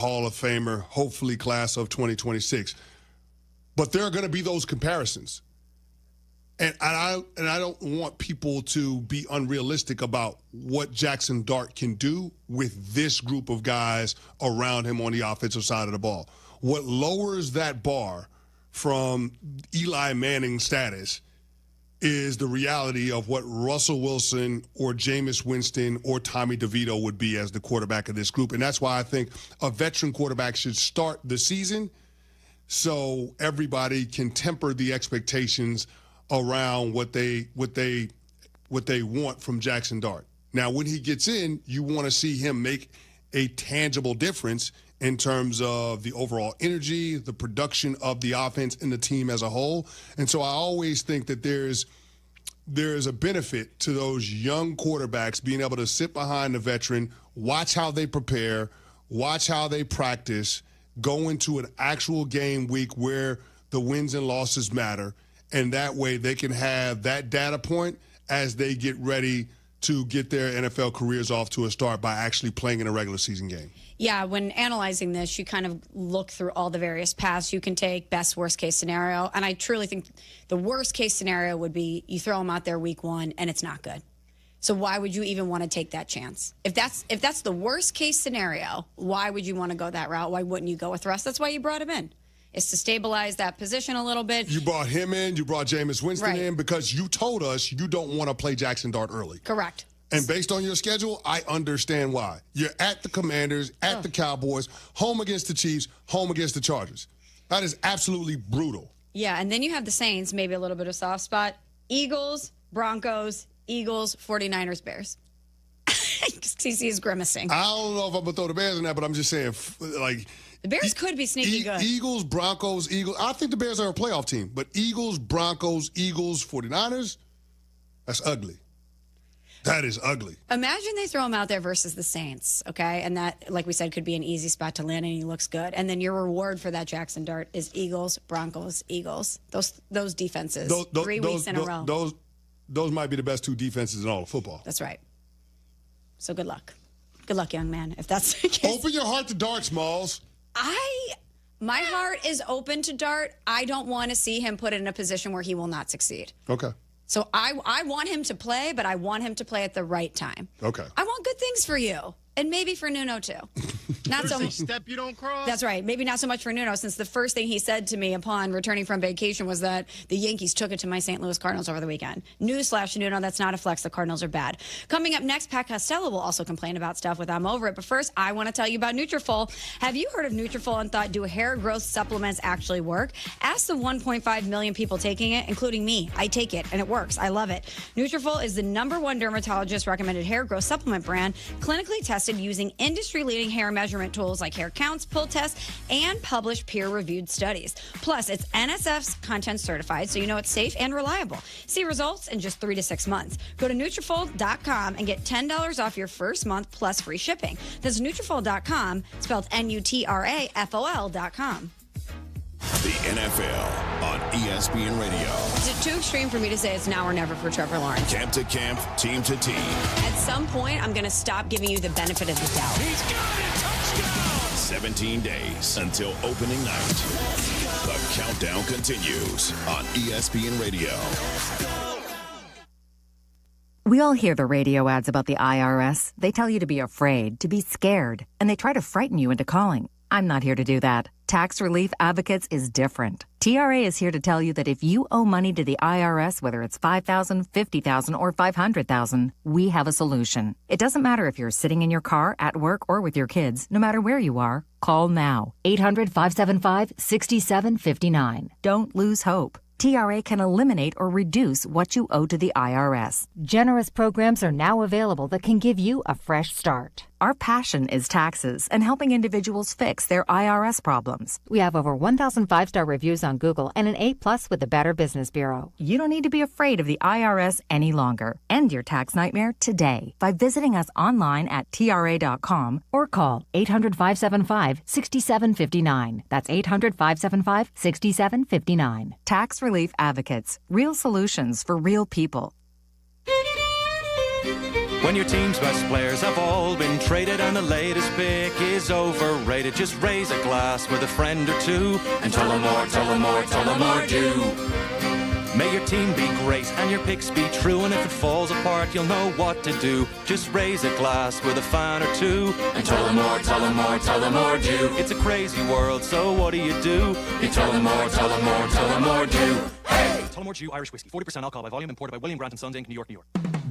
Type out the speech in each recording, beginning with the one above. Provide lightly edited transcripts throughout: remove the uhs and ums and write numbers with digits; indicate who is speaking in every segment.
Speaker 1: Hall of Famer, hopefully class of 2026. But there are going to be those comparisons. And I don't want people to be unrealistic about what Jackson Dart can do with this group of guys around him on the offensive side of the ball. What lowers that bar from Eli Manning's status is the reality of what Russell Wilson or Jameis Winston or Tommy DeVito would be as the quarterback of this group. And that's why I think a veteran quarterback should start the season so everybody can temper the expectations around what they want from Jackson Dart. Now, when he gets in, you want to see him make a tangible difference in terms of the overall energy, the production of the offense and the team as a whole. And so I always think that there's a benefit to those young quarterbacks being able to sit behind the veteran, watch how they prepare, watch how they practice, go into an actual game week where the wins and losses matter. And that way they can have that data point as they get ready to get their NFL careers off to a start by actually playing in a regular season game.
Speaker 2: Yeah, when analyzing this, you kind of look through all the various paths you can take, best, worst case scenario. And I truly think the worst case scenario would be you throw them out there week one and it's not good. So why would you even want to take that chance? If that's the worst case scenario, why would you want to go that route? Why wouldn't you go with Russ? That's why you brought him in. Is to stabilize that position a little bit.
Speaker 1: You brought him in, you brought Jameis Winston in because you told us you don't want to play Jackson Dart early.
Speaker 2: Correct.
Speaker 1: And based on your schedule, I understand why. You're at the Commanders, at the Cowboys, home against the Chiefs, home against the Chargers. That is absolutely brutal.
Speaker 2: Yeah, and then you have the Saints, maybe a little bit of soft spot. Eagles, Broncos, Eagles, 49ers, Bears. CC is grimacing.
Speaker 1: I don't know if I'm going to throw the Bears in that, but I'm just saying, like...
Speaker 2: The Bears could be sneaky good.
Speaker 1: Eagles, Broncos, Eagles. I think the Bears are a playoff team. But Eagles, Broncos, Eagles, 49ers, that's ugly. That is ugly.
Speaker 2: Imagine they throw him out there versus the Saints, okay? And that, like we said, could be an easy spot to land, and he looks good. And then your reward for that Jackson Dart is Eagles, Broncos, Eagles. Those defenses, 3 weeks in a row.
Speaker 1: Those might be the best two defenses in all of football.
Speaker 2: That's right. So good luck. Good luck, young man, if that's the case.
Speaker 1: Open your heart to Dart, Smalls.
Speaker 2: My heart is open to Dart. I don't want to see him put in a position where he will not succeed.
Speaker 1: Okay.
Speaker 2: So I want him to play, but I want him to play at the right time.
Speaker 1: Okay.
Speaker 2: I want good things for you. And maybe for Nuno, too. Not so much.
Speaker 3: Step you don't cross.
Speaker 2: That's right. Maybe not so much for Nuno, since the first thing he said to me upon returning from vacation was that the Yankees took it to my St. Louis Cardinals over the weekend. Newsflash, Nuno, that's not a flex. The Cardinals are bad. Coming up next, Pat Costello will also complain about stuff with I'm Over It. But first, I want to tell you about Nutrafol. Have you heard of Nutrafol and thought, do hair growth supplements actually work? Ask the 1.5 million people taking it, including me. I take it, and it works. I love it. Nutrafol is the #1 dermatologist-recommended hair growth supplement brand, clinically tested using industry-leading hair measurement tools like hair counts, pull tests, and published peer-reviewed studies. Plus, it's NSF's content certified, so you know it's safe and reliable. See results in just 3 to 6 months. Go to Nutrafol.com and get $10 off your first month plus free shipping. That's Nutrafol.com, spelled Nutrafol.com.
Speaker 4: The NFL on ESPN Radio.
Speaker 2: Is it too extreme for me to say it's now or never for Trevor Lawrence?
Speaker 4: Camp to camp, team to team.
Speaker 2: At some point, I'm going to stop giving you the benefit of the doubt.
Speaker 4: He's got it! Touchdown! 17 days until opening night. The countdown continues on ESPN Radio.
Speaker 5: We all hear the radio ads about the IRS. They tell you to be afraid, to be scared, and they try to frighten you into calling. I'm not here to do that. Tax Relief Advocates is different. TRA is here to tell you that if you owe money to the IRS, whether it's $5,000, $50,000, or $500,000, we have a solution. It doesn't matter if you're sitting in your car, at work, or with your kids. No matter where you are, call now. 800-575-6759. Don't lose hope. TRA can eliminate or reduce what you owe to the IRS. Generous programs are now available that can give you a fresh start. Our passion is taxes and helping individuals fix their IRS problems. We have over 1,000 5-star reviews on Google and an A+ with the Better Business Bureau. You don't need to be afraid of the IRS any longer. End your tax nightmare today by visiting us online at TRA.com or call 800-575-6759. That's 800-575-6759. Tax Relief Advocates. Real solutions for real people.
Speaker 3: When your team's best players have all been traded and the latest pick is overrated, just raise a glass with a friend or two and tell them more, tell them more, tell them more, do. May your team be great and your picks be true, and if it falls apart, you'll know what to do. Just raise a glass with a fan or two and tell them more, tell them more, tell them more, do. It's a crazy world, so what do? You tell them more, tell them more, tell them more, do. Hey!
Speaker 6: Tullamore Dew Irish Whiskey, 40% alcohol by volume, imported by William Grant & Sons, Inc., New York, New York.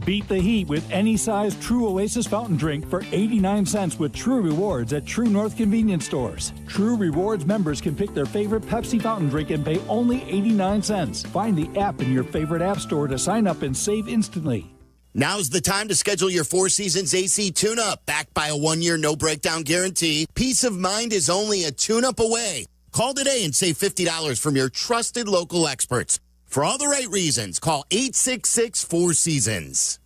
Speaker 7: Beat the heat with any size True Oasis fountain drink for 89 cents with True Rewards at True North convenience stores. True Rewards members can pick their favorite Pepsi fountain drink and pay only 89 cents. Find the app in your favorite app store to sign up and save instantly.
Speaker 8: Now's the time to schedule your Four Seasons AC tune-up. Backed by a 1-year no-breakdown guarantee, peace of mind is only a tune-up away. Call today and save $50 from your trusted local experts. For all the right reasons, call 866-4Seasons.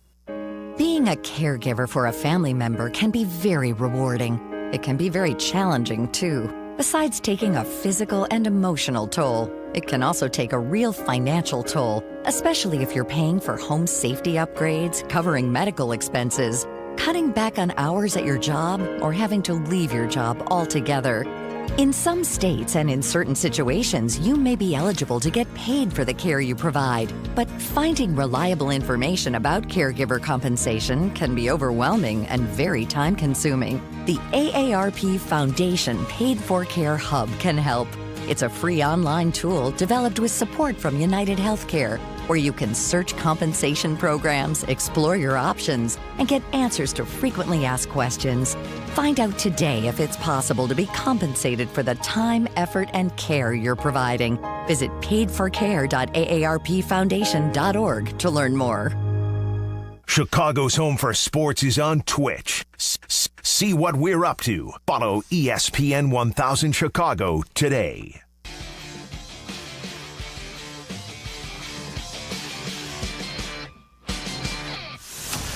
Speaker 5: Being a caregiver for a family member can be very rewarding. It can be very challenging, too. Besides taking a physical and emotional toll, it can also take a real financial toll, especially if you're paying for home safety upgrades, covering medical expenses, cutting back on hours at your job, or having to leave your job altogether. In some states and in certain situations, you may be eligible to get paid for the care you provide. But finding reliable information about caregiver compensation can be overwhelming and very time-consuming. The AARP Foundation Paid for Care Hub can help. It's a free online tool developed with support from United Healthcare, where you can search compensation programs, explore your options, and get answers to frequently asked questions. Find out today if it's possible to be compensated for the time, effort, and care you're providing. Visit paidforcare.aarpfoundation.org to learn more.
Speaker 9: Chicago's home for sports is on Twitch. See what we're up to. Follow ESPN 1000 Chicago today.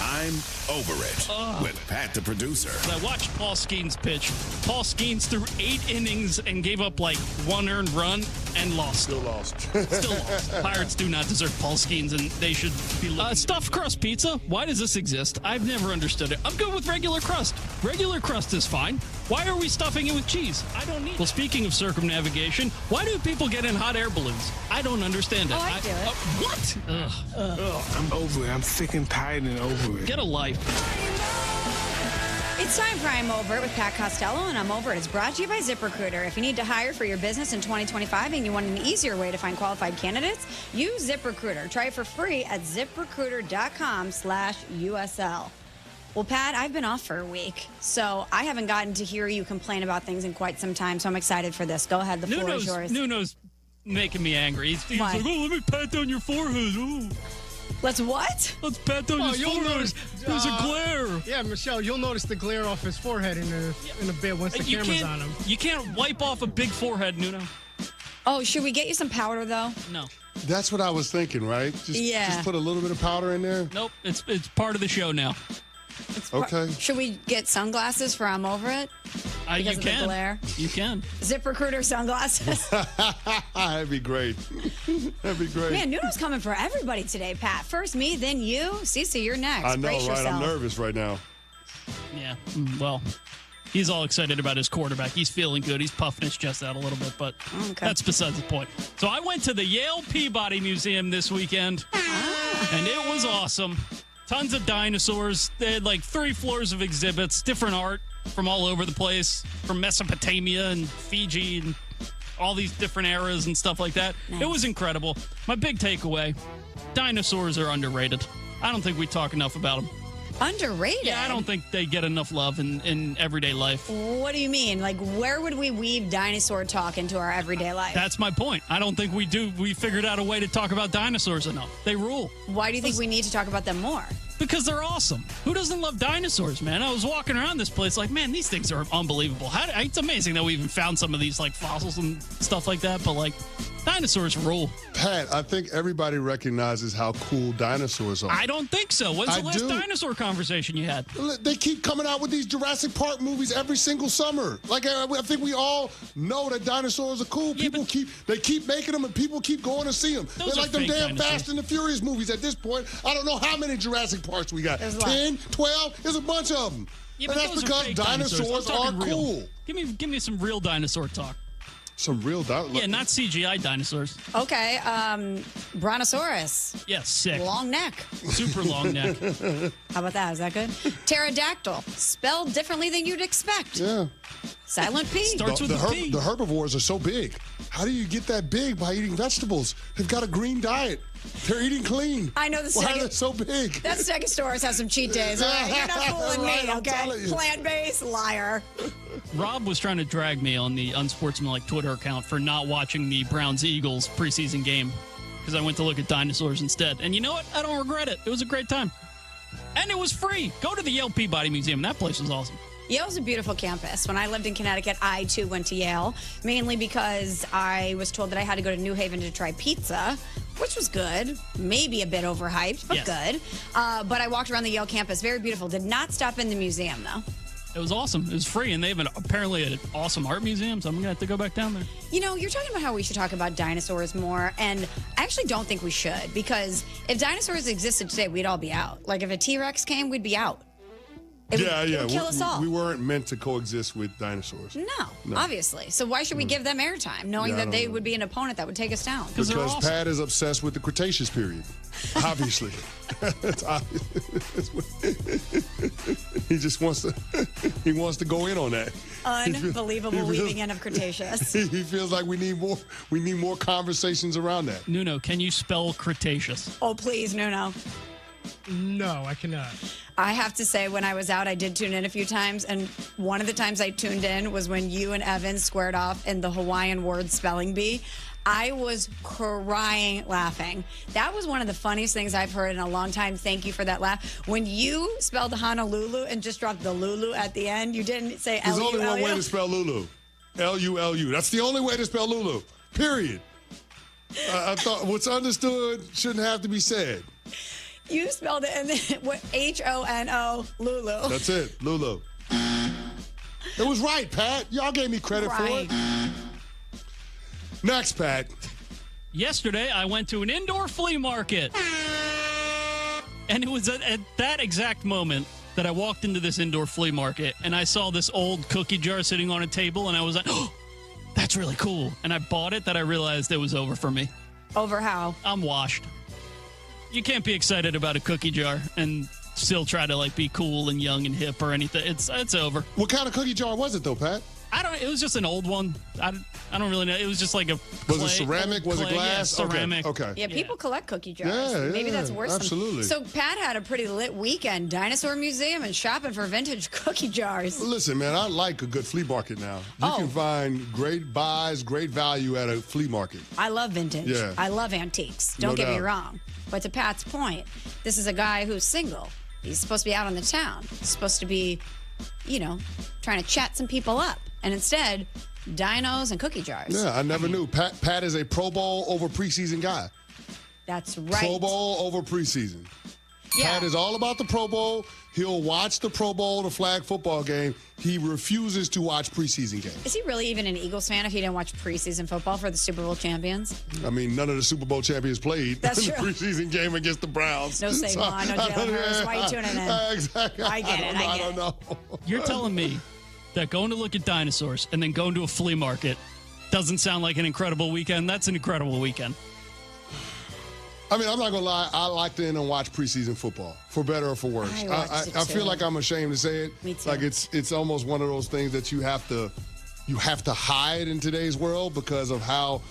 Speaker 4: I'm over it with Pat the producer.
Speaker 10: I watched Paul Skeens pitch. Paul Skeens threw 8 innings and gave up like 1 earned run and lost.
Speaker 1: Still lost.
Speaker 10: Still lost. Pirates do not deserve Paul Skeens, and they should be looking. Stuffed crust pizza? Why does this exist? I've never understood it. I'm good with regular crust. Regular crust is fine. Why are we stuffing it with cheese? I don't need it. Well, speaking of circumnavigation, why do people get in hot air balloons? I don't understand it.
Speaker 2: Oh, I do it.
Speaker 10: What?
Speaker 11: I'm over it. I'm sick and tired and over it.
Speaker 10: Get a life.
Speaker 2: It's time for I'm Over It with Pat Costello, and I'm Over It. It's brought to you by ZipRecruiter. If you need to hire for your business in 2025 and you want an easier way to find qualified candidates, use ZipRecruiter. Try it for free at ZipRecruiter.com/USL. Well, Pat, I've been off for a week, so I haven't gotten to hear you complain about things in quite some time, so I'm excited for this. Go ahead, the floor is yours.
Speaker 10: Nuno's making me angry. He's like, oh, let me pat down your forehead. Ooh.
Speaker 2: Let's what?
Speaker 10: Let's pat down your forehead.
Speaker 11: Notice,
Speaker 10: there's a glare.
Speaker 11: Yeah, Michelle, you'll notice the glare off his forehead in a bit once the camera's on him.
Speaker 10: You can't wipe off a big forehead, Nuno.
Speaker 2: Oh, should we get you some powder, though?
Speaker 10: No.
Speaker 1: That's what I was thinking, right? Just put a little bit of powder in there.
Speaker 10: Nope, it's part of the show now.
Speaker 1: Okay.
Speaker 2: Should we get sunglasses for I'm Over It?
Speaker 10: You
Speaker 2: Of
Speaker 10: can.
Speaker 2: the glare?
Speaker 10: You can.
Speaker 2: ZipRecruiter sunglasses.
Speaker 1: That'd be great. That'd be great.
Speaker 2: Man, Nuno's coming for everybody today, Pat. First me, then you. Cece, you're next.
Speaker 1: I know,
Speaker 2: Brace
Speaker 1: right?
Speaker 2: yourself.
Speaker 1: I'm nervous right now.
Speaker 10: Yeah, well, he's all excited about his quarterback. He's feeling good. He's puffing his chest out a little bit, but that's besides the point. So I went to the Yale Peabody Museum this weekend, and it was awesome. Tons of dinosaurs. They had like 3 floors of exhibits, different art from all over the place, from Mesopotamia and Fiji and all these different eras and stuff like that. Nice. It was incredible. My big takeaway, dinosaurs are underrated. I don't think we talk enough about them.
Speaker 2: Underrated?
Speaker 10: Yeah, I don't think they get enough love in everyday life.
Speaker 2: What do you mean? Like, where would we weave dinosaur talk into our everyday life?
Speaker 10: That's my point. I don't think we do. We figured out a way to talk about dinosaurs enough. They rule.
Speaker 2: Why do you think we need to talk about them more?
Speaker 10: Because they're awesome. Who doesn't love dinosaurs, man? I was walking around this place like, man, these things are unbelievable. It's amazing that we even found some of these like fossils and stuff like that. But like, Dinosaurs rule.
Speaker 1: Pat, I think everybody recognizes how cool dinosaurs are.
Speaker 10: I don't think so. When's the last dinosaur conversation you had?
Speaker 1: They keep coming out with these Jurassic Park movies every single summer. Like, I think we all know that dinosaurs are cool. People keep making them, and people keep going to see them. They're like them damn Fast and the Furious movies at this point. I don't know how many Jurassic Parks we got. 10, 12? There's a bunch of them.
Speaker 10: Yeah,
Speaker 1: and that's because dinosaurs are cool.
Speaker 10: Give me some real dinosaur talk.
Speaker 1: Some real dinosaurs?
Speaker 10: Yeah, not CGI dinosaurs.
Speaker 2: Okay, Brontosaurus.
Speaker 10: Yeah, sick.
Speaker 2: Long neck.
Speaker 10: Super long neck.
Speaker 2: How about that? Is that good? Pterodactyl. Spelled differently than you'd expect.
Speaker 1: Yeah.
Speaker 2: Silent P.
Speaker 10: Starts with a P.
Speaker 1: The herbivores are so big. How do you get that big by eating vegetables? They've got a green diet. They're eating clean.
Speaker 2: I know the
Speaker 1: Why are they so big?
Speaker 2: That Stegosaurus has some cheat days. All right? You're not fooling me, okay? Plant-based liar.
Speaker 10: Rob was trying to drag me on the Unsportsmanlike Twitter account for not watching the Browns-Eagles preseason game because I went to look at dinosaurs instead. And you know what? I don't regret it. It was a great time. And it was free. Go to the Yale Peabody Museum. That place was awesome.
Speaker 2: Yale's a beautiful campus. When I lived in Connecticut, I, too, went to Yale, mainly because I was told that I had to go to New Haven to try pizza, which was good. Maybe a bit overhyped, but good. But I walked around the Yale campus. Very beautiful. Did not stop in the museum, though.
Speaker 10: It was awesome. It was free, and they have apparently an awesome art museum, so I'm going to have to go back down there.
Speaker 2: You know, you're talking about how we should talk about dinosaurs more, and I actually don't think we should, because if dinosaurs existed today, we'd all be out. Like, if a T-Rex came, we'd be out. It would kill us all.
Speaker 1: We weren't meant to coexist with dinosaurs.
Speaker 2: No, obviously. So why should we give them airtime, knowing that they would be an opponent that would take us down?
Speaker 1: Because awesome. Pat is obsessed with the Cretaceous period. Obviously. It's obvious. He just wants to go in on that.
Speaker 2: Unbelievable weaving in of Cretaceous.
Speaker 1: He feels like we need more conversations around that.
Speaker 10: Nuno, can you spell Cretaceous?
Speaker 2: Oh, please, Nuno.
Speaker 11: No, I cannot.
Speaker 2: I have to say, when I was out, I did tune in a few times, and one of the times I tuned in was when you and Evan squared off in the Hawaiian word spelling bee. I was crying laughing. That was one of the funniest things I've heard in a long time. Thank you for that laugh. When you spelled Honolulu and just dropped the Lulu at the end, you didn't say L-U-L-U.
Speaker 1: There's only one way to spell Lulu. L-U-L-U. That's the only way to spell Lulu. Period. I thought what's understood shouldn't have to be said.
Speaker 2: You spelled it and then H-O-N-O, Lulu.
Speaker 1: That's it, Lulu. It was right, Pat. Y'all gave me credit for it. Next, Pat.
Speaker 10: Yesterday, I went to an indoor flea market. And it was at that exact moment that I walked into this indoor flea market and I saw this old cookie jar sitting on a table and I was like, oh, that's really cool. And I bought it that I realized it was over for me.
Speaker 2: Over how?
Speaker 10: I'm washed. You can't be excited about a cookie jar and still try to like be cool and young and hip or anything. It's over.
Speaker 1: What kind of cookie jar was it though, Pat?
Speaker 10: It was just an old one. I don't really know. It was just like a
Speaker 1: Was it ceramic? Was it glass?
Speaker 10: Yeah, ceramic.
Speaker 1: Okay.
Speaker 2: Yeah, people collect cookie jars.
Speaker 1: Yeah,
Speaker 2: Maybe that's worse.
Speaker 1: Absolutely.
Speaker 2: So Pat had a pretty lit weekend. Dinosaur Museum and shopping for vintage cookie jars.
Speaker 1: Listen, man, I like a good flea market now. You can find great buys, great value at a flea market.
Speaker 2: I love vintage.
Speaker 1: Yeah.
Speaker 2: I love antiques. Don't get me wrong. But to Pat's point, this is a guy who's single. He's supposed to be out on the town. He's supposed to be, trying to chat some people up. And instead, dinos and cookie jars.
Speaker 1: Yeah, I never knew. Pat is a Pro Bowl over preseason guy.
Speaker 2: That's right.
Speaker 1: Pro Bowl over preseason. Yeah. Pat is all about the Pro Bowl. He'll watch the Pro Bowl, the flag football game. He refuses to watch preseason games.
Speaker 2: Is he really even an Eagles fan if he didn't watch preseason football for the Super Bowl champions?
Speaker 1: I mean, none of the Super Bowl champions played in the preseason game against the Browns.
Speaker 2: No Saquon, no Jalen Hurts. Why are you tuning in?
Speaker 1: Exactly.
Speaker 2: I get it.
Speaker 1: I don't know.
Speaker 10: You're telling me that going to look at dinosaurs and then going to a flea market doesn't sound like an incredible weekend? That's an incredible weekend.
Speaker 1: I mean, I'm not going to lie. I like to in and watch preseason football, for better or for worse. I feel like I'm ashamed to say it.
Speaker 2: Me too.
Speaker 1: Like it's almost one of those things that you have to hide in today's world because of how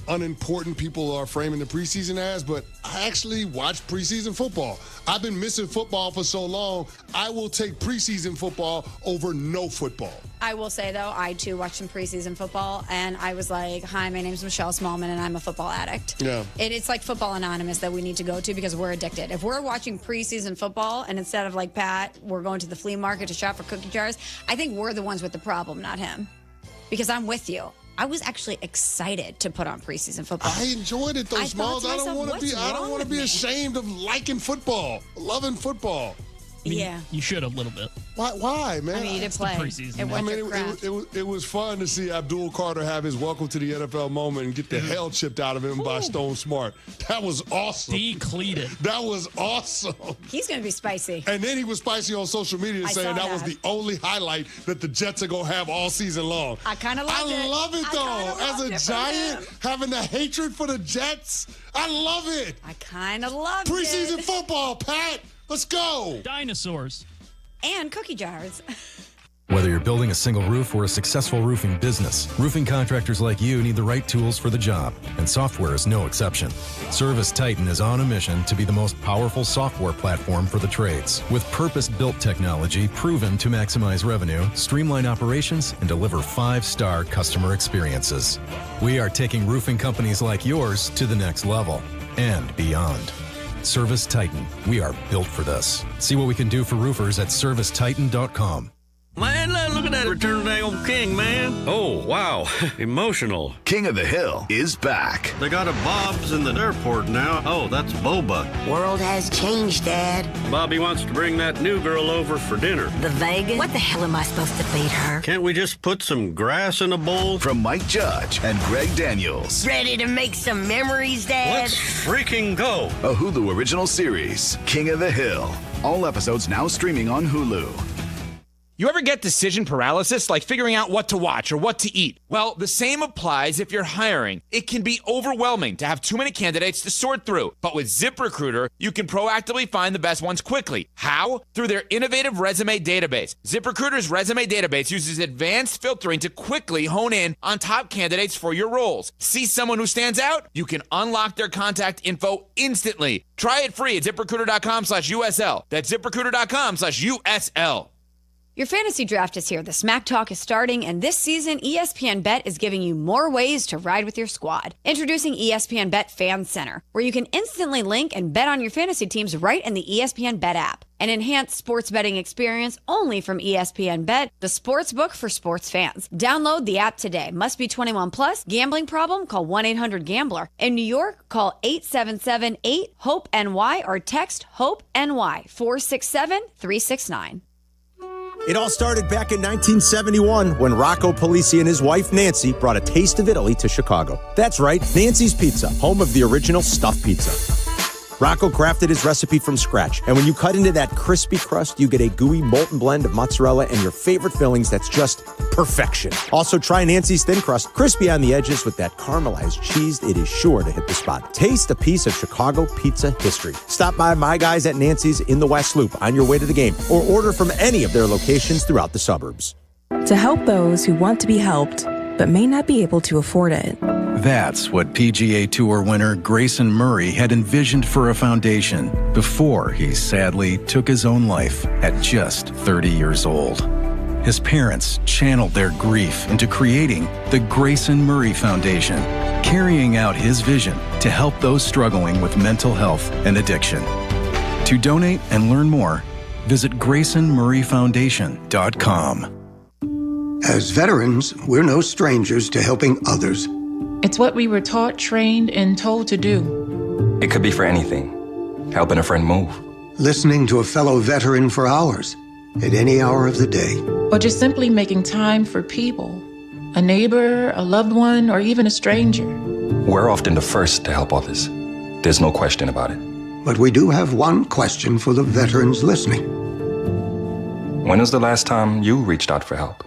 Speaker 1: unimportant people are framing the preseason as, but I actually watch preseason football. I've been missing football for so long, I will take preseason football over no football.
Speaker 2: I will say, though, I, too, watched some preseason football, and I was like, hi, my name's Michelle Smallman, and I'm a football addict.
Speaker 1: Yeah.
Speaker 2: It's like Football Anonymous that we need to go to because we're addicted. If we're watching preseason football, and instead of, like Pat, we're going to the flea market to shop for cookie jars, I think we're the ones with the problem, not him. Because I'm with you. I was actually excited to put on preseason football.
Speaker 1: I enjoyed it, though, Smalls. I don't want to be ashamed of liking football, loving football.
Speaker 2: Yeah.
Speaker 10: You should a little bit.
Speaker 1: Why, man?
Speaker 2: I mean, you did play.
Speaker 1: Preseason. It was fun to see Abdul Carter have his welcome to the NFL moment and get the hell chipped out of him by Stone Smart. That was awesome.
Speaker 10: Decleated.
Speaker 1: That was awesome.
Speaker 2: He's going to be spicy.
Speaker 1: And then he was spicy on social media saying that was the only highlight that the Jets are going to have all season long.
Speaker 2: I kind of love it.
Speaker 1: I love it, though. As a Giant, having the hatred for the Jets, I love it.
Speaker 2: I kind of love it.
Speaker 1: Preseason football, Pat. Let's go.
Speaker 10: Dinosaurs.
Speaker 2: And cookie jars.
Speaker 12: Whether you're building a single roof or a successful roofing business, roofing contractors like you need the right tools for the job, and software is no exception. Service Titan is on a mission to be the most powerful software platform for the trades, with purpose-built technology proven to maximize revenue, streamline operations, and deliver 5-star customer experiences. We are taking roofing companies like yours to the next level and beyond. Service Titan. We are built for this. See what we can do for roofers at servicetitan.com.
Speaker 13: Man, look at that Return of the Old King, man. Oh, wow. Emotional.
Speaker 4: King of the Hill is back.
Speaker 13: They got a Bob's in the airport now. Oh, that's Boba.
Speaker 14: World has changed, Dad.
Speaker 13: Bobby wants to bring that new girl over for dinner.
Speaker 14: The Vegas? What the hell am I supposed to feed her?
Speaker 13: Can't we just put some grass in a bowl?
Speaker 4: From Mike Judge and Greg Daniels.
Speaker 14: Ready to make some memories, Dad?
Speaker 13: Let's freaking go.
Speaker 4: A Hulu original series, King of the Hill. All episodes now streaming on Hulu.
Speaker 15: You ever get decision paralysis, like figuring out what to watch or what to eat? Well, the same applies if you're hiring. It can be overwhelming to have too many candidates to sort through. But with ZipRecruiter, you can proactively find the best ones quickly. How? Through their innovative resume database. ZipRecruiter's resume database uses advanced filtering to quickly hone in on top candidates for your roles. See someone who stands out? You can unlock their contact info instantly. Try it free at ZipRecruiter.com/USL. That's ZipRecruiter.com/USL.
Speaker 2: Your fantasy draft is here. The Smack Talk is starting, and this season, ESPN Bet is giving you more ways to ride with your squad. Introducing ESPN Bet Fan Center, where you can instantly link and bet on your fantasy teams right in the ESPN Bet app. An enhanced sports betting experience only from ESPN Bet, the sports book for sports fans. Download the app today. Must be 21 plus. Gambling problem? Call 1-800-GAMBLER. In New York, call 877-8-HOPE-NY or text HOPE-NY 467-369.
Speaker 16: It all started back in 1971 when Rocco Polisi and his wife Nancy brought a taste of Italy to Chicago. That's right, Nancy's Pizza, home of the original stuffed pizza. Rocco crafted his recipe from scratch, and when you cut into that crispy crust, you get a gooey molten blend of mozzarella and your favorite fillings that's just perfection. Also, try Nancy's thin crust, crispy on the edges with that caramelized cheese. It is sure to hit the spot. Taste a piece of Chicago pizza history. Stop by my guys at Nancy's in the West Loop on your way to the game, or order from any of their locations throughout the suburbs.
Speaker 17: To help those who want to be helped, but may not be able to afford it.
Speaker 12: That's what PGA Tour winner Grayson Murray had envisioned for a foundation before he sadly took his own life at just 30 years old. His parents channeled their grief into creating the Grayson Murray Foundation, carrying out his vision to help those struggling with mental health and addiction. To donate and learn more, visit GraysonMurrayFoundation.com.
Speaker 18: As veterans, we're no strangers to helping others.
Speaker 19: It's what we were taught, trained, and told to do.
Speaker 20: It could be for anything. Helping a friend move.
Speaker 18: Listening to a fellow veteran for hours, at any hour of the day.
Speaker 19: Or just simply making time for people. A neighbor, a loved one, or even a stranger.
Speaker 20: We're often the first to help others. There's no question about it.
Speaker 18: But we do have one question for the veterans listening.
Speaker 20: When was the last time you reached out for help?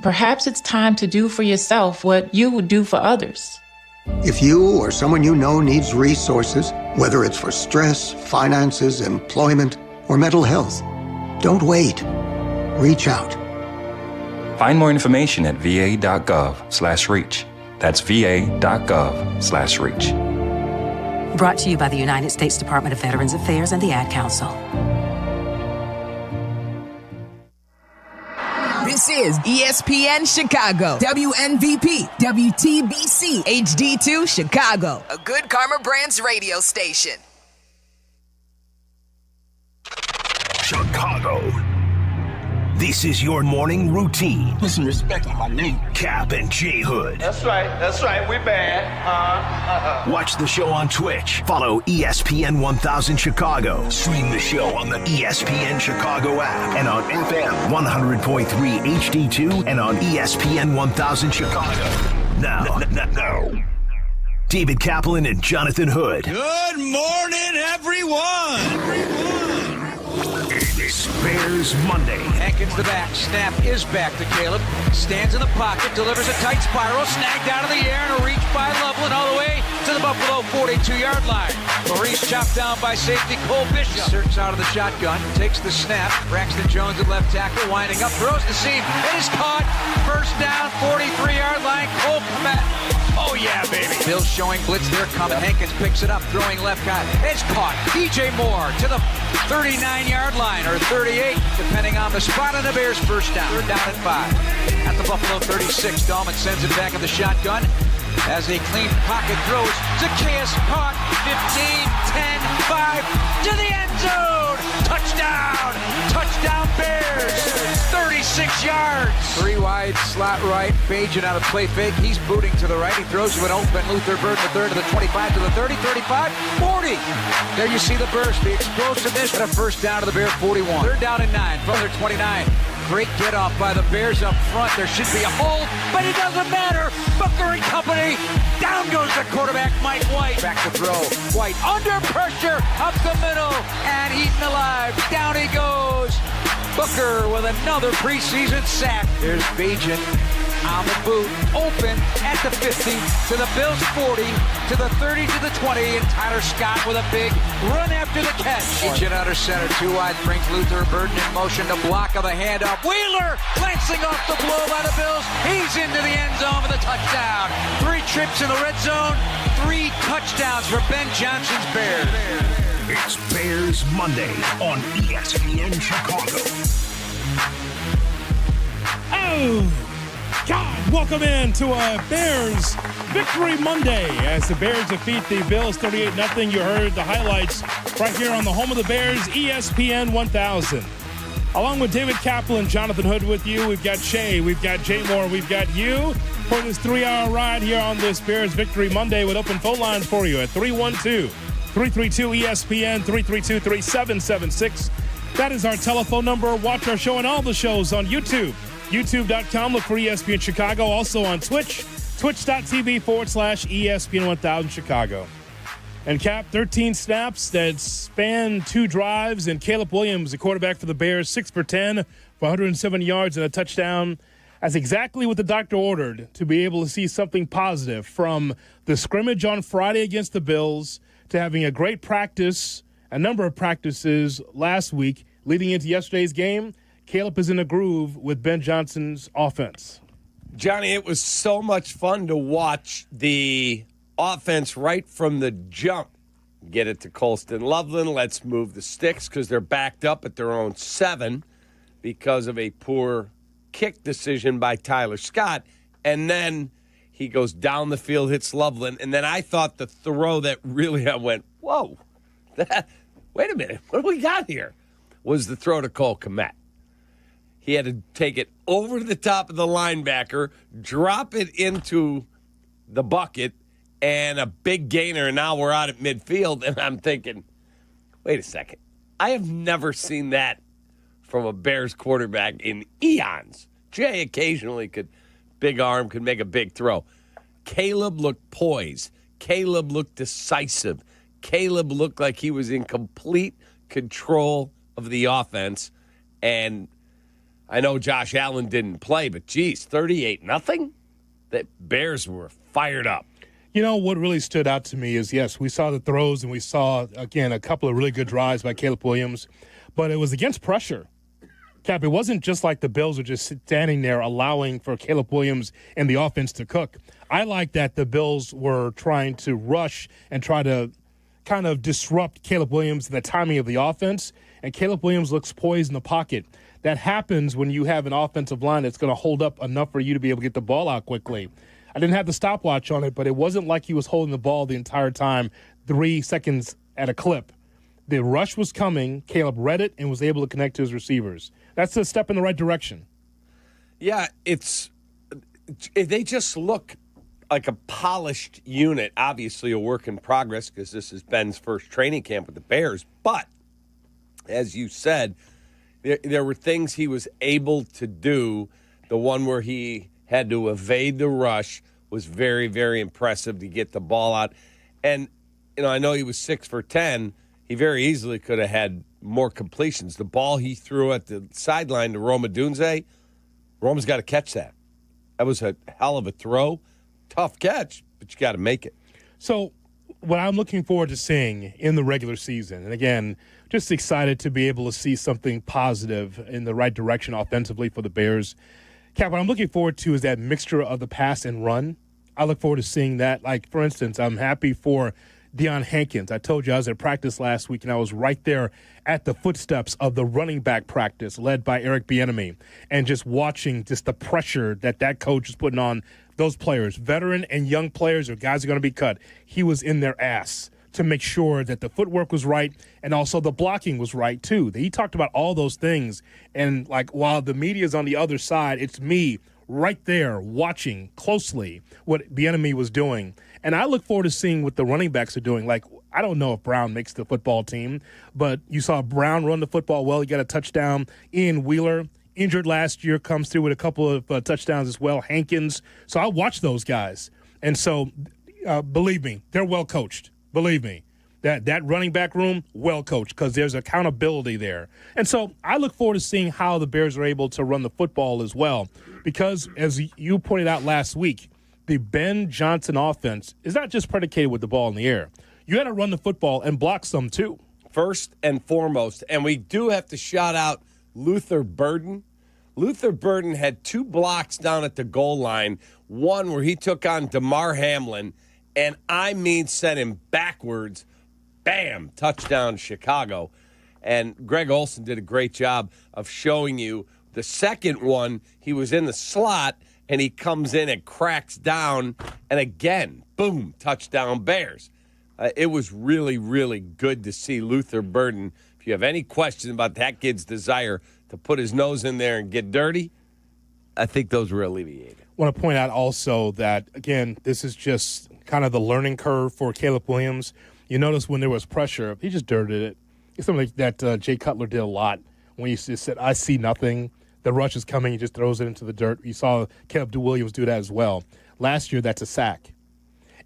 Speaker 19: Perhaps it's time to do for yourself what you would do for others.
Speaker 18: If you or someone you know needs resources, whether it's for stress, finances, employment, or mental health, don't wait. Reach out.
Speaker 20: Find more information at va.gov/reach. That's va.gov/reach.
Speaker 21: Brought to you by the United States Department of Veterans Affairs and the Ad Council.
Speaker 22: This is ESPN Chicago, WNVP, WTBC, HD2 Chicago, a Good Karma Brands radio station.
Speaker 9: Chicago. This is your morning routine.
Speaker 3: Put some respect on my name.
Speaker 9: Kap and J Hood.
Speaker 3: That's right. We bad.
Speaker 9: Watch the show on Twitch. Follow ESPN 1000 Chicago. Stream the show on the ESPN Chicago app and on FM 100.3 HD2 and on ESPN 1000 Chicago. Now. David Kaplan and Jonathan Hood.
Speaker 6: Good morning, everyone.
Speaker 9: It's Bears Monday.
Speaker 23: Hankins the back. Snap is back to Caleb. Stands in the pocket. Delivers a tight spiral. Snagged out of the air and a reach by Loveland all the way to the Buffalo 42-yard line. Maurice chopped down by safety Cole Bishop. Inserts out of the shotgun. Takes the snap. Braxton Jones at left tackle. Winding up. Throws the seam. It is caught. First down. 43-yard line. Cole Komet. Oh, yeah, baby. Bills showing blitz. They're coming. Hankins picks it up. Throwing left guy. It's caught. DJ Moore to the 39-yard line, or 38, depending on the spot, and the Bears first down. Third down and 5. At the Buffalo 36, Dahlman sends it back in the shotgun. As a clean pocket throws, Zacchaeus caught. 15, 10, 5, to the end zone. Touchdown. Touchdown Bears. 36 yards. 3 wide, slot right. Bajan out of play fake. He's booting to the right. He throws to an open Luther Bird, the third to the 25, to the 30, 35, 40. There you see the burst, the explosiveness, and a first down to the Bears 41. Third down and 9 from their 29. Great get off by the Bears up front. There should be a hold, but it doesn't matter. Booker and company. Down goes the quarterback, Mike White. Back to throw. White under pressure up the middle and eaten alive. Down he goes. Booker with another preseason sack. There's Bajan on the boot, open at the 50, to the Bills 40, to the 30, to the 20, and Tyler Scott with a big run after the catch. Agent under center, 2 wide, brings Luther Burden in motion to block of the handoff. Wheeler glancing off the blow by the Bills. He's into the end zone for the touchdown. 3 trips in the red zone, 3 touchdowns for Ben Johnson's Bears.
Speaker 9: It's Bears Monday on ESPN Chicago.
Speaker 24: Oh, God, welcome in to a Bears Victory Monday as the Bears defeat the Bills 38-0. You heard the highlights right here on the home of the Bears, ESPN 1000. Along with David Kaplan, Jonathan Hood with you. We've got Shay, we've got Jay Moore, we've got you for this 3-hour ride here on this Bears Victory Monday with open phone lines for you at 312-332-ESPN, 332-3776. That is our telephone number. Watch our show and all the shows on YouTube. YouTube.com, look for ESPN Chicago. Also on Twitch, twitch.tv/ESPN 1000 Chicago. And Cap, 13 snaps that span 2 drives, and Caleb Williams, the quarterback for the Bears, 6 for 10 for 107 yards and a touchdown. That's exactly what the doctor ordered, to be able to see something positive from the scrimmage on Friday against the Bills to having a great practice, a number of practices last week leading into yesterday's game. Caleb is in a groove with Ben Johnson's offense.
Speaker 25: Johnny, it was so much fun to watch the offense right from the jump. Get it to Colston Loveland. Let's move the sticks because they're backed up at their own 7 because of a poor kick decision by Tyler Scott. And then he goes down the field, hits Loveland. And then I thought the throw that really I went, whoa, wait a minute, what do we got here? Was the throw to Cole Komet. He had to take it over the top of the linebacker, drop it into the bucket, and a big gainer, and now we're out at midfield, and I'm thinking, wait a second. I have never seen that from a Bears quarterback in eons. Jay occasionally big arm, could make a big throw. Caleb looked poised. Caleb looked decisive. Caleb looked like he was in complete control of the offense, and I know Josh Allen didn't play, but geez, 38-0? The Bears were fired up.
Speaker 24: You know, what really stood out to me is, yes, we saw the throws and we saw, again, a couple of really good drives by Caleb Williams, but it was against pressure. Cap, it wasn't just like the Bills were just standing there allowing for Caleb Williams and the offense to cook. I like that the Bills were trying to rush and try to kind of disrupt Caleb Williams and the timing of the offense, and Caleb Williams looks poised in the pocket. That happens when you have an offensive line that's going to hold up enough for you to be able to get the ball out quickly. I didn't have the stopwatch on it, but it wasn't like he was holding the ball the entire time, 3 seconds at a clip. The rush was coming. Caleb read it and was able to connect to his receivers. That's a step in the right direction.
Speaker 25: Yeah, they just look like a polished unit. Obviously a work in progress because this is Ben's first training camp with the Bears. But, as you said, there were things he was able to do. The one where he had to evade the rush was very, very impressive to get the ball out. And, I know he was 6 for 10. He very easily could have had more completions. The ball he threw at the sideline to Roma Dunze, Roma's got to catch that. That was a hell of a throw. Tough catch, but you got to make it.
Speaker 24: So what I'm looking forward to seeing in the regular season, and again, just excited to be able to see something positive in the right direction offensively for the Bears. Cap, what I'm looking forward to is that mixture of the pass and run. I look forward to seeing that. Like, for instance, I'm happy for Deion Hankins. I told you I was at practice last week, and I was right there at the footsteps of the running back practice led by Eric Bieniemy, and just watching just the pressure that coach is putting on those players, veteran and young players or guys are going to be cut. He was in their ass to make sure that the footwork was right and also the blocking was right, too. He talked about all those things, and, like, while the media's on the other side, it's me right there watching closely what Bieniemy was doing. And I look forward to seeing what the running backs are doing. Like, I don't know if Brown makes the football team, but you saw Brown run the football well. He got a touchdown. Ian Wheeler, injured last year, comes through with a couple of touchdowns as well. Hankins. So I watch those guys. And so, believe me, they're well coached. Believe me. That running back room, well coached, because there's accountability there. And so I look forward to seeing how the Bears are able to run the football as well. Because, as you pointed out last week, the Ben Johnson offense is not just predicated with the ball in the air. You got to run the football and block some, too.
Speaker 25: First and foremost. And we do have to shout out Luther Burden. Luther Burden had 2 blocks down at the goal line. One where he took on DeMar Hamlin, and sent him backwards. Bam! Touchdown, Chicago. And Greg Olsen did a great job of showing you the second one. He was in the slot, and he comes in and cracks down. And again, boom, touchdown Bears. It was really, really good to see Luther Burden. If you have any question about that kid's desire to put his nose in there and get dirty, I think those were alleviated.
Speaker 24: I want to point out also that, again, this is just kind of the learning curve for Caleb Williams. You notice when there was pressure, he just dirted it. It's something that Jay Cutler did a lot. When he just said, I see nothing, the rush is coming, he just throws it into the dirt. You saw Caleb Williams do that as well. Last year, that's a sack.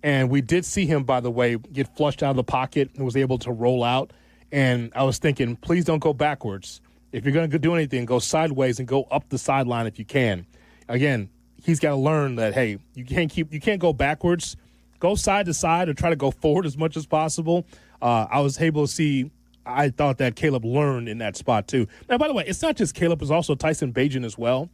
Speaker 24: And we did see him, by the way, get flushed out of the pocket and was able to roll out. And I was thinking, please don't go backwards. If you're going to do anything, go sideways and go up the sideline if you can. Again, he's got to learn that, hey, you can't go backwards. Go side to side or try to go forward as much as possible. I was able to see, I thought that Caleb learned in that spot too. Now, by the way, it's not just Caleb, it's also Tyson Bagent as well.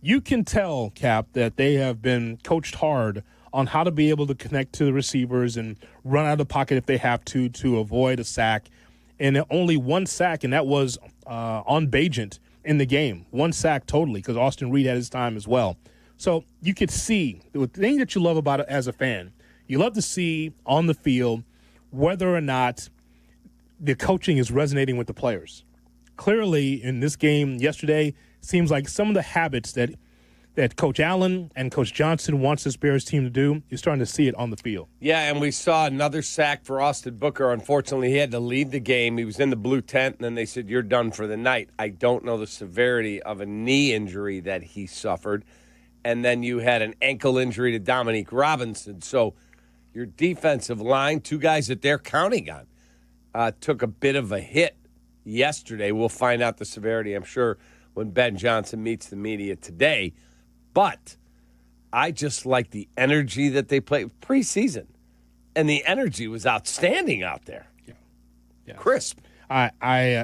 Speaker 24: You can tell, Cap, that they have been coached hard on how to be able to connect to the receivers and run out of the pocket if they have to avoid a sack. And only 1 sack, and that was on Bagent in the game. 1 sack totally, because Austin Reed had his time as well. So you could see, the thing that you love about it as a fan, you love to see on the field whether or not the coaching is resonating with the players. Clearly, in this game yesterday, seems like some of the habits that Coach Allen and Coach Johnson wants this Bears team to do, you're starting to see it on the field.
Speaker 25: Yeah, and we saw another sack for Austin Booker. Unfortunately, he had to leave the game. He was in the blue tent, and then they said, you're done for the night. I don't know the severity of a knee injury that he suffered. And then you had an ankle injury to Dominique Robinson. So your defensive line, 2 guys that they're counting on, took a bit of a hit yesterday. We'll find out the severity, I'm sure, when Ben Johnson meets the media today. But I just like the energy that they played preseason. And the energy was outstanding out there.
Speaker 24: Yeah.
Speaker 25: Crisp.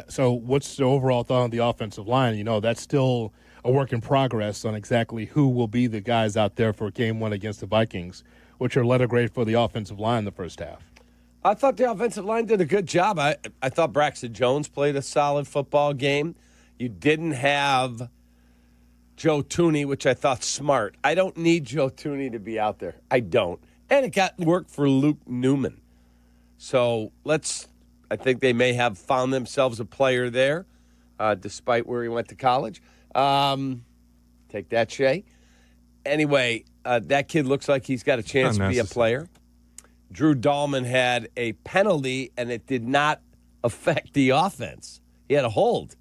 Speaker 24: So what's the overall thought on the offensive line? That's still a work in progress on exactly who will be the guys out there for game 1 against the Vikings, which are letter grade for the offensive line in the first half.
Speaker 25: I thought the offensive line did a good job. I thought Braxton Jones played a solid football game. You didn't have Joe Thuney, which I thought smart. I don't need Joe Thuney to be out there. I don't. And it got work for Luke Newman. So I think they may have found themselves a player there, despite where he went to college. Take that, Shay. Anyway, that kid looks like he's got a chance to be a player. Drew Dahlman had a penalty, and it did not affect the offense. He had a hold.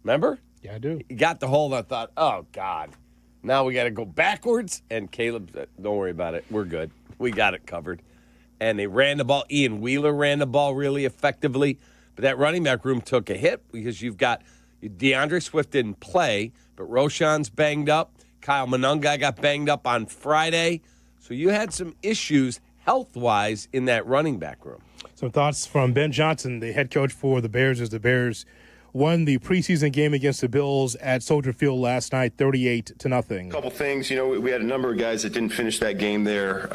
Speaker 25: Remember?
Speaker 24: Yeah, I do.
Speaker 25: He got the hold. I thought, oh, God. Now we got to go backwards. And Caleb said, don't worry about it. We're good. We got it covered. And they ran the ball. Ian Wheeler ran the ball really effectively. But that running back room took a hit because you've got DeAndre Swift didn't play, but Roschon's banged up. Kyle Monunga got banged up on Friday. So you had some issues health-wise in that running back room.
Speaker 24: Some thoughts from Ben Johnson, the head coach for the Bears, as the Bears won the preseason game against the Bills at Soldier Field last night, 38-0.
Speaker 1: A couple things, we had a number of guys that didn't finish that game there.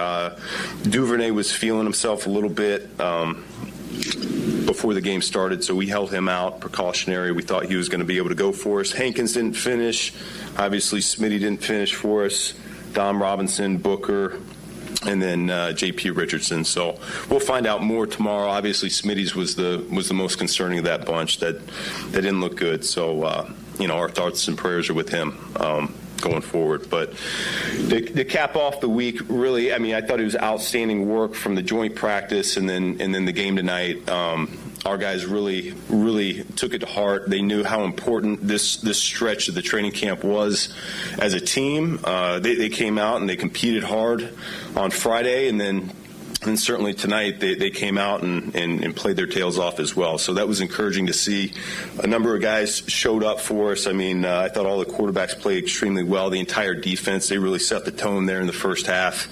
Speaker 1: Duvernay was feeling himself a little bit before the game started, so we held him out, precautionary. We thought he was going to be able to go for us. Hankins didn't finish. Obviously, Smitty didn't finish for us. Dom Robinson, Booker, and then J.P. Richardson. So we'll find out more tomorrow. Obviously, Smitty's was the most concerning of that bunch. That didn't look good. So our thoughts and prayers are with him going forward. But the cap off the week, really, I thought it was outstanding work from the joint practice and then the game tonight. Our guys really, really took it to heart. They knew how important this stretch of the training camp was as a team. They came out and they competed hard on Friday, and then certainly tonight they came out and played their tails off as well. So that was encouraging to see. A number of guys showed up for us. I thought all the quarterbacks played extremely well. The entire defense, they really set the tone there in the first half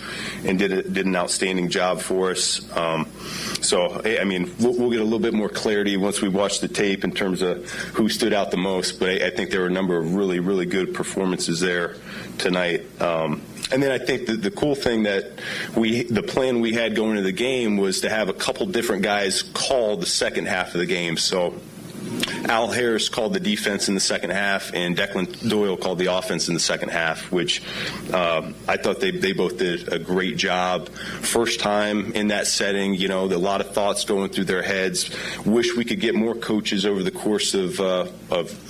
Speaker 1: and did an outstanding job for us. We'll get a little bit more clarity once we watch the tape in terms of who stood out the most. But I think there were a number of really, really good performances there tonight. And then I think the cool thing that the plan we had going into the game was to have a couple different guys call the second half of the game. So Al Harris called the defense in the second half, and Declan Doyle called the offense in the second half, which I thought they both did a great job. First time in that setting, a lot of thoughts going through their heads. Wish we could get more coaches over the course of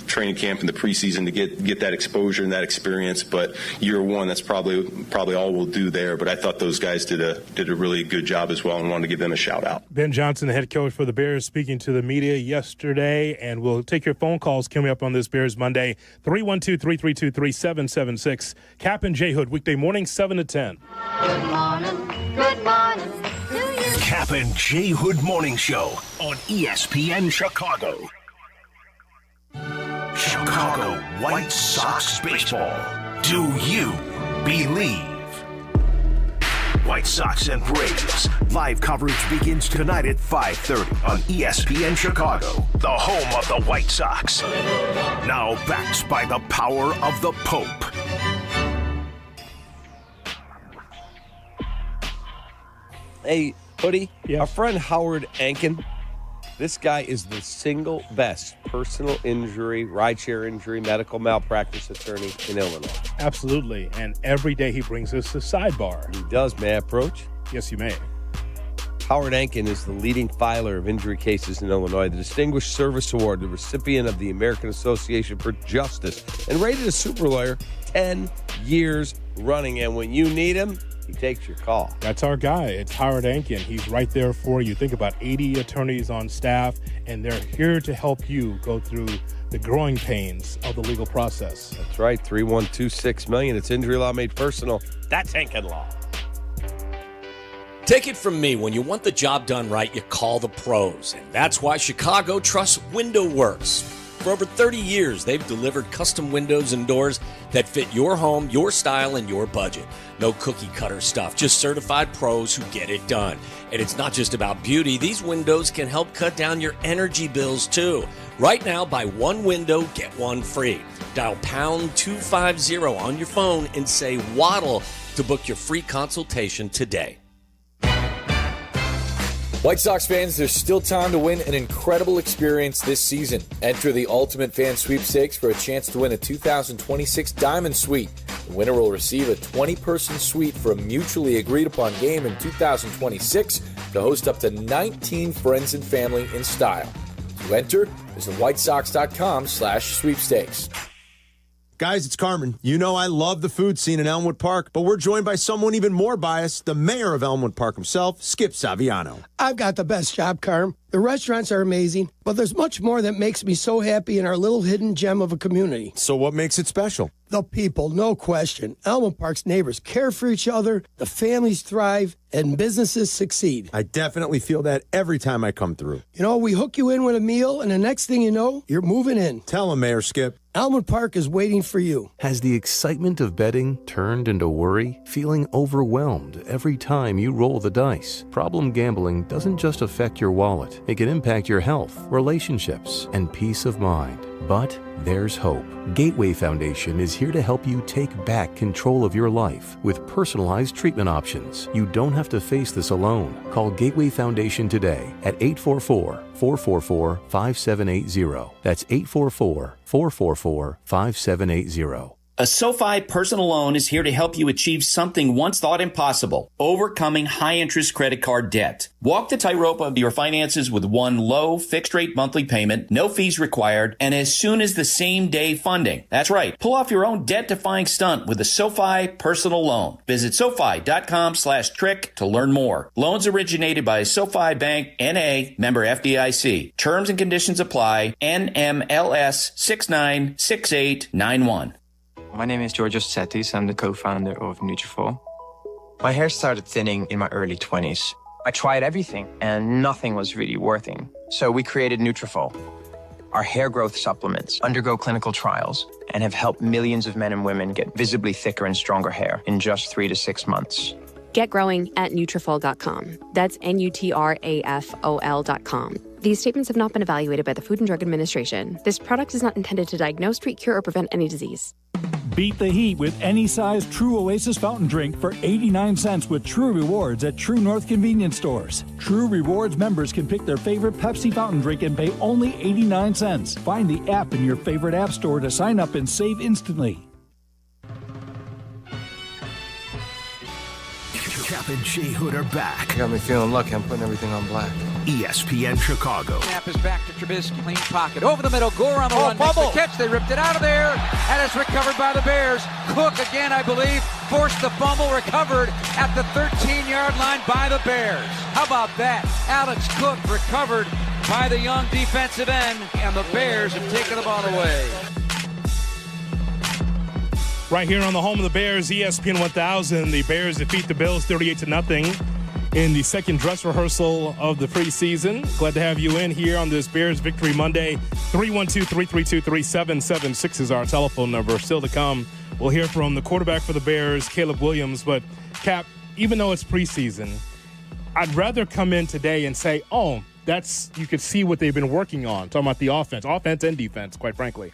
Speaker 1: training camp and the preseason to get that exposure and that experience. But year one, that's probably all we'll do there. But I thought those guys did a really good job as well, and wanted to give them a shout out.
Speaker 24: Ben Johnson, the head coach for the Bears, speaking to the media yesterday, and we'll take your phone calls coming up on this Bears Monday. 312-332-3776. Kap and J Hood, weekday morning, 7 to 10.
Speaker 5: Good morning. Good morning.
Speaker 9: Kap and J Hood Morning Show on ESPN Chicago. Chicago White Sox baseball. Do you believe? White Sox and Braves. Live coverage begins tonight at 5:30 on ESPN Chicago, the home of the White Sox. Now backed by the power of the Pope.
Speaker 25: Hey, Hoodie, our friend Howard Ankin, this guy is the single best personal injury, rideshare injury, medical malpractice attorney in Illinois.
Speaker 24: Absolutely. And every day he brings us a sidebar.
Speaker 25: He does. May I approach?
Speaker 24: Yes, you may.
Speaker 25: Howard Ankin is the leading filer of injury cases in Illinois, the Distinguished Service Award, the recipient of the American Association for Justice, and rated a super lawyer 10 years running. And when you need him, he takes your call.
Speaker 24: That's our guy. It's Howard Ankin. He's right there for you. Think about 80 attorneys on staff, and they're here to help you go through the growing pains of the legal process.
Speaker 25: That's right. 312-6 million. It's injury law made personal. That's Ankin Law.
Speaker 7: Take it from me, when you want the job done right, you call the pros. And that's why Chicago trusts Window Works. For over 30 years, they've delivered custom windows and doors that fit your home, your style, and your budget. No cookie-cutter stuff, just certified pros who get it done. And it's not just about beauty. These windows can help cut down your energy bills, too. Right now, buy one window, get one free. Dial pound 250 on your phone and say Waddle to book your free consultation today.
Speaker 8: White Sox fans, there's still time to win an incredible experience this season. Enter the Ultimate Fan Sweepstakes for a chance to win a 2026 Diamond Suite. The winner will receive a 20-person suite for a mutually agreed-upon game in 2026 to host up to 19 friends and family in style. To enter, visit whitesox.com/sweepstakes.
Speaker 16: Guys, it's Carmen. You know I love the food scene in Elmwood Park, but we're joined by someone even more biased, the mayor of Elmwood Park himself, Skip Saviano.
Speaker 4: I've got the best job, Carm. The restaurants are amazing, but there's much more that makes me so happy in our little hidden gem of a community.
Speaker 16: So what makes it special?
Speaker 4: The people, no question. Elmwood Park's neighbors care for each other, the families thrive, and businesses succeed.
Speaker 16: I definitely feel that every time I come through.
Speaker 4: You know, we hook you in with a meal, and the next thing you know, you're moving in.
Speaker 16: Tell him, Mayor Skip.
Speaker 4: Elmwood Park is waiting for you.
Speaker 10: Has the excitement of betting turned into worry? Feeling overwhelmed every time you roll the dice? Problem gambling doesn't just affect your wallet. It can impact your health, relationships, and peace of mind. But there's hope. Gateway Foundation is here to help you take back control of your life with personalized treatment options. You don't have to face this alone. Call Gateway Foundation today at 844-444-5780. That's 844-444-5780.
Speaker 11: A SoFi personal loan is here to help you achieve something once thought impossible, overcoming high-interest credit card debt. Walk the tightrope of your finances with one low, fixed-rate monthly payment, no fees required, and as soon as the same-day funding. That's right. Pull off your own debt-defying stunt with a SoFi personal loan. Visit SoFi.com/trick to learn more. Loans originated by SoFi Bank, N.A., member FDIC. Terms and conditions apply. NMLS 696891.
Speaker 13: My name is Georgios Tsetis. I'm the co-founder of Nutrafol. My hair started thinning in my early 20s. I tried everything, and nothing was really working. So we created Nutrafol. Our hair growth supplements undergo clinical trials and have helped millions of men and women get visibly thicker and stronger hair in just 3 to 6 months.
Speaker 14: Get growing at Nutrafol.com. That's Nutrafol.com. These statements have not been evaluated by the Food and Drug Administration. This product is not intended to diagnose, treat, cure, or prevent any disease.
Speaker 26: Beat the heat with any size True Oasis fountain drink for 89 cents with True Rewards at True North convenience stores. True Rewards members can pick their favorite Pepsi fountain drink and pay only 89 cents. Find the app in your favorite app store to sign up and save instantly.
Speaker 9: Kap and J Hood are back.
Speaker 27: Got me feeling lucky. I'm putting everything on black.
Speaker 9: ESPN Chicago.
Speaker 23: Snap is back to Trubisky. Clean pocket. Over the middle. Gore on the run. Makes the catch. They ripped it out of there. And it's recovered by the Bears. Cook again, I believe, forced the fumble. Recovered at the 13-yard line by the Bears. How about that? Alex Cook recovered by the young defensive end. And the Bears have taken the ball away.
Speaker 24: Right here on the home of the Bears, ESPN 1000, the Bears defeat the Bills 38-0 in the second dress rehearsal of the preseason. Glad to have you in here on this Bears Victory Monday. 312-332-3776 is our telephone number. Still to come, we'll hear from the quarterback for the Bears, Caleb Williams. But, Cap, even though it's preseason, I'd rather come in today and say, oh, you could see what they've been working on, talking about the offense and defense, quite frankly.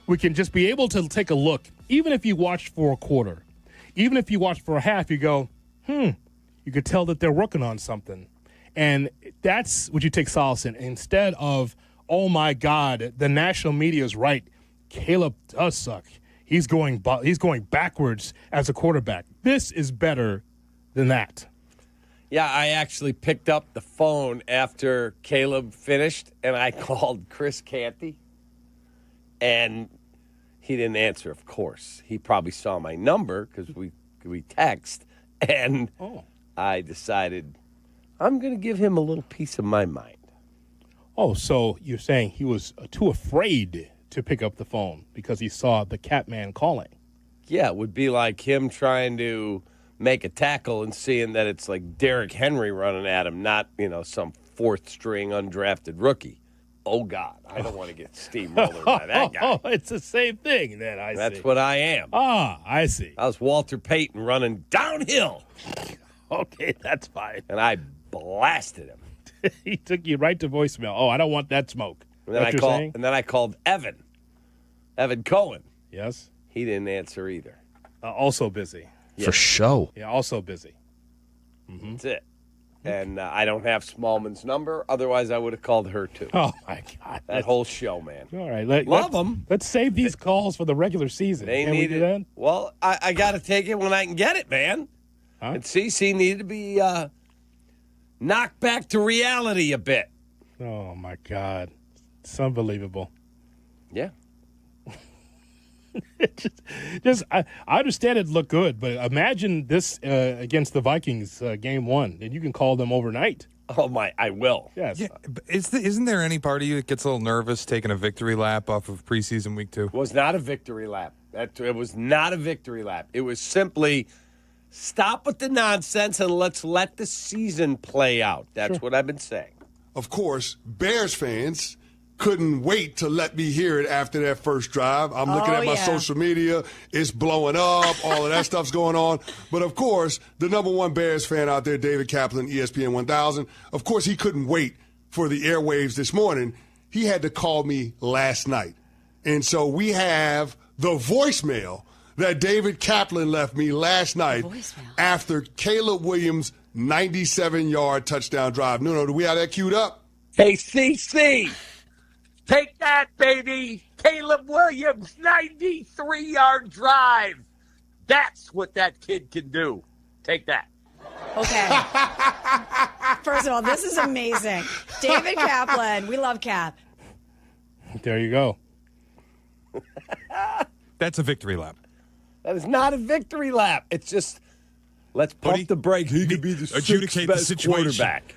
Speaker 24: We can just be able to take a look. Even if you watch for a quarter, even if you watch for a half, you go, you could tell that they're working on something. And that's what you take solace in. Instead of, oh, my God, the national media is right. Caleb does suck. He's going backwards as a quarterback. This is better than that.
Speaker 25: Yeah, I actually picked up the phone after Caleb finished, and I called Chris Canty. And he didn't answer, of course. He probably saw my number because we text. And I decided I'm going to give him a little piece of my mind.
Speaker 24: Oh, so you're saying he was too afraid to pick up the phone because he saw the cat man calling.
Speaker 25: Yeah, it would be like him trying to make a tackle and seeing that it's like Derrick Henry running at him, not, some fourth-string undrafted rookie. Oh, God, I don't want to get steamrolled by that guy.
Speaker 24: It's the same thing then, I see.
Speaker 25: That's what I am.
Speaker 24: I see.
Speaker 25: I was Walter Payton running downhill.
Speaker 24: Okay, that's fine.
Speaker 25: And I blasted him.
Speaker 24: He took you right to voicemail. Oh, I don't want that smoke.
Speaker 25: And then I called Evan Cohen.
Speaker 24: Yes?
Speaker 25: He didn't answer either.
Speaker 24: Also busy.
Speaker 27: For show.
Speaker 24: Yeah, also busy. Mm-hmm.
Speaker 25: That's it. And I don't have Smallman's number. Otherwise, I would have called her, too.
Speaker 24: Oh, my God.
Speaker 25: That whole show, man.
Speaker 24: All right.
Speaker 25: Love them.
Speaker 24: Let's save these calls for the regular season.
Speaker 25: Can we do that? Well, I got to take it when I can get it, man.
Speaker 24: Huh?
Speaker 25: And CC needed to be knocked back to reality a bit.
Speaker 24: Oh, my God. It's unbelievable.
Speaker 25: Yeah.
Speaker 24: I understand it looked good, but imagine this against the Vikings game 1, and you can call them overnight.
Speaker 25: Oh, my, I will.
Speaker 24: Yes.
Speaker 2: Yeah, but isn't there any part of you that gets a little nervous taking a victory lap off of preseason week 2?
Speaker 25: It was not a victory lap. It was not a victory lap. It was simply stop with the nonsense and let's let the season play out. That's what I've been saying.
Speaker 12: Of course, Bears fans couldn't wait to let me hear it after that first drive. I'm looking at my social media. It's blowing up. All of that stuff's going on. But, of course, the number one Bears fan out there, David Kaplan, ESPN 1000, of course, he couldn't wait for the airwaves this morning. He had to call me last night. And so we have the voicemail that David Kaplan left me last night after Caleb Williams' 97-yard touchdown drive. Nuno, do we have that queued up?
Speaker 25: Hey, CC. Take that, baby. Caleb Williams, 93-yard drive. That's what that kid can do. Take that.
Speaker 15: Okay. First of all, this is amazing. David Kaplan. We love Cap.
Speaker 24: There you go.
Speaker 2: That's a victory lap.
Speaker 25: That is not a victory lap. It's just, let's pump the brakes. He could be the
Speaker 2: adjudicate the
Speaker 25: best
Speaker 2: situation.
Speaker 25: quarterback.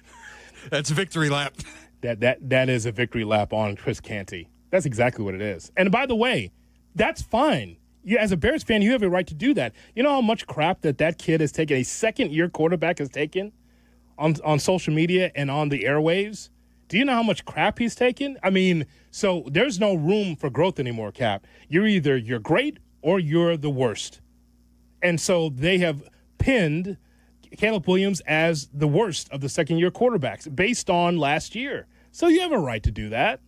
Speaker 2: That's a victory lap.
Speaker 24: That is a victory lap on Chris Canty. That's exactly what it is. And by the way, that's fine. You, as a Bears fan, you have a right to do that. You know how much crap that kid has taken, a second-year quarterback has taken on social media and on the airwaves? Do you know how much crap he's taken? I mean, so there's no room for growth anymore, Cap. You're great or you're the worst. And so they have pinned Caleb Williams as the worst of the second-year quarterbacks based on last year. So you have a right to do that.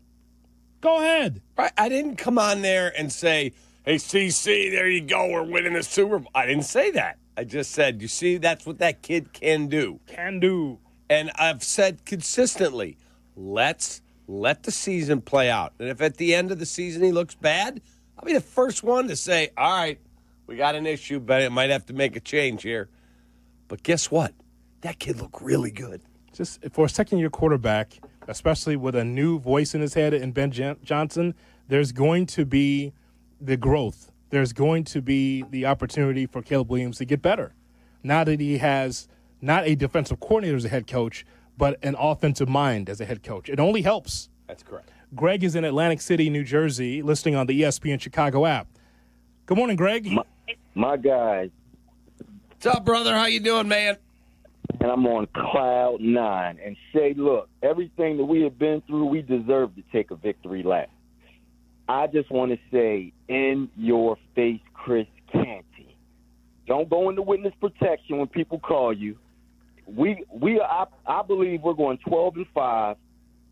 Speaker 24: Go ahead.
Speaker 25: Right. I didn't come on there and say, hey, CC, there you go, we're winning the Super Bowl. I didn't say that. I just said, you see, that's what that kid can do.
Speaker 24: Can do.
Speaker 25: And I've said consistently, let's let the season play out. And if at the end of the season he looks bad, I'll be the first one to say, all right, we got an issue, but it might have to make a change here. But guess what? That kid looked really good.
Speaker 24: Just for a second-year quarterback, especially with a new voice in his head in Ben Johnson, there's going to be the growth. There's going to be the opportunity for Caleb Williams to get better. Now that he has not a defensive coordinator as a head coach, but an offensive mind as a head coach. It only helps.
Speaker 25: That's correct.
Speaker 24: Greg is in Atlantic City, New Jersey, listening on the ESPN Chicago app. Good morning, Greg.
Speaker 17: My guys.
Speaker 25: What's up, brother? How you doing, man?
Speaker 17: And I'm on cloud 9. And Shay, look, everything that we have been through, we deserve to take a victory lap. I just want to say, in your face, Chris Canty. Don't go into witness protection when people call you. I believe we're going 12-5,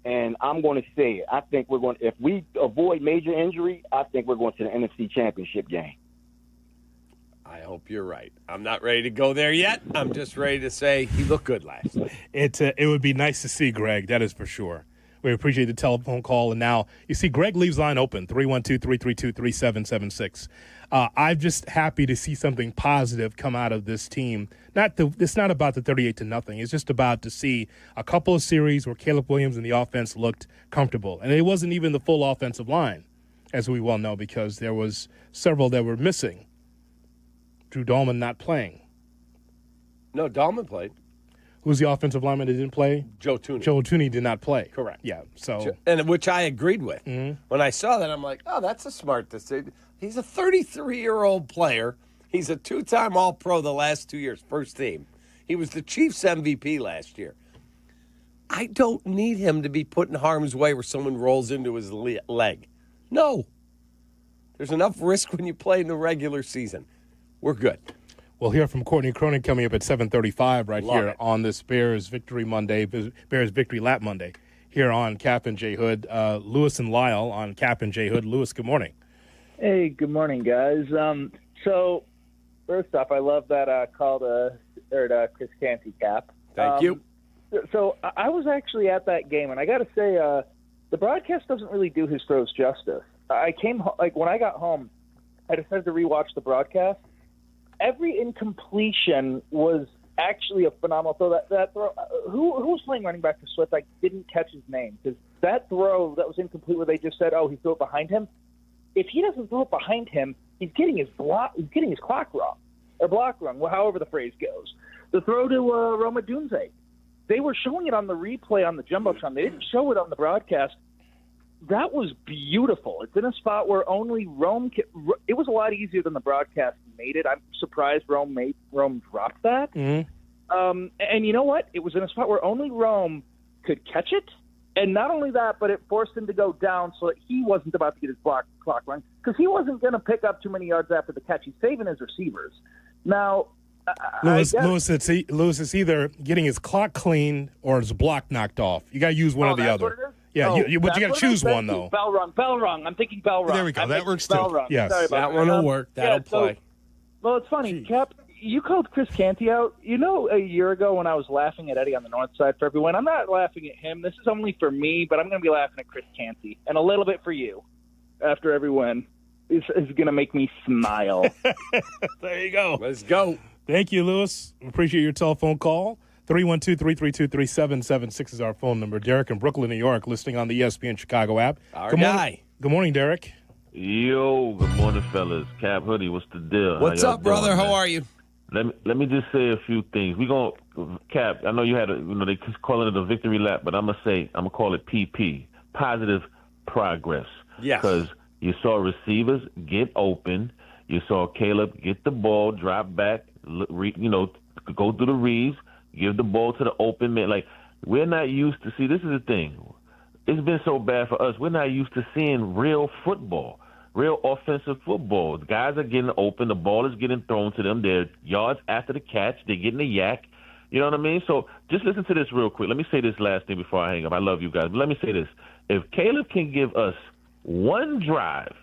Speaker 17: and I'm going to say it. I think we're going. If we avoid major injury, I think we're going to the NFC Championship game.
Speaker 25: I hope you're right. I'm not ready to go there yet. I'm just ready to say he looked good last night.
Speaker 24: It would be nice to see Greg, that is for sure. We appreciate the telephone call. And now, you see, Greg leaves line open, 312-332-3776. I'm just happy to see something positive come out of this team. It's not about the 38-0. It's just about to see a couple of series where Caleb Williams and the offense looked comfortable. And it wasn't even the full offensive line, as we well know, because there was several that were missing. Drew Dahlman not playing.
Speaker 25: No, Dahlman played.
Speaker 24: Who's the offensive lineman that didn't play?
Speaker 25: Joe Tooney.
Speaker 24: Joe Tooney did not play.
Speaker 25: Correct.
Speaker 24: Yeah, so.
Speaker 25: And which I agreed with. Mm-hmm. When I saw that, I'm like, oh, that's a smart decision. He's a 33-year-old player. He's a two-time All-Pro the last 2 years, first team. He was the Chiefs MVP last year. I don't need him to be put in harm's way where someone rolls into his leg. No. There's enough risk when you play in the regular season. We're good.
Speaker 24: We'll hear from Courtney Cronin coming up at 7:35 right
Speaker 25: Love
Speaker 24: here
Speaker 25: it.
Speaker 24: on this Bears Victory Monday, Bears Victory Lap Monday, here on Kap and J Hood. Lewis and Lyle on Kap and J Hood. Lewis, good morning.
Speaker 18: Hey, good morning, guys. So, first off, I love that call to Chris Canty, Cap.
Speaker 25: Thank you.
Speaker 18: So I was actually at that game, and I got to say, the broadcast doesn't really do his throws justice. When I got home, I decided to rewatch the broadcast. Every incompletion was actually a phenomenal throw. That throw, who was playing running back for Swift? I didn't catch his name, because that throw that was incomplete, where they just said, "Oh, he threw it behind him." If he doesn't throw it behind him, he's getting his clock wrong, or block wrong, however the phrase goes. The throw to Roma Dunze, they were showing it on the replay on the Jumbotron. They didn't show it on the broadcast. That was beautiful. It's in a spot where only Rome it was a lot easier than the broadcast made it. I'm surprised Rome dropped that.
Speaker 24: Mm-hmm.
Speaker 18: And you know what? It was in a spot where only Rome could catch it. And not only that, but it forced him to go down so that he wasn't about to get his clock run, because he wasn't going to pick up too many yards after the catch. He's saving his receivers. Now,
Speaker 24: Lewis, it's either getting his clock clean or his block knocked off. You got to use one or the other.
Speaker 18: What it is?
Speaker 24: Yeah, you got to choose one, though.
Speaker 18: Bell rung. I'm thinking bell rung.
Speaker 2: There we go. That works too.
Speaker 18: Bell rung.
Speaker 24: Yes.
Speaker 18: Sorry about
Speaker 25: That one will work. That'll play.
Speaker 18: Well, it's funny, Cap. You called Chris Canty out. You know, a year ago when I was laughing at Eddie on the North Side for everyone, I'm not laughing at him. This is only for me, but I'm going to be laughing at Chris Canty. And a little bit for you after every win is going to make me smile.
Speaker 24: There you go.
Speaker 25: Let's go.
Speaker 24: Thank you, Lewis. Appreciate your telephone call. 312-332-3776 is our phone number. Derek in Brooklyn, New York, listening on the ESPN Chicago app.
Speaker 25: Our guy.
Speaker 24: Good morning, Derek.
Speaker 1: Yo, good morning, fellas. Kap Hoodie, what's the deal?
Speaker 25: What's up, brother? How are you?
Speaker 1: Let me just say a few things. We gonna Cap. I know you had they calling it a victory lap, but I'm gonna call it PP, positive progress.
Speaker 25: Yes.
Speaker 1: Because you saw receivers get open. You saw Caleb get the ball, drop back, go through the reads, give the ball to the open man. Like, we're not used to see. This is the thing. It's been so bad for us. We're not used to seeing real football. Real offensive football. The guys are getting open. The ball is getting thrown to them. They're yards after the catch. They're getting the yak. You know what I mean? So just listen to this real quick. Let me say this last thing before I hang up. I love you guys. But let me say this. If Caleb can give us one drive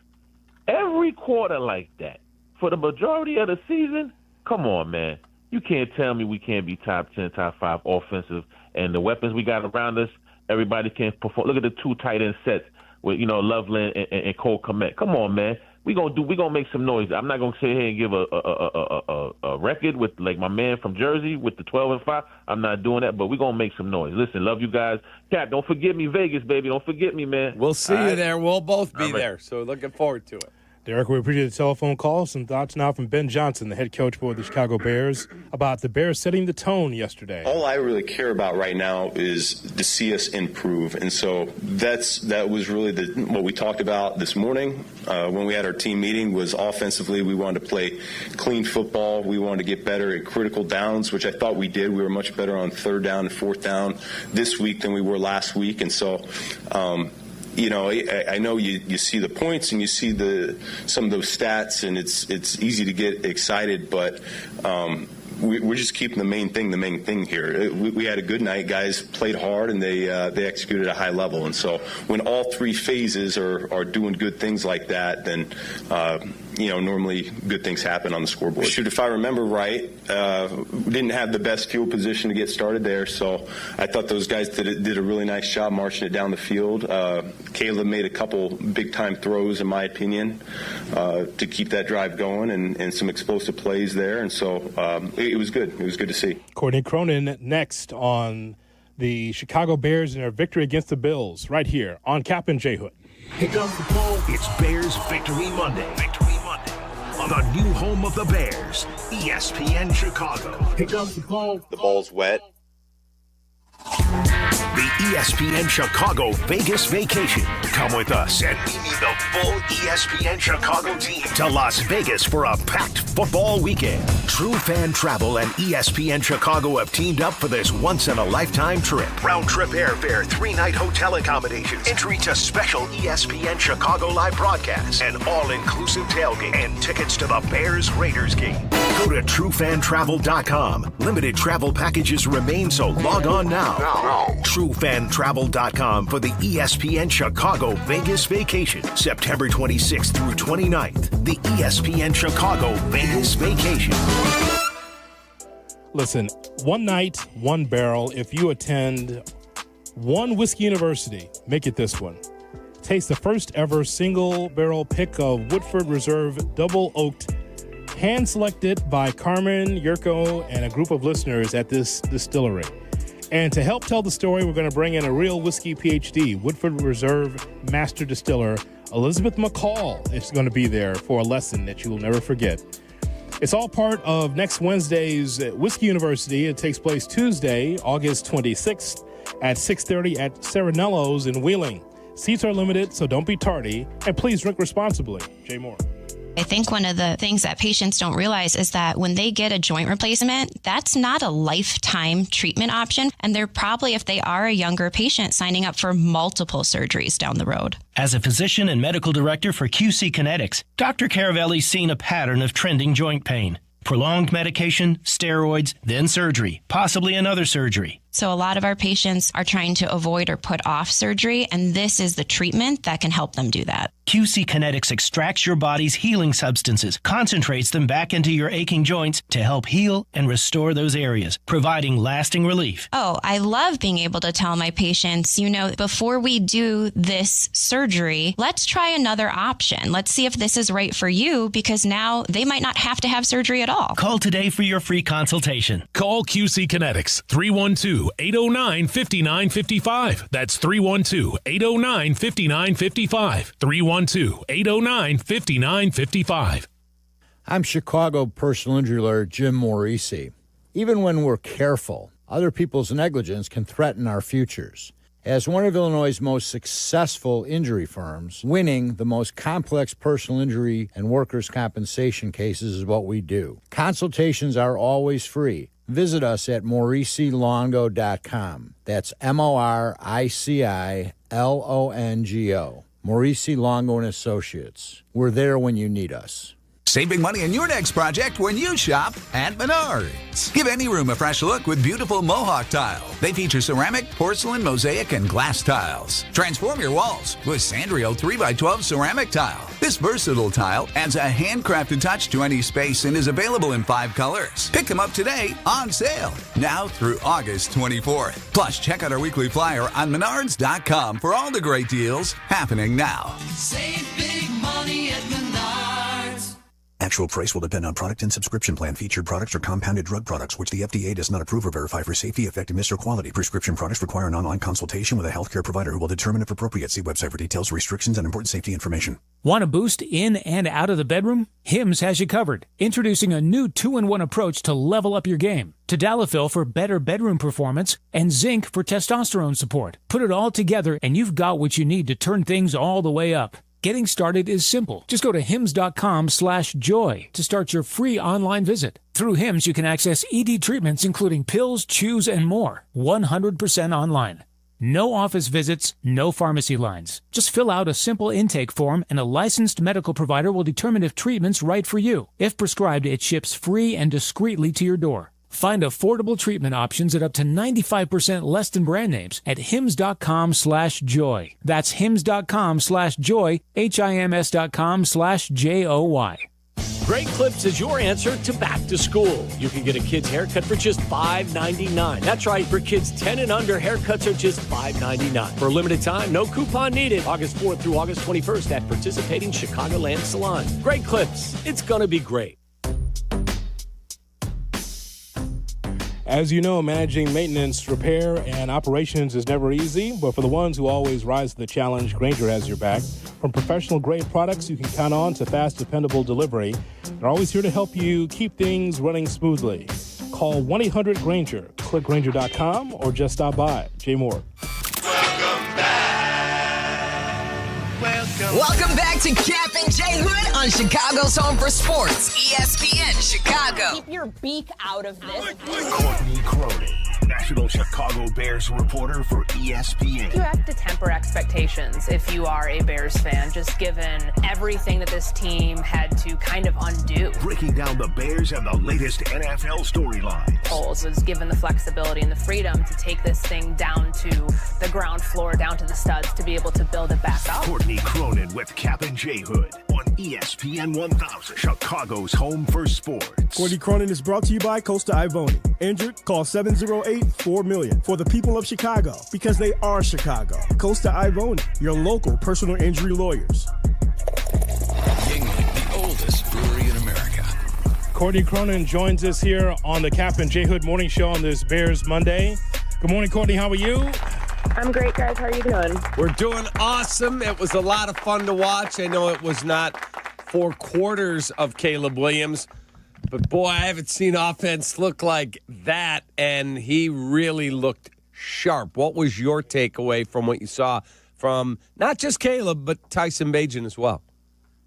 Speaker 1: every quarter like that for the majority of the season, come on, man. You can't tell me we can't be top 10, top 5 offensive. And the weapons we got around us, everybody can perform. Look at the 2 tight end sets with Loveland and Cole Kmet. Come on, man. We gonna make some noise. I'm not gonna sit here and give a record with like my man from Jersey with the 12-5. I'm not doing that, but we gonna make some noise. Listen, love you guys. Cap, don't forget me, Vegas, baby. Don't forget me, man.
Speaker 25: We'll see you there. We'll both be there. So looking forward to it.
Speaker 24: Derek, we appreciate the telephone call. Some thoughts now from Ben Johnson, the head coach for the Chicago Bears, about the Bears setting the tone yesterday.
Speaker 3: All I really care about right now is to see us improve. And so that was really what we talked about this morning when we had our team meeting. Was offensively, we wanted to play clean football. We wanted to get better at critical downs, which I thought we did. We were much better on 3rd down and 4th down this week than we were last week. And so I know you see the points and you see some of those stats, and it's easy to get excited, but we're just keeping the main thing here. We had a good night. Guys played hard, and they executed at a high level. And so when all 3 phases are doing good things like that, then normally good things happen on the scoreboard. Shoot, if I remember right, we didn't have the best field position to get started there, so I thought those guys did a really nice job marching it down the field. Caleb made a couple big-time throws, in my opinion, to keep that drive going, and some explosive plays there, and so it was good. It was good to see.
Speaker 24: Courtney Cronin next on the Chicago Bears and their victory against the Bills, right here on Kap and J Hood.
Speaker 9: Pick up the ball. It's Bears Victory Monday. On the new home of the Bears, ESPN Chicago. Pick up the ball.
Speaker 3: The ball's wet.
Speaker 9: The ESPN Chicago Vegas Vacation. Come with us and meet the full ESPN Chicago team to Las Vegas for a packed football weekend. True Fan Travel and ESPN Chicago have teamed up for this once-in-a-lifetime trip. Round-trip airfare, 3-night hotel accommodations, entry to special ESPN Chicago live broadcasts, an all-inclusive tailgate, and tickets to the Bears-Raiders game. Go to TrueFanTravel.com. Limited travel packages remain, so log on now. TrueFanTravel.com for the ESPN Chicago Vegas Vacation, September 26th through 29th. The ESPN Chicago Vegas Vacation.
Speaker 24: Listen, one night, one barrel. If you attend one whiskey university, make it this one. Taste the first ever single barrel pick of Woodford Reserve Double Oaked, hand-selected by Carmen, Jurko, and a group of listeners at this distillery. And to help tell the story, we're going to bring in a real whiskey PhD, Woodford Reserve Master Distiller, Elizabeth McCall is going to be there for a lesson that you will never forget. It's all part of next Wednesday's Whiskey University. It takes place Tuesday, August 26th at 6:30 at Serenello's in Wheeling. Seats are limited, so don't be tardy. And please drink responsibly. Jay Moore.
Speaker 5: I think one of the things that patients don't realize is that when they get a joint replacement, that's not a lifetime treatment option. And they're probably, if they are a younger patient, signing up for multiple surgeries down the road.
Speaker 6: As a physician and medical director for QC Kinetics, Dr. Caravelli's seen a pattern of trending joint pain. Prolonged medication, steroids, then surgery, possibly another surgery.
Speaker 5: So a lot of our patients are trying to avoid or put off surgery, and this is the treatment that can help them do that.
Speaker 6: QC Kinetics extracts your body's healing substances, concentrates them back into your aching joints to help heal and restore those areas, providing lasting relief.
Speaker 5: Oh, I love being able to tell my patients, before we do this surgery, let's try another option. Let's see if this is right for you, because now they might not have to have surgery at all.
Speaker 6: Call today for your free consultation.
Speaker 7: Call QC Kinetics, 312-809-5955. That's 312-809-5955. 312-809-5955.
Speaker 19: I'm Chicago personal injury lawyer Jim Morisi. Even when we're careful, other people's negligence can threaten our futures. As one of Illinois' most successful injury firms, winning the most complex personal injury and workers' compensation cases is what we do. Consultations are always free. Visit us at MorisiLongo.com. That's MoriciLongo. Morisi Longo and Associates. We're there when you need us.
Speaker 20: Save big money on your next project when you shop at Menards. Give any room a fresh look with beautiful Mohawk tile. They feature ceramic, porcelain, mosaic, and glass tiles. Transform your walls with Sanrio 3x12 ceramic tile. This versatile tile adds a handcrafted touch to any space and is available in 5 colors. Pick them up today on sale, now through August 24th. Plus, check out our weekly flyer on Menards.com for all the great deals happening now.
Speaker 21: Save big money at Menards.
Speaker 22: Actual price will depend on product and subscription plan. Featured products are compounded drug products, which the FDA does not approve or verify for safety, effectiveness, or quality. Prescription products require an online consultation with a healthcare provider who will determine if appropriate. See website for details, restrictions, and important safety information.
Speaker 26: Want a boost in and out of the bedroom? Hims has you covered. Introducing a new 2-in-1 approach to level up your game. Tadalafil for better bedroom performance and zinc for testosterone support. Put it all together and you've got what you need to turn things all the way up. Getting started is simple. Just go to hims.com/joy to start your free online visit. Through Hims, you can access ED treatments including pills, chews, and more. 100% online. No office visits, no pharmacy lines. Just fill out a simple intake form and a licensed medical provider will determine if treatment's right for you. If prescribed, it ships free and discreetly to your door. Find affordable treatment options at up to 95% less than brand names at hims.com/joy. That's hims.com/joy, HIMS.com/JOY.
Speaker 28: Great Clips is your answer to back to school. You can get a kid's haircut for just $5.99. That's right, for kids 10 and under, haircuts are just $5.99. For a limited time, no coupon needed. August 4th through August 21st at participating Chicagoland salons. Great Clips, it's gonna be great.
Speaker 24: As you know, managing maintenance, repair, and operations is never easy, but for the ones who always rise to the challenge, Grainger has your back. From professional-grade products you can count on to fast, dependable delivery, they're always here to help you keep things running smoothly. Call 1-800-GRAINGER, click Grainger.com, or just stop by. Jay Moore.
Speaker 29: Welcome back to Kap and J Hood on Chicago's Home for Sports, ESPN Chicago.
Speaker 15: Keep your beak out of this.
Speaker 9: Courtney Cronin, National Chicago Bears reporter for ESPN.
Speaker 30: You have to temper expectations if you are a Bears fan, just given everything that this team had to kind of undo.
Speaker 9: Breaking down the Bears and the latest NFL storylines.
Speaker 30: Foles was given the flexibility and the freedom to take this thing down to the ground floor, down to the studs, to be able to build it back up.
Speaker 9: Courtney Cronin with Kap and J Hood on on ESPN 1000, Chicago's home for sports.
Speaker 4: Courtney Cronin is brought to you by Costa Ivoni. Injured? Call 708-4million for the people of Chicago, because they are Chicago. Costa Ivoni, your local personal injury lawyers.
Speaker 20: Yingling, the oldest brewery in America.
Speaker 24: Courtney Cronin joins us here on the Kap J Hood Morning Show on this Bears Monday. Good morning, Courtney. How are you?
Speaker 8: I'm great, guys. How are you doing?
Speaker 25: We're doing awesome. It was a lot of fun to watch. I know it was not 4 quarters of Caleb Williams, but boy, I haven't seen offense look like that, and he really looked sharp. What was your takeaway from what you saw from not just Caleb, but Tyson Bagent as well?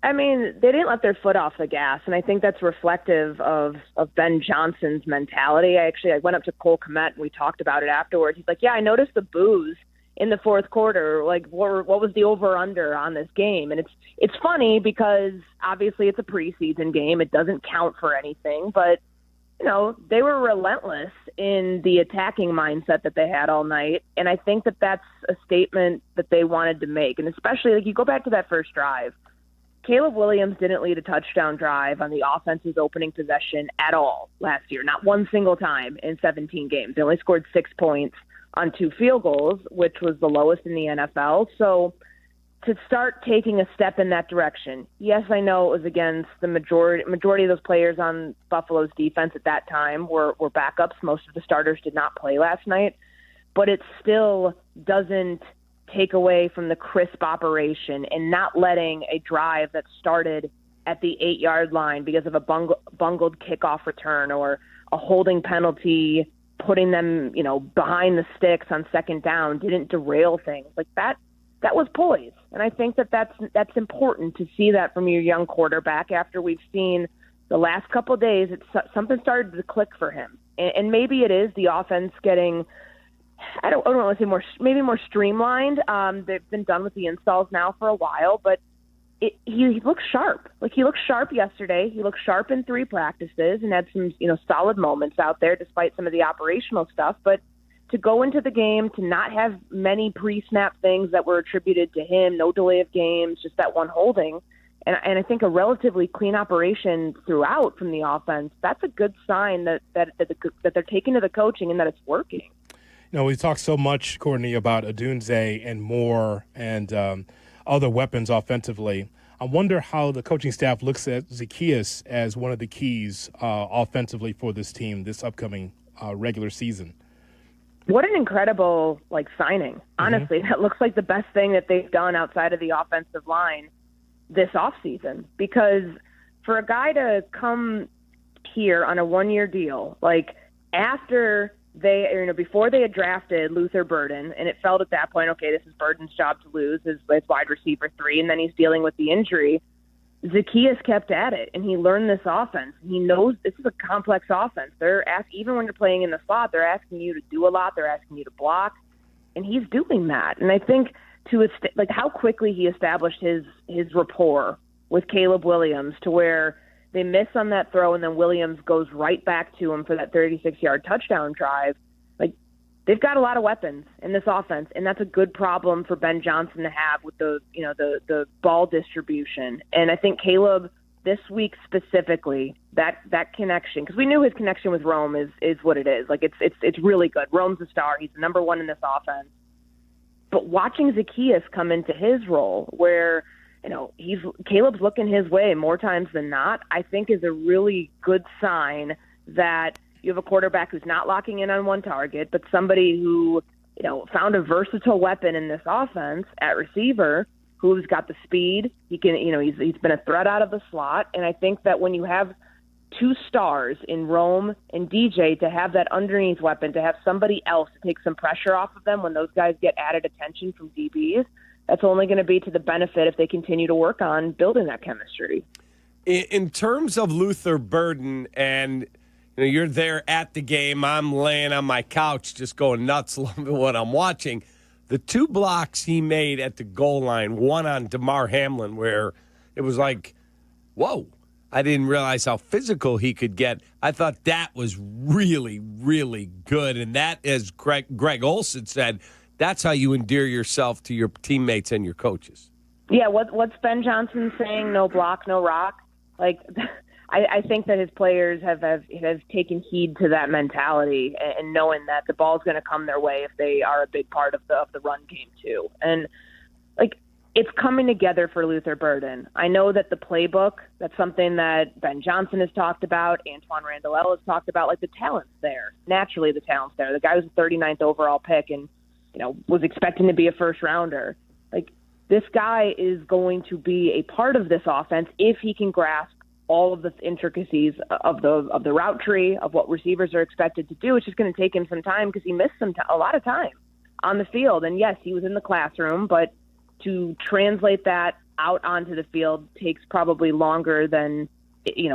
Speaker 8: I mean, they didn't let their foot off the gas, and I think that's reflective of Ben Johnson's mentality. I went up to Cole Kmet, and we talked about it afterwards. He's like, yeah, I noticed the boos in the fourth quarter. Like, what was the over-under on this game? And it's funny because, obviously, it's a preseason game. It doesn't count for anything, but, you know, they were relentless in the attacking mindset that they had all night, and I think that that's a statement that they wanted to make. And especially, like, you go back to that first drive, Caleb Williams didn't lead a touchdown drive on the offense's opening possession at all last year, not one single time in 17 games. They only scored 6 points on 2 field goals, which was the lowest in the NFL. So to start taking a step in that direction, yes, I know it was against the majority of those players on Buffalo's defense at that time were backups. Most of the starters did not play last night, but it still doesn't take away from the crisp operation and not letting a drive that started at the 8-yard line because of a bungled kickoff return or a holding penalty, putting them, you know, behind the sticks on second down, didn't derail things. Like that was poise. And I think that's important to see that from your young quarterback after we've seen the last couple of days. Something started to click for him. And maybe it is the offense getting, I don't want to say maybe more streamlined. They've been done with the installs now for a while, but he looks sharp. Like, he looked sharp yesterday. He looked sharp in 3 practices and had some, you know, solid moments out there despite some of the operational stuff. But to go into the game, to not have many pre-snap things that were attributed to him, no delay of games, just that one holding, and I think a relatively clean operation throughout from the offense, that's a good sign that they're taking to the coaching and that it's working.
Speaker 24: You know, we talk so much, Courtney, about Odunze and Moore and other weapons offensively. I wonder how the coaching staff looks at Zaccheaus as one of the keys offensively for this team this upcoming regular season.
Speaker 8: What an incredible, signing. Honestly, that looks like the best thing that they've done outside of the offensive line this offseason. Because for a guy to come here on a 1-year deal, after before they had drafted Luther Burden, and it felt at that point, okay, this is Burden's job to lose as wide receiver 3, and then he's dealing with the injury. Zaccheaus kept at it, and he learned this offense. He knows this is a complex offense. Even when you're playing in the slot, they're asking you to do a lot. They're asking you to block, and he's doing that. And I think how quickly he established his rapport with Caleb Williams to where they miss on that throw, and then Williams goes right back to him for that 36-yard touchdown drive. They've got a lot of weapons in this offense, and that's a good problem for Ben Johnson to have with the ball distribution. And I think Caleb this week specifically, that connection, because we knew his connection with Rome is what it is. It's really good. Rome's a star. He's the number 1 in this offense. But watching Zaccheaus come into his role where Caleb's looking his way more times than not, I think is a really good sign that you have a quarterback who's not locking in on one target, but somebody who, found a versatile weapon in this offense at receiver who's got the speed. He can, he's been a threat out of the slot. And I think that when you have 2 stars in Rome and DJ, to have that underneath weapon, to have somebody else to take some pressure off of them when those guys get added attention from DBs, that's only going to be to the benefit if they continue to work on building that chemistry.
Speaker 25: In terms of Luther Burden, and you're there at the game, I'm laying on my couch just going nuts loving what I'm watching. The 2 blocks he made at the goal line, one on DeMar Hamlin, where it was like, whoa, I didn't realize how physical he could get. I thought that was really, really good. And that, as Greg Olsen said, that's how you endear yourself to your teammates and your coaches.
Speaker 8: Yeah, what's Ben Johnson saying? No block, no rock. Like, I think that his players have taken heed to that mentality and knowing that the ball's going to come their way if they are a big part of the run game too. And like, it's coming together for Luther Burden. I know that the playbook, that's something that Ben Johnson has talked about, Antoine Randall has talked about. Like, the talent's there. Naturally, the talent's there. The guy was the 39th overall pick and was expecting to be a first rounder. Like, this guy is going to be a part of this offense if he can grasp all of the intricacies of the route tree, of what receivers are expected to do. It's just going to take him some time because he missed a lot of time on the field. And yes, he was in the classroom, but to translate that out onto the field takes probably longer than,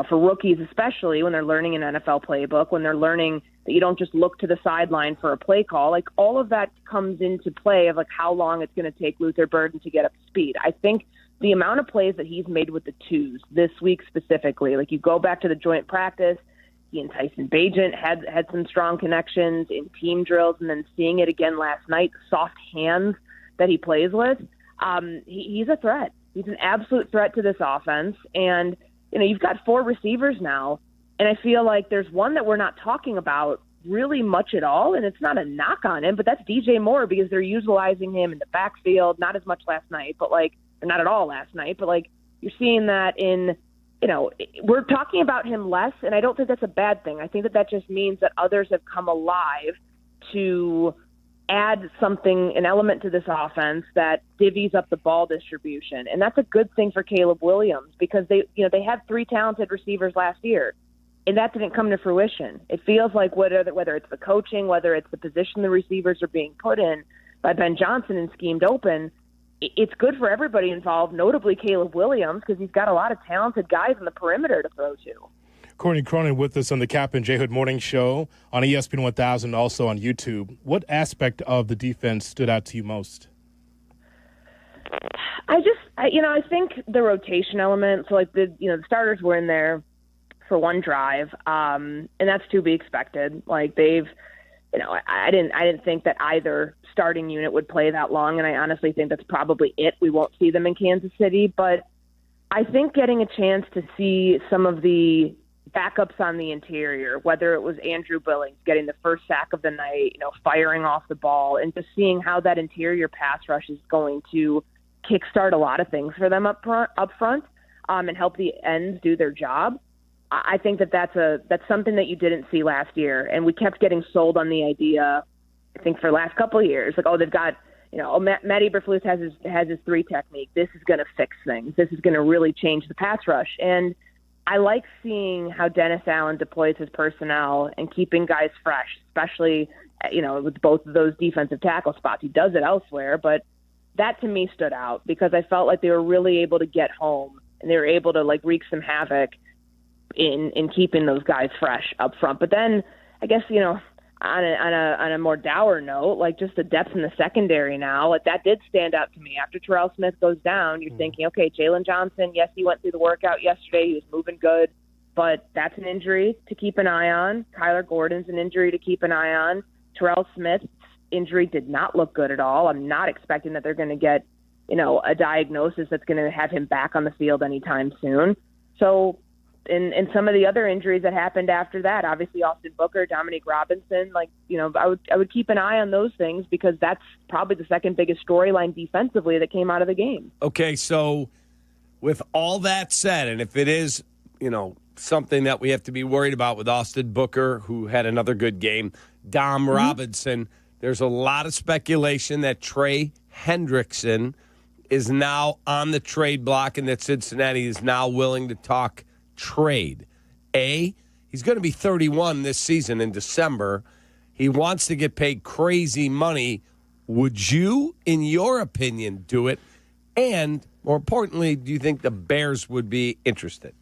Speaker 8: for rookies, especially when they're learning an NFL playbook, when they're learning that you don't just look to the sideline for a play call. Like, all of that comes into play of like how long it's going to take Luther Burden to get up to speed. I think the amount of plays that he's made with the twos this week specifically, like, you go back to the joint practice, he and Tyson Bagent had some strong connections in team drills, and then seeing it again last night, soft hands that he plays with, he's a threat. He's an absolute threat to this offense. And, you've got 4 receivers now, and I feel like there's one that we're not talking about really much at all, and it's not a knock on him, but that's DJ Moore, because they're utilizing him in the backfield, not as much last night, but or not at all last night, but you're seeing that in, we're talking about him less, and I don't think that's a bad thing. I think that just means that others have come alive to add something, an element to this offense that divvies up the ball distribution. And that's a good thing for Caleb Williams, because they had 3 talented receivers last year, and that didn't come to fruition. It feels like whether it's the coaching, whether it's the position the receivers are being put in by Ben Johnson and schemed open, it's good for everybody involved, notably Caleb Williams, because he's got a lot of talented guys on the perimeter to throw to.
Speaker 24: Courtney Cronin with us on the Kap and J Hood Morning Show on ESPN 1000, also on YouTube. What aspect of the defense stood out to you most?
Speaker 8: I think the rotation element. So the starters were in there for one drive, and that's to be expected. Like, they've, I didn't think that either starting unit would play that long, and I honestly think that's probably it. We won't see them in Kansas City, but I think getting a chance to see some of the backups on the interior, whether it was Andrew Billings getting the first sack of the night, firing off the ball, and just seeing how that interior pass rush is going to kickstart a lot of things for them up front, and help the ends do their job. I think that's something that you didn't see last year, and we kept getting sold on the idea, I think, for the last couple of years, they've got, Matt Eberflus has his 3 technique. This is going to fix things. This is going to really change the pass rush. And I like seeing how Dennis Allen deploys his personnel and keeping guys fresh, especially, with both of those defensive tackle spots. He does it elsewhere, but that to me stood out because I felt like they were really able to get home and they were able to wreak some havoc in keeping those guys fresh up front. But then I guess, on a more dour note, just the depth in the secondary now, that did stand out to me. After Terrell Smith goes down, you're thinking, okay, Jalen Johnson, yes, he went through the workout yesterday. He was moving good, but that's an injury to keep an eye on. Kyler Gordon's an injury to keep an eye on. Terrell Smith's injury did not look good at all. I'm not expecting that they're going to get, a diagnosis that's going to have him back on the field anytime soon. So, and some of the other injuries that happened after that, obviously Austin Booker, Dominique Robinson, I would keep an eye on those things because that's probably the second biggest storyline defensively that came out of the game.
Speaker 25: Okay, so with all that said, and if it is, something that we have to be worried about with Austin Booker, who had another good game, Dom Robinson, there's a lot of speculation that Trey Hendrickson is now on the trade block and that Cincinnati is now willing to talk trade. He's going to be 31 this season in December. He wants to get paid crazy money. Would you, in your opinion, do it? And more importantly, do you think the Bears would be interested?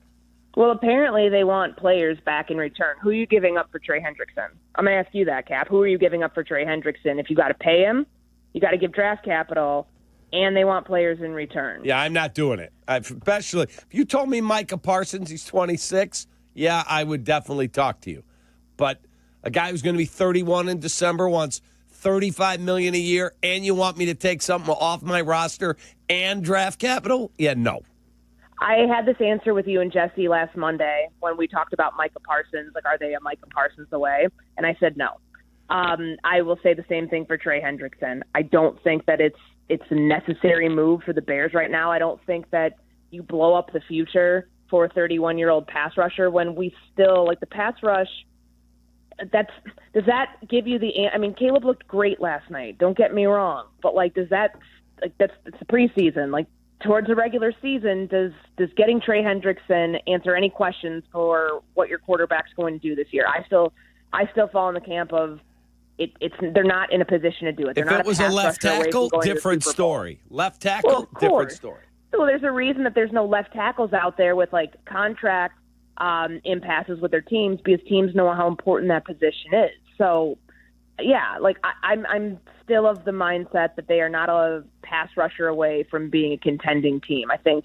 Speaker 8: Well, apparently they want players back in return. Who are you giving up for Trey Hendrickson? I'm going to ask you that, Cap. Who are you giving up for Trey Hendrickson? If you got to pay him, you got to give draft capital, and they want players in return.
Speaker 25: Yeah, I'm not doing it. Especially if you told me Micah Parsons, he's 26, I would definitely talk to you. But a guy who's going to be 31 in December wants $35 million a year, and you want me to take something off my roster and draft capital? Yeah, no.
Speaker 8: I had this answer with you and Jesse last Monday when we talked about Micah Parsons. Like, are they a Micah Parsons away? And I said no. I will say the same thing for Trey Hendrickson. I don't think that it's a necessary move for the Bears right now. I don't think that you blow up the future for a 31-year-old pass rusher when we still, like, the pass rush, does that give you I mean, Caleb looked great last night. Don't get me wrong. But, like, it's the preseason. Like, towards the regular season, does getting Trey Hendrickson answer any questions for what your quarterback's going to do this year? I still fall in the camp of they're not in a position to do it. They're
Speaker 25: if
Speaker 8: not
Speaker 25: it was a left tackle, different story. Left tackle, different story.
Speaker 8: So there's a reason that there's no left tackles out there with, like, contract impasses with their teams, because teams know how important that position is. So, yeah, like, I'm still of the mindset that they are not a pass rusher away from being a contending team. I think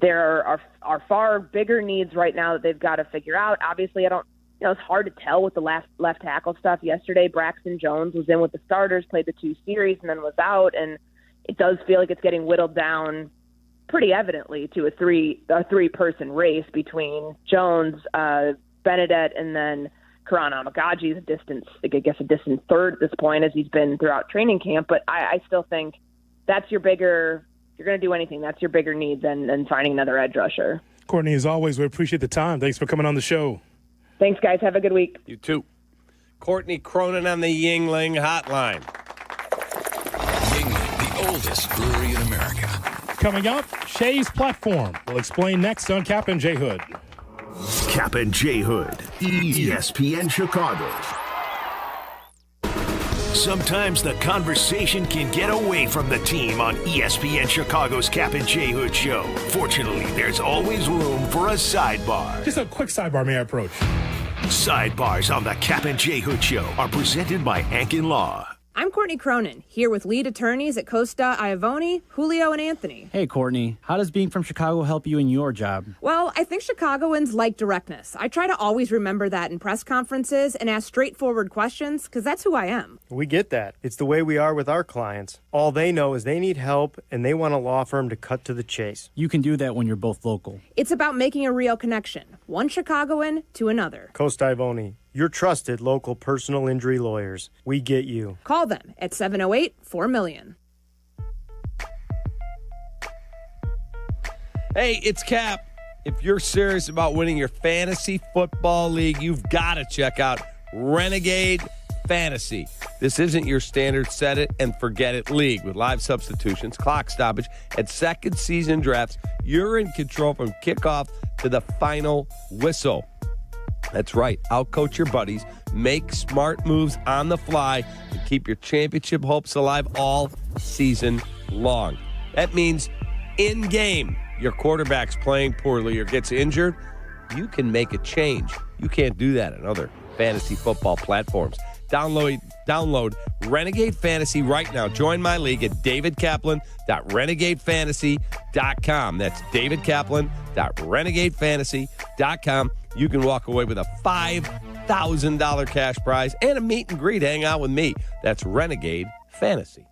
Speaker 8: there are far bigger needs right now that they've got to figure out. Obviously, it's hard to tell with the left tackle stuff. Yesterday, Braxton Jones was in with the starters, played the 2 series, and then was out, and it does feel like it's getting whittled down pretty evidently to a three-person race between Jones, Benedette, and then Karan Amagaji is a distant third at this point, as he's been throughout training camp. But I still think that's your bigger – if you're going to do anything, that's your bigger need than finding another edge rusher.
Speaker 24: Courtney, as always, we appreciate the time. Thanks for coming on the show.
Speaker 8: Thanks, guys. Have a good week.
Speaker 25: You too. Courtney Cronin on the Yingling Hotline.
Speaker 9: Yingling, the oldest brewery in America.
Speaker 24: Coming up, Shay's platform. We'll explain next on Kap and J Hood.
Speaker 9: Kap and J Hood, ESPN Chicago. Sometimes the conversation can get away from the team on ESPN Chicago's Kap and J Hood show. Fortunately, there's always room for a sidebar.
Speaker 24: Just a quick sidebar, may I approach?
Speaker 9: Sidebars on the Kap and J Hood show are presented by Ankin Law.
Speaker 2: I'm Courtney Cronin, here with lead attorneys at Costa Iavoni, Julio, and Anthony.
Speaker 10: Hey, Courtney. How does being from Chicago help you in your job?
Speaker 2: Well, I think Chicagoans like directness. I try to always remember that in press conferences and ask straightforward questions, because that's who I am.
Speaker 11: We get that. It's the way we are with our clients. All they know is they need help, and they want a law firm to cut to the chase.
Speaker 10: You can do that when you're both local.
Speaker 2: It's about making a real connection, one Chicagoan to another.
Speaker 11: Costa Iavoni, your trusted local personal injury lawyers. We get you.
Speaker 2: Call them at 708-4million.
Speaker 25: Hey, it's Kap. If you're serious about winning your fantasy football league, you've got to check out Renegade Fantasy. This isn't your standard set it and forget it league. With live substitutions, clock stoppage, and second season drafts, you're in control from kickoff to the final whistle. That's right. Outcoach your buddies, make smart moves on the fly, and keep your championship hopes alive all season long. That means in-game, your quarterback's playing poorly or gets injured, you can make a change. You can't do that on other fantasy football platforms. Download Renegade Fantasy right now. Join my league at davidkaplan.renegadefantasy.com. That's davidkaplan.renegadefantasy.com. You can walk away with a $5,000 cash prize and a meet and greet. Hang out with me. That's Renegade Fantasy.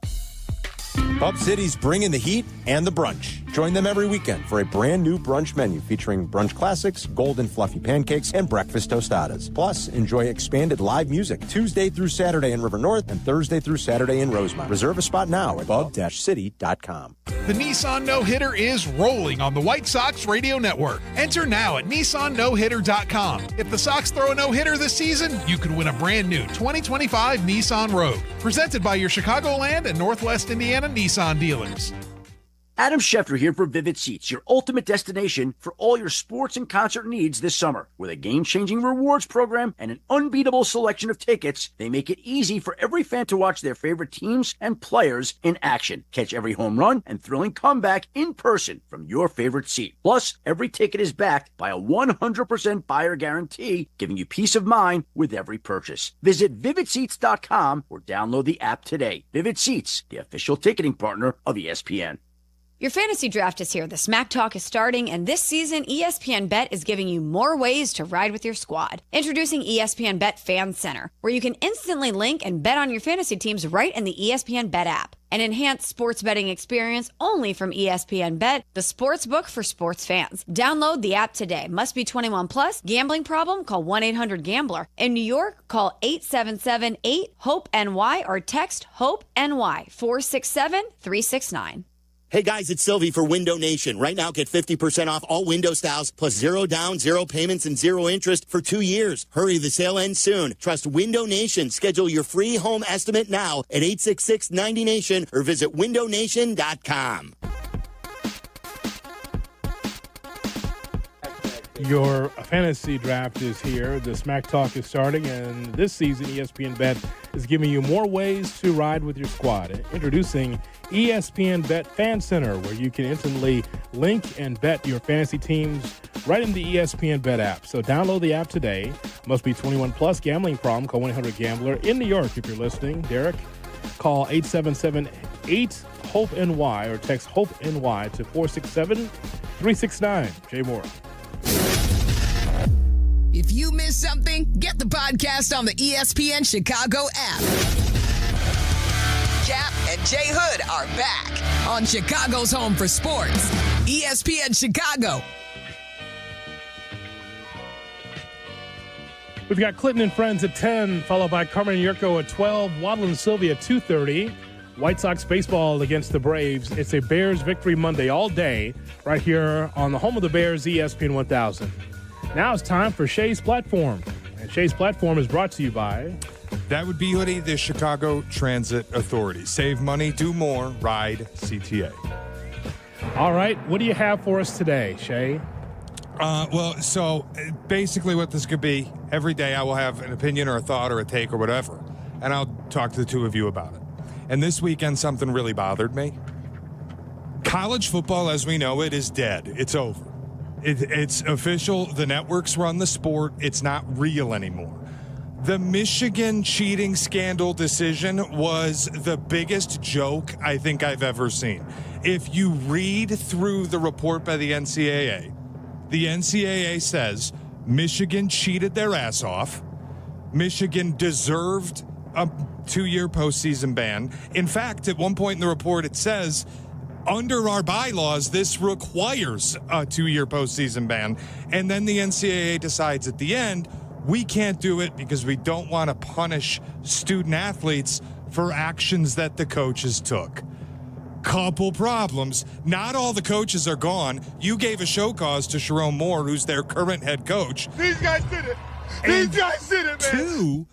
Speaker 12: Pub City's bringing the heat and the brunch. Join them every weekend for a brand new brunch menu featuring brunch classics, golden fluffy pancakes, and breakfast tostadas. Plus, enjoy expanded live music Tuesday through Saturday in River North and Thursday through Saturday in Rosemont. Reserve a spot now at pub-city.com.
Speaker 13: The Nissan No-Hitter is rolling on the White Sox radio network. Enter now at NissanNoHitter.com. If the Sox throw a no-hitter this season, you could win a brand new 2025 Nissan Rogue. Presented by your Chicagoland and Northwest Indiana Nissan dealers.
Speaker 14: Adam Schefter here for Vivid Seats, your ultimate destination for all your sports and concert needs this summer. With a game-changing rewards program and an unbeatable selection of tickets, they make it easy for every fan to watch their favorite teams and players in action. Catch every home run and thrilling comeback in person from your favorite seat. Plus, every ticket is backed by a 100% buyer guarantee, giving you peace of mind with every purchase. Visit VividSeats.com or download the app today. Vivid Seats, the official ticketing partner of ESPN.
Speaker 1: Your fantasy draft is here. The Smack Talk is starting, and this season, ESPN Bet is giving you more ways to ride with your squad. Introducing ESPN Bet Fan Center, where you can instantly link and bet on your fantasy teams right in the ESPN Bet app. An enhanced sports betting experience only from ESPN Bet, the sports book for sports fans. Download the app today. Must be 21 plus. Gambling problem? Call 1-800-GAMBLER. In New York, call 877-8-HOPE-NY or text HOPE-NY 467-369.
Speaker 3: Hey guys, it's Silvy for Window Nation. Right now, get 50% off all window styles plus 0 down, 0 payments, and 0 interest for 2 years. Hurry, the sale ends soon. Trust Window Nation. Schedule your free home estimate now at 866-90Nation or visit windownation.com.
Speaker 24: Your fantasy draft is here. The Smack Talk is starting, and this season, ESPN Bet is giving you more ways to ride with your squad. Introducing ESPN Bet Fan Center, where you can instantly link and bet your fantasy teams right in the ESPN Bet app. So download the app today. Must be 21 plus. Gambling problem? Call 1-800-GAMBLER. In New York, if you're listening, Derek, call 877-8-HOPE-NY or text HOPE-NY to 467-369. Jay Moore.
Speaker 29: If you miss something, get the podcast on the ESPN Chicago app. Kap and J Hood are back on Chicago's home for sports, ESPN Chicago.
Speaker 24: We've got Clinton and Friends at 10, followed by Carmen and Jurko at 12, Waddle Silvy at 2:30. White Sox baseball against the Braves. It's a Bears Victory Monday all day right here on the home of the Bears, ESPN 1000. Now it's time for Shay's Platform. And Shay's Platform is brought to you by...
Speaker 5: That would be Hoodie, the Chicago Transit Authority. Save money, do more, ride CTA.
Speaker 24: All right, what do you have for us today, Shay?
Speaker 5: So basically what this could be, every day I will have an opinion or a thought or a take or whatever, and I'll talk to the two of you about it. And this weekend, something really bothered me. College football, as we know it, is dead. It's over. It's official. The networks run the sport. It's not real anymore. The Michigan cheating scandal decision was the biggest joke I think I've ever seen. If you read through the report by the NCAA says Michigan cheated their ass off. Michigan deserved a 2-year postseason ban. In fact, at one point in the report, it says, under our bylaws, this requires a 2-year postseason ban. And then the NCAA decides at the end, we can't do it because we don't want to punish student athletes for actions that the coaches took. Couple problems. Not all the coaches are gone. You gave a show cause to Sharon Moore, who's their current head coach.
Speaker 24: These guys did it. Man.
Speaker 5: 2,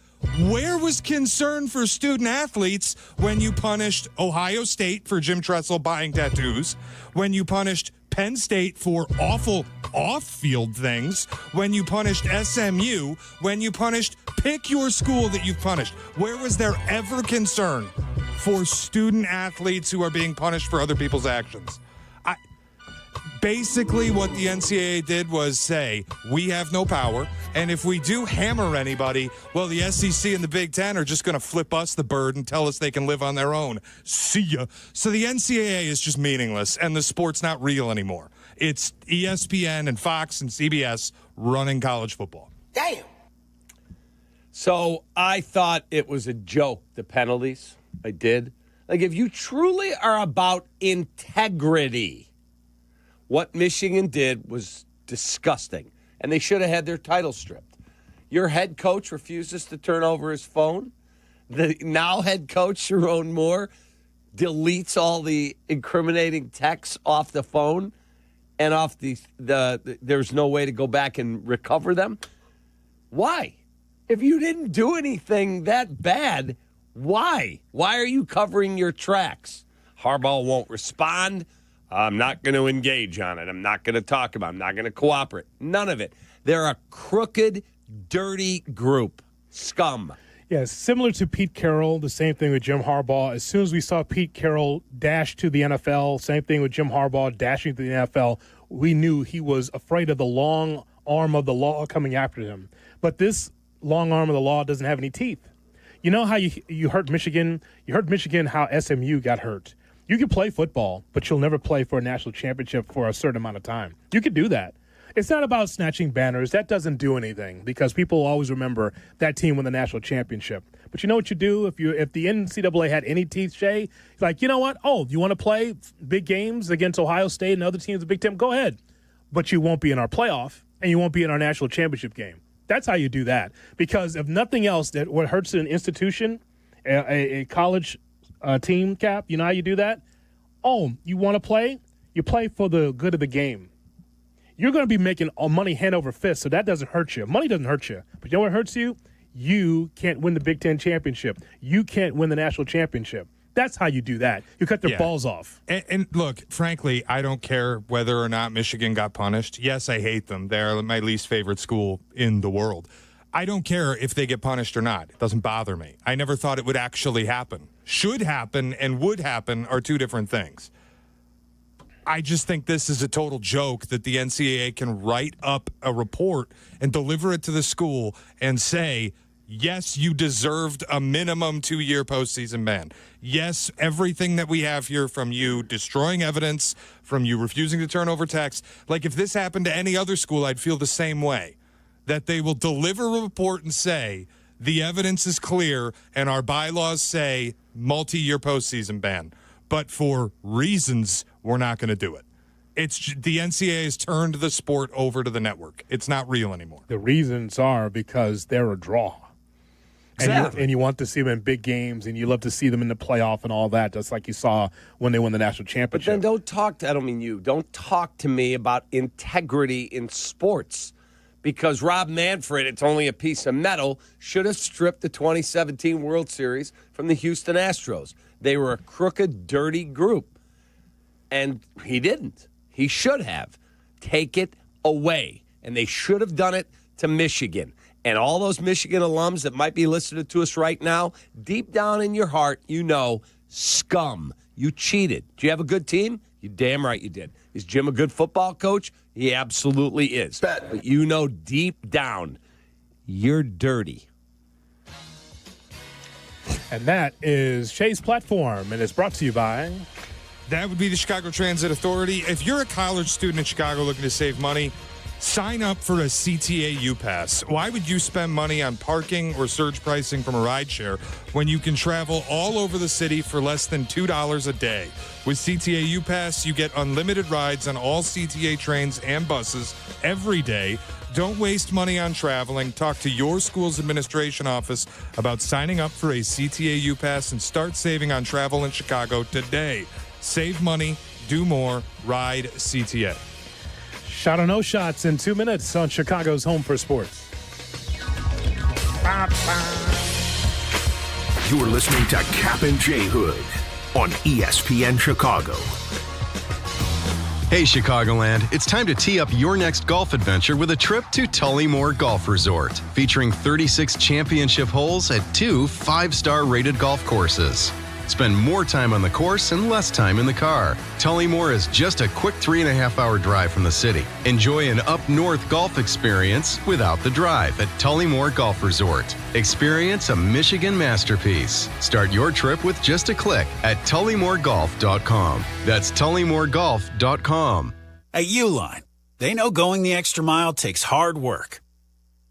Speaker 5: where was concern for student athletes when you punished Ohio State for Jim Tressel buying tattoos, when you punished Penn State for awful off-field things, when you punished SMU, when you punished pick your school that you've punished? Where was there ever concern for student athletes who are being punished for other people's actions? Basically, what the NCAA did was say, we have no power, and if we do hammer anybody, well, the SEC and the Big Ten are just going to flip us the bird and tell us they can live on their own. See ya. So the NCAA is just meaningless, and the sport's not real anymore. It's ESPN and Fox and CBS running college football.
Speaker 29: Damn.
Speaker 25: So I thought it was a joke, the penalties. I did. Like, if you truly are about integrity, what Michigan did was disgusting, and they should have had their title stripped. Your head coach refuses to turn over his phone. The now head coach, Sharon Moore, deletes all the incriminating texts off the phone and off the there's no way to go back and recover them. Why? If you didn't do anything that bad, why? Why are you covering your tracks? Harbaugh won't respond. I'm not going to engage on it. I'm not going to talk about it. I'm not going to cooperate. None of it. They're a crooked, dirty group. Scum.
Speaker 24: Yes, similar to Pete Carroll, the same thing with Jim Harbaugh. As soon as we saw Pete Carroll dash to the NFL, same thing with Jim Harbaugh dashing to the NFL, we knew he was afraid of the long arm of the law coming after him. But this long arm of the law doesn't have any teeth. You know how you hurt Michigan? You hurt Michigan how SMU got hurt. You can play football, but you'll never play for a national championship for a certain amount of time. You can do that. It's not about snatching banners. That doesn't do anything because people always remember that team won the national championship. But you know what you do if the NCAA had any teeth, Shay? Like, you know what? Oh, you want to play big games against Ohio State and other teams in the Big Ten? Go ahead. But you won't be in our playoff, and you won't be in our national championship game. That's how you do that. Because if nothing else, that what hurts an institution, a college team, Cap, you know how you do that? Oh, you want to play? You play for the good of the game. You're going to be making money hand over fist, so that doesn't hurt you. Money doesn't hurt you. But you know what hurts you? You can't win the Big Ten championship. You can't win the national championship. That's how you do that. You cut their balls off.
Speaker 5: And look, frankly, I don't care whether or not Michigan got punished. Yes, I hate them. They're my least favorite school in the world. I don't care if they get punished or not. It doesn't bother me. I never thought it would actually happen. Should happen and would happen are two different things. I just think this is a total joke that the NCAA can write up a report and deliver it to the school and say, yes, you deserved a minimum 2-year postseason ban. Yes, everything that we have here from you destroying evidence, from you refusing to turn over text. Like if this happened to any other school, I'd feel the same way. That they will deliver a report and say, the evidence is clear and our bylaws say multi-year postseason ban. But for reasons, we're not going to do it. It's the NCAA has turned the sport over to the network. It's not real anymore.
Speaker 24: The reasons are because they're a draw.
Speaker 5: Exactly.
Speaker 24: And you want to see them in big games, and you love to see them in the playoff and all that, just like you saw when they won the national championship.
Speaker 25: But then don't talk to me about integrity in sports. Because Rob Manfred, it's only a piece of metal, should have stripped the 2017 World Series from the Houston Astros. They were a crooked, dirty group. And he didn't. He should have. Take it away. And they should have done it to Michigan. And all those Michigan alums that might be listening to us right now, deep down in your heart, you know, scum. You cheated. Do you have a good team? You damn right you did. Is Jim a good football coach? He absolutely is. But you know deep down, you're dirty.
Speaker 24: And that is Shay's Platform, and it's brought to you by...
Speaker 5: That would be the Chicago Transit Authority. If you're a college student in Chicago looking to save money, sign up for a CTA U-Pass. Why would you spend money on parking or surge pricing from a rideshare when you can travel all over the city for less than $2 a day? With CTA U-Pass, you get unlimited rides on all CTA trains and buses every day. Don't waste money on traveling. Talk to your school's administration office about signing up for a CTA U-Pass and start saving on travel in Chicago today. Save money, do more, ride CTA.
Speaker 24: Shot or no shots in 2 minutes on Chicago's Home for Sports.
Speaker 9: You're listening to Kap and J Hood on ESPN Chicago.
Speaker 6: Hey, Chicagoland, it's time to tee up your next golf adventure with a trip to Tullymore Golf Resort, featuring 36 championship holes at 2 5-star rated golf courses. Spend more time on the course and less time in the car. Tullymore is just a quick 3.5-hour drive from the city. Enjoy an up-north golf experience without the drive at Tullymore Golf Resort. Experience a Michigan masterpiece. Start your trip with just a click at TullymoreGolf.com. That's TullymoreGolf.com.
Speaker 7: At Uline, they know going the extra mile takes hard work.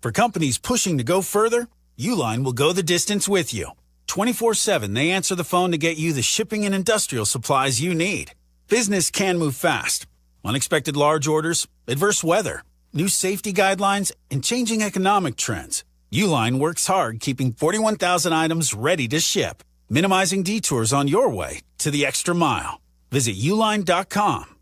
Speaker 7: For companies pushing to go further, Uline will go the distance with you. 24/7, they answer the phone to get you the shipping and industrial supplies you need. Business can move fast. Unexpected large orders, adverse weather, new safety guidelines, and changing economic trends. Uline works hard keeping 41,000 items ready to ship, minimizing detours on your way to the extra mile. Visit uline.com.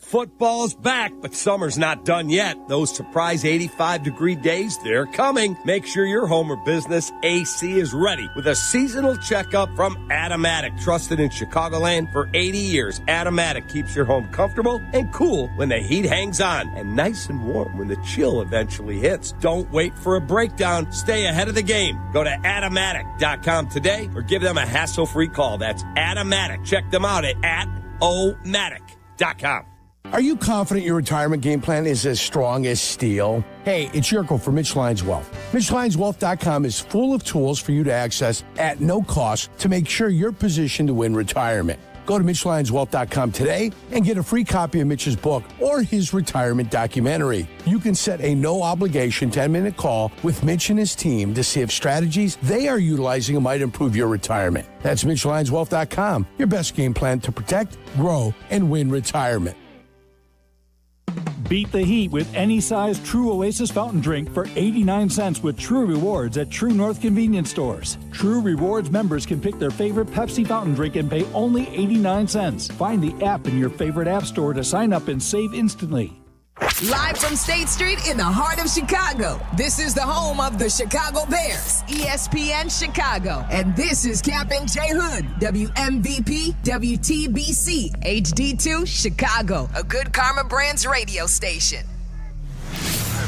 Speaker 25: Football's back, but summer's not done yet. Those surprise 85-degree days, they're coming. Make sure your home or business AC is ready with a seasonal checkup from Automatic. Trusted in Chicagoland for 80 years, Automatic keeps your home comfortable and cool when the heat hangs on and nice and warm when the chill eventually hits. Don't wait for a breakdown. Stay ahead of the game. Go to Automatic.com today or give them a hassle-free call. That's Automatic. Check them out at omatic.com.
Speaker 16: Are you confident your retirement game plan is as strong as steel? Hey, it's Jurko from Mitch Lyons Wealth. MitchLyonsWealth.com is full of tools for you to access at no cost to make sure you're positioned to win retirement. Go to MitchLyonsWealth.com today and get a free copy of Mitch's book or his retirement documentary. You can set a no-obligation 10-minute call with Mitch and his team to see if strategies they are utilizing might improve your retirement. That's MitchLyonsWealth.com, your best game plan to protect, grow, and win retirement.
Speaker 17: Beat the heat with any size True Oasis fountain drink for 89 cents with True Rewards at True North convenience stores. True Rewards members can pick their favorite Pepsi fountain drink and pay only 89 cents. Find the app in your favorite app store to sign up and save instantly.
Speaker 29: Live from State Street in the heart of Chicago, this is the home of the Chicago Bears, ESPN Chicago. And this is Kap J Hood, WMVP, WTBC, HD2, Chicago, a good Carmen Brands radio station.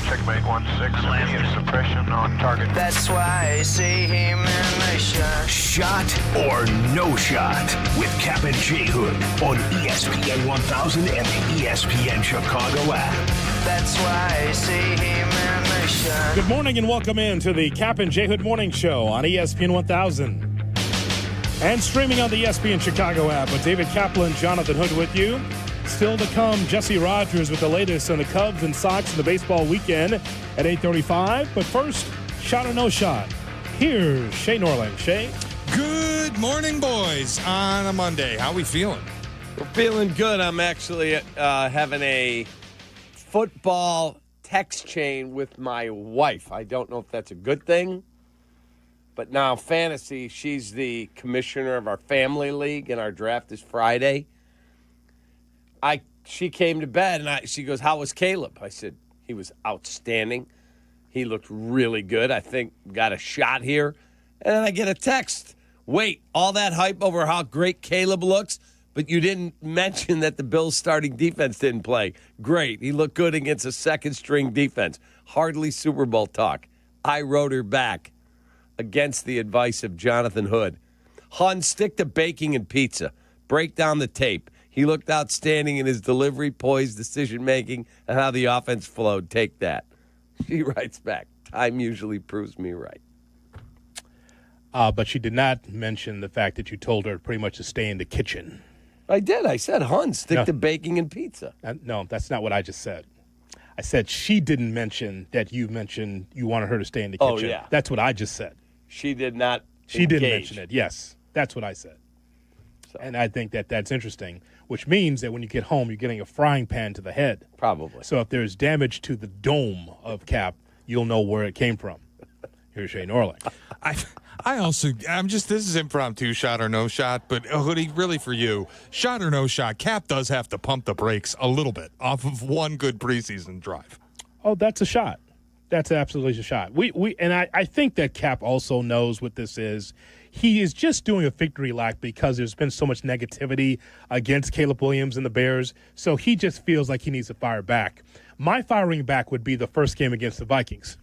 Speaker 18: Checkmate 1-6, immediate suppression on target.
Speaker 19: That's why I see him in the shot.
Speaker 9: Shot or no shot with Kap J Hood on ESPN 1000 and the ESPN Chicago app.
Speaker 19: That's why I see him in the shot.
Speaker 24: Good morning and welcome in to the Kap and J Hood Morning Show on ESPN 1000. And streaming on the ESPN Chicago app with David Kaplan, Jonathan Hood with you. Still to come, Jesse Rogers with the latest on the Cubs and Sox in the baseball weekend at 8:35. But first, shot or no shot. Here's Shay Norling. Shay?
Speaker 5: Good morning, boys, on a Monday. How we feeling?
Speaker 25: We're feeling good. I'm actually having a football text chain with my wife. I don't know if that's a good thing, but now fantasy, she's the commissioner of our family league, and our draft is Friday. She came to bed, and she goes, how was Caleb? I said, he was outstanding. He looked really good. I think got a shot here. And then I get a text. Wait, all that hype over how great Caleb looks, but you didn't mention that the Bills' starting defense didn't play. Great. He looked good against a second-string defense. Hardly Super Bowl talk. I wrote her back against the advice of Jonathan Hood. Hun, stick to baking and pizza. Break down the tape. He looked outstanding in his delivery, poise, decision-making, and how the offense flowed. Take that. She writes back, time usually proves me right.
Speaker 24: But she did not mention the fact that you told her pretty much to stay in the kitchen.
Speaker 25: I did. I said, hun, stick to baking and pizza.
Speaker 24: No, that's not what I just said. I said she didn't mention that you mentioned you wanted her to stay in the kitchen.
Speaker 25: Oh, yeah.
Speaker 24: That's what I just said.
Speaker 25: She did not
Speaker 24: She
Speaker 25: engage.
Speaker 24: didn't mention it. Yes, that's what I said. So. And I think that that's interesting, which means that when you get home, you're getting a frying pan to the head.
Speaker 25: Probably.
Speaker 24: So if there's damage to the dome of Cap, you'll know where it came from. Here's Shay Norling.
Speaker 5: This is impromptu, shot or no shot, but Hoodie, really for you, shot or no shot, Cap does have to pump the brakes a little bit off of one good preseason drive.
Speaker 24: Oh, that's a shot. That's absolutely a shot. I think that Cap also knows what this is. He is just doing a victory lap because there's been so much negativity against Caleb Williams and the Bears, so he just feels like he needs to fire back. My firing back would be the first game against the Vikings.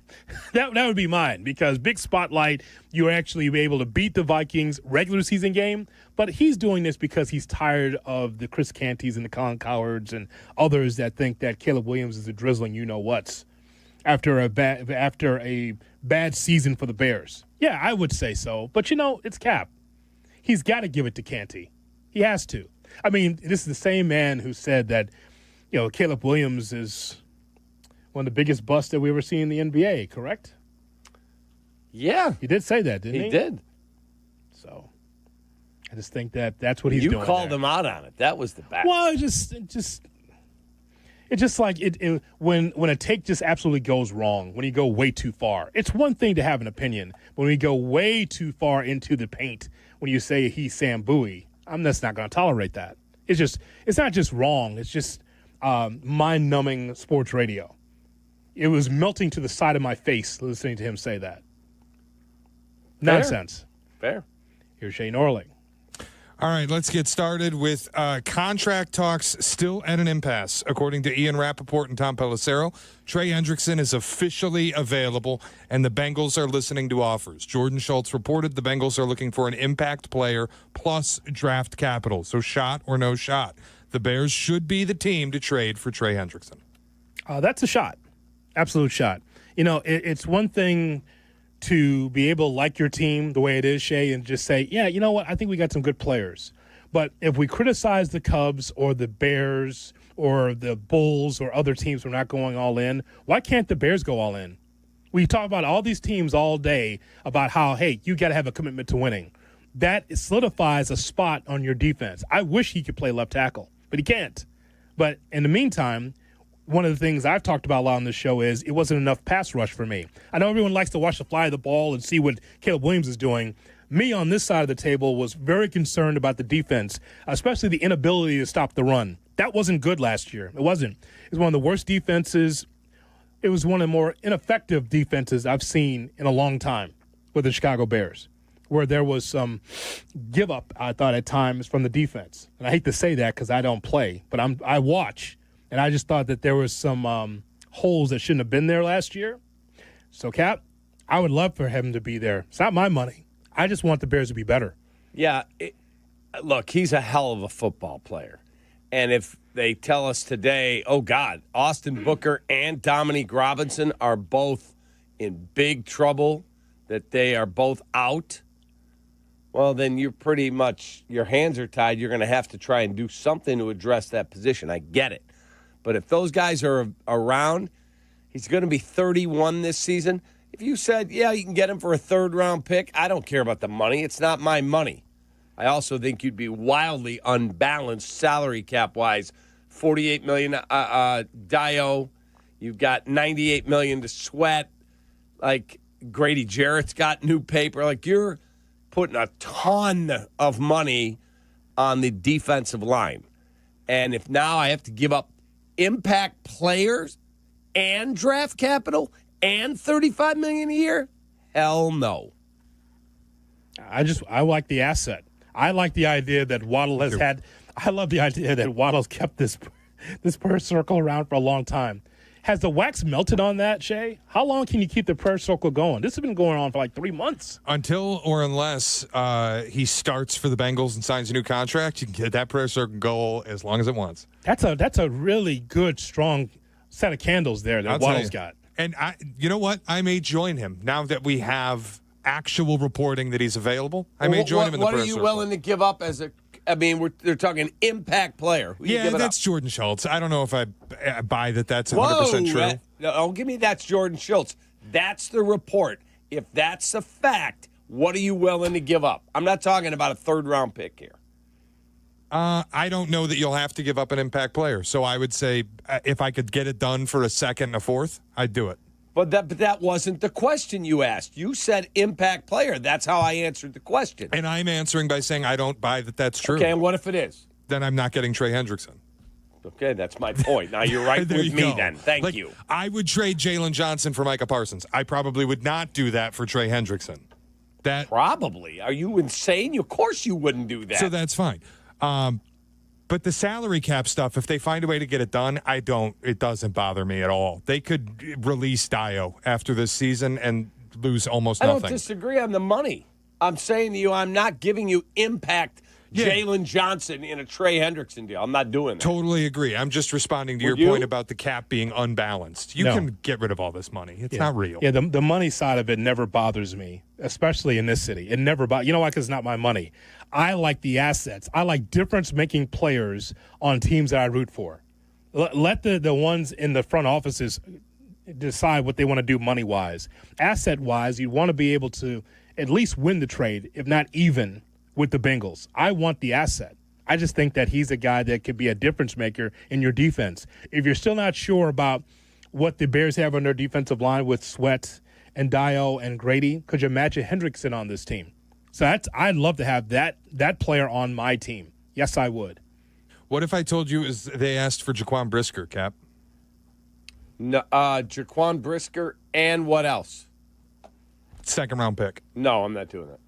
Speaker 24: That would be mine because big spotlight, you're actually able to beat the Vikings regular season game, but he's doing this because he's tired of the Chris Cantys and the Colin Cowards and others that think that Caleb Williams is a drizzling you-know-whats after a bad season for the Bears. Yeah, I would say so. But, it's Cap. He's got to give it to Canty. He has to. I mean, this is the same man who said that, Caleb Williams is one of the biggest busts that we ever seen in the NBA, correct?
Speaker 25: Yeah.
Speaker 24: He did say that, didn't he?
Speaker 25: He did.
Speaker 24: So I just think that that's what he's doing.
Speaker 25: You called
Speaker 24: there.
Speaker 25: him out on it. That was the back.
Speaker 24: Well, it's just like when a take just absolutely goes wrong, when you go way too far. It's one thing to have an opinion, but when you go way too far into the paint, when you say he's Sam Bowie, I'm just not going to tolerate that. It's not just wrong. It's just mind-numbing sports radio. It was melting to the side of my face listening to him say that. Nonsense.
Speaker 25: Fair.
Speaker 24: Here's Shay Norling.
Speaker 5: All right, let's get started with contract talks still at an impasse. According to Ian Rappaport and Tom Pelissero, Trey Hendrickson is officially available, and the Bengals are listening to offers. Jordan Schultz reported the Bengals are looking for an impact player plus draft capital. So shot or no shot. The Bears should be the team to trade for Trey Hendrickson.
Speaker 24: That's a shot. Absolute shot. It's one thing to be able to like your team the way it is, Shay, and just say, yeah, you know what, I think we got some good players. But if we criticize the Cubs or the Bears or the Bulls or other teams for not going all in, why can't the Bears go all in? We talk about all these teams all day about how, hey, you got to have a commitment to winning. That solidifies a spot on your defense. I wish he could play left tackle, but he can't. But in the meantime, one of the things I've talked about a lot on this show is it wasn't enough pass rush for me. I know everyone likes to watch the fly of the ball and see what Caleb Williams is doing. Me on this side of the table was very concerned about the defense, especially the inability to stop the run. That wasn't good last year. It wasn't. It was one of the worst defenses. It was one of the more ineffective defenses I've seen in a long time with the Chicago Bears, where there was some give up, I thought, at times from the defense. And I hate to say that because I don't play, but I watch, and I just thought that there was some holes that shouldn't have been there last year. So, Cap, I would love for him to be there. It's not my money. I just want the Bears to be better.
Speaker 25: Yeah, look, he's a hell of a football player. And if they tell us today, oh, God, Austin Booker and Dominique Robinson are both in big trouble, that they are both out, well, then you're pretty much, your hands are tied. You're going to have to try and do something to address that position. I get it. But if those guys are around, he's going to be 31 this season. If you said, yeah, you can get him for a third-round pick, I don't care about the money. It's not my money. I also think you'd be wildly unbalanced salary cap-wise. $48 million Dio. You've got $98 million to Sweat. Like, Grady Jarrett's got new paper. Like, you're putting a ton of money on the defensive line. And if now I have to give up impact players and draft capital and $35 million a year, hell no.
Speaker 24: I like the asset. I like the idea that Waddle has had. I love the idea that Waddle's kept this prayer circle around for a long time. Has the wax melted on that, Shay? How long can you keep the prayer circle going? This has been going on for like 3 months.
Speaker 5: Until or unless he starts for the Bengals and signs a new contract, you can get that prayer circle go as long as it wants.
Speaker 24: That's a really good, strong set of candles there that Waddle's got.
Speaker 5: And you know what? I may join him now that we have actual reporting that he's available. I may join him in the prayer circle.
Speaker 25: What are you willing to give up as a? I mean, they're talking impact player.
Speaker 5: Yeah, that's Jordan Schultz. I don't know if I buy that that's 100% true.
Speaker 25: Don't give me that's Jordan Schultz. That's the report. If that's a fact, what are you willing to give up? I'm not talking about a third-round pick here.
Speaker 5: I don't know that you'll have to give up an impact player. So I would say if I could get it done for a second and a fourth, I'd do it.
Speaker 25: But that wasn't the question you asked. You said impact player. That's how I answered the question.
Speaker 5: And I'm answering by saying I don't buy that that's true.
Speaker 25: Okay, and what if it is?
Speaker 5: Then I'm not getting Trey Hendrickson.
Speaker 25: Okay, that's my point. Now you're right with me then. Thank you.
Speaker 5: I would trade Jalen Johnson for Micah Parsons. I probably would not do that for Trey Hendrickson.
Speaker 25: Probably. Are you insane? Of course you wouldn't do that.
Speaker 5: So that's fine. But the salary cap stuff, if they find a way to get it done, it doesn't bother me at all. They could release Dio after this season and lose almost nothing.
Speaker 25: I don't disagree on the money. I'm saying to you, I'm not giving you impact Jalen Johnson in a Trey Hendrickson deal. I'm not doing that.
Speaker 5: Totally agree. I'm just responding to your point about the cap being unbalanced. You can get rid of all this money. It's not real.
Speaker 24: Yeah, the money side of it never bothers me, especially in this city. It never bothers. You know why? Because it's not my money. I like the assets. I like difference-making players on teams that I root for. Let the ones in the front offices decide what they want to do money-wise. Asset-wise, you want to be able to at least win the trade, if not even, with the Bengals. I want the asset. I just think that he's a guy that could be a difference-maker in your defense. If you're still not sure about what the Bears have on their defensive line with Sweat and Dio and Grady, could you imagine Hendrickson on this team? So I'd love to have that player on my team. Yes, I would.
Speaker 5: What if I told you they asked for Jaquan Brisker, Cap?
Speaker 25: No, Jaquan Brisker and what else?
Speaker 5: Second-round pick.
Speaker 25: No, I'm not doing that.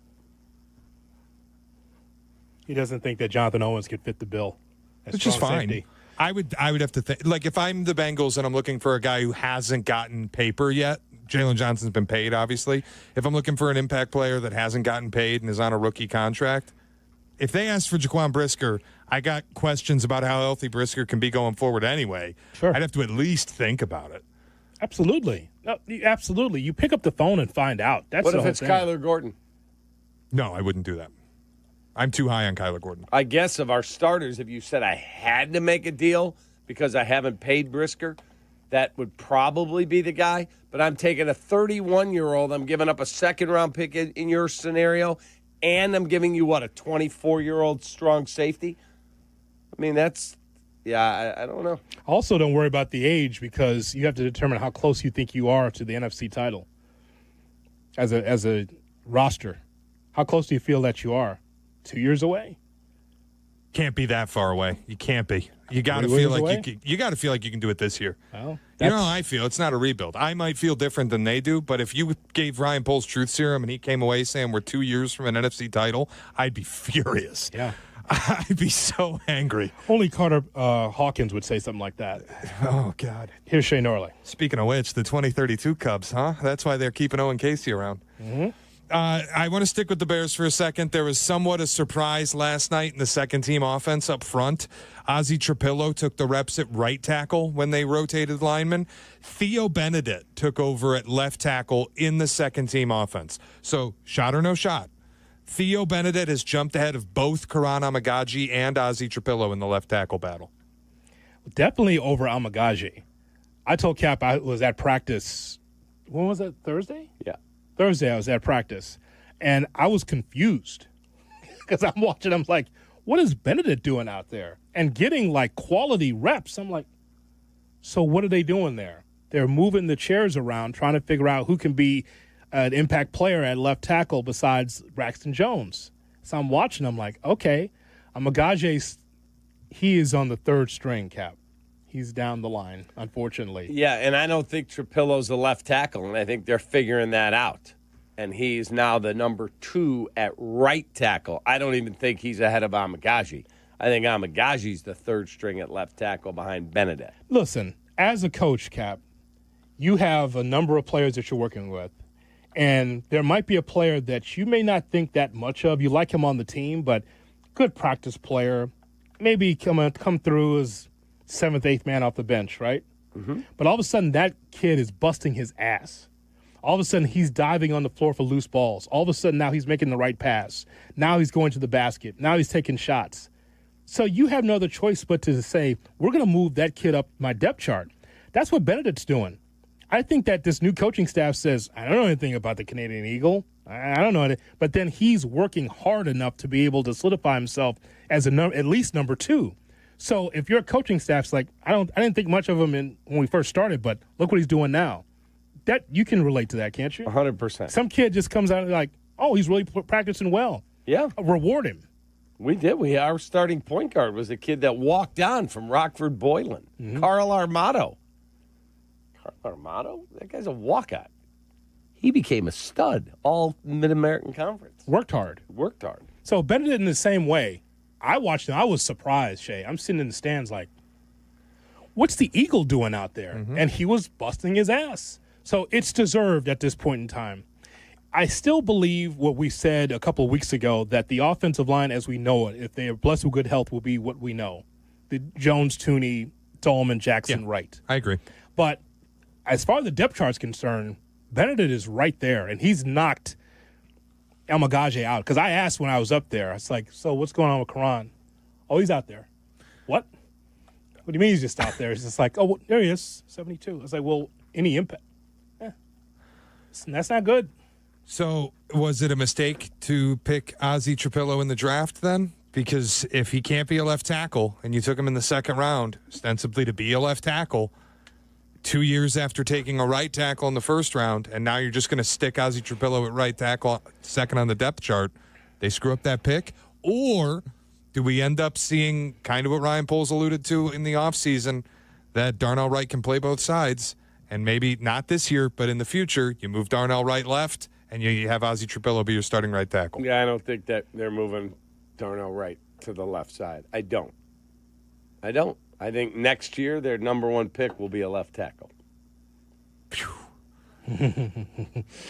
Speaker 24: He doesn't think that Jonathan Owens could fit the bill.
Speaker 5: Which is fine.
Speaker 24: Safety.
Speaker 5: I would have to think. Like, if I'm the Bengals and I'm looking for a guy who hasn't gotten paper yet, Jalen Johnson's been paid, obviously. If I'm looking for an impact player that hasn't gotten paid and is on a rookie contract, if they ask for Jaquan Brisker, I got questions about how healthy Brisker can be going forward anyway.
Speaker 24: Sure.
Speaker 5: I'd have to at least think about it.
Speaker 24: Absolutely. No, absolutely. You pick up the phone and find out. That's
Speaker 25: what
Speaker 24: the
Speaker 25: if
Speaker 24: whole
Speaker 25: it's
Speaker 24: thing.
Speaker 25: Kyler Gordon?
Speaker 5: No, I wouldn't do that. I'm too high on Kyler Gordon.
Speaker 25: I guess of our starters, if you said I had to make a deal because I haven't paid Brisker, that would probably be the guy. But I'm taking a 31-year-old. I'm giving up a second-round pick in your scenario, and I'm giving you, a 24-year-old strong safety? I mean, that's, I don't know.
Speaker 24: Also, don't worry about the age because you have to determine how close you think you are to the NFC title as a roster. How close do you feel that you are? 2 years away?
Speaker 5: Can't be that far away. You can't be. You got to feel like you got to feel like you can do it this year.
Speaker 24: Well,
Speaker 5: you know how I feel. It's not a rebuild. I might feel different than they do, but if you gave Ryan Poles truth serum and he came away saying we're 2 years from an NFC title, I'd be furious.
Speaker 24: Yeah.
Speaker 5: I'd be so angry.
Speaker 24: Only Carter Hawkins would say something like that.
Speaker 5: Oh, God.
Speaker 24: Here's Shay Norley.
Speaker 5: Speaking of which, the 2032 Cubs, huh? That's why they're keeping Owen Casey around.
Speaker 24: Mm-hmm.
Speaker 5: I want to stick with the Bears for a second. There was somewhat a surprise last night in the second-team offense up front. Ozzie Trapillo took the reps at right tackle when they rotated linemen. Theo Benedict took over at left tackle in the second-team offense. So, shot or no shot, Theo Benedict has jumped ahead of both Karan Amagaji and Ozzie Trapillo in the left tackle battle.
Speaker 24: Definitely over Amagaji. I told Cap I was at practice. When was that? Thursday?
Speaker 25: Yeah.
Speaker 24: Thursday I was at practice, and I was confused because I'm watching. I'm like, what is Benedict doing out there? And getting, quality reps. I'm like, so what are they doing there? They're moving the chairs around, trying to figure out who can be an impact player at left tackle besides Braxton Jones. So I'm watching. I'm like, okay, Amagaji, he is on the third string, Cap. He's down the line, unfortunately.
Speaker 25: Yeah, and I don't think Trapillo's the left tackle, and I think they're figuring that out. And he's now the number 2 at right tackle. I don't even think he's ahead of Amagaji. I think Amagaji's the third string at left tackle behind Benedict.
Speaker 24: Listen, as a coach, Cap, you have a number of players that you're working with, and there might be a player that you may not think that much of. You like him on the team, but good practice player, maybe come through as 7th, 8th man off the bench, right?
Speaker 25: Mm-hmm.
Speaker 24: But all of a sudden, that kid is busting his ass. All of a sudden, he's diving on the floor for loose balls. All of a sudden, now he's making the right pass. Now he's going to the basket. Now he's taking shots. So you have no other choice but to say, we're going to move that kid up my depth chart. That's what Benedict's doing. I think that this new coaching staff says, I don't know anything about the Canadian Eagle. I don't know anything. But then he's working hard enough to be able to solidify himself as at least number 2. So if your coaching staff's like, I didn't think much of him when we first started, but look what he's doing now. That you can relate to that, can't you?
Speaker 25: 100%.
Speaker 24: Some kid just comes out and like, oh, he's really practicing well.
Speaker 25: Yeah.
Speaker 24: Reward him.
Speaker 25: We did. Our starting point guard was a kid that walked on from Rockford Boylan.
Speaker 24: Mm-hmm.
Speaker 25: Carl Armato. Carl Armato? That guy's a walkout. He became a stud all Mid-American Conference.
Speaker 24: Worked hard. So Benedict in the same way. I watched him. I was surprised, Shay. I'm sitting in the stands like, what's the Eagle doing out there? Mm-hmm. And he was busting his ass. So it's deserved at this point in time. I still believe what we said a couple of weeks ago, that the offensive line as we know it, if they are blessed with good health, will be what we know. The Jones, Tooney, Tolman, Jackson, Wright.
Speaker 5: I agree.
Speaker 24: But as far as the depth chart is concerned, Benedict is right there, and he's knocked Amagaji out. Because I asked when I was up there, it's like, so what's going on with Karan? Oh, he's out there. What? What do you mean he's just out there? It's just like, oh, well, there he is, 72. I was like, well, any impact? That's not good.
Speaker 5: So was it a mistake to pick Ozzie Trapillo in the draft then? Because if he can't be a left tackle and you took him in the second round, ostensibly to be a left tackle, 2 years after taking a right tackle in the first round, and now you're just going to stick Ozzie Trapillo at right tackle second on the depth chart, they screw up that pick? Or do we end up seeing kind of what Ryan Poles alluded to in the offseason, that Darnell Wright can play both sides, and maybe not this year, but in the future, you move Darnell Wright left, and you have Ozzie Trapillo be your starting right tackle?
Speaker 25: Yeah, I don't think that they're moving Darnell Wright to the left side. I don't. I think next year their number 1 pick will be a left tackle.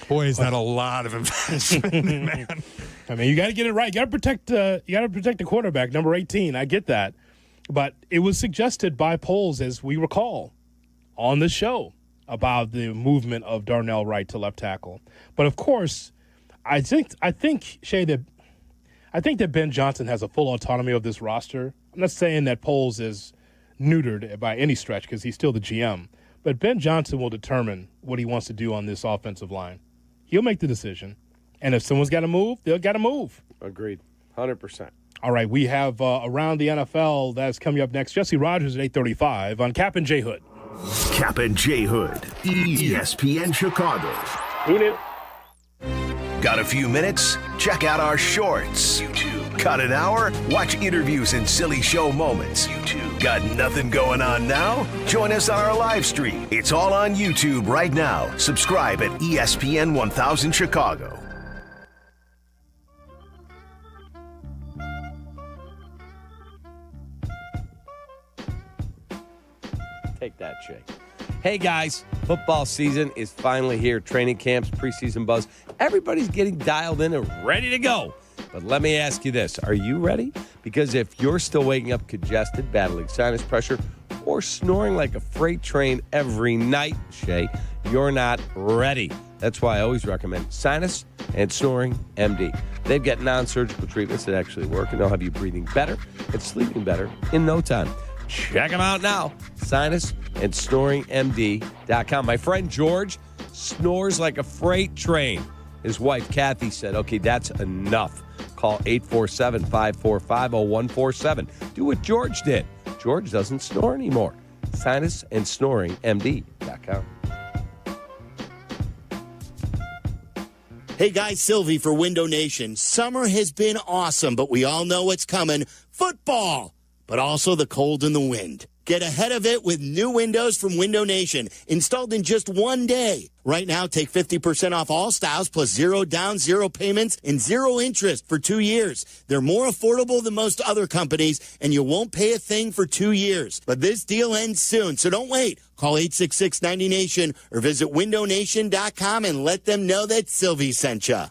Speaker 5: Boy, is that a lot of investment, man.
Speaker 24: I mean, you got to get it right. You got to protect the quarterback, number 18. I get that. But it was suggested by Poles, as we recall, on the show about the movement of Darnell Wright to left tackle. But of course, I think Shay, that Ben Johnson has a full autonomy of this roster. I'm not saying that Poles is neutered by any stretch because he's still the GM. But Ben Johnson will determine what he wants to do on this offensive line. He'll make the decision. And if someone's got to move, they'll got to move.
Speaker 25: Agreed. 100%.
Speaker 24: All right, we have Around the NFL. That's coming up next. Jesse Rogers at 8:35 on Kap and J Hood.
Speaker 9: Kap and J Hood, ESPN Chicago.
Speaker 24: Who knew?
Speaker 9: Got a few minutes? Check out our shorts. YouTube. Got an hour? Watch interviews and silly show moments. YouTube. Got nothing going on now? Join us on our live stream. It's all on YouTube right now. Subscribe at ESPN 1000 Chicago.
Speaker 25: Take that, Shay. Hey, guys, football season is finally here. Training camps, preseason buzz. Everybody's getting dialed in and ready to go. But let me ask you this. Are you ready? Because if you're still waking up congested, battling sinus pressure, or snoring like a freight train every night, Shay, you're not ready. That's why I always recommend Sinus and Snoring MD. They've got non-surgical treatments that actually work, and they'll have you breathing better and sleeping better in no time. Check them out now. SinusandSnoringMD.com. My friend George snores like a freight train. His wife, Kathy, said, okay, that's enough. Call 847-545-0147. Do what George did. George doesn't snore anymore. SinusandSnoringMD.com.
Speaker 3: Hey guys, Silvy for Window Nation. Summer has been awesome, but we all know what's coming. Football, but also the cold and the wind. Get ahead of it with new windows from Window Nation, installed in just one day. Right now, take 50% off all styles plus 0 down, 0 payments, and 0 interest for 2 years. They're more affordable than most other companies, and you won't pay a thing for 2 years. But this deal ends soon, so don't wait. Call 866-90Nation or visit windownation.com and let them know that Silvy sent you.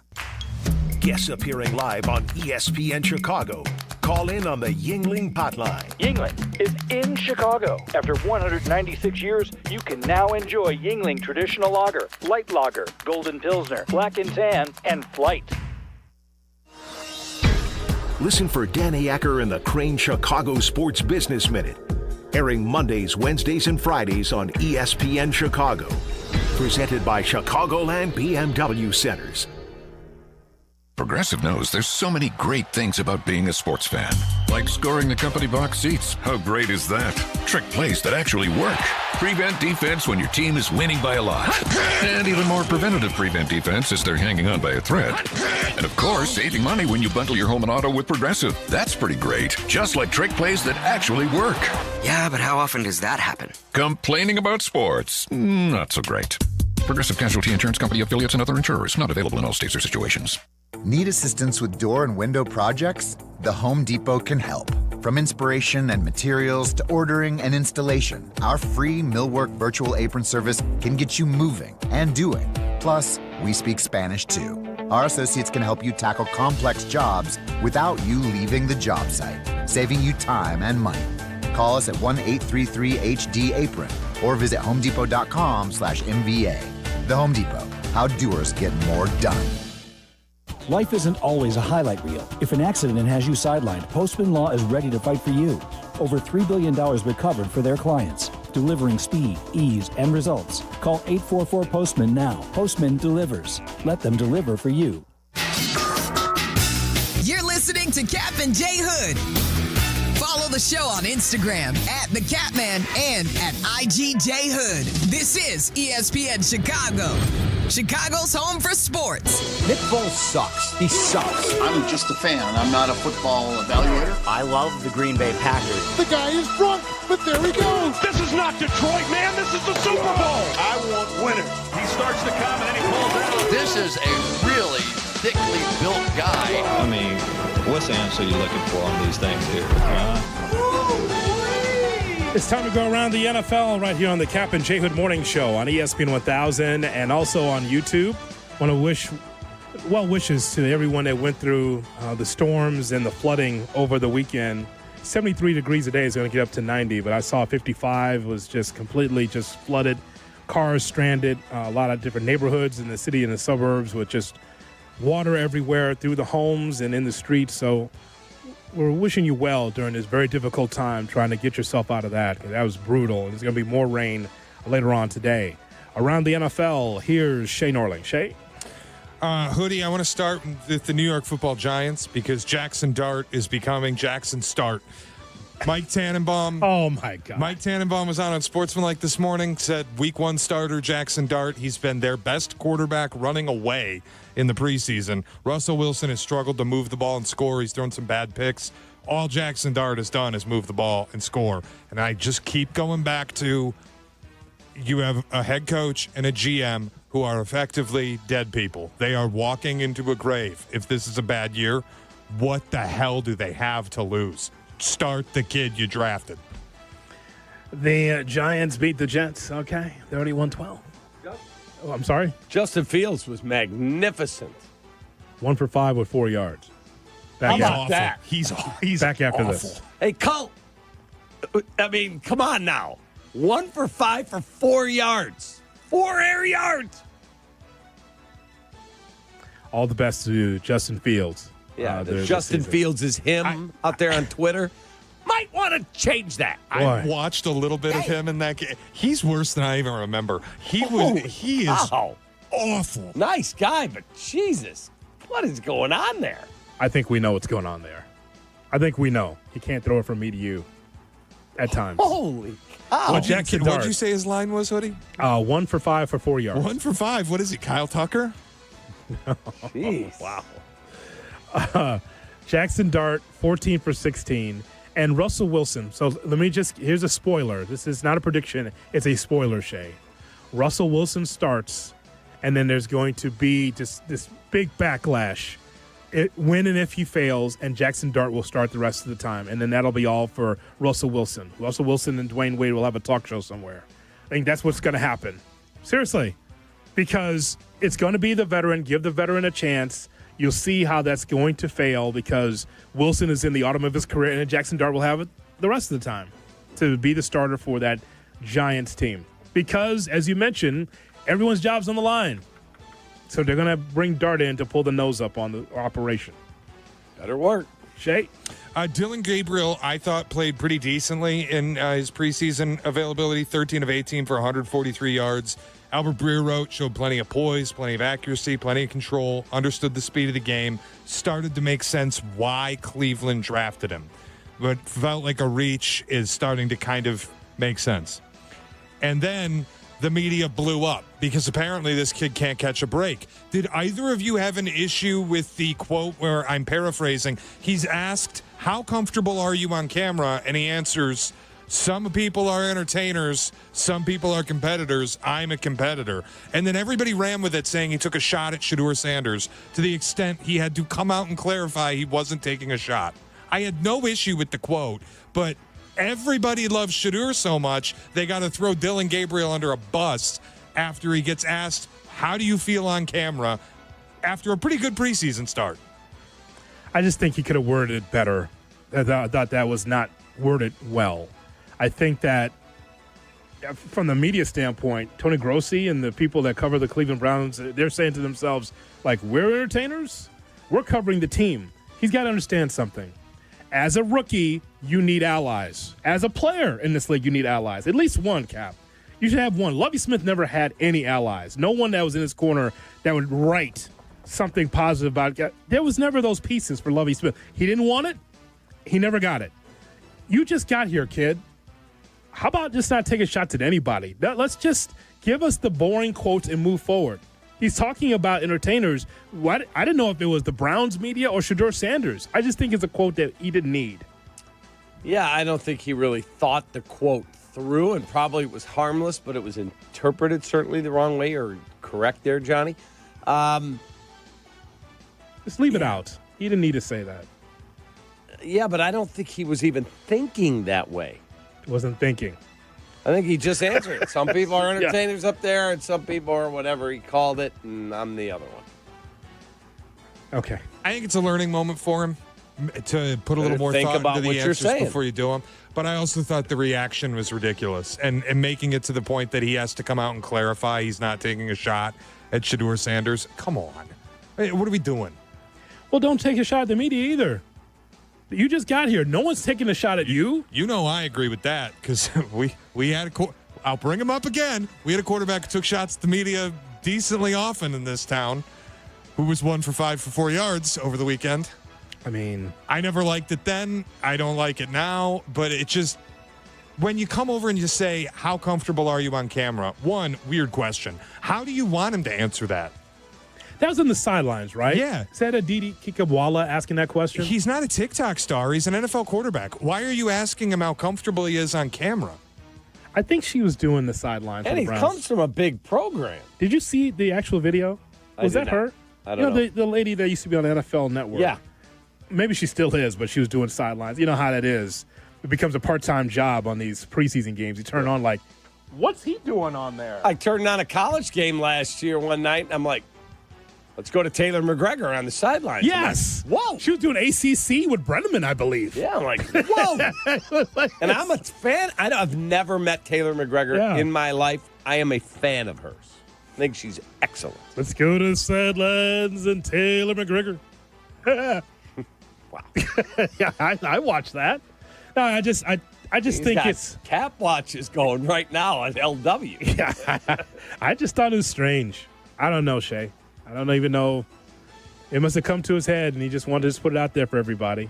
Speaker 9: Guests appearing live on ESPN Chicago. Call in on the Yingling hotline.
Speaker 4: Yingling is in Chicago. After 196 years, you can now enjoy Yingling Traditional Lager, Light Lager, Golden Pilsner, Black and Tan, and Flight.
Speaker 9: Listen for Danny Acker and the Crane Chicago Sports Business Minute. Airing Mondays, Wednesdays, and Fridays on ESPN Chicago. Presented by Chicagoland BMW Centers.
Speaker 15: Progressive knows there's so many great things about being a sports fan. Like scoring the company box seats. How great is that? Trick plays that actually work. Prevent defense when your team is winning by a lot. And even more preventative prevent defense as they're hanging on by a thread. And of course, saving money when you bundle your home and auto with Progressive. That's pretty great. Just like trick plays that actually work.
Speaker 20: Yeah, but how often does that happen?
Speaker 15: Complaining about sports. Not so great. Progressive Casualty Insurance Company, affiliates, and other insurers. Not available in all states or situations.
Speaker 21: Need assistance with door and window projects? The Home Depot can help. From inspiration and materials to ordering and installation, our free Millwork virtual apron service can get you moving and doing. Plus, we speak Spanish too. Our associates can help you tackle complex jobs without you leaving the job site, saving you time and money. Call us at 1-833-HD-APRON or visit homedepot.com/MVA. The Home Depot, how doers get more done.
Speaker 17: Life isn't always a highlight reel. If an accident has you sidelined, Postman Law is ready to fight for you. Over $3 billion recovered for their clients, delivering speed, ease, and results. Call 844-POSTMAN now. Postman delivers. Let them deliver for you.
Speaker 29: You're listening to Kap and J Hood. Follow the show on Instagram at The Catman and at IGJHood. This is ESPN Chicago, Chicago's home for sports.
Speaker 22: Nick Foles sucks. He sucks. I'm just a fan. I'm not a football evaluator. I love the Green Bay Packers.
Speaker 23: The guy is drunk, but there he goes.
Speaker 26: This is not Detroit, man. This is the Super Bowl.
Speaker 23: I want winners.
Speaker 26: He starts to come and then he pulls out.
Speaker 22: This is a really thickly built guy.
Speaker 27: I mean, what's the answer you're looking for on these things here?
Speaker 24: It's time to go around the NFL right here on the Kap and J Hood Morning Show on ESPN 1000 and also on YouTube. Want to wish well wishes to everyone that went through the storms and the flooding over the weekend. 73 degrees a day is going to get up to 90, but I saw 55 was just completely just flooded. cars stranded, a lot of different neighborhoods in the city and the suburbs with just water everywhere through the homes and in the streets. So we're wishing you well during this very difficult time trying to get yourself out of that, because that was brutal. And there's going to be more rain later on today. Around the NFL, here's Shay Norling. Shay?
Speaker 5: Hoodie, I want to start with the New York Football Giants because Jackson Dart is becoming Jackson Start. Mike Tannenbaum.
Speaker 24: Oh, my God.
Speaker 5: Mike Tannenbaum was on Sportsmanlike this morning, said week 1 starter Jackson Dart. He's been their best quarterback running away in the preseason. Russell Wilson has struggled to move the ball and score. He's thrown some bad picks. All Jackson Dart has done is move the ball and score. And I just keep going back to you have a head coach and a GM who are effectively dead people. They are walking into a grave. If this is a bad year, what the hell do they have to lose? Start the kid you drafted.
Speaker 24: The Giants beat the Jets. Okay, 31-12. Oh, I'm sorry?
Speaker 25: Justin Fields was magnificent.
Speaker 24: 1 for 5 with 4 yards.
Speaker 25: How about that?
Speaker 5: He's
Speaker 24: back after
Speaker 5: awful.
Speaker 24: this.
Speaker 25: Hey, Colt. I mean, come on now. 1 for 5 for 4 yards. 4 air yards.
Speaker 24: All the best to Justin Fields.
Speaker 25: Yeah, Justin Fields is him out there on Twitter. Might want to change that.
Speaker 5: I watched a little bit of him in that game. He's worse than I even remember. He is awful.
Speaker 25: Nice guy, but Jesus, what is going on there?
Speaker 24: I think we know what's going on there. I think we know. He can't throw it from me to you at times.
Speaker 25: Holy cow.
Speaker 5: What'd you say his line was, Hoodie?
Speaker 24: 1 for 5 for 4 yards.
Speaker 5: 1 for 5. What is he, Kyle Tucker?
Speaker 25: Jeez.
Speaker 24: Wow. Jackson Dart, 14 for 16. And Russell Wilson. So here's a spoiler. This is not a prediction. It's a spoiler, Shay. Russell Wilson starts, and then there's going to be this big backlash. When and if he fails, and Jackson Dart will start the rest of the time. And then that'll be all for Russell Wilson. Russell Wilson and Dwayne Wade will have a talk show somewhere. I think that's what's going to happen. Seriously. Because it's going to be the veteran. Give the veteran a chance. You'll see how that's going to fail because Wilson is in the autumn of his career, and Jackson Dart will have it the rest of the time to be the starter for that Giants team. Because, as you mentioned, everyone's job's on the line. So they're going to bring Dart in to pull the nose up on the operation.
Speaker 25: Better work.
Speaker 24: Shay?
Speaker 5: Dylan Gabriel, I thought, played pretty decently in his preseason availability, 13 of 18 for 143 yards. Albert Breer wrote, showed plenty of poise, plenty of accuracy, plenty of control, understood the speed of the game, started to make sense why Cleveland drafted him. But felt like a reach is starting to kind of make sense. And then the media blew up because apparently this kid can't catch a break. Did either of you have an issue with the quote where I'm paraphrasing? He's asked, how comfortable are you on camera? And he answers, some people are entertainers, some people are competitors. I'm a competitor. And then everybody ran with it, saying he took a shot at Shedeur Sanders to the extent he had to come out and clarify he wasn't taking a shot. I had no issue with the quote, but everybody loves Shedeur so much, they got to throw Dylan Gabriel under a bus after he gets asked, how do you feel on camera after a pretty good preseason start?
Speaker 24: I just think he could have worded it better. I thought that was not worded well. I think that from the media standpoint, Tony Grossi and the people that cover the Cleveland Browns, they're saying to themselves, like, we're entertainers? We're covering the team. He's got to understand something. As a rookie, you need allies. As a player in this league, you need allies. At least one, Cap. You should have one. Lovie Smith never had any allies. No one that was in his corner that would write something positive about it. There was never those pieces for Lovie Smith. He didn't want it. He never got it. You just got here, kid. How about just not take a shot at anybody? Let's just give us the boring quotes and move forward. He's talking about entertainers. I didn't know if it was the Browns media or Shedeur Sanders. I just think it's a quote that he didn't need.
Speaker 25: Yeah, I don't think he really thought the quote through, and probably it was harmless, but it was interpreted certainly the wrong way, or correct there, Johnny.
Speaker 24: Just leave it out. He didn't need to say that.
Speaker 25: Yeah, but I don't think he was even thinking that way.
Speaker 24: Wasn't thinking.
Speaker 25: I think he just answered it. Some people are entertainers up there, and some people are whatever he called it, and I'm the other one.
Speaker 24: Okay.
Speaker 5: I think it's a learning moment for him. to put a little more
Speaker 25: think
Speaker 5: thought
Speaker 25: about
Speaker 5: into
Speaker 25: what
Speaker 5: the
Speaker 25: you're
Speaker 5: answers
Speaker 25: saying.
Speaker 5: before you do them. But I also thought the reaction was ridiculous, and making it to the point that he has to come out and clarify he's not taking a shot at Shedeur Sanders. Come on. Hey, what are we doing?
Speaker 24: Well, don't take a shot at the media either. You just got here. No one's taking a shot at you.
Speaker 5: You know I agree with that because we had I'll bring him up again. We had a quarterback who took shots at the media decently often in this town, who was 1 for 5 for 4 yards over the weekend.
Speaker 24: I mean,
Speaker 5: I never liked it then. I don't like it now. But it just, when you come over and you say, how comfortable are you on camera? One, weird question. How do you want him to answer that?
Speaker 24: That was in the sidelines, right?
Speaker 5: Yeah.
Speaker 24: Is that Aditi Kikabwala asking that question?
Speaker 5: He's not a TikTok star. He's an NFL quarterback. Why are you asking him how comfortable he is on camera?
Speaker 24: I think she was doing the sidelines.
Speaker 25: And he comes from a big program.
Speaker 24: Did you see the actual video? Was that her?
Speaker 25: I don't know.
Speaker 24: The lady that used to be on the NFL Network.
Speaker 25: Yeah.
Speaker 24: Maybe she still is, but she was doing sidelines. You know how that is. It becomes a part-time job on these preseason games. You turn on like, what's he doing on there?
Speaker 25: I turned on a college game last year one night, and I'm like, let's go to Taylor McGregor on the sidelines.
Speaker 24: Yes.
Speaker 25: Like, whoa.
Speaker 24: She was doing ACC with Brenneman, I believe.
Speaker 25: Yeah, I'm like, whoa. And I'm a fan. I've never met Taylor McGregor in my life. I am a fan of hers. I think she's excellent.
Speaker 24: Let's go to the sidelines and Taylor McGregor.
Speaker 25: Wow.
Speaker 24: Yeah, I watched that. No, I just think it's
Speaker 25: Cap Watch is going right now on LW.
Speaker 24: Yeah, I just thought it was strange. I don't know, Shay. I don't even know. It must have come to his head, and he just wanted to just put it out there for everybody.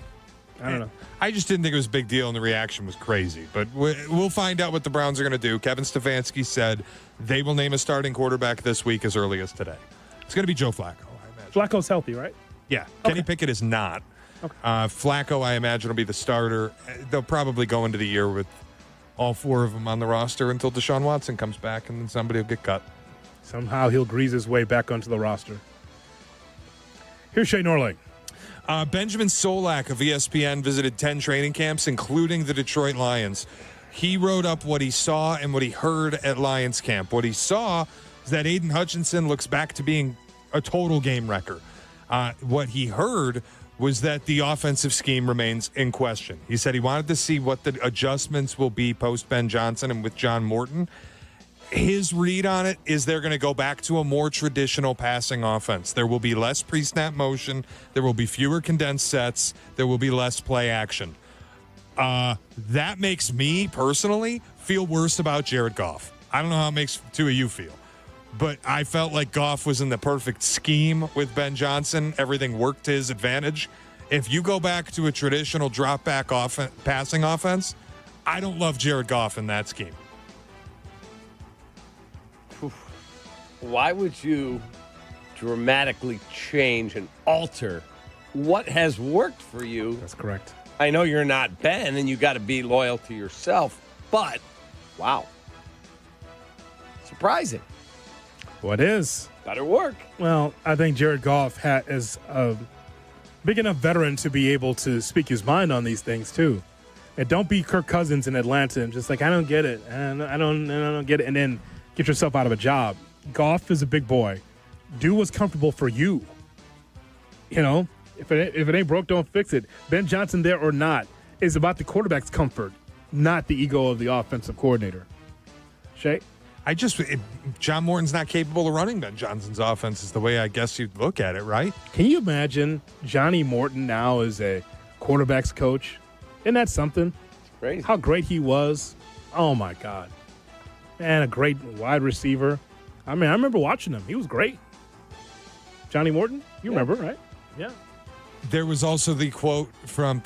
Speaker 24: I don't know.
Speaker 5: I just didn't think it was a big deal, and the reaction was crazy. But we'll find out what the Browns are going to do. Kevin Stefanski said they will name a starting quarterback this week as early as today. It's going to be Joe Flacco, I imagine.
Speaker 24: Flacco's healthy, right?
Speaker 5: Yeah. Kenny Pickett is not. Okay. Flacco, I imagine, will be the starter. They'll probably go into the year with all 4 of them on the roster until Deshaun Watson comes back, and then somebody will get cut.
Speaker 24: Somehow he'll grease his way back onto the roster. Here's Shay Norling.
Speaker 5: Benjamin Solak of ESPN visited 10 training camps, including the Detroit Lions. He wrote up what he saw and what he heard at Lions camp. What he saw is that Aiden Hutchinson looks back to being a total game wrecker. What he heard was that the offensive scheme remains in question. He said he wanted to see what the adjustments will be post Ben Johnson and with John Morton. His read on it is they're going to go back to a more traditional passing offense. There will be less pre-snap motion. There will be fewer condensed sets. There will be less play action. That makes me personally feel worse about Jared Goff. I don't know how it makes 2 of you feel, but I felt like Goff was in the perfect scheme with Ben Johnson. Everything worked to his advantage. If you go back to a traditional drop-back passing offense, I don't love Jared Goff in that scheme.
Speaker 25: Why would you dramatically change and alter what has worked for you?
Speaker 24: That's correct.
Speaker 25: I know you're not Ben, and you got to be loyal to yourself, but wow. Surprising.
Speaker 24: What is?
Speaker 25: Better work.
Speaker 24: Well, I think Jared Goff is a big enough veteran to be able to speak his mind on these things, too. And don't be Kirk Cousins in Atlanta and just like, I don't get it. And I don't get it. And then get yourself out of a job. Goff is a big boy. Do what's comfortable for you. You know, if it ain't broke, don't fix it. Ben Johnson there or not is about the quarterback's comfort, not the ego of the offensive coordinator. Shay?
Speaker 5: John Morton's not capable of running Ben Johnson's offense is the way I guess you'd look at it, right?
Speaker 24: Can you imagine Johnny Morton now as a quarterback's coach? Isn't that something?
Speaker 25: It's crazy.
Speaker 24: How great he was. Oh, my God. Man, a great wide receiver. I mean, I remember watching him. He was great. Johnny Morton, you remember, right? Yeah.
Speaker 5: There was also the quote from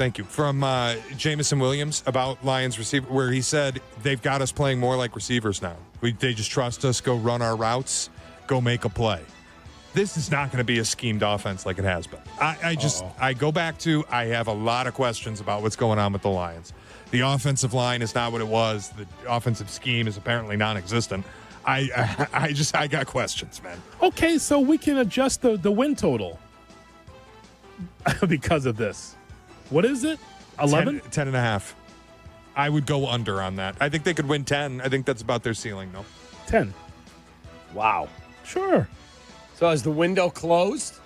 Speaker 5: Jamison Williams about Lions receiver, where he said, they've got us playing more like receivers now. They just trust us, go run our routes, go make a play. This is not going to be a schemed offense like it has been. I go back to, I have a lot of questions about what's going on with the Lions. The offensive line is not what it was. The offensive scheme is apparently non-existent. I got questions, man.
Speaker 24: Okay, so we can adjust the win total because of this. What is it? 11?
Speaker 5: 10.5. I would go under on that. I think they could win 10. I think that's about their ceiling, though.
Speaker 24: 10.
Speaker 25: Wow.
Speaker 24: Sure.
Speaker 25: So is the window closed?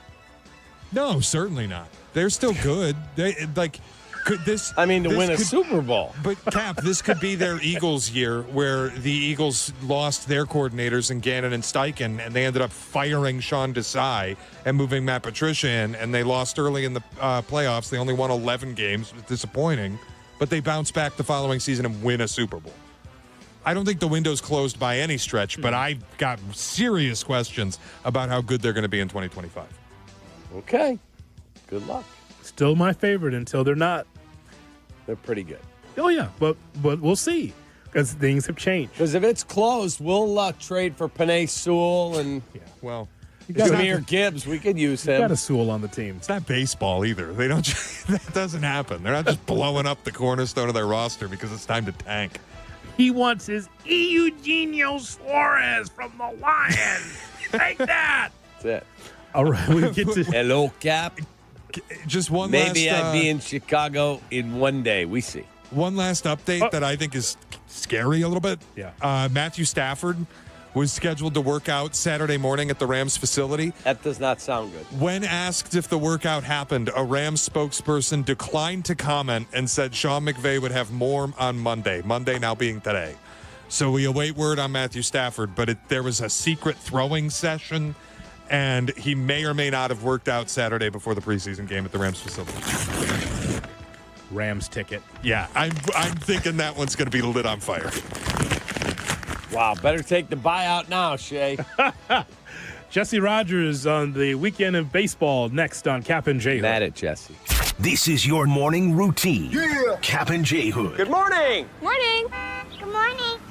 Speaker 5: No, certainly not. They're still good. Could this?
Speaker 25: I mean, to win a Super Bowl.
Speaker 5: But, Cap, this could be their Eagles year where the Eagles lost their coordinators in Gannon and Steichen, and they ended up firing Sean Desai and moving Matt Patricia in, and they lost early in the playoffs. They only won 11 games. It was disappointing. But they bounced back the following season and win a Super Bowl. I don't think the window's closed by any stretch, but I've got serious questions about how good they're going to be in 2025.
Speaker 25: Okay. Good luck.
Speaker 24: Still my favorite until they're not.
Speaker 25: They're pretty good.
Speaker 24: Oh, yeah, but we'll see because things have changed.
Speaker 25: Because if it's closed, we'll trade for Penei Sewell and Jahmyr Gibbs. We could use him.
Speaker 24: Got a Sewell on the team.
Speaker 5: It's not baseball either. They don't. That doesn't happen. They're not just blowing up the cornerstone of their roster because it's time to tank.
Speaker 24: He wants his Eugenio Suarez from the Lions. Take that.
Speaker 25: That's it.
Speaker 24: All right, we get to
Speaker 25: hello, Cap.
Speaker 5: Just one
Speaker 25: Maybe
Speaker 5: last,
Speaker 25: I'd be in Chicago in one day. We see.
Speaker 5: One last update that I think is scary a little bit.
Speaker 24: Yeah.
Speaker 5: Matthew Stafford was scheduled to work out Saturday morning at the Rams facility.
Speaker 25: That does not sound good.
Speaker 5: When asked if the workout happened, a Rams spokesperson declined to comment and said Sean McVay would have more on Monday now being today. So we await word on Matthew Stafford, but there was a secret throwing session, and he may or may not have worked out Saturday before the preseason game at the Rams facility.
Speaker 24: Rams ticket.
Speaker 5: Yeah, I'm thinking that one's going to be lit on fire.
Speaker 25: Wow, better take the buyout now, Shay.
Speaker 24: Jesse Rogers on the weekend of baseball next on Kap and J Hood.
Speaker 25: Mad at Jesse.
Speaker 9: This is your morning routine. Yeah. Kap and J Hood.
Speaker 1: Good morning.
Speaker 2: Morning. Good morning.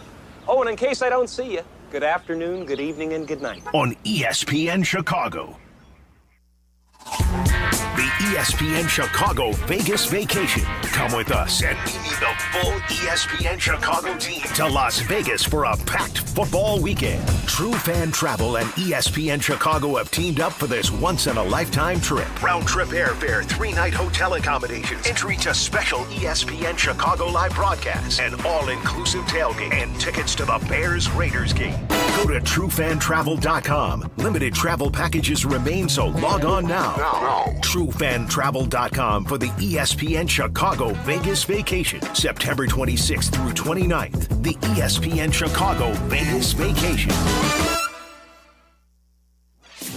Speaker 1: Oh, and in case I don't see you, good afternoon, good evening, and good night.
Speaker 9: On ESPN Chicago. The ESPN Chicago Vegas Vacation. Come with us and meet the full ESPN Chicago team to Las Vegas for a packed football weekend. True Fan Travel and ESPN Chicago have teamed up for this once-in-a-lifetime trip. Round-trip airfare, 3-night hotel accommodations, entry to special ESPN Chicago live broadcasts, an all-inclusive tailgate, and tickets to the Bears-Raiders game. Go to TrueFanTravel.com. Limited travel packages remain, so log on now. TrueFanTravel.com for the ESPN Chicago Vegas Vacation, September 26th through 29th. The ESPN Chicago Vegas Vacation.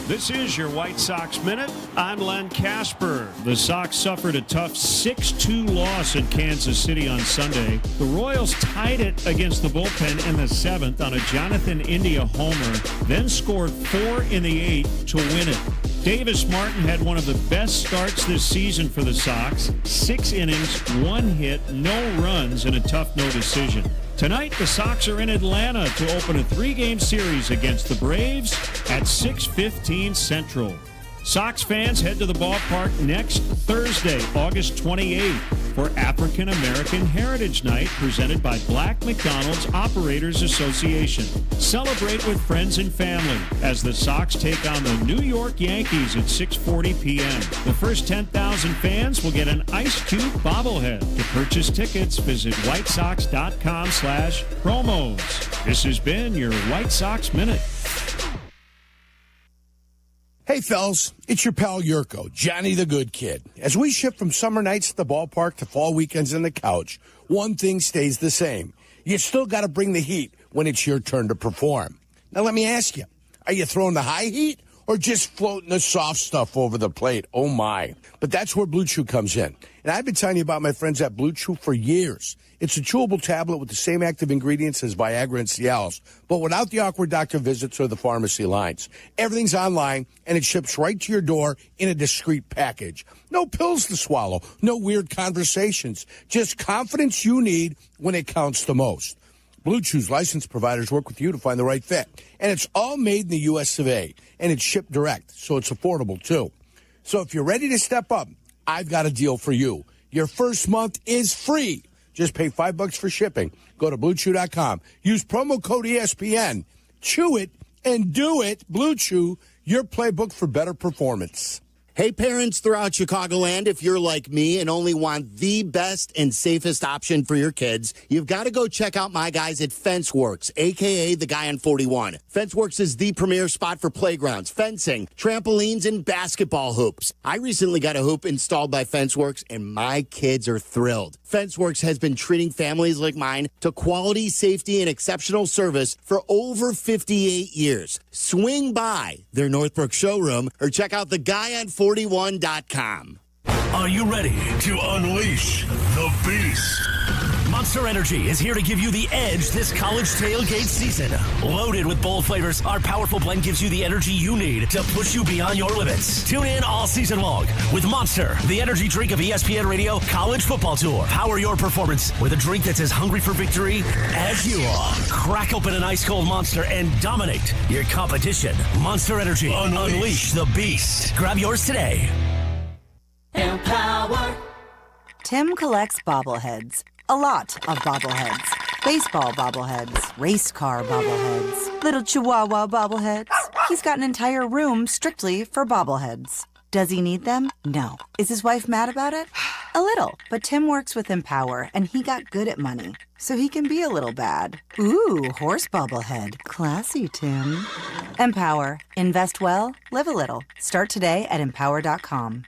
Speaker 8: This is your White Sox Minute. I'm Len Casper. The Sox suffered a tough 6-2 loss in Kansas City on Sunday. The Royals tied it against the bullpen in the 7th on a Jonathan India homer, then scored 4 in the 8th to win it. Davis Martin had one of the best starts this season for the Sox. 6 innings, 1 hit, no runs, and a tough no decision. Tonight, the Sox are in Atlanta to open a 3-game series against the Braves at 6:15 Central. Sox fans head to the ballpark next Thursday, August 28th, for African American Heritage Night presented by Black McDonald's Operators Association. Celebrate with friends and family as the Sox take on the New York Yankees at 6:40 p.m. The first 10,000 fans will get an Ice Cube bobblehead. To purchase tickets, visit whitesox.com/promos. This has been your White Sox Minute.
Speaker 16: Hey, fellas, it's your pal Jurko, Johnny the Good Kid. As we shift from summer nights at the ballpark to fall weekends on the couch, one thing stays the same. You still got to bring the heat when it's your turn to perform. Now, let me ask you, are you throwing the high heat or just floating the soft stuff over the plate? Oh, my. But that's where Blue Chew comes in. And I've been telling you about my friends at Blue Chew for years. It's a chewable tablet with the same active ingredients as Viagra and Cialis, but without the awkward doctor visits or the pharmacy lines. Everything's online, and it ships right to your door in a discreet package. No pills to swallow, no weird conversations, just confidence you need when it counts the most. Blue Chew's licensed providers work with you to find the right fit, and it's all made in the U.S. of A., and it's shipped direct, so it's affordable, too. So if you're ready to step up, I've got a deal for you. Your first month is free. Just pay $5 for shipping. Go to BlueChew.com. Use promo code ESPN. Chew it and do it. Blue Chew, your playbook for better performance.
Speaker 3: Hey, parents throughout Chicagoland, if you're like me and only want the best and safest option for your kids, you've got to go check out my guys at FenceWorks, a.k.a. the guy on 41. FenceWorks is the premier spot for playgrounds, fencing, trampolines, and basketball hoops. I recently got a hoop installed by FenceWorks, and my kids are thrilled. FenceWorks has been treating families like mine to quality, safety, and exceptional service for over 58 years. Swing by their Northbrook showroom or check out theguyon41.com.
Speaker 6: Are you ready to unleash the beast? Monster Energy is here to give you the edge this college tailgate season. Loaded with bold flavors, our powerful blend gives you the energy you need to push you beyond your limits. Tune in all season long with Monster, the energy drink of ESPN Radio College Football Tour. Power your performance with a drink that's as hungry for victory as you are. Crack open an ice-cold Monster and dominate your competition. Monster Energy. Unleash the beast. Grab yours today.
Speaker 7: Empower. Tim collects bobbleheads. A lot of bobbleheads. Baseball bobbleheads. Race car bobbleheads. Little chihuahua bobbleheads. He's got an entire room strictly for bobbleheads. Does he need them? No. Is his wife mad about it? A little. But Tim works with Empower, and he got good at money. So he can be a little bad. Ooh, horse bobblehead. Classy, Tim. Empower. Invest well, live a little. Start today at empower.com.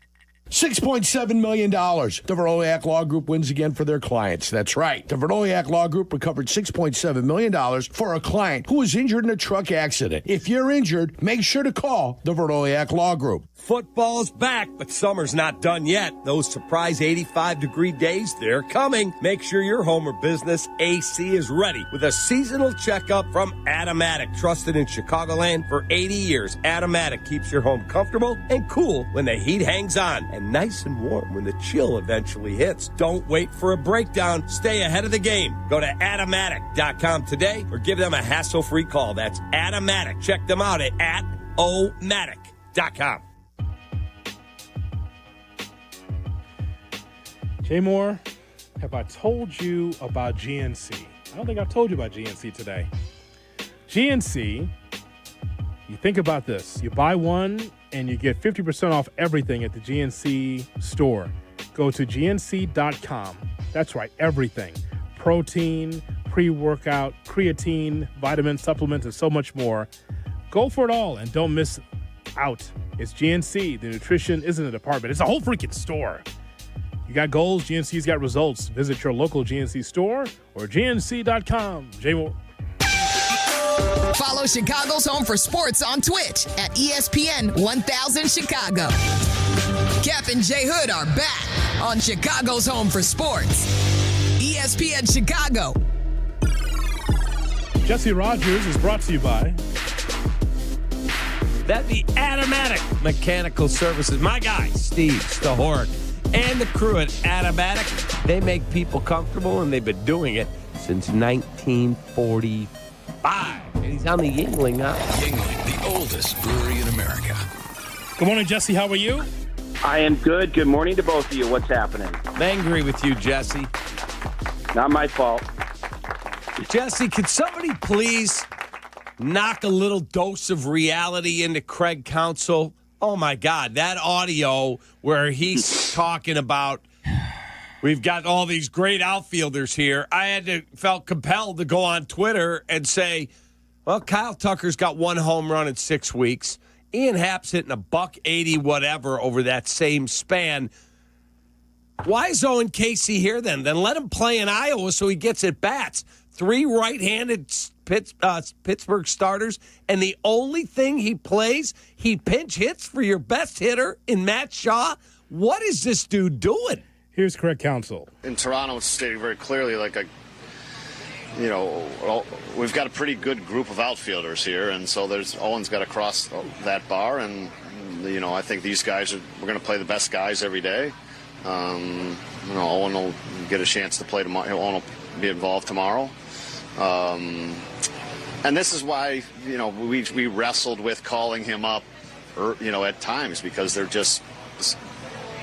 Speaker 16: $6.7 million. The Veroliak Law Group wins again for their clients. That's right. The Veroliak Law Group recovered $6.7 million for a client who was injured in a truck accident. If you're injured, make sure to call the Veroliak Law Group.
Speaker 25: Football's back, but summer's not done yet. Those surprise 85-degree days, they're coming. Make sure your home or business AC is ready with a seasonal checkup from Automatic. Trusted in Chicagoland for 80 years, Automatic keeps your home comfortable and cool when the heat hangs on and nice and warm when the chill eventually hits. Don't wait for a breakdown. Stay ahead of the game. Go to Automatic.com today or give them a hassle-free call. That's Automatic. Check them out at Omatic.com.
Speaker 24: Jay Moore, have I told you about GNC? I don't think I've told you about GNC today. GNC, you think about this. You buy one and you get 50% off everything at the GNC store. Go to gnc.com. That's right, everything. Protein, pre-workout, creatine, vitamins, supplements, and so much more. Go for it all and don't miss out. It's GNC. The nutrition isn't a department. It's a whole freaking store. You got goals, GNC's got results. Visit your local GNC store or gnc.com. Jay Moore.
Speaker 29: Follow Chicago's Home for Sports on Twitch at ESPN 1000 Chicago. Kap and J Hood are back on Chicago's Home for Sports. ESPN Chicago.
Speaker 24: Jesse Rogers is brought to you by
Speaker 25: That'd be Automatic Mechanical Services. My guy, Steve Stahork, and the crew at Automatic, they make people comfortable, and they've been doing it since 1945. And he's on the Yingling now.
Speaker 10: Yingling, the oldest brewery in America.
Speaker 24: Good morning, Jesse. How are you?
Speaker 11: I am good. Good morning to both of you. What's happening?
Speaker 25: I'm angry with you, Jesse.
Speaker 11: Not my fault.
Speaker 25: Jesse, could somebody please knock a little dose of reality into Craig Counsell? Oh, my God, that audio where he's talking about we've got all these great outfielders here. I felt compelled to go on Twitter and say, well, Kyle Tucker's got one home run in 6 weeks. Ian Happ's hitting a $180 whatever over that same span. Why is Owen Casey here then? Then let him play in Iowa so he gets at bats. 3 right-handed Pittsburgh starters, and the only thing he plays, he pinch hits for your best hitter in Matt Shaw. What is this dude doing?
Speaker 24: Here's Craig Counsell.
Speaker 12: In Toronto, it's stating very clearly, we've got a pretty good group of outfielders here, and so Owen's got to cross that bar, and I think these guys we're going to play the best guys every day. Owen will get a chance to play tomorrow. Owen will be involved tomorrow. And this is why, we wrestled with calling him up, at times because because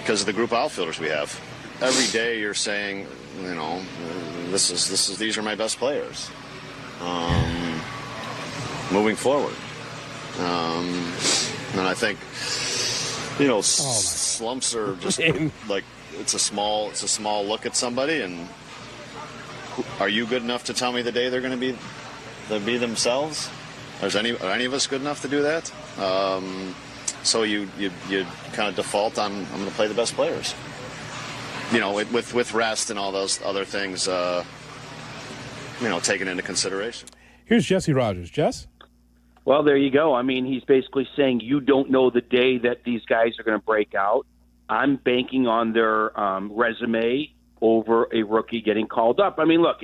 Speaker 12: of the group of outfielders we have. Every day you're saying, these are my best players. Moving forward. And I think slumps are just like it's a small look at somebody, and are you good enough to tell me the day they're going to be themselves? Are any of us good enough to do that? So you kind of default on I'm going to play the best players. With rest and all those other things, taken into consideration.
Speaker 24: Here's Jesse Rogers. Jess?
Speaker 11: Well, there you go. I mean, he's basically saying you don't know the day that these guys are going to break out. I'm banking on their resume over a rookie getting called up. I mean, look,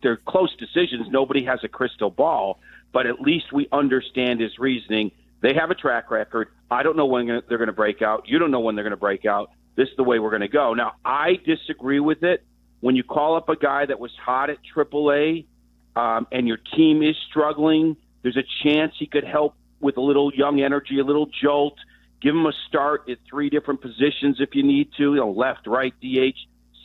Speaker 11: they're close decisions. Nobody has a crystal ball, but at least we understand his reasoning. They have a track record. I don't know when they're going to break out. You don't know when they're going to break out. This is the way we're going to go. Now, I disagree with it. When you call up a guy that was hot at AAA and your team is struggling, there's a chance he could help with a little young energy, a little jolt. Give him a start at 3 different positions if you need to, left, right, DH,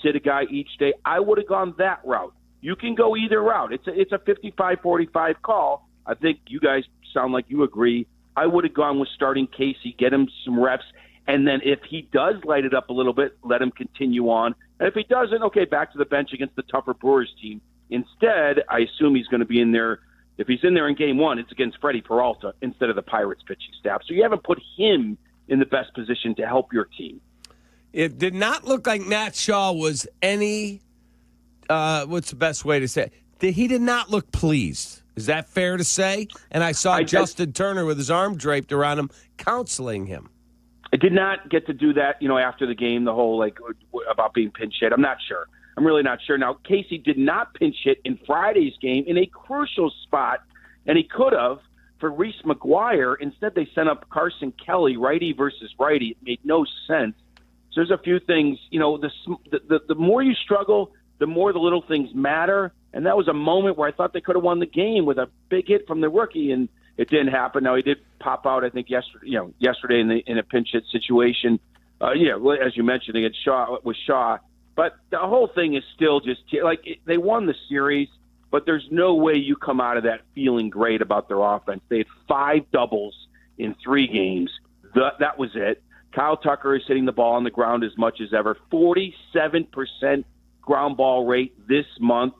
Speaker 11: sit a guy each day. I would have gone that route. You can go either route. It's a 55-45 call. I think you guys sound like you agree. I would have gone with starting Casey, get him some reps, and then if he does light it up a little bit, let him continue on. And if he doesn't, okay, back to the bench against the tougher Brewers team. Instead, I assume he's going to be in there. If he's in there in game 1, it's against Freddie Peralta instead of the Pirates pitching staff. So you haven't put him in the best position to help your team.
Speaker 25: It did not look like Matt Shaw was any, what's the best way to say it? He did not look pleased. Is that fair to say? And I saw Justin Turner with his arm draped around him, counseling him.
Speaker 11: I did not get to do that, after the game, the whole, about being pinch hit. I'm not sure. I'm really not sure. Now, Casey did not pinch hit in Friday's game in a crucial spot, and he could have for Reese McGuire. Instead, they sent up Carson Kelly, righty versus righty. It made no sense. So there's a few things. The more you struggle, the more the little things matter. And that was a moment where I thought they could have won the game with a big hit from the rookie, and it didn't happen. Now, he did pop out, I think, yesterday in a pinch hit situation. As you mentioned, against Shaw. But the whole thing is still just they won the series, but there's no way you come out of that feeling great about their offense. They had 5 doubles in 3 games. That was it. Kyle Tucker is hitting the ball on the ground as much as ever. 47% ground ball rate this month.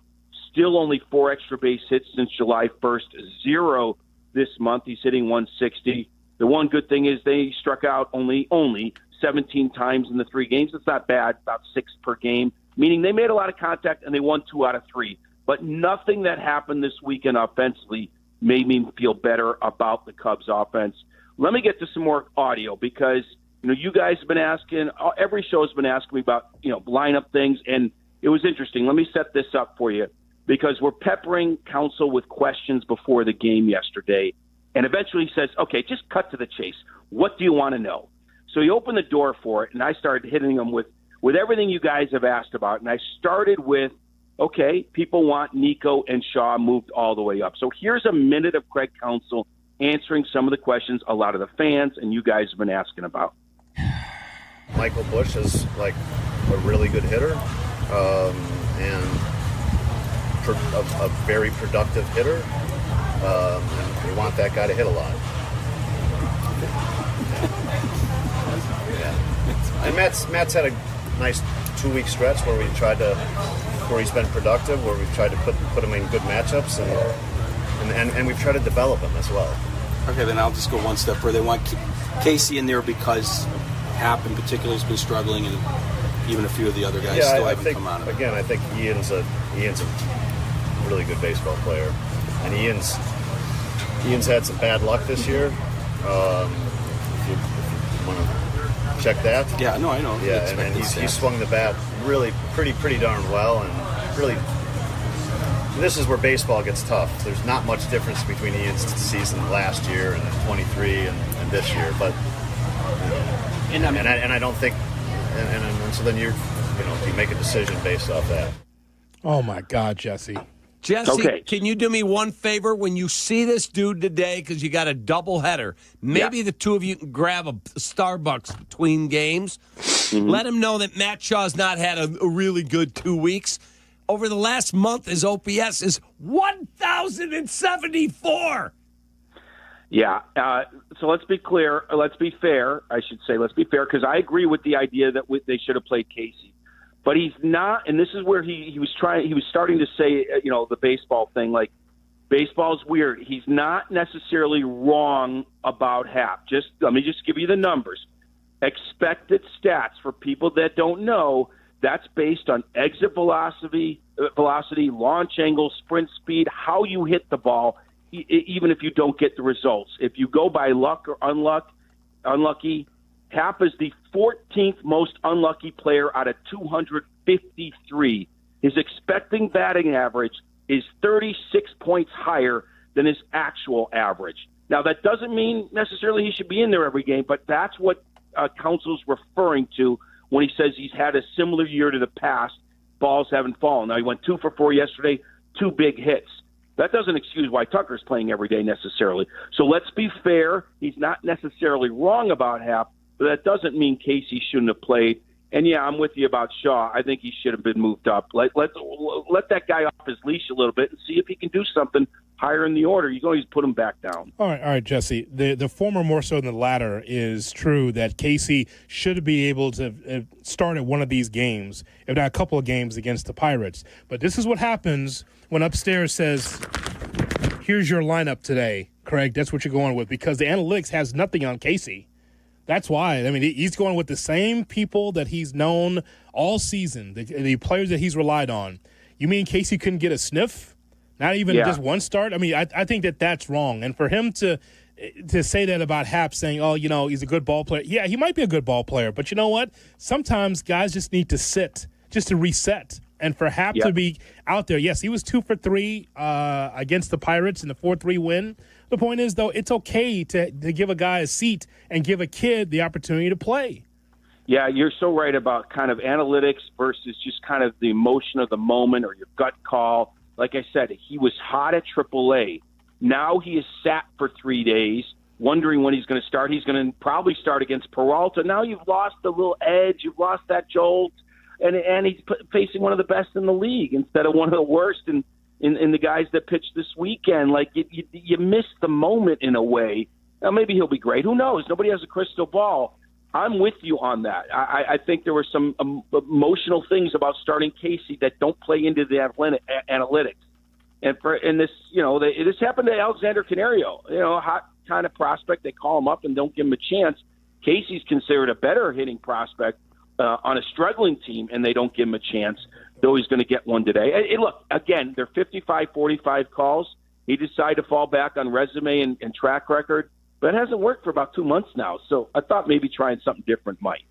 Speaker 11: Still only 4 extra base hits since July 1st. 0 this month. He's hitting 160. The one good thing is they struck out only 17 times in the 3 games. It's not bad, about 6 per game, meaning they made a lot of contact and they won 2 out of 3. But nothing that happened this weekend offensively made me feel better about the Cubs offense. Let me get to some more audio because, you guys have been asking, every show has been asking me about, lineup things, and it was interesting. Let me set this up for you because we're peppering Counsell with questions before the game yesterday, and eventually he says, okay, just cut to the chase. What do you want to know? So he opened the door for it, and I started hitting him with everything you guys have asked about. And I started with, okay, people want Nico and Shaw moved all the way up. So here's a minute of Craig Counsell answering some of the questions a lot of the fans and you guys have been asking about.
Speaker 12: Michael Busch is a really good hitter and a very productive hitter. And we want that guy to hit a lot. And Matt's had a nice 2-week stretch where he's been productive, where we've tried to put him in good matchups, and we've tried to develop him as well.
Speaker 4: Okay, then I'll just go one step further. They want Casey in there because Hap in particular has been struggling, and even a few of the other guys still haven't come out of it.
Speaker 12: Again, I think Ian's a really good baseball player, and Ian's had some bad luck this year. If you want to check that.
Speaker 4: Yeah, no, I know.
Speaker 12: Yeah, and he swung the bat really pretty darn well, and really this is where baseball gets tough. There's not much difference between Ian's season last year and 23 and this year, but and I don't think and so then you make a decision based off that.
Speaker 24: Oh my God, Jesse,
Speaker 25: okay. Can you do me one favor when you see this dude today, because you got a doubleheader? Maybe the two of you can grab a Starbucks between games. Mm-hmm. Let him know that Matt Shaw's not had a really good 2 weeks. Over the last month, his OPS is 1,074.
Speaker 11: Yeah. So let's be clear. Let's be fair. I should say let's be fair, because I agree with the idea that they should have played Casey. But he's not, and this is where he was starting to say, the baseball thing, like, baseball's weird. He's not necessarily wrong about Hap. Let me just give you the numbers. Expected stats, for people that don't know, that's based on exit velocity, launch angle, sprint speed, how you hit the ball, even if you don't get the results. If you go by luck or unlucky, Hap is the 14th most unlucky player out of 253. His expecting batting average is 36 points higher than his actual average. Now, that doesn't mean necessarily he should be in there every game, but that's what Council's referring to when he says he's had a similar year to the past. Balls haven't fallen. Now, he went 2 for 4 yesterday, 2 big hits. That doesn't excuse why Tucker's playing every day necessarily. So let's be fair. He's not necessarily wrong about Hap, but that doesn't mean Casey shouldn't have played. And, yeah, I'm with you about Shaw. I think he should have been moved up. Let that guy off his leash a little bit and see if he can do something higher in the order. You can always put him back down.
Speaker 24: All right, Jesse. The former more so than the latter is true, that Casey should be able to start at one of these games, if not a couple of games against the Pirates. But this is what happens when upstairs says, here's your lineup today, Craig. That's what you're going with, because the analytics has nothing on Casey. That's why. I mean, he's going with the same people that he's known all season, the players that he's relied on. You mean Casey couldn't get a sniff? Not even just one start? I mean, I think that's wrong. And for him to say that about Hap, saying, he's a good ball player. Yeah, he might be a good ball player. But you know what? Sometimes guys just need to sit, just to reset. And for Hap to be out there, yes, he was 2 for 3 against the Pirates in the 4-3 win. The point is, though, it's okay to give a guy a seat and give a kid the opportunity to play.
Speaker 11: Yeah, you're so right about kind of analytics versus just kind of the emotion of the moment or your gut call. Like I said, he was hot at AAA. Now he is sat for 3 days, wondering when he's going to start. He's going to probably start against Peralta. Now you've lost the little edge. You've lost that jolt. And he's facing one of the best in the league instead of one of the worst in the guys that pitched this weekend. Like, you miss the moment in a way. Now, maybe he'll be great. Who knows? Nobody has a crystal ball. I'm with you on that. I think there were some emotional things about starting Casey that don't play into the analytics. And this, this happened to Alexander Canario, a hot kind of prospect. They call him up and don't give him a chance. Casey's considered a better hitting prospect on a struggling team, and they don't give him a chance, though he's going to get one today. Hey, look, again, they're 55-45 calls. He decided to fall back on resume and track record, but it hasn't worked for about 2 months now. So I thought maybe trying something different might.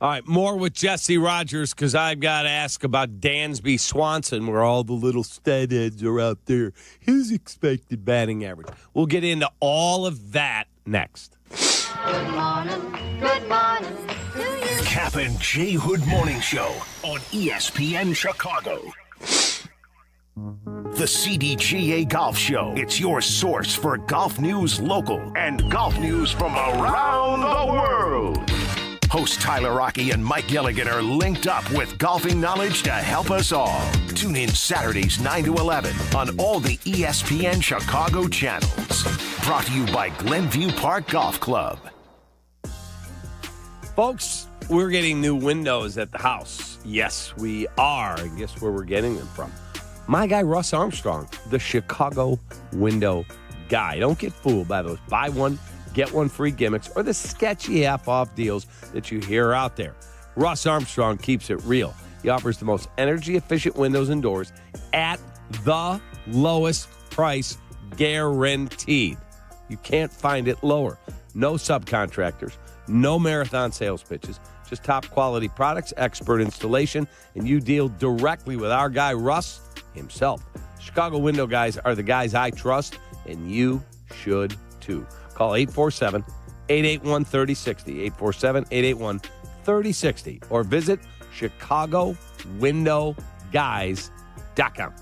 Speaker 25: All right, more with Jesse Rogers, because I've got to ask about Dansby Swanson, where all the little stud heads are out there. His expected batting average. We'll get into all of that next.
Speaker 2: Good morning. Good morning.
Speaker 9: Kap and J Hood Morning Show on ESPN Chicago. The CDGA Golf Show. It's your source for golf news local and golf news from around the world. Host Tyler Rocky and Mike Gilligan are linked up with golfing knowledge to help us all. Tune in Saturdays 9 to 11 on all the ESPN Chicago channels. Brought to you by Glenview Park Golf Club.
Speaker 25: Folks, we're getting new windows at the house. Yes, we are. And guess where we're getting them from? My guy, Russ Armstrong, the Chicago window guy. Don't get fooled by those buy one, get one free gimmicks or the sketchy half-off deals that you hear out there. Russ Armstrong keeps it real. He offers the most energy-efficient windows and doors at the lowest price, guaranteed. You can't find it lower. No subcontractors. No marathon sales pitches, just top quality products, expert installation, and you deal directly with our guy, Russ, himself. Chicago window guys are the guys I trust, and you should too. Call 847-881-3060, 847-881-3060, or visit ChicagoWindowGuys.com.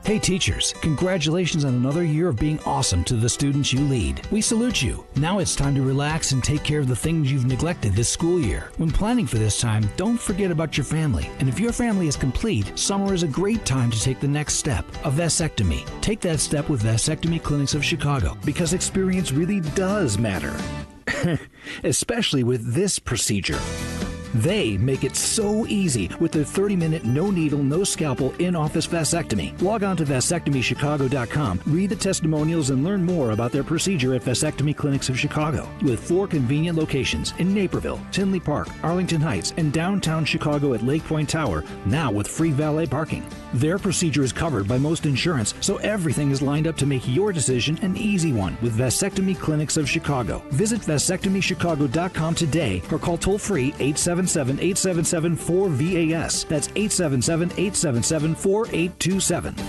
Speaker 13: Hey teachers, congratulations on another year of being awesome to the students you lead. We salute you. Now it's time to relax and take care of the things you've neglected this school year. When planning for this time, don't forget about your family. And if your family is complete, summer is a great time to take the next step, a vasectomy. Take that step with Vasectomy Clinics of Chicago, because experience really does matter. Especially with this procedure. They make it so easy with their 30-minute, no-needle, no-scalpel, in-office vasectomy. Log on to vasectomychicago.com, read the testimonials, and learn more about their procedure at Vasectomy Clinics of Chicago. With 4 convenient locations in Naperville, Tinley Park, Arlington Heights, and downtown Chicago at Lake Point Tower, now with free valet parking. Their procedure is covered by most insurance, so everything is lined up to make your decision an easy one with Vasectomy Clinics of Chicago. Visit vasectomychicago.com today or call toll-free 877-877-4VAS. That's 877-877-4827.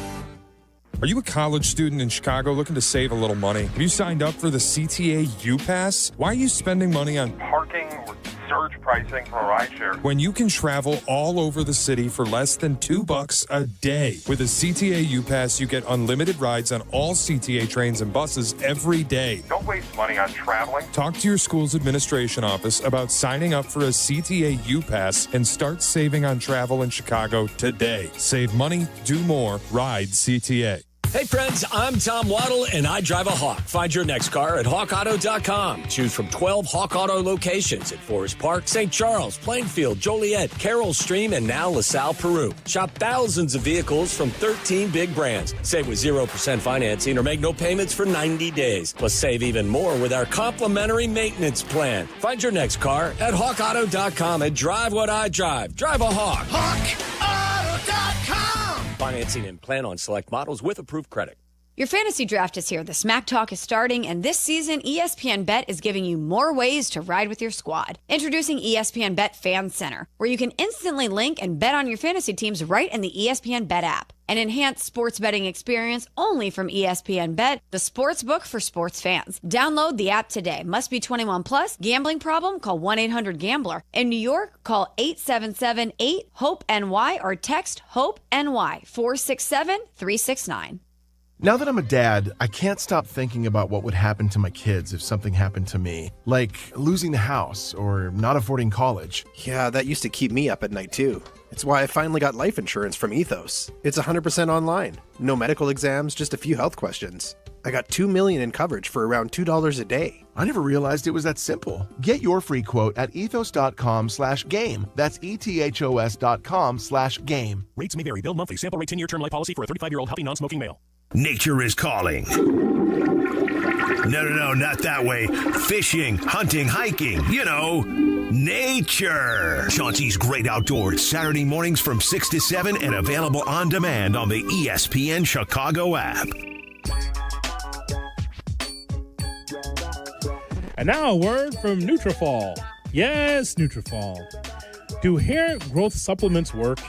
Speaker 5: Are you a college student in Chicago looking to save a little money? Have you signed up for the CTA U-Pass? Why are you spending money on
Speaker 14: parking or surge pricing for a rideshare
Speaker 5: when you can travel all over the city for less than $2 a day? With a CTA U-Pass, you get unlimited rides on all CTA trains and buses every day.
Speaker 14: Don't waste money on traveling.
Speaker 5: Talk to your school's administration office about signing up for a CTA U-Pass and start saving on travel in Chicago today. Save money, do more, ride CTA.
Speaker 15: Hey friends, I'm Tom Waddle and I drive a Hawk. Find your next car at hawkauto.com. Choose from 12 Hawk Auto locations at Forest Park, St. Charles, Plainfield, Joliet, Carroll Stream, and now LaSalle, Peru. Shop thousands of vehicles from 13 big brands. Save with 0% financing or make no payments for 90 days. Plus save even more with our complimentary maintenance plan. Find your next car at hawkauto.com and drive what I drive. Drive a Hawk.
Speaker 2: HawkAuto.com.
Speaker 15: Financing and plan on select models with approved credit.
Speaker 17: Your fantasy draft is here. The Smack Talk is starting, and this season, ESPN Bet is giving you more ways to ride with your squad. Introducing ESPN Bet Fan Center, where you can instantly link and bet on your fantasy teams right in the ESPN Bet app. An enhanced sports betting experience only from ESPN Bet, the sports book for sports fans. Download the app today. Must be 21 plus. Gambling problem? Call 1-800-GAMBLER. In New York, call 877-8-HOPE-NY or text HOPE-NY 467-369.
Speaker 18: Now that I'm a dad, I can't stop thinking about what would happen to my kids if something happened to me, like losing the house or not affording college.
Speaker 19: Yeah, that used to keep me up at night too. It's why I finally got life insurance from Ethos. It's 100% online. No medical exams, just a few health questions. I got $2 million in coverage for around $2 a day.
Speaker 18: I never realized it was that simple. Get your free quote at ethos.com/game. That's ethos.com/game.
Speaker 6: Rates may vary. Bill monthly. Sample rate 10-year term life policy for a 35-year-old healthy non-smoking male.
Speaker 9: Nature is calling. No, not that way. Fishing, hunting, hiking, nature. Chauncey's Great Outdoors, Saturday mornings from 6 to 7 and available on demand on the ESPN Chicago app.
Speaker 24: And now a word from Nutrafol. Yes, Nutrafol. Do hair growth supplements work?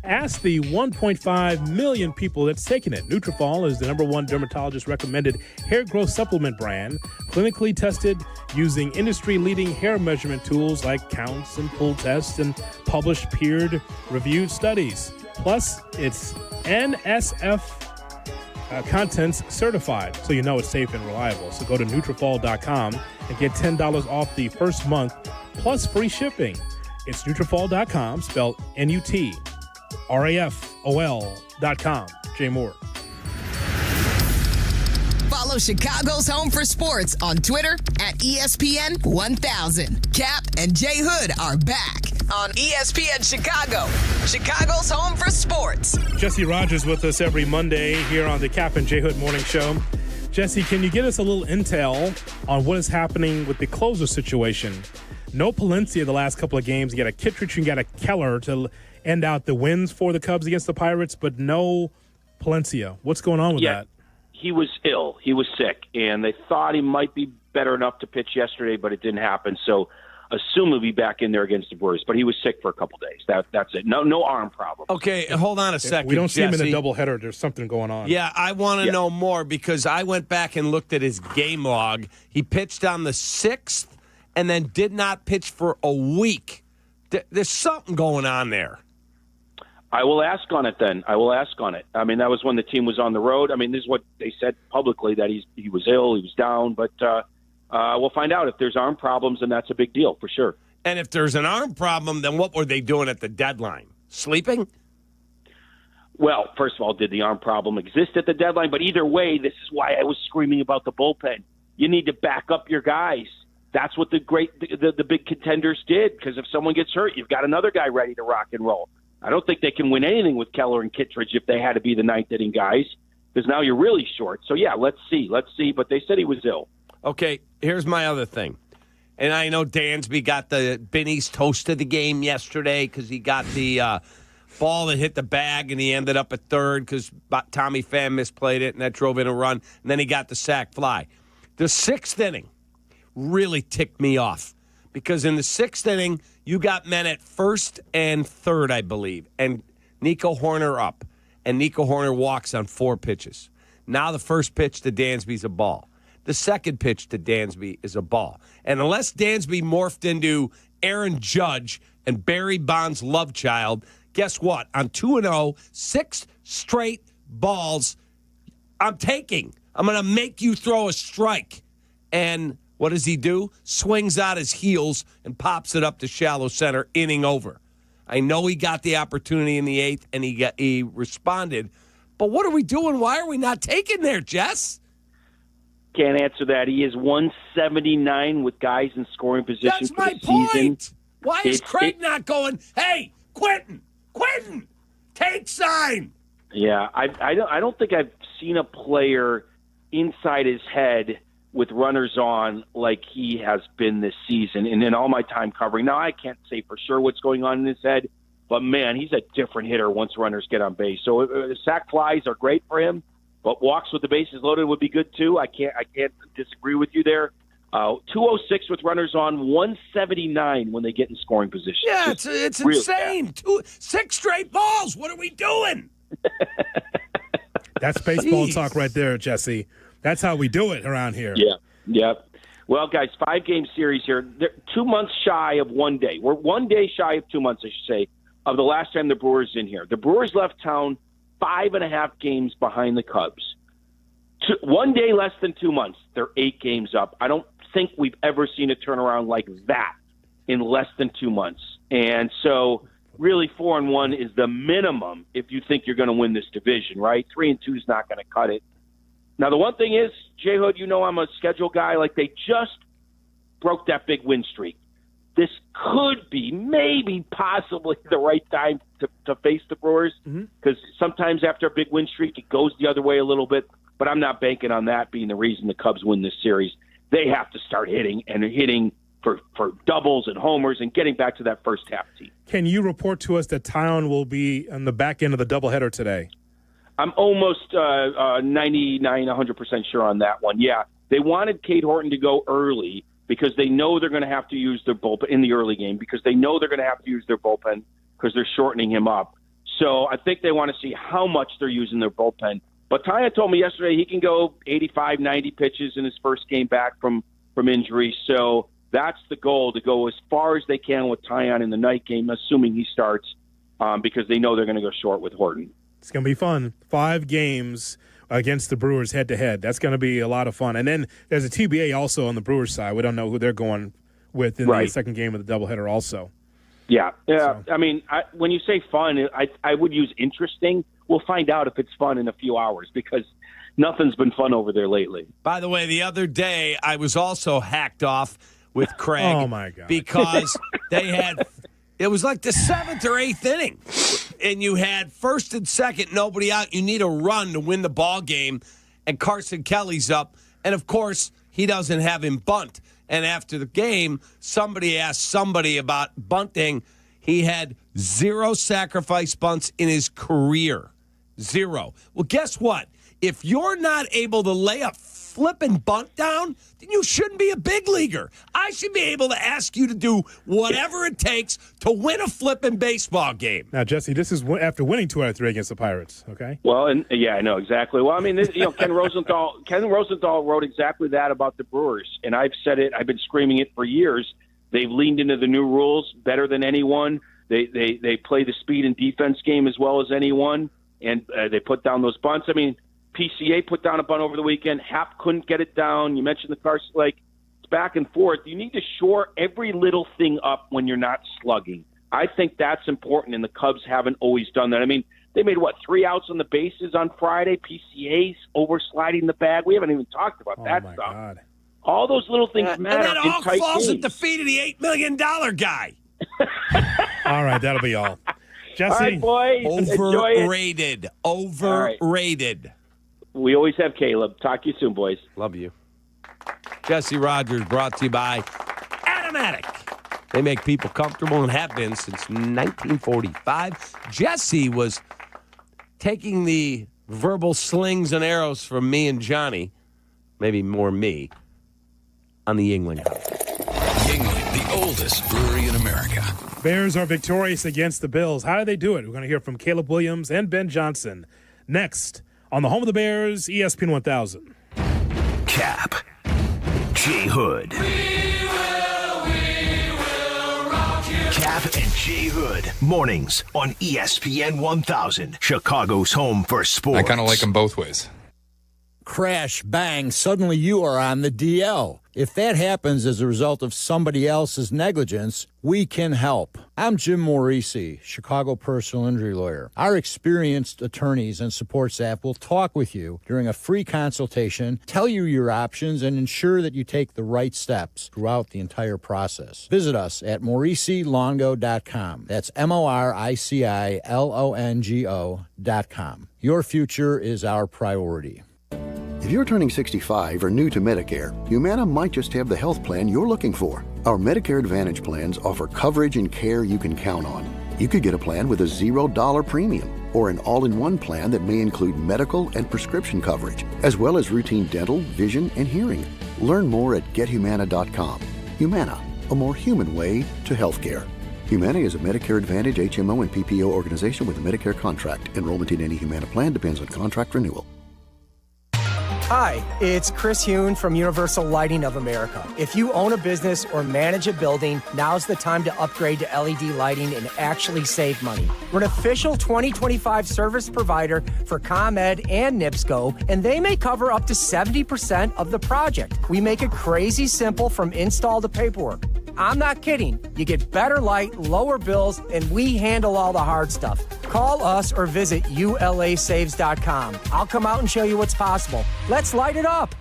Speaker 24: Ask the 1.5 million people that's taken it. Nutrafol is the #1 dermatologist-recommended hair growth supplement brand, clinically tested using industry-leading hair measurement tools like counts and pull tests and published peer-reviewed studies. Plus, it's NSF Contents certified, so you know it's safe and reliable. So go to Nutrafol.com and get $10 off the first month, plus free shipping. It's Nutrafol.com, spelled NUTRAFOL.com. Jay Moore.
Speaker 29: Follow Chicago's Home for Sports on Twitter at ESPN 1000. Kap and J Hood are back on ESPN Chicago, Chicago's Home for Sports.
Speaker 24: Jesse Rogers with us every Monday here on the Kap and J Hood Morning Show. Jesse, can you give us a little intel on what is happening with the closer situation? No Palencia the last couple of games. You got a Kittredge and you got a Keller to end out the wins for the Cubs against the Pirates, but no Palencia. What's going on with that?
Speaker 11: He was ill. He was sick, and they thought he might be better enough to pitch yesterday, but it didn't happen. So assume he'll be back in there against the Brewers, but he was sick for a couple days. That's it. No arm problem.
Speaker 25: Okay, hold on a second.
Speaker 24: We don't see him in a
Speaker 25: Jesse.
Speaker 24: doubleheader. There's something going on.
Speaker 25: Yeah, I want to know more because I went back and looked at his game log. He pitched on the 6th and then did not pitch for a week. There's something going on there.
Speaker 11: I will ask on it then. I will ask on it. I mean, that was when the team was on the road. I mean, this is what they said publicly, that he was ill, he was down. But we'll find out. If there's arm problems, then that's a big deal for sure.
Speaker 25: And if there's an arm problem, then what were they doing at the deadline? Sleeping?
Speaker 11: Well, first of all, did the arm problem exist at the deadline? But either way, this is why I was screaming about the bullpen. You need to back up your guys. That's what the big contenders did, because if someone gets hurt, you've got another guy ready to rock and roll. I don't think they can win anything with Keller and Kittredge if they had to be the ninth-inning guys, because now you're really short. So, yeah, let's see. But they said he was ill.
Speaker 25: Okay, here's my other thing. And I know Dansby got the Benny's toast of the game yesterday because he got the ball that hit the bag, and he ended up at third because Tommy Pham misplayed it, and that drove in a run. And then he got the sac fly. The sixth inning really ticked me off because in the sixth inning, you got men at first and third, I believe, and Nico Horner up. And Nico Horner walks on 4 pitches. Now the first pitch to Dansby's a ball. The second pitch to Dansby is a ball. And unless Dansby morphed into Aaron Judge and Barry Bonds' love child, guess what? On 2-0, 6 straight balls, I'm taking. I'm going to make you throw a strike. And what does he do? Swings out his heels and pops it up to shallow center, inning over. I know he got the opportunity in the 8th, and he responded. But what are we doing? Why are we not taking there, Jess?
Speaker 11: Can't answer that. He is 179 with guys in scoring position.
Speaker 25: That's
Speaker 11: for
Speaker 25: my
Speaker 11: the season.
Speaker 25: point. Why is Craig not going, hey, Quentin, take sign?
Speaker 11: Yeah, I don't think I've seen a player inside his head with runners on like he has been this season. And in all my time covering, now I can't say for sure what's going on in his head, but man, he's a different hitter once runners get on base. So sac flies are great for him, but walks with the bases loaded would be good too. I can't disagree with you there. 206 with runners on, 179 when they get in scoring position.
Speaker 25: Yeah, it's insane. 6 straight balls. What are we doing?
Speaker 24: That's baseball talk right there, Jesse. That's how we do it around here.
Speaker 11: Yeah. Well, guys, 5-game series here. They're 2 months shy of 1 day. We're 1 day shy of 2 months, I should say, of the last time the Brewers in here. The Brewers left town 5.5 games behind the Cubs. 1 day less than 2 months. They're 8 games up. I don't think we've ever seen a turnaround like that in less than 2 months. And so really 4-1 is the minimum if you think you're going to win this division, right? 3-2 is not going to cut it. Now, the one thing is, J Hood, you know I'm a schedule guy. Like, they just broke that big win streak. This could be maybe possibly the right time to face the Brewers, because sometimes after a big win streak, it goes the other way a little bit. But I'm not banking on that being the reason the Cubs win this series. They have to start hitting for doubles and homers and getting back to that first half team.
Speaker 24: Can you report to us that Tyon will be on the back end of the doubleheader today?
Speaker 11: I'm almost 99, 100% sure on that one. Yeah, they wanted Cade Horton to go early because they know they're going to have to use their bullpen in the early game, because they know they're going to have to use their bullpen because they're shortening him up. So I think they want to see how much they're using their bullpen. But Tyon told me yesterday he can go 85, 90 pitches in his first game back from injury. So that's the goal, to go as far as they can with Tyon in the night game, assuming he starts, because they know they're going to go short with Horton.
Speaker 24: It's going to be fun. 5 games against the Brewers head-to-head. That's going to be a lot of fun. And then there's a TBA also on the Brewers side. We don't know who they're going with in the second game of the doubleheader also.
Speaker 11: Yeah. So. I mean, when you say fun, I would use interesting. We'll find out if it's fun in a few hours, because nothing's been fun over there lately.
Speaker 25: By the way, the other day I was also hacked off with Craig.
Speaker 24: Oh, my God.
Speaker 25: Because they had – it was like the 7th or 8th inning. And you had first and second, nobody out. You need a run to win the ball game. And Carson Kelly's up. And, of course, he doesn't have him bunt. And after the game, somebody asked somebody about bunting. He had 0 sacrifice bunts in his career. 0. Well, guess what? If you're not able to lay a flipping bunt down, then you shouldn't be a big leaguer. I should be able to ask you to do whatever it takes to win a flipping baseball game.
Speaker 24: Now, Jesse, this is after winning 2 out of 3 against the Pirates, okay?
Speaker 11: Well, and yeah, I know exactly. Well, I mean, Ken Rosenthal wrote exactly that about the Brewers, and I've said it. I've been screaming it for years. They've leaned into the new rules better than anyone. They play the speed and defense game as well as anyone, and they put down those bunts. I mean, PCA put down a bunt over the weekend. Hap couldn't get it down. You mentioned the Carson, like, it's back and forth. You need to shore every little thing up when you're not slugging. I think that's important, and the Cubs haven't always done that. I mean, they made, 3 outs on the bases on Friday? PCA's oversliding the bag. We haven't even talked about that stuff. God. All those little things matter.
Speaker 25: And that all falls
Speaker 11: games.
Speaker 25: at the feet of the $8 million guy.
Speaker 24: All right, that'll be all. Jesse.
Speaker 11: All right, boys.
Speaker 25: Overrated. Overrated.
Speaker 11: Right. We always have Caleb. Talk to you soon, boys.
Speaker 25: Love you. Jesse Rogers brought to you by Automatic. They make people comfortable and have been since 1945. Jesse was taking the verbal slings and arrows from me and Johnny, maybe more me, on the Yingling.
Speaker 10: Yingling, the oldest brewery in America.
Speaker 24: Bears are victorious against the Bills. How do they do it? We're going to hear from Caleb Williams and Ben Johnson next on the home of the Bears, ESPN 1000.
Speaker 9: Kap J Hood. Kap and J Hood. Mornings on ESPN 1000. Chicago's home for sports.
Speaker 5: I kind of like them both ways.
Speaker 1: Crash, bang, suddenly you are on the DL. If that happens as a result of somebody else's negligence, we can help. I'm Jim Morisi, Chicago personal injury lawyer. Our experienced attorneys and support staff will talk with you during a free consultation, tell you your options, and ensure that you take the right steps throughout the entire process. Visit us at MorisiLongo.com. That's MoriciLongo.com. Your future is our priority.
Speaker 8: If you're turning 65 or new to Medicare, Humana might just have the health plan you're looking for. Our Medicare Advantage plans offer coverage and care you can count on. You could get a plan with a $0 premium or an all-in-one plan that may include medical and prescription coverage, as well as routine dental, vision, and hearing. Learn more at GetHumana.com. Humana, a more human way to healthcare. Humana is a Medicare Advantage HMO and PPO organization with a Medicare contract. Enrollment in any Humana plan depends on contract renewal.
Speaker 20: Hi, it's Chris Hune from Universal Lighting of America. If you own a business or manage a building, now's the time to upgrade to LED lighting and actually save money. We're an official 2025 service provider for ComEd and NIPSCO, and they may cover up to 70% of the project. We make it crazy simple from install to paperwork. I'm not kidding. You get better light, lower bills, and we handle all the hard stuff. Call us or visit ulasaves.com. I'll come out and show you what's possible. Let's light it up.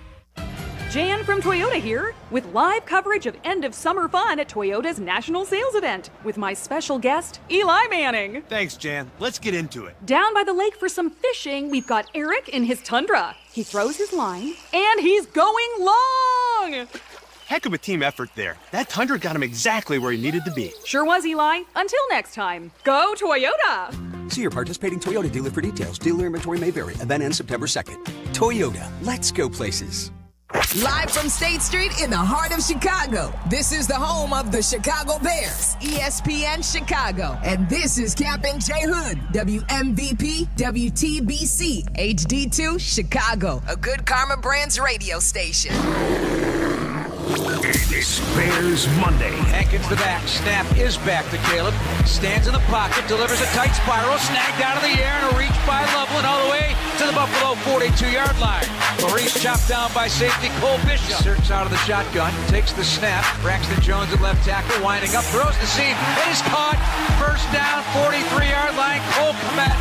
Speaker 21: Jan from Toyota here with live coverage of end of summer fun at Toyota's national sales event with my special guest, Eli Manning.
Speaker 22: Thanks, Jan. Let's get into it.
Speaker 21: Down by the lake for some fishing, we've got Eric in his Tundra. He throws his line, and he's going long!
Speaker 22: Heck of a team effort there. That Tundra got him exactly where he needed to be.
Speaker 21: Sure was, Eli. Until next time, go Toyota!
Speaker 23: See your participating Toyota dealer for details. Dealer inventory may vary. Event ends September 2nd. Toyota, let's go places.
Speaker 29: Live from State Street in the heart of Chicago, this is the home of the Chicago Bears, ESPN Chicago. And this is Kap and J Hood, WMVP, WTBC, HD2, Chicago, a good Carmen Brands radio station.
Speaker 9: It's Bears Monday.
Speaker 26: Hankins the back. Snap is back to Caleb. Stands in the pocket. Delivers a tight spiral. Snagged out of the air and a reach by Loveland all the way to the Buffalo 42-yard line. Maurice chopped down by safety Cole Bishop. Inserts out of the shotgun. Takes the snap. Braxton Jones at left tackle. Winding up. Throws the seam. It is caught. First down. 43-yard line. Cole Kmet.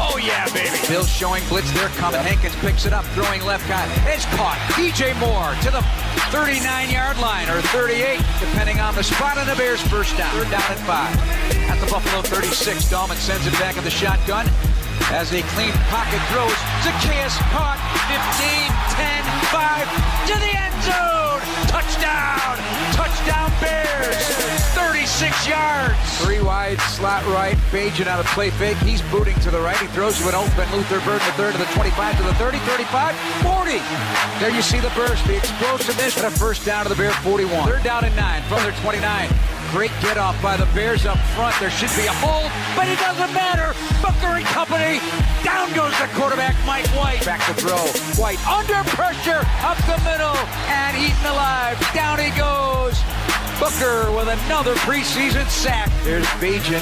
Speaker 26: Oh, yeah, baby. Bills showing blitz. They're coming. Hankins picks it up. Throwing left guy. It's caught. DJ Moore to the 39-yard line, or 38, depending on the spot, on the Bears' first down. Third down and 5. At the Buffalo 36, Dahlman sends it back in the shotgun. As a clean pocket throws, Zacchaeus caught. 15, 10, 5, to the end zone. Touchdown! Touchdown Bears! 36 yards. 3 wide, slot right. Bajan out of play fake. He's booting to the right. He throws to an open Luther Bird, the third to the 25, to the 30, 35, 40. There you see the burst, the explosiveness, and a first down to the Bear 41. Third down and 9 from their 29. Great get off by the Bears up front. There should be a hold, but it doesn't matter. Booker and company. Down goes the quarterback, Mike White. Back to throw. White under pressure, up the middle, and eaten alive. Down he goes. Booker with another preseason sack. There's Bajan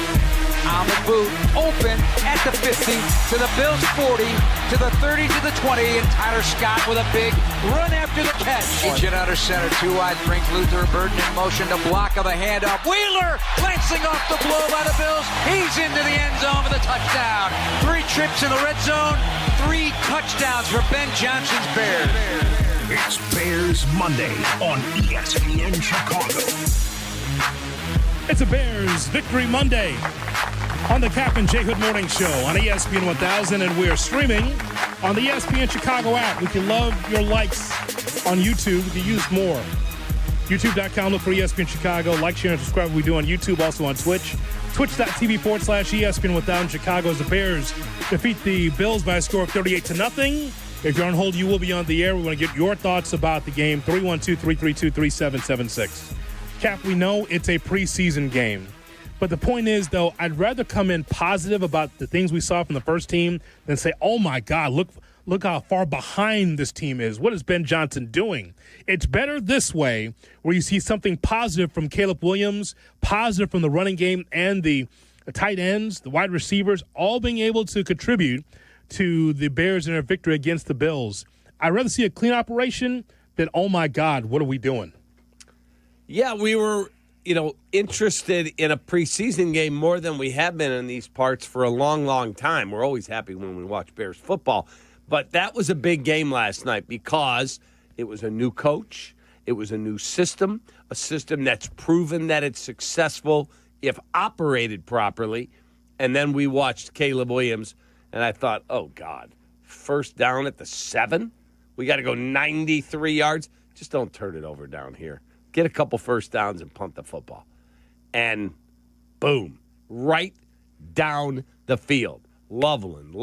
Speaker 26: on the boot, open at the 50, to the Bills 40, to the 30, to the 20, and Tyler Scott with a big run after the catch. Bajan under center, 2 wide, brings Luther Burden in motion to block of a handoff. Wheeler glancing off the blow by the Bills. He's into the end zone for the touchdown. 3 trips in the red zone, 3 touchdowns for Ben Johnson's Bears.
Speaker 9: It's Bears Monday on ESPN Chicago.
Speaker 24: It's a Bears Victory Monday on the Kap J Hood Morning Show on ESPN 1000, and we are streaming on the ESPN Chicago app. We can love your likes on YouTube. We can use more. YouTube.com, look for ESPN Chicago. Like, share, and subscribe. We do on YouTube, also on Twitch. Twitch.tv/ESPN 1000 Chicago as the Bears defeat the Bills by a score of 38-0. If you're on hold, you will be on the air. We want to get your thoughts about the game. 312-332-3776. Cap, we know it's a preseason game. But the point is, though, I'd rather come in positive about the things we saw from the first team than say, oh, my God, look how far behind this team is. What is Ben Johnson doing? It's better this way, where you see something positive from Caleb Williams, positive from the running game and the tight ends, the wide receivers, all being able to contribute to the Bears in their victory against the Bills. I'd rather see a clean operation than, oh, my God, what are we doing?
Speaker 25: Yeah, we were, interested in a preseason game more than we have been in these parts for a long, long time. We're always happy when we watch Bears football. But that was a big game last night because it was a new coach. It was a new system, a system that's proven that it's successful if operated properly. And then we watched Caleb Williams, and I thought, oh, God, first down at the 7? We got to go 93 yards? Just don't turn it over down here. Get a couple first downs and punt the football. And boom, right down the field. Loveland.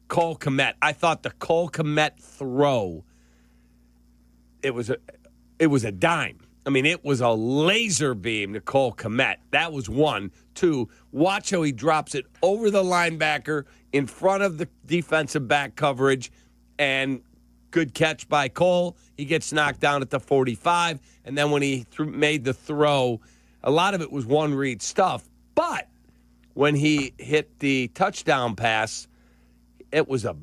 Speaker 25: Cole Kmet. I thought the Cole Kmet throw, it was a dime. I mean, it was a laser beam to Cole Kmet. That was 1. 2, watch how he drops it over the linebacker in front of the defensive back coverage, and good catch by Cole. He gets knocked down at the 45, and then when he made the throw, a lot of it was one-read stuff. But when he hit the touchdown pass, it was a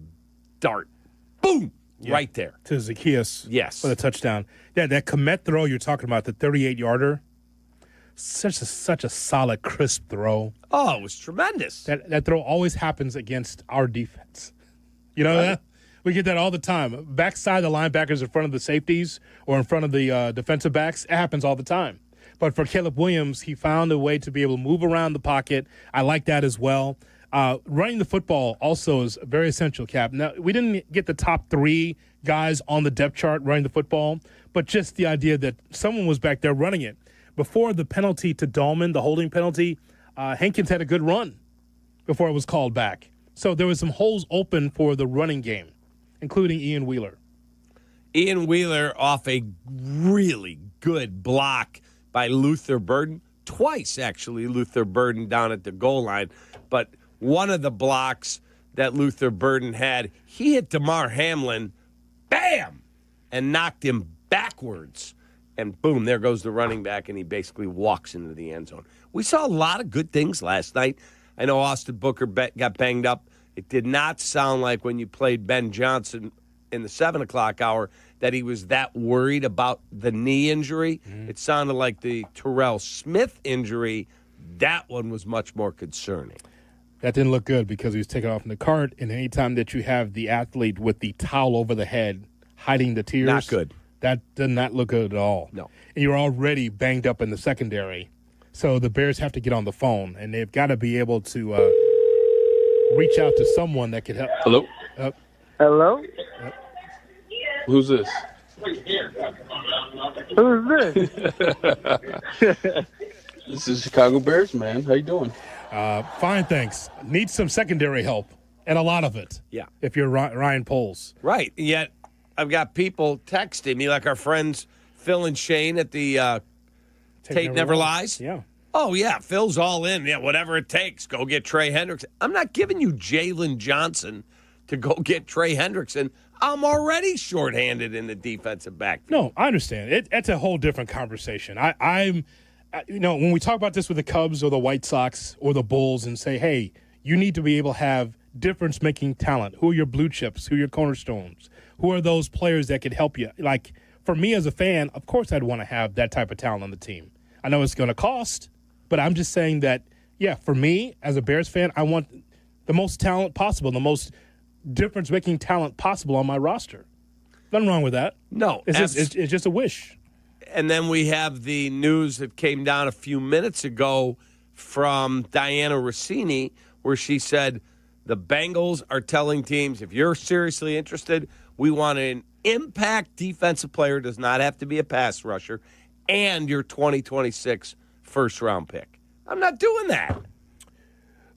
Speaker 25: dart. Boom! Yeah. Right there.
Speaker 24: To Zacchaeus.
Speaker 25: Yes.
Speaker 24: For the touchdown. Yeah, that Kmet throw you're talking about, the 38-yarder, such a solid, crisp throw.
Speaker 25: Oh, it was tremendous.
Speaker 24: That throw always happens against our defense. You know that? We get that all the time. Backside the linebackers in front of the safeties or in front of the defensive backs, it happens all the time. But for Caleb Williams, he found a way to be able to move around the pocket. I like that as well. Running the football also is very essential, Cap. Now, we didn't get the top 3 guys on the depth chart running the football, but just the idea that someone was back there running it. Before the penalty to Dahlman, the holding penalty, Hankins had a good run before it was called back. So there was some holes open for the running game, including Ian Wheeler.
Speaker 25: Ian Wheeler off a really good block by Luther Burden. Twice, actually, Luther Burden down at the goal line. But one of the blocks that Luther Burden had, he hit DeMar Hamlin, bam, and knocked him backwards. And boom, there goes the running back, and he basically walks into the end zone. We saw a lot of good things last night. I know Austin Booker got banged up. It did not sound like when you played Ben Johnson in the 7 o'clock hour that he was that worried about the knee injury. It sounded like the Terrell Smith injury, that one was much more concerning.
Speaker 24: That didn't look good because he was taken off in the cart, and anytime that you have the athlete with the towel over the head hiding the tears.
Speaker 25: Not good.
Speaker 24: That did not look good at all.
Speaker 25: No.
Speaker 24: And you're already banged up in the secondary. So the Bears have to get on the phone, and they've got to be able to reach out to someone that can help.
Speaker 3: Hello?
Speaker 4: Hello?
Speaker 3: Who's this?
Speaker 4: Who's this?
Speaker 3: This is Chicago Bears, man. How you doing?
Speaker 24: Fine, thanks. Need some secondary help, and a lot of it.
Speaker 25: Yeah.
Speaker 24: If you're Ryan Poles.
Speaker 25: Right. Yet I've got people texting me, like our friends Phil and Shane at the Tape Never Lies.
Speaker 24: Yeah.
Speaker 25: Oh, yeah, Phil's all in. Yeah, whatever it takes. Go get Trey Hendricks. I'm not giving you Jalen Johnson to go get Trey Hendrickson. I'm already shorthanded in the defensive backfield.
Speaker 24: No, I understand. It's a whole different conversation. I'm when we talk about this with the Cubs or the White Sox or the Bulls and say, hey, you need to be able to have difference-making talent. Who are your blue chips? Who are your cornerstones? Who are those players that could help you? Like, for me as a fan, of course I'd want to have that type of talent on the team. I know it's going to cost, but I'm just saying that, yeah, for me as a Bears fan, I want the most talent possible, the most difference-making talent possible on my roster. Nothing wrong with that.
Speaker 25: No.
Speaker 24: It's just a wish.
Speaker 25: And then we have the news that came down a few minutes ago from Diana Rossini, where she said the Bengals are telling teams, if you're seriously interested, we want an impact defensive player, does not have to be a pass rusher, and your 2026 first-round pick. I'm not doing that.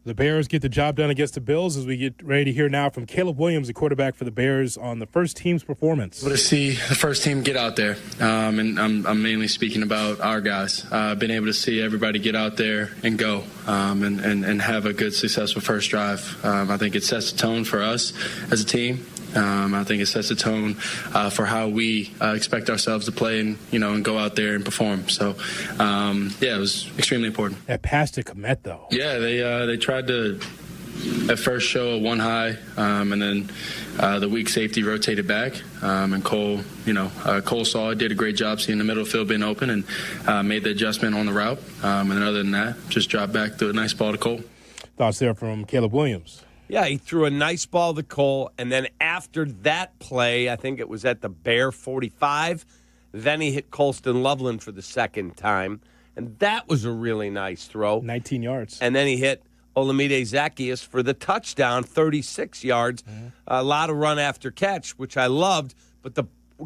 Speaker 24: The Bears get the job done against the Bills as we get ready to hear now from Caleb Williams, the quarterback for the Bears, on the first team's performance.
Speaker 2: To see the first team get out there, and I'm mainly speaking about our guys. Been able to see everybody get out there and go and have a good, successful first drive. I think it sets the tone for us as a team. I think it sets the tone for how we expect ourselves to play and go out there and perform. So, it was extremely important.
Speaker 24: That pass to Komet, though.
Speaker 2: Yeah, they tried to at first show a one high, and then the weak safety rotated back, and Cole saw it, did a great job seeing the middle field being open, and made the adjustment on the route. And then other than that, just dropped back to a nice ball to Cole.
Speaker 24: Thoughts there from Caleb Williams.
Speaker 25: Yeah, he threw a nice ball to Cole, and then after that play, I think it was at the Bear 45, then he hit Colston Loveland for the second time, and that was a really nice throw.
Speaker 24: 19 yards.
Speaker 25: And then he hit Olamide Zacchaeus for the touchdown, 36 yards. Mm-hmm. A lot of run after catch, which I loved, but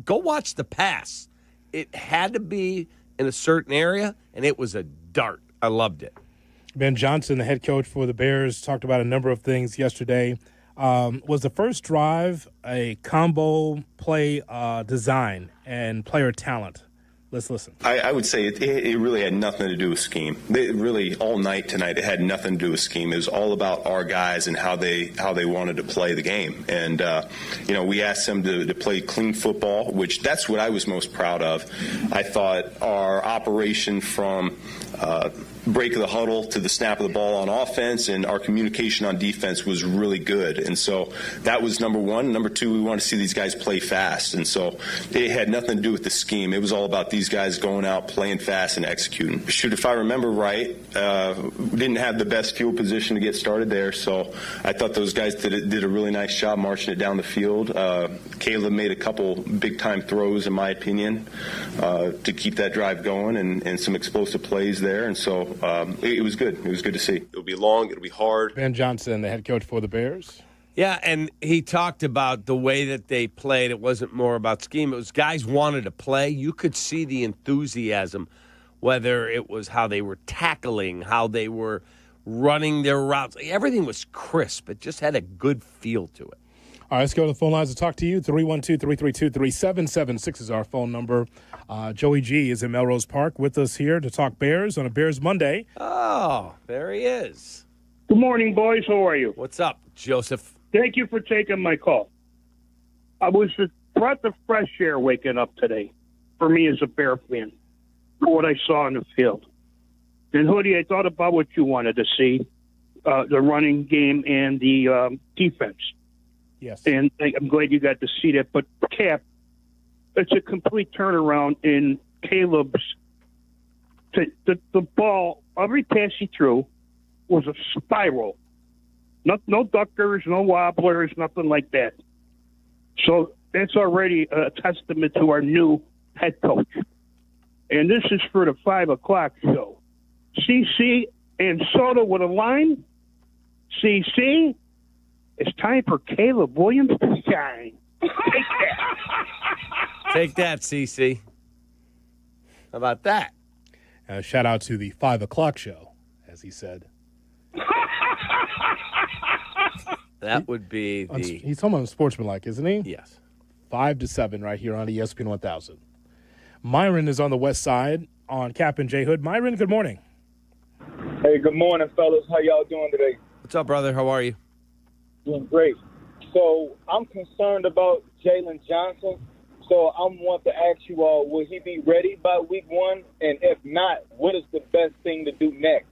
Speaker 25: go watch the pass. It had to be in a certain area, and it was a dart. I loved it.
Speaker 24: Ben Johnson, the head coach for the Bears, talked about a number of things yesterday. Was the first drive a combo play design and player talent? Let's listen.
Speaker 7: I would say it really had nothing to do with scheme. Really, all night tonight, it had nothing to do with scheme. It was all about our guys and how they wanted to play the game. And, we asked them to play clean football, which that's what I was most proud of. I thought our operation from break of the huddle to the snap of the ball on offense and our communication on defense was really good. And so that was number one. Number two, we want to see these guys play fast. And so it had nothing to do with the scheme. It was all about these guys going out, playing fast, and executing. Shoot, if I remember right, we didn't have the best field position to get started there. So I thought those guys did a really nice job marching it down the field. Caleb made a couple big-time throws, in my opinion, to keep that drive going and some explosive plays there. And so it was good. It was good to see. It'll be long. It'll be hard.
Speaker 24: Ben Johnson, the head coach for the Bears.
Speaker 25: Yeah, and he talked about the way that they played. It wasn't more about scheme. It was guys wanted to play. You could see the enthusiasm, whether it was how they were tackling, how they were running their routes. Everything was crisp. It just had a good feel to it.
Speaker 24: All right, let's go to the phone lines to talk to you. 312-332-3776 is our phone number. Joey G is in Melrose Park with us here to talk Bears on a Bears Monday.
Speaker 25: Oh, there he is.
Speaker 12: Good morning, boys. How are you?
Speaker 25: What's up, Joseph?
Speaker 12: Thank you for taking my call. I was a breath of fresh air waking up today for me as a Bear fan, for what I saw in the field. And, Hoodie, I thought about what you wanted to see, the running game and the defense.
Speaker 24: Yes.
Speaker 12: And I'm glad you got to see that. But, Cap, it's a complete turnaround in Caleb's. The ball, every pass he threw was a spiral. No duckers, no wobblers, nothing like that. So that's already a testament to our new head coach. And this is for the 5 o'clock show. CC and Soda with a line. CC, it's time for Caleb Williams to shine. Take that.
Speaker 25: Take that, CC. How about that?
Speaker 24: Shout out to the 5 o'clock show, as he said.
Speaker 25: That would be
Speaker 24: He's talking about sportsmanlike, isn't he?
Speaker 25: Yes.
Speaker 24: 5 to 7 right here on ESPN 1000. Myron is on the west side on Kap J Hood. Myron, good morning.
Speaker 13: Hey, good morning, fellas. How y'all doing today?
Speaker 25: What's up, brother? How are you?
Speaker 13: Doing great. So I'm concerned about Jalen Johnson. So I want to ask you all, will he be ready by week 1? And if not, what is the best thing to do next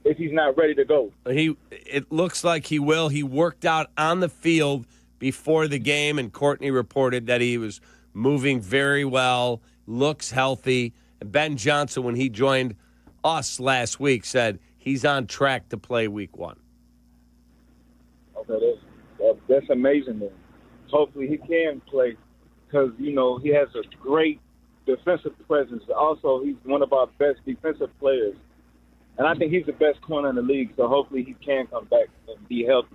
Speaker 13: if he's not ready to go?
Speaker 25: It looks like he will. He worked out on the field before the game, and Courtney reported that he was moving very well, looks healthy. And Ben Johnson, when he joined us last week, said he's on track to play week 1.
Speaker 13: Okay, that's amazing then. Hopefully he can play because, he has a great defensive presence. Also, he's one of our best defensive players. And I think he's the best corner in the league, so hopefully he can come back and be healthy.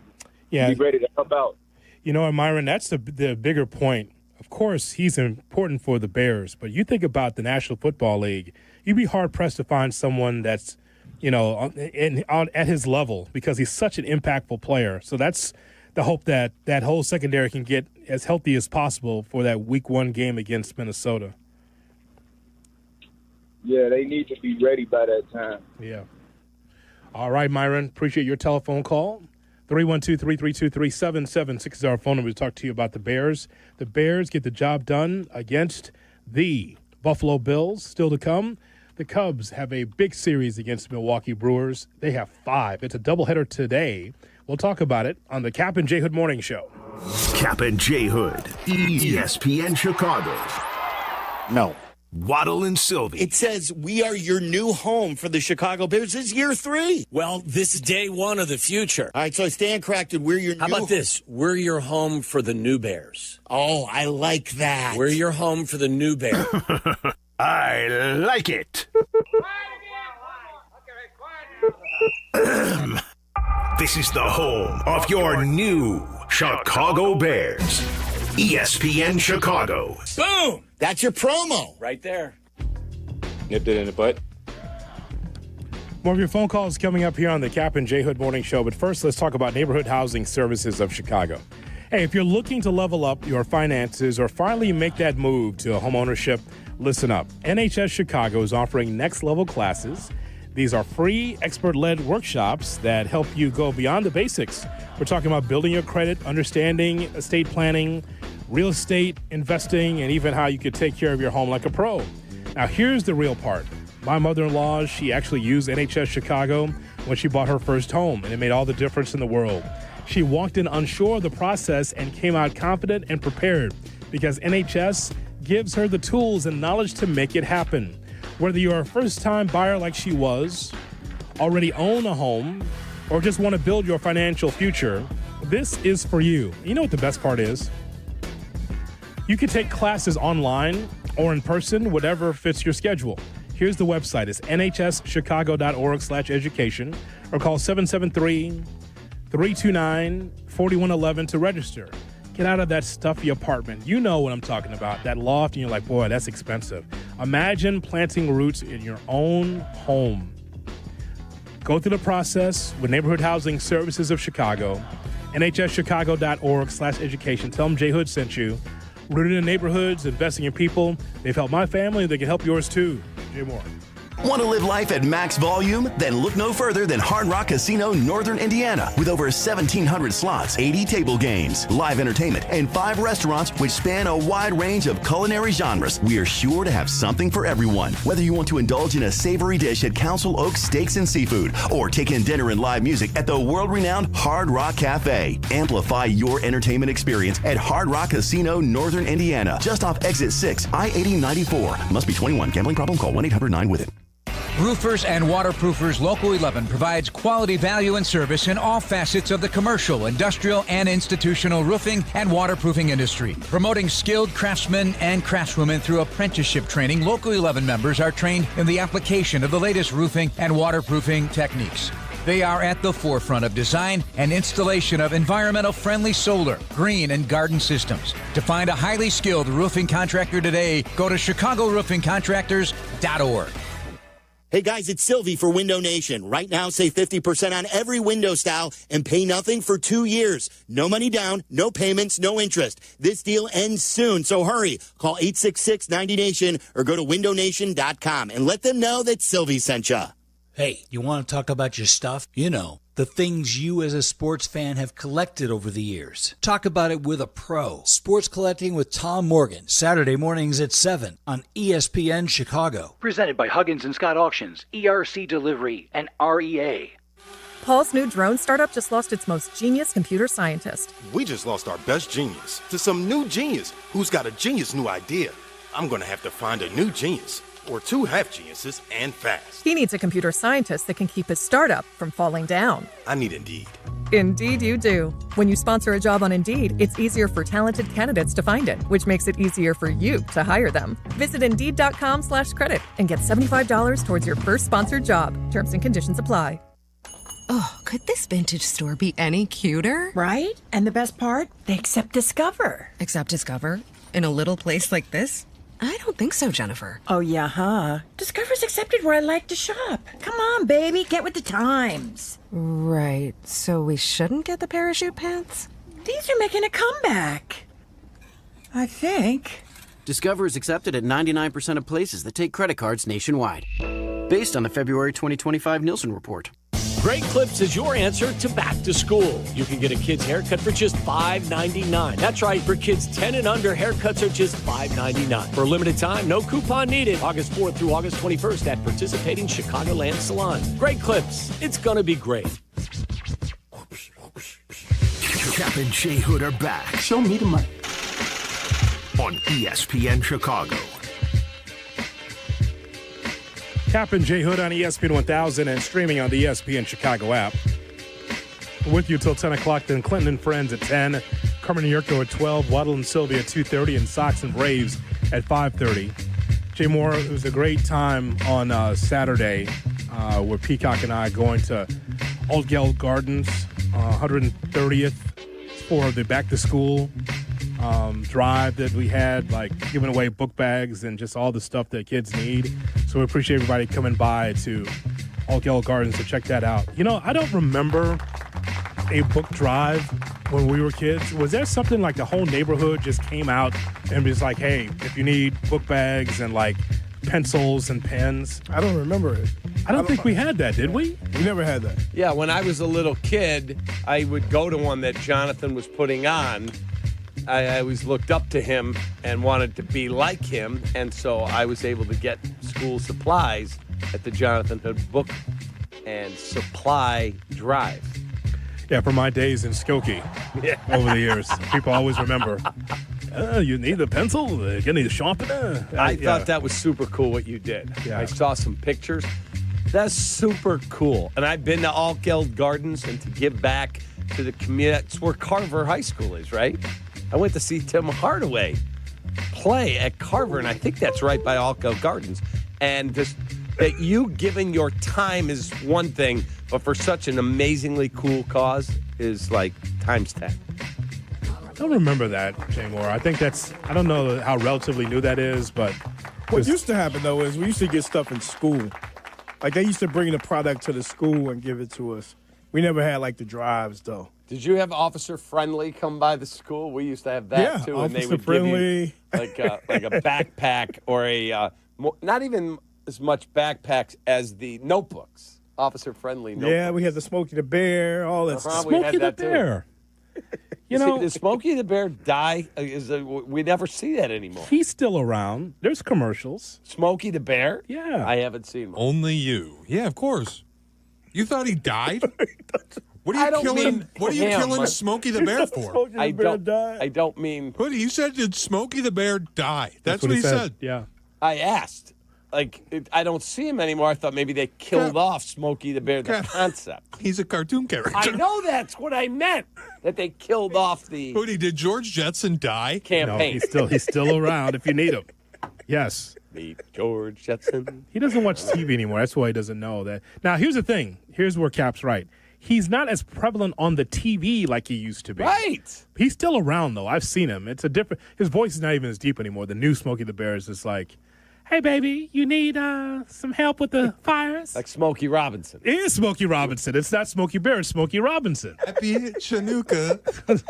Speaker 24: Yeah.
Speaker 13: Be ready to help out.
Speaker 24: You know, Myron, that's the bigger point. Of course, he's important for the Bears, but you think about the National Football League, you'd be hard-pressed to find someone that's, at his level because he's such an impactful player. So that's the hope that whole secondary can get as healthy as possible for that Week 1 game against Minnesota.
Speaker 13: Yeah, they need to be ready by that time.
Speaker 24: Yeah. All right, Myron, appreciate your telephone call. 312-332-3776 is our phone number to talk to you about the Bears. The Bears get the job done against the Buffalo Bills. Still to come, the Cubs have a big series against Milwaukee Brewers. They have 5. It's a doubleheader today. We'll talk about it on the Kap and J Hood Morning Show.
Speaker 9: Kap and J Hood, ESPN Chicago.
Speaker 24: No.
Speaker 9: Waddle and Silvy.
Speaker 14: It says we are your new home for the Chicago Bears. This is year 3.
Speaker 15: Well, this is day 1 of the future.
Speaker 14: All right, so Stan corrected. We're your
Speaker 15: How about this? We're your home for the new Bears.
Speaker 14: Oh, I like that.
Speaker 15: We're your home for the new Bears.
Speaker 9: I like it. This is the home of your new Chicago Bears. ESPN Chicago.
Speaker 14: Boom! That's your promo.
Speaker 15: Right there.
Speaker 3: Nipped it in the butt.
Speaker 24: More of your phone calls coming up here on the Kap and J Hood Morning Show. But first, let's talk about Neighborhood Housing Services of Chicago. Hey, if you're looking to level up your finances or finally make that move to homeownership, listen up. NHS Chicago is offering next-level classes. These are free, expert-led workshops that help you go beyond the basics. We're talking about building your credit, understanding estate planning, real estate investing, and even how you could take care of your home like a pro. Now, here's the real part. My mother-in-law, she actually used NHS Chicago when she bought her first home, and it made all the difference in the world. She walked in unsure of the process and came out confident and prepared because NHS gives her the tools and knowledge to make it happen. Whether you're a first-time buyer like she was, already own a home, or just want to build your financial future, this is for you. You know what the best part is? You can take classes online or in person, whatever fits your schedule. Here's the website. It's nhschicago.org/education or call 773-329-4111 to register. Get out of that stuffy apartment. You know what I'm talking about, that loft, and you're like, boy, that's expensive. Imagine planting roots in your own home. Go through the process with Neighborhood Housing Services of Chicago, nhschicago.org/education. Tell them J Hood sent you. Rooted in neighborhoods, investing in people. They've helped my family. They can help yours too. Jay Moore.
Speaker 16: Want to live life at max volume? Then look no further than Hard Rock Casino, Northern Indiana. With over 1,700 slots, 80 table games, live entertainment, and 5 restaurants which span a wide range of culinary genres, we are sure to have something for everyone. Whether you want to indulge in a savory dish at Council Oaks Steaks and Seafood, or take in dinner and live music at the world-renowned Hard Rock Cafe. Amplify your entertainment experience at Hard Rock Casino, Northern Indiana. Just off Exit 6, I-8094. Must be 21. Gambling problem? Call 1-800-9-WITH-IT.
Speaker 26: Roofers and Waterproofers Local 11 provides quality value and service in all facets of the commercial, industrial, and institutional roofing and waterproofing industry. Promoting skilled craftsmen and craftswomen through apprenticeship training, Local 11 members are trained in the application of the latest roofing and waterproofing techniques. They are at the forefront of design and installation of environmental-friendly solar, green, and garden systems. To find a highly skilled roofing contractor today, go to ChicagoRoofingContractors.org.
Speaker 14: Hey guys, it's Silvy for Window Nation. Right now, save 50% on every window style and pay nothing for 2 years. No money down, no payments, no interest. This deal ends soon, so hurry. Call 866-90NATION or go to windownation.com and let them know that Silvy sent you.
Speaker 5: Hey, you want to talk about your stuff? You know, the things you as a sports fan have collected over the years. Talk about it with a pro. Sports Collecting with Tom Morgan. Saturday mornings at 7 on ESPN Chicago.
Speaker 6: Presented by Huggins and Scott Auctions, ERC Delivery, and REA.
Speaker 10: Paul's new drone startup just lost its most genius computer scientist.
Speaker 11: We just lost our best genius to some new genius who's got a genius new idea. I'm going to have to find a new genius. Or two half geniuses and fast.
Speaker 10: He needs a computer scientist that can keep his startup from falling down.
Speaker 11: I need Indeed.
Speaker 10: Indeed you do. When you sponsor a job on Indeed, it's easier for talented candidates to find it, which makes it easier for you to hire them. Visit Indeed.com/credit and get $75 towards your first sponsored job. Terms and conditions apply.
Speaker 17: Oh, could this vintage store be any cuter?
Speaker 18: Right? And the best part? They accept Discover.
Speaker 17: Accept Discover? In a little place like this? I don't think so, Jennifer.
Speaker 18: Oh, yeah, huh? Discover's accepted where I like to shop. Come on, baby, get with the times.
Speaker 17: Right, so we shouldn't get the parachute pants?
Speaker 18: These are making a comeback. I think.
Speaker 19: Discover is accepted at 99% of places that take credit cards nationwide. Based on the February 2025 Nielsen report.
Speaker 15: Great Clips is your answer to back to school. You can get a kid's haircut for just $5.99. That's right, for kids 10 and under, haircuts are just $5.99. For a limited time, no coupon needed. August 4th through August 21st at participating Chicagoland salons. Great Clips. It's going to be great.
Speaker 9: Kap and J Hood are back.
Speaker 4: Show me the money.
Speaker 9: On ESPN Chicago.
Speaker 24: Kap and J Hood on ESPN 1000 and streaming on the ESPN Chicago app. With you till 10 o'clock, then Clinton and Friends at 10, Carmen and Jurko at 12, Waddle and Silvy at 2:30, and Sox and Braves at 5:30. Jay Moore, it was a great time on Saturday with Peacock and I going to Altgeld Gardens, 130th for the back-to-school drive that we had, like giving away book bags and just all the stuff that kids need. So we appreciate everybody coming by to Altgeld Gardens to check that out. You know, I don't remember a book drive when we were kids. Was there something like the whole neighborhood just came out and was like, hey, if you need book bags and like pencils and pens?
Speaker 27: I don't remember it.
Speaker 24: I don't think we had that, did we?
Speaker 27: We never had that.
Speaker 25: Yeah, when I was a little kid, I would go to one that Jonathan was putting on. I always looked up to him and wanted to be like him, and so I was able to get school supplies at the Jonathan Hood Book and Supply Drive.
Speaker 24: Yeah, for my days in Skokie over the years. People always remember, you need a pencil? You need a sharpener?
Speaker 25: I thought that was super cool what you did. Yeah. I saw some pictures. That's super cool. And I've been to Altgeld Gardens and to give back to the community. That's where Carver High School is, right? I went to see Tim Hardaway play at Carver, and I think that's right by Altgeld Gardens. And just that you giving your time is one thing, but for such an amazingly cool cause is like times 10.
Speaker 24: I don't remember that, Jay Moore. I think I don't know how relatively new that is, but.
Speaker 27: What used to happen, though, is we used to get stuff in school. Like, they used to bring the product to the school and give it to us. We never had, like, the drives, though.
Speaker 25: Did you have Officer Friendly come by the school? We used to have that, too. And they would
Speaker 27: Friendly.
Speaker 25: Give you like a backpack or not even as much backpacks as the notebooks. Officer Friendly notebooks.
Speaker 27: Yeah, we had the Smokey the Bear, all that stuff.
Speaker 24: Smokey the Bear.
Speaker 25: You know, did Smokey the Bear die? We never see that anymore.
Speaker 24: He's still around. There's commercials.
Speaker 25: Smokey the Bear?
Speaker 24: Yeah.
Speaker 25: I haven't seen one.
Speaker 28: Only you. Yeah, of course. You thought he died? What are you killing Smokey the Bear for?
Speaker 25: I don't mean.
Speaker 28: What you said? Did Smokey the Bear die? That's what he said.
Speaker 24: Yeah.
Speaker 25: I asked. I don't see him anymore. I thought maybe they killed off Smokey the Bear, the concept.
Speaker 28: He's a cartoon character.
Speaker 25: I know that's what I meant. That they killed off the.
Speaker 28: Did George Jetson die?
Speaker 25: Campaign.
Speaker 24: No, he's still around if you need him. Yes.
Speaker 25: Meet George Jetson.
Speaker 24: He doesn't watch TV anymore. That's why he doesn't know that. Now, here's the thing. Here's where Cap's right. He's not as prevalent on the TV like he used to be.
Speaker 25: Right.
Speaker 24: He's still around, though. I've seen him. It's a different. His voice is not even as deep anymore. The new Smokey the Bear is just like, hey, baby, you need some help with the fires?
Speaker 25: Like Smokey Robinson.
Speaker 24: It is Smokey Robinson. It's not Smokey Bear. It's Smokey Robinson.
Speaker 28: Happy Chinooka.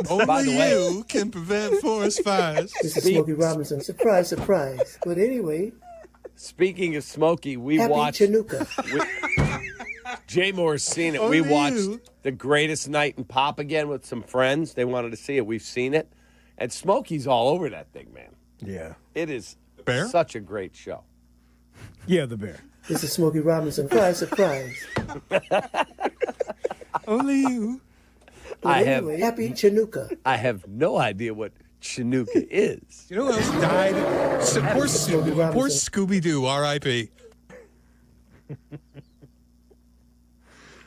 Speaker 28: Only you can prevent forest fires.
Speaker 30: This is Smokey Robinson. Surprise, surprise. But anyway,
Speaker 25: Speaking of Smokey, we
Speaker 1: Happy
Speaker 25: watched. Jay Moore's seen it. We watched The Greatest Night in Pop again with some friends. They wanted to see it. We've seen it. And Smokey's all over that thing, man.
Speaker 27: Yeah.
Speaker 25: It is
Speaker 28: Bear?
Speaker 25: such a great show.
Speaker 27: Yeah, the bear.
Speaker 1: This is Smokey Robinson. Surprise.
Speaker 28: Only you.
Speaker 1: Happy Chinooka.
Speaker 25: I have no idea what Chinooka is.
Speaker 28: You know who else died? Poor Scooby-Doo, R.I.P.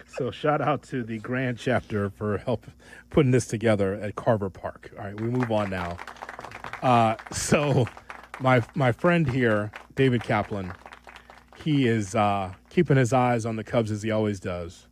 Speaker 24: So shout out to the Grand Chapter for help putting this together at Carver Park. All right, we move on now. So my friend here, David Kaplan, he is keeping his eyes on the Cubs as he always does.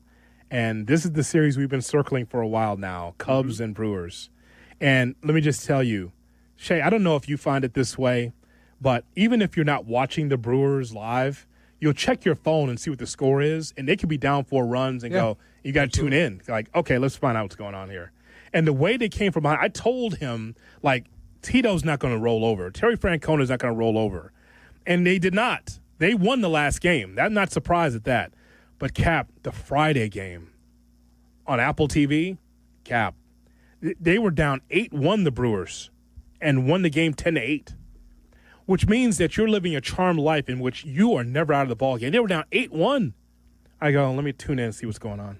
Speaker 24: And this is the series we've been circling for a while now, Cubs and Brewers. And let me just tell you, Shay, I don't know if you find it this way, but even if you're not watching the Brewers live, you'll check your phone and see what the score is, and they could be down 4 runs and go, you got to tune in. Like, okay, let's find out what's going on here. And the way they came from behind, I told him, like, Tito's not going to roll over. Terry Francona's not going to roll over. And they did not. They won the last game. I'm not surprised at that. But, Cap, the Friday game on Apple TV, Cap, they were down 8-1, the Brewers, and won the game 10-8, which means that you're living a charmed life in which you are never out of the ball game. They were down 8-1. I go, let me tune in and see what's going on.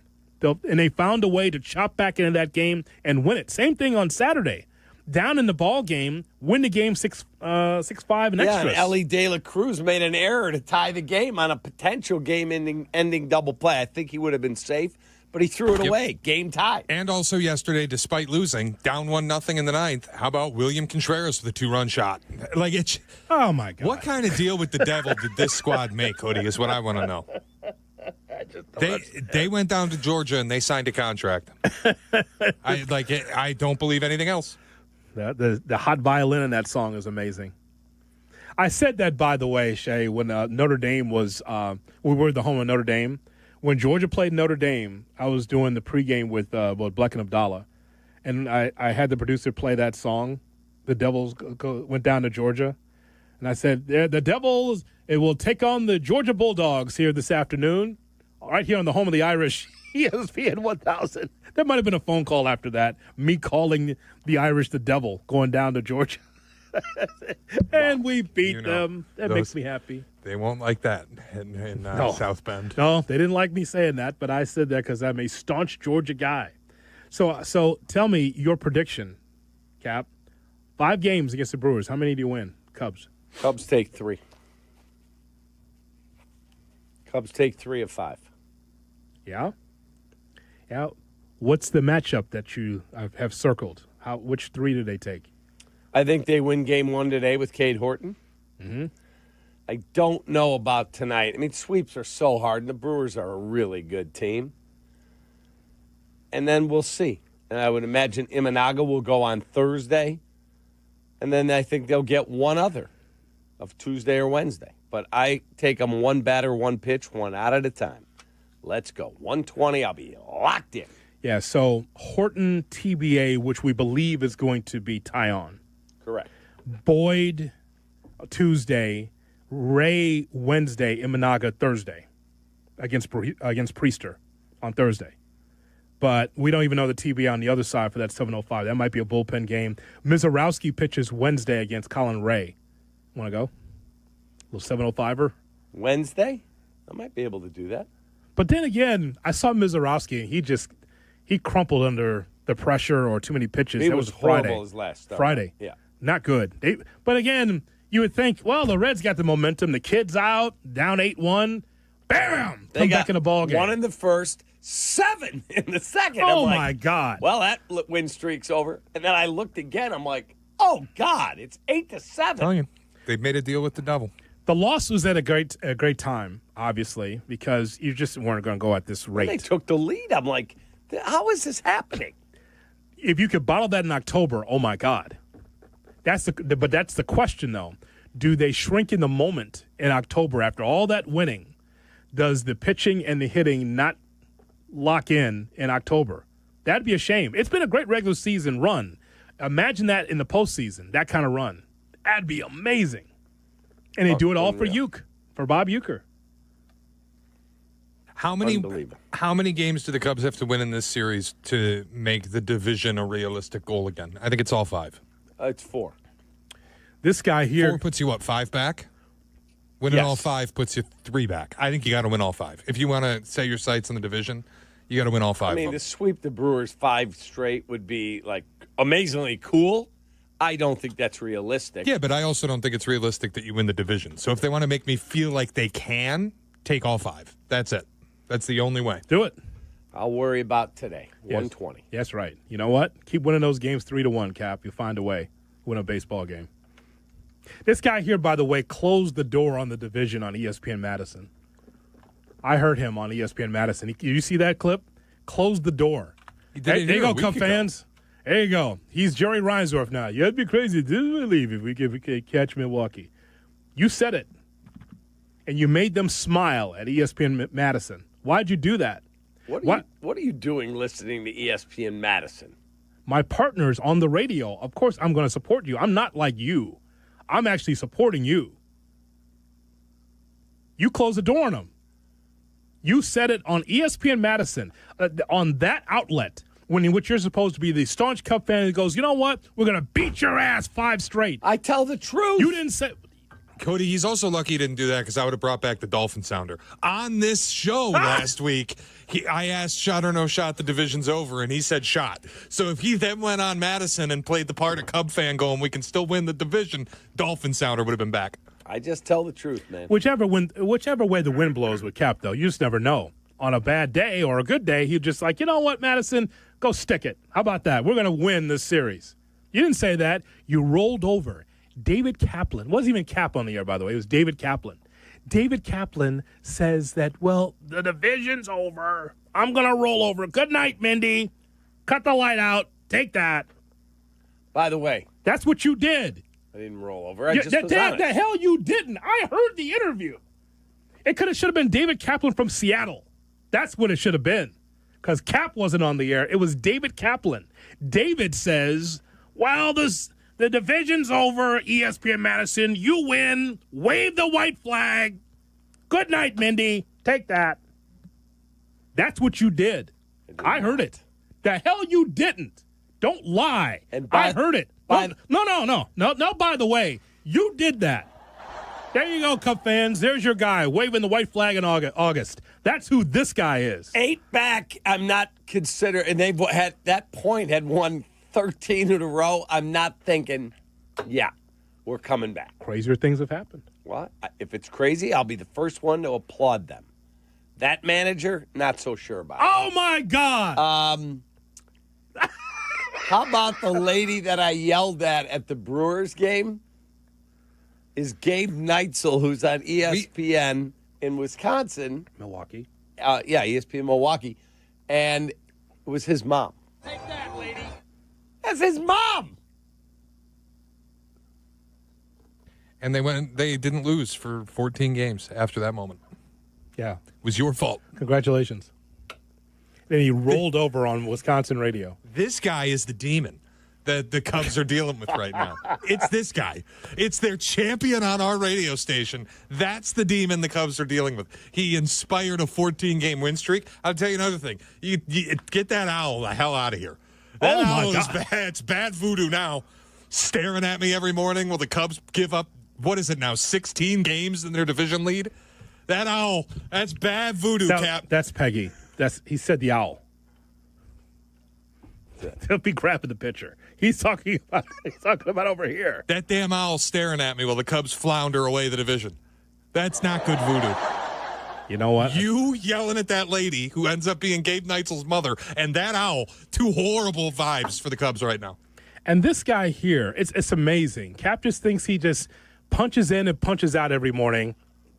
Speaker 24: And they found a way to chop back into that game and win it. Same thing on Saturday. Down in the ball game, win the game 6-5 and extras.
Speaker 25: And Ellie De La Cruz made an error to tie the game on a potential game-ending double play. I think he would have been safe, but he threw it away. Game tied.
Speaker 28: And also yesterday, despite losing, down 1-0 in the ninth, how about William Contreras with a 2-run shot? Like, it's,
Speaker 24: oh, my God.
Speaker 28: What kind of deal with the devil did this squad make, Hoodie, is what I want to know. They went down to Georgia and they signed a contract. I don't believe anything else.
Speaker 24: The hot violin in that song is amazing. I said that, by the way, Shay, when Notre Dame was we were the home of Notre Dame. When Georgia played Notre Dame, I was doing the pregame with Bleck and Abdallah, and I had the producer play that song. The Devils went down to Georgia, and I said, the Devils, it will take on the Georgia Bulldogs here this afternoon, right here on the home of the Irish, ESPN 1000. There might have been a phone call after that, me calling the Irish the Devil, going down to Georgia. And we beat them. That makes me happy.
Speaker 28: They won't like that in South Bend.
Speaker 24: No, they didn't like me saying that, but I said that because I'm a staunch Georgia guy. So tell me your prediction, Cap. 5 games against the Brewers. How many do you win, Cubs?
Speaker 25: Cubs take 3. Cubs take 3 of 5.
Speaker 24: Yeah? Yeah. What's the matchup that you have circled? Which 3 do they take?
Speaker 25: I think they win game 1 today with Cade Horton.
Speaker 24: Mm-hmm.
Speaker 25: I don't know about tonight. I mean, sweeps are so hard, and the Brewers are a really good team. And then we'll see. And I would imagine Imanaga will go on Thursday. And then I think they'll get one other of Tuesday or Wednesday. But I take them one batter, one pitch, one out at a time. Let's go. 120, I'll be locked in.
Speaker 24: Yeah, so Horton TBA, which we believe is going to be Tyon.
Speaker 25: Correct.
Speaker 24: Boyd Tuesday, Ray Wednesday, Imanaga Thursday against Priester on Thursday. But we don't even know the TBA on the other side for that 7:05. That might be a bullpen game. Mizorowski pitches Wednesday against Colin Ray. Want to go? A little 7:05er?
Speaker 25: Wednesday? I might be able to do that.
Speaker 24: But then again, I saw Mizorowski, and he crumpled under the pressure or too many pitches.
Speaker 25: He
Speaker 24: that
Speaker 25: was
Speaker 24: Friday.
Speaker 25: horrible his last start.
Speaker 24: Friday.
Speaker 25: Yeah.
Speaker 24: Not good. But again, you would think, well, the Reds got the momentum. The kid's out, down 8-1. Bam!
Speaker 25: They
Speaker 24: Come
Speaker 25: got
Speaker 24: back in the ball game.
Speaker 25: 1 in the first, 7 in the second.
Speaker 24: Oh,
Speaker 25: I'm like,
Speaker 24: my God.
Speaker 25: Well, that win streak's over. And then I looked again. I'm like, oh, God, it's 8-7.
Speaker 28: Telling you, they made a deal with the devil.
Speaker 24: The loss was at a great time, obviously, because you just weren't going to go at this rate.
Speaker 25: They took the lead. I'm like, how is this happening?
Speaker 24: If you could bottle that in October, oh, my God. But that's the question, though. Do they shrink in the moment in October after all that winning? Does the pitching and the hitting not lock in October? That'd be a shame. It's been a great regular season run. Imagine that in the postseason, that kind of run. That'd be amazing. And they do it all for Uke. for Bob Uecker.
Speaker 28: How many games do the Cubs have to win in this series to make the division a realistic goal again? I think it's all 5.
Speaker 25: It's 4.
Speaker 24: This guy here
Speaker 28: 4 puts you, 5 back? Winning all 5 puts you 3 back. I think you got to win all 5. If you want to set your sights on the division, you got to win all 5.
Speaker 25: I mean, to sweep the Brewers 5 straight would be, amazingly cool. I don't think that's realistic.
Speaker 28: Yeah, but I also don't think it's realistic that you win the division. So if they want to make me feel like they can, take all 5. That's it. That's the only way.
Speaker 24: Do it.
Speaker 25: I'll worry about today.
Speaker 24: Yes.
Speaker 25: 120.
Speaker 24: That's right. You know what? Keep winning those games 3-1, Cap. You'll find a way. Win a baseball game. This guy here, by the way, closed the door on the division on ESPN Madison. I heard him on ESPN Madison. You see that clip? Closed the door. There you go, Cub fans. There you go. He's Jerry Reinsdorf now. You'd be crazy to believe if we could catch Milwaukee. You said it. And you made them smile at ESPN Madison. Why'd you do that?
Speaker 25: What are you doing listening to ESPN Madison?
Speaker 24: My partner's on the radio. Of course I'm going to support you. I'm not like you. I'm actually supporting you. You closed the door on them. You said it on ESPN Madison, on that outlet, in which you're supposed to be the staunch Cub fan that goes, you know what? We're going to beat your ass 5 straight.
Speaker 25: I tell the truth.
Speaker 24: You didn't say...
Speaker 28: Cody, he's also lucky he didn't do that because I would have brought back the Dolphin Sounder. On this show last week, I asked shot or no shot, the division's over, and he said shot. So if he then went on Madison and played the part of Cub fan going, we can still win the division, Dolphin Sounder would have been back.
Speaker 25: I just tell the truth, man.
Speaker 24: Whichever way the wind blows with Cap, though, you just never know. On a bad day or a good day, he'd just you know what, Madison, go stick it. How about that? We're going to win this series. You didn't say that. You rolled over. David Kaplan, wasn't even Cap on the air, by the way. It was David Kaplan. David Kaplan says that, well, the division's over. I'm going to roll over. Good night, Mindy. Cut the light out. Take that.
Speaker 25: By the way.
Speaker 24: That's what you did.
Speaker 25: I didn't roll over. I just was honest.
Speaker 24: The hell you didn't. I heard the interview. It should have been David Kaplan from Seattle. That's what it should have been. Because Cap wasn't on the air. It was David Kaplan. David says, well, the division's over, ESPN Madison. You win. Wave the white flag. Good night, Mindy. Take that. That's what you did. I heard it. The hell you didn't. Don't lie. I heard it. No, by the way, you did that. There you go, Cub fans. There's your guy waving the white flag in August. That's who this guy is.
Speaker 25: 8 back, I'm not considering, and they've had that point had won 13 in a row. I'm not thinking, yeah, we're coming back.
Speaker 24: Crazier things have happened.
Speaker 25: What? If it's crazy, I'll be the first one to applaud them. That manager, not so sure about.
Speaker 24: Oh, my God.
Speaker 25: How about the lady that I yelled at the Brewers game? Is Gabe Neitzel, who's on ESPN in Wisconsin.
Speaker 24: Milwaukee.
Speaker 25: Yeah, ESPN Milwaukee. And it was his mom. Take that, lady. That's his mom.
Speaker 28: And they didn't lose for 14 games after that moment.
Speaker 24: Yeah.
Speaker 28: It was your fault.
Speaker 24: Congratulations. Then he rolled over on Wisconsin radio.
Speaker 28: This guy is the demon that the Cubs are dealing with right now. It's this guy. It's their champion on our radio station. That's the demon the Cubs are dealing with. He inspired a 14-game win streak. I'll tell you another thing. You get that owl the hell out of here. That owl is bad. It's bad voodoo now. Staring at me every morning while the Cubs give up, what is it now, 16 games in their division lead? That owl, that's bad voodoo, Cap.
Speaker 24: That's Peggy. He said the owl. He'll be grabbing the pitcher. He's talking about over here.
Speaker 28: That damn owl staring at me while the Cubs flounder away the division. That's not good voodoo.
Speaker 24: You know what?
Speaker 28: You yelling at that lady who ends up being Gabe Neitzel's mother and that owl, 2 horrible vibes for the Cubs right now.
Speaker 24: And this guy here, it's amazing. Cap just thinks he just punches in and punches out every morning.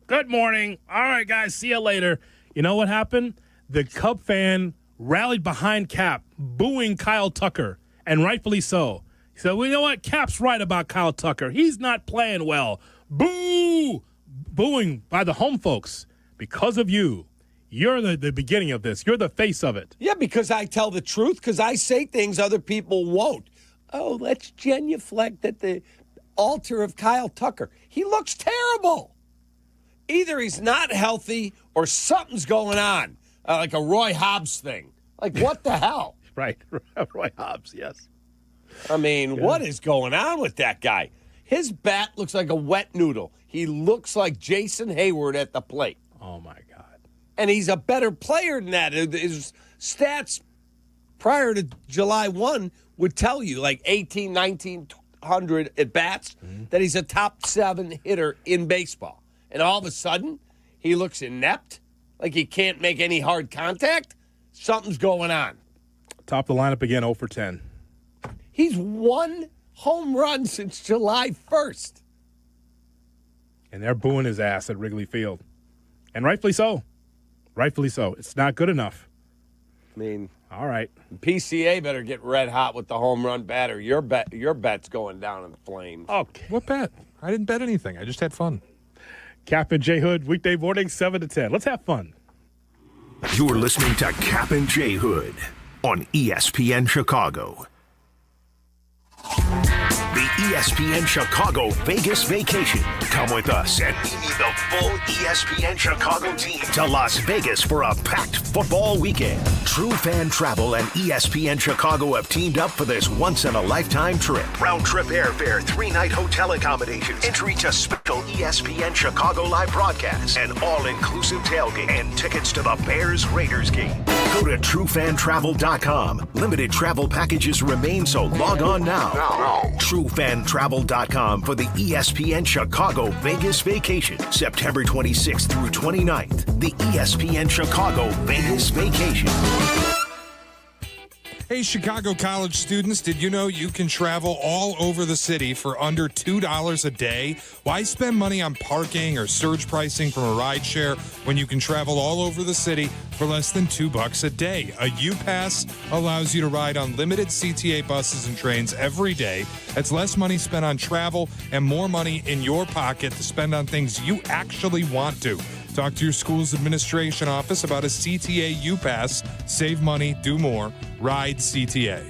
Speaker 24: Good morning. All right, guys, see you later. You know what happened? The Cub fan rallied behind Cap, booing Kyle Tucker, and rightfully so. He said, well, you know what? Cap's right about Kyle Tucker. He's not playing well. Boo! Booing by the home folks. Because of you. You're the beginning of this. You're the face of it.
Speaker 25: Yeah, because I tell the truth, because I say things other people won't. Oh, let's genuflect at the altar of Kyle Tucker. He looks terrible. either he's not healthy or something's going on, like a Roy Hobbs thing. Like, what the hell?
Speaker 24: Right. Roy Hobbs, yes.
Speaker 25: I mean, what is going on with that guy? His bat looks like a wet noodle. He looks like Jason Hayward at the plate.
Speaker 24: Oh, my God.
Speaker 25: And he's a better player than that. His stats prior to July 1 would tell you, like 18, 1900 at bats, that he's a top 7 hitter in baseball. And all of a sudden, he looks inept, like he can't make any hard contact. Something's going on.
Speaker 24: Top of the lineup again, 0 for 10.
Speaker 25: He's 1 home run since July 1st.
Speaker 24: And they're booing his ass at Wrigley Field. And rightfully so. Rightfully so. It's not good enough.
Speaker 25: I mean,
Speaker 24: all right.
Speaker 25: PCA better get red hot with the home run batter. Your bet's going down in the flames.
Speaker 24: Okay.
Speaker 28: What bet? I didn't bet anything. I just had fun.
Speaker 24: Kap and J Hood, weekday morning, 7 to 10. Let's have fun.
Speaker 9: You're listening to Kap and J Hood on ESPN Chicago. The ESPN Chicago Vegas vacation. Come with us and meet the full ESPN Chicago team to Las Vegas for a packed football weekend. True Fan Travel and ESPN Chicago have teamed up for this once-in-a-lifetime trip. Round-trip airfare, 3-night hotel accommodations, entry to special ESPN Chicago live broadcasts, an all-inclusive tailgate, and tickets to the Bears-Raiders game. Go to TrueFanTravel.com. Limited travel packages remain, so log on now. TrueFanTravel.com for the ESPN Chicago Vegas vacation, September 26th through 29th. The ESPN Chicago Vegas vacation.
Speaker 28: Hey, Chicago college students, did you know you can travel all over the city for under $2 a day? Why spend money on parking or surge pricing from a rideshare when you can travel all over the city for less than $2 a day? A U-Pass allows you to ride on limited CTA buses and trains every day. That's less money spent on travel and more money in your pocket to spend on things you actually want to. Talk to your school's administration office about a CTA U-Pass. Save money, do more. Ride CTA.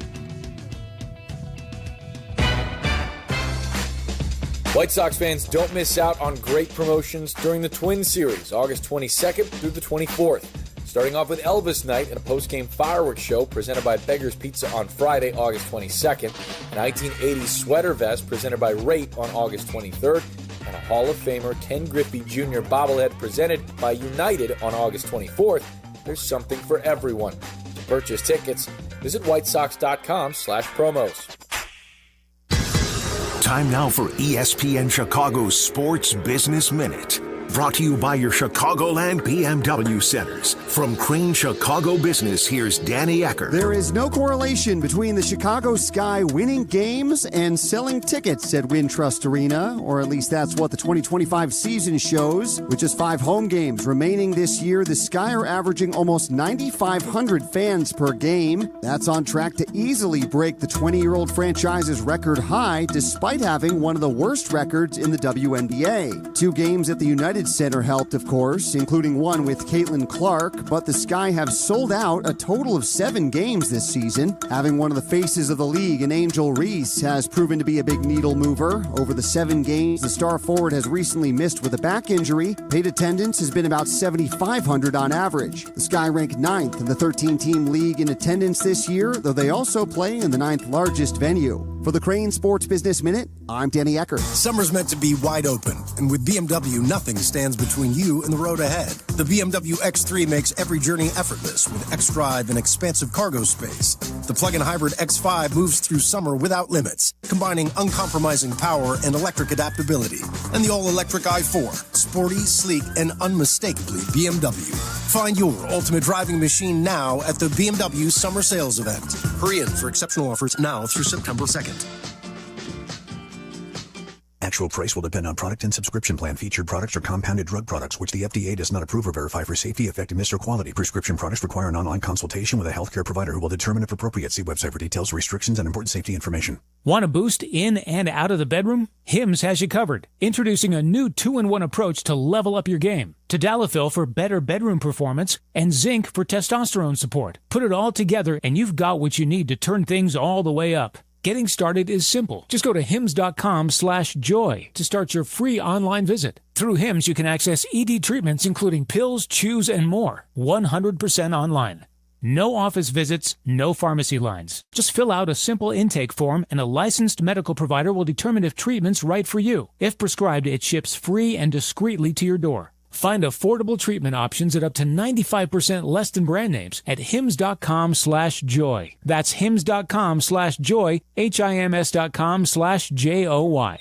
Speaker 2: White Sox fans, don't miss out on great promotions during the Twin Series, August 22nd through the 24th. Starting off with Elvis Night and a post-game fireworks show presented by Beggar's Pizza on Friday, August 22nd, a 1980s sweater vest presented by Rate on August 23rd, and a Hall of Famer Ken Griffey Jr. bobblehead presented by United on August 24th. There's something for everyone. To purchase tickets, visit whitesox.com/promos.
Speaker 9: Time now for ESPN Chicago's Sports Business Minute. Brought to you by your Chicagoland BMW centers. From Crane Chicago Business, here's Danny Ecker.
Speaker 7: There is no correlation between the Chicago Sky winning games and selling tickets at Wintrust Arena, or at least that's what the 2025 season shows. With just 5 home games remaining this year, the Sky are averaging almost 9,500 fans per game. That's on track to easily break the 20-year-old franchise's record high, despite having one of the worst records in the WNBA. 2 games at the United Center helped, of course, including one with Caitlin Clark, but the Sky have sold out a total of 7 games this season. Having one of the faces of the league in Angel Reese has proven to be a big needle mover. Over the 7 games the star forward has recently missed with a back injury, paid attendance has been about 7,500 on average. The Sky rank 9th in the 13-team league in attendance this year, though they also play in the 9th largest venue. For the Crane Sports Business Minute, I'm Danny Ecker.
Speaker 8: Summer's meant to be wide open, and with BMW, nothing stands between you and the road ahead. The BMW X3 makes every journey effortless with X-Drive and expansive cargo space. The plug-in hybrid X5 moves through summer without limits, combining uncompromising power and electric adaptability. And the all-electric i4, sporty, sleek, and unmistakably BMW. Find your ultimate driving machine now at the BMW Summer Sales Event. Hurry in for exceptional offers now through September 2nd.
Speaker 12: Actual price will depend on product and subscription plan. Featured products are compounded drug products, which the FDA does not approve or verify for safety, effectiveness, or quality. Prescription products require an online consultation with a healthcare provider who will determine if appropriate. See website for details, restrictions, and important safety information.
Speaker 20: Want a boost in and out of the bedroom? Hims has you covered. Introducing a new 2-in-1 approach to level up your game. Tadalafil for better bedroom performance and zinc for testosterone support. Put it all together and you've got what you need to turn things all the way up. Getting started is simple. Just go to hims.com/joy to start your free online visit. Through Hims, you can access ED treatments including pills, chews, and more. 100% online. No office visits, no pharmacy lines. Just fill out a simple intake form and a licensed medical provider will determine if treatment's right for you. If prescribed, it ships free and discreetly to your door. Find affordable treatment options at up to 95% less than brand names at hims.com/joy. That's hims.com/joy, hims.com/joy.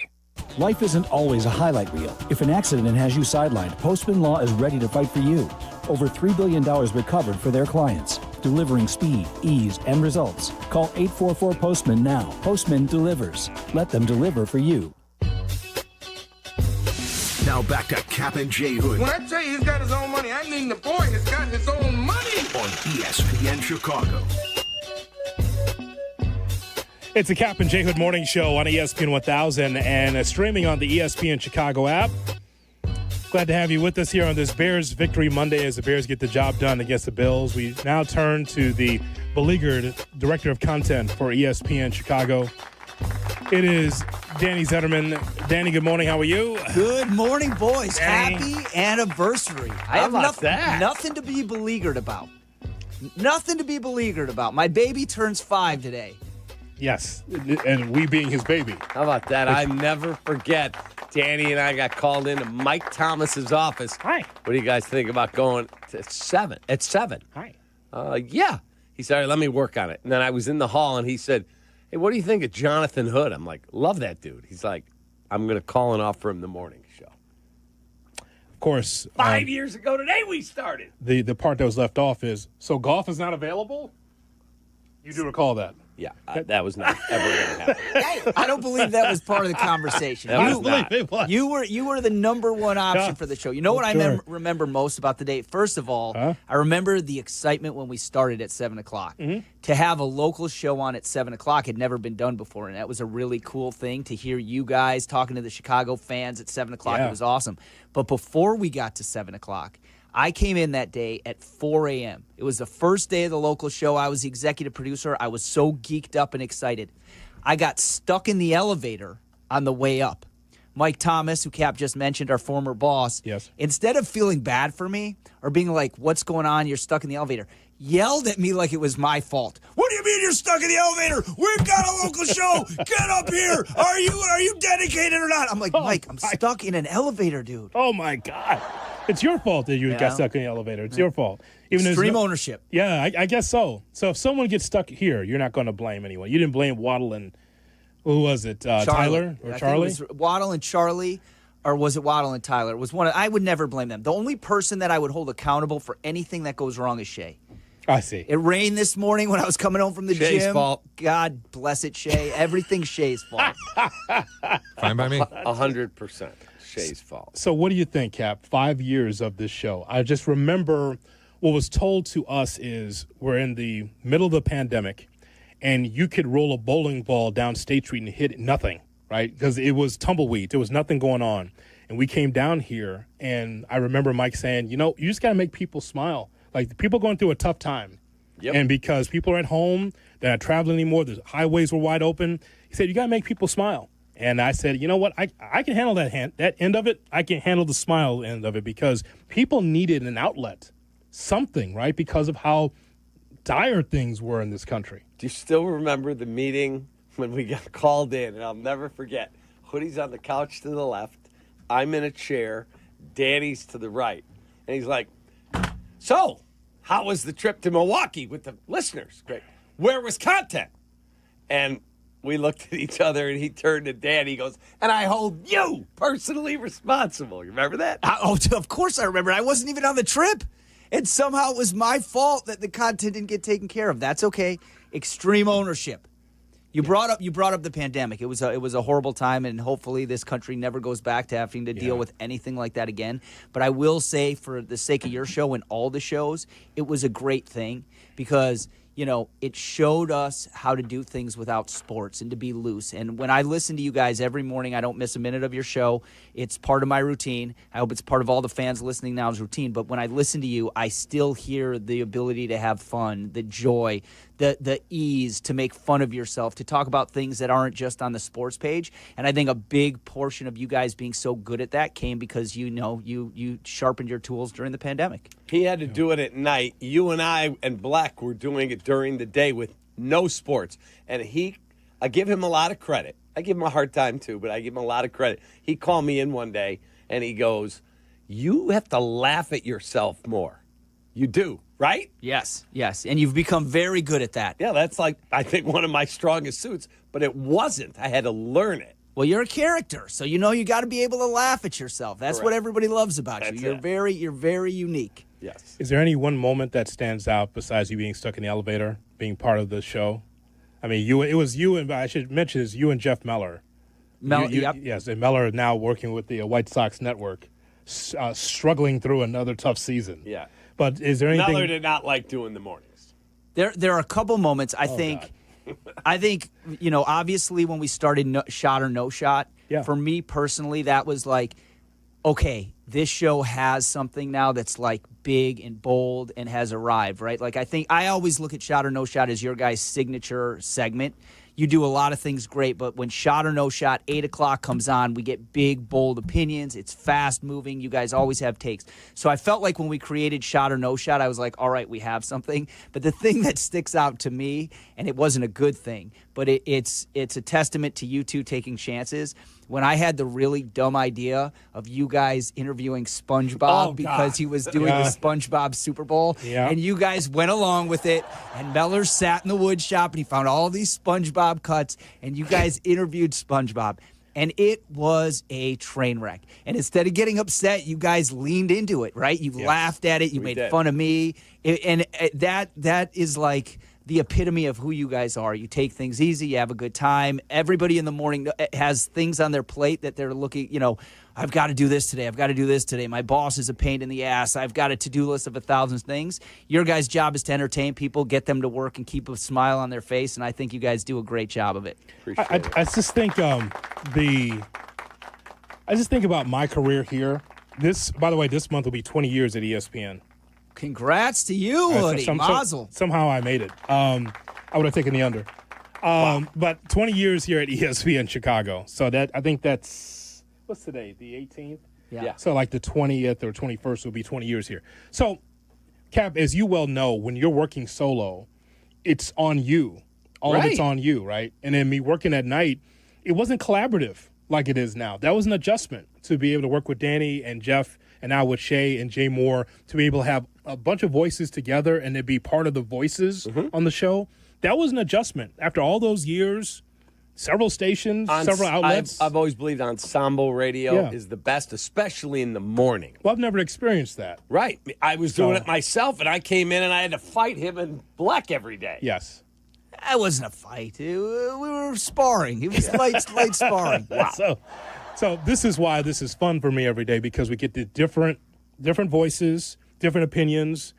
Speaker 3: Life isn't always a highlight reel. If an accident has you sidelined, Postman Law is ready to fight for you. Over $3 billion recovered for their clients, delivering speed, ease, and results. Call 844-POSTMAN now. Postman delivers. Let them deliver for you.
Speaker 9: Now back to Kap and J Hood
Speaker 11: When I tell you he's got his own money, I mean the boy has got his own money.
Speaker 9: On ESPN Chicago.
Speaker 24: It's a Kap and J Hood morning show on ESPN 1000 and streaming on the ESPN Chicago app. Glad to have you with us here on this Bears Victory Monday as the Bears get the job done against the Bills. We now turn to the beleaguered director of content for ESPN Chicago. It is Danny Zetterman. Danny, good morning. How are you?
Speaker 13: Good morning, boys.
Speaker 24: Danny.
Speaker 13: Happy anniversary. I have nothing to be beleaguered about. Nothing to be beleaguered about. My baby turns 5 today.
Speaker 24: Yes, and we being his baby.
Speaker 25: How about that? I never forget. Danny and I got called into Mike Thomas's office.
Speaker 24: Hi.
Speaker 25: What do you guys think about going to 7? At 7?
Speaker 24: Hi.
Speaker 25: Yeah. He said, all right, let me work on it. And then I was in the hall, and he said, hey, what do you think of Jonathan Hood? I'm like, love that dude. He's like, I'm going to call and offer him the morning show.
Speaker 24: Of course.
Speaker 25: 5 years ago today we started.
Speaker 24: The part that was left off is, so golf is not available? You do recall that?
Speaker 25: Yeah, that was not ever going to happen.
Speaker 13: I don't believe that was part of the conversation. You were the number one option for the show. You know what I remember most about the day? First of all, I remember the excitement when we started at 7 o'clock.
Speaker 24: Mm-hmm.
Speaker 13: To have a local show on at 7 o'clock had never been done before, and that was a really cool thing to hear you guys talking to the Chicago fans at 7 o'clock.
Speaker 24: Yeah.
Speaker 13: It was awesome. But before we got to 7 o'clock, I came in that day at 4 a.m. It was the first day of the local show. I was the executive producer. I was so geeked up and excited. I got stuck in the elevator on the way up. Mike Thomas, who Kap just mentioned, our former boss, instead of feeling bad for me or being like, what's going on, you're stuck in the elevator, yelled at me like it was my fault. What do you mean you're stuck in the elevator? We've got a local show. Get up here. Are you dedicated or not? I'm like, Mike, I'm stuck in an elevator, dude.
Speaker 24: Oh, my God. It's your fault that you got stuck in the elevator. It's your fault.
Speaker 13: Extreme ownership.
Speaker 24: Yeah, I guess so. So if someone gets stuck here, you're not going to blame anyone. You didn't blame Waddle and, who was it, Tyler or Charlie?
Speaker 13: I think it was Waddle and Charlie, or was it Waddle and Tyler? It was one. I would never blame them. The only person that I would hold accountable for anything that goes wrong is Shay.
Speaker 24: I see.
Speaker 13: It rained this morning when I was coming home from the
Speaker 25: Shay's
Speaker 13: gym.
Speaker 25: fault.
Speaker 13: God bless it, Shay. Everything's Shay's fault.
Speaker 28: Fine by me.
Speaker 25: 100%. Shay's fault.
Speaker 24: So what do you think, Kap? 5 years of this show. I just remember what was told to us is we're in the middle of the pandemic, and you could roll a bowling ball down State Street and hit nothing, right? Because it was tumbleweed. There was nothing going on. And we came down here, and I remember Mike saying, you just got to make people smile. Like, people going through a tough time.
Speaker 25: Yep.
Speaker 24: And because people are at home, they're not traveling anymore, the highways were wide open, he said, you got to make people smile. And I said, you know what, I can handle that end of it. I can handle the smile end of it because people needed an outlet, something, right, because of how dire things were in this country.
Speaker 25: Do you still remember the meeting when we got called in? And I'll never forget. Hoodie's on the couch to the left. I'm in a chair. Danny's to the right. And he's like, so, how was the trip to Milwaukee with the listeners? Great. Where was content? And we looked at each other, and he turned to Danny. He goes, and I hold you personally responsible. You remember that?
Speaker 13: Of course I remember. I wasn't even on the trip. And somehow it was my fault that the content didn't get taken care of. That's okay. Extreme ownership. You brought up the pandemic. It was a horrible time, and hopefully this country never goes back to having to deal with anything like that again. But I will say, for the sake of your show and all the shows, it was a great thing because it showed us how to do things without sports and to be loose. And when I listen to you guys every morning, I don't miss a minute of your show. It's part of my routine. I hope it's part of all the fans listening now's routine. But when I listen to you, I still hear the ability to have fun, the joy, the ease to make fun of yourself, to talk about things that aren't just on the sports page. And I think a big portion of you guys being so good at that came because you sharpened your tools during the pandemic.
Speaker 25: He had to do it at night. You and I and Black were doing it during the day with no sports. And I give him a lot of credit. I give him a hard time too, but I give him a lot of credit. He called me in one day and he goes, "You have to laugh at yourself more." You do, right?
Speaker 13: Yes. And you've become very good at that.
Speaker 25: Yeah, that's I think one of my strongest suits, but it wasn't. I had to learn it.
Speaker 13: Well, you're a character, so you got to be able to laugh at yourself. That's
Speaker 25: Correct.
Speaker 13: what everybody loves about
Speaker 25: That's
Speaker 13: you. You're very unique.
Speaker 25: Yes.
Speaker 24: Is there any one moment that stands out besides you being stuck in the elevator, being part of the show? I mean, it was you, and I should mention is you and Jeff Meller.
Speaker 13: Yep.
Speaker 24: Yes, and Meller now working with the White Sox Network, struggling through another tough season.
Speaker 25: Yeah.
Speaker 24: But is there anything?
Speaker 25: Meller did not like doing the mornings.
Speaker 13: There are a couple moments, I think, obviously when we started Shot or No Shot, for me personally, that was like, okay, this show has something now that's like big and bold and has arrived, right? Like I always look at Shot or No Shot as your guys' signature segment. You do a lot of things great, but when Shot or No Shot, 8 o'clock comes on, we get big, bold opinions. It's fast-moving. You guys always have takes. So I felt like when we created Shot or No Shot, I was like, all right, we have something. But the thing that sticks out to me, and it wasn't a good thing, but it's a testament to you two taking chances. When I had the really dumb idea of you guys interviewing SpongeBob because he was doing the SpongeBob Super Bowl, and you guys went along with it, and Meller sat in the wood shop, and he found all these SpongeBob cuts, and you guys interviewed SpongeBob. And it was a train wreck. And instead of getting upset, you guys leaned into it, right? You laughed at it. You made fun of me. That is like the epitome of who you guys are. You take things easy. You have a good time. Everybody in the morning has things on their plate that they're looking, I've got to do this today. I've got to do this today. My boss is a pain in the ass. I've got a to-do list of 1,000 things. Your guys' job is to entertain people, get them to work, and keep a smile on their face, and I think you guys do a great job of it.
Speaker 24: I just think about my career here. By the way, this month will be 20 years at ESPN.
Speaker 13: Congrats to you, Hoodie. Mazel.
Speaker 24: Somehow I made it. I would have taken the under. But 20 years here at ESPN Chicago. So I think that's, what's today, the 18th?
Speaker 13: Yeah.
Speaker 24: So like the 20th or 21st will be 20 years here. So, Cap, as you well know, when you're working solo, it's on you. All of it's on you, right? And then me working at night, it wasn't collaborative like it is now. That was an adjustment to be able to work with Danny and Jeff and now with Shay and Jay Moore, to be able to have a bunch of voices together and to be part of the voices on the show. That was an adjustment. After all those years, several stations, several outlets.
Speaker 25: I've always believed ensemble radio is the best, especially in the morning.
Speaker 24: Well, I've never experienced that.
Speaker 25: Right. I was doing it myself, and I came in and I had to fight him and Black every day.
Speaker 24: Yes.
Speaker 13: That wasn't a fight. We were sparring. It was light sparring. Wow.
Speaker 24: So this is why this is fun for me every day, because we get the different voices, different opinions,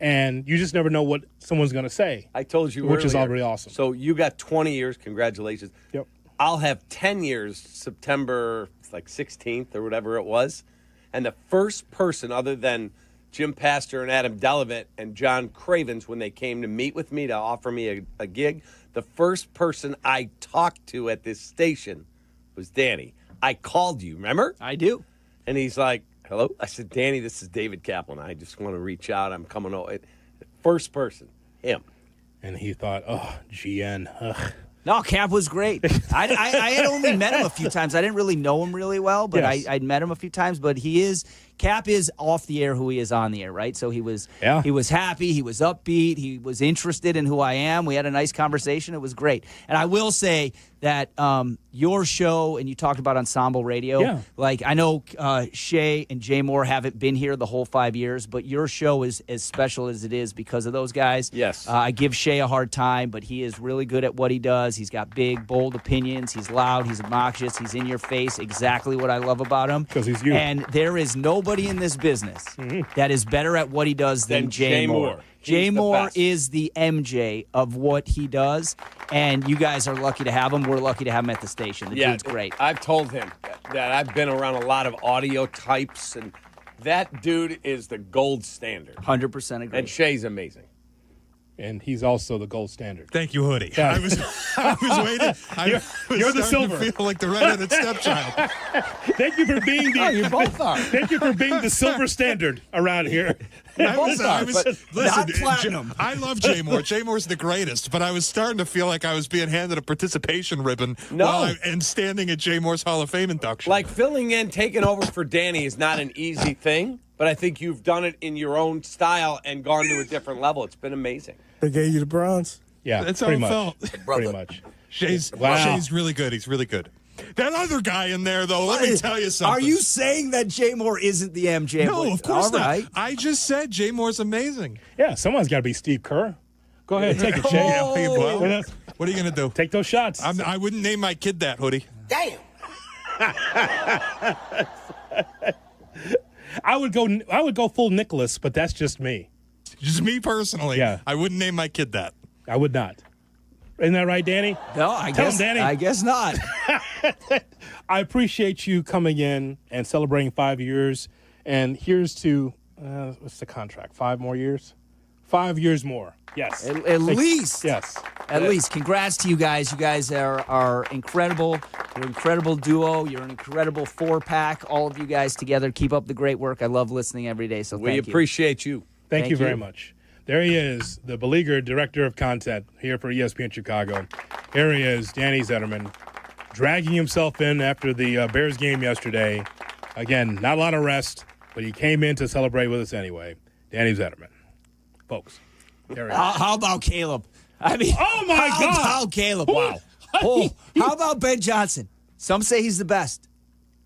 Speaker 24: and you just never know what someone's going to say.
Speaker 25: I told you
Speaker 24: which is
Speaker 25: earlier.
Speaker 24: already awesome.
Speaker 25: So you got 20 years. Congratulations.
Speaker 24: Yep.
Speaker 25: I'll have 10 years September 16th or whatever it was. And the first person other than Jim Pastor and Adam Delavitt and John Cravens, when they came to meet with me to offer me a gig, the first person I talked to at this station was Danny. I called you, remember?
Speaker 13: I do.
Speaker 25: And he's like, hello? I said, Danny, this is David Kaplan. I just want to reach out. I'm coming over. First person, him.
Speaker 24: And he thought, GN. Ugh.
Speaker 13: No, Cap was great. I had only met him a few times. I didn't really know him really well, but I'd met him a few times. But Cap is off the air who he is on the air, right? So he was happy, he was upbeat, he was interested in who I am. We had a nice conversation. It was great. And I will say that your show, and you talked about ensemble radio, like I know Shay and Jay Moore haven't been here the whole 5 years, but your show is as special as it is because of those guys.
Speaker 25: Yes.
Speaker 13: I give Shay a hard time, but he is really good at what he does. He's got big, bold opinions. He's loud. He's obnoxious. He's in your face. Exactly what I love about him.
Speaker 24: Because he's you.
Speaker 13: And there is nobody nobody in this business that is better at what he does than Jay Moore. Jay Moore is the MJ of what he does, and you guys are lucky to have him. We're lucky to have him at the station. The dude's great.
Speaker 25: I've told him that I've been around a lot of audio types, and that dude is the gold standard.
Speaker 13: 100% agree.
Speaker 25: And Shay's amazing.
Speaker 24: And he's also the gold standard.
Speaker 28: Thank you, Hoodie.
Speaker 24: Yeah.
Speaker 28: I was waiting.
Speaker 24: You're the silver.
Speaker 28: To feel like the redheaded stepchild.
Speaker 24: Thank you for being the.
Speaker 25: You both are.
Speaker 24: Thank you for being the silver standard around here.
Speaker 28: Listen,
Speaker 13: not platinum.
Speaker 28: I love Jay Moore. Jay Moore's the greatest, but I was starting to feel like I was being handed a participation ribbon and standing at Jay Moore's Hall of Fame induction.
Speaker 25: Like filling in, taking over for Danny is not an easy thing, but I think you've done it in your own style and gone to a different level. It's been amazing.
Speaker 27: They gave you the bronze?
Speaker 24: Yeah,
Speaker 28: that's how
Speaker 24: pretty
Speaker 28: it
Speaker 24: much.
Speaker 28: felt.
Speaker 24: Pretty much.
Speaker 28: Shay's really good. He's really good. That other guy in there, though, let me tell you something.
Speaker 13: Are you saying that Jay Moore isn't the MJ?
Speaker 28: No, of course not.
Speaker 13: Right.
Speaker 28: I just said Jay Moore's amazing.
Speaker 24: Yeah, someo's got to be Steve Kerr. Go ahead, take it, Shay.
Speaker 28: Well, what are you going to do?
Speaker 24: Take those shots.
Speaker 28: I wouldn't name my kid that, Hoodie.
Speaker 18: Damn.
Speaker 24: I would go full Nicholas, but that's just me.
Speaker 28: Just me personally.
Speaker 24: Yeah.
Speaker 28: I wouldn't name my kid that.
Speaker 24: I would not. Isn't that right, Danny?
Speaker 13: No, I
Speaker 24: Tell
Speaker 13: guess
Speaker 24: him, Danny.
Speaker 13: I guess not.
Speaker 24: I appreciate you coming in and celebrating 5 years. And here's to what's the contract? 5 more years? 5 years more. Yes.
Speaker 13: At least.
Speaker 24: Yes.
Speaker 13: At least. Congrats to you guys. You guys are incredible. You're an incredible duo. You're an incredible 4-pack. All of you guys together. Keep up the great work. I love listening every day. So
Speaker 25: We
Speaker 13: thank you.
Speaker 25: appreciate you.
Speaker 24: Thank you very much. There he is, the beleaguered director of content here for ESPN Chicago. Here he is, Danny Zetterman, dragging himself in after the Bears game yesterday. Again, not a lot of rest, but he came in to celebrate with us anyway. Danny Zetterman. Folks, there he is.
Speaker 13: How about Caleb? I mean,
Speaker 24: oh my God.
Speaker 13: How about Caleb? Wow. Oh, how about Ben Johnson? Some say he's the best.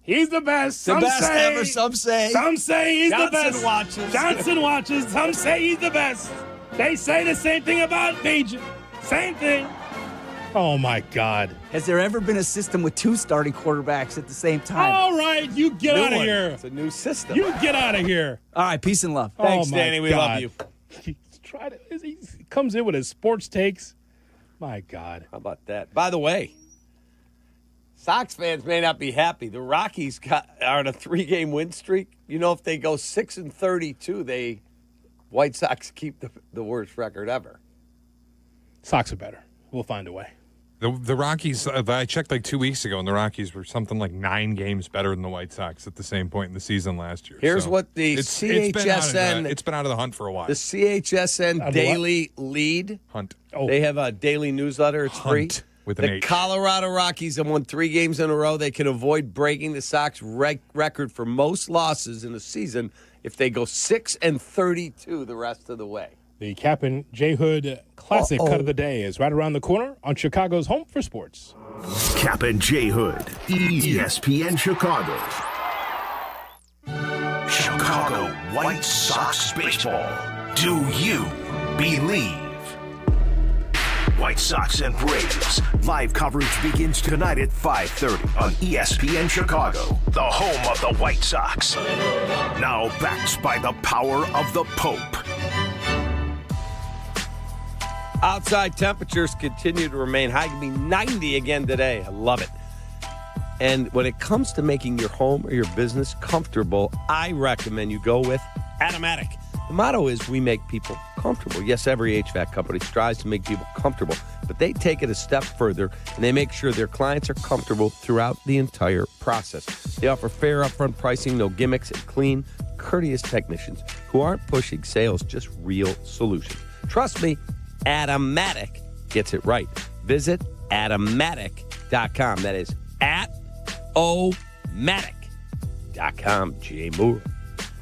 Speaker 24: He's the best.
Speaker 13: The best ever, some say.
Speaker 24: Some say he's the best.
Speaker 13: Johnson watches.
Speaker 24: Johnson watches. Some say he's the best. They say the same thing about Page. Same thing. Oh, my God.
Speaker 13: Has there ever been a system with 2 starting quarterbacks at the same time?
Speaker 24: All right, you get out of here.
Speaker 25: It's a new system.
Speaker 24: You get out of here.
Speaker 13: All right, peace and love.
Speaker 25: Thanks, Danny. We love you.
Speaker 24: He comes in with his sports takes. My God.
Speaker 25: How about that? By the way, Sox fans may not be happy. The Rockies are on a 3-game win streak. You know, if they go 6-32, White Sox keep the worst record ever.
Speaker 24: Sox are better. We'll find a way.
Speaker 28: The Rockies, I checked like 2 weeks ago, and the Rockies were something like 9 games better than the White Sox at the same point in the season last year.
Speaker 25: Here's what the CHSN...
Speaker 28: It's been out of the hunt for a while.
Speaker 25: The CHSN Daily Lead.
Speaker 28: Hunt.
Speaker 24: Oh.
Speaker 25: They have a daily newsletter. It's free.
Speaker 28: With an
Speaker 25: The
Speaker 28: H.
Speaker 25: Colorado Rockies have won 3 games in a row. They can avoid breaking the Sox record for most losses in a season if they go 6-32 the rest of the way.
Speaker 24: The Kap J Hood Classic Cut of the Day is right around the corner on Chicago's Home for Sports.
Speaker 9: Kap J Hood, ESPN Chicago. Chicago White Sox baseball. Do you believe? White Sox and Braves. Live coverage begins tonight at 5:30 on ESPN Chicago, the home of the White Sox. Now backed by the power of the Pope.
Speaker 25: Outside temperatures continue to remain high. It can be 90 again today. I love it. And when it comes to making your home or your business comfortable, I recommend you go with Automatic. The motto is we make people comfortable. Yes, every HVAC company strives to make people comfortable, but they take it a step further, and they make sure their clients are comfortable throughout the entire process. They offer fair upfront pricing, no gimmicks, and clean, courteous technicians who aren't pushing sales, just real solutions. Trust me, Automatic gets it right. Visit Automatic.com. That is Automatic.com. Jay Moore.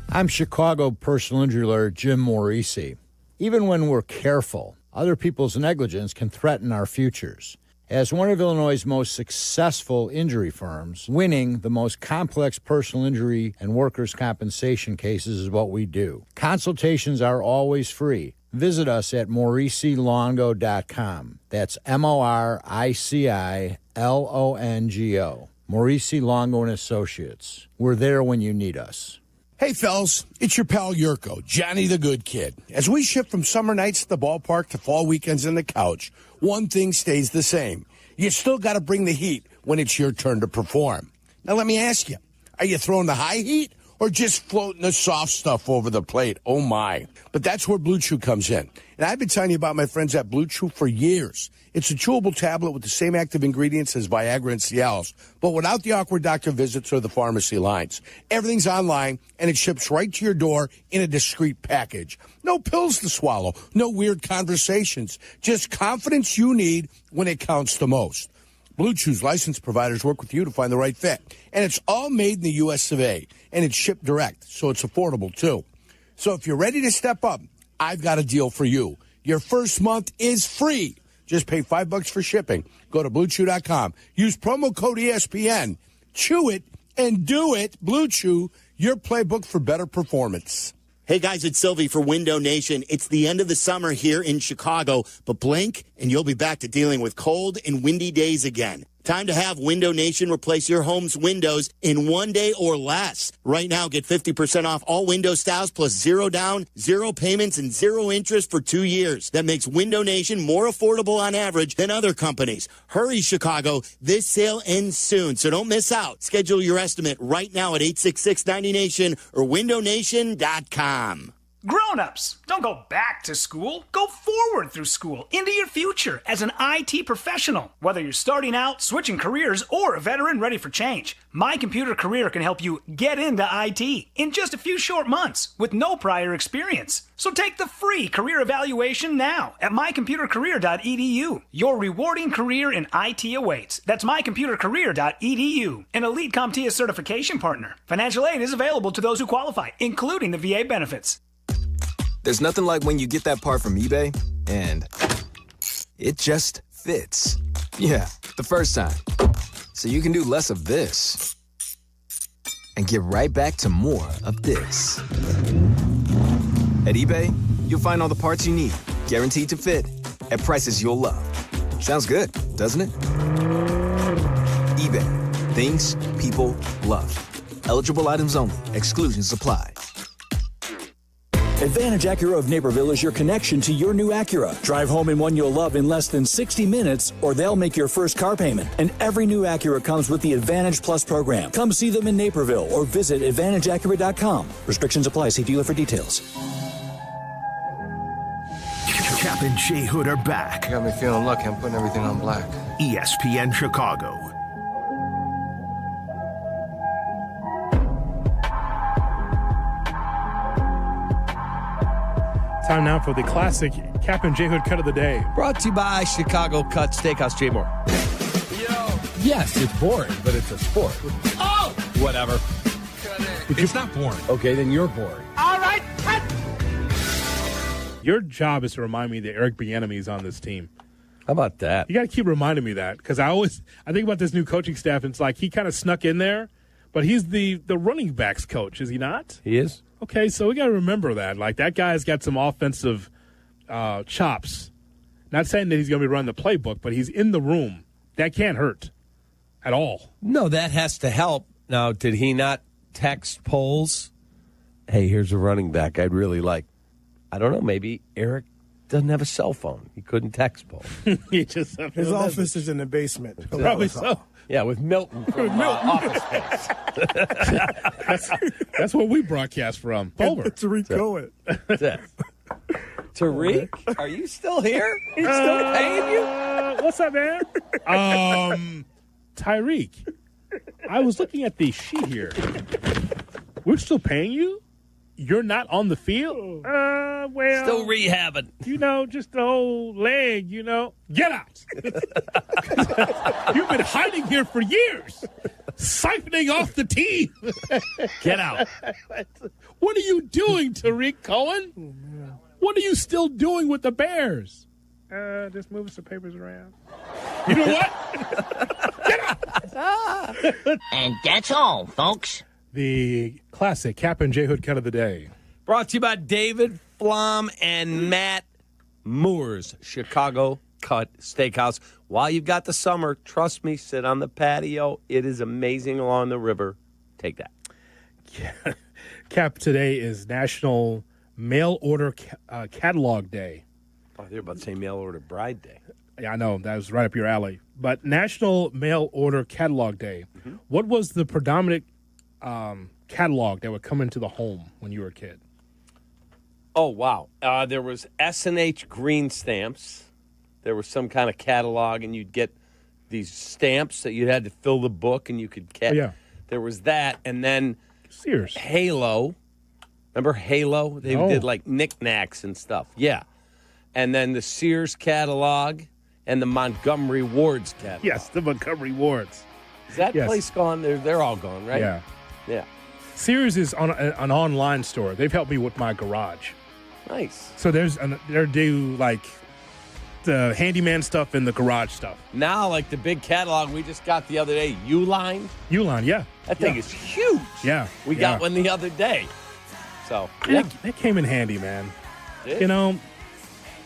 Speaker 5: I'm Chicago personal injury lawyer Jim Morisi. Even when we're careful, other people's negligence can threaten our futures. As one of Illinois' most successful injury firms, winning the most complex personal injury and workers' compensation cases is what we do. Consultations are always free. Visit us at MorisiLongo.com. That's MoriciLongo. Morisi Longo & Associates. We're there when you need us.
Speaker 6: Hey, fellas, it's your pal Jurko, Johnny the Good Kid. As we shift from summer nights at the ballpark to fall weekends on the couch, one thing stays the same. You still got to bring the heat when it's your turn to perform. Now, let me ask you, are you throwing the high heat or just floating the soft stuff over the plate? Oh, my. But that's where Blue Chew comes in. And I've been telling you about my friends at Blue Chew for years. It's a chewable tablet with the same active ingredients as Viagra and Cialis, but without the awkward doctor visits or the pharmacy lines. Everything's online, and it ships right to your door in a discreet package. No pills to swallow, no weird conversations, just confidence you need when it counts the most. Blue Chew's licensed providers work with you to find the right fit. And it's all made in the U.S. of A. And it's shipped direct, so it's affordable, too. So if you're ready to step up, I've got a deal for you. Your first month is free. Just pay $5 for shipping. Go to BlueChew.com. Use promo code ESPN. Chew it and do it. Blue Chew, your playbook for better performance.
Speaker 10: Hey guys, it's Silvy for Window Nation. It's the end of the summer here in Chicago, but blink and you'll be back to dealing with cold and windy days again. Time to have Window Nation replace your home's windows in 1 day or less. Right now, get 50% off all window styles plus 0 down, 0 payments, and 0 interest for 2 years. That makes Window Nation more affordable on average than other companies. Hurry, Chicago. This sale ends soon, so don't miss out. Schedule your estimate right now at 866-90Nation or windownation.com.
Speaker 14: Grown-ups, don't go back to school. Go forward through school into your future as an IT professional. Whether you're starting out, switching careers, or a veteran ready for change, My Computer Career can help you get into IT in just a few short months with no prior experience. So take the free career evaluation now at mycomputercareer.edu. Your rewarding career in IT awaits. That's mycomputercareer.edu, an Elite CompTIA certification partner. Financial aid is available to those who qualify, including the VA benefits.
Speaker 16: There's nothing like when you get that part from eBay and it just fits. Yeah, the first time. So you can do less of this and get right back to more of this. At eBay, you'll find all the parts you need, guaranteed to fit, at prices you'll love. Sounds good, doesn't it? eBay, things people love. Eligible items only. Exclusions apply.
Speaker 3: Advantage Acura of Naperville is your connection to your new Acura. Drive home in one you'll love in less than 60 minutes, or they'll make your first car payment. And every new Acura comes with the Advantage Plus program. Come see them in Naperville or visit AdvantageAcura.com. Restrictions apply. See dealer for details.
Speaker 9: Kap and J Hood are back.
Speaker 21: You got me feeling lucky. I'm putting everything on black.
Speaker 9: ESPN Chicago.
Speaker 24: Time now for the classic Kap and J Hood cut of the day.
Speaker 25: Brought to you by Chicago Cut Steakhouse. J Moore.
Speaker 5: Yes, it's boring, but it's a sport.
Speaker 25: Oh!
Speaker 5: Whatever.
Speaker 28: It's not boring.
Speaker 5: Okay, then you're boring.
Speaker 14: All right, cut!
Speaker 24: Your job is to remind me that Eric Bieniemy is on this team.
Speaker 25: How about that?
Speaker 24: You got to keep reminding me that, because I think about this new coaching staff, and it's like he kind of snuck in there, but he's the running backs coach, is he not?
Speaker 25: He is.
Speaker 24: Okay, so we got to remember that. Like, that guy's got some offensive chops. Not saying that he's going to be running the playbook, but he's in the room. That can't hurt at all.
Speaker 25: No, that has to help. Now, did he not text polls? Hey, here's a running back I'd really like. I don't know. Maybe Eric doesn't have a cell phone. He couldn't text poll.
Speaker 27: His office is in the basement.
Speaker 24: Probably so.
Speaker 25: Yeah, with Milton from Office Space.
Speaker 24: That's where we broadcast from. Over.
Speaker 27: Tariq Cohen.
Speaker 25: Tariq, are you still here? He's still paying you?
Speaker 24: What's up, man? Tyreek, I was looking at the sheet here. We're still paying you? You're not on the field? Well.
Speaker 25: Still rehabbing.
Speaker 24: Just the whole leg, Get out. You've been hiding here for years, siphoning off the team.
Speaker 25: Get out.
Speaker 24: What are you doing, Tariq Cohen? What are you still doing with the Bears? Just moving some papers around. You know what? Get out.
Speaker 22: And that's all, folks.
Speaker 24: The classic Kap and J Hood cut of the day.
Speaker 25: Brought to you by David Flom and Matt Moore's Chicago Cut Steakhouse. While you've got the summer, trust me, sit on the patio. It is amazing along the river. Take that.
Speaker 24: Yeah. Cap, today is National Mail Order Catalog Day.
Speaker 25: Oh, they're about to say Mail Order Bride Day.
Speaker 24: Yeah, I know. That was right up your alley. But National Mail Order Catalog Day.
Speaker 25: Mm-hmm.
Speaker 24: What was the predominant catalog that would come into the home when you were a kid?
Speaker 25: Oh, wow. There was S&H green stamps. There was some kind of catalog, and you'd get these stamps that you had to fill the book, and you could get.
Speaker 24: Oh, yeah.
Speaker 25: There was that, and then
Speaker 24: Sears.
Speaker 25: Halo. Remember Halo? They did like knickknacks and stuff. Yeah. And then the Sears catalog and the Montgomery Ward's catalog.
Speaker 24: Yes, the Montgomery Wards.
Speaker 25: Is that place gone? They're all gone, right?
Speaker 24: Yeah.
Speaker 25: Yeah.
Speaker 24: Sears is an online store. They've helped me with my garage.
Speaker 25: Nice.
Speaker 24: So they do like the handyman stuff and the garage stuff.
Speaker 25: Now, like the big catalog we just got the other day, Uline.
Speaker 24: Uline, yeah.
Speaker 25: That thing is huge.
Speaker 24: Yeah.
Speaker 25: We got one the other day. So,
Speaker 24: yeah. That came in handy, man. You know,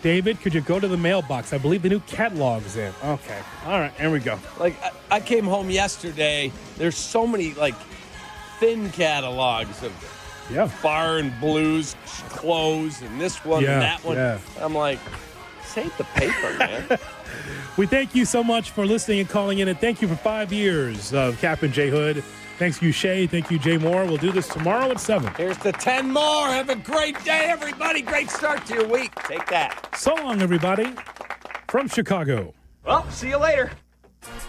Speaker 24: David, could you go to the mailbox? I believe the new catalog's in. Okay. All right. Here we go.
Speaker 25: Like, I came home yesterday. There's so many, like, thin catalogs of bar and blues clothes and this one and that one.
Speaker 24: Yeah.
Speaker 25: I'm like, save the paper, man.
Speaker 24: We thank you so much for listening and calling in, and thank you for 5 years of Kap and J Hood. Thanks you, Shay. Thank you, Jay Moore. We'll do this tomorrow at 7.
Speaker 25: Here's the 10 more. Have a great day, everybody. Great start to your week. Take that.
Speaker 24: So long, everybody. From Chicago.
Speaker 1: Well, see you later.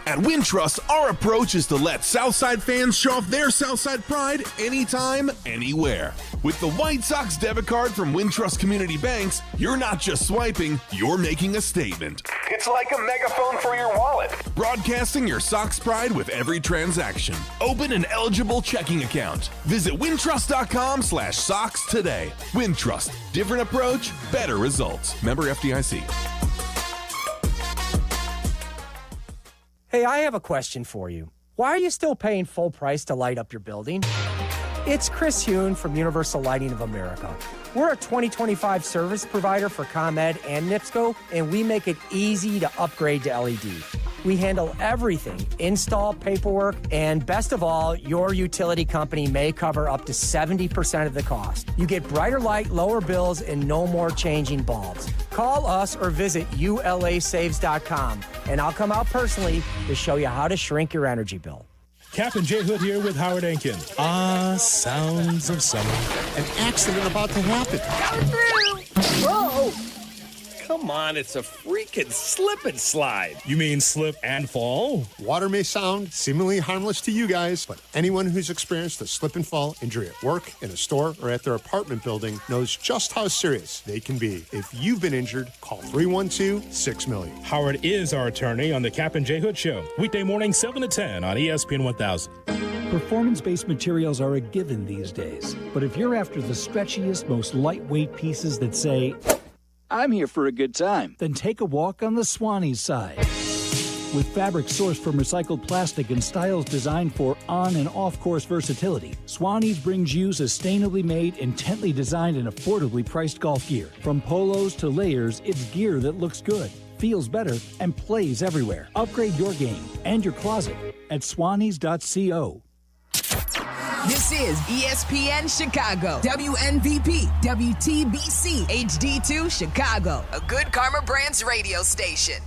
Speaker 2: At Wintrust, our approach is to let Southside fans show off their Southside pride anytime, anywhere. With the White Sox debit card from Wintrust Community Banks, you're not just swiping, you're making a statement.
Speaker 9: It's like a megaphone for your wallet.
Speaker 2: Broadcasting your Sox pride with every transaction. Open an eligible checking account. Visit wintrust.com/Sox today. Wintrust. Different approach, better results. Member FDIC.
Speaker 4: Hey, I have a question for you. Why are you still paying full price to light up your building? It's Chris Hune from Universal Lighting of America. We're a 2025 service provider for ComEd and NIPSCO, and we make it easy to upgrade to LED. We handle everything, install, paperwork, and best of all, your utility company may cover up to 70% of the cost. You get brighter light, lower bills, and no more changing bulbs. Call us or visit ulasaves.com, and I'll come out personally to show you how to shrink your energy bill.
Speaker 24: Kap and J Hood here with Howard Enkin. Sounds of summer.
Speaker 6: An accident about to happen.
Speaker 25: Whoa! Come on, it's a freaking slip and slide.
Speaker 24: You mean slip and fall?
Speaker 6: Water may sound seemingly harmless to you guys, but anyone who's experienced a slip and fall injury at work, in a store, or at their apartment building knows just how serious they can be. If you've been injured, call 312-6-million.
Speaker 24: Howard is our attorney on the Kap and J Hood Show. Weekday morning, 7 to 10 on ESPN 1000.
Speaker 3: Performance-based materials are a given these days. But if you're after the stretchiest, most lightweight pieces that say, I'm here for a good time, then take a walk on the Swannies side. With fabric sourced from recycled plastic and styles designed for on- and off-course versatility, Swannies brings you sustainably made, intently designed, and affordably priced golf gear. From polos to layers, it's gear that looks good, feels better, and plays everywhere. Upgrade your game and your closet at swannies.co.
Speaker 15: This is ESPN Chicago, WNVP, WTBC, HD2 Chicago, a good Karma Brands radio station.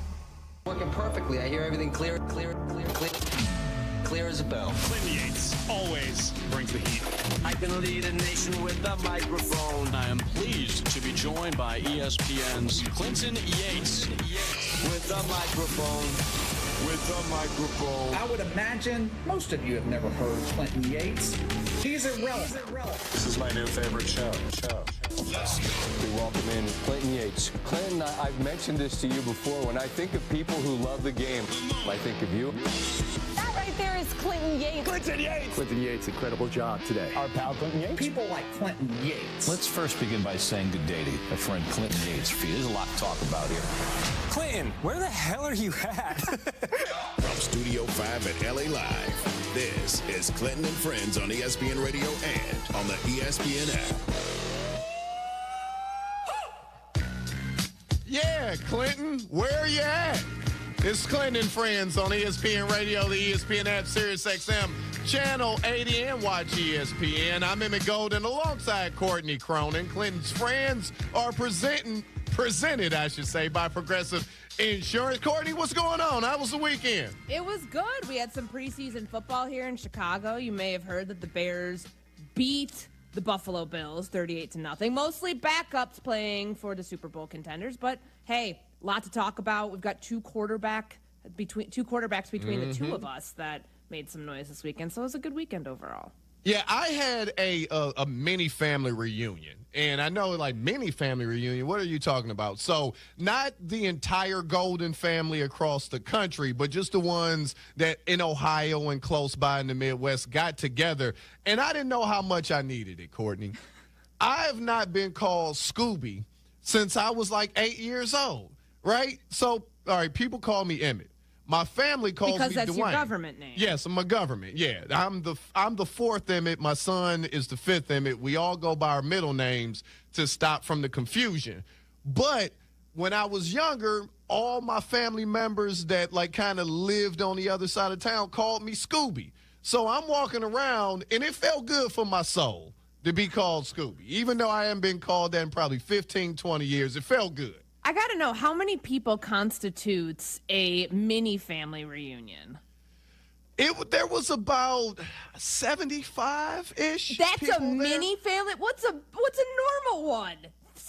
Speaker 17: Working perfectly. I hear everything clear as a bell.
Speaker 19: Clinton Yates always brings the heat.
Speaker 17: I can lead a nation with a microphone.
Speaker 19: I am pleased to be joined by ESPN's Clinton Yates.
Speaker 17: With a microphone.
Speaker 23: I would imagine most of you have never heard Clinton Yates. He's irrelevant.
Speaker 19: This is my new favorite show.
Speaker 17: We welcome in Clinton Yates. Clinton, I've mentioned this to you before. When I think of people who love the game, I think of you.
Speaker 26: That right there is Clinton Yates.
Speaker 19: Clinton Yates!
Speaker 17: Clinton Yates, incredible job today.
Speaker 23: Our pal Clinton Yates. People like Clinton Yates.
Speaker 29: Let's first begin by saying good day to my friend Clinton Yates. There's a lot to talk about here.
Speaker 17: Clinton, where the hell are you at?
Speaker 30: From Studio 5 at LA Live, this is Clinton and Friends on ESPN Radio and on the ESPN app.
Speaker 6: Yeah, Clinton, where are you at?
Speaker 1: It's Clinton and Friends on ESPN Radio, the ESPN app, Sirius XM, Channel 80, and watch ESPN. I'm Emmett Golden alongside Courtney Cronin. Clinton's Friends are presented, I should say, by Progressive Insurance. Courtney, what's going on? How was the weekend?
Speaker 7: It was good. We had some preseason football here in Chicago. You may have heard that the Bears beat the Buffalo Bills 38-0. Mostly backups playing for the Super Bowl contenders, but hey, a lot to talk about. We've got two quarterbacks between the two of us that made some noise this weekend, so it was a good weekend overall.
Speaker 1: Yeah, I had a mini family reunion, and I know, like, mini family reunion, what are you talking about? So not the entire Golden family across the country, but just the ones that in Ohio and close by in the Midwest got together, and I didn't know how much I needed it, Courtney. I have not been called Scooby since I was like 8 years old, right? So, all right, people call me Emmett. My family calls me Dwayne.
Speaker 7: Because that's your government name.
Speaker 1: Yes, I'm a government. Yeah, I'm the fourth Emmett. My son is the fifth Emmett. We all go by our middle names to stop from the confusion. But when I was younger, all my family members that like kind of lived on the other side of town called me Scooby. So I'm walking around, and it felt good for my soul to be called Scooby. Even though I haven't been called that in probably 15, 20 years, it felt good.
Speaker 7: I got to know, how many people constitutes a mini family reunion?
Speaker 1: There was about 75-ish.
Speaker 7: That's a mini family? What's a normal one?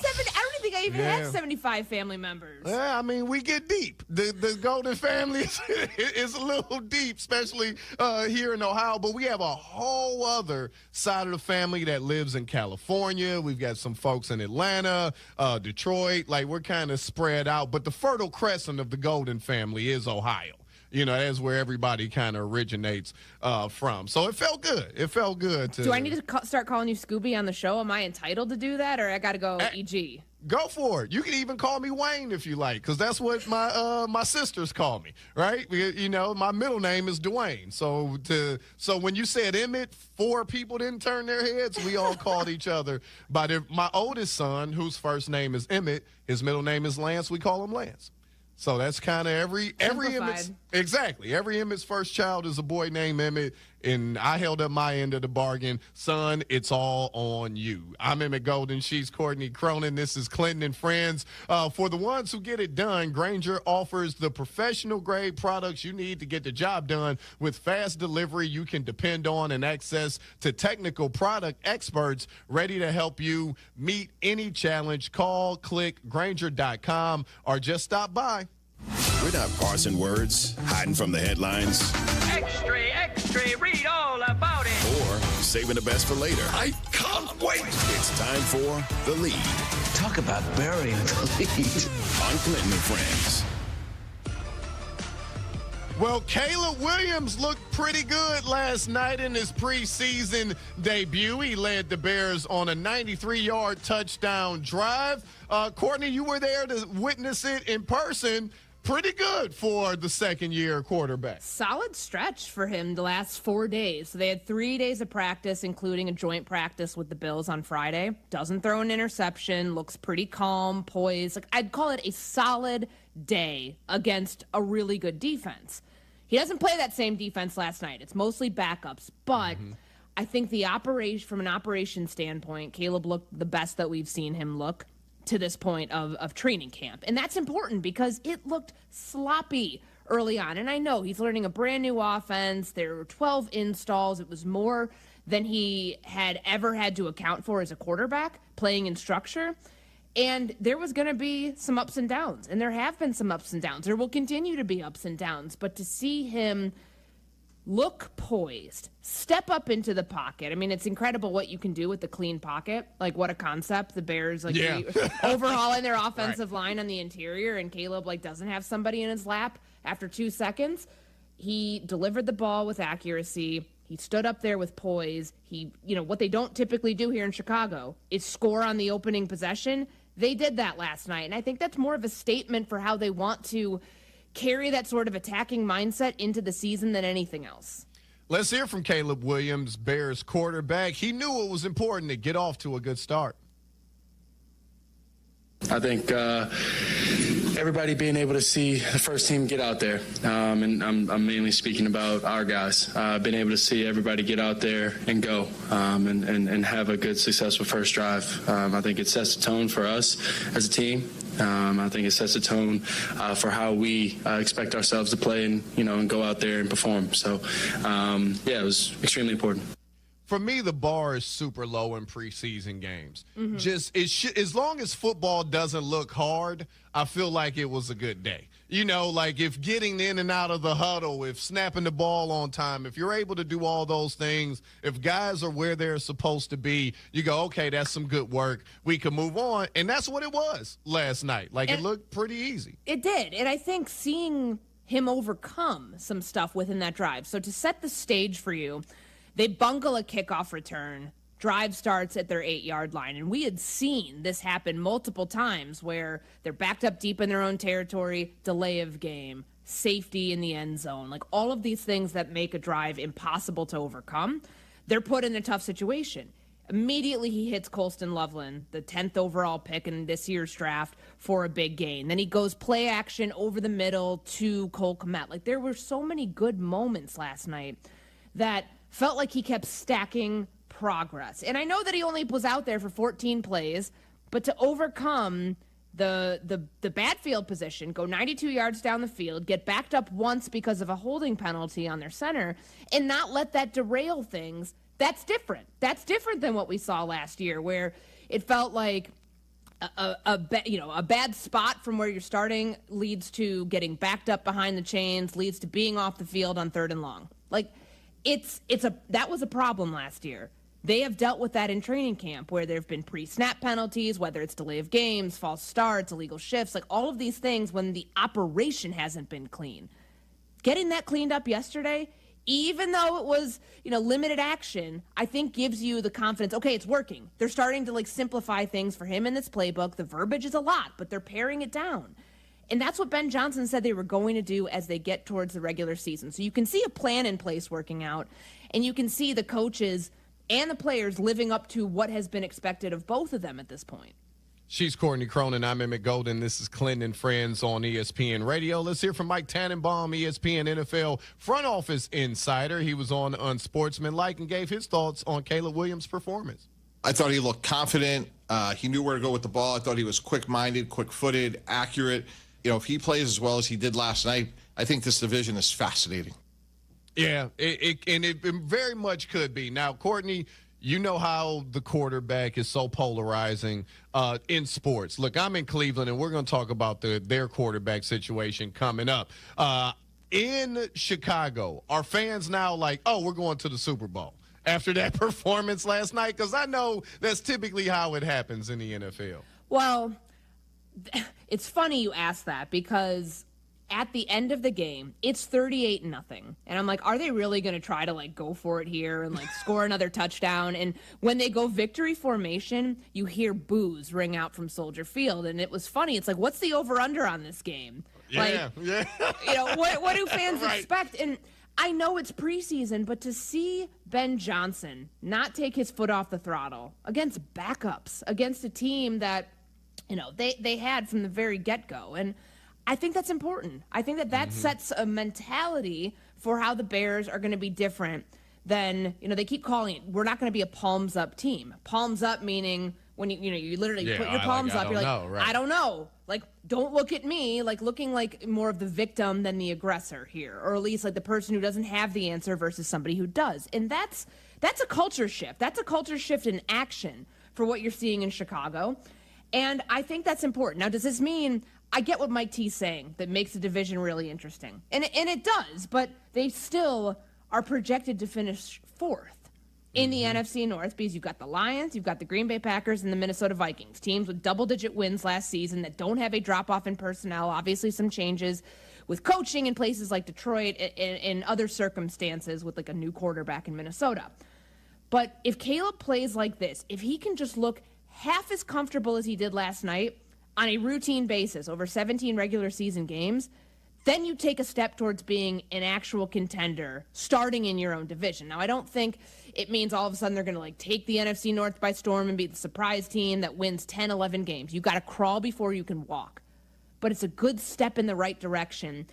Speaker 7: I don't think I even had 75 family members.
Speaker 1: Yeah, I mean, we get deep. The Golden family is a little deep, especially here in Ohio. But we have a whole other side of the family that lives in California. We've got some folks in Atlanta, Detroit. Like, we're kind of spread out. But the Fertile Crescent of the Golden family is Ohio. You know, that's where everybody kind of originates from. So it felt good. It felt good.
Speaker 7: Do I need to start calling you Scooby on the show? Am I entitled to do that, or I got to go EG?
Speaker 1: Go for it. You can even call me Wayne if you like, because that's what my sisters call me, right? You know, my middle name is Dwayne. So when you said Emmett, 4 people didn't turn their heads. We all called each other by my oldest son, whose first name is Emmett. His middle name is Lance. We call him Lance. So that's kind of every Emmett's, exactly. Every Emmett's first child is a boy named Emmett, and I held up my end of the bargain. Son, it's all on you. I'm Emmett Golden. She's Courtney Cronin. This is Clinton and Friends. For the ones who get it done, Grainger offers the professional-grade products you need to get the job done with fast delivery you can depend on and access to technical product experts ready to help you meet any challenge. Call, click, Grainger.com, or just stop by.
Speaker 30: We're not parsing words, hiding from the headlines.
Speaker 8: Extra, extra, read all about it.
Speaker 30: Or saving the best for later.
Speaker 8: I can't wait.
Speaker 30: It's time for The Lead.
Speaker 29: Talk about burying the lead.
Speaker 30: On Clinton and Friends.
Speaker 1: Well, Caleb Williams looked pretty good last night in his preseason debut. He led the Bears on a 93-yard touchdown drive. Courtney, you were there to witness it in person. Pretty good for the second-year quarterback.
Speaker 7: Solid stretch for him the last 4 days. So they had 3 days of practice, including a joint practice with the Bills on Friday. Doesn't throw an interception, looks pretty calm, poised. Like, I'd call it a solid day against a really good defense. He doesn't play that same defense last night. It's mostly backups, but I think from an operation standpoint, Caleb looked the best that we've seen him look to this point of training camp. And that's important because it looked sloppy early on. And I know he's learning a brand new offense. There were 12 installs. It was more than he had ever had to account for as a quarterback playing in structure. And there was going to be some ups and downs. And there have been some ups and downs. There will continue to be ups and downs. But to see him look poised, step up into the pocket. I mean, it's incredible what you can do with the clean pocket. Like, what a concept. The Bears, overhauling their offensive line on the interior, and Caleb, doesn't have somebody in his lap after 2 seconds. He delivered the ball with accuracy. He stood up there with poise. What they don't typically do here in Chicago is score on the opening possession. They did that last night, and I think that's more of a statement for how they want to carry that sort of attacking mindset into the season than anything else.
Speaker 1: Let's hear from Caleb Williams, Bears quarterback. He knew it was important to get off to a good start.
Speaker 10: I think
Speaker 5: everybody being able to see the first team get out there, and I'm mainly speaking about our guys, being able to see everybody get out there and go and have a good, successful first drive. I think it sets the tone for us as a team. I think it sets the tone for how we expect ourselves to play and go out there and perform. So, it was extremely important.
Speaker 1: For me, the bar is super low in preseason games.
Speaker 7: Mm-hmm.
Speaker 1: As long as football doesn't look hard, I feel like it was a good day. Like if getting in and out of the huddle, if snapping the ball on time, if you're able to do all those things, if guys are where they're supposed to be, you go, okay, that's some good work. We can move on. And that's what it was last night. It looked pretty easy.
Speaker 7: It did. And I think seeing him overcome some stuff within that drive. So to set the stage for you, they bungle a kickoff return. Drive starts at their 8-yard line. And we had seen this happen multiple times where they're backed up deep in their own territory, delay of game, safety in the end zone. Like all of these things that make a drive impossible to overcome, they're put in a tough situation. Immediately he hits Colston Loveland, the 10th overall pick in this year's draft, for a big gain. Then he goes play action over the middle to Cole Kmet. Like there were so many good moments last night that felt like he kept stacking progress. And I know that he only was out there for 14 plays, but to overcome the bad field position, go 92 yards down the field, get backed up once because of a holding penalty on their center, and not let that derail things, that's different. That's different than what we saw last year, where it felt like a bad spot from where you're starting leads to getting backed up behind the chains, leads to being off the field on 3rd and long. Like that was a problem last year. They have dealt with that in training camp where there have been pre-snap penalties, whether it's delay of games, false starts, illegal shifts, like all of these things when the operation hasn't been clean. Getting that cleaned up yesterday, even though it was, limited action, I think gives you the confidence, okay, it's working. They're starting to simplify things for him in this playbook. The verbiage is a lot, but they're paring it down. And that's what Ben Johnson said they were going to do as they get towards the regular season. So you can see a plan in place working out, and you can see the coaches and the players living up to what has been expected of both of them at this point.
Speaker 1: She's Courtney Cronin. I'm Emmett Golden. This is Clinton and Friends on ESPN Radio. Let's hear from Mike Tannenbaum, ESPN NFL front office insider. He was on Unsportsmanlike and gave his thoughts on Caleb Williams' performance.
Speaker 10: I thought he looked confident. He knew where to go with the ball. I thought he was quick-minded, quick-footed, accurate. If he plays as well as he did last night, I think this division is fascinating.
Speaker 1: Yeah, it very much could be. Now, Courtney, you know how the quarterback is so polarizing in sports. Look, I'm in Cleveland, and we're going to talk about their quarterback situation coming up. In Chicago, are fans now like, oh, we're going to the Super Bowl after that performance last night? Because I know that's typically how it happens in the NFL.
Speaker 7: Well, it's funny you ask that because at the end of the game, it's 38-0. And I'm like, are they really going to try to go for it here and score another touchdown? And when they go victory formation, you hear boos ring out from Soldier Field. And it was funny. It's like, what's the over-under on this game?
Speaker 1: Yeah.
Speaker 7: What do fans expect? And I know it's preseason, but to see Ben Johnson not take his foot off the throttle against backups, against a team that, they had from the very get-go. And I think that's important. I think that sets a mentality for how the Bears are going to be different than, they keep calling it, we're not going to be a palms up team. Palms up meaning when you literally put your palms up, you're like, I don't know. Don't look at me, looking like more of the victim than the aggressor here, or at least the person who doesn't have the answer versus somebody who does. And that's a culture shift. That's a culture shift in action for what you're seeing in Chicago. And I think that's important. Now, does this mean I get what Mike T's saying that makes the division really interesting? And it does, but they still are projected to finish 4th in the NFC North because you've got the Lions, you've got the Green Bay Packers, and the Minnesota Vikings, teams with double-digit wins last season that don't have a drop-off in personnel, obviously some changes with coaching in places like Detroit and other circumstances with a new quarterback in Minnesota. But if Caleb plays like this, if he can just look half as comfortable as he did last night on a routine basis over 17 regular season games, then you take a step towards being an actual contender starting in your own division. Now, I don't think it means all of a sudden they're going to take the NFC North by storm and be the surprise team that wins 10, 11 games. You've got to crawl before you can walk. but it's a good step in the right direction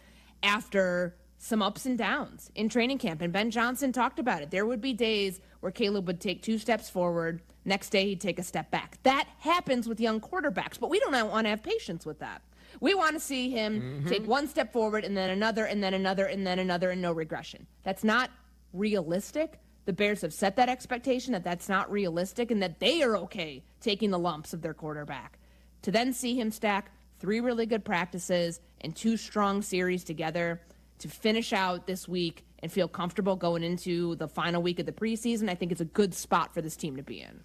Speaker 7: after some ups and downs in training camp. And Ben Johnson talked about it. There would be days where Caleb would take 2 steps forward. Next day, he'd take a step back. That happens with young quarterbacks, but we don't want to have patience with that. We want to see him take 1 step forward and then another and then another and then another and no regression. That's not realistic. The Bears have set that expectation that that's not realistic and that they are okay taking the lumps of their quarterback. To then see him stack 3 really good practices and 2 strong series together to finish out this week and feel comfortable going into the final week of the preseason, I think it's a good spot for this team to be in.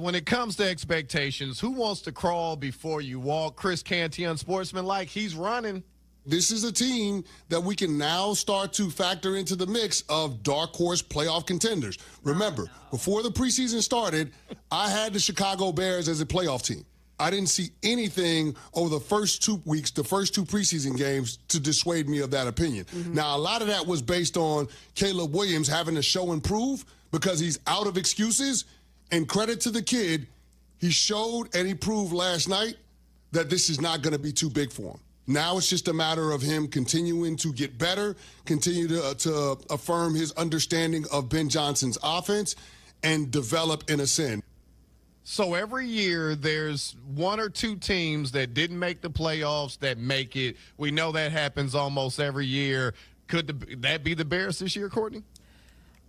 Speaker 1: When it comes to expectations, who wants to crawl before you walk? Chris Canty, unsportsmanlike, he's running.
Speaker 11: This is a team that we can now start to factor into the mix of dark horse playoff contenders. Remember, before the preseason started, I had the Chicago Bears as a playoff team. I didn't see anything over the first 2 weeks, the first 2 preseason games, to dissuade me of that opinion. Now, a lot of that was based on Caleb Williams having to show and prove because he's out of excuses. And credit to the kid, he showed and he proved last night that this is not going to be too big for him. Now it's just a matter of him continuing to get better, continue to affirm his understanding of Ben Johnson's offense, and develop in a sense.
Speaker 1: So every year there's 1 or 2 teams that didn't make the playoffs that make it. We know that happens almost every year. Could that be the Bears this year, Courtney?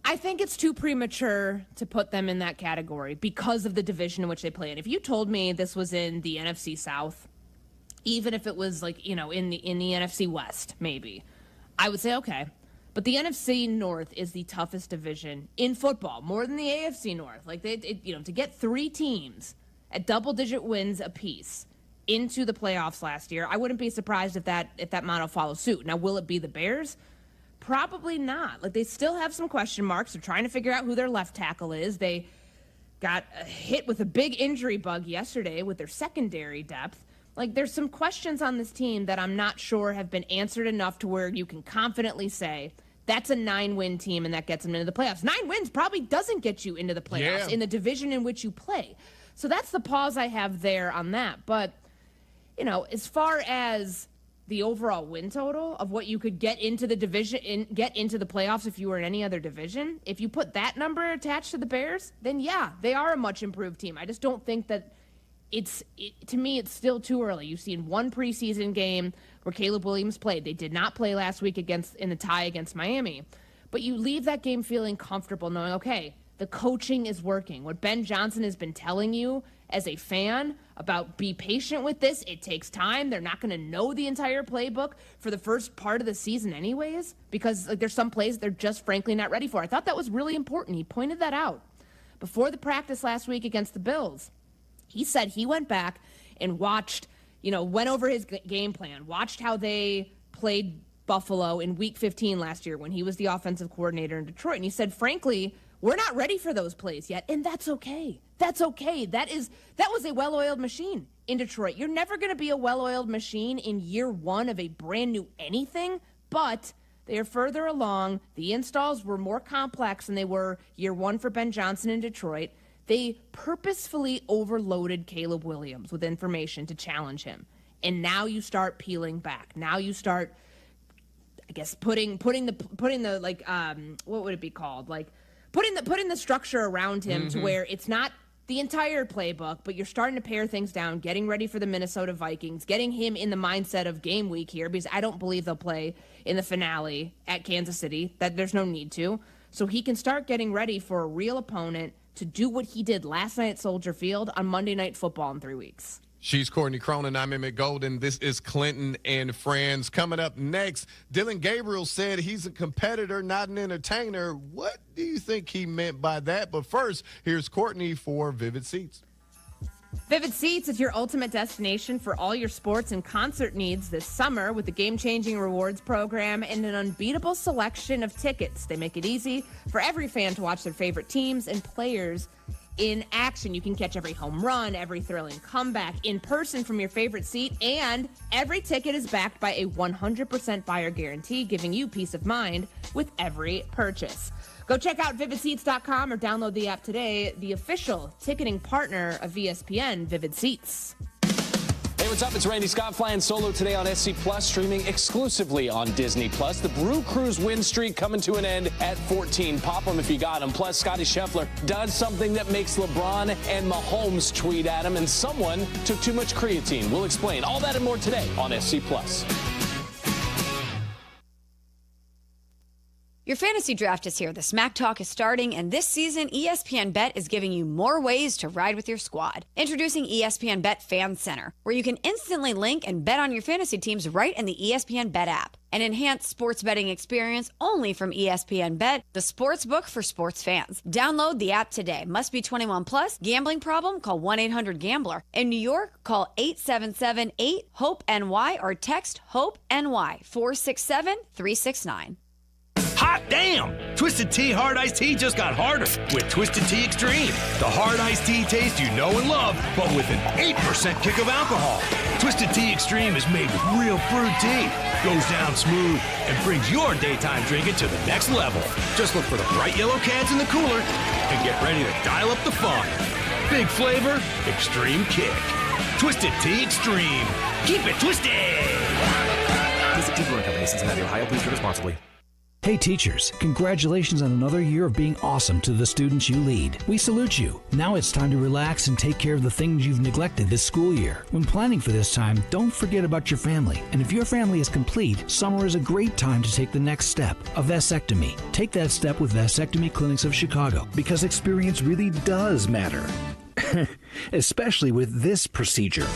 Speaker 7: I think it's too premature to put them in that category because of the division in which they play in. If you told me this was in the NFC South, even if it was like, in the NFC West, maybe, I would say okay. But the NFC North is the toughest division in football, more than the AFC North. Like to get 3 teams at double-digit wins apiece into the playoffs last year, I wouldn't be surprised if that model follows suit. Now, will it be the Bears? Probably not. Like, they still have some question marks. They're trying to figure out who their left tackle is. They got hit with a big injury bug yesterday with their secondary depth. Like, there's some questions on this team that I'm not sure have been answered enough to where you can confidently say that's a 9-win team and that gets them into the playoffs. 9 wins probably doesn't get you into the playoffs in the division in which you play. So that's the pause I have there on that. But, as far as the overall win total of what you could get into the division, get into the playoffs if you were in any other division, if you put that number attached to the Bears, then yeah, they are a much improved team. I just don't think that to me, it's still too early. You've seen 1 preseason game where Caleb Williams played. They did not play last week in the tie against Miami. But you leave that game feeling comfortable knowing, okay, the coaching is working. What Ben Johnson has been telling you as a fan about be patient with this. It takes time. They're not going to know the entire playbook for the first part of the season anyways, because there's some plays they're just frankly not ready for. I thought that was really important. He pointed that out before the practice last week against the Bills. He said he went back and watched, went over his game plan, watched how they played Buffalo in Week 15 last year when he was the offensive coordinator in Detroit. And he said, frankly, we're not ready for those plays yet, and that's okay. That's okay. That was a well-oiled machine in Detroit. You're never going to be a well-oiled machine in year 1 of a brand new anything, but they are further along. The installs were more complex than they were year 1 for Ben Johnson in Detroit. They purposefully overloaded Caleb Williams with information to challenge him. And now you start peeling back. Now you start, I guess, putting the like what would it be called? Like putting the structure around him to where it's not the entire playbook, but you're starting to pare things down, getting ready for the Minnesota Vikings, getting him in the mindset of game week here, because I don't believe they'll play in the finale at Kansas City. That there's no need to. So he can start getting ready for a real opponent to do what he did last night at Soldier Field on Monday Night Football in 3 weeks.
Speaker 1: She's Courtney Cronin. I'm Emmett Golden. This is Clinton and Friends. Coming up next, Dylan Gabriel said he's a competitor, not an entertainer. What do you think he meant by that? But first, here's Courtney for Vivid Seats.
Speaker 7: Vivid Seats is your ultimate destination for all your sports and concert needs this summer with the game-changing rewards program and an unbeatable selection of tickets. They make it easy for every fan to watch their favorite teams and players in action. You can catch every home run, every thrilling comeback in person from your favorite seat, and every ticket is backed by a 100% buyer guarantee, giving you peace of mind with every purchase. Go check out vividseats.com or download the app today, the official ticketing partner of ESPN, Vivid Seats.
Speaker 19: Hey, what's up? It's Randy Scott flying solo today on SC Plus, streaming exclusively on Disney Plus. The Brew Crew's win streak coming to an end at 14. Pop them if you got them. Plus, Scotty Scheffler does something that makes LeBron and Mahomes tweet at him, and someone took too much creatine. We'll explain all that and more today on SC Plus.
Speaker 12: Your fantasy draft is here. The Smack Talk is starting, and this season, ESPN Bet is giving you more ways to ride with your squad. Introducing ESPN Bet Fan Center, where you can instantly link and bet on your fantasy teams right in the ESPN Bet app. An enhanced sports betting experience only from ESPN Bet, the sports book for sports fans. Download the app today. Must be 21 plus. Gambling problem? Call 1-800-GAMBLER. In New York, call 877-8-HOPE-NY or text HOPE-NY 467-369.
Speaker 13: Hot damn! Twisted Tea Hard Iced Tea just got harder with Twisted Tea Extreme. The hard iced tea taste you know and love, but with an 8% kick of alcohol. Twisted Tea Extreme is made with real brewed tea, goes down smooth, and brings your daytime drinking to the next level. Just look for the bright yellow cans in the cooler and get ready to dial up the fun. Big flavor, extreme kick. Twisted Tea Extreme. Keep it twisted!
Speaker 14: Visit Tea Brewing Company, Cincinnati, Ohio. Please drink responsibly.
Speaker 3: Hey teachers, congratulations on another year of being awesome to the students you lead. We salute you. Now it's time to relax and take care of the things you've neglected this school year. When planning for this time, don't forget about your family. And if your family is complete, summer is a great time to take the next step, a vasectomy. Take that step with Vasectomy Clinics of Chicago, because experience really does matter. Especially with this procedure.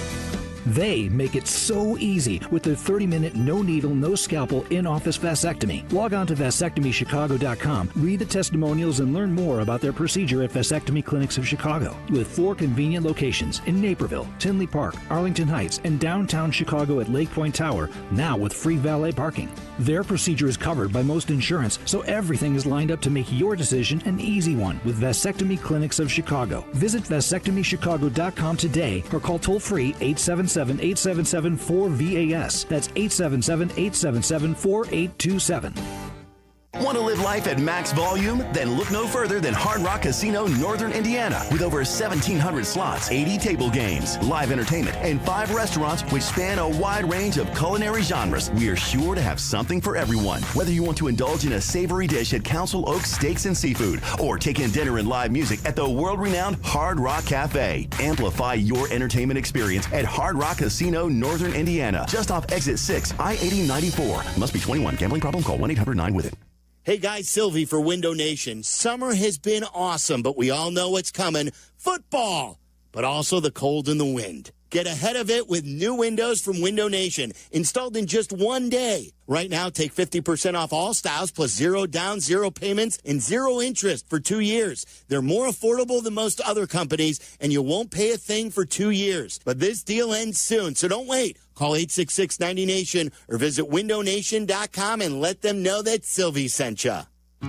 Speaker 3: They make it so easy with their 30-minute, no-needle, no-scalpel, in-office vasectomy. Log on to vasectomychicago.com, read the testimonials, and learn more about their procedure at Vasectomy Clinics of Chicago. With 4 convenient locations in Naperville, Tinley Park, Arlington Heights, and downtown Chicago at Lake Point Tower, now with free valet parking. Their procedure is covered by most insurance, so everything is lined up to make your decision an easy one with Vasectomy Clinics of Chicago. Visit vasectomychicago.com today or call toll-free 877-877-4VAS. That's 877-877-4827.
Speaker 16: Want to live life at max volume? Then look no further than Hard Rock Casino Northern Indiana. With over 1,700 slots, 80 table games, live entertainment, and 5 restaurants which span a wide range of culinary genres, we are sure to have something for everyone. Whether you want to indulge in a savory dish at Council Oaks Steaks and Seafood or take in dinner and live music at the world-renowned Hard Rock Cafe, amplify your entertainment experience at Hard Rock Casino Northern Indiana, just off Exit 6, I-8094. Must be 21. Gambling problem? Call 1-800-9-WITH-IT.
Speaker 18: Hey guys, Silvy for Window Nation. Summer has been awesome, but we all know what's coming. Football, but also the cold and the wind. Get ahead of it with new windows from Window Nation, installed in just one day. Right now, take 50% off all styles plus 0 down, 0 payments, and 0 interest for 2 years. They're more affordable than most other companies, and you won't pay a thing for 2 years. But this deal ends soon, so don't wait. Call 866-90NATION or visit windownation.com and let them know that Silvy sent you.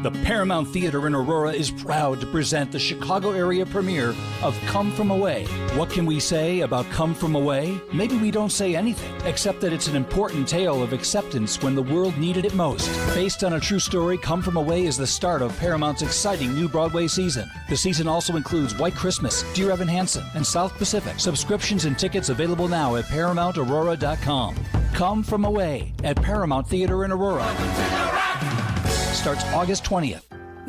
Speaker 3: The Paramount Theater in Aurora is proud to present the Chicago area premiere of Come From Away. What can we say about Come From Away? Maybe we don't say anything, except that it's an important tale of acceptance when the world needed it most. Based on a true story, Come From Away is the start of Paramount's exciting new Broadway season. The season also includes White Christmas, Dear Evan Hansen, and South Pacific. Subscriptions and tickets available now at ParamountAurora.com. Come From Away at Paramount Theater in Aurora. Starts August 20th.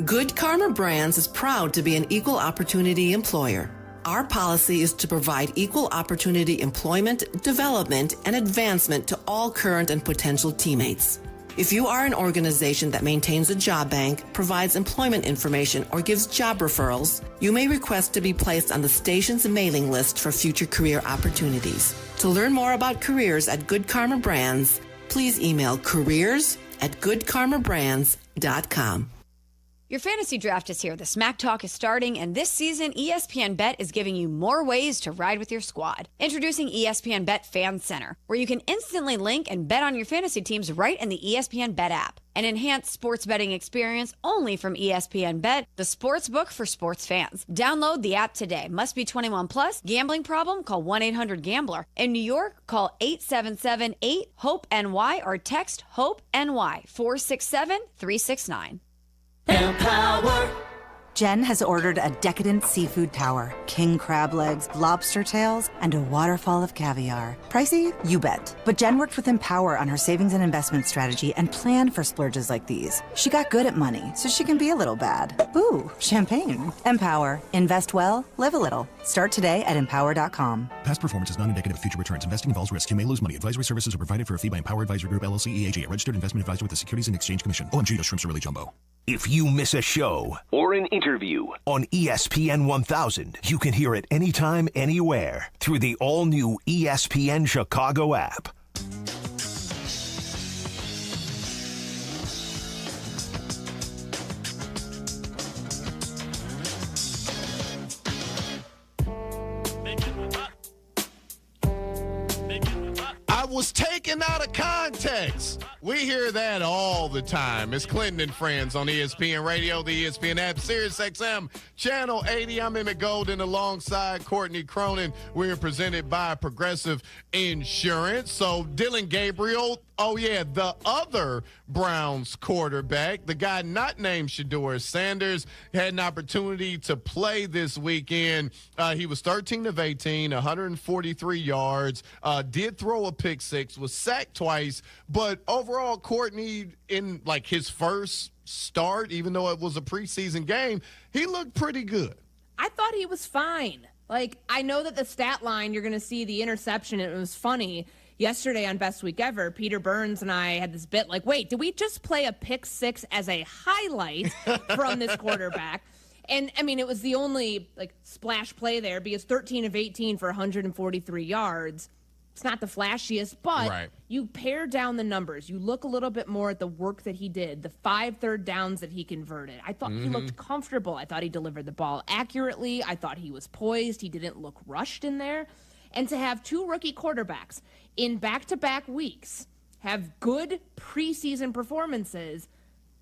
Speaker 20: Good Karma Brands is proud to be an equal opportunity employer. Our policy is to provide equal opportunity employment, development, and advancement to all current and potential teammates. If you are an organization that maintains a job bank, provides employment information, or gives job referrals, you may request to be placed on the station's mailing list for future career opportunities. To learn more about careers at Good Karma Brands, please email careers@goodkarmabrands.com.
Speaker 12: Your fantasy draft is here. The Smack Talk is starting, and this season, ESPN Bet is giving you more ways to ride with your squad. Introducing ESPN Bet Fan Center, where you can instantly link and bet on your fantasy teams right in the ESPN Bet app. An enhanced sports betting experience only from ESPN Bet, the sports book for sports fans. Download the app today. Must be 21 plus. Gambling problem? Call 1-800-GAMBLER. In New York, call 877-8-HOPE-NY or text HOPE-NY 467-369.
Speaker 21: Empower
Speaker 2: Jen has ordered a decadent seafood tower, king crab legs, lobster tails, and a waterfall of caviar. Pricey? You bet. But Jen worked with Empower on her savings and investment strategy and planned for splurges like these. She got good at money, so she can be a little bad. Ooh, champagne. Empower. Invest well, live a little. Start today at empower.com.
Speaker 4: Past performance is not indicative of future returns. Investing involves risk. You may lose money. Advisory services are provided for a fee by Empower Advisory Group, LLC, EAG, a registered investment advisor with the Securities and Exchange Commission. OMG, those shrimps are really jumbo.
Speaker 9: If you miss a show or an interview on ESPN 1000, you can hear it anytime, anywhere through the all-new ESPN Chicago app.
Speaker 1: I was taken out of context. We hear that all the time. It's Clinton and Friends on ESPN Radio, the ESPN app, Sirius XM, Channel 80. I'm Emmett Golden alongside Courtney Cronin. We are presented by Progressive Insurance. So Dillon Gabriel, the other Browns quarterback, the guy not named Shedeur Sanders, had an opportunity to play this weekend. He was 13 of 18, 143 yards, did throw a pick six, was sacked twice, but overall, Courtney, in like his first start, even though it was a preseason game, he looked pretty good.
Speaker 7: I thought he was fine. Like, I know that the stat line, you're going to see the interception. It was funny. Yesterday on Best Week Ever, Peter Burns and I had this bit like, wait, did we just play a pick six as a highlight from this quarterback? And, I mean, it was the only, like, splash play there because 13 of 18 for 143 yards. It's not the flashiest, but you pare down the numbers. You look a little bit more at the work that he did, the 5 third downs that he converted. I thought he looked comfortable. I thought he delivered the ball accurately. I thought he was poised. He didn't look rushed in there. And to have 2 rookie quarterbacks in back-to-back weeks have good preseason performances,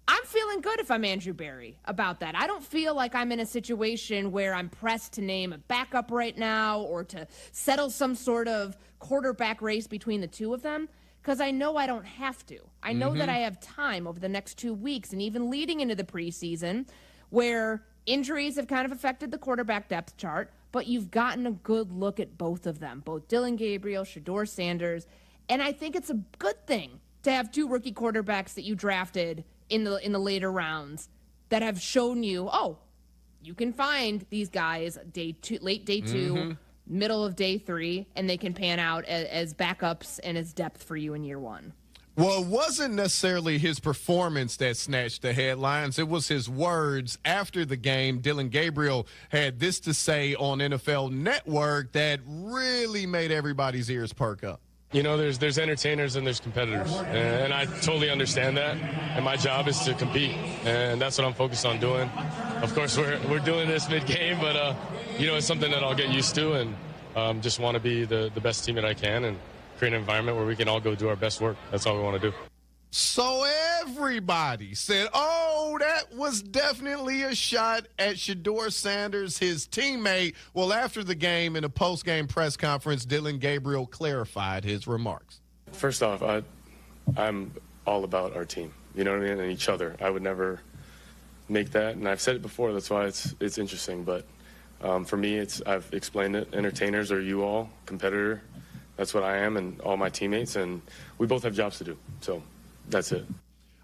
Speaker 7: I'm feeling good if I'm Andrew Berry about that. I don't feel like I'm in a situation where I'm pressed to name a backup right now or to settle some sort of quarterback race between the two of them, because I know I don't have to. I know that I have time over the next 2 weeks and even leading into the preseason where injuries have kind of affected the quarterback depth chart, but you've gotten a good look at both of them, both Dillon Gabriel, Shedeur Sanders, and I think it's a good thing to have 2 rookie quarterbacks that you drafted in the later rounds that have shown you, you can find these guys late day 2, middle of day 3, and they can pan out as backups and as depth for you in year 1.
Speaker 1: Well, it wasn't necessarily his performance that snatched the headlines. It was his words after the game. Dillon Gabriel had this to say on NFL Network that really made everybody's ears perk up.
Speaker 15: You know, there's entertainers and there's competitors, and I totally understand that. And my job is to compete, and that's what I'm focused on doing. Of course, we're doing this mid-game, but it's something that I'll get used to, and just want to be the best teammate I can and create an environment where we can all go do our best work. That's all we want to do.
Speaker 1: So everybody said, that was definitely a shot at Shedeur Sanders, his teammate. Well, after the game, in a post-game press conference, Dillon Gabriel clarified his remarks.
Speaker 15: First off, I'm all about our team, you know what I mean, and each other. I would never make that, and I've said it before, that's why it's interesting. But for me, I've explained it. Entertainers are you all, competitor. That's what I am and all my teammates, and we both have jobs to do, so that's it.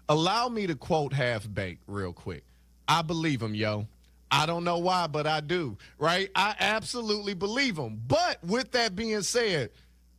Speaker 1: Allow me to quote Half-Baked real quick. I believe him, yo. I don't know why, but I do, right? I absolutely believe him. But with that being said,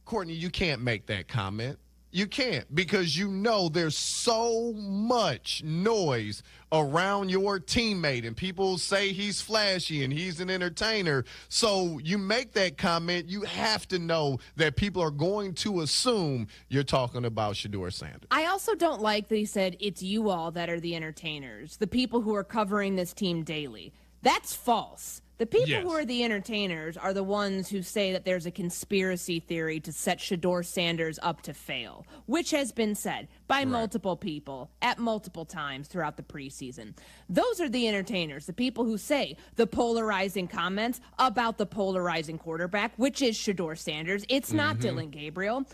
Speaker 1: Courtney, you can't make that comment. You can't, because you know there's so much noise around your teammate, and people say he's flashy and he's an entertainer. So you make that comment, you have to know that people are going to assume you're talking about Shedeur Sanders.
Speaker 7: I also don't like that he said it's you all that are the entertainers, the people who are covering this team daily. That's false. The people who are the entertainers are the ones who say that there's a conspiracy theory to set Shedeur Sanders up to fail, which has been said by multiple people at multiple times throughout the preseason. Those are the entertainers, the people who say the polarizing comments about the polarizing quarterback, which is Shedeur Sanders. It's not Dillon Gabriel.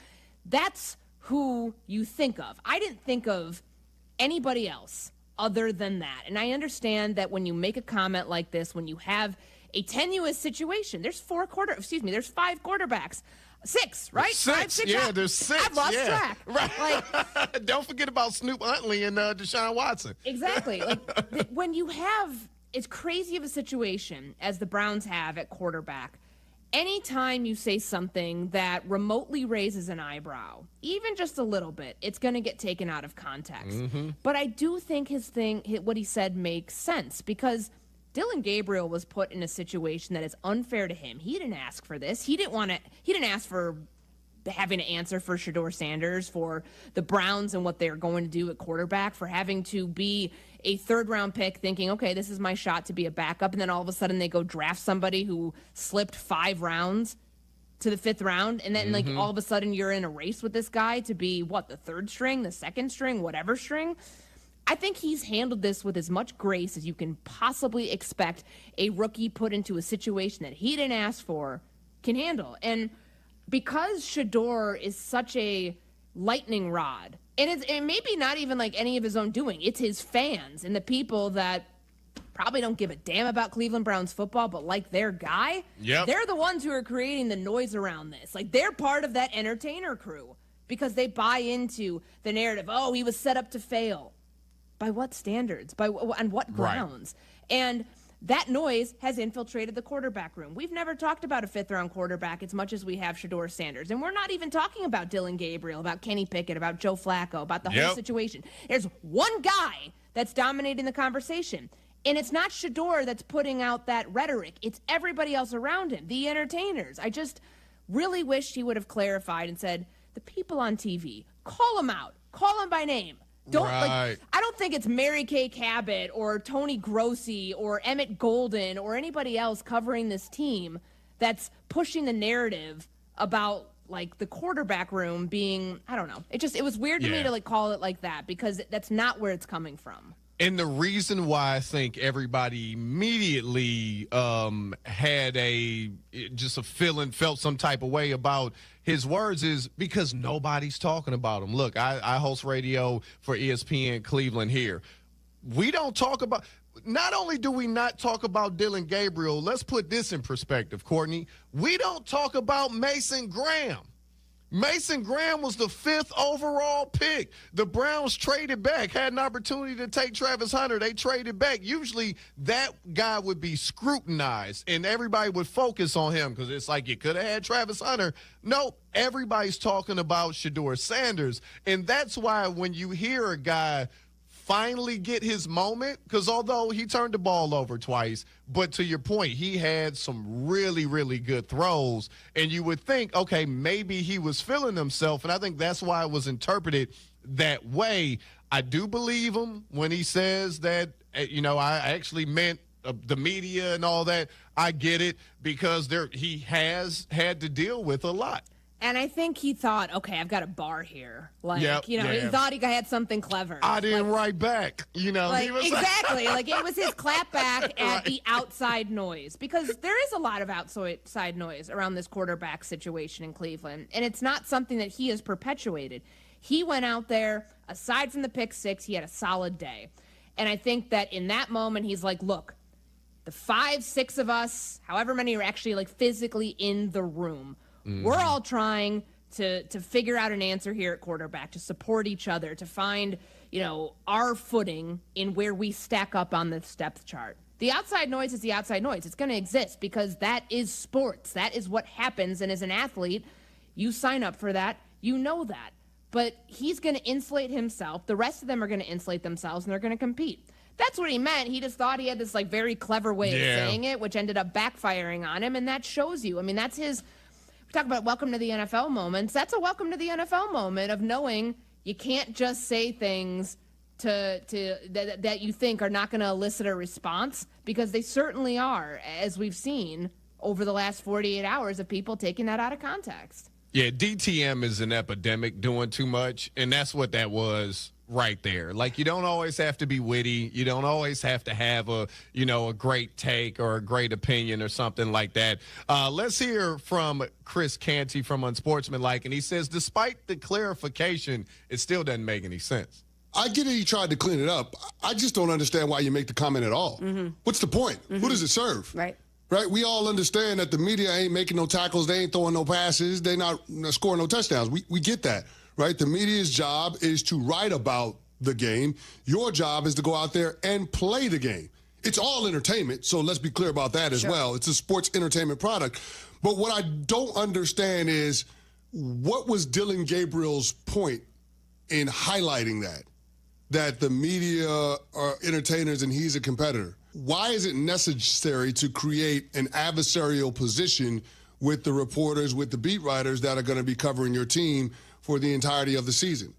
Speaker 7: That's who you think of. I didn't think of anybody else other than that. And I understand that when you make a comment like this, when you have a tenuous situation, there's 5 quarterbacks. 6, right?
Speaker 1: 6.
Speaker 7: 5, 6.
Speaker 1: Yeah, there's 6.
Speaker 7: I've lost track.
Speaker 1: Right. Don't forget about Snoop Huntley and Deshaun Watson.
Speaker 7: Exactly. When you have as crazy of a situation as the Browns have at quarterback, anytime you say something that remotely raises an eyebrow, even just a little bit, it's going to get taken out of context.
Speaker 1: Mm-hmm.
Speaker 7: But I do think what he said makes sense, because Dillon Gabriel was put in a situation that is unfair to him. He didn't ask for this. He didn't ask for having to answer for Shedeur Sanders, for the Browns and what they're going to do at quarterback, for having to be a third-round pick thinking, okay, this is my shot to be a backup, and then all of a sudden they go draft somebody who slipped 5 rounds to the 5th round, and then all of a sudden you're in a race with this guy to be, the 3rd string, the 2nd string, whatever string. I think he's handled this with as much grace as you can possibly expect a rookie put into a situation that he didn't ask for can handle. And because Shedeur is such a lightning rod, and it's maybe not even like any of his own doing, it's his fans and the people that probably don't give a damn about Cleveland Browns football, but like their guy, they're the ones who are creating the noise around this. Like, they're part of that entertainer crew because they buy into the narrative, oh, he was set up to fail. By what standards? On what grounds? Right. And that noise has infiltrated the quarterback room. We've never talked about a 5th-round quarterback as much as we have Shedeur Sanders. And we're not even talking about Dillon Gabriel, about Kenny Pickett, about Joe Flacco, about the whole situation. There's one guy that's dominating the conversation. And it's not Shedeur that's putting out that rhetoric. It's everybody else around him, the entertainers. I just really wish he would have clarified and said, the people on TV, call them out. Call them by name. I don't think it's Mary Kay Cabot or Tony Grossi or Emmett Golden or anybody else covering this team that's pushing the narrative about the quarterback room being, I don't know. It was weird to me to call it like that, because that's not where it's coming from.
Speaker 1: And the reason why I think everybody immediately had felt some type of way about his words is because nobody's talking about him. Look, I host radio for ESPN Cleveland here. We don't talk about – not only do we not talk about Dillon Gabriel, let's put this in perspective, Courtney. We don't talk about Mason Graham. Mason Graham was the 5th overall pick. The Browns traded back, had an opportunity to take Travis Hunter. They traded back. Usually that guy would be scrutinized and everybody would focus on him because it's like you could have had Travis Hunter. Nope, everybody's talking about Shedeur Sanders. And that's why when you hear a guy finally get his moment, because although he turned the ball over twice, but to your point, he had some really, really good throws, and you would think, okay, maybe he was feeling himself, and I think that's why it was interpreted that way. I do believe him when he says that, I actually meant the media and all that. I get it, because he has had to deal with a lot.
Speaker 7: And I think he thought, okay, I've got a bar here. He thought he had something clever.
Speaker 1: I didn't write back,
Speaker 7: Exactly. It was his clap back at the outside noise, because there is a lot of outside noise around this quarterback situation in Cleveland, and it's not something that he has perpetuated. He went out there, aside from the pick 6, he had a solid day. And I think that in that moment, he's like, look, the 5, 6 of us, however many are actually physically in the room, we're all trying to figure out an answer here at quarterback, to support each other, to find, our footing in where we stack up on the depth chart. The outside noise is the outside noise. It's going to exist because that is sports. That is what happens. And as an athlete, you sign up for that. You know that. But he's going to insulate himself. The rest of them are going to insulate themselves, and they're going to compete. That's what he meant. He just thought he had this very clever way of saying it, which ended up backfiring on him. And that shows you. I mean, that's his... We talk about welcome to the NFL moments. That's a welcome to the NFL moment of knowing you can't just say things that you think are not going to elicit a response, because they certainly are, as we've seen over the last 48 hours of people taking that out of context.
Speaker 1: Yeah, DTM is an epidemic, doing too much, and that's what that was right there. You don't always have to be witty. You don't always have to have a great take or a great opinion or something like that. Let's hear from Chris Canty from Unsportsmanlike, and he says, despite the clarification, it still doesn't make any sense.
Speaker 11: I get it, he tried to clean it up. I just don't understand why you make the comment at all. What's the point? Who does it serve?
Speaker 12: Right.
Speaker 11: Right? We all understand that the media ain't making no tackles, they ain't throwing no passes, they not scoring no touchdowns. We get that, right? The media's job is to write about the game. Your job is to go out there and play the game. It's all entertainment, so let's be clear about that as well. It's a sports entertainment product. But what I don't understand is, what was Dylan Gabriel's point in highlighting that the media are entertainers and he's a competitor? Why is it necessary to create an adversarial position with the reporters, with the beat writers that are going to be covering your team for the entirety of the season?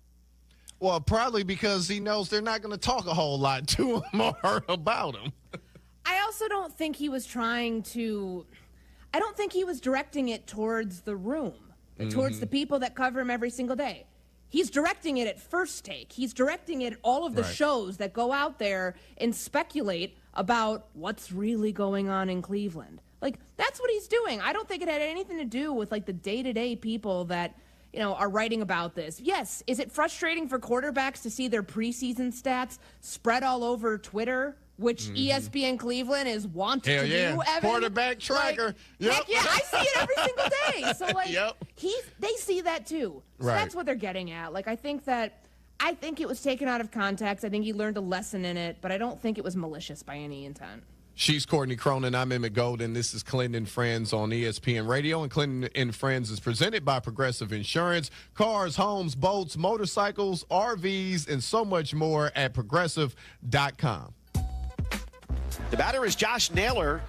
Speaker 1: Well, probably because he knows they're not going to talk a whole lot to him or about him.
Speaker 7: I also don't think he was trying to – I don't think he was directing it towards the room, towards the people that cover him every single day. He's directing it at First Take. He's directing it at all of the shows that go out there and speculate about what's really going on in Cleveland. Like, that's what he's doing. I don't think it had anything to do with, like, the day-to-day people that – are writing about this. Yes, is it frustrating for quarterbacks to see their preseason stats spread all over Twitter, which ESPN Cleveland is wanting to do, Evan?
Speaker 1: Quarterback tracker.
Speaker 7: Heck yeah, I see it every single day. So, they see that too. So that's what they're getting at. Like, I think it was taken out of context. I think he learned a lesson in it, but I don't think it was malicious by any intent.
Speaker 1: She's Courtney Cronin. I'm Emmett Golden. This is Clinton and Friends on ESPN Radio. And Clinton and Friends is presented by Progressive Insurance. Cars, homes, boats, motorcycles, RVs, and so much more at Progressive.com.
Speaker 6: The batter is Josh Naylor,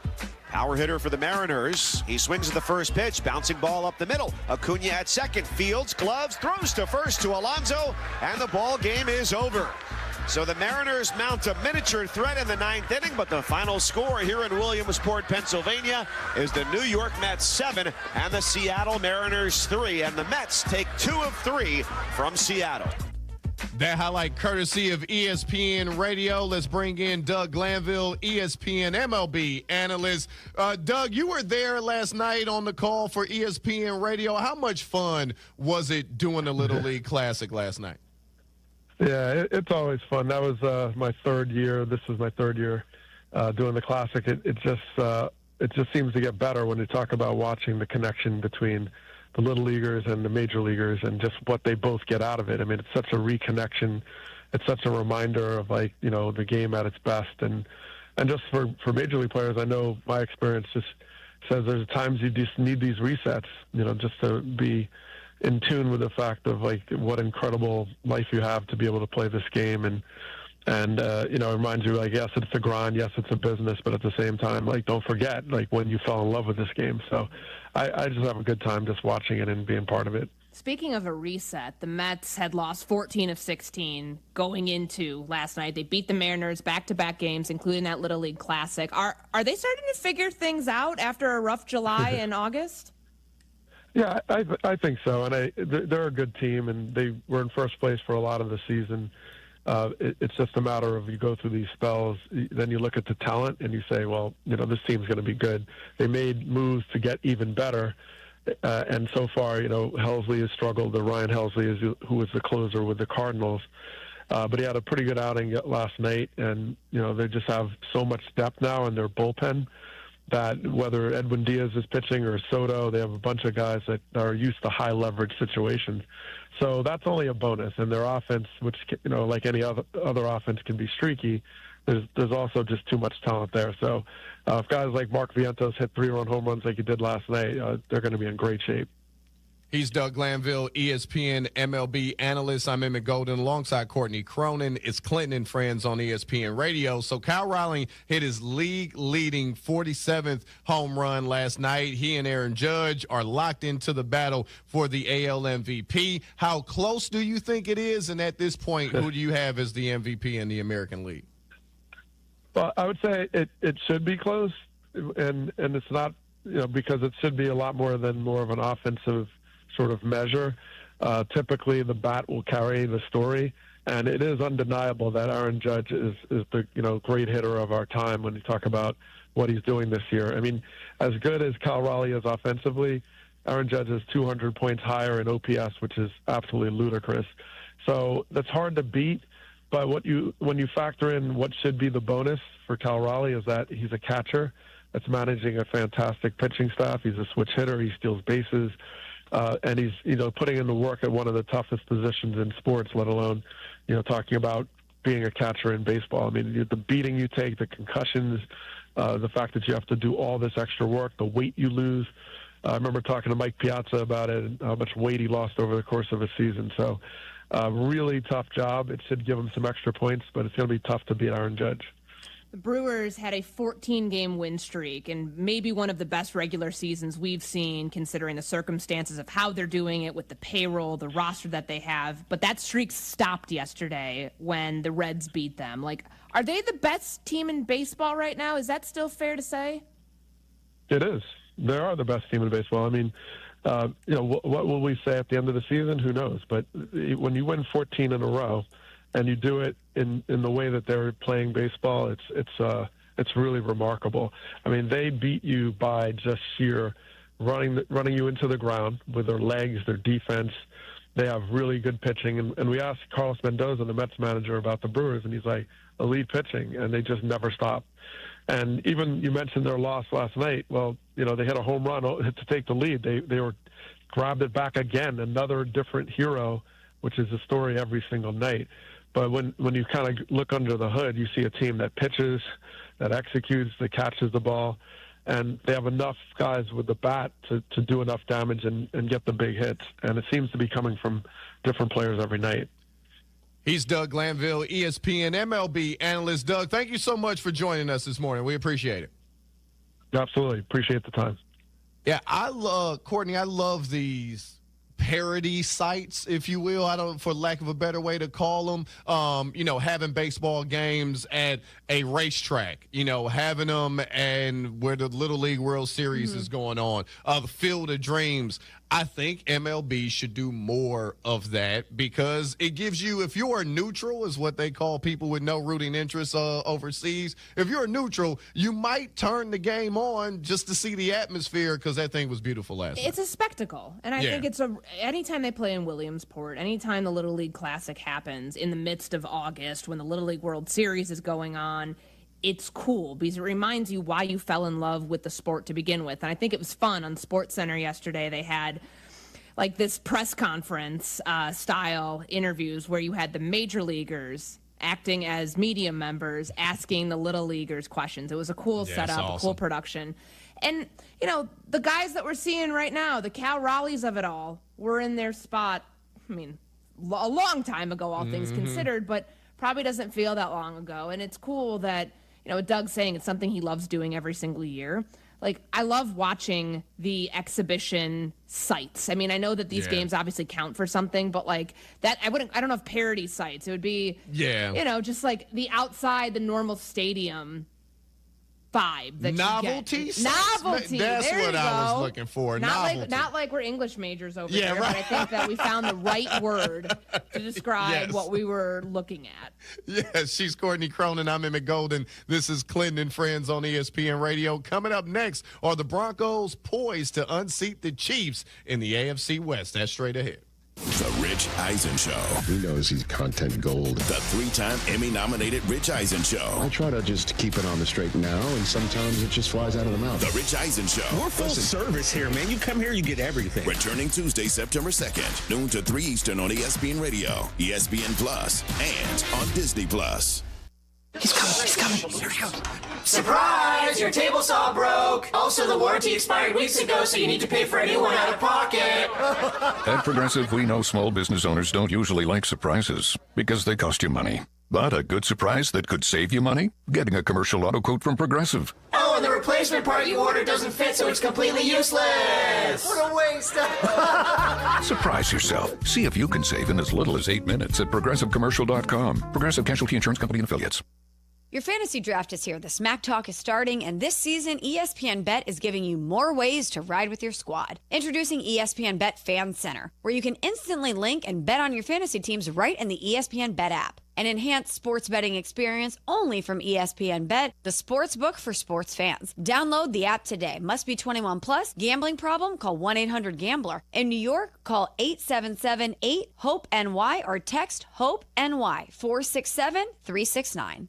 Speaker 6: power hitter for the Mariners. He swings at the first pitch, bouncing ball up the middle. Acuna at second, fields, gloves, throws to first to Alonso, and the ball game is over. So the Mariners mount a miniature threat in the ninth inning, but the final score here in Williamsport, Pennsylvania, is the New York Mets 7 and the Seattle Mariners 3, and the Mets take 2 of 3 from Seattle.
Speaker 1: That highlight courtesy of ESPN Radio. Let's bring in Doug Glanville, ESPN MLB analyst. Doug, you were there last night on the call for ESPN Radio. How much fun was it doing the Little League Classic last night?
Speaker 17: Yeah, it's always fun. That was my third year. This was my third year doing the Classic. It just seems to get better when you talk about watching the connection between the Little Leaguers and the Major Leaguers and just what they both get out of it. I mean, it's such a reconnection. It's such a reminder of, the game at its best. And just for Major League players, I know my experience just says there's times you just need these resets, just to be in tune with the fact of what incredible life you have to be able to play this game, and it reminds you yes, it's a grind, yes, it's a business, but at the same time don't forget when you fell in love with this game. So I just have a good time just watching it and being part of it.
Speaker 7: Speaking of a reset, the Mets had lost 14 of 16 going into last night. They beat the Mariners back-to-back games, including that Little League Classic. Are they starting to figure things out after a rough July and August?
Speaker 17: Yeah, I think so, and they're a good team, and they were in first place for a lot of the season. It's just a matter of you go through these spells, then you look at the talent, and you say, well, this team's going to be good. They made moves to get even better, and so far, Helsley has struggled. Ryan Helsley, who was the closer with the Cardinals, but he had a pretty good outing last night, and they just have so much depth now in their bullpen that whether Edwin Diaz is pitching or Soto, they have a bunch of guys that are used to high leverage situations. So that's only a bonus. And their offense, which, like any other offense can be streaky, there's also just too much talent there. So if guys like Mark Vientos hit 3-run home runs like he did last night, they're going to be in great shape.
Speaker 1: He's Doug Glanville, ESPN MLB analyst. I'm Emmett Golden alongside Courtney Cronin. It's Clinton and Friends on ESPN Radio. So Kyle Rowling hit his league-leading 47th home run last night. He and Aaron Judge are locked into the battle for the AL MVP. How close do you think it is? And at this point, who do you have as the MVP in the American League?
Speaker 17: Well, I would say it should be close, and it's not, because it should be a lot more than more of an offensive sort of measure. Typically, the bat will carry the story, and it is undeniable that Aaron Judge is the great hitter of our time when you talk about what he's doing this year. I mean, as good as Cal Raleigh is offensively, Aaron Judge is 200 points higher in OPS, which is absolutely ludicrous. So that's hard to beat. But when you factor in what should be the bonus for Cal Raleigh is that he's a catcher that's managing a fantastic pitching staff. He's a switch hitter. He steals bases. And he's, putting in the work at one of the toughest positions in sports, let alone, talking about being a catcher in baseball. I mean, the beating you take, the concussions, the fact that you have to do all this extra work, the weight you lose. I remember talking to Mike Piazza about it and how much weight he lost over the course of a season. So really tough job. It should give him some extra points, but it's going to be tough to beat Aaron Judge.
Speaker 7: The Brewers had a 14-game win streak and maybe one of the best regular seasons we've seen considering the circumstances of how they're doing it with the payroll, the roster that they have. But that streak stopped yesterday when the Reds beat them. Like, are they the best team in baseball right now? Is that still fair to say?
Speaker 17: It is. They are the best team in baseball. I mean, what will we say at the end of the season? Who knows? But when you win 14 in a row, and you do it in the way that they're playing baseball, it's really remarkable. I mean, they beat you by just sheer running you into the ground with their legs, their defense. They have really good pitching. And we asked Carlos Mendoza, the Mets manager, about the Brewers, and he's like, elite pitching, and they just never stop. And even you mentioned their loss last night. Well, they hit a home run to take the lead. They were grabbed it back again, another different hero, which is a story every single night. But when you kind of look under the hood, you see a team that pitches, that executes, that catches the ball, and they have enough guys with the bat to do enough damage and get the big hits. And it seems to be coming from different players every night.
Speaker 1: He's Doug Glanville, ESPN MLB analyst. Doug, thank you so much for joining us this morning. We appreciate it.
Speaker 17: Absolutely. Appreciate the time.
Speaker 1: Yeah, Courtney, I love these parody sites, if you will, for lack of a better way to call them, having baseball games at a racetrack, having them and where the Little League World Series is going on, the Field of Dreams. I think MLB should do more of that because it gives you, if you're a neutral, is what they call people with no rooting interests overseas. If you're a neutral, you might turn the game on just to see the atmosphere because that thing was beautiful last night.
Speaker 7: It's a spectacle. And I think anytime they play in Williamsport, anytime the Little League Classic happens in the midst of August when the Little League World Series is going on, it's cool because it reminds you why you fell in love with the sport to begin with. And I think it was fun on SportsCenter yesterday. They had like this press conference style interviews where you had the major leaguers acting as media members asking the little leaguers questions. It was a cool setup, awesome. A cool production. And, the guys that we're seeing right now, the Cal Raleighs of it all, were in their spot, a long time ago, all things considered, but probably doesn't feel that long ago. And it's cool that, Doug's saying it's something he loves doing every single year. Like, I love watching the exhibition sites. I mean, I know that these games obviously count for something, but like that, I don't know if parody sites. It would be, just like the outside, the normal stadium vibe. That
Speaker 1: novelty?
Speaker 7: Novelty.
Speaker 1: That's
Speaker 7: there
Speaker 1: what I was looking for.
Speaker 7: Not like we're English majors over there, right. But I think that we found the right word to describe what we were looking at.
Speaker 1: Yes, she's Courtney Cronin. I'm Emmett Golden. This is Clinton and Friends on ESPN Radio. Coming up next, are the Broncos poised to unseat the Chiefs in the AFC West? That's straight ahead.
Speaker 30: The Rich Eisen Show.
Speaker 8: He knows he's content gold.
Speaker 30: The 3-time Emmy-nominated Rich Eisen Show.
Speaker 8: I try to just keep it on the straight and narrow, and sometimes it just flies out of the mouth.
Speaker 30: The Rich Eisen Show.
Speaker 14: We're full service here, man. You come here, you get everything.
Speaker 30: Returning Tuesday, September 2nd, noon to 3 Eastern on ESPN Radio, ESPN Plus, and on Disney Plus.
Speaker 14: He's coming. Here he goes.
Speaker 21: Surprise! Your table saw broke. Also, the warranty expired weeks ago, so you need to pay for a new one out of pocket.
Speaker 22: At Progressive, we know small business owners don't usually like surprises because they cost you money. But a good surprise that could save you money? Getting a commercial auto quote from Progressive.
Speaker 21: Oh, and the replacement part you ordered doesn't fit, so it's completely useless. What a waste.
Speaker 22: Surprise yourself. See if you can save in as little as 8 minutes at ProgressiveCommercial.com. Progressive Casualty Insurance Company and Affiliates.
Speaker 12: Your fantasy draft is here. The Smack Talk is starting, and this season, ESPN Bet is giving you more ways to ride with your squad. Introducing ESPN Bet Fan Center, where you can instantly link and bet on your fantasy teams right in the ESPN Bet app. An enhanced sports betting experience only from ESPN Bet, the sports book for sports fans. Download the app today. Must be 21 plus. Gambling problem? Call 1-800-GAMBLER. In New York, call 877-8-HOPE-NY or text HOPE-NY 467-369.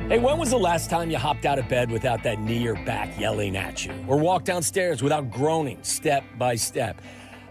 Speaker 5: Hey, when was the last time you hopped out of bed without that knee or back yelling at you? Or walked downstairs without groaning step by step?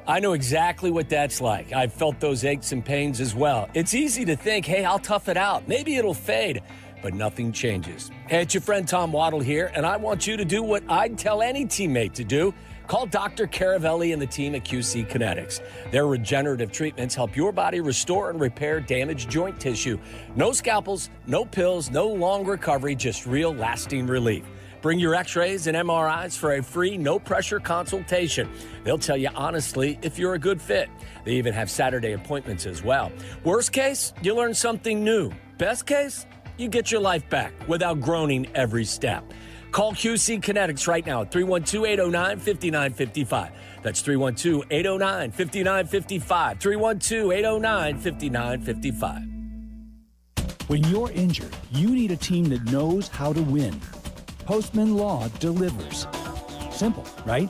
Speaker 5: I know exactly what that's like. I've felt those aches and pains as well. It's easy to think, hey, I'll tough it out. Maybe it'll fade. But nothing changes. Hey, it's your friend Tom Waddle here, and I want you to do what I'd tell any teammate to do. Call Dr. Caravelli and the team at QC Kinetics. Their regenerative treatments help your body restore and repair damaged joint tissue. No scalpels, no pills, no long recovery, just real lasting relief. Bring your x-rays and MRIs for a free, no-pressure consultation. They'll tell you honestly if you're a good fit. They even have Saturday appointments as well. Worst case, you learn something new. Best case, you get your life back without groaning every step. Call QC Kinetics right now at 312-809-5955. That's 312-809-5955. 312-809-5955.
Speaker 3: When you're injured, you need a team that knows how to win. Postman Law delivers. Simple, right?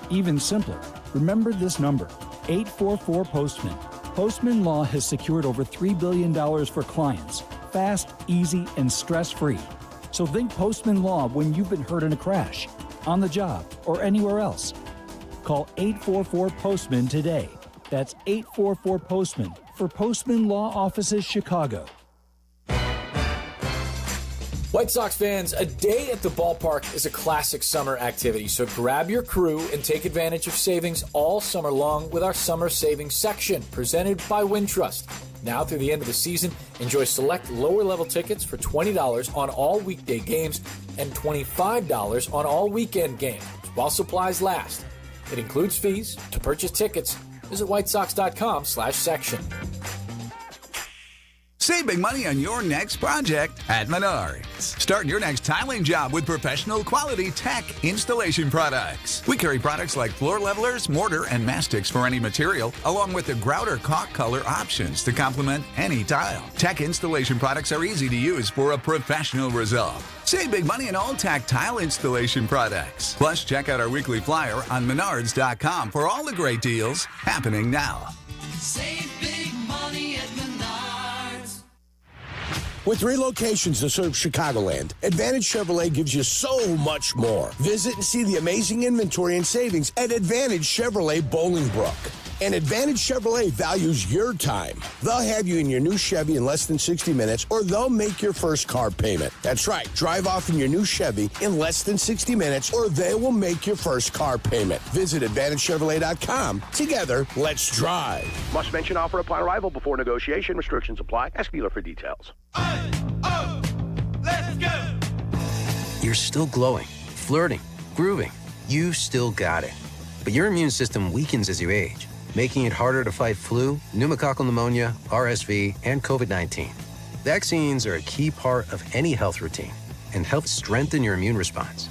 Speaker 3: Even simpler. Remember this number, 844-POSTMAN. Postman Law has secured over $3 billion for clients. Fast, easy, and stress-free. So think Postman Law when you've been hurt in a crash, on the job, or anywhere else. Call 844-POSTMAN today. That's 844-POSTMAN for Postman Law Offices Chicago.
Speaker 10: White Sox fans, a day at the ballpark is a classic summer activity, so grab your crew and take advantage of savings all summer long with our summer savings section, presented by Wintrust. Now through the end of the season, enjoy select lower-level tickets for $20 on all weekday games and $25 on all weekend games, while supplies last. It includes fees. To purchase tickets, visit whitesox.com/section.
Speaker 19: Save big money on your next project at Menards. Start your next tiling job with professional quality tech installation products. We carry products like floor levelers, mortar, and mastics for any material, along with the grout or caulk color options to complement any tile. Tech installation products are easy to use for a professional result. Save big money on all tech tile installation products. Plus, check out our weekly flyer on Menards.com for all the great deals happening now.
Speaker 21: Save big money at Menards.
Speaker 23: With 3 locations to serve Chicagoland, Advantage Chevrolet gives you so much more. Visit and see the amazing inventory and savings at Advantage Chevrolet Bolingbrook. And Advantage Chevrolet values your time. They'll have you in your new Chevy in less than 60 minutes, or they'll make your first car payment. That's right. Drive off in your new Chevy in less than 60 minutes, or they will make your first car payment. Visit AdvantageChevrolet.com. Together, let's drive.
Speaker 24: Must mention offer upon arrival before negotiation. Restrictions apply. Ask dealer for details.
Speaker 21: Let's go!
Speaker 25: You're still glowing, flirting, grooving. You still got it. But your immune system weakens as you age, making it harder to fight flu, pneumococcal pneumonia, RSV, and COVID-19. Vaccines are a key part of any health routine and help strengthen your immune response.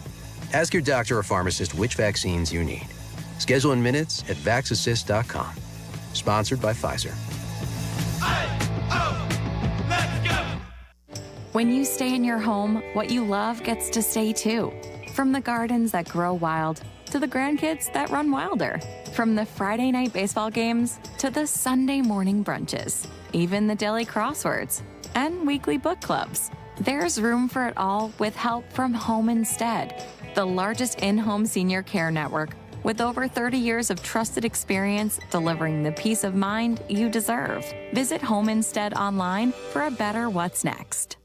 Speaker 25: Ask your doctor or pharmacist which vaccines you need. Schedule in minutes at VaxAssist.com. Sponsored by Pfizer.
Speaker 26: When you stay in your home, what you love gets to stay too. From the gardens that grow wild to the grandkids that run wilder. From the Friday night baseball games to the Sunday morning brunches. Even the daily crosswords and weekly book clubs. There's room for it all with help from Home Instead, the largest in-home senior care network with over 30 years of trusted experience delivering the peace of mind you deserve. Visit Home Instead online for a better what's next.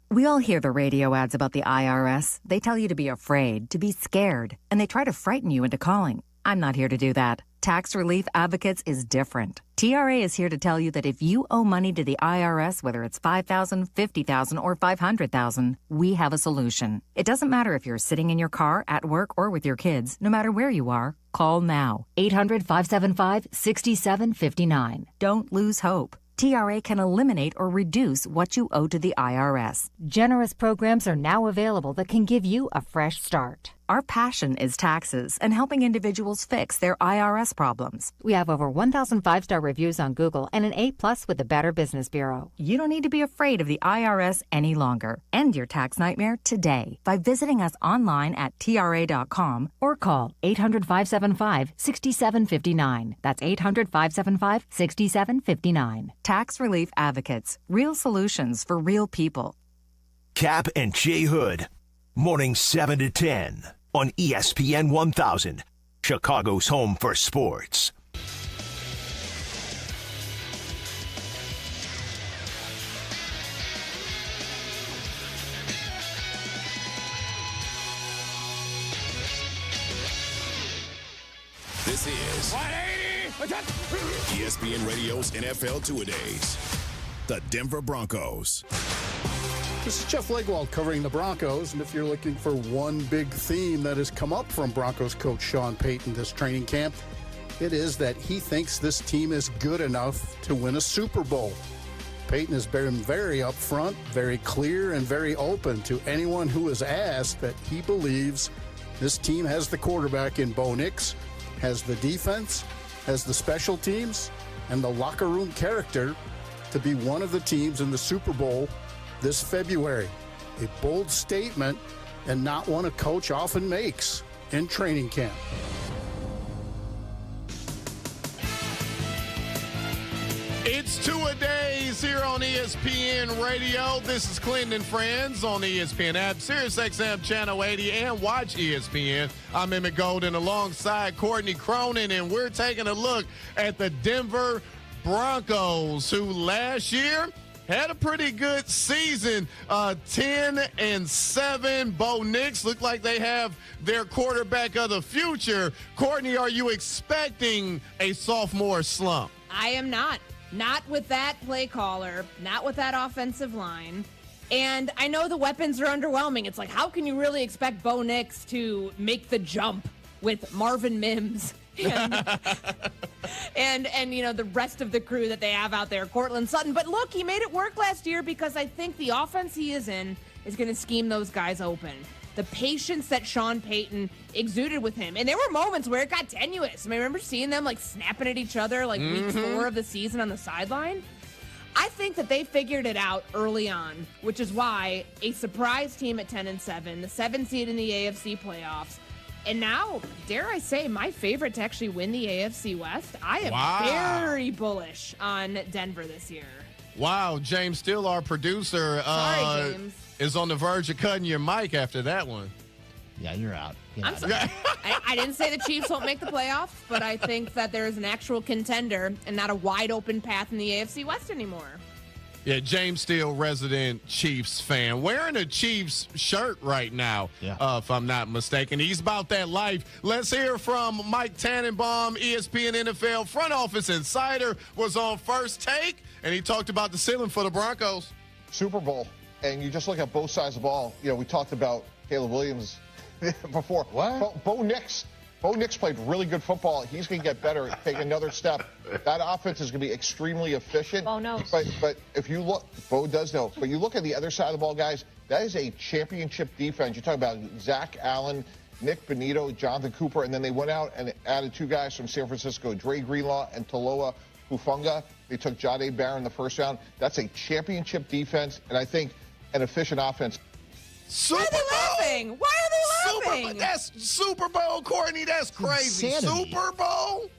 Speaker 27: We all hear the radio ads about the IRS. They tell you to be afraid, to be scared, and they try to frighten you into calling. I'm not here to do that. Tax Relief Advocates is different. TRA is here to tell you that if you owe money to the IRS, whether it's $5,000, $50,000, or $500,000, we have a solution. It doesn't matter if you're sitting in your car, at work, or with your kids. No matter where you are, call now. 800-575-6759. Don't lose hope. TRA can eliminate or reduce what you owe to the IRS.
Speaker 2: Generous programs are now available that can give you a fresh start.
Speaker 27: Our passion is taxes and helping individuals fix their IRS problems.
Speaker 2: We have over 1,000 5-star reviews on Google and an A+ with the Better Business Bureau.
Speaker 27: You don't need to be afraid of the IRS any longer. End your tax nightmare today by visiting us online at TRA.com
Speaker 2: or call 800-575-6759. That's 800-575-6759.
Speaker 27: Tax Relief Advocates. Real solutions for real people.
Speaker 4: Kap and J Hood. Morning 7 to 10 on ESPN 1000, Chicago's home for sports.
Speaker 30: This is ESPN Radio's NFL Two-A-Days. The Denver Broncos.
Speaker 9: This is Jeff Legwald covering the Broncos, and if you're looking for one big theme that has come up from Broncos coach Sean Payton this training camp, it is that he thinks this team is good enough to win a Super Bowl. Payton has been very upfront, very clear, and very open to anyone who has asked that he believes this team has the quarterback in Bo Nix, has the defense, has the special teams, and the locker room character to be one of the teams in the Super Bowl this February. A bold statement and not one a coach often makes in training camp.
Speaker 1: It's Two-A-Days here on ESPN Radio. This is Clinton and Friends on the ESPN app, SiriusXM Channel 80, and watch ESPN. I'm Emmett Golden alongside Courtney Cronin, and we're taking a look at the Denver Broncos, who last year had a pretty good season, 10-7. Bo Nix looked like they have their quarterback of the future. Courtney, are you expecting a sophomore slump?
Speaker 7: I am not. Not with that play caller, not with that offensive line. And I know the weapons are underwhelming. It's like, how can you really expect Bo Nix to make the jump with Marvin Mims and you know, the rest of the crew that they have out there, Cortland Sutton? But look, he made it work last year because I think the offense he is in is going to scheme those guys open. The patience that Sean Payton exuded with him. And there were moments where it got tenuous. I mean, I remember seeing them like snapping at each other like week 4 of the season on the sideline. I think that they figured it out early on, which is why a surprise team at 10-7, the 7th seed in the AFC playoffs, and now, dare I say, my favorite to actually win the AFC West. I am very bullish on Denver this year.
Speaker 1: Wow, James Steele, our producer,
Speaker 7: Sorry, James,
Speaker 1: is on the verge of cutting your mic after that one.
Speaker 13: Yeah, you're out.
Speaker 7: I'm sorry. I didn't say the Chiefs won't make the playoffs, but I think that there is an actual contender and not a wide open path in the AFC West anymore.
Speaker 1: Yeah, James Steele, resident Chiefs fan, wearing a Chiefs shirt right now, if I'm not mistaken. He's about that life. Let's hear from Mike Tannenbaum, ESPN NFL front office insider, was on First Take, and he talked about the ceiling for the Broncos.
Speaker 15: Super Bowl, and you just look at both sides of the ball. You know, we talked about Caleb Williams before.
Speaker 13: What?
Speaker 15: Bo Nix played really good football. He's going to get better, take another step. That offense is going to be extremely efficient.
Speaker 7: Bo knows.
Speaker 15: But if you look, Bo does know. But you look at the other side of the ball, guys, that is a championship defense. You're talking about Zach Allen, Nick Benito, Jonathan Cooper, and then they went out and added 2 guys from San Francisco, Dre Greenlaw and Taloa Hufunga. They took Jahdae Barron in the first round. That's a championship defense, and I think an efficient offense.
Speaker 1: Super
Speaker 7: Why are they laughing? Why are they laughing?
Speaker 1: That's Super Bowl, Courtney. That's crazy.
Speaker 13: Insanity.
Speaker 1: Super Bowl?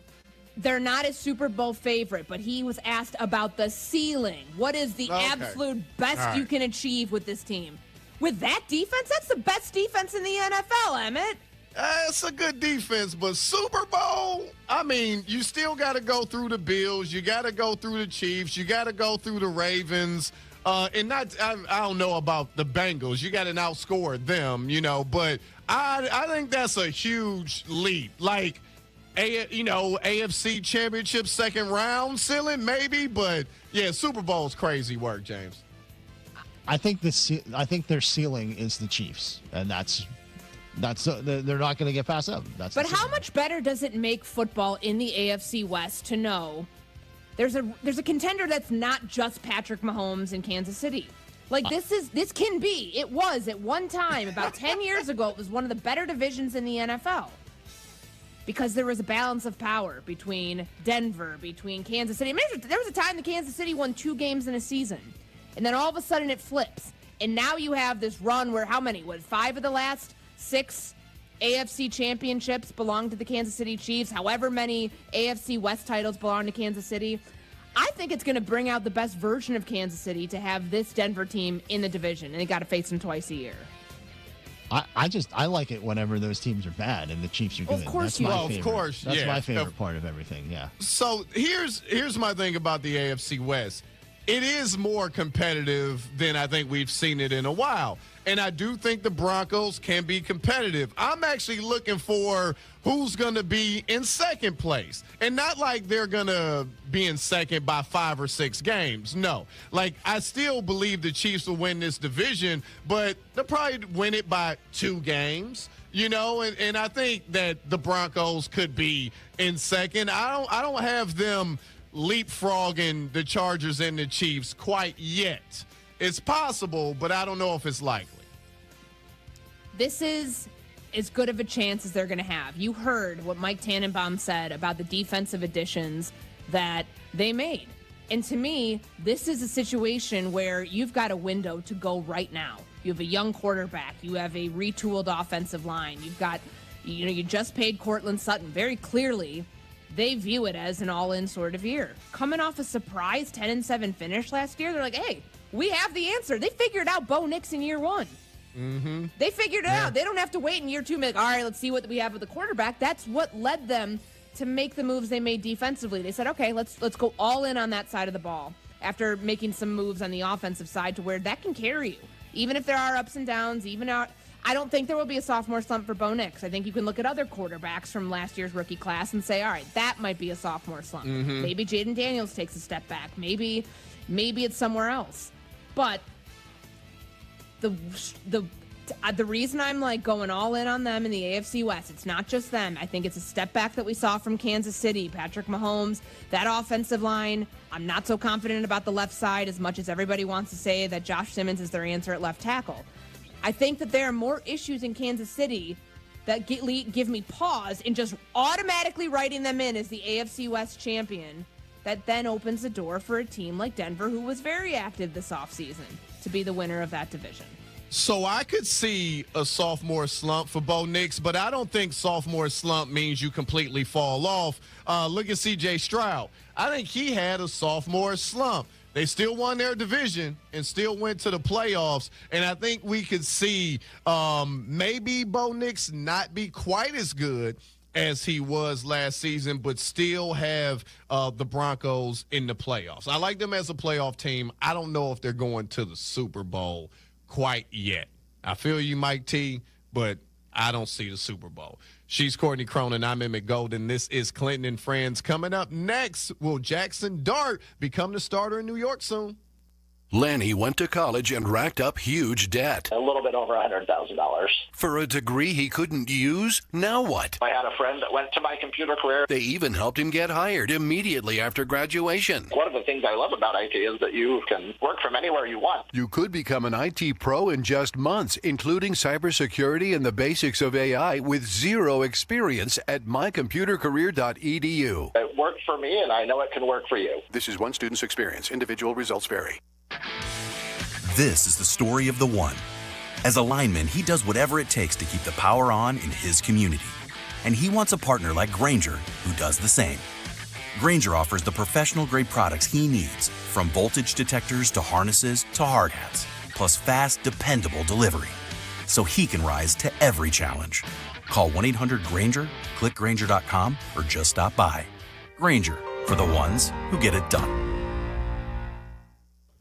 Speaker 7: They're not a Super Bowl favorite, but he was asked about the ceiling. What is the absolute best you can achieve with this team? With that defense, that's the best defense in the NFL, Emmett.
Speaker 1: It's a good defense, but Super Bowl, I mean, you still got to go through the Bills. You got to go through the Chiefs. You got to go through the Ravens. I don't know about the Bengals. You got to outscore them, you know, but I think that's a huge leap. Like, AFC Championship second round ceiling, maybe, but yeah, Super Bowl's crazy work, James.
Speaker 13: I think their ceiling is the Chiefs, and they're not going to get past them.
Speaker 7: But how much better does it make football in the AFC West to know there's a contender that's not just Patrick Mahomes in Kansas City. Like, this can be. It was at one time, about 10 years ago, it was one of the better divisions in the NFL. Because there was a balance of power between Denver, between Kansas City. I mean, there was a time that Kansas City won 2 games in a season. And then all of a sudden it flips. And now you have this run where 5 of the last 6 AFC championships belong to the Kansas City Chiefs. However many AFC West titles belong to Kansas City. I think it's going to bring out the best version of Kansas City to have this Denver team in the division. And they got to face them twice a year.
Speaker 13: I like it whenever those teams are bad and the Chiefs are good.
Speaker 7: Of course
Speaker 13: That's
Speaker 7: you
Speaker 13: my
Speaker 7: do.
Speaker 13: favorite.
Speaker 1: Of course,
Speaker 13: That's
Speaker 1: yeah.
Speaker 13: my favorite part of everything, yeah.
Speaker 1: So here's my thing about the AFC West. It is more competitive than I think we've seen it in a while. And I do think the Broncos can be competitive. I'm actually looking for who's going to be in second place. And not like they're going to be in second by 5 or 6 games. No. Like, I still believe the Chiefs will win this division, but they'll probably win it by 2 games. You know, and I think that the Broncos could be in second. I don't have them leapfrogging the Chargers and the Chiefs quite yet. It's possible, but I don't know if it's likely.
Speaker 7: This is as good of a chance as they're going to have. You heard what Mike Tannenbaum said about the defensive additions that they made. And to me, this is a situation where you've got a window to go right now. You have a young quarterback. You have a retooled offensive line. You've got, you just paid Cortland Sutton. Very clearly, they view it as an all-in sort of year. Coming off a surprise 10-7 finish last year, they're like, hey, we have the answer. They figured out Bo Nix in year 1.
Speaker 1: Mm-hmm.
Speaker 7: They figured it out. They don't have to wait in year 2 and be like, all right, let's see what we have with the quarterback. That's what led them to make the moves they made defensively. They said, okay, let's go all in on that side of the ball after making some moves on the offensive side to where that can carry you. Even if there are ups and downs, I don't think there will be a sophomore slump for Bo Nix. I think you can look at other quarterbacks from last year's rookie class and say, all right, that might be a sophomore slump.
Speaker 1: Mm-hmm.
Speaker 7: Maybe Jaden Daniels takes a step back. Maybe it's somewhere else. But the reason I'm like going all in on them in the AFC West, it's not just them. I think it's a step back that we saw from Kansas City. Patrick Mahomes, that offensive line. I'm not so confident about the left side as much as everybody wants to say that Josh Simmons is their answer at left tackle. I think that there are more issues in Kansas City that give me pause in just automatically writing them in as the AFC West champion. That then opens the door for a team like Denver, who was very active this offseason, to be the winner of that division.
Speaker 1: So I could see a sophomore slump for Bo Nix, but I don't think sophomore slump means you completely fall off. Look at C.J. Stroud. I think he had a sophomore slump. They still won their division and still went to the playoffs. And I think we could see maybe Bo Nix not be quite as good as he was last season, but still have the Broncos in the playoffs. I like them as a playoff team. I don't know if they're going to the Super Bowl quite yet. I feel you, Mike T, but I don't see the Super Bowl. She's Courtney Cronin. I'm Emmett Golden. This is Clinton and Friends. Coming up next, will Jackson Dart become the starter in New York soon?
Speaker 6: Lanny went to college and racked up huge debt.
Speaker 8: A little bit over $100,000.
Speaker 6: For a degree he couldn't use? Now what?
Speaker 8: I had a friend that went to my computer career.
Speaker 6: They even helped him get hired immediately after graduation.
Speaker 8: One of the things I love about IT is that you can work from anywhere you want.
Speaker 6: You could become an IT pro in just months, including cybersecurity and the basics of AI with zero experience at mycomputercareer.edu.
Speaker 8: It worked for me, and I know it can work for you.
Speaker 6: This is one student's experience. Individual results vary.
Speaker 11: This is the story of the one. As a lineman, he does whatever it takes to keep the power on in his community. And he wants a partner like Grainger who does the same. Grainger offers the professional-grade products he needs, from voltage detectors to harnesses to hard hats, plus fast, dependable delivery, so he can rise to every challenge. Call 1-800-GRAINGER, click Grainger.com, or just stop by. Grainger, for the ones who get it done.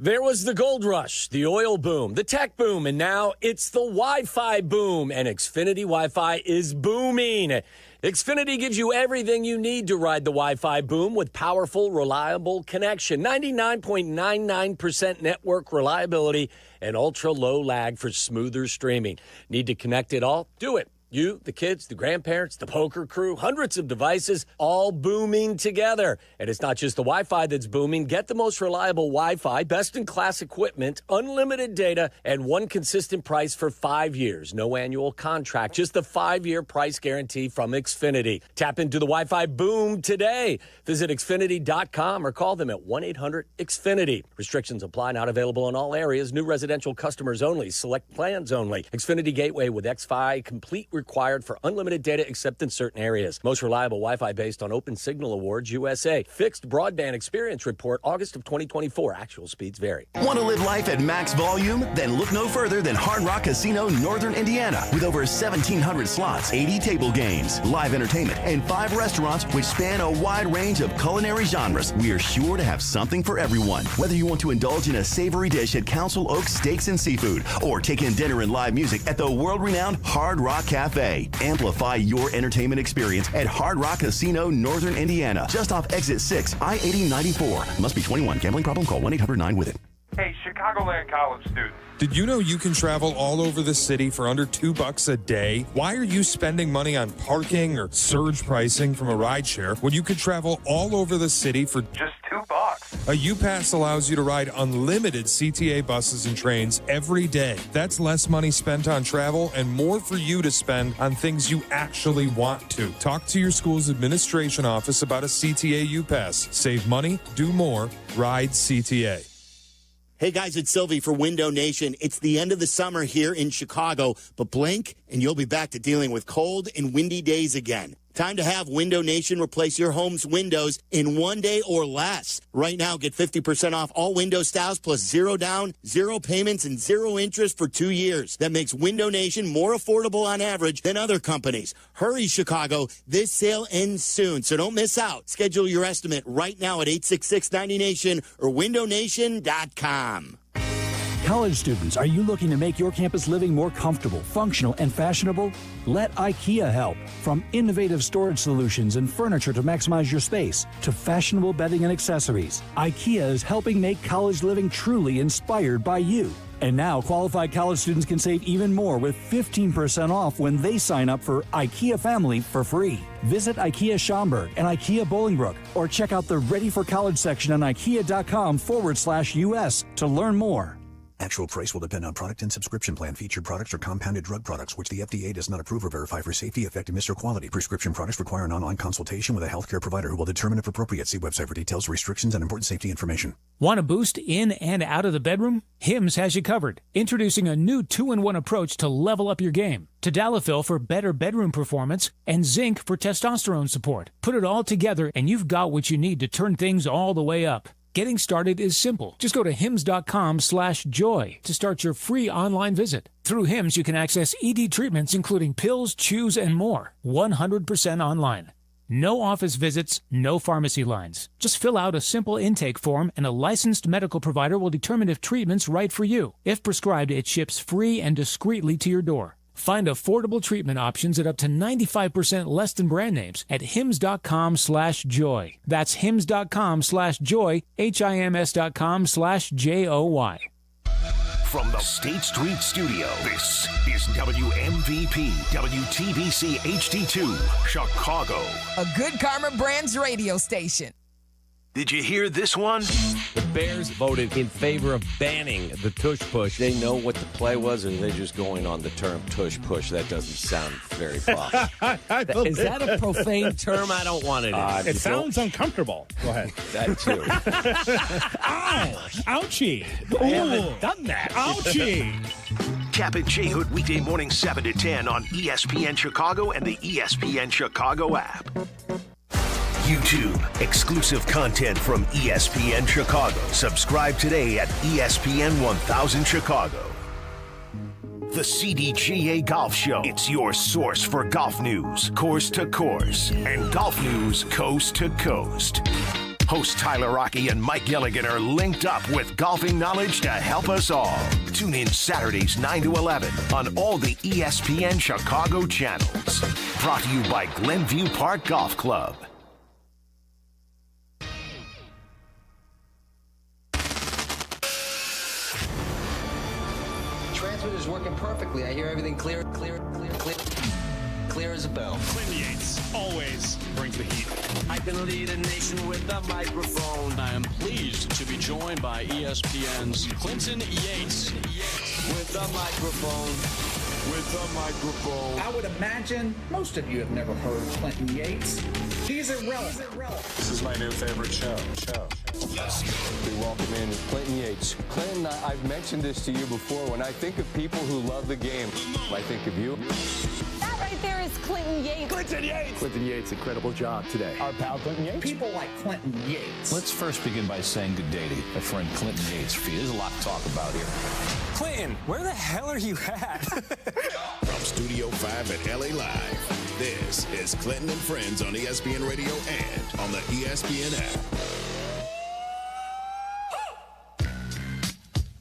Speaker 5: There was the gold rush, the oil boom, the tech boom, and now it's the Wi-Fi boom, and Xfinity Wi-Fi is booming. Xfinity gives you everything you need to ride the Wi-Fi boom with powerful, reliable connection, 99.99% network reliability, and ultra-low lag for smoother streaming. Need to connect it all? Do it. You, the kids, the grandparents, the poker crew, hundreds of devices, all booming together. And it's not just the Wi-Fi that's booming. Get the most reliable Wi-Fi, best-in-class equipment, unlimited data, and one consistent price for 5 years. No annual contract, just the 5-year price guarantee from Xfinity. Tap into the Wi-Fi boom today. Visit Xfinity.com or call them at 1-800-XFINITY. Restrictions apply, not available in all areas. New residential customers only. Select plans only. Xfinity Gateway with Xfi Complete required for unlimited data except in certain areas. Most reliable Wi-Fi based on Open Signal Awards USA. Fixed broadband experience report August of 2024. Actual speeds vary.
Speaker 4: Want to live life at max volume? Then look no further than Hard Rock Casino, Northern Indiana. With over 1,700 slots, 80 table games, live entertainment, and 5 restaurants which span a wide range of culinary genres, we are sure to have something for everyone. Whether you want to indulge in a savory dish at Council Oaks Steaks and Seafood or take in dinner and live music at the world-renowned Hard Rock Cafe. Amplify your entertainment experience at Hard Rock Casino, Northern Indiana. Just off Exit 6, I-8094. Must be 21. Gambling problem? Call 1-800-9-WITH-IT.
Speaker 3: Hey, Chicagoland college student.
Speaker 12: Did you know you can travel all over the city for under $2 a day? Why are you spending money on parking or surge pricing from a rideshare when you could travel all over the city for
Speaker 3: just $2?
Speaker 12: A U-Pass allows you to ride unlimited CTA buses and trains every day. That's less money spent on travel and more for you to spend on things you actually want to. Talk to your school's administration office about a CTA U-Pass. Save money, do more, ride CTA.
Speaker 14: Hey guys, it's Silvy for Window Nation. It's the end of the summer here in Chicago, but blink and you'll be back to dealing with cold and windy days again. Time to have Window Nation replace your home's windows in 1 day or less. Right now, get 50% off all window styles plus 0 down, 0 payments, and 0 interest for 2 years. That makes Window Nation more affordable on average than other companies. Hurry, Chicago. This sale ends soon, so don't miss out. Schedule your estimate right now at 866-90Nation or windownation.com.
Speaker 16: College students, are you looking to make your campus living more comfortable, functional, and fashionable? Let IKEA help. From innovative storage solutions and furniture to maximize your space, to fashionable bedding and accessories, IKEA is helping make college living truly inspired by you. And now, qualified college students can save even more with 15% off when they sign up for IKEA Family for free. Visit IKEA Schaumburg and IKEA Bolingbrook, or check out the Ready for College section on IKEA.com/US to learn more.
Speaker 17: Actual price will depend on product and subscription plan. Featured products are compounded drug products, which the FDA does not approve or verify for safety, effectiveness, or quality. Prescription products require an online consultation with a healthcare provider who will determine if appropriate. See website for details, restrictions, and important safety information.
Speaker 18: Want a boost in and out of the bedroom? Hims has you covered. Introducing a new 2-in-1 approach to level up your game. Tadalafil for better bedroom performance and zinc for testosterone support. Put it all together and you've got what you need to turn things all the way up. Getting started is simple. Just go to hims.com/joy to start your free online visit. Through Hims, you can access ED treatments including pills, chews, and more. 100% online. No office visits, no pharmacy lines. Just fill out a simple intake form and a licensed medical provider will determine if treatment's right for you. If prescribed, it ships free and discreetly to your door. Find affordable treatment options at up to 95% less than brand names at hims.com/joy. That's hims.com/joy, HIMS.com/JOY.
Speaker 4: From the State Street Studio, this is WMVP WTBC HD2, Chicago.
Speaker 20: A good Karma Brands radio station.
Speaker 4: Did you hear this one?
Speaker 5: The Bears voted in favor of banning the tush push. They know what the play was, or they're just going on the term tush push. That doesn't sound very posh. Is that a profane term? I don't want it.
Speaker 22: It sounds uncomfortable. Go ahead.
Speaker 5: That too.
Speaker 22: Ow! Ouchie!
Speaker 5: I haven't done that.
Speaker 22: Ouchie!
Speaker 4: Kap J Hood weekday morning 7 to 10 on ESPN Chicago and the ESPN Chicago app. YouTube, exclusive content from ESPN Chicago. Subscribe today at ESPN 1000 Chicago. The CDGA Golf Show. It's your source for golf news, course to course, and golf news coast to coast. Hosts Tyler Rocky and Mike Gilligan are linked up with golfing knowledge to help us all. Tune in Saturdays 9 to 11 on all the ESPN Chicago channels. Brought to you by Glenview Park Golf Club.
Speaker 25: Transmitter's working perfectly. I hear everything clear.
Speaker 2: clear as a bell.
Speaker 22: Clinton Yates always brings the heat.
Speaker 2: I can lead a nation with a microphone.
Speaker 10: I am pleased to be joined by ESPN's Clinton Yates.
Speaker 2: With a microphone. With a microphone.
Speaker 19: I would imagine most of you have never heard of Clinton Yates. He's irrelevant.
Speaker 21: This is my new favorite show.
Speaker 23: We welcome in Clinton Yates. Clinton, I've mentioned this to you before. When I think of people who love the game, I think of you.
Speaker 24: That right there is Clinton Yates.
Speaker 23: Clinton Yates! Clinton Yates, incredible job today.
Speaker 19: Our pal Clinton Yates. People like Clinton Yates.
Speaker 10: Let's first begin by saying good day to my friend Clinton Yates. There's a lot to talk about here.
Speaker 2: Clinton, where the hell are you at?
Speaker 30: From Studio 5 at LA Live, this is Clinton and Friends on ESPN Radio and on the ESPN app.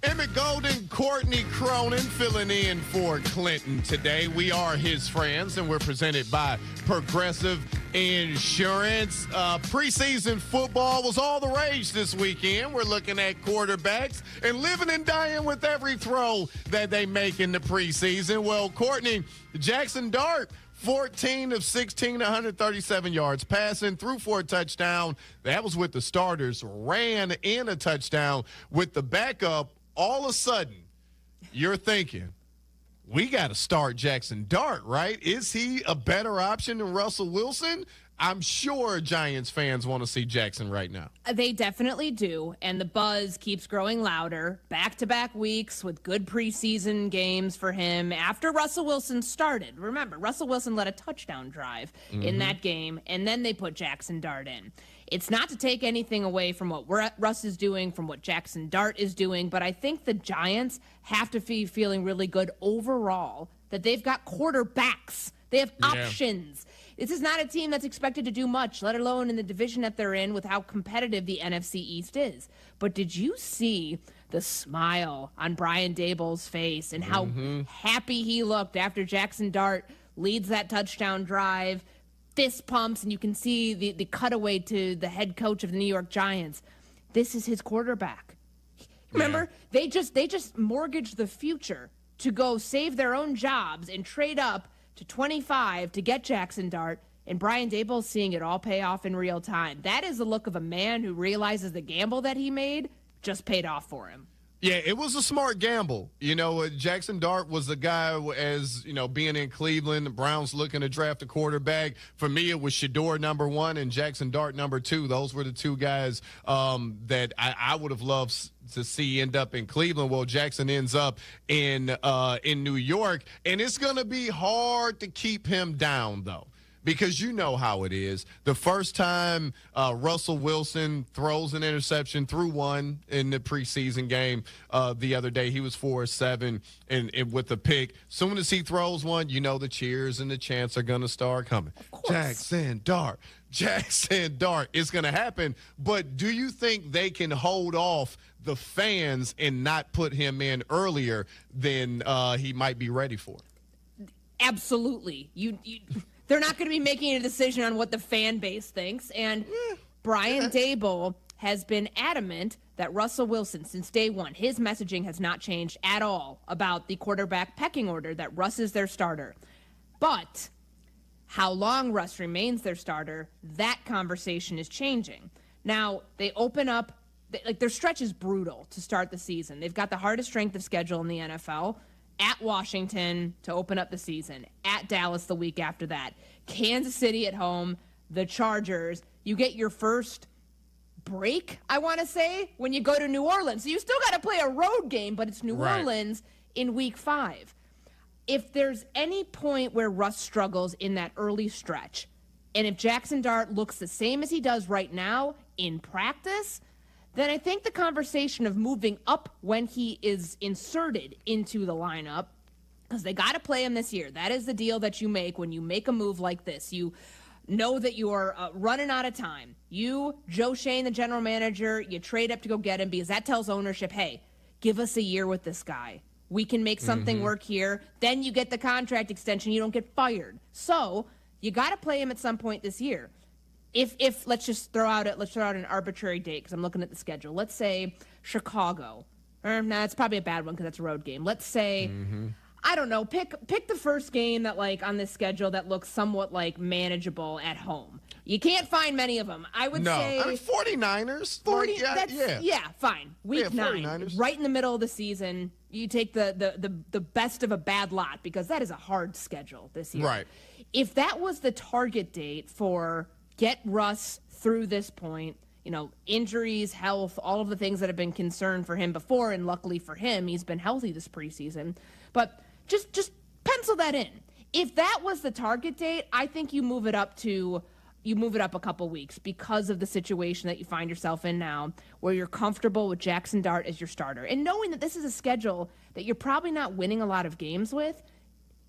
Speaker 1: Emmett Golden, Courtney Cronin filling in for Clinton today. We are his friends, and we're presented by Progressive Insurance. Preseason football was all the rage this weekend. We're looking at quarterbacks and living and dying with every throw that they make in the preseason. Well, Courtney, Jackson Dart, 14 of 16, 137 yards passing, threw for a touchdown. That was with the starters. Ran in a touchdown with the backup. All of a sudden, you're thinking, we got to start Jackson Dart, right? Is he a better option than Russell Wilson? I'm sure Giants fans want to see Jackson right now.
Speaker 7: They definitely do, and the buzz keeps growing louder. Back-to-back weeks with good preseason games for him after Russell Wilson started. Remember, Russell Wilson led a touchdown drive in that game, and then they put Jackson Dart in. It's not to take anything away from what Russ is doing, from what Jackson Dart is doing, but I think the Giants have to be feeling really good overall that they've got quarterbacks. They have options. This is not a team that's expected to do much, let alone in the division that they're in with how competitive the NFC East is. But did you see the smile on Brian Daboll's face and how happy he looked after Jackson Dart leads that touchdown drive, fist pumps, and you can see the cutaway to the head coach of the New York Giants. This is his quarterback. Remember, they just mortgaged the future to go save their own jobs and trade up to 25 to get Jackson Dart, and Brian Daboll's seeing it all pay off in real time. That is the look of a man who realizes the gamble that he made just paid off for him.
Speaker 1: Yeah, it was a smart gamble. You know, Jackson Dart was the guy, as, you know, being in Cleveland, the Browns looking to draft a quarterback. For me, it was Shador number 1 and Jackson Dart number 2. Those were the two guys that I would have loved to see end up in Cleveland. Well, Jackson ends up in New York, and it's going to be hard to keep him down, though. Because you know how it is. The first time Russell Wilson throws an interception, threw one in the preseason game the other day, he was 4-7 and with a pick. Soon as he throws one, you know the cheers and the chants are going to start coming. Jackson Dart. It's going to happen. But do you think they can hold off the fans and not put him in earlier than he might be ready for?
Speaker 7: Absolutely. They're not going to be making a decision on what the fan base thinks. And Brian Daboll has been adamant that Russell Wilson, since day one, his messaging has not changed at all about the quarterback pecking order, that Russ is their starter. But how long Russ remains their starter, that conversation is changing. Now, they open up, their stretch is brutal to start the season. They've got the hardest strength of schedule in the NFL. At Washington to open up the season, at Dallas the week after that, Kansas City at home, the Chargers. You get your first break, I want to say, when you go to New Orleans. So you still got to play a road game, but it's New Orleans in week 5. If there's any point where Russ struggles in that early stretch, and if Jackson Dart looks the same as he does right now in practice, then I think the conversation of moving up when he is inserted into the lineup, because they got to play him this year. That is the deal that you make when you make a move like this. You know that you are running out of time. You, Joe Shane, the general manager, you trade up to go get him because that tells ownership, hey, give us a year with this guy. We can make something work here. Then you get the contract extension. You don't get fired. So you got to play him at some point this year. If let's just throw out an arbitrary date because I'm looking at the schedule. Let's say Chicago. It's probably a bad one because that's a road game. Let's say, I I don't know. Pick the first game that, like, on this schedule that looks somewhat, like, manageable at home. You can't find many of them. I would say...
Speaker 1: I mean, 49ers.
Speaker 7: 40,
Speaker 1: yeah.
Speaker 7: Yeah, fine. Week 9,
Speaker 1: 49ers.
Speaker 7: right in the middle of the season. You take the best of a bad lot because that is a hard schedule this year.
Speaker 1: Right.
Speaker 7: If that was the target date for get Russ through this point, injuries, health, all of the things that have been concerned for him before, and luckily for him, he's been healthy this preseason. But just pencil that in. If that was the target date, I think you move it up a couple weeks because of the situation that you find yourself in now, where you're comfortable with Jackson Dart as your starter. And knowing that this is a schedule that you're probably not winning a lot of games with,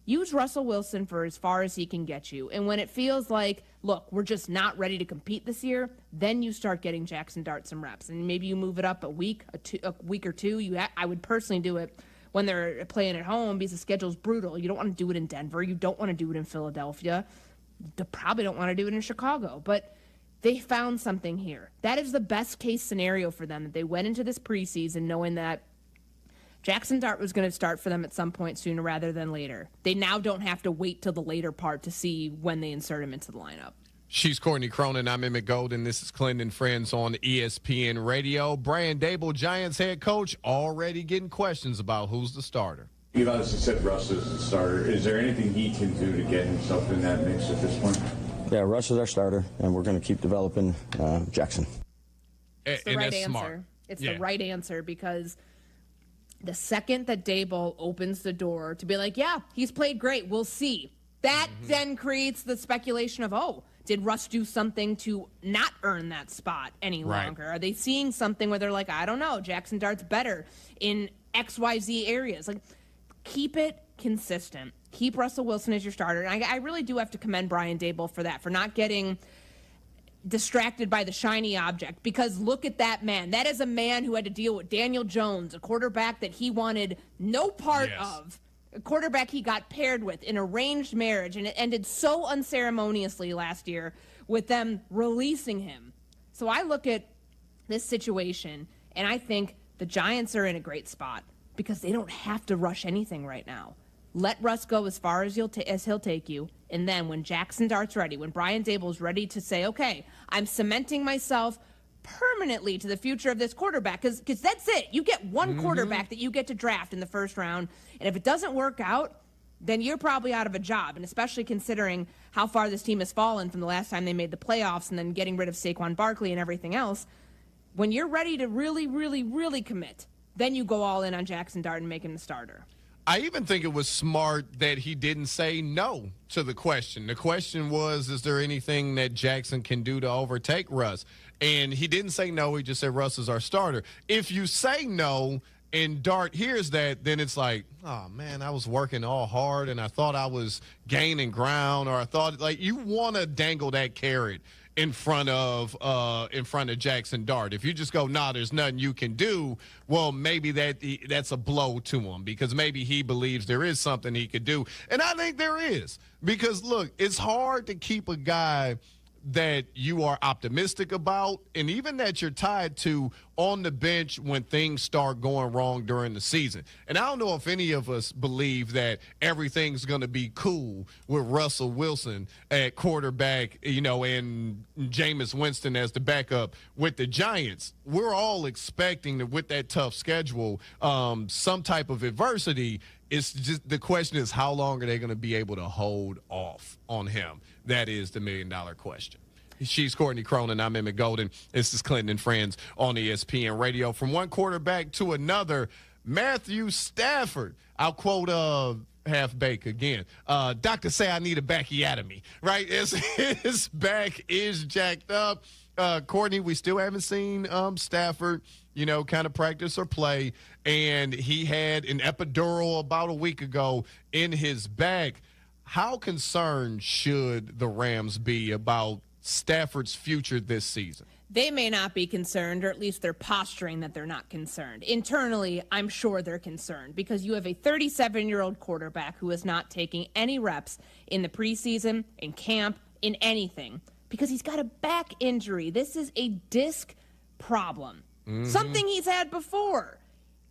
Speaker 7: use Russell Wilson for as far as he can get you. And when it feels like, look, we're just not ready to compete this year, then you start getting Jackson Dart some reps. And maybe you move it up a week or two. I would personally do it when they're playing at home because the schedule's brutal. You don't want to do it in Denver. You don't want to do it in Philadelphia. You probably don't want to do it in Chicago. But they found something here. That is the best case scenario for them, that they went into this preseason knowing that Jackson Dart was going to start for them at some point sooner rather than later. They now don't have to wait till the later part to see when they insert him into the lineup.
Speaker 1: She's Courtney Cronin. I'm Emmett Golden. This is Clinton and Friends on ESPN Radio. Brian Dable, Giants head coach, already getting questions about who's the starter.
Speaker 6: You've obviously said Russ is the starter. Is there anything he can do to get himself in that mix at this point?
Speaker 8: Yeah, Russ is our starter, and we're going to keep developing Jackson.
Speaker 7: It's the right answer. Smart. It's the right answer because the second that Dable opens the door to be like, yeah, he's played great, we'll see. That then creates the speculation of, did Russ do something to not earn that spot any longer? Are they seeing something where they're like, I don't know, Jackson Dart's better in XYZ areas? Like, keep it consistent. Keep Russell Wilson as your starter. And I really do have to commend Brian Dable for that, for not getting distracted by the shiny object, because look at that man. That is a man who had to deal with Daniel Jones, a quarterback that he wanted no part of, a quarterback he got paired with in arranged marriage, and it ended so unceremoniously last year with them releasing him. So I look at this situation, and I think the Giants are in a great spot because they don't have to rush anything right now. Let Russ go as far as he'll take you. And then when Jackson Dart's ready, when Brian Dable's ready to say, okay, I'm cementing myself permanently to the future of this quarterback, because that's it. You get one quarterback that you get to draft in the first round. And if it doesn't work out, then you're probably out of a job. And especially considering how far this team has fallen from the last time they made the playoffs and then getting rid of Saquon Barkley and everything else, when you're ready to really, really, really commit, then you go all in on Jackson Dart and make him the starter.
Speaker 1: I even think it was smart that he didn't say no to the question. The question was, is there anything that Jackson can do to overtake Russ? And he didn't say no. He just said Russ is our starter. If you say no and Dart hears that, then it's like, oh, man, I was working all hard and I thought I was gaining ground, or I thought, like, you want to dangle that carrot in front of Jackson Dart. If you just go, nah, there's nothing you can do, well, maybe that's a blow to him, because maybe he believes there is something he could do. And I think there is, because, look, it's hard to keep a guy that you are optimistic about and even that you're tied to on the bench when things start going wrong during the season. And I don't know if any of us believe that everything's going to be cool with Russell Wilson at quarterback, and Jameis Winston as the backup with the Giants. We're all expecting that with that tough schedule, some type of adversity. It's just the question is, how long are they going to be able to hold off on him? That is the million-dollar question. She's Courtney Cronin. I'm Emmett Golden. This is Clinton and Friends on ESPN Radio. From one quarterback to another, Matthew Stafford. I'll quote Half Bake again. Doctor say I need a bacchiotomy, right? His back is jacked up. Courtney, we still haven't seen Stafford, kind of practice or play. And he had an epidural about a week ago in his back. How concerned should the Rams be about Stafford's future this season?
Speaker 7: They may not be concerned, or at least they're posturing that they're not concerned. Internally, I'm sure they're concerned, because you have a 37-year-old quarterback who is not taking any reps in the preseason, in camp, in anything, because he's got a back injury. This is a disc problem, something he's had before.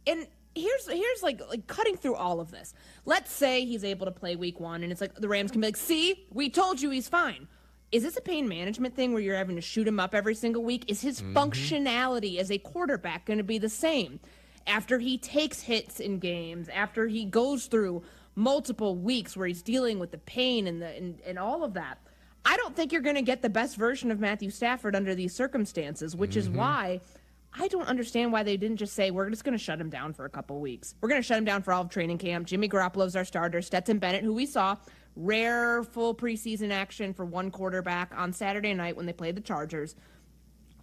Speaker 7: And here's like cutting through all of this. Let's say he's able to play week 1, and it's like the Rams can be like, see, we told you he's fine. Is this a pain management thing where you're having to shoot him up every single week? Is his functionality as a quarterback going to be the same after he takes hits in games, after he goes through multiple weeks where he's dealing with the pain and all of that? I don't think you're going to get the best version of Matthew Stafford under these circumstances, which is why I don't understand why they didn't just say, we're just going to shut him down for a couple weeks. We're going to shut him down for all of training camp. Jimmy Garoppolo's our starter. Stetson Bennett, who we saw rare full preseason action for one quarterback on Saturday night when they played the Chargers.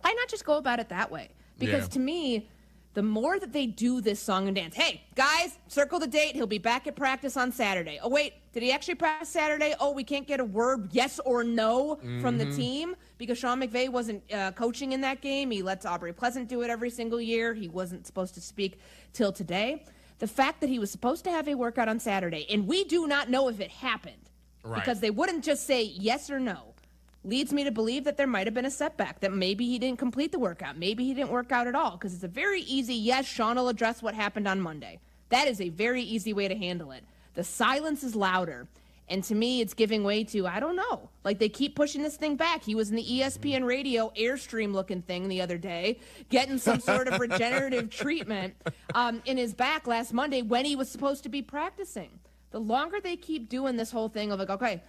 Speaker 7: Why not just go about it that way? Because to me, the more that they do this song and dance, hey, guys, circle the date. He'll be back at practice on Saturday. Oh, wait, did he actually practice Saturday? Oh, we can't get a word yes or no from the team because Sean McVay wasn't coaching in that game. He lets Aubrey Pleasant do it every single year. He wasn't supposed to speak till today. The fact that he was supposed to have a workout on Saturday, and we do not know if it happened because they wouldn't just say yes or no, leads me to believe that there might have been a setback, that maybe he didn't complete the workout. Maybe he didn't work out at all, because it's a very easy, yes, Sean will address what happened on Monday. That is a very easy way to handle it. The silence is louder, and to me, it's giving way to, I don't know, like they keep pushing this thing back. He was in the ESPN radio Airstream-looking thing the other day, getting some sort of regenerative treatment in his back last Monday when he was supposed to be practicing. The longer they keep doing this whole thing of like, okay,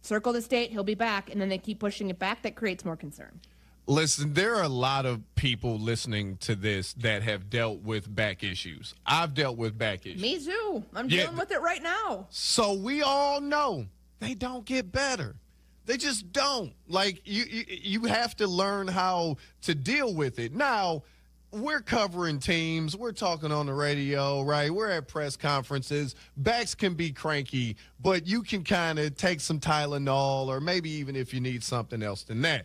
Speaker 7: circle this date, he'll be back, and then they keep pushing it back, that creates more concern.
Speaker 1: Listen, there are a lot of people listening to this that have dealt with back issues. I've dealt with back issues.
Speaker 7: Me too. I'm dealing with it right now.
Speaker 1: So we all know they don't get better. They just don't. Like, you have to learn how to deal with it. Now, we're covering teams. We're talking on the radio, right? We're at press conferences. Backs can be cranky, but you can kind of take some Tylenol or maybe even if you need something else than that.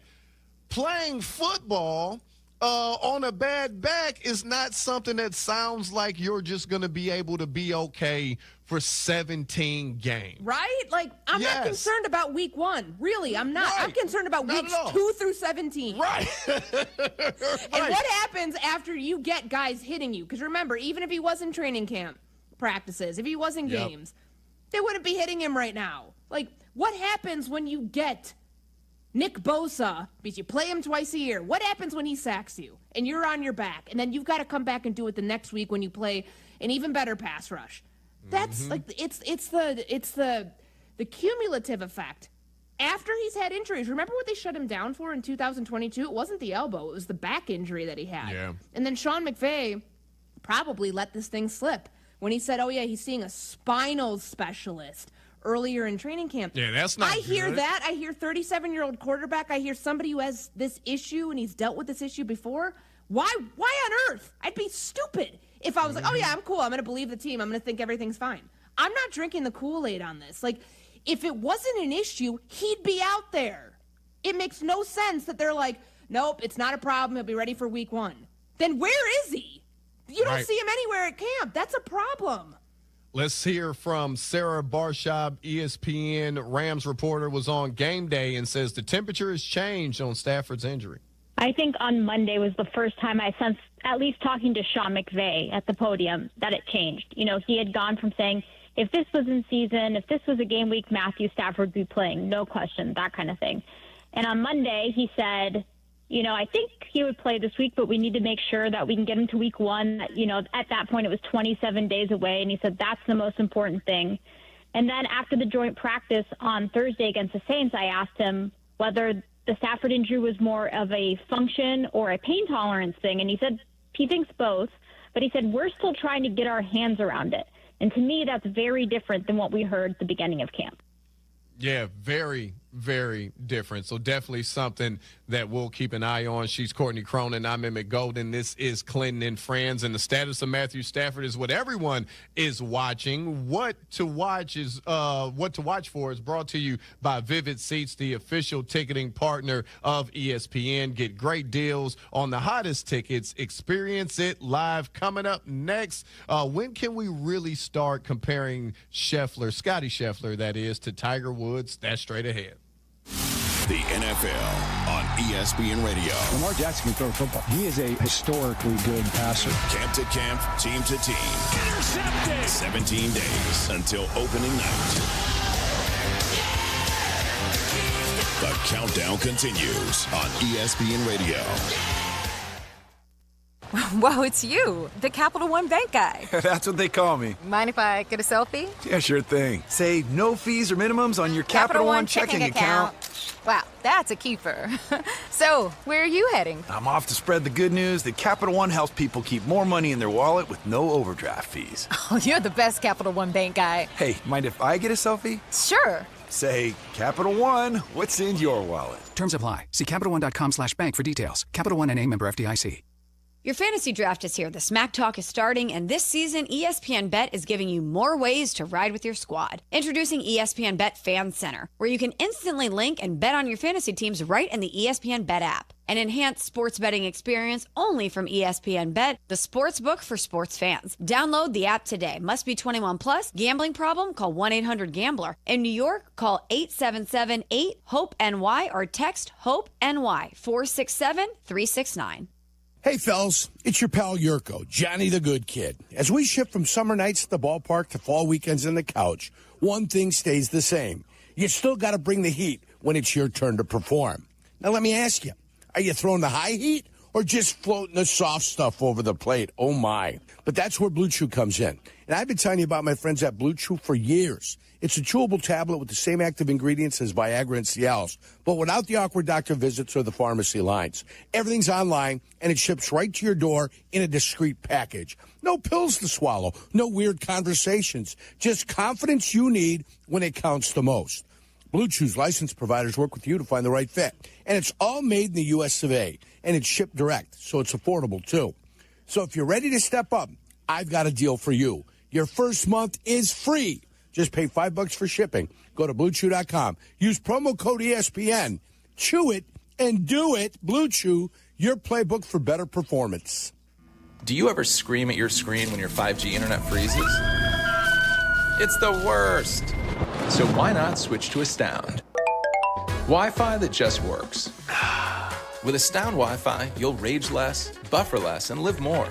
Speaker 1: Playing football on a bad back is not something that sounds like you're just going to be able to be okay for 17 games.
Speaker 7: Right? Like, I'm not concerned about week 1. Really, I'm not. I'm concerned about weeks 2 through 17.
Speaker 1: Right.
Speaker 7: And what happens after you get guys hitting you? Because remember, even if he was in training camp practices, if he was in games, they wouldn't be hitting him right now. Like, what happens when you get Nick Bosa, because you play him twice a year? What happens when he sacks you and you're on your back, and then you've got to come back and do it the next week when you play an even better pass rush? That's like it's the cumulative effect. After he's had injuries, remember what they shut him down for in 2022? It wasn't the elbow; it was the back injury that he had. Yeah. And then Sean McVay probably let this thing slip when he said, "Oh yeah, he's seeing a spinal specialist." Earlier in training camp.
Speaker 1: Yeah, that's not
Speaker 7: I hear that. I hear 37-year-old quarterback. I hear somebody who has this issue and he's dealt with this issue before. Why on earth? I'd be stupid if I was like, oh yeah, I'm cool. I'm going to believe the team. I'm going to think everything's fine. I'm not drinking the Kool-Aid on this. Like, if it wasn't an issue, he'd be out there. It makes no sense that they're like, nope, it's not a problem. He'll be ready for week 1. Then where is he? You don't see him anywhere at camp. That's a problem.
Speaker 1: Let's hear from Sarah Barshab, ESPN Rams reporter, was on game day and says the temperature has changed on Stafford's injury.
Speaker 3: I think on Monday was the first time I sensed, at least talking to Sean McVay at the podium, that it changed. You know, he had gone from saying, if this was in season, if this was a game week, Matthew Stafford would be playing, no question, that kind of thing. And on Monday, he said, you know, I think he would play this week, but we need to make sure that we can get him to week 1. You know, at that point, it was 27 days away, and he said that's the most important thing. And then after the joint practice on Thursday against the Saints, I asked him whether the Stafford injury was more of a function or a pain tolerance thing, and he said he thinks both, but he said we're still trying to get our hands around it. And to me, that's very different than what we heard at the beginning of camp.
Speaker 1: Yeah, very, very different. So definitely something that we'll keep an eye on. She's Courtney Cronin. I'm Emmett Golden. This is Clinton and Friends. And the status of Matthew Stafford is what everyone is watching. What to watch for is brought to you by Vivid Seats, the official ticketing partner of ESPN. Get great deals on the hottest tickets. Experience it live. Coming up next, when can we really start comparing Scotty Scheffler, that is, to Tiger Woods? That's straight ahead.
Speaker 30: the NFL on ESPN Radio.
Speaker 9: Lamar Jackson can throw a football. He is a historically good passer.
Speaker 30: Camp to camp, team to team.
Speaker 2: Intercepted!
Speaker 30: 17 days until opening night. The countdown continues on ESPN Radio.
Speaker 11: Whoa, it's you, the Capital One Bank guy.
Speaker 12: That's what they call me.
Speaker 11: Mind if I get a selfie?
Speaker 12: Yeah, sure thing. Say no fees or minimums on your Capital One checking account.
Speaker 11: Wow, that's a keeper. So, where are you heading?
Speaker 12: I'm off to spread the good news that Capital One helps people keep more money in their wallet with no overdraft fees.
Speaker 11: Oh, you're the best Capital One Bank guy.
Speaker 12: Hey, mind if I get a selfie?
Speaker 11: Sure.
Speaker 12: Say, Capital One, what's in your wallet?
Speaker 13: Terms apply. See CapitalOne.com/bank for details. Capital One NA, member FDIC.
Speaker 14: Your fantasy draft is here. The Smack Talk is starting, and this season, ESPN Bet is giving you more ways to ride with your squad. Introducing ESPN Bet Fan Center, where you can instantly link and bet on your fantasy teams right in the ESPN Bet app. An enhanced sports betting experience only from ESPN Bet, the sports book for sports fans. Download the app today. Must be 21 plus. Gambling problem? Call 1-800-GAMBLER. In New York, call 877-8-HOPE-NY or text HOPE-NY 467-369.
Speaker 15: Hey, fellas, it's your pal Jurko, Johnny the Good Kid. As we shift from summer nights at the ballpark to fall weekends on the couch, one thing stays the same. You still got to bring the heat when it's your turn to perform. Now, let me ask you, are you throwing the high heat or just floating the soft stuff over the plate? Oh, my. But that's where Blue Chew comes in. And I've been telling you about my friends at Blue Chew for years. It's a chewable tablet with the same active ingredients as Viagra and Cialis, but without the awkward doctor visits or the pharmacy lines. Everything's online, and it ships right to your door in a discreet package. No pills to swallow, no weird conversations, just confidence you need when it counts the most. Blue Chew's licensed providers work with you to find the right fit, and it's all made in the U.S. of A., and it's shipped direct, so it's affordable, too. So if you're ready to step up, I've got a deal for you. Your first month is free. Just pay $5 for shipping. Go to BlueChew.com. Use promo code ESPN. Chew it and do it. Blue Chew, your playbook for better performance.
Speaker 26: Do you ever scream at your screen when your 5G internet freezes? It's the worst. So why not switch to Astound? Wi-Fi that just works. With Astound Wi-Fi, you'll rage less, buffer less, and live more.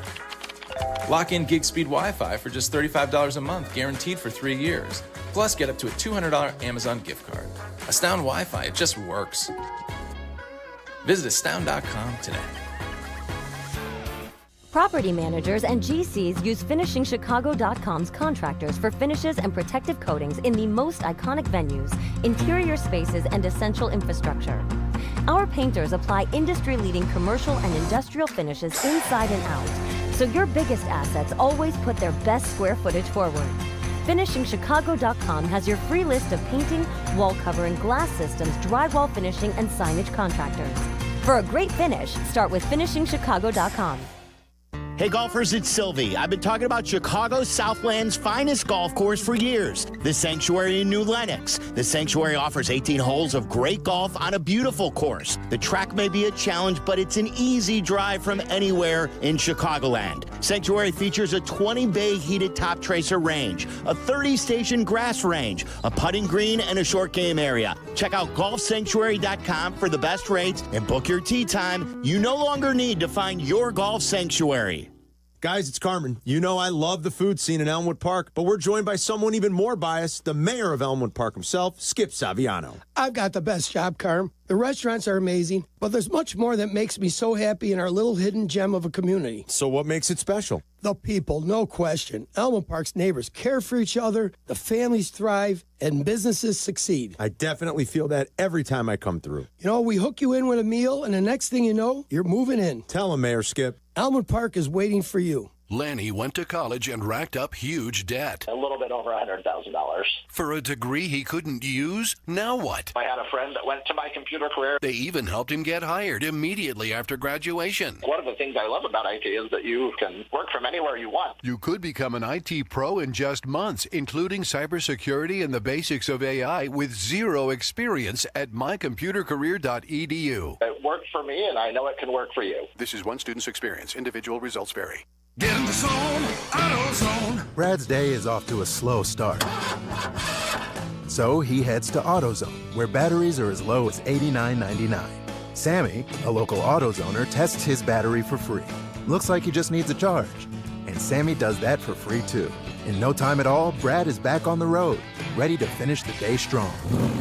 Speaker 26: Lock in gig speed Wi-Fi for just $35 a month, guaranteed for 3 years. Plus, get up to a $200 Amazon gift card. Astound Wi-Fi, it just works. Visit astound.com today.
Speaker 27: Property managers and GCs use FinishingChicago.com's contractors for finishes and protective coatings in the most iconic venues, interior spaces, and essential infrastructure. Our painters apply industry-leading commercial and industrial finishes inside and out, so your biggest assets always put their best square footage forward. FinishingChicago.com has your free list of painting, wall covering, glass systems, drywall finishing, and signage contractors. For a great finish, start with FinishingChicago.com.
Speaker 28: Hey golfers, it's Silvy. I've been talking about Chicago Southland's finest golf course for years, the Sanctuary in New Lenox. The Sanctuary offers 18 holes of great golf on a beautiful course. The track may be a challenge, but it's an easy drive from anywhere in Chicagoland. Sanctuary features a 20-bay heated top tracer range, a 30-station grass range, a putting green, and a short game area. Check out golfsanctuary.com for the best rates and book your tee time. You no longer need to find your golf sanctuary.
Speaker 29: Guys, it's Carmen. You know I love the food scene in Elmwood Park, but we're joined by someone even more biased, the mayor of Elmwood Park himself, Skip Saviano.
Speaker 31: I've got the best job, Carm. The restaurants are amazing, but there's much more that makes me so happy in our little hidden gem of a community.
Speaker 29: So what makes it special?
Speaker 31: The people, no question. Elmwood Park's neighbors care for each other, the families thrive, and businesses succeed.
Speaker 29: I definitely feel that every time I come through.
Speaker 31: You know, we hook you in with a meal, and the next thing you know, you're moving in.
Speaker 29: Tell him, Mayor Skip.
Speaker 31: Elmwood Park is waiting for you.
Speaker 30: Lanny went to college and racked up huge debt.
Speaker 32: A little bit over $100,000.
Speaker 30: For a degree he couldn't use? Now what?
Speaker 32: I had a friend that went to my computer career.
Speaker 30: They even helped him get hired immediately after graduation.
Speaker 32: One of the things I love about IT is that you can work from anywhere you want.
Speaker 30: You could become an IT pro in just months, including cybersecurity and the basics of AI with zero experience at mycomputercareer.edu.
Speaker 32: It worked for me, and I know it can work for you.
Speaker 30: This is one student's experience. Individual results vary.
Speaker 2: Get in the zone, AutoZone.
Speaker 33: Brad's day is off to a slow start.
Speaker 4: So he heads to AutoZone, where batteries are as low as $89.99. Sammy, a local AutoZoner, tests his battery for free. Looks like he just needs a charge. And Sammy does that for free, too. In no time at all, Brad is back on the road, ready to finish the day strong.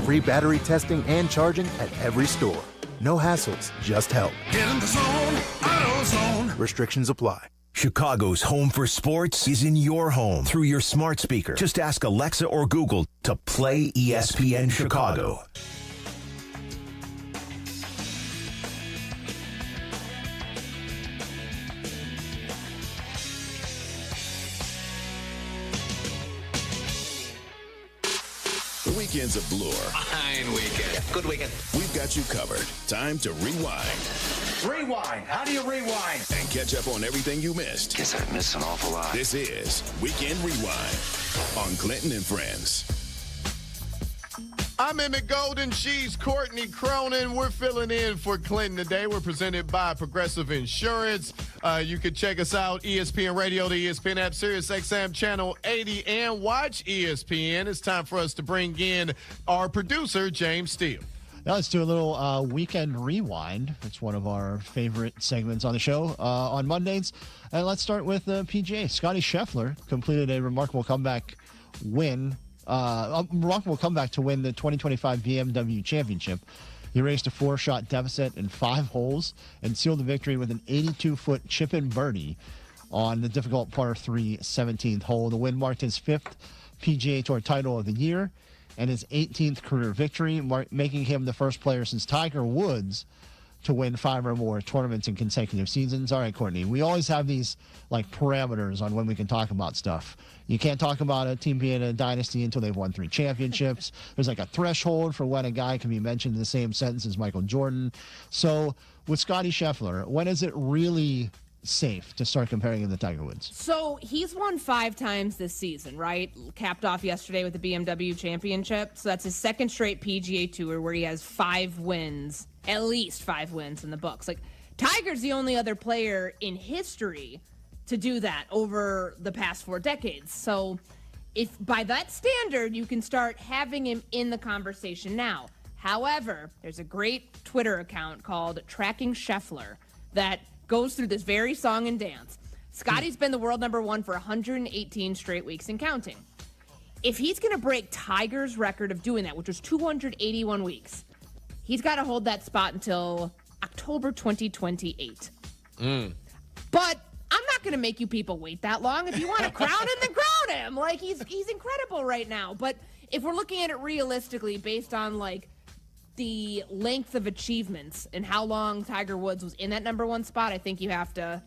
Speaker 4: Free battery testing and charging at every store. No hassles, just help.
Speaker 5: Get in the zone, AutoZone.
Speaker 4: Restrictions apply.
Speaker 16: Chicago's home for sports is in your home through your smart speaker. Just ask Alexa or Google to play ESPN Chicago.
Speaker 5: The weekend's a blur.
Speaker 17: Fine weekend. Good weekend.
Speaker 5: We've got you covered. Time to rewind.
Speaker 17: Rewind. How do you rewind?
Speaker 5: And catch up on everything you missed.
Speaker 17: Guess I missed an awful lot.
Speaker 5: This is Weekend Rewind on Clinton and Friends.
Speaker 1: I'm Emmett Golden. She's Courtney Cronin. We're filling in for Clinton today. We're presented by Progressive Insurance. You can check us out, ESPN Radio, the ESPN app, Sirius XM Channel 80, and watch ESPN. It's time for us to bring in our producer, James Steele.
Speaker 18: Now let's do a little weekend rewind. It's one of our favorite segments on the show on Mondays. And let's start with the PGA. Scotty Scheffler completed a remarkable comeback win. Remarkable comeback to win the 2025 BMW Championship. He raced a 4-shot deficit in 5 holes and sealed the victory with an 82-foot chip-in birdie on the difficult par 3 17th hole. The win marked his 5th PGA Tour title of the year and his 18th career victory, making him the first player since Tiger Woods to win 5 or more tournaments in consecutive seasons. All right, Courtney, we always have these like parameters on when we can talk about stuff. You can't talk about a team being a dynasty until they've won 3 championships. There's like a threshold for when a guy can be mentioned in the same sentence as Michael Jordan. So with Scotty Scheffler, when is it really safe to start comparing him to Tiger Woods?
Speaker 7: So he's won 5 times this season, right? Capped off yesterday with the BMW Championship. So that's his 2nd straight PGA Tour where he has 5 wins, at least 5 wins in the books. Like, Tiger's the only other player in history to do that over the past 4 decades. So if by that standard, you can start having him in the conversation now. However, there's a great Twitter account called Tracking Scheffler that goes through this very song and dance. Scotty's been the world number 1 for 118 straight weeks and counting. If he's going to break Tiger's record of doing that, which was 281 weeks, he's got to hold that spot until October 2028. But I'm not going to make you people wait that long. If you want to crown him, then crown him. Like, he's incredible right now. But if we're looking at it realistically based on, like, the length of achievements and how long Tiger Woods was in that number 1 spot, I think you have to,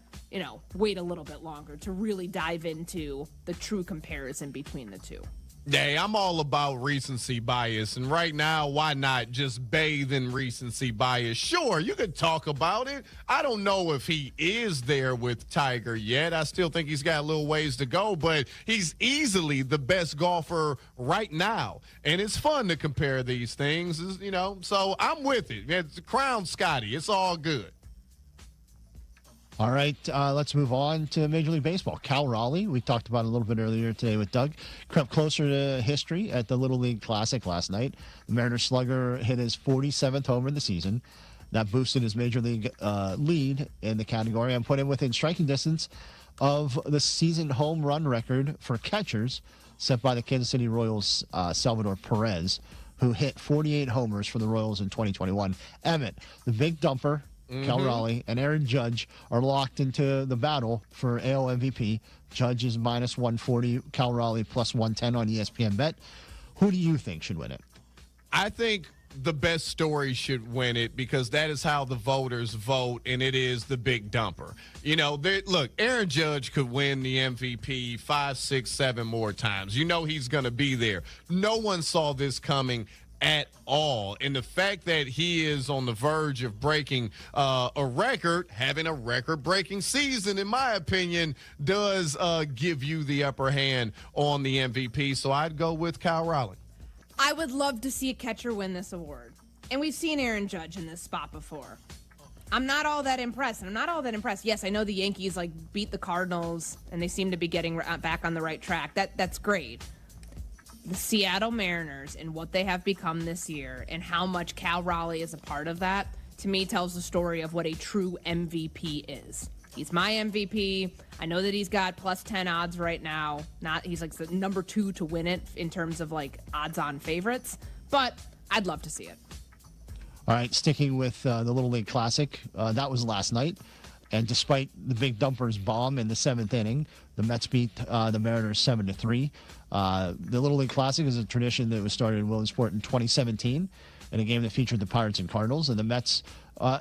Speaker 7: wait a little bit longer to really dive into the true comparison between the two.
Speaker 1: Hey, I'm all about recency bias, and right now, why not just bathe in recency bias? Sure, you could talk about it. I don't know if he is there with Tiger yet. I still think he's got a little ways to go, but he's easily the best golfer right now, and it's fun to compare these things, so I'm with it. It's crown Scotty. It's all good.
Speaker 18: All right, let's move on to Major League Baseball. Cal Raleigh, we talked about a little bit earlier today with Doug, crept closer to history at the Little League Classic last night. The Mariners slugger hit his 47th homer of the season. That boosted his Major League lead in the category and put him within striking distance of the season home run record for catchers set by the Kansas City Royals' Salvador Perez, who hit 48 homers for the Royals in 2021. Emmett, the big dumper, Cal Raleigh, and Aaron Judge are locked into the battle for AL MVP. Judge is minus 140, Cal Raleigh plus 110 on ESPN Bet. Who do you think should win it?
Speaker 1: I think the best story should win it because that is how the voters vote, and it is the big dumper. Look, Aaron Judge could win the MVP 5, 6, 7 more times. He's going to be there. No one saw this coming at all. And the fact that he is on the verge of breaking a record, having a record-breaking season, in my opinion, does give you the upper hand on the MVP. So I'd go with Cal Raleigh.
Speaker 7: I would love to see a catcher win this award. And we've seen Aaron Judge in this spot before. I'm not all that impressed. Yes, I know the Yankees beat the Cardinals, and they seem to be getting back on the right track. That's great. the Seattle Mariners and what they have become this year and how much Cal Raleigh is a part of that, to me, tells the story of what a true MVP is. He's my MVP. I know that he's got plus 10 odds right now. He's like the number 2 to win it in terms of like odds-on favorites, but I'd love to see it.
Speaker 18: All right, sticking with the Little League Classic, that was last night. And despite the big dumpers bomb in the 7th inning, the Mets beat the Mariners 7-3. The Little League Classic is a tradition that was started in Williamsport in 2017 in a game that featured the Pirates and Cardinals. And the Mets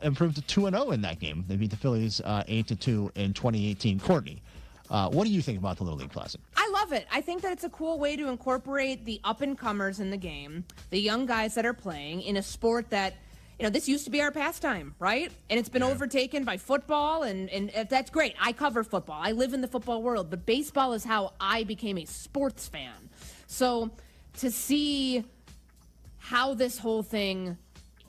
Speaker 18: improved to 2-0 in that game. They beat the Phillies 8-2 in 2018. Courtney, what do you think about the Little League Classic?
Speaker 7: I love it. I think that it's a cool way to incorporate the up-and-comers in the game, the young guys that are playing in a sport that, this used to be our pastime, right? And it's been overtaken by football, and that's great. I cover football. I live in the football world, but baseball is how I became a sports fan. So to see how this whole thing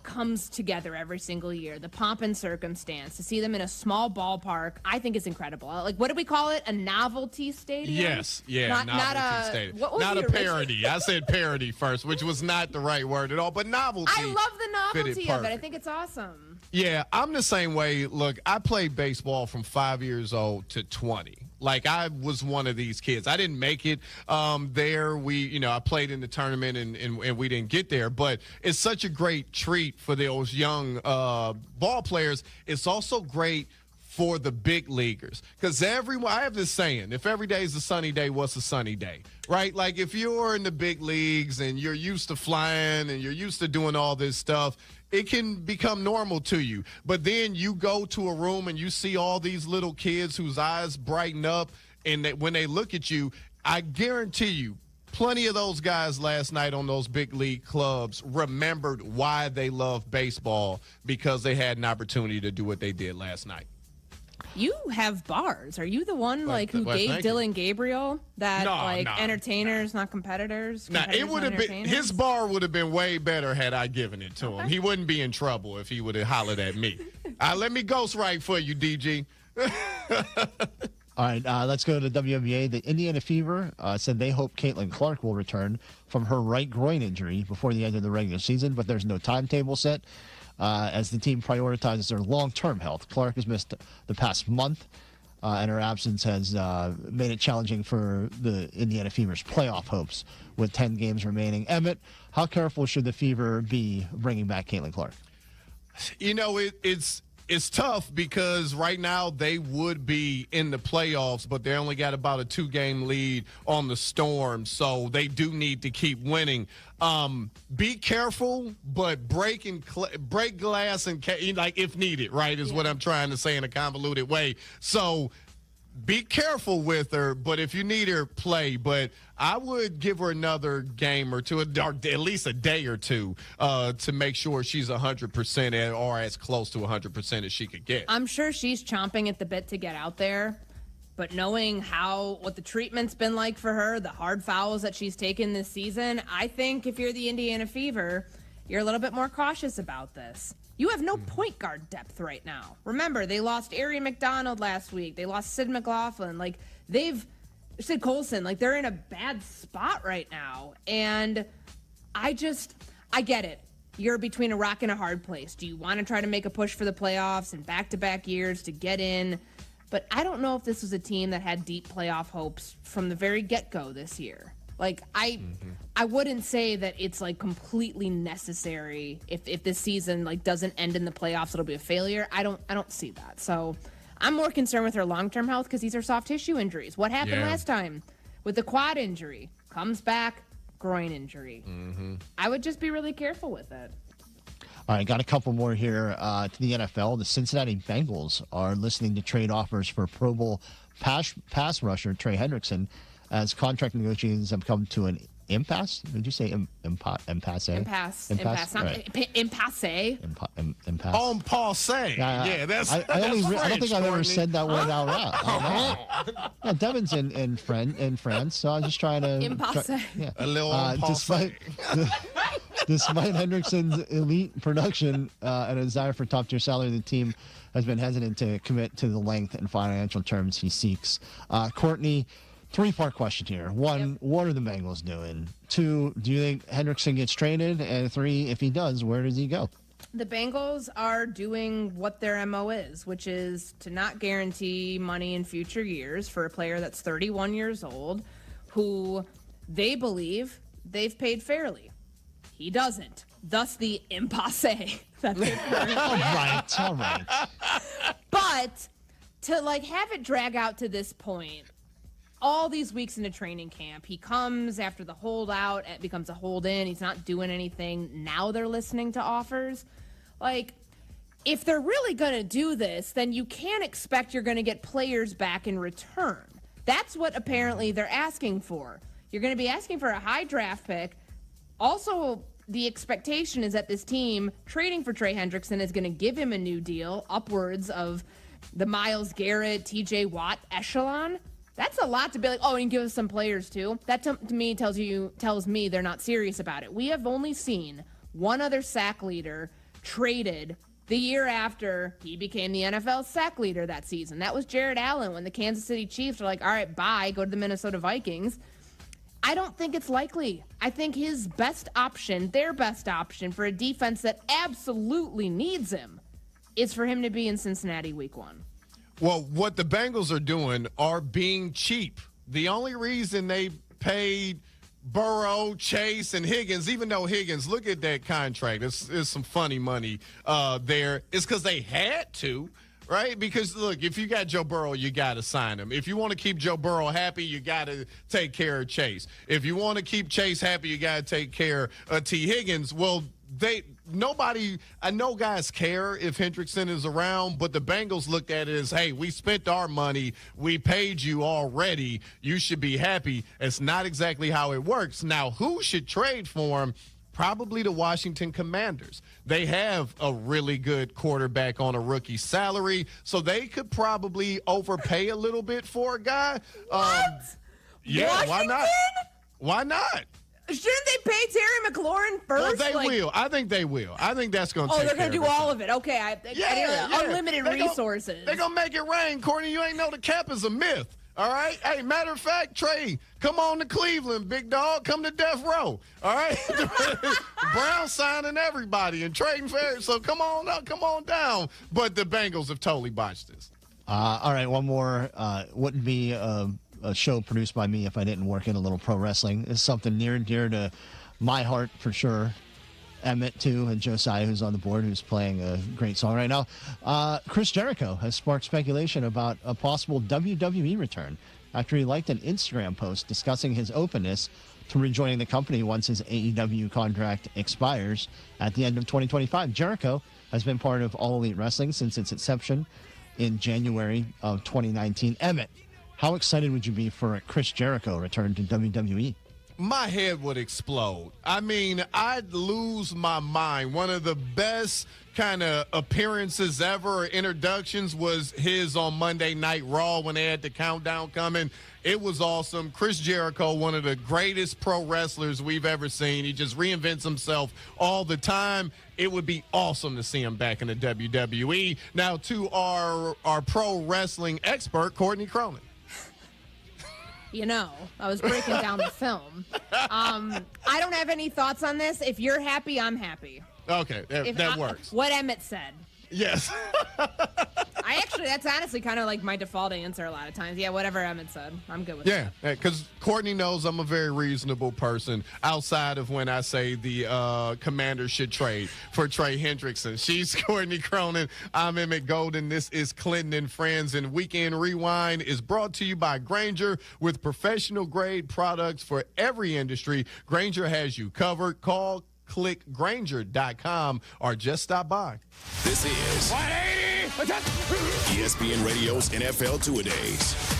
Speaker 7: comes together every single year, the pomp and circumstance, to see them in a small ballpark, I think is incredible. Like, what do we call it? A novelty stadium?
Speaker 1: Yes, novelty stadium. Not a parody. I said parody first, which was not the right word at all, but novelty.
Speaker 7: I love the novelty of it. I think it's awesome.
Speaker 1: Yeah, I'm the same way. Look, I played baseball from 5 years old to 20. Like, I was one of these kids. I didn't make it there. I played in the tournament and we didn't get there. But it's such a great treat for those young ball players. It's also great for the big leaguers. Because I have this saying, if every day is a sunny day, what's a sunny day? Right? Like, if you're in the big leagues and you're used to flying and you're used to doing all this stuff, it can become normal to you. But then you go to a room and you see all these little kids whose eyes brighten up, and when they look at you, I guarantee you, plenty of those guys last night on those big league clubs remembered why they love baseball, because they had an opportunity to do what they did last night.
Speaker 7: You have bars. Are you the one who gave Dylan Gabriel that entertainers, not competitors?
Speaker 1: It would have been, his bar would have been way better had I given it to him. He wouldn't be in trouble if he would have hollered at me. Let me ghostwrite for you, DG.
Speaker 18: All right, let's go to the WNBA. The Indiana Fever said they hope Caitlin Clark will return from her right groin injury before the end of the regular season, but there's no timetable set. As the team prioritizes their long-term health. Clark has missed the past month, and her absence has made it challenging for the Indiana Fever's playoff hopes with 10 games remaining. Emmett, how careful should the Fever be bringing back Caitlin Clark?
Speaker 1: It's tough because right now they would be in the playoffs, but they only got about a 2-game lead on the Storm, so they do need to keep winning. Be careful, but break glass and if needed, right, is what I'm trying to say in a convoluted way. So be careful with her, but if you need her, play. But I would give her another game or two, at least a day or two, to make sure she's 100% or as close to 100% as she could get.
Speaker 7: I'm sure she's chomping at the bit to get out there, but knowing what the treatment's been like for her, the hard fouls that she's taken this season, I think if you're the Indiana Fever, you're a little bit more cautious about this. You have no point guard depth right now. Remember, they lost Ari McDonald last week. They lost Sid McLaughlin. Sid Colson. They're in a bad spot right now. And I get it. You're between a rock and a hard place. Do you want to try to make a push for the playoffs and back-to-back years to get in? But I don't know if this was a team that had deep playoff hopes from the very get-go this year. I wouldn't say that it's completely necessary if this season doesn't end in the playoffs, it'll be a failure. I don't see that. So I'm more concerned with her long-term health because these are soft tissue injuries. What happened last time with the quad injury? Comes back, groin injury. I would just be really careful with it.
Speaker 18: All right, got a couple more here to the NFL. The Cincinnati Bengals are listening to trade offers for Pro Bowl pass rusher Trey Hendrickson as contract negotiations have come to an impasse. Did you say impasse?
Speaker 7: Impasse. Impasse.
Speaker 18: Right.
Speaker 7: Impasse.
Speaker 18: Impasse.
Speaker 1: En passé. Yeah, that's
Speaker 18: I don't think I've ever said that word out loud. Yeah, Devin's in France, so I'm just trying to...
Speaker 7: Impasse.
Speaker 1: A little en passé.
Speaker 18: Despite Hendrickson's elite production and a desire for top-tier salary, the team has been hesitant to commit to the length and financial terms he seeks. Courtney, Three-part question here. One, what are the Bengals doing? Two, do you think Hendrickson gets traded? And three, if he does, where does he go?
Speaker 7: The Bengals are doing what their MO is, which is to not guarantee money in future years for a player that's 31 years old, who they believe they've paid fairly. He doesn't. Thus the impasse that they're currently at.
Speaker 18: All right.
Speaker 7: But to have it drag out to this point, all these weeks into training camp, he comes after the holdout, it becomes a hold in, he's not doing anything. Now they're listening to offers. If they're really going to do this, then you can't expect you're going to get players back in return. That's what apparently they're asking for. You're going to be asking for a high draft pick. Also, the expectation is that this team trading for Trey Hendrickson is going to give him a new deal upwards of the Myles Garrett, TJ Watt echelon. That's a lot to be like, oh, and give us some players too. That to me tells me they're not serious about it. We have only seen one other sack leader traded the year after he became the NFL sack leader that season. That was Jared Allen when the Kansas City Chiefs were like, all right, bye, go to the Minnesota Vikings. I don't think it's likely. I think his best option, their best option for a defense that absolutely needs him, is for him to be in Cincinnati week 1.
Speaker 1: Well, what the Bengals are doing are being cheap. The only reason they paid Burrow, Chase, and Higgins, even though Higgins, look at that contract, it's some funny money there, it's because they had to. Right? Because, look, if you got Joe Burrow, you got to sign him. If you want to keep Joe Burrow happy, you got to take care of Chase. If you want to keep Chase happy, you got to take care of T. Higgins. Well, I know guys care if Hendrickson is around, but the Bengals looked at it as, hey, we spent our money. We paid you already. You should be happy. It's not exactly how it works. Now, who should trade for him? Probably the Washington Commanders. They have a really good quarterback on a rookie salary, so they could probably overpay a little bit for a guy.
Speaker 7: What?
Speaker 1: Yeah,
Speaker 7: Washington?
Speaker 1: why not? Why not?
Speaker 7: Shouldn't they pay Terry McLaurin first?
Speaker 1: Well, they will. I think they will. I think that's going to take
Speaker 7: they're going to do all of it. Okay.
Speaker 1: Yeah.
Speaker 7: Unlimited resources.
Speaker 1: They're going to make it rain, Courtney. You ain't know the cap is a myth. All right? Hey, matter of fact, Trey, come on to Cleveland, big dog. Come to death row. All right? Brown signing everybody and trading fair. So come on down. But the Bengals have totally botched this.
Speaker 18: All right, one more. Wouldn't be a show produced by me if I didn't work in a little pro wrestling. It's something near and dear to my heart for sure. Emmett, too, and Josiah, who's on the board, who's playing a great song right now. Chris Jericho has sparked speculation about a possible WWE return after he liked an Instagram post discussing his openness to rejoining the company once his AEW contract expires at the end of 2025. Jericho has been part of All Elite Wrestling since its inception in January of 2019. Emmett, how excited would you be for a Chris Jericho return to WWE?
Speaker 1: My head would explode. I mean, I'd lose my mind. One of the best kind of appearances ever, or introductions, was his on Monday Night Raw when they had the countdown coming. It was awesome. Chris Jericho, one of the greatest pro wrestlers we've ever seen. He just reinvents himself all the time. It would be awesome to see him back in the WWE. Now to our pro wrestling expert, Courtney Cronin.
Speaker 7: I was breaking down the film. I don't have any thoughts on this. If you're happy, I'm happy.
Speaker 1: Okay, that works.
Speaker 7: What Emmett said.
Speaker 1: Yes.
Speaker 7: That's honestly kind of like my default answer a lot of times. Yeah, whatever Emmett said. I'm good with that.
Speaker 1: Yeah, because Courtney knows I'm a very reasonable person outside of when I say the Commanders should trade for Trey Hendrickson. She's Courtney Cronin. I'm Emmett Golden. This is Clinton and Friends, and Weekend Rewind is brought to you by Grainger. With professional-grade products for every industry, Grainger has you covered. Call, click Grainger.com, or just stop by.
Speaker 5: This is 180. ESPN Radio's NFL Two-A-Days.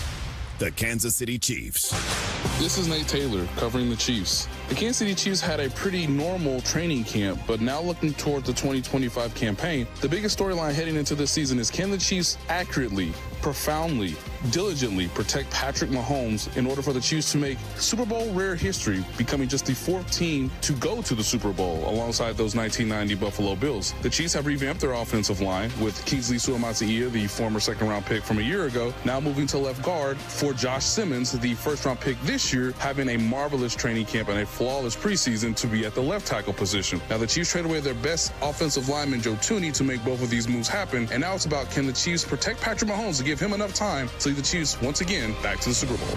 Speaker 5: The Kansas City Chiefs.
Speaker 3: This is Nate Taylor covering the Chiefs. The Kansas City Chiefs had a pretty normal training camp, but now looking toward the 2025 campaign, the biggest storyline heading into this season is, can the Chiefs accurately, profoundly, diligently protect Patrick Mahomes in order for the Chiefs to make Super Bowl rare history, becoming just the 4th team to go to the Super Bowl alongside those 1990 Buffalo Bills. The Chiefs have revamped their offensive line with Kingsley Suamataia, the former second-round pick from a year ago, now moving to left guard for Josh Simmons, the first-round pick this year, having a marvelous training camp and a flawless preseason to be at the left tackle position. Now, the Chiefs traded away their best offensive lineman, Joe Thuney, to make both of these moves happen, and now it's about, can the Chiefs protect Patrick Mahomes to give him enough time to lead the Chiefs once again back to the Super Bowl?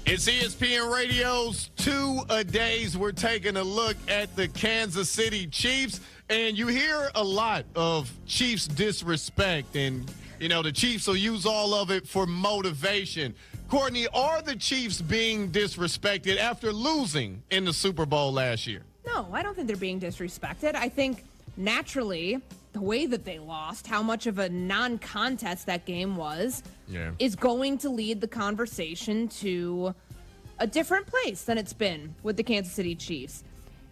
Speaker 1: It's ESPN Radio's Two-A-Days. We're taking a look at the Kansas City Chiefs, and you hear a lot of Chiefs disrespect, and, you know, the Chiefs will use all of it for motivation. Courtney, are the Chiefs being disrespected after losing in the Super Bowl last year?
Speaker 7: No, I don't think they're being disrespected. I think naturally the way that they lost, how much of a non-contest that game was, is going to lead the conversation to a different place than it's been with the Kansas City Chiefs.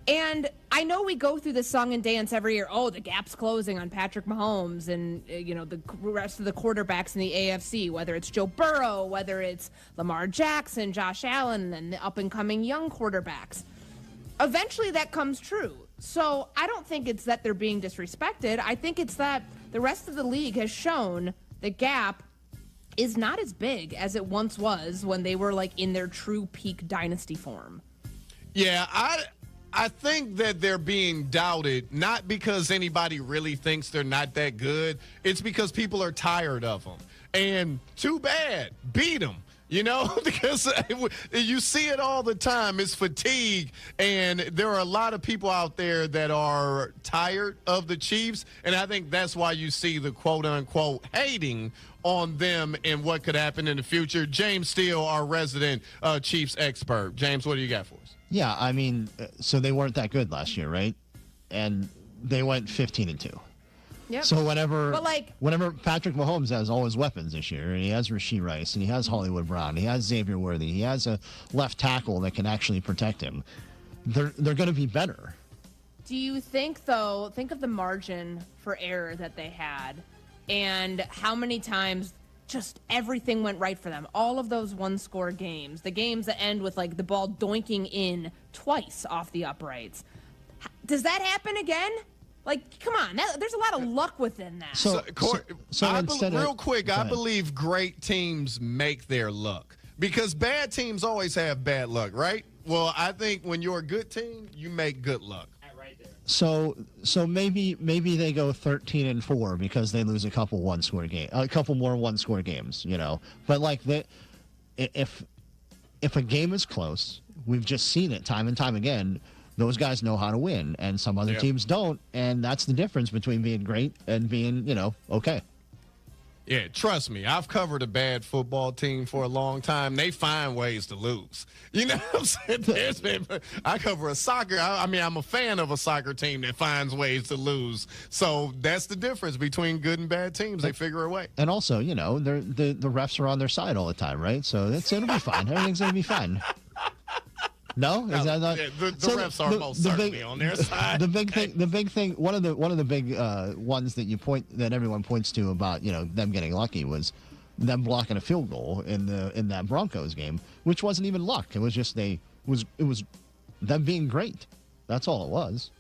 Speaker 7: And I know we go through this song and dance every year. Oh, the gap's closing on Patrick Mahomes and, you know, the rest of the quarterbacks in the AFC, whether it's Joe Burrow, whether it's Lamar Jackson, Josh Allen, and the up-and-coming young quarterbacks. Eventually that comes true. So I don't think it's that they're being disrespected. I think it's that the rest of the league has shown the gap is not as big as it once was when they were like in their true peak dynasty form.
Speaker 1: Yeah, I think that they're being doubted, not because anybody really thinks they're not that good. It's because people are tired of them. And too bad. Beat them. You know, because you see it all the time. It's fatigue, and there are a lot of people out there that are tired of the Chiefs, and I think that's why you see the quote-unquote hating on them and what could happen in the future. James Steele, our resident Chiefs expert. James, what do you got for us?
Speaker 18: Yeah, I mean, so they weren't that good last year, right? And they went 15-2.
Speaker 7: Yep.
Speaker 18: So whenever Patrick Mahomes has all his weapons this year, and he has Rashee Rice, and he has Hollywood Brown, he has Xavier Worthy, he has a left tackle that can actually protect him, they're going to be better.
Speaker 7: Do you think, though, think of the margin for error that they had and how many times just everything went right for them. All of those one-score games, the games that end with, like, the ball doinking in twice off the uprights. Does that happen again? Like, come on, there's a lot of luck within that.
Speaker 1: I believe great teams make their luck because bad teams always have bad luck, right? Well, I think when you're a good team, you make good luck.
Speaker 18: So maybe they go 13-4 because they lose a couple more one-score games, you know. But like if a game is close, we've just seen it time and time again. Those guys know how to win, and some other teams don't, and that's the difference between being great and being, you know, okay.
Speaker 1: Yeah, trust me, I've covered a bad football team for a long time. They find ways to lose. You know what I'm saying? I cover a soccer. I'm a fan of a soccer team that finds ways to lose. So that's the difference between good and bad teams. They figure a way.
Speaker 18: And also, you know, the refs are on their side all the time, right? So it'll be fine. Everything's going to be fine. No, is that not?
Speaker 1: Yeah, the refs are most certainly on their side.
Speaker 18: The big thing. One of the big ones that everyone points to about, you know, them getting lucky was them blocking a field goal in that Broncos game, which wasn't even luck. It was just it was them being great. That's all it was.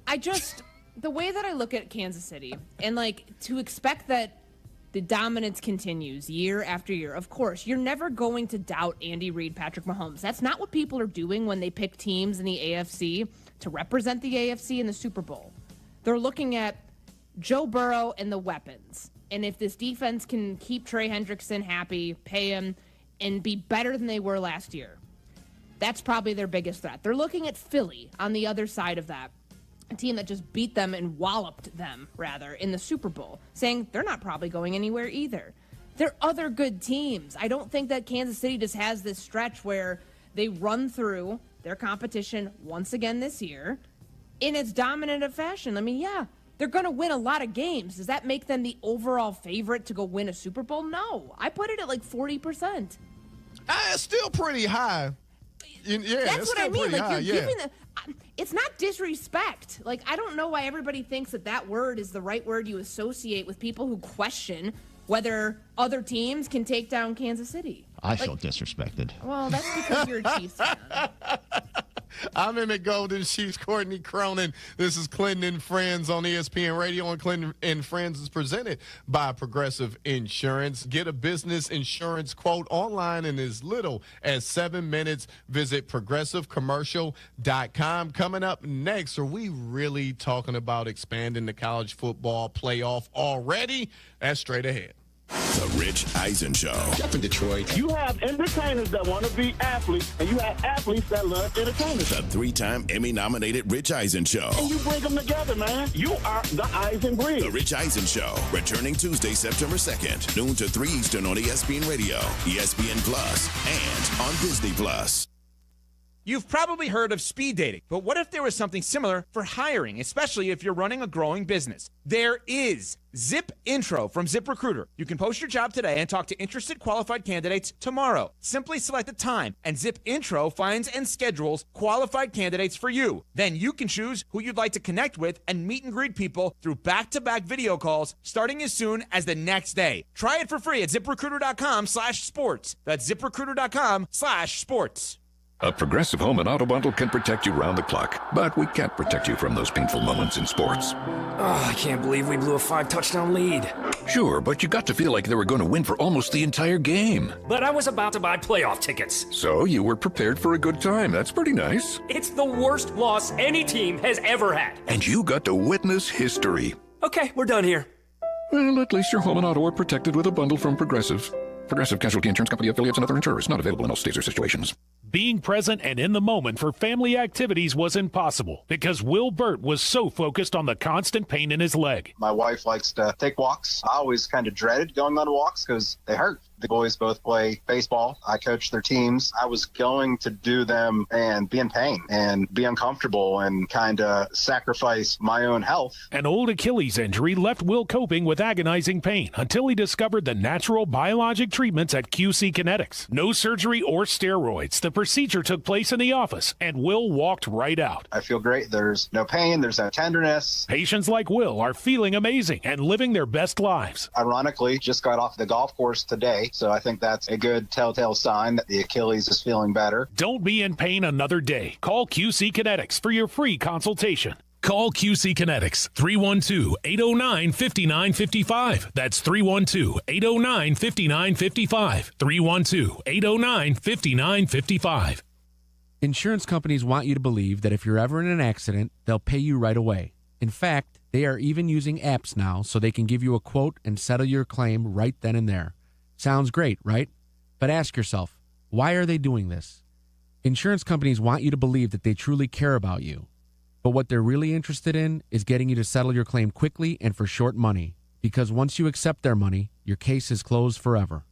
Speaker 7: The way that I look at Kansas City and like to expect that the dominance continues year after year. Of course, you're never going to doubt Andy Reid, Patrick Mahomes. That's not what people are doing when they pick teams in the AFC to represent the AFC in the Super Bowl. They're looking at Joe Burrow and the weapons. And if this defense can keep Trey Hendrickson happy, pay him, and be better than they were last year, that's probably their biggest threat. They're looking at Philly on the other side of that. A team that just beat them and walloped them, rather, in the Super Bowl, saying they're not probably going anywhere either. There are other good teams. I don't think that Kansas City just has this stretch where they run through their competition once again this year in its dominant fashion. I mean, yeah, they're going to win a lot of games. Does that make them the overall favorite to go win a Super Bowl? No. I put it at like 40%.
Speaker 1: It's still pretty high. Yeah,
Speaker 7: that's what I mean. Like,
Speaker 1: high,
Speaker 7: you're giving them. It's not disrespect. Like, I don't know why everybody thinks that word is the right word you associate with people who question whether other teams can take down Kansas City.
Speaker 18: I feel disrespected.
Speaker 7: Well, that's because you're a Chiefs fan.
Speaker 1: I'm in the Golden Chiefs, Courtney Cronin. This is Clinton and Friends on ESPN Radio, and Clinton and Friends is presented by Progressive Insurance. Get a business insurance quote online in as little as 7 minutes. Visit progressivecommercial.com. Coming up next, are we really talking about expanding the college football playoff already? That's straight ahead.
Speaker 5: The Rich Eisen Show.
Speaker 6: Up in Detroit. You have entertainers that want to be athletes, and you have athletes that love entertainers.
Speaker 5: The 3-time Emmy-nominated Rich Eisen Show.
Speaker 6: And you bring them together, man. You are the Eisen breed.
Speaker 5: The Rich Eisen Show, returning Tuesday, September 2nd, noon to 3 Eastern on ESPN Radio, ESPN Plus, and on Disney Plus.
Speaker 8: You've probably heard of speed dating, but what if there was something similar for hiring, especially if you're running a growing business? There is Zip Intro from ZipRecruiter. You can post your job today and talk to interested qualified candidates tomorrow. Simply select a time, and Zip Intro finds and schedules qualified candidates for you. Then you can choose who you'd like to connect with and meet and greet people through back-to-back video calls starting as soon as the next day. Try it for free at ZipRecruiter.com/sports. That's ZipRecruiter.com/sports.
Speaker 9: A Progressive Home and Auto Bundle can protect you round the clock, but we can't protect you from those painful moments in sports.
Speaker 10: Oh, I can't believe we blew a 5-touchdown lead.
Speaker 9: Sure, but you got to feel like they were going to win for almost the entire game.
Speaker 10: But I was about to buy playoff tickets.
Speaker 9: So you were prepared for a good time. That's pretty nice.
Speaker 10: It's the worst loss any team has ever had.
Speaker 9: And you got to witness history.
Speaker 10: Okay, we're done here.
Speaker 9: Well, at least your home and auto are protected with a bundle from Progressive. Progressive Casualty Insurance Company, affiliates, and other insurers. Not available in all states or situations.
Speaker 11: Being present and in the moment for family activities was impossible because Will Burt was so focused on the constant pain in his leg.
Speaker 19: My wife likes to take walks. I always kind of dreaded going on walks because they hurt. The boys both play baseball. I coach their teams. I was going to do them and be in pain and be uncomfortable and kind of sacrifice my own health.
Speaker 11: An old Achilles injury left Will coping with agonizing pain until he discovered the natural biologic treatments at QC Kinetics. No surgery or steroids. The procedure took place in the office, and Will walked right out.
Speaker 19: I feel great. There's no pain. There's no tenderness.
Speaker 11: Patients like Will are feeling amazing and living their best lives.
Speaker 19: Ironically, just got off the golf course today. So I think that's a good telltale sign that the Achilles is feeling better.
Speaker 11: Don't be in pain another day. Call QC Kinetics for your free consultation. Call QC Kinetics, 312-809-5955. That's 312-809-5955. 312-809-5955.
Speaker 20: Insurance companies want you to believe that if you're ever in an accident, they'll pay you right away. In fact, they are even using apps now so they can give you a quote and settle your claim right then and there. Sounds great, right? But ask yourself, why are they doing this? Insurance companies want you to believe that they truly care about you. But what they're really interested in is getting you to settle your claim quickly and for short money. Because once you accept their money, your case is closed forever.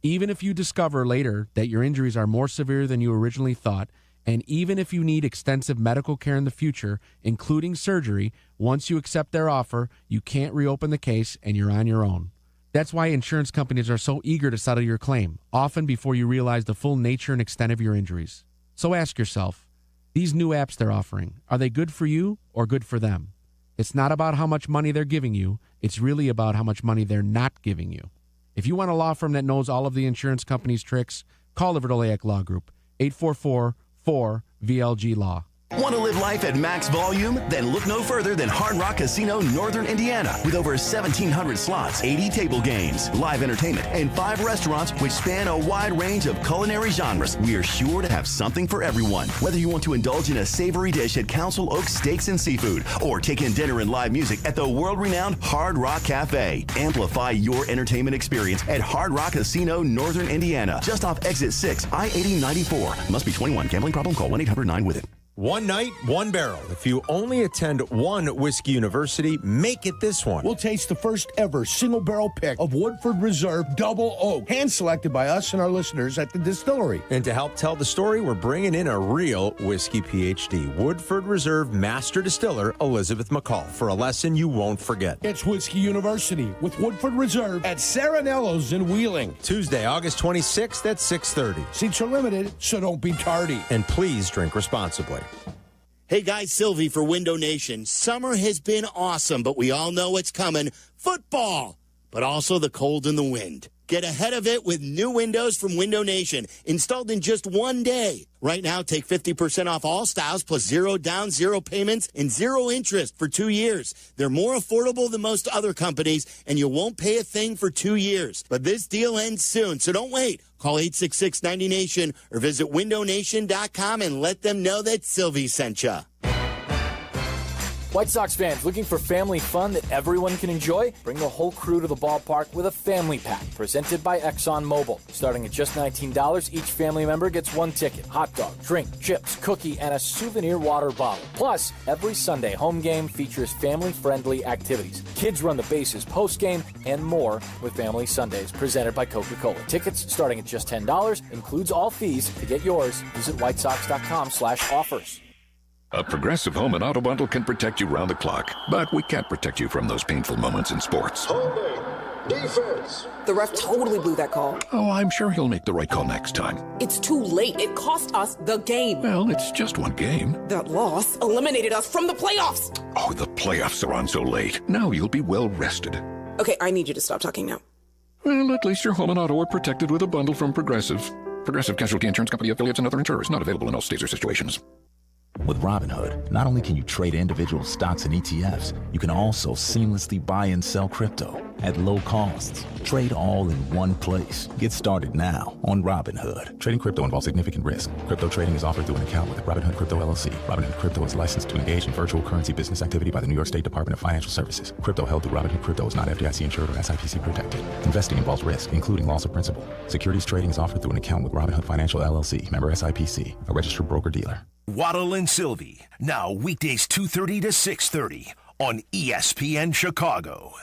Speaker 20: Even if you discover later that your injuries are more severe than you originally thought, and even if you need extensive medical care in the future, including surgery, once you accept their offer, you can't reopen the case and you're on your own. That's why insurance companies are so eager to settle your claim, often before you realize the full nature and extent of your injuries. So ask yourself, these new apps they're offering, are they good for you or good for them? It's not about how much money they're giving you. It's really about how much money they're not giving you. If you want a law firm that knows all of the insurance company's tricks, call the Verdoliak Law Group, 844-4VLG-LAW.
Speaker 21: Want to live life at max volume? Then look no further than Hard Rock Casino, Northern Indiana. With over 1,700 slots, 80 table games, live entertainment, and 5 restaurants which span a wide range of culinary genres, we are sure to have something for everyone. Whether you want to indulge in a savory dish at Council Oak Steaks and Seafood, or take in dinner and live music at the world-renowned Hard Rock Cafe. Amplify your entertainment experience at Hard Rock Casino, Northern Indiana. Just off Exit 6, I-8094. Must be 21. Gambling problem? Call 1-800-9-WITH-IT.
Speaker 12: One night, one barrel. If you only attend one whiskey university, make it this one.
Speaker 13: We'll taste the first ever single barrel pick of Woodford Reserve Double Oak, hand selected by us and our listeners at the distillery.
Speaker 12: And to help tell the story, we're bringing in a real whiskey PhD, Woodford Reserve Master Distiller Elizabeth McCall, for a lesson you won't forget.
Speaker 13: It's Whiskey University with Woodford Reserve at Saranello's in Wheeling.
Speaker 12: Tuesday, August 26th at 6:30.
Speaker 13: Seats are limited, so don't be tardy.
Speaker 12: And please drink responsibly.
Speaker 14: Hey guys, Silvy for Window Nation. Summer has been awesome, but we all know what's coming. Football, but also the cold and the wind. Get ahead of it with new windows from Window Nation, installed in just one day. Right now, take 50% off all styles plus 0 down, 0 payments, and 0 interest for 2 years. They're more affordable than most other companies, and you won't pay a thing for 2 years. But this deal ends soon, so don't wait. Call 866-90NATION or visit windownation.com and let them know that Silvy sent you.
Speaker 15: White Sox fans looking for family fun that everyone can enjoy? Bring the whole crew to the ballpark with a family pack presented by ExxonMobil. Starting at just $19, each family member gets 1 ticket, hot dog, drink, chips, cookie, and a souvenir water bottle. Plus, every Sunday home game features family-friendly activities. Kids run the bases post-game and more with Family Sundays presented by Coca-Cola. Tickets starting at just $10, includes all fees. To get yours, visit whitesox.com/offers.
Speaker 9: A Progressive Home and Auto Bundle can protect you round the clock, but we can't protect you from those painful moments in sports.
Speaker 22: Holding. Defense.
Speaker 23: The ref totally blew that call.
Speaker 9: Oh, I'm sure he'll make the right call next time.
Speaker 23: It's too late. It cost us the game.
Speaker 9: Well, it's just one game.
Speaker 23: That loss eliminated us from the playoffs.
Speaker 9: Oh, the playoffs are on so late. Now you'll be well rested.
Speaker 23: Okay, I need you to stop talking now.
Speaker 9: Well, at least your home and auto are protected with a bundle from Progressive. Progressive Casualty Insurance Company, affiliates, and other insurers. Not available in all states or situations.
Speaker 24: With Robinhood, not only can you trade individual stocks and ETFs, you can also seamlessly buy and sell crypto at low costs. Trade all in one place. Get started now on Robinhood. Trading crypto involves significant risk. Crypto trading is offered through an account with Robinhood Crypto LLC. Robinhood Crypto is licensed to engage in virtual currency business activity by the New York State Department of Financial Services. Crypto held through Robinhood Crypto is not FDIC insured or SIPC protected. Investing involves risk, including loss of principal. Securities trading is offered through an account with Robinhood Financial LLC, member SIPC, a registered broker-dealer.
Speaker 16: Waddle and Silvy, now weekdays 2:30 to 6:30 on ESPN Chicago.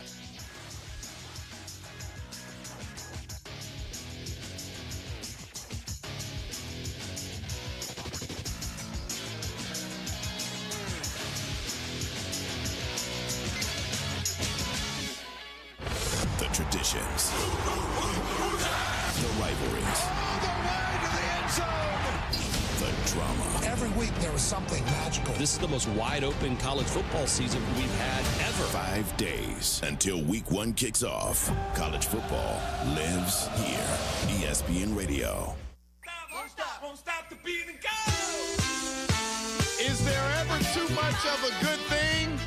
Speaker 5: The traditions, the rivalries, the drama.
Speaker 25: Every week there was something magical.
Speaker 26: This is the most wide open college football season we've had ever.
Speaker 5: 5 days until week 1 kicks off. College football lives here. ESPN Radio.
Speaker 1: Is there ever too much of a good thing?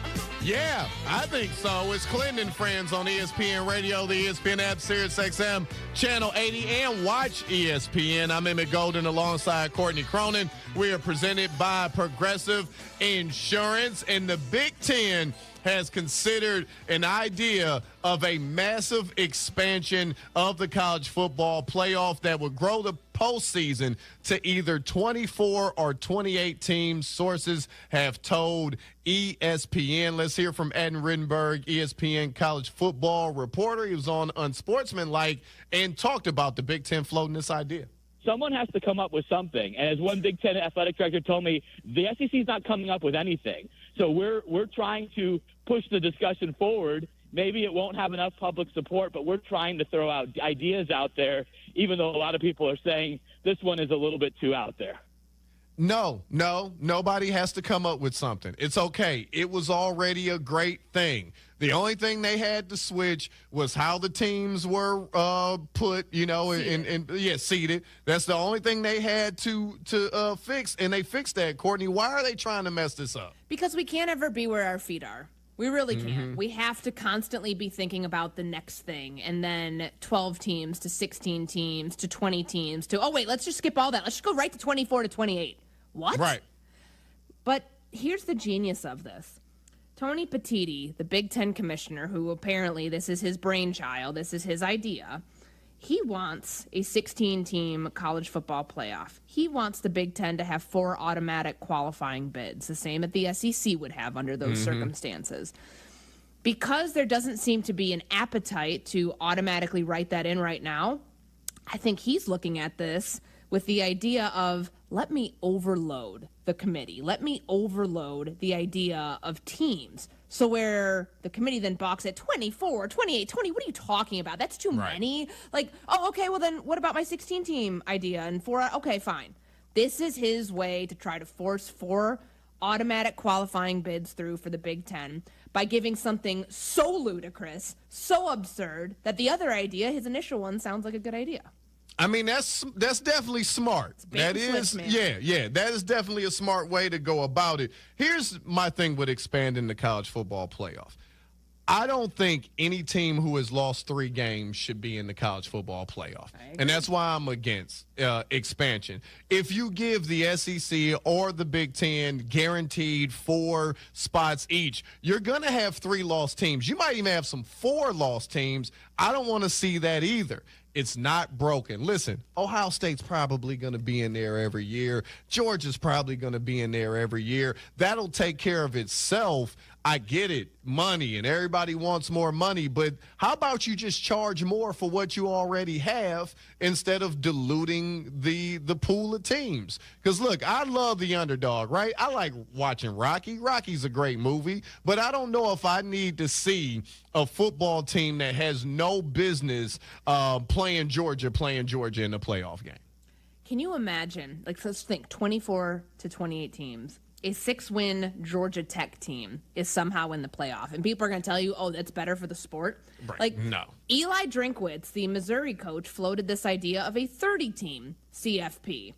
Speaker 1: Yeah, I think so. It's Clinton and Friends on ESPN Radio, the ESPN app, Sirius XM, Channel 80, and watch ESPN. I'm Emmett Golden alongside Courtney Cronin. We are presented by Progressive Insurance, and the Big Ten has considered an idea of a massive expansion of the college football playoff that would grow the postseason to either 24 or 28 teams. Sources have told ESPN. Let's hear from Adam Rittenberg, ESPN college football reporter. He was on Unsportsmanlike and talked about the Big Ten floating this idea.
Speaker 27: Someone has to come up with something. And as one Big Ten athletic director told me, the SEC is not coming up with anything. So we're trying to push the discussion forward. Maybe it won't have enough public support, but we're trying to throw out ideas out there, even though a lot of people are saying this one is a little bit too out there.
Speaker 1: No, nobody has to come up with something. It's okay. It was already a great thing. The only thing they had to switch was how the teams were put, seated. That's the only thing they had to fix, and they fixed that. Courtney, why are they trying to mess this up?
Speaker 7: Because we can't ever be where our feet are. We really can't. We have to constantly be thinking about the next thing, and then 12 teams to 16 teams to 20 teams to, let's just skip all that. Let's just go right to 24 to 28. What?
Speaker 1: Right.
Speaker 7: But here's the genius of this. Tony Petitti, the Big Ten commissioner, who apparently this is his brainchild, this is his idea, He wants a 16-team college football playoff. He wants the Big Ten to have 4 automatic qualifying bids, the same that the SEC would have under those circumstances. Because there doesn't seem to be an appetite to automatically write that in right now, I think he's looking at this with the idea of, let me overload the committee. Let me overload the idea of teams. So where the committee then balks at 24, 28, 20, what are you talking about? That's too many. Like, oh, okay, well then what about my 16-team idea? And 4, okay, fine. This is his way to try to force 4 automatic qualifying bids through for the Big Ten by giving something so ludicrous, so absurd, that the other idea, his initial one, sounds like a good idea.
Speaker 1: I mean, that's definitely smart. That is, yeah, that is definitely a smart way to go about it. Here's my thing with expanding the college football playoff. I don't think any team who has lost 3 games should be in the college football playoff. And that's why I'm against expansion. If you give the SEC or the Big Ten guaranteed 4 spots each, you're going to have 3 lost teams. You might even have some 4 lost teams. I don't want to see that either. It's not broken. Listen, Ohio State's probably going to be in there every year. Georgia's probably going to be in there every year. That'll take care of itself. I get it, money, and everybody wants more money, but how about you just charge more for what you already have instead of diluting the pool of teams? Because, look, I love the underdog, right? I like watching Rocky. Rocky's a great movie, but I don't know if I need to see a football team that has no business playing Georgia in the playoff game.
Speaker 7: Can you imagine, like, let's think 24 to 28 teams. A 6-win Georgia Tech team is somehow in the playoff. And people are going to tell you, oh, that's better for the sport.
Speaker 1: Right.
Speaker 7: Like,
Speaker 1: no.
Speaker 7: Eli Drinkwitz, the Missouri coach, floated this idea of a 30-team CFP.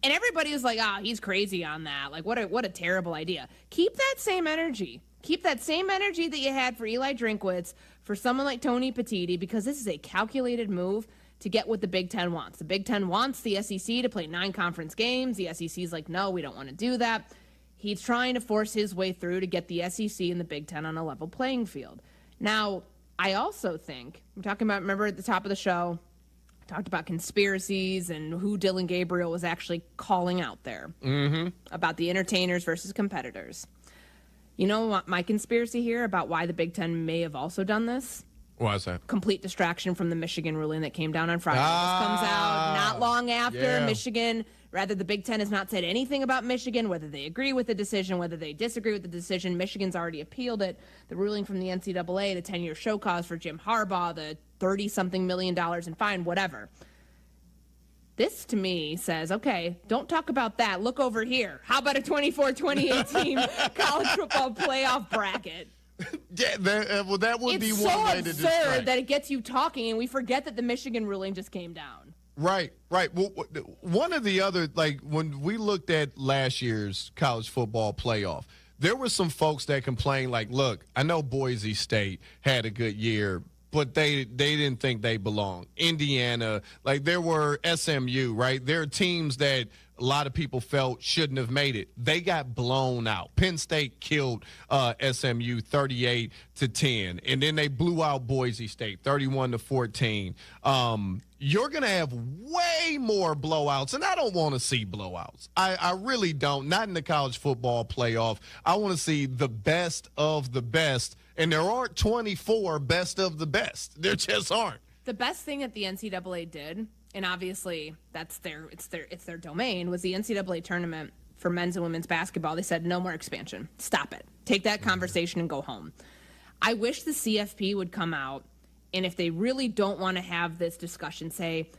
Speaker 7: And everybody was like, he's crazy on that. Like, what a terrible idea. Keep that same energy. Keep that same energy that you had for Eli Drinkwitz for someone like Tony Petitti, because this is a calculated move to get what the Big Ten wants. The Big Ten wants the SEC to play 9 conference games. The SEC's like, no, we don't want to do that. He's trying to force his way through to get the SEC and the Big Ten on a level playing field. Now, I also think, I'm talking about, remember at the top of the show, I talked about conspiracies and who Dylan Gabriel was actually calling out there about the entertainers versus competitors. You know what my conspiracy here about why the Big Ten may have also done this?
Speaker 1: Why is that?
Speaker 7: Complete distraction from the Michigan ruling that came down on Friday. This comes out not long after Michigan. Rather, the Big Ten has not said anything about Michigan, whether they agree with the decision, whether they disagree with the decision. Michigan's already appealed it. The ruling from the NCAA, the 10-year show cause for Jim Harbaugh, the $30-something million in fine, whatever. This, to me, says, okay, don't talk about that. Look over here. How about a 24-28 team college football playoff bracket?
Speaker 1: Yeah, that would be one way to distract.
Speaker 7: It's so absurd that it gets you talking, and we forget that the Michigan ruling just came down.
Speaker 1: Right. Well, one of the other, like, when we looked at last year's college football playoff, there were some folks that complained, like, look, I know Boise State had a good year, but they didn't think they belonged. Indiana, like, there were SMU, right? There are teams that a lot of people felt shouldn't have made it. They got blown out. Penn State killed SMU 38-10, and then they blew out Boise State 31-14. You're going to have way more blowouts, and I don't want to see blowouts. I really don't. Not in the college football playoff. I want to see the best of the best, and there aren't 24 best of the best. There just aren't.
Speaker 7: The best thing that the NCAA did, and obviously it's their domain, was the NCAA tournament for men's and women's basketball. They said no more expansion. Stop it. Take that conversation and go home. I wish the CFP would come out, and if they really don't want to have this discussion, say,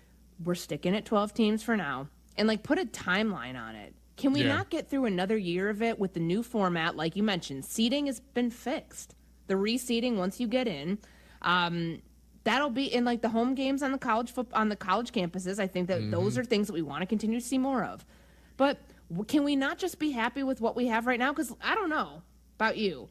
Speaker 7: we're sticking at 12 teams for now, and, like, put a timeline on it. Can we not get through another year of it with the new format? Like you mentioned, seeding has been fixed. The reseeding, once you get in, that'll be in, like, the home games on the college campuses. I think that those are things that we want to continue to see more of. But can we not just be happy with what we have right now? Because I don't know about you.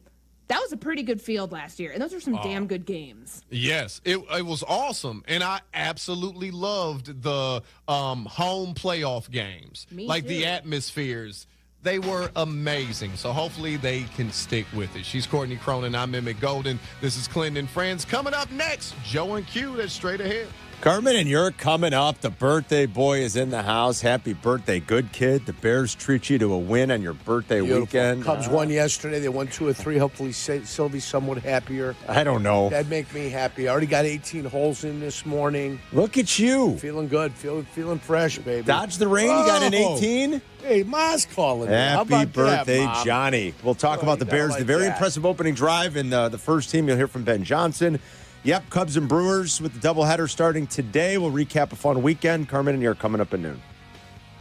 Speaker 7: That was a pretty good field last year, and those are some damn good games.
Speaker 1: Yes, it was awesome, and I absolutely loved the home playoff games.
Speaker 7: Me
Speaker 1: like
Speaker 7: too.
Speaker 1: the atmospheres. They were amazing, so hopefully they can stick with it. She's Courtney Cronin. I'm Emmett Golden. This is Clinton and Friends. Coming up next, Joe and Q. That's straight ahead.
Speaker 12: Carmen, and you're coming up. The birthday boy is in the house. Happy birthday, good kid. The Bears treat you to a win on your birthday weekend.
Speaker 13: Cubs won yesterday. They won 2 or 3. Hopefully, Silvy's somewhat happier.
Speaker 12: I don't know.
Speaker 13: That'd make me happy. I already got 18 holes in this morning.
Speaker 12: Look at you.
Speaker 13: Feeling good. Feeling fresh, baby.
Speaker 12: Dodge the rain. You got an 18?
Speaker 13: Hey, Ma's calling me. How
Speaker 12: Happy
Speaker 13: about
Speaker 12: birthday,
Speaker 13: that,
Speaker 12: Johnny. We'll talk about the Bears. The very impressive opening drive in the first team. You'll hear from Ben Johnson. Yep, Cubs and Brewers with the doubleheader starting today. We'll recap a fun weekend. Carmen and you're coming up at noon.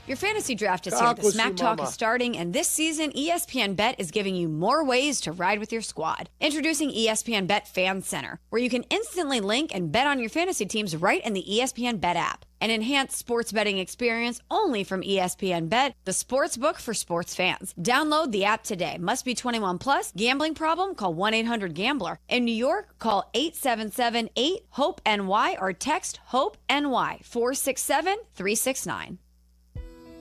Speaker 2: Your fantasy draft is here. The Smack Talk is starting, and this season, ESPN Bet is giving you more ways to ride with your squad. Introducing ESPN Bet Fan Center, where you can instantly link and bet on your fantasy teams right in the ESPN Bet app. An enhanced sports betting experience only from ESPN Bet, the sports book for sports fans. Download the app today. Must be 21 plus. Gambling problem? Call 1-800-GAMBLER. In New York, call 877-8-HOPE-NY or text HOPE-NY 467-369.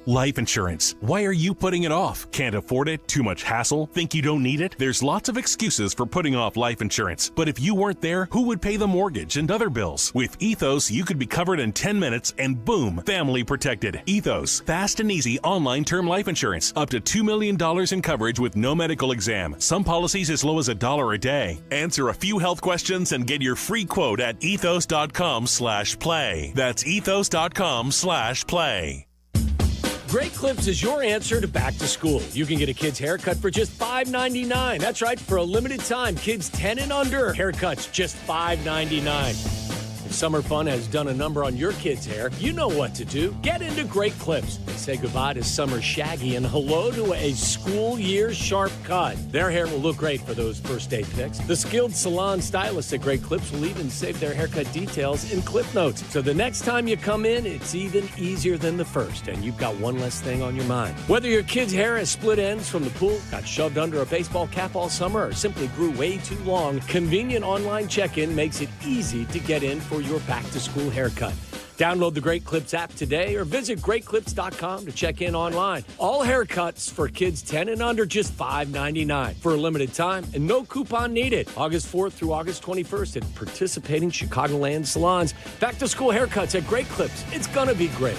Speaker 3: Life insurance. Why are you putting it off? Can't afford it? Too much hassle? Think you don't need it? There's lots of excuses for putting off life insurance. But if you weren't there, who would pay the mortgage and other bills? With Ethos, you could be covered in 10 minutes and boom, family protected. Ethos. Fast and easy online term life insurance. Up to $2 million in coverage with no medical exam. Some policies as low as $1 a day. Answer a few health questions and get your free quote at ethos.com/play. That's ethos.com/play.
Speaker 10: Great Clips is your answer to back to school. You can get a kid's haircut for just $5.99. That's right, for a limited time, kids 10 and under, haircuts just $5.99. If summer fun has done a number on your kid's hair, you know what to do. Get into Great Clips and say goodbye to summer shaggy and hello to a school year sharp cut. Their hair will look great for those first day picks. The skilled salon stylists at Great Clips will even save their haircut details in clip notes. So the next time you come in, it's even easier than the first, and you've got one less thing on your mind. Whether your kid's hair has split ends from the pool, got shoved under a baseball cap all summer, or simply grew way too long, convenient online check-in makes it easy to get in for your back-to-school haircut. Download the Great Clips app today or visit greatclips.com to check in online. All haircuts for kids 10 and under, just $5.99 for a limited time and no coupon needed. August 4th through August 21st at participating Chicagoland salons. Back-to-school haircuts at Great Clips. It's going to be great.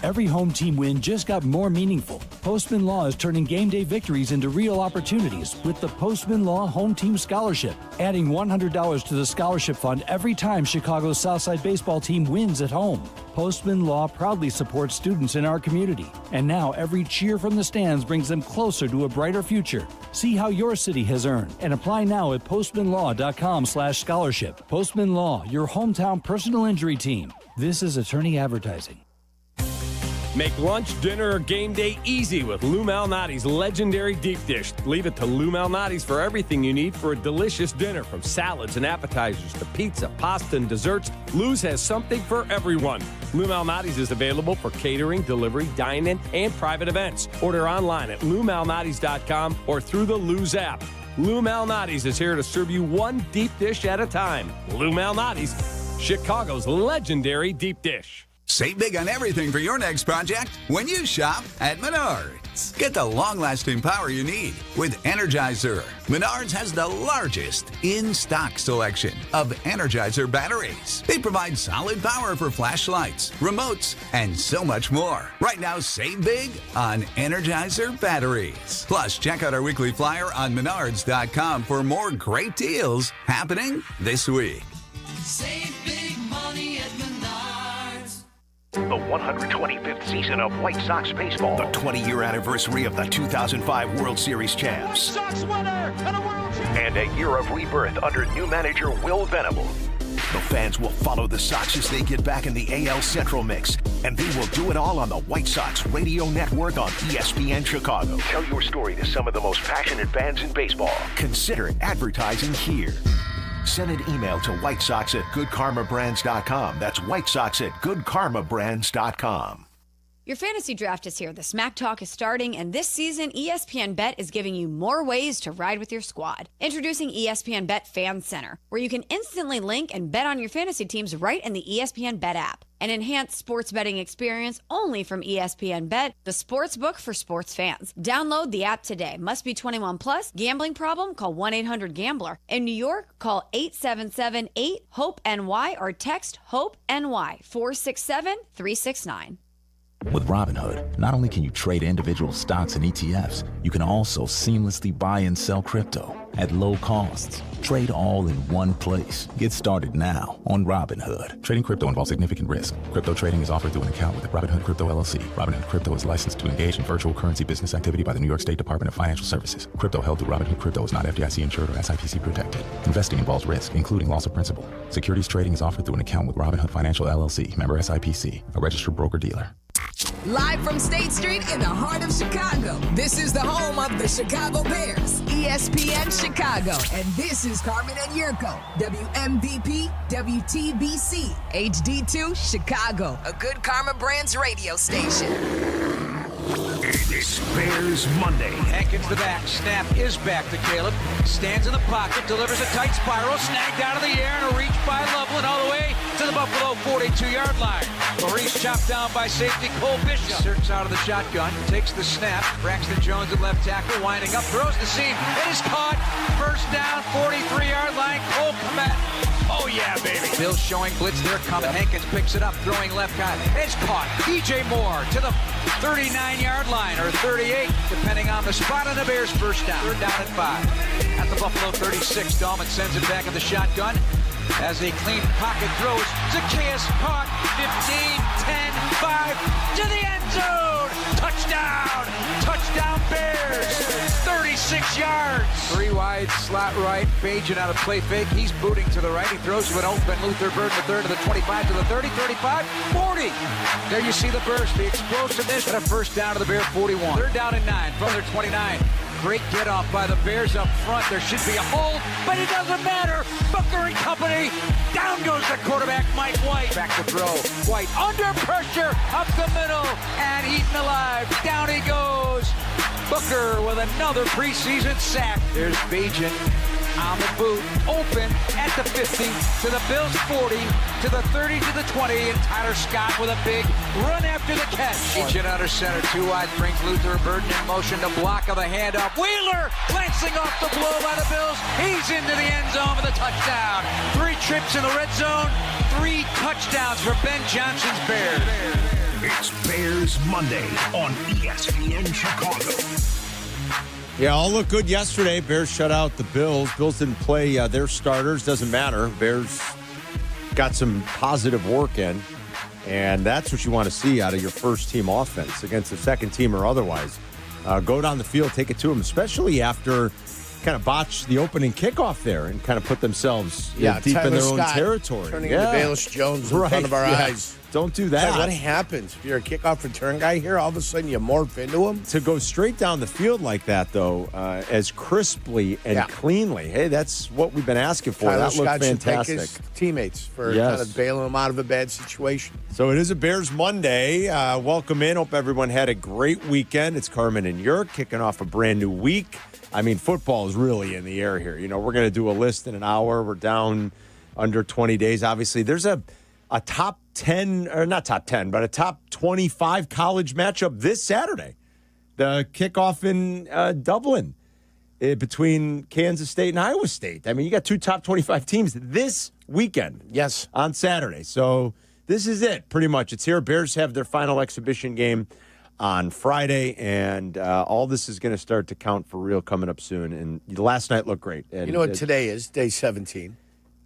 Speaker 4: Every home team win just got more meaningful. Postman Law is turning game day victories into real opportunities with the Postman Law Home Team Scholarship, adding $100 to the scholarship fund every time Chicago's Southside baseball team wins at home. Postman Law proudly supports students in our community, and now every cheer from the stands brings them closer to a brighter future. See how your city has earned and apply now at postmanlaw.com/scholarship. Postman Law, your hometown personal injury team. This is attorney advertising.
Speaker 10: Make lunch, dinner, or game day easy with Lou Malnati's legendary deep dish. Leave it to Lou Malnati's for everything you need for a delicious dinner, from salads and appetizers to pizza, pasta, and desserts. Lou's has something for everyone. Lou Malnati's is available for catering, delivery, dine-in, and private events. Order online at LouMalnati's.com or through the Lou's app. Lou Malnati's is here to serve you one deep dish at a time. Lou Malnati's, Chicago's legendary deep dish.
Speaker 6: Save big on everything for your next project when you shop at Menards. Get the long-lasting power you need with Energizer. Menards has the largest in-stock selection of Energizer batteries. They provide solid power for flashlights, remotes, and so much more. Right now, save big on Energizer batteries. Plus, check out our weekly flyer on Menards.com for more great deals happening this week.
Speaker 8: Save big money at Menards.
Speaker 17: The 125th season of White Sox baseball. The 20-year anniversary of the 2005 World Series champs.
Speaker 8: White Sox winner and a world champion.
Speaker 17: And a year of rebirth under new manager Will Venable. The fans will follow the Sox as they get back in the AL Central mix. And they will do it all on the White Sox radio network on ESPN Chicago. Tell your story to some of the most passionate fans in baseball. Consider advertising here. Send an email to whitesox@goodkarmabrands.com. That's whitesox@goodkarmabrands.com.
Speaker 2: Your fantasy draft is here. The Smack Talk is starting, and this season, ESPN Bet is giving you more ways to ride with your squad. Introducing ESPN Bet Fan Center, where you can instantly link and bet on your fantasy teams right in the ESPN Bet app. An enhanced sports betting experience only from ESPN Bet, the sports book for sports fans. Download the app today. Must be 21 plus. Gambling problem? Call 1-800-GAMBLER. In New York, call 877-8-HOPE-NY or text HOPE-NY 467-369.
Speaker 24: With Robinhood, not only can you trade individual stocks and ETFs, you can also seamlessly buy and sell crypto at low costs. Trade all in one place. Get started now on Robinhood. Trading crypto involves significant risk. Crypto trading is offered through an account with Robinhood Crypto LLC. Robinhood Crypto is licensed to engage in virtual currency business activity by the New York State Department of Financial Services. Crypto held through Robinhood Crypto is not FDIC insured or SIPC protected. Investing involves risk, including loss of principal. Securities trading is offered through an account with Robinhood Financial LLC, member SIPC, a registered broker-dealer.
Speaker 11: Live from State Street in the heart of Chicago, this is the home of the Chicago Bears, ESPN Chicago. And this is Carmen and Jurko, WMVP, WTBC, HD2, Chicago, a good Karma Brands radio station.
Speaker 17: It's Bears Monday.
Speaker 14: Hankins the back. Snap is back to Caleb. Stands in the pocket. Delivers a tight spiral. Snagged out of the air and a reach by Loveland all the way to the Buffalo 42-yard line. Maurice chopped down by safety Cole Bishop. Inserts out of the shotgun. Takes the snap. Braxton Jones at left tackle. Winding up. Throws the seam. It is caught. First down. 43-yard line. Cole Komet. Oh, yeah, baby. Bills showing blitz there coming. Hankins picks it up, throwing left guy. It's caught. DJ Moore to the 39-yard line, or 38, depending on the spot, on the Bears' first down. Third down and 5. At the Buffalo 36, Dahlman sends it back in the shotgun. As a clean pocket throws, Zacchaeus caught. 15, 10, 5, to the end zone. Touchdown. Touchdown Bears. 36 yards. 3 wide, slot right. Bajan out of play fake. He's booting to the right. He throws to an open Luther Bird, the third to the 25, to the 30, 35, 40. There you see the burst, the explosiveness, and a first down to the Bear 41. Third down and 9 from their 29. Great get off by the Bears up front. There should be a hold, but it doesn't matter. Booker and company. Down goes the quarterback, Mike White. Back to throw. White under pressure, up the middle, and eaten alive. Down he goes. Booker with another preseason sack. There's Bajan on the boot, open at the 50, to the Bills 40, to the 30, to the 20, and Tyler Scott with a big run after the catch. Bajan under center, 2 wide, brings Luther Burden in motion to block of the handoff. Wheeler glancing off the blow by the Bills. He's into the end zone for the touchdown. 3 trips in the red zone, 3 touchdowns for Ben Johnson's Bears.
Speaker 17: It's Bears Monday on ESPN Chicago.
Speaker 12: Yeah, all looked good yesterday. Bears shut out the Bills. Bills didn't play their starters. Doesn't matter. Bears got some positive work in, and that's what you want to see out of your first-team offense against the second team or otherwise. Go down the field, take it to them, especially after kind of botched the opening kickoff there and kind of put themselves deep
Speaker 13: Tyler
Speaker 12: in their
Speaker 13: Scott
Speaker 12: own territory.
Speaker 13: Turning into Bayless Jones in front of our eyes.
Speaker 12: Don't do that.
Speaker 13: What happens if you're a kickoff return guy here? All of a sudden you morph into him?
Speaker 12: To go straight down the field like that, though, as crisply and cleanly, hey, that's what we've been asking for.
Speaker 13: Tyler
Speaker 12: that looked
Speaker 13: Scott
Speaker 12: fantastic.
Speaker 13: should thank his teammates for kind of bailing him out of a bad situation.
Speaker 12: So it is a Bears Monday. Welcome in. Hope everyone had a great weekend. It's Carmen and Jurk kicking off a brand new week. I mean, football is really in the air here. You know, we're going to do a list in an hour. We're down under 20 days. Obviously, there's a top 10, or not top 10, but a top 25 college matchup this Saturday. The kickoff in Dublin between Kansas State and Iowa State. I mean, you got 2 top 25 teams this weekend.
Speaker 13: Yes.
Speaker 12: On Saturday. So this is it, pretty much. It's here. Bears have their final exhibition game on Friday, and all this is going to start to count for real coming up soon. And last night looked great. And
Speaker 13: you know what today is? Day 17.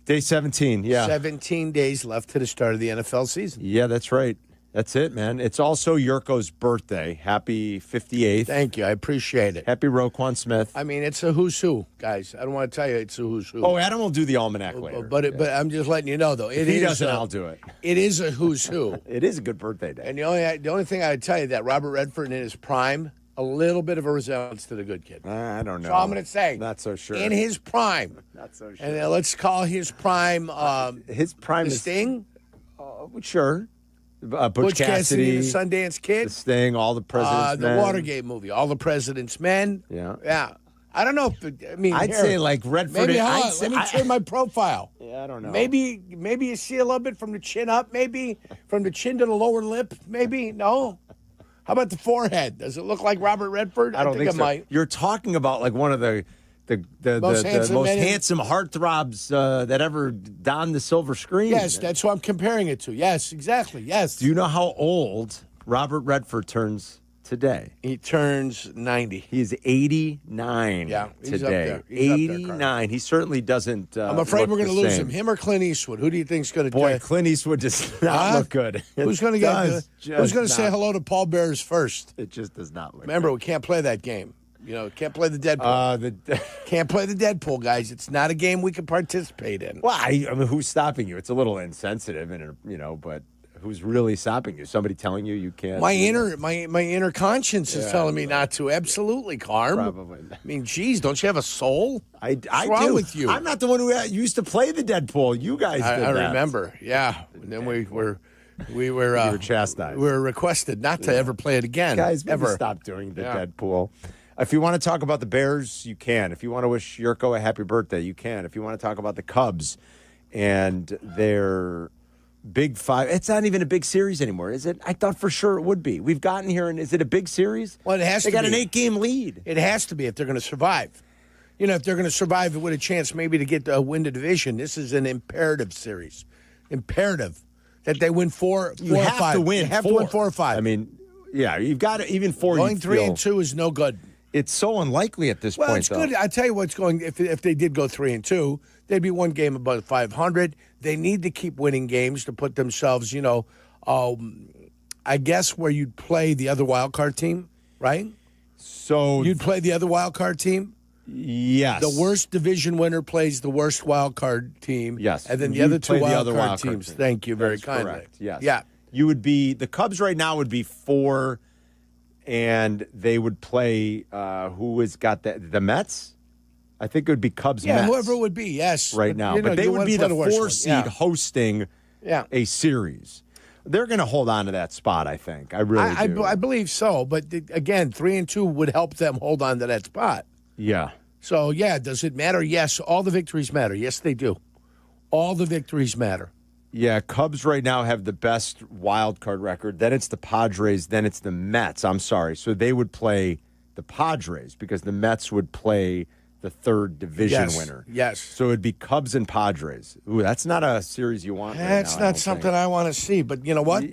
Speaker 12: Day 17, yeah.
Speaker 13: 17 days left to the start of the NFL season.
Speaker 12: Yeah, that's right. That's it, man. It's also Jurko's birthday. Happy 58th.
Speaker 13: Thank you. I appreciate it.
Speaker 12: Happy Roquan Smith.
Speaker 13: I mean, it's a who's who, guys. I don't want to tell you it's a who's who.
Speaker 12: Oh, Adam will do the almanac later.
Speaker 13: But I'm just letting you know, though.
Speaker 12: If he doesn't, I'll do it.
Speaker 13: It is a who's who.
Speaker 12: It is a good birthday day.
Speaker 13: And the only thing I would tell you that Robert Redford in his prime, a little bit of a resemblance to the good kid.
Speaker 12: I don't know.
Speaker 13: So I'm going to say.
Speaker 12: Not so sure.
Speaker 13: In his prime.
Speaker 12: Not so sure.
Speaker 13: And let's call his prime.
Speaker 12: His prime
Speaker 13: the
Speaker 12: is
Speaker 13: Sting?
Speaker 12: Sure. Butch Cassidy,
Speaker 13: the Sundance Kid,
Speaker 12: The Sting, All the President's Men.
Speaker 13: the Watergate movie, All the President's Men.
Speaker 12: Yeah.
Speaker 13: I don't know if
Speaker 12: I'd say like Redford.
Speaker 13: Maybe let me turn my profile.
Speaker 12: Yeah, I don't know.
Speaker 13: Maybe you see a little bit from the chin up. Maybe from the chin to the lower lip. Maybe no. How about the forehead? Does it look like Robert Redford?
Speaker 12: I don't think
Speaker 13: it
Speaker 12: so.
Speaker 13: might.
Speaker 12: You're talking about like one of the most handsome heartthrobs that ever donned the silver screen.
Speaker 13: Yes, that's what I'm comparing it to. Yes, exactly. Yes.
Speaker 12: Do you know how old Robert Redford turns today?
Speaker 13: He turns 90.
Speaker 12: He's 89
Speaker 13: he's
Speaker 12: today.
Speaker 13: up there. He's up there,
Speaker 12: 89. He certainly doesn't
Speaker 13: I'm afraid we're
Speaker 12: going to
Speaker 13: lose him. Him or Clint Eastwood? Who do you think's going to
Speaker 12: Boy, Clint Eastwood does not look good.
Speaker 13: Who's going to say hello to Paul Bears first?
Speaker 12: It just does not look
Speaker 13: Remember,
Speaker 12: good.
Speaker 13: we can't play that game. Can't play the Deadpool. Can't play the Deadpool, guys. It's not a game we can participate in.
Speaker 12: Well, I mean, who's stopping you? It's a little insensitive, but who's really stopping you? Somebody telling you can't?
Speaker 13: My inner conscience is telling me not to. Absolutely, Carm.
Speaker 12: Probably.
Speaker 13: I mean, geez, don't you have a soul?
Speaker 12: What's
Speaker 13: wrong with you?
Speaker 12: I'm not the one who used to play the Deadpool. You guys did
Speaker 13: I
Speaker 12: that.
Speaker 13: remember. Yeah. And then we were
Speaker 12: chastised.
Speaker 13: We were requested not to ever play it again.
Speaker 12: Guys, maybe
Speaker 13: ever
Speaker 12: stop doing the Deadpool. If you want to talk about the Bears, you can. If you want to wish Jurko a happy birthday, you can. If you want to talk about the Cubs and their Big Five, it's not even a big series anymore, is it? I thought for sure it would be. We've gotten here, and is it a big series?
Speaker 13: Well, it has to be.
Speaker 12: They got an 8-game lead.
Speaker 13: It has to be if they're going to survive. If they're going to survive with a chance maybe to get win the division, this is an imperative series. Imperative that they win four or five.
Speaker 12: You have to win
Speaker 13: win 4 or 5.
Speaker 12: I mean, yeah, you've got to, even 4.
Speaker 13: Going 3-2 is no good.
Speaker 12: It's so unlikely at this point,
Speaker 13: Well, it's good. I tell you what's going. If they did go 3-2, they'd be one game above 500. They need to keep winning games to put themselves, I guess where you'd play the other wild card team, right?
Speaker 12: So
Speaker 13: you'd play the other wild card team.
Speaker 12: Yes.
Speaker 13: The worst division winner plays the worst wild card team.
Speaker 12: Yes.
Speaker 13: And then the
Speaker 12: You'd
Speaker 13: other two
Speaker 12: play the
Speaker 13: wild
Speaker 12: other
Speaker 13: card
Speaker 12: wild card
Speaker 13: teams.
Speaker 12: team.
Speaker 13: Thank you very
Speaker 12: That's
Speaker 13: kindly.
Speaker 12: correct. Yes.
Speaker 13: Yeah.
Speaker 12: You would be, the Cubs right now would be 4, and they would play, who has got the Mets? I think it would be Cubs-Mets.
Speaker 13: Yeah, whoever it would be, yes.
Speaker 12: Right now. But they would be the 4 seed hosting
Speaker 13: a
Speaker 12: series. They're going to hold on to that spot, I think. I really do.
Speaker 13: I believe so. But again, 3-2 would help them hold on to that spot.
Speaker 12: Yeah.
Speaker 13: So, does it matter? Yes, all the victories matter. Yes, they do. All the victories matter.
Speaker 12: Yeah, Cubs right now have the best wild card record. Then it's the Padres. Then it's the Mets. I'm sorry. So they would play the Padres because the Mets would play the third division winner.
Speaker 13: Yes.
Speaker 12: So it'd be Cubs and Padres. Ooh, that's not a series you want.
Speaker 13: That's not something I want to see. But you know what?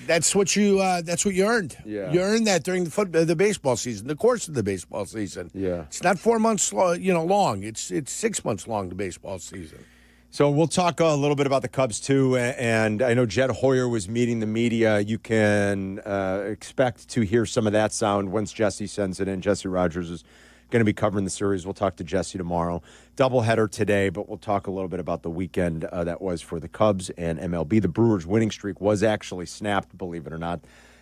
Speaker 13: That's what you earned.
Speaker 12: Yeah.
Speaker 13: You earned that during the baseball season, the course of the baseball season.
Speaker 12: Yeah.
Speaker 13: It's not 4 months long. It's 6 months long, the baseball season.
Speaker 12: So we'll talk a little bit about the Cubs, too. And I know Jed Hoyer was meeting the media. You can expect to hear some of that sound once Jesse sends it in. Jesse Rogers is going to be covering the series. We'll talk to Jesse tomorrow. Doubleheader today, but we'll talk a little bit about the weekend that was for the Cubs and MLB. The Brewers' winning streak was actually snapped, believe it or not.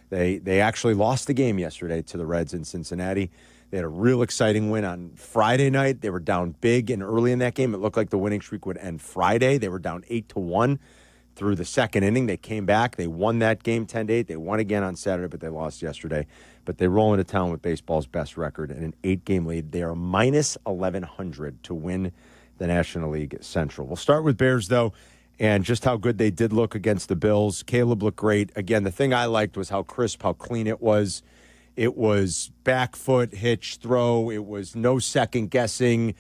Speaker 12: They actually lost the game yesterday to the Reds in Cincinnati. They had a real exciting win on Friday night. They were down big and early in that game. It looked like the winning streak would end Friday. They were down 8-1 through the second inning. They came back. They won that game 10-8. They won again on Saturday, but they lost yesterday. But they roll into town with baseball's best record and an 8-game lead. They are minus 1,100 to win the National League Central. We'll start with Bears, though, and just how good they did look against the Bills. Caleb looked great. Again, the thing I liked was how crisp, how clean it was. It was back foot, hitch, throw. It was no second guessing,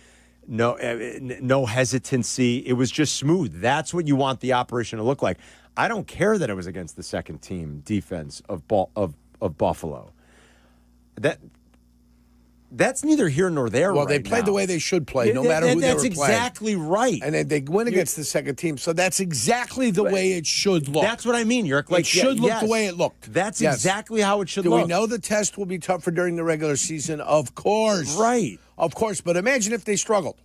Speaker 12: no hesitancy. It was just smooth. That's what you want the operation to look like. I don't care that it was against the second team defense of Buffalo. That's neither here nor there.
Speaker 13: Well, they played the way they should play, no matter who they were playing.
Speaker 12: That's exactly right.
Speaker 13: And they win against the second team, so that's exactly the way it should look.
Speaker 12: That's what I mean.
Speaker 13: It should look the way it looked.
Speaker 12: That's exactly how it should look.
Speaker 13: Do we know the test will be tougher during the regular season? Of course.
Speaker 12: Right.
Speaker 13: Of course, but imagine if they struggled.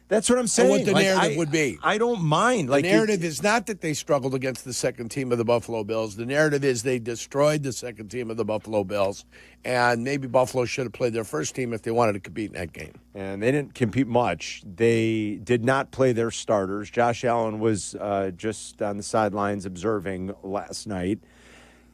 Speaker 12: That's what I'm saying.
Speaker 13: And what the narrative would be.
Speaker 12: I don't mind.
Speaker 13: The narrative is not that they struggled against the second team of the Buffalo Bills. The narrative is they destroyed the second team of the Buffalo Bills, and maybe Buffalo should have played their first team if they wanted to compete in that game.
Speaker 12: And they didn't compete much. They did not play their starters. Josh Allen was just on the sidelines observing last night.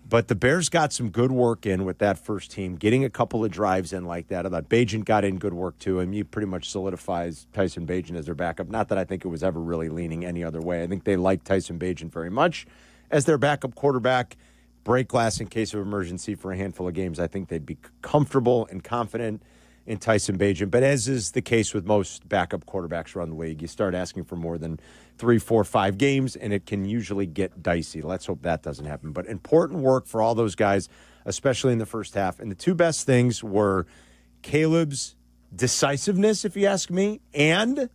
Speaker 12: But the Bears got some good work in with that first team, getting a couple of drives in like that. I thought Bagent got in good work, too, and he pretty much solidifies Tyson Bagent as their backup. Not that I think it was ever really leaning any other way. I think they like Tyson Bagent very much as their backup quarterback. Break glass in case of emergency for a handful of games. I think they'd be comfortable and confident in Tyson Bagent. But as is the case with most backup quarterbacks around the league, you start asking for more than 3, 4, 5 games, and it can usually get dicey. Let's hope that doesn't happen. But important work for all those guys, especially in the first half. And the two best things were Caleb's decisiveness, if you ask me, and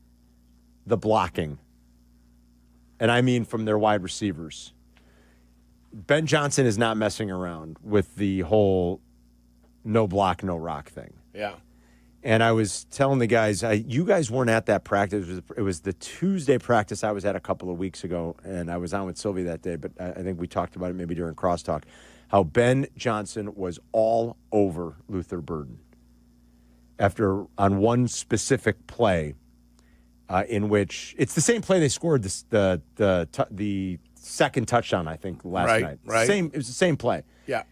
Speaker 12: the blocking. And I mean from their wide receivers. Ben Johnson is not messing around with the whole no block, no rock thing.
Speaker 13: Yeah.
Speaker 12: And I was telling the guys, you guys weren't at that practice. It was the Tuesday practice I was at a couple of weeks ago, and I was on with Silvy that day, but I think we talked about it maybe during crosstalk, how Ben Johnson was all over Luther Burden on one specific play in which it's the same play they scored the second touchdown, I think, last night.
Speaker 13: Right.
Speaker 12: It was the same play.
Speaker 13: Yeah.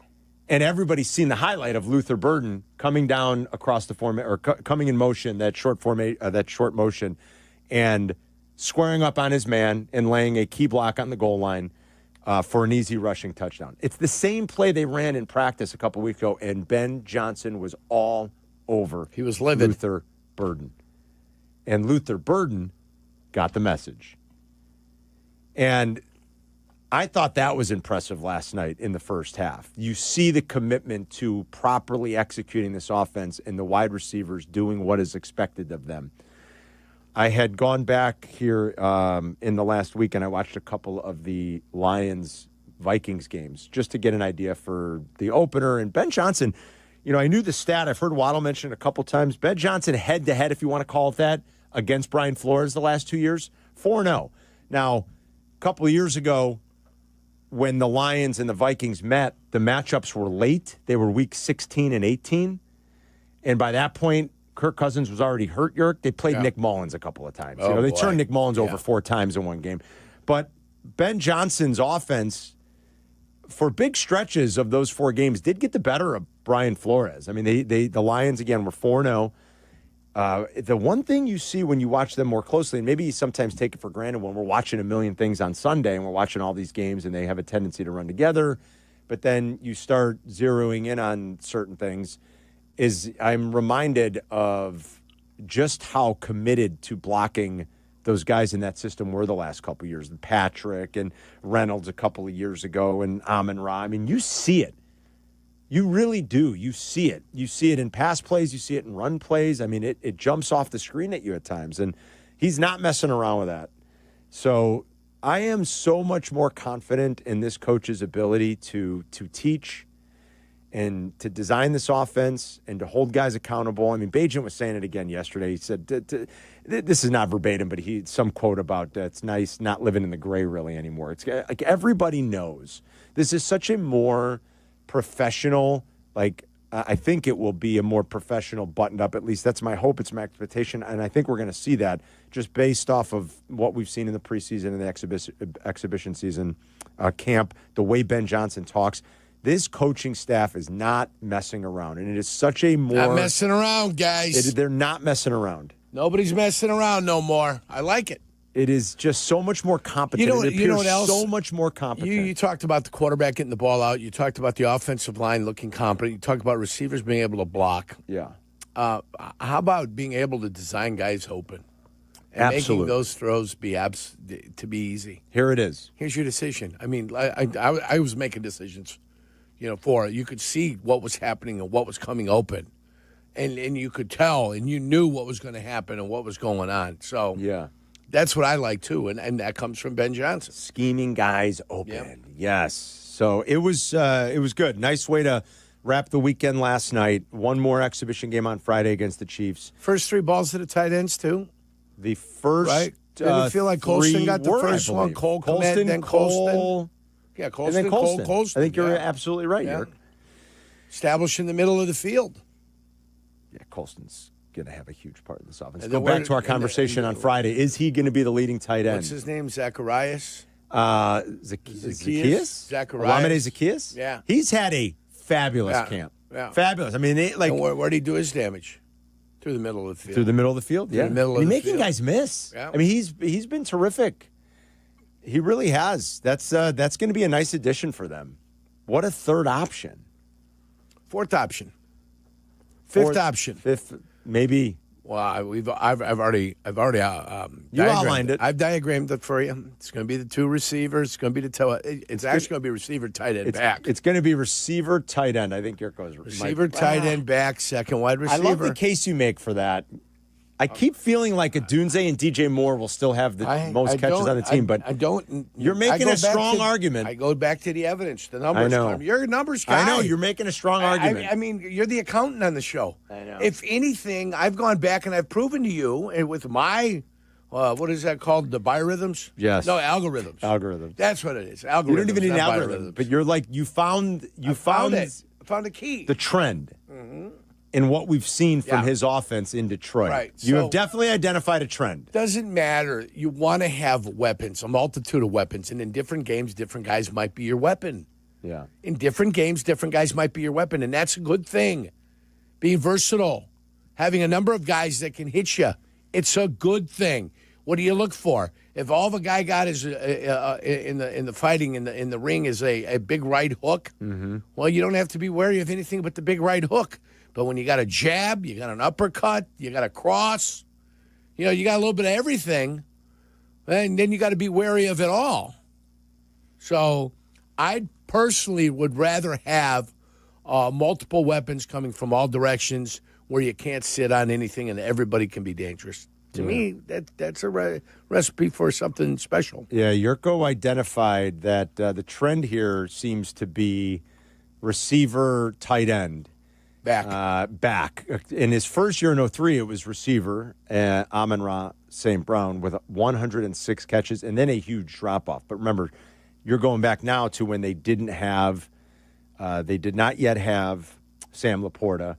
Speaker 12: And everybody's seen the highlight of Luther Burden coming down across the coming in motion, that short motion, and squaring up on his man and laying a key block on the goal line for an easy rushing touchdown. It's the same play they ran in practice a couple weeks ago, and Ben Johnson was all over.
Speaker 13: He was livid.
Speaker 12: Luther Burden. And Luther Burden got the message. And I thought that was impressive last night in the first half. You see the commitment to properly executing this offense and the wide receivers doing what is expected of them. I had gone back here in the last week, and I watched a couple of the Lions-Vikings games just to get an idea for the opener. And Ben Johnson, I knew the stat. I've heard Waddle mention it a couple times. Ben Johnson head-to-head, if you want to call it that, against Brian Flores the last 2 years, 4-0. Now, a couple of years ago, when the Lions and the Vikings met, the matchups were late. They were week 16 and 18. And by that point, Kirk Cousins was already hurt, Yerk. They played Nick Mullins a couple of times. They turned Nick Mullins over 4 times in one game. But Ben Johnson's offense, for big stretches of those 4 games, did get the better of Brian Flores. I mean, the Lions, again, were 4-0. The one thing you see when you watch them more closely, and maybe you sometimes take it for granted when we're watching a million things on Sunday and we're watching all these games and they have a tendency to run together, but then you start zeroing in on certain things, is I'm reminded of just how committed to blocking those guys in that system were the last couple of years. Patrick and Reynolds a couple of years ago and Amon-Ra. I mean, you see it. You really do. You see it. You see it in pass plays. You see it in run plays. I mean, it jumps off the screen at you at times, and he's not messing around with that. So I am so much more confident in this coach's ability to teach and to design this offense and to hold guys accountable. I mean, Bagent was saying it again yesterday. He said, this is not verbatim, but some quote about it's nice not living in the gray really anymore. It's like everybody knows this is such a more professional, I think it will be a more professional buttoned up, at least that's my hope, it's my expectation, and I think we're going to see that just based off of what we've seen in the preseason and the exhibition season camp, the way Ben Johnson talks. This coaching staff is not messing around, and it is such a more...
Speaker 13: Not messing around, guys.
Speaker 12: They're not messing around.
Speaker 13: Nobody's messing around no more. I like it.
Speaker 12: It is just so much more competent.
Speaker 13: You know what else?
Speaker 12: So much more competent.
Speaker 13: You talked about the quarterback getting the ball out. You talked about the offensive line looking competent. You talked about receivers being able to block.
Speaker 12: Yeah.
Speaker 13: How about being able to design guys open? And
Speaker 12: Absolutely.
Speaker 13: making those throws to be easy.
Speaker 12: Here it is.
Speaker 13: Here's your decision. I mean, I was making decisions, for it. You could see what was happening and what was coming open. And you could tell, and you knew what was going to happen and what was going on. So
Speaker 12: yeah.
Speaker 13: That's what I like, too, and that comes from Ben Johnson.
Speaker 12: Scheming guys open. Yep. Yes. So it was good. Nice way to wrap the weekend last night. One more exhibition game on Friday against the Chiefs.
Speaker 13: First 3 balls to the tight ends, too?
Speaker 12: The first
Speaker 13: right? Didn't it feel like Colston got the first one?
Speaker 12: Colston,
Speaker 13: then
Speaker 12: Cole.
Speaker 13: Yeah, Colston,
Speaker 12: and then Colston.
Speaker 13: Colston.
Speaker 12: I think you're absolutely right, Yerk.
Speaker 13: Established in the middle of the field.
Speaker 12: Yeah, Colston's going to have a huge part in this offense. Go back to our conversation on Friday. Is he going to be the leading tight end?
Speaker 13: What's his name? Zacharias?
Speaker 12: Zacchaeus?
Speaker 13: Zacharias.
Speaker 12: Olamide Zacchaeus?
Speaker 13: Yeah.
Speaker 12: He's had a fabulous camp.
Speaker 13: Yeah.
Speaker 12: Fabulous. I mean,
Speaker 13: where'd he do his damage? Through the middle of the field.
Speaker 12: Through the middle of the field, yeah. Making
Speaker 13: field.
Speaker 12: guys miss.
Speaker 13: Yeah.
Speaker 12: I mean, he's been terrific. He really has. That's going to be a nice addition for them. What a third option.
Speaker 13: Fourth option. Fifth option.
Speaker 12: Fifth, maybe.
Speaker 13: Well, I've already
Speaker 12: you outlined it.
Speaker 13: I've diagrammed it for you. It's going to be the two receivers. It's going to be it's actually going to be receiver, tight end, back.
Speaker 12: It's going to be receiver, tight end. I think Jurko's
Speaker 13: receiver, tight end, back, second wide receiver.
Speaker 12: I love the case you make for that. I keep feeling like Adunze and DJ Moore will still have the most catches on the team, but
Speaker 13: I don't.
Speaker 12: You're making a strong argument.
Speaker 13: I go back to the evidence, the numbers.
Speaker 12: I know.
Speaker 13: You're a numbers guy.
Speaker 12: I know. You're making a strong argument.
Speaker 13: I mean, you're the accountant on the show.
Speaker 12: I know.
Speaker 13: If anything, I've gone back and I've proven to you, and with my, what is that called? The biorhythms?
Speaker 12: Yes.
Speaker 13: No, algorithms.
Speaker 12: Algorithms.
Speaker 13: That's what it is. Algorithms.
Speaker 12: You don't even need an
Speaker 13: not
Speaker 12: algorithm, but you're like you found
Speaker 13: it. I found a key.
Speaker 12: The trend. Mm-hmm. In what we've seen from his offense in Detroit.
Speaker 13: Right.
Speaker 12: You have definitely identified a trend.
Speaker 13: Doesn't matter. You want to have weapons, a multitude of weapons. And in different games, different guys might be your weapon.
Speaker 12: Yeah.
Speaker 13: In different games, different guys might be your weapon. And that's a good thing. Being versatile, having a number of guys that can hit you, it's a good thing. What do you look for? If all the guy got is in the fighting in the ring is a big right hook, well, you don't have to be wary of anything but the big right hook. But when you got a jab, you got an uppercut, you got a cross, you got a little bit of everything, and then you got to be wary of it all. So I personally would rather have multiple weapons coming from all directions where you can't sit on anything and everybody can be dangerous. To me, that's a recipe for something special.
Speaker 12: Yeah, Jurko identified that the trend here seems to be receiver, tight end.
Speaker 13: Back.
Speaker 12: In his first year in 2003, it was receiver, Amon-Ra St. Brown, with 106 catches, and then a huge drop-off. But remember, you're going back now to when they did not yet have Sam Laporta.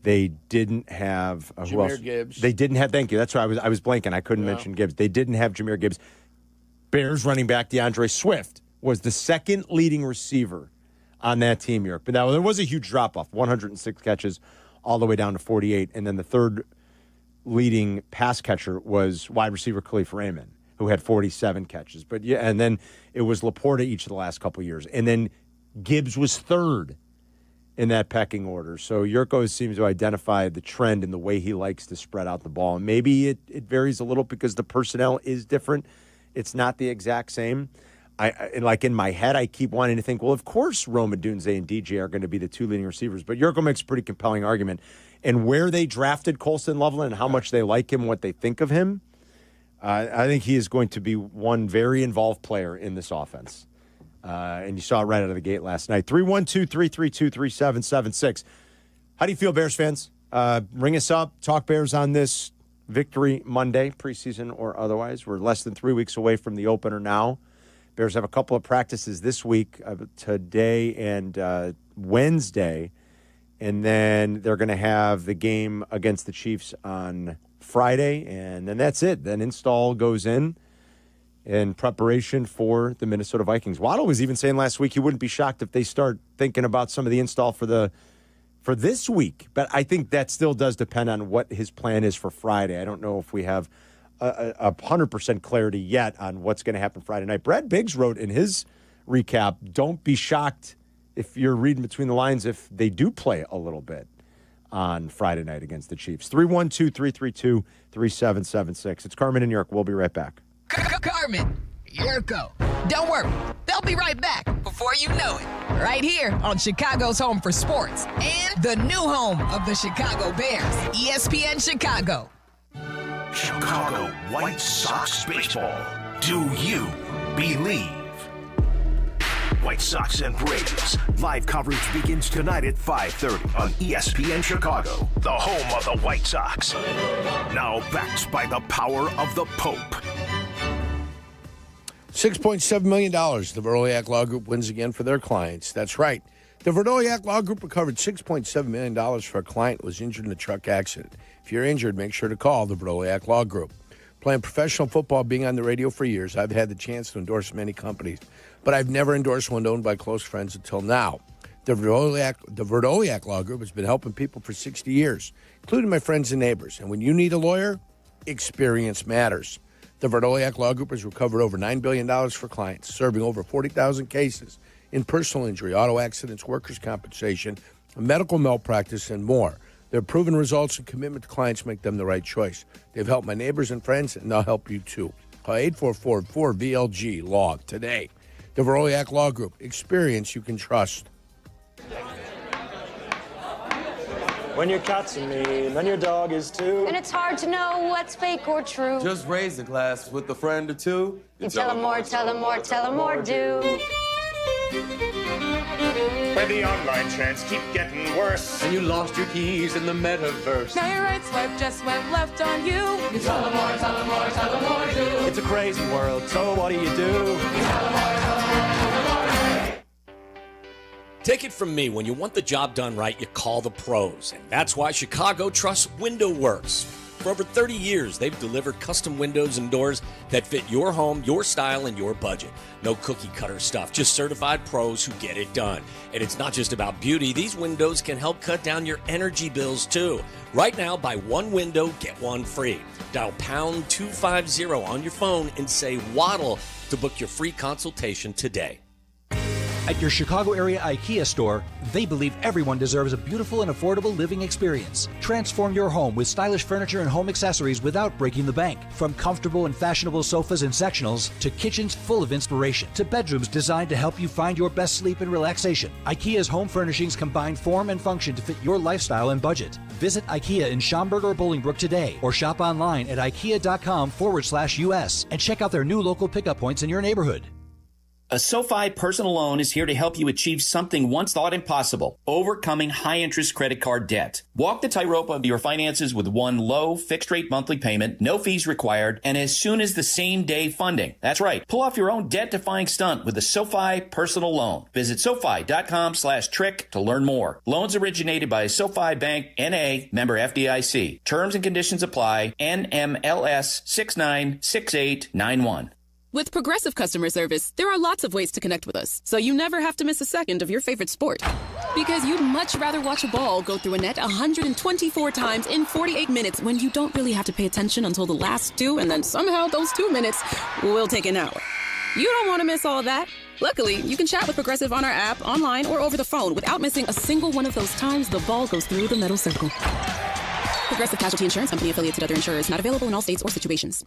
Speaker 12: They didn't have who else?
Speaker 13: Gibbs.
Speaker 12: They didn't have. Thank you. That's why I was blanking. I couldn't mention Gibbs. They didn't have Jameer Gibbs. Bears running back DeAndre Swift was the second leading receiver on that team, York. But now there was a huge drop-off, 106 catches all the way down to 48. And then the third leading pass catcher was wide receiver Khalif Raymond, who had 47 catches. But yeah, and then it was Laporta each of the last couple of years. And then Gibbs was third in that pecking order. So Jurko seems to identify the trend in the way he likes to spread out the ball. And maybe it varies a little because the personnel is different. It's not the exact same. Like in my head, I keep wanting to think, well, of course Rome Odunze and DJ are going to be the two leading receivers. But Jurko makes a pretty compelling argument. And where they drafted Colston Loveland and how much they like him, what they think of him, I think he is going to be one very involved player in this offense. And you saw it right out of the gate last night. 312-332-3776. How do you feel, Bears fans? Ring us up. Talk Bears on this Victory Monday, preseason or otherwise. We're less than 3 weeks away from the opener now. Bears have a couple of practices this week, today and Wednesday. And then they're going to have the game against the Chiefs on Friday. And then that's it. Then install goes in preparation for the Minnesota Vikings. Waddle was even saying last week he wouldn't be shocked if they start thinking about some of the install for this week. But I think that still does depend on what his plan is for Friday. I don't know if we have a 100% clarity yet on what's going to happen Friday night. Brad Biggs wrote in his recap, don't be shocked if you're reading between the lines if they do play a little bit on Friday night against the Chiefs. 312-332-3776. It's Carmen and York. We'll be right back.
Speaker 11: Carmen, Jurko. Don't worry, they'll be right back before you know it. Right here on Chicago's home for sports and the new home of the Chicago Bears, ESPN Chicago.
Speaker 17: Chicago White Sox baseball. Do you believe? White Sox and Braves. Live coverage begins tonight at 5:30 on ESPN Chicago, the home of the White Sox. Now backed by the power of the Pope.
Speaker 13: $6.7 million. The Veroliak Law Group wins again for their clients. That's right. The Veroliak Law Group recovered $6.7 million for a client who was injured in a truck accident. If you're injured, make sure to call the Veroliak Law Group. Playing professional football, being on the radio for years, I've had the chance to endorse many companies, but I've never endorsed one owned by close friends until now. The Verdoliak Law Group has been helping people for 60 years, including my friends and neighbors. And when you need a lawyer, experience matters. The Verdoliak Law Group has recovered over $9 billion for clients, serving over 40,000 cases in personal injury, auto accidents, workers' compensation, medical malpractice, and more. Their proven results and commitment to clients make them the right choice. They've helped my neighbors and friends, and they'll help you too. Call 844-4VLG-LAW today. The Verdoliak Law Group. Experience you can trust.
Speaker 15: When your cat's a me, then your dog is too.
Speaker 18: And it's hard to know what's fake or true.
Speaker 19: Just raise a glass with a friend or two.
Speaker 18: You tell them more, tell them more, tell them more, do.
Speaker 20: Where the online trends keep getting worse.
Speaker 10: And you lost your keys in the metaverse.
Speaker 18: Now your right swipe just went left on you.
Speaker 20: You tell them more, tell them more, tell them more, do.
Speaker 15: It's a crazy world, so what do you do?
Speaker 20: You tell them more, tell them more, tell them more.
Speaker 10: Take it from me, when you want the job done right, you call the pros. And that's why Chicago trusts Window Works. For over 30 years, they've delivered custom windows and doors that fit your home, your style, and your budget. No cookie-cutter stuff, just certified pros who get it done. And it's not just about beauty. These windows can help cut down your energy bills, too. Right now, buy one window, get one free. Dial pound 250 on your phone and say Waddle to book your free consultation today.
Speaker 21: At your Chicago area IKEA store, they believe everyone deserves a beautiful and affordable living experience. Transform your home with stylish furniture and home accessories without breaking the bank. From comfortable and fashionable sofas and sectionals to kitchens full of inspiration to bedrooms designed to help you find your best sleep and relaxation. IKEA's home furnishings combine form and function to fit your lifestyle and budget. Visit IKEA in Schaumburg or Bolingbrook today or shop online at ikea.com/US and check out their new local pickup points in your neighborhood.
Speaker 22: A SoFi personal loan is here to help you achieve something once thought impossible, overcoming high-interest credit card debt. Walk the tightrope of your finances with one low, fixed-rate monthly payment, no fees required, and as soon as the same-day funding. That's right. Pull off your own debt-defying stunt with a SoFi personal loan. Visit SoFi.com/trick to learn more. Loans originated by SoFi Bank, N.A., member FDIC. Terms and conditions apply. NMLS 696891.
Speaker 23: With Progressive Customer Service, there are lots of ways to connect with us, so you never have to miss a second of your favorite sport. Because you'd much rather watch a ball go through a net 124 times in 48 minutes when you don't really have to pay attention until the last two, and then somehow those 2 minutes will take an hour. You don't want to miss all of that. Luckily, you can chat with Progressive on our app, online, or over the phone without missing a single one of those times the ball goes through the metal circle. Progressive Casualty Insurance Company, affiliates and other insurers, not available in all states or situations.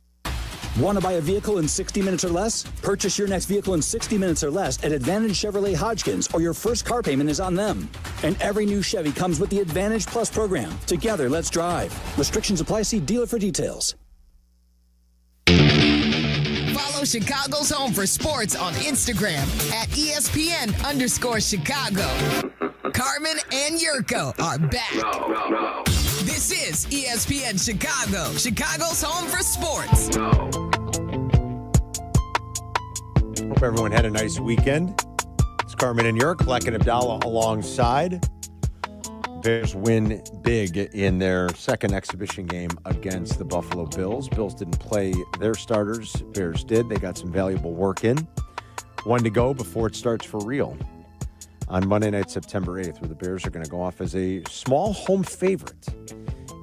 Speaker 4: Want to buy a vehicle in 60 minutes or less? Purchase your next vehicle in 60 minutes or less at Advantage Chevrolet Hodgkins, or your first car payment is on them. And every new Chevy comes with the Advantage Plus program. Together, let's drive. Restrictions apply. See dealer for details.
Speaker 11: Follow Chicago's Home for Sports on Instagram at ESPN_Chicago. Carmen and Jurko are back. This is ESPN Chicago, Chicago's Home for Sports.
Speaker 12: Hope everyone had a nice weekend. It's Carmen and Jurko, Black and Abdallah alongside. Bears win big in their second exhibition game against the Buffalo Bills. Bills didn't play their starters. Bears did. They got some valuable work in. One to go before it starts for real on Monday night, September 8th, where the Bears are going to go off as a small home favorite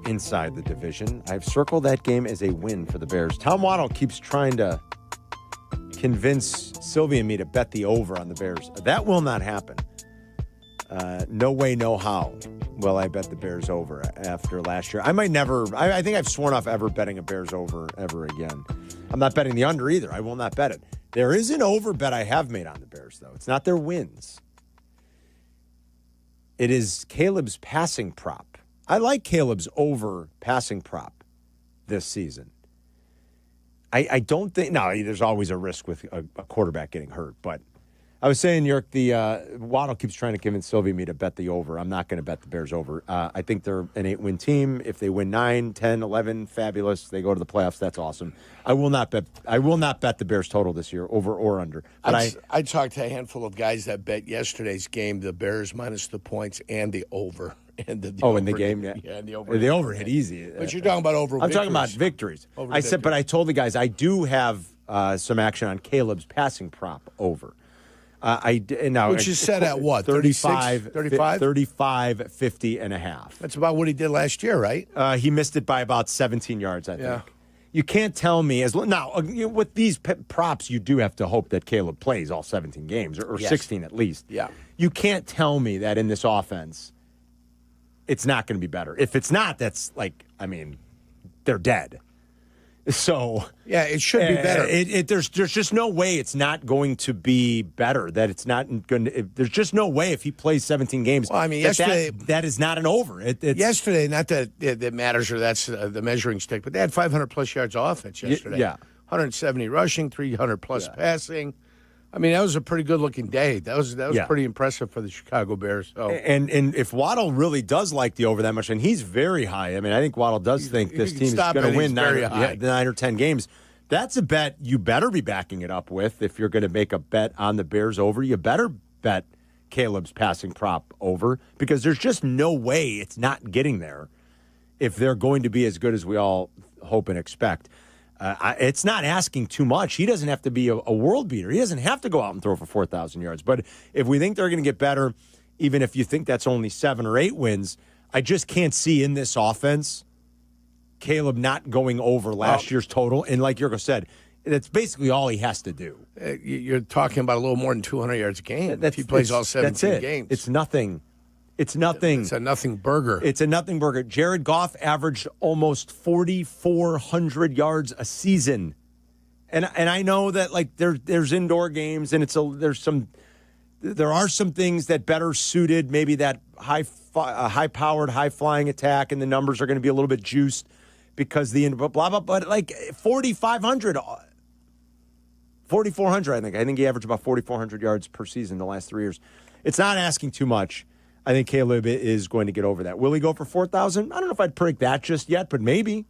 Speaker 12: inside the division. I've circled that game as a win for the Bears. Tom Waddle keeps trying to convince Silvy and me to bet the over on the Bears. That will not happen. No way, no how will I bet the Bears over after last year. I might never, I think I've sworn off ever betting a Bears over ever again. I'm not betting the under either. I will not bet it. There is an over bet I have made on the Bears, though. It's not their wins. It is Caleb's passing prop. I like Caleb's over passing prop this season. I don't think, no, there's always a risk with a quarterback getting hurt, but I was saying, Jurk, the Waddle keeps trying to convince Silvy me to bet the over. I'm not going to bet the Bears over. I think they're an 8-win team. If they win 9, 10, 11, fabulous. They go to the playoffs. That's awesome. I will not bet the Bears total this year, over or under. But
Speaker 13: I talked to a handful of guys that bet yesterday's game, the Bears minus the points and the over. end of the
Speaker 12: in the game, yeah.
Speaker 13: Yeah, the over.
Speaker 12: The over hit easy.
Speaker 13: But you're talking about over
Speaker 12: I'm talking about victories. I said, but I told the guys I do have some action on Caleb's passing prop over.
Speaker 13: Which is set at what?
Speaker 12: 35,
Speaker 13: 35?
Speaker 12: 35, 50 and a half.
Speaker 13: That's about what he did last year, right?
Speaker 12: He missed it by about 17 yards, I think. You can't tell me with these props, you do have to hope that Caleb plays all 17 games or 16 at least.
Speaker 13: Yeah.
Speaker 12: You can't tell me that in this offense, it's not going to be better. If it's not, that's they're dead. So
Speaker 13: yeah, it should be better.
Speaker 12: There's just no way it's not going to be better. That it's not going to. There's just no way if he plays 17 games.
Speaker 13: Well, yesterday
Speaker 12: that is not an over.
Speaker 13: Yesterday, not that it matters or that's the measuring stick, but they had 500 plus yards of offense yesterday.
Speaker 12: Yeah,
Speaker 13: 170 rushing, 300 plus passing. That was a pretty good-looking day. That was pretty impressive for the Chicago Bears. So.
Speaker 12: And if Waddle really does like the over that much, and he's very high. I think Waddle does think this team is going to win 9 or 10 games. That's a bet you better be backing it up with if you're going to make a bet on the Bears over. You better bet Caleb's passing prop over because there's just no way it's not getting there if they're going to be as good as we all hope and expect. It's not asking too much. He doesn't have to be a world beater. He doesn't have to go out and throw for 4,000 yards. But if we think they're going to get better, even if you think that's only 7 or 8 wins, I just can't see in this offense Caleb not going over last year's total. And like Jurko said, that's basically all he has to do.
Speaker 13: You're talking about a little more than 200 yards a game if he plays all 17 games.
Speaker 12: It's nothing. It's nothing.
Speaker 13: It's a nothing burger.
Speaker 12: It's a nothing burger. Jared Goff averaged almost 4,400 yards a season, and I know that there's indoor games and there are some things that better suited maybe that high powered, high flying attack, and the numbers are going to be a little bit juiced because the blah blah. But 4,500. 4,400. I think he averaged about 4,400 yards per season the last 3 years. It's not asking too much. I think Caleb is going to get over that. Will he go for 4,000? I don't know if I'd predict that just yet, but maybe.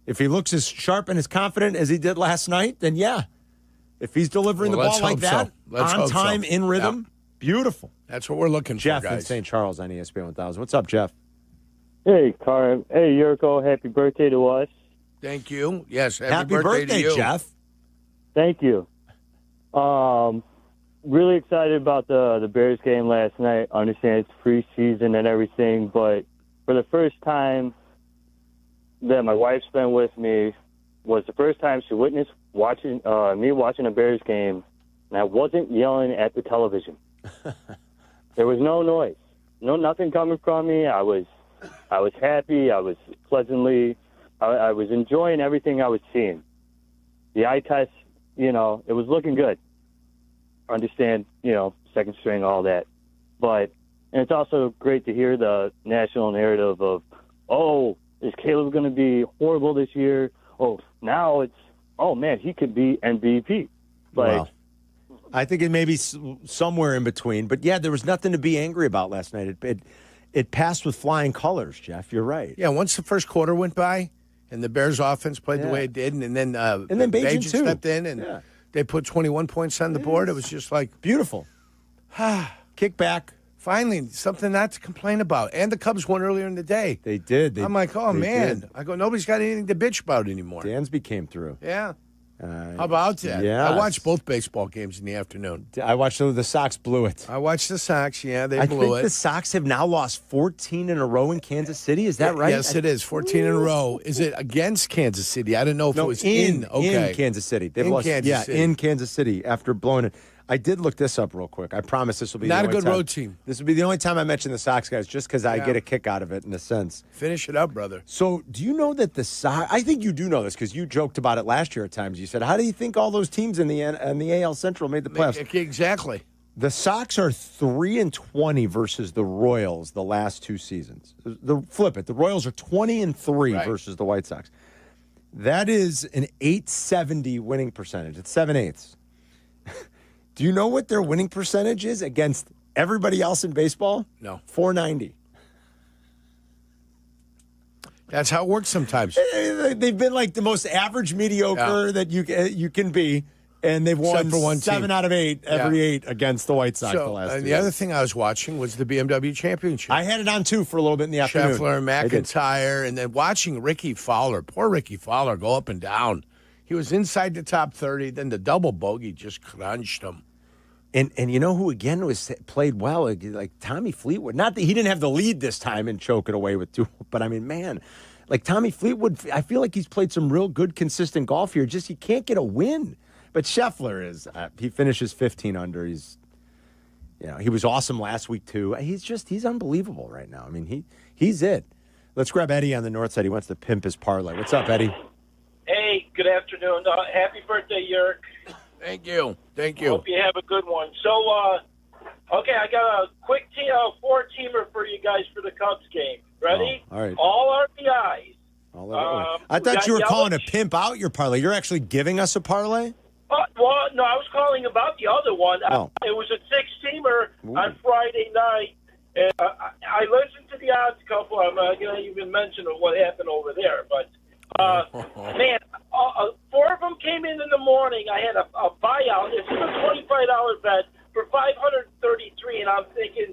Speaker 12: If he looks as sharp and as confident as he did last night, then yeah. If he's delivering the ball like that, on time, in rhythm, beautiful.
Speaker 13: That's what we're looking for,
Speaker 12: Jeff
Speaker 13: guys.
Speaker 12: in St. Charles on ESPN 1000. What's up, Jeff?
Speaker 5: Hey, Carmen. Hey, Jurko. Happy birthday to us.
Speaker 13: Thank you. Yes,
Speaker 12: happy birthday to you. Jeff.
Speaker 5: Thank you. Really excited about the Bears game last night. I understand it's preseason and everything, but for the first time that my wife's been with me was the first time she witnessed me watching a Bears game, and I wasn't yelling at the television. There was no noise, nothing coming from me. I was happy. I was I was enjoying everything I was seeing. The eye test, it was looking good. Understand, second string, all that. And it's also great to hear the national narrative of, is Caleb going to be horrible this year? Now it's, man, he could be MVP.
Speaker 12: Well, I think it may be somewhere in between. But, yeah, there was nothing to be angry about last night. It passed with flying colors, Jeff. You're right.
Speaker 13: Yeah, once the first quarter went by and the Bears offense played the way it did, and then Bajan stepped in and they put 21 points on the board. It was just like
Speaker 12: beautiful. Kick back.
Speaker 13: Finally, something not to complain about. And the Cubs won earlier in the day.
Speaker 12: They did.
Speaker 13: I'm like, man. I go, nobody's got anything to bitch about anymore.
Speaker 12: Dansby came through.
Speaker 13: Yeah. How about that?
Speaker 12: Yeah.
Speaker 13: I watched both baseball games in the afternoon.
Speaker 12: I watched the Sox blew it.
Speaker 13: I watched the Sox. Yeah, they blew
Speaker 12: I think
Speaker 13: it.
Speaker 12: the Sox have now lost 14 in a row in Kansas City. Is that right?
Speaker 13: Yes, it is. 14 in a row. Is it against Kansas City? I didn't know if it was in
Speaker 12: Kansas City. They've
Speaker 13: in
Speaker 12: lost,
Speaker 13: Kansas City.
Speaker 12: In Kansas City after blowing it. I did look this up real quick. I promise this will be
Speaker 13: not
Speaker 12: the
Speaker 13: a good
Speaker 12: time.
Speaker 13: road team.
Speaker 12: This will be the only time I mention the Sox guys, just because I get a kick out of it in a sense.
Speaker 13: Finish it up, brother.
Speaker 12: So, do you know that the Sox? I think you do know this because you joked about it last year at times. You said, "How do you think all those teams in the AL Central made the playoffs?"
Speaker 13: Exactly.
Speaker 12: The Sox are 3-20 versus the Royals the last 2 seasons. Flip it. The Royals are 20-3 versus the White Sox. That is an .870 winning percentage. It's 7/8. Do you know what their winning percentage is against everybody else in baseball?
Speaker 13: No.
Speaker 12: .490.
Speaker 13: That's how it works sometimes.
Speaker 12: They've been like the most average mediocre that you can be. And they've won
Speaker 13: Except for one
Speaker 12: 7
Speaker 13: team.
Speaker 12: out of 8, every 8 against the White Sox the last 2
Speaker 13: And the
Speaker 12: years.
Speaker 13: other thing I was watching was the BMW Championship.
Speaker 12: I had it on, too, for a little bit in the afternoon.
Speaker 13: Scheffler, McIntyre, and then watching Ricky Fowler, poor Ricky Fowler, go up and down. He was inside the top 30, then the double bogey just crunched him.
Speaker 12: And you know who, again, played well? Like Tommy Fleetwood. Not that he didn't have the lead this time and choke it away with 2, but I mean, man, like Tommy Fleetwood, I feel like he's played some real good, consistent golf here. Just he can't get a win. But Scheffler is, he finishes 15 under. He's, he was awesome last week, too. He's unbelievable right now. I mean, he's it. Let's grab Eddie on the north side. He wants to pimp his parlay. What's up, Eddie?
Speaker 1: Hey, good afternoon. Happy birthday, Yerk.
Speaker 13: Thank you.
Speaker 1: Hope you have a good one. So, okay, I got a quick 4-teamer for you guys for the Cubs game. Ready?
Speaker 12: Oh, all right.
Speaker 1: All RBIs.
Speaker 12: I thought you were calling to pimp out your parlay. You're actually giving us a parlay?
Speaker 1: Well, no, I was calling about the other one.
Speaker 12: Oh.
Speaker 1: It was a 6-teamer on Friday night. And I listened to the odds couple. I'm not going to even mention what happened over there. But, man, 4 of them came in the morning. I had a buyout. It's a $25 bet for $533, and I'm thinking,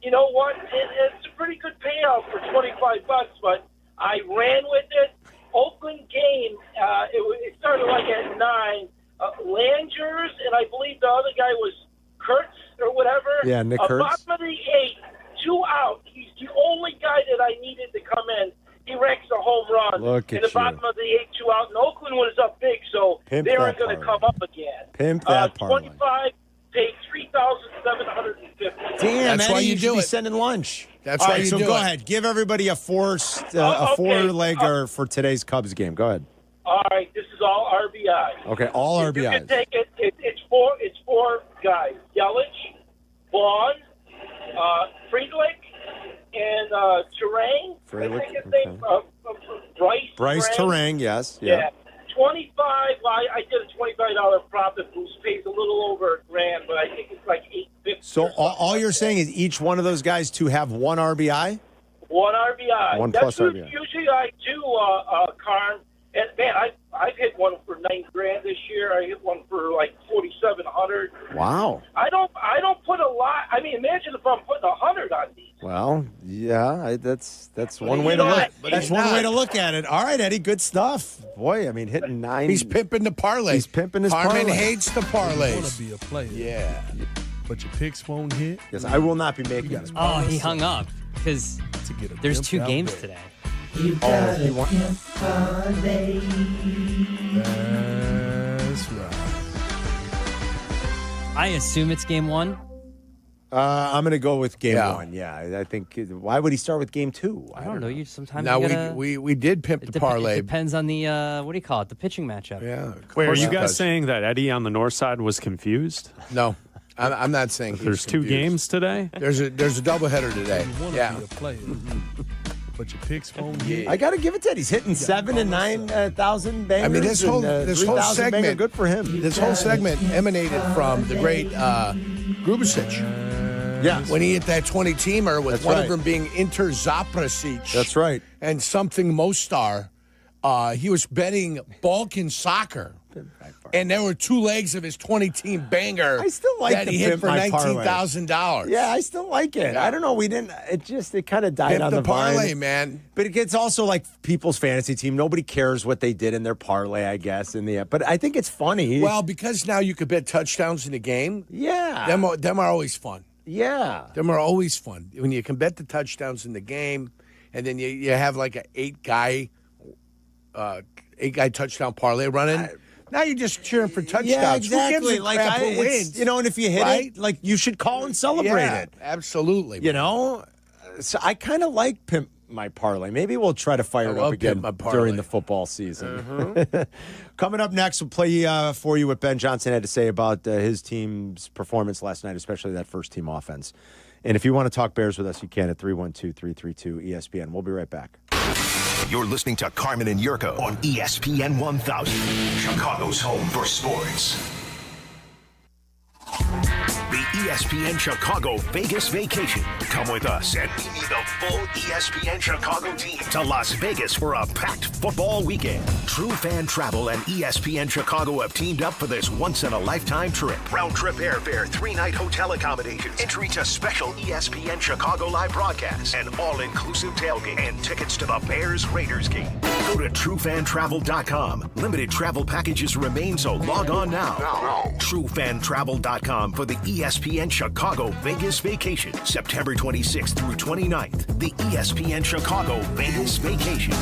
Speaker 1: you know what? It's a pretty good payout for $25, but I ran with it. Oakland game, it started like at 9. Langers, and I believe the other guy was Kurtz or whatever.
Speaker 12: Yeah, Nick Kurtz.
Speaker 1: Bottom of the 8, 2 out. He's the only guy that I needed to come in. He wrecks a home run.
Speaker 12: Look
Speaker 1: in
Speaker 12: at
Speaker 1: the
Speaker 12: you.
Speaker 1: bottom of the 8, 2 out. And Oakland was up big, so
Speaker 12: Pimp
Speaker 1: they aren't
Speaker 12: that
Speaker 1: going to
Speaker 12: parlay.
Speaker 1: come up again.
Speaker 12: Pimp that parlay.
Speaker 1: 25, paid $3,750.
Speaker 12: Damn,
Speaker 13: That's
Speaker 12: Eddie,
Speaker 13: why you
Speaker 12: should
Speaker 13: do
Speaker 12: be
Speaker 13: it.
Speaker 12: sending lunch.
Speaker 13: That's
Speaker 12: All
Speaker 13: why
Speaker 12: right,
Speaker 13: you
Speaker 12: so
Speaker 13: do
Speaker 12: go
Speaker 13: it.
Speaker 12: ahead. Give everybody a
Speaker 1: Okay.
Speaker 12: four-legger for today's Cubs game. Go ahead.
Speaker 1: All right, this is all RBI.
Speaker 12: Okay, all
Speaker 1: You
Speaker 12: RBIs.
Speaker 1: can take it. It's four guys: Yelich, Vaughn, Friedrich, and Terang.
Speaker 12: Friedrich,
Speaker 1: I think his name. Bryce
Speaker 12: Terang, yes.
Speaker 1: Yeah. 25. Well, I did a $25 profit boost. Pays a little over $1,000, but I think it's like $850.
Speaker 12: So all you're saying is each one of those guys to have 1 RBI?
Speaker 1: 1 RBI.
Speaker 12: One
Speaker 1: That's
Speaker 12: plus RBI.
Speaker 1: Usually I do, Carm. And man, I've hit one for $9,000 this year. I hit one for like $4,700.
Speaker 12: Wow.
Speaker 1: I don't put a lot. I mean, imagine if I'm putting 100 on these.
Speaker 12: Well, yeah, that's one
Speaker 1: he's
Speaker 12: way to
Speaker 1: not.
Speaker 12: look.
Speaker 1: But
Speaker 12: That's
Speaker 1: he's
Speaker 12: one
Speaker 1: not.
Speaker 12: way to look at it. All right, Eddie, good stuff. Boy, I mean, hitting 9.
Speaker 13: He's pimping the parlay.
Speaker 12: He's pimping his
Speaker 13: Carmen
Speaker 12: parlay.
Speaker 13: hates the parlays.
Speaker 7: Want to be a player.
Speaker 13: Yeah.
Speaker 7: But your picks won't hit.
Speaker 12: Yes, I will not be making this.
Speaker 9: Oh, he hung up because there's 2 games today.
Speaker 7: You got you want. That's right.
Speaker 9: I assume it's game 1.
Speaker 12: I'm going to go with game 1. Yeah, I think. Why would he start with game 2?
Speaker 9: I don't know. You sometimes
Speaker 13: Now
Speaker 9: you gotta,
Speaker 13: we did pimp the parlay.
Speaker 9: It depends on the what do you call it? The pitching matchup.
Speaker 13: Yeah.
Speaker 16: Wait, are you guys saying that Eddie on the north side was confused?
Speaker 13: No, I'm not saying he's
Speaker 16: There's 2
Speaker 13: confused.
Speaker 16: games today?
Speaker 13: There's a doubleheader today.
Speaker 7: You want to
Speaker 13: Yeah.
Speaker 7: be a player. But your picks won't hit.
Speaker 12: I got to give it to Eddie. He's hitting 7 and 9,000 bangers.
Speaker 13: I mean, this whole
Speaker 12: and,
Speaker 13: this whole
Speaker 12: 3,000
Speaker 13: segment,
Speaker 12: banger. Good for him.
Speaker 13: This whole segment emanated from the great Grubasic.
Speaker 12: Yeah,
Speaker 13: when he hit that 20-teamer with
Speaker 12: That's
Speaker 13: one
Speaker 12: right.
Speaker 13: of them being Inter Zaprasic.
Speaker 12: That's right.
Speaker 13: And something Mostar. He was betting Balkan soccer. And there were 2 legs of his 20-team banger.
Speaker 12: I still like
Speaker 13: that
Speaker 12: the
Speaker 13: he hit
Speaker 12: pimp
Speaker 13: for
Speaker 12: my parlay.
Speaker 13: $19,000.
Speaker 12: Yeah, I still like it.
Speaker 13: Yeah.
Speaker 12: I don't know. We didn't. It kind of died
Speaker 13: Pimp
Speaker 12: on
Speaker 13: the
Speaker 12: the
Speaker 13: parlay,
Speaker 12: vine.
Speaker 13: man.
Speaker 12: But it gets also like people's fantasy team. Nobody cares what they did in their parlay, I guess. But I think it's funny.
Speaker 13: Well, because now you could bet touchdowns in the game.
Speaker 12: Yeah.
Speaker 13: Them are always fun.
Speaker 12: Yeah.
Speaker 13: Them are always fun. When you can bet the touchdowns in the game, and then you have like an 8-guy touchdown parlay running. Now you're just cheering for touchdowns.
Speaker 12: Yeah,
Speaker 13: Who
Speaker 12: exactly.
Speaker 13: gives a
Speaker 12: Like
Speaker 13: crap who
Speaker 12: it's,
Speaker 13: wins?
Speaker 12: and if you hit
Speaker 13: Right?
Speaker 12: it, like you should call and celebrate
Speaker 13: Yeah,
Speaker 12: it.
Speaker 13: Absolutely.
Speaker 12: You know, so I kind of like pimp my parlay. Maybe we'll try to fire
Speaker 13: I
Speaker 12: it
Speaker 13: love
Speaker 12: up again
Speaker 13: Pimp My Parlay.
Speaker 12: during the football season. Coming up next, we'll play for you what Ben Johnson had to say about his team's performance last night, especially that first team offense. And if you want to talk Bears with us, you can at 312-332-ESPN. We'll be right back.
Speaker 17: You're listening to Carmen and Jurko on ESPN 1000, Chicago's home for sports. The ESPN Chicago Vegas Vacation. Come with us and meet the full ESPN Chicago team to Las Vegas for a packed football weekend. True Fan Travel and ESPN Chicago have teamed up for this once-in-a-lifetime trip. Round-trip airfare, 3-night hotel accommodations, entry to special ESPN Chicago live broadcasts, and all-inclusive tailgate, and tickets to the Bears-Raiders game. Go to TrueFanTravel.com. Limited travel packages remain, so log on now. TrueFanTravel.com for the ESPN Chicago Vegas Vacation, September 26th through 29th. The ESPN Chicago Vegas Vacation.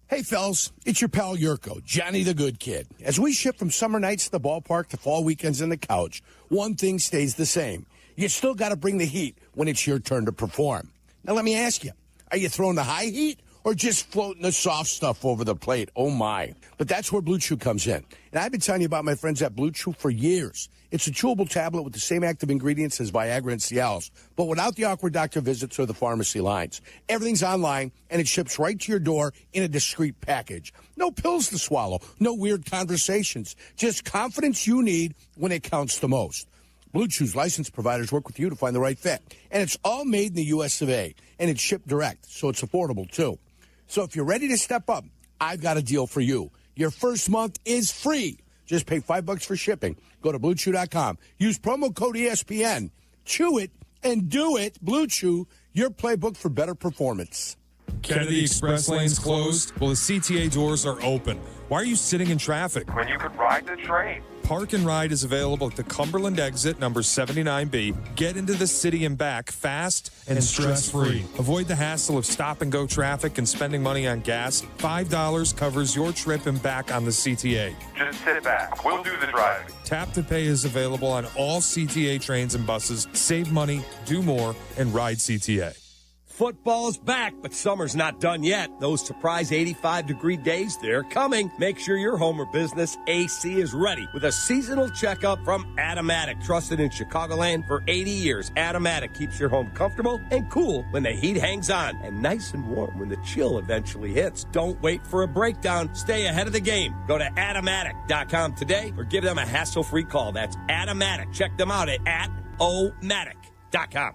Speaker 13: Hey, fellas, it's your pal Jurko, Johnny the Good Kid. As we shift from summer nights to the ballpark to fall weekends on the couch, one thing stays the same. You still got to bring the heat when it's your turn to perform. Now, let me ask you, are you throwing the high heat or just floating the soft stuff over the plate? Oh, my. But that's where Blue Chew comes in. And I've been telling you about my friends at Blue Chew for years. It's a chewable tablet with the same active ingredients as Viagra and Cialis, but without the awkward doctor visits or the pharmacy lines. Everything's online, and it ships right to your door in a discreet package. No pills to swallow, no weird conversations, just confidence you need when it counts the most. Blue Chew's licensed providers work with you to find the right fit. And it's all made in the U.S. of A., and it's shipped direct, so it's affordable, too. So if you're ready to step up, I've got a deal for you. Your first month is free. Just pay $5 for shipping. Go to BlueChew.com. Use promo code ESPN. Chew it and do it. Blue Chew, your playbook for better performance.
Speaker 2: Kennedy Express lanes closed? Well, the CTA doors are open. Why are you sitting in traffic?
Speaker 3: When you could ride the train.
Speaker 2: Park and Ride is available at the Cumberland exit, number 79B. Get into the city and back fast and stress-free. Avoid the hassle of stop-and-go traffic and spending money on gas. $5 covers your trip and back on the CTA.
Speaker 3: Just sit back. We'll do the driving.
Speaker 2: Tap to Pay is available on all CTA trains and buses. Save money, do more, and ride CTA.
Speaker 10: Football's back, but summer's not done yet. Those surprise 85-degree days, they're coming. Make sure your home or business AC is ready with a seasonal checkup from Automatic. Trusted in Chicagoland for 80 years, Automatic keeps your home comfortable and cool when the heat hangs on and nice and warm when the chill eventually hits. Don't wait for a breakdown. Stay ahead of the game. Go to Automatic.com today or give them a hassle-free call. That's Automatic. Check them out at Automatic.com.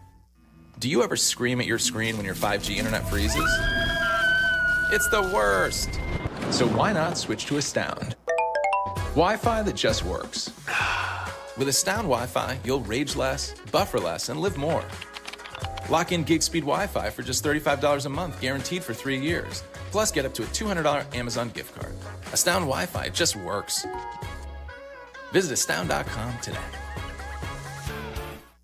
Speaker 6: Do you ever scream at your screen when your 5G internet freezes? It's the worst. So why not switch to Astound? Wi-Fi that just works. With Astound Wi-Fi, you'll rage less, buffer less, and live more. Lock in gig speed Wi-Fi for just $35 a month, guaranteed for 3 years. Plus, get up to a $200 Amazon gift card. Astound Wi-Fi just works. Visit astound.com today.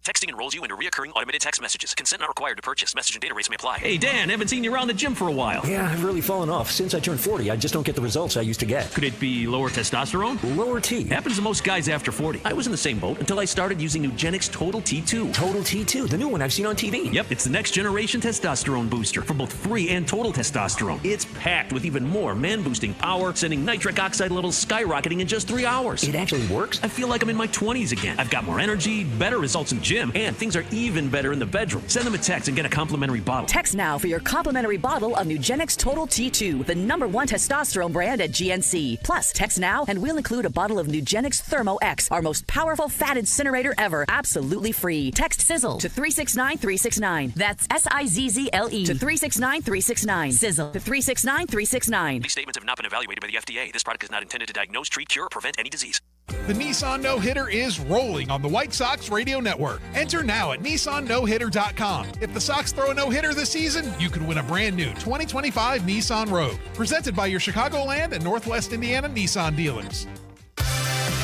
Speaker 8: Texting enrolls you into recurring automated text messages. Consent not required to purchase. Message and data rates may apply.
Speaker 25: Hey, Dan, haven't seen you around the gym for a while.
Speaker 26: Yeah, I've really fallen off. Since I turned 40, I just don't get the results I used to get.
Speaker 25: Could it be lower testosterone?
Speaker 26: Lower T.
Speaker 25: Happens to most guys after 40. I was in the same boat until I started using Nugenix Total T2.
Speaker 26: Total T2, the new one I've seen on TV.
Speaker 25: Yep, it's the next generation testosterone booster for both free and total testosterone. It's packed with even more man-boosting power, sending nitric oxide levels skyrocketing in just 3 hours.
Speaker 26: It actually works?
Speaker 25: I feel like I'm in my 20s again. I've got more energy, better results in the gym, and things are even better in the bedroom. Send them a text and get a complimentary bottle.
Speaker 27: Text now for your complimentary bottle of Nugenix Total T2, the #1 testosterone brand at GNC. Plus, text now and we'll include a bottle of Nugenix Thermo X, our most powerful fat incinerator ever, absolutely free. Text Sizzle to 369-369. That's SIZZLE to 369-369. Sizzle to 369-369.
Speaker 8: These statements have not been evaluated by the FDA. This product is not intended to diagnose, treat, cure, or prevent any disease.
Speaker 28: The Nissan No-Hitter is rolling on the White Sox Radio Network. Enter now at NissanNoHitter.com. If the Sox throw a no-hitter this season, you could win a brand new 2025 Nissan Rogue. Presented by your Chicagoland and Northwest Indiana Nissan dealers.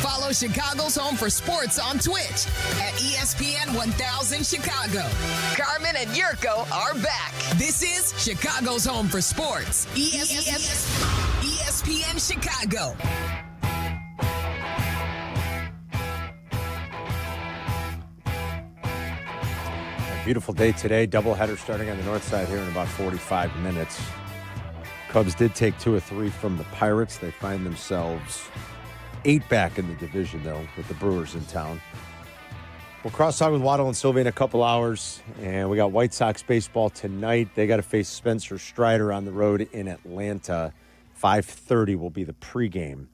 Speaker 11: Follow Chicago's Home for Sports on Twitch at ESPN 1000 Chicago. Carmen and Jurko are back. This is Chicago's Home for Sports. ESPN Chicago.
Speaker 12: Beautiful day today. Doubleheader starting on the north side here in about 45 minutes. Cubs did take 2 of 3 from the Pirates. They find themselves 8 back in the division, though, with the Brewers in town. We'll cross talk with Waddle and Silvy in a couple hours. And we got White Sox baseball tonight. They got to face Spencer Strider on the road in Atlanta. 5:30 will be the pregame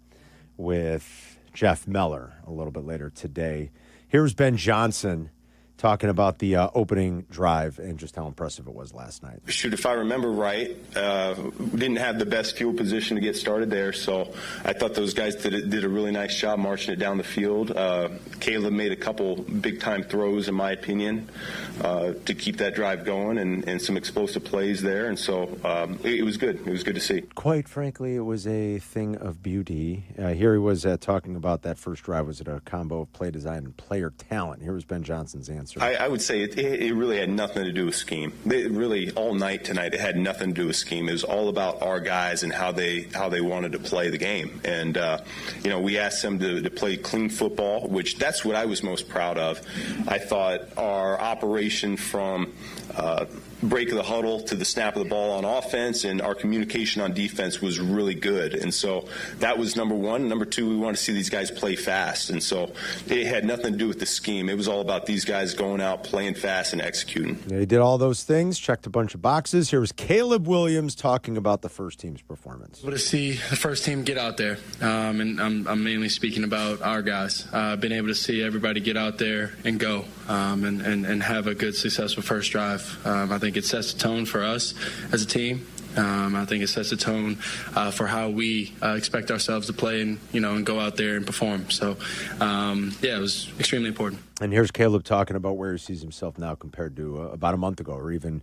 Speaker 12: with Jeff Meller a little bit later today. Here's Ben Johnson talking about the opening drive and just how impressive it was last night.
Speaker 14: Shoot, if I remember right, we didn't have the best field position to get started there, so I thought those guys did a really nice job marching it down the field. Caleb made a couple big-time throws, in my opinion, to keep that drive going and some explosive plays there, and so it was good. It was good to see.
Speaker 12: Quite frankly, it was a thing of beauty. Here he was talking about that first drive. Was it a combo of play design and player talent? Here was Ben Johnson's answer.
Speaker 14: I would say it really had nothing to do with scheme. It really, all night tonight, it had nothing to do with scheme. It was all about our guys and how they wanted to play the game. And, we asked them to play clean football, which that's what I was most proud of. I thought our operation from break of the huddle to the snap of the ball on offense and our communication on defense was really good. And so that was number one. Number two, we want to see these guys play fast. And so it had nothing to do with the scheme. It was all about these guys going out, playing fast, and executing.
Speaker 12: They did all those things, checked a bunch of boxes. Here was Caleb Williams talking about the first team's performance.
Speaker 15: Able to see the first team get out there, and I'm mainly speaking about our guys. Been able to see everybody get out there and go and have a good, successful first drive. I think it sets the tone for us as a team. I think it sets the tone for how we expect ourselves to play and go out there and perform. So, it was extremely important.
Speaker 12: And here's Caleb talking about where he sees himself now compared to about a month ago, or even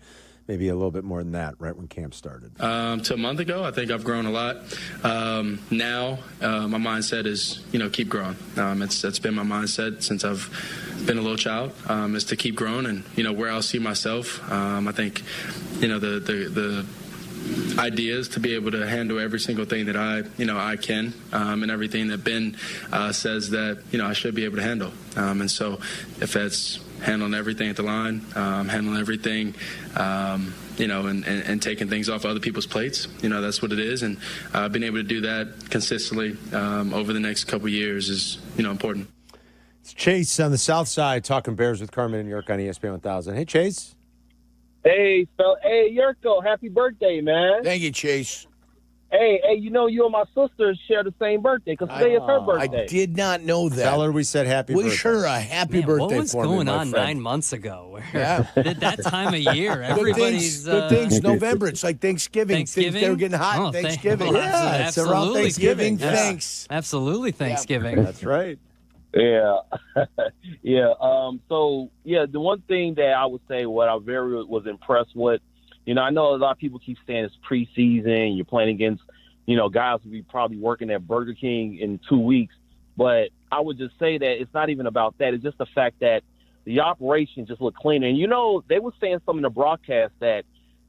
Speaker 12: maybe a little bit more than that, right when camp started.
Speaker 15: To a month ago, I think I've grown a lot. Now, my mindset is, keep growing. That's been my mindset since I've been a little child, is to keep growing and, where I'll see myself. I think, the ideas to be able to handle every single thing that I can, and everything that Ben says that, I should be able to handle. And so if that's handling everything at the line, handling everything, and taking things off other people's plates, that's what it is. And being able to do that consistently over the next couple of years is, important.
Speaker 12: It's Chase on the South Side talking Bears with Carmen and Jurko on ESPN 1000. Hey, Chase.
Speaker 1: Hey, Jurko, happy birthday, man.
Speaker 13: Thank you, Chase.
Speaker 1: Hey, you and my sister share the same birthday because today is her birthday.
Speaker 13: I did not know that.
Speaker 12: Tell her we said happy birthday.
Speaker 13: Wish her a happy birthday
Speaker 9: what was
Speaker 13: for
Speaker 9: going
Speaker 13: me, my
Speaker 9: on
Speaker 13: friend.
Speaker 9: 9 months ago?
Speaker 13: Yeah.
Speaker 9: That time of year, everybody's...
Speaker 13: Good things, November. It's like Thanksgiving. Things, they were getting hot. Thanksgiving.
Speaker 9: It's
Speaker 13: around Thanksgiving.
Speaker 9: Yeah.
Speaker 13: Thanks.
Speaker 9: Absolutely Thanksgiving.
Speaker 12: That's right.
Speaker 1: Yeah. The one thing that I would say what I was impressed with, I know a lot of people keep saying it's preseason, you're playing against, guys who be probably working at Burger King in 2 weeks. But I would just say that it's not even about that. It's just the fact that the operation just looked cleaner. And, they were saying something in the broadcast that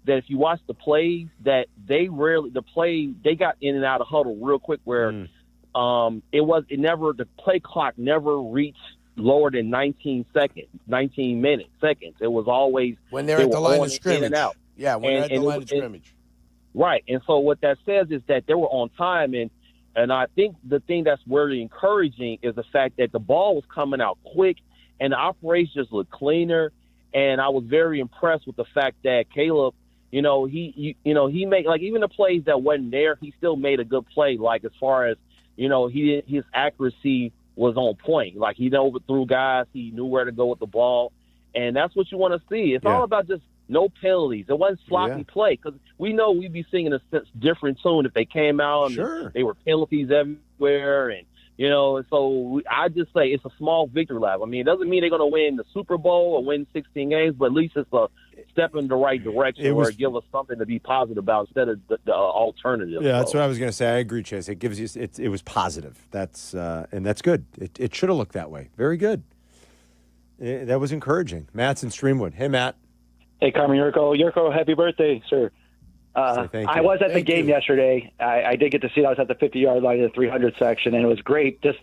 Speaker 1: if you watch the plays, that they got in and out of huddle real quick where the play clock never reached lower than 19 seconds. It was always
Speaker 13: when they're at the line of scrimmage. Yeah, when they're at the line of scrimmage.
Speaker 1: Right. And so what that says is that they were on time. And I think the thing that's really encouraging is the fact that the ball was coming out quick and the operation just looked cleaner. And I was very impressed with the fact that Caleb, he made, like, even the plays that wasn't there, he still made a good play. Like, as far as, his accuracy was on point. Like, he overthrew guys. He knew where to go with the ball. And that's what you want to see. It's all about just no penalties. It wasn't sloppy play because we know we'd be singing a different tune if they came out and they were penalties everywhere. And, so I just say it's a small victory lap. I mean, it doesn't mean they're going to win the Super Bowl or win 16 games, but at least it's a step in the right direction or give us something to be positive about instead of the alternative.
Speaker 12: Yeah, that's what I was going to say. I agree, Chase. It gives you it was positive. That's and that's good. It should have looked that way. Very good. That was encouraging. Matt's in Streamwood. Hey, Matt.
Speaker 18: Hey, Carmen, Jurko, happy birthday, sir. I was at the game yesterday. I did get to see it. I was at the 50-yard line in the 300 section, and it was great. Just,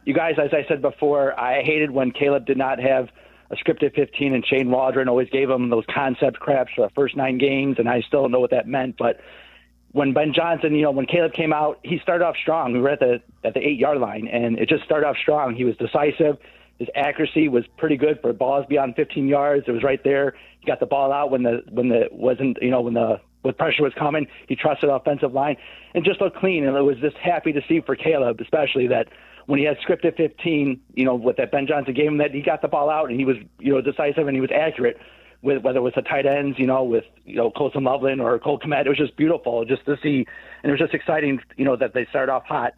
Speaker 18: you guys, as I said before, I hated when Caleb did not have a scripted 15, and Shane Waldron always gave him those concept craps for the first 9 games, and I still don't know what that meant. But when Ben Johnson, when Caleb came out, he started off strong. We were at the 8-yard line, and it just started off strong. He was decisive. His accuracy was pretty good for balls beyond 15 yards. It was right there. He got the ball out when pressure was coming. He trusted the offensive line and just looked clean. And it was just happy to see for Caleb, especially that when he had scripted 15, with that Ben Johnson game, that he got the ball out and he was, decisive and he was accurate with whether it was the tight ends, with, Colson Loveland or Cole Kmet. It was just beautiful just to see. And it was just exciting, that they started off hot.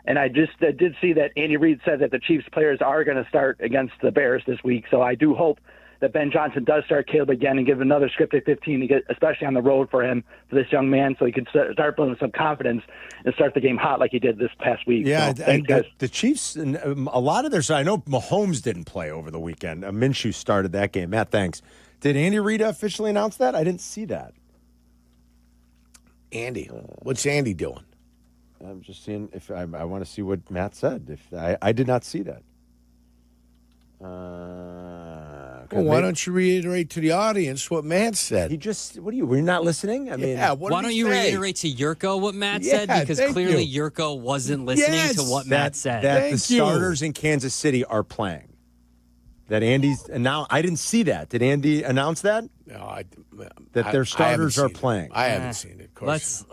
Speaker 18: And I just did see that Andy Reid said that the Chiefs players are going to start against the Bears this week. So I do hope that Ben Johnson does start Caleb again and give another scripted 15 to get, especially on the road for him, for this young man, so he can start building some confidence and start the game hot like he did this past week.
Speaker 12: Yeah,
Speaker 18: so, thanks, guys.
Speaker 12: The Chiefs, and a lot of I know Mahomes didn't play over the weekend. Minshew started that game. Matt, thanks. Did Andy Reid officially announce that? I didn't see that.
Speaker 13: Andy, what's Andy doing?
Speaker 12: I'm just seeing if I want to see what Matt said. If I did not see that.
Speaker 13: Well, why don't you reiterate to the audience what Matt said?
Speaker 12: He just, were you not listening? I mean,
Speaker 9: why don't you reiterate to Yurko what Matt said? Because clearly Yurko wasn't listening to what Matt said.
Speaker 12: That the starters in Kansas City are playing. That Andy's, and now I didn't see that. Did Andy announce that?
Speaker 13: No,
Speaker 12: that their starters are playing.
Speaker 13: I haven't seen it. Of course.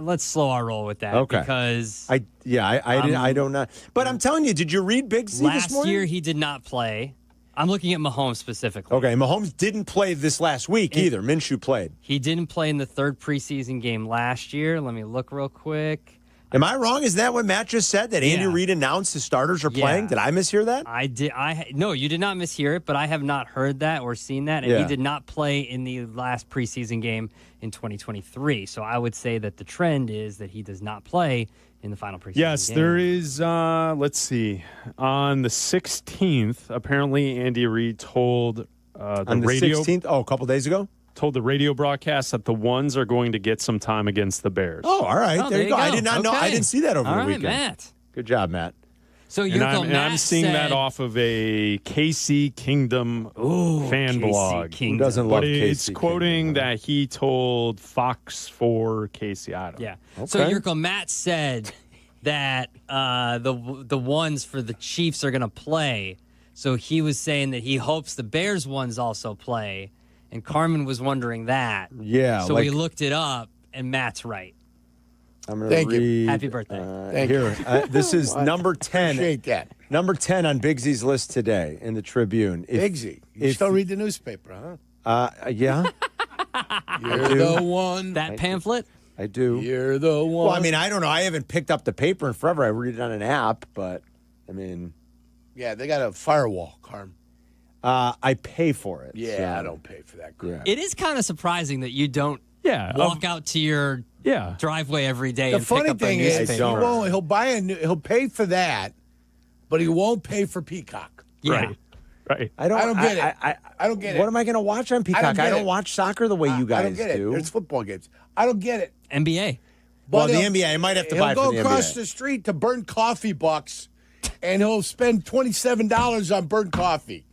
Speaker 9: Let's slow our roll with that.
Speaker 12: Okay.
Speaker 9: Because
Speaker 12: I don't know. But I'm telling you, did you read Big Z this morning?
Speaker 9: Last year he did not play. I'm looking at Mahomes specifically.
Speaker 12: Okay, Mahomes didn't play this last week either. Minshew played.
Speaker 9: He didn't play in the third preseason game last year. Let me look real quick.
Speaker 12: Am I wrong? Is that what Matt just said? That Andy Reid announced the starters are playing? Did I mishear that?
Speaker 9: I did. No, you did not mishear it, but I have not heard that or seen that. And he did not play in the last preseason game in 2023. So I would say that the trend is that he does not play in the final preseason game.
Speaker 16: There is, let's see. On the 16th, apparently Andy Reid told
Speaker 12: on the radio. 16th? Oh, a couple days ago?
Speaker 16: Told the radio broadcast that the Ones are going to get some time against the Bears.
Speaker 12: Oh, all right. There you go. I did not know. I didn't see that over the weekend.
Speaker 9: Matt.
Speaker 12: Good job, Matt.
Speaker 9: So
Speaker 16: I'm seeing that off of a KC Kingdom fan blog.
Speaker 12: Who doesn't love KC?
Speaker 16: It's quoting that he told Fox 4 KC. I don't know.
Speaker 9: Yeah. Okay. So Jurko, Matt said that the Ones for the Chiefs are going to play. So he was saying that he hopes the Bears Ones also play. And Carmen was wondering that.
Speaker 12: Yeah.
Speaker 9: So we looked it up, and Matt's right.
Speaker 12: I'm going to read.
Speaker 9: Happy birthday.
Speaker 12: Thank you. This is number 10.
Speaker 13: Appreciate that.
Speaker 12: Number 10 on Big Z's list today in the Tribune.
Speaker 13: Big Z. You still read the newspaper, huh?
Speaker 12: Yeah.
Speaker 13: You're the one.
Speaker 9: That pamphlet?
Speaker 12: I do.
Speaker 13: You're the one.
Speaker 12: Well, I mean, I don't know. I haven't picked up the paper in forever. I read it on an app, but, I mean.
Speaker 13: Yeah, they got a firewall, Carm.
Speaker 12: I pay for it.
Speaker 13: Yeah, I don't pay for that crap.
Speaker 9: It is kind of surprising that you don't walk out to your driveway every day
Speaker 13: the
Speaker 9: and
Speaker 13: funny
Speaker 9: pick up
Speaker 13: thing
Speaker 9: a
Speaker 13: is,
Speaker 9: newspaper.
Speaker 13: he'll pay for that, but he won't pay for Peacock.
Speaker 9: Yeah.
Speaker 16: Right.
Speaker 13: I don't get it. I don't get it.
Speaker 12: What am I going to watch on Peacock? I don't watch soccer the way you guys
Speaker 13: I don't get
Speaker 12: do.
Speaker 13: it. There's football games. I don't get it.
Speaker 9: NBA.
Speaker 12: Well, the NBA, I might have to buy for the NBA.
Speaker 13: He'll go across the street to Burnt Coffee Bucks, and he'll spend $27 on burnt coffee.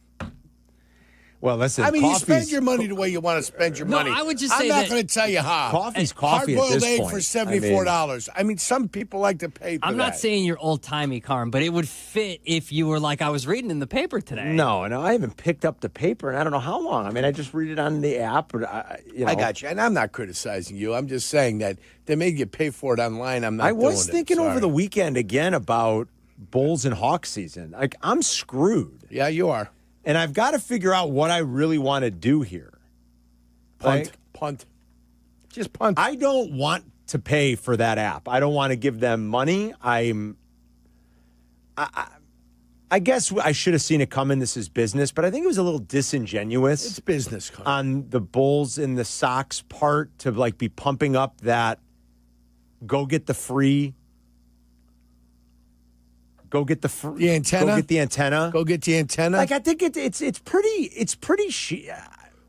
Speaker 12: Well, listen.
Speaker 13: I mean, you spend your money the way you want to spend your money.
Speaker 9: I would just say
Speaker 13: I'm not going to tell you how.
Speaker 12: Coffee's coffee at this
Speaker 13: Hard-boiled egg
Speaker 12: point.
Speaker 13: for $74. I mean, some people like to pay for
Speaker 9: I'm not saying you're old-timey, Carm, but it would fit if you were like I was reading in the paper today.
Speaker 12: No, I haven't picked up the paper, and I don't know how long. I mean, I just read it on the app. But
Speaker 13: I got you, and I'm not criticizing you. I'm just saying that they made you pay for it online. I'm not
Speaker 12: I was
Speaker 13: doing it.
Speaker 12: thinking over
Speaker 13: Sorry.
Speaker 12: the weekend again about Bulls and Hawks season. Like, I'm screwed.
Speaker 13: Yeah, you are.
Speaker 12: And I've got to figure out what I really want to do here.
Speaker 13: Punt. Just punt.
Speaker 12: I don't want to pay for that app. I don't want to give them money. I guess I should have seen it coming. This is business, but I think it was a little disingenuous.
Speaker 13: It's business
Speaker 12: on the Bulls and the Sox part to like be pumping up that go get the free. Go get the
Speaker 13: antenna.
Speaker 12: Go get the antenna.
Speaker 13: Go get the antenna.
Speaker 12: Like I think it's pretty.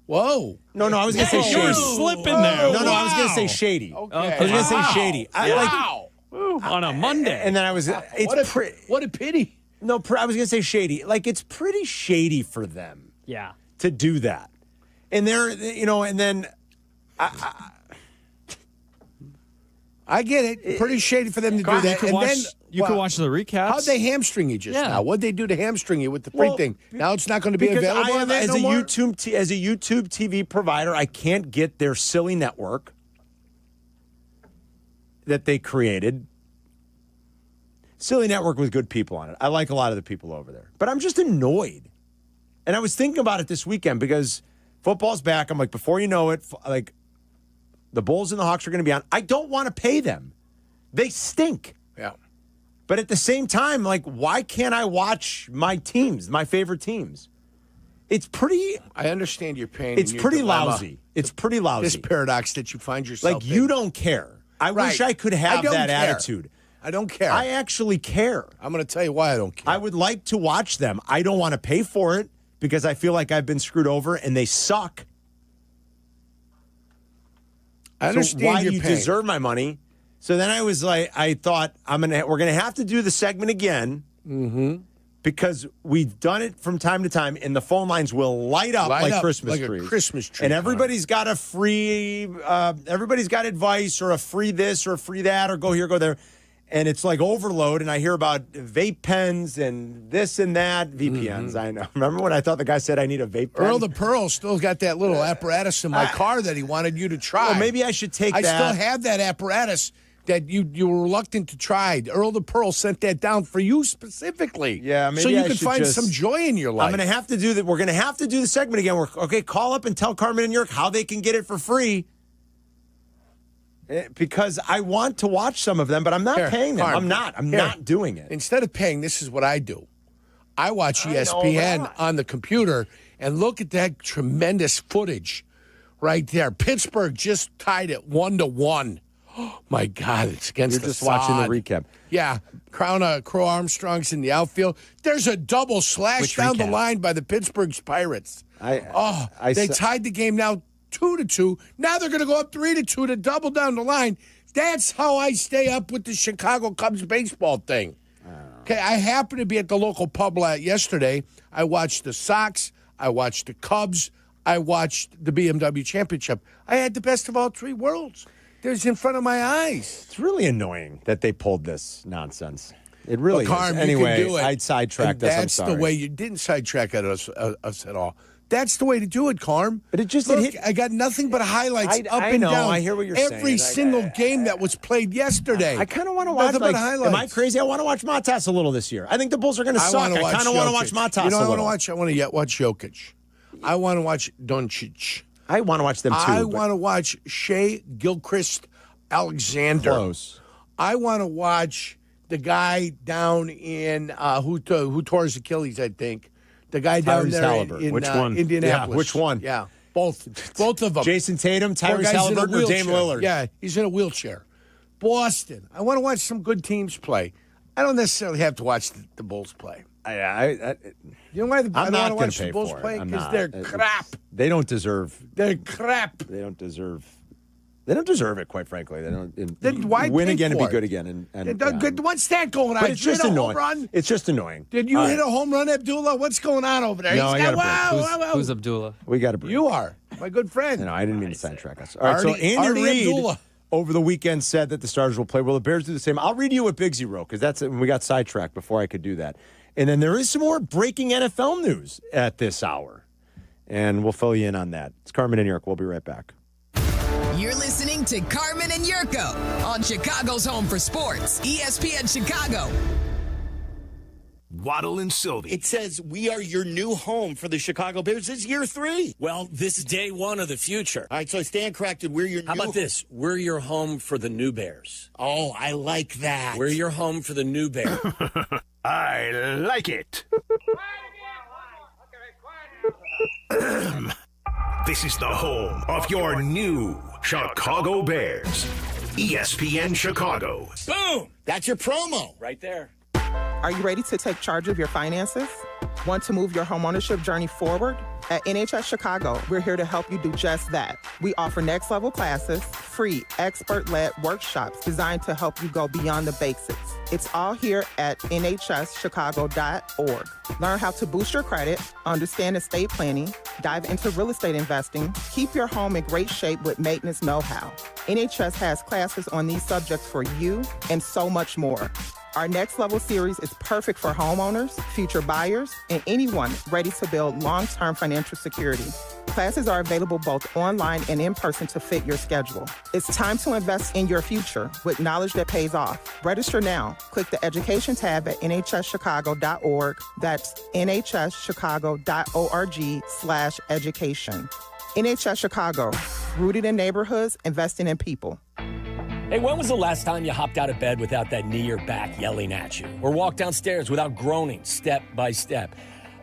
Speaker 13: Whoa.
Speaker 12: No, I was gonna say shady.
Speaker 16: You're slipping there.
Speaker 12: No, I was gonna say shady.
Speaker 13: Okay.
Speaker 12: I was gonna say shady.
Speaker 13: Wow.
Speaker 16: On a Monday.
Speaker 12: And then I was.
Speaker 13: What a pity.
Speaker 12: No, I was gonna say shady. Like it's pretty shady for them.
Speaker 9: Yeah.
Speaker 12: To do that, and they're and then.
Speaker 13: I get it. Pretty shady for them to do that.
Speaker 16: You can watch the recaps.
Speaker 13: How'd they hamstring you just now? What'd they do to hamstring you with the free thing? Now it's not going to be available on that
Speaker 12: as a YouTube TV provider, I can't get their silly network that they created. silly network with good people on it. I like a lot of the people over there. But I'm just annoyed. And I was thinking about it this weekend because football's back. I'm like, before you know it, like, the Bulls and the Hawks are going to be on. I don't want to pay them. They stink.
Speaker 13: Yeah.
Speaker 12: But at the same time, like, why can't I watch my teams, my favorite teams? It's pretty...
Speaker 13: I understand your pain.
Speaker 12: It's pretty lousy. It's pretty lousy.
Speaker 13: This paradox that you find yourself
Speaker 12: like, you don't care. I wish I could have that attitude.
Speaker 13: I don't care.
Speaker 12: I actually care.
Speaker 13: I'm going to tell you why I don't care.
Speaker 12: I would like to watch them. I don't want to pay for it because I feel like I've been screwed over and they suck.
Speaker 13: I understand
Speaker 12: why
Speaker 13: your
Speaker 12: you
Speaker 13: pain.
Speaker 12: deserve my money. So then I was like, I thought we're gonna have to do the segment again because we've done it from time to time, and the phone lines will light up like Christmas trees.
Speaker 13: A Christmas tree.
Speaker 12: And everybody's got a free, everybody's got advice or a free this or a free that or go here, go there. And it's like overload, and I hear about vape pens and this and that. VPNs, I know. Remember when I thought the guy said I need a vape pen?
Speaker 13: Earl the Pearl still got that little apparatus in my car that he wanted you to try.
Speaker 12: Well, maybe I should take that.
Speaker 13: I still have that apparatus that you were reluctant to try. Earl the Pearl sent that down for you specifically.
Speaker 12: Yeah, maybe
Speaker 13: so you
Speaker 12: I
Speaker 13: can
Speaker 12: should
Speaker 13: find
Speaker 12: just,
Speaker 13: some joy in your life.
Speaker 12: I'm going to have to do that. We're going to have to do the segment again. Okay, call up and tell Carmen and Jurko how they can get it for free. Because I want to watch some of them, but I'm not paying them.
Speaker 13: Carmen,
Speaker 12: I'm not doing it.
Speaker 13: Instead of paying, this is what I do. I watch ESPN on the computer and look at that tremendous footage right there. Pittsburgh just tied it 1-1. Oh, my God, it's against
Speaker 12: You're
Speaker 13: the
Speaker 12: just watching the
Speaker 13: sod.
Speaker 12: recap.
Speaker 13: Yeah, Crow Armstrong's in the outfield. There's a double slash down the line by the Pittsburgh Pirates. They tied the game now 2-2. Now they're going to go up 3-2 to double down the line. That's how I stay up with the Chicago Cubs baseball thing. Okay, I happened to be at the local pub yesterday. I watched the Sox. I watched the Cubs. I watched the BMW Championship. I had the best of all three worlds. There's in front of my eyes.
Speaker 12: It's really annoying that they pulled this nonsense. It really
Speaker 13: Carm,
Speaker 12: is. Anyway,
Speaker 13: you can do it.
Speaker 12: I'd sidetracked us. I'm sorry.
Speaker 13: That's the way you didn't sidetrack us at all. That's the way to do it, Carm.
Speaker 12: But it just
Speaker 13: Look, I got nothing but highlights up and down.
Speaker 12: I hear what you're saying.
Speaker 13: Every single game that was played yesterday.
Speaker 12: I kind of want to watch.
Speaker 13: Nothing but highlights.
Speaker 12: Am I crazy? I want to watch Matas a little this year. I think the Bulls are going to suck. I kind of want to watch Matas.
Speaker 13: You know,
Speaker 12: a little.
Speaker 13: I want to watch Jokic. I want to watch Doncic.
Speaker 12: I want to watch them too.
Speaker 13: I want to watch Shay Gilchrist Alexander.
Speaker 12: Close.
Speaker 13: I want to watch the guy down in who tore his Achilles, I think. The guy down there in
Speaker 12: which one?
Speaker 13: Indianapolis.
Speaker 12: Yeah, which one?
Speaker 13: Yeah, both of them.
Speaker 12: Jason Tatum, Tyrese Halliburton, or Dame Lillard?
Speaker 13: Yeah, he's in a wheelchair. Boston. I want to watch some good teams play. I don't necessarily have to watch the Bulls play.
Speaker 12: You
Speaker 13: know why I don't want to watch
Speaker 12: pay
Speaker 13: the Bulls
Speaker 12: for it.
Speaker 13: play?
Speaker 12: I'm
Speaker 13: Because
Speaker 12: not.
Speaker 13: they're crap.
Speaker 12: They don't deserve.
Speaker 13: They're crap.
Speaker 12: They don't deserve. They don't deserve it, quite frankly. They don't.
Speaker 13: Then why
Speaker 12: win
Speaker 13: pay
Speaker 12: again and
Speaker 13: for
Speaker 12: be
Speaker 13: it?
Speaker 12: good again? And
Speaker 13: Good. What's that going on?
Speaker 12: But it's just annoying.
Speaker 13: Home run?
Speaker 12: It's just annoying.
Speaker 13: Did you hit a home run, Abdullah? What's going on over there?
Speaker 12: No, I got a break.
Speaker 9: Who's Abdullah?
Speaker 12: We got a break.
Speaker 13: You are my good friend.
Speaker 12: No, I didn't mean to sidetrack us. All right, so Andy Reid
Speaker 13: Abdullah
Speaker 12: over the weekend said that the Stars will play. Will the Bears do the same? I'll read you what Bigsy wrote because that's when we got sidetracked before I could do that. And then there is some more breaking NFL news at this hour, and we'll fill you in on that. It's Carmen and Jurko. We'll be right back.
Speaker 11: You're listening to Carmen and Jurko on Chicago's home for sports, ESPN Chicago.
Speaker 17: Waddle and Silvy.
Speaker 4: It says we are your new home for the Chicago Bears. This is year 3.
Speaker 10: Well, this is day 1 of the future.
Speaker 4: All right, so I stand corrected. We're your
Speaker 10: How about this? We're your home for the new Bears.
Speaker 4: Oh, I like that.
Speaker 10: We're your home for the new Bears.
Speaker 17: I like it. This is the home of your new Chicago Bears. ESPN Chicago.
Speaker 4: Boom! That's your promo.
Speaker 10: Right there.
Speaker 5: Are you ready to take charge of your finances? Want to move your homeownership journey forward? At NHS Chicago, we're here to help you do just that. We offer next-level classes, free expert-led workshops designed to help you go beyond the basics. It's all here at nhschicago.org. Learn how to boost your credit, understand estate planning, dive into real estate investing, keep your home in great shape with maintenance know-how. NHS has classes on these subjects for you and so much more. Our Next Level series is perfect for homeowners, future buyers, and anyone ready to build long-term financial security. Classes are available both online and in person to fit your schedule. It's time to invest in your future with knowledge that pays off. Register now. Click the education tab at nhschicago.org. That's nhschicago.org/education. NHS Chicago, rooted in neighborhoods, investing in people.
Speaker 10: Hey, when was the last time you hopped out of bed without that knee or back yelling at you? Or walked downstairs without groaning step by step?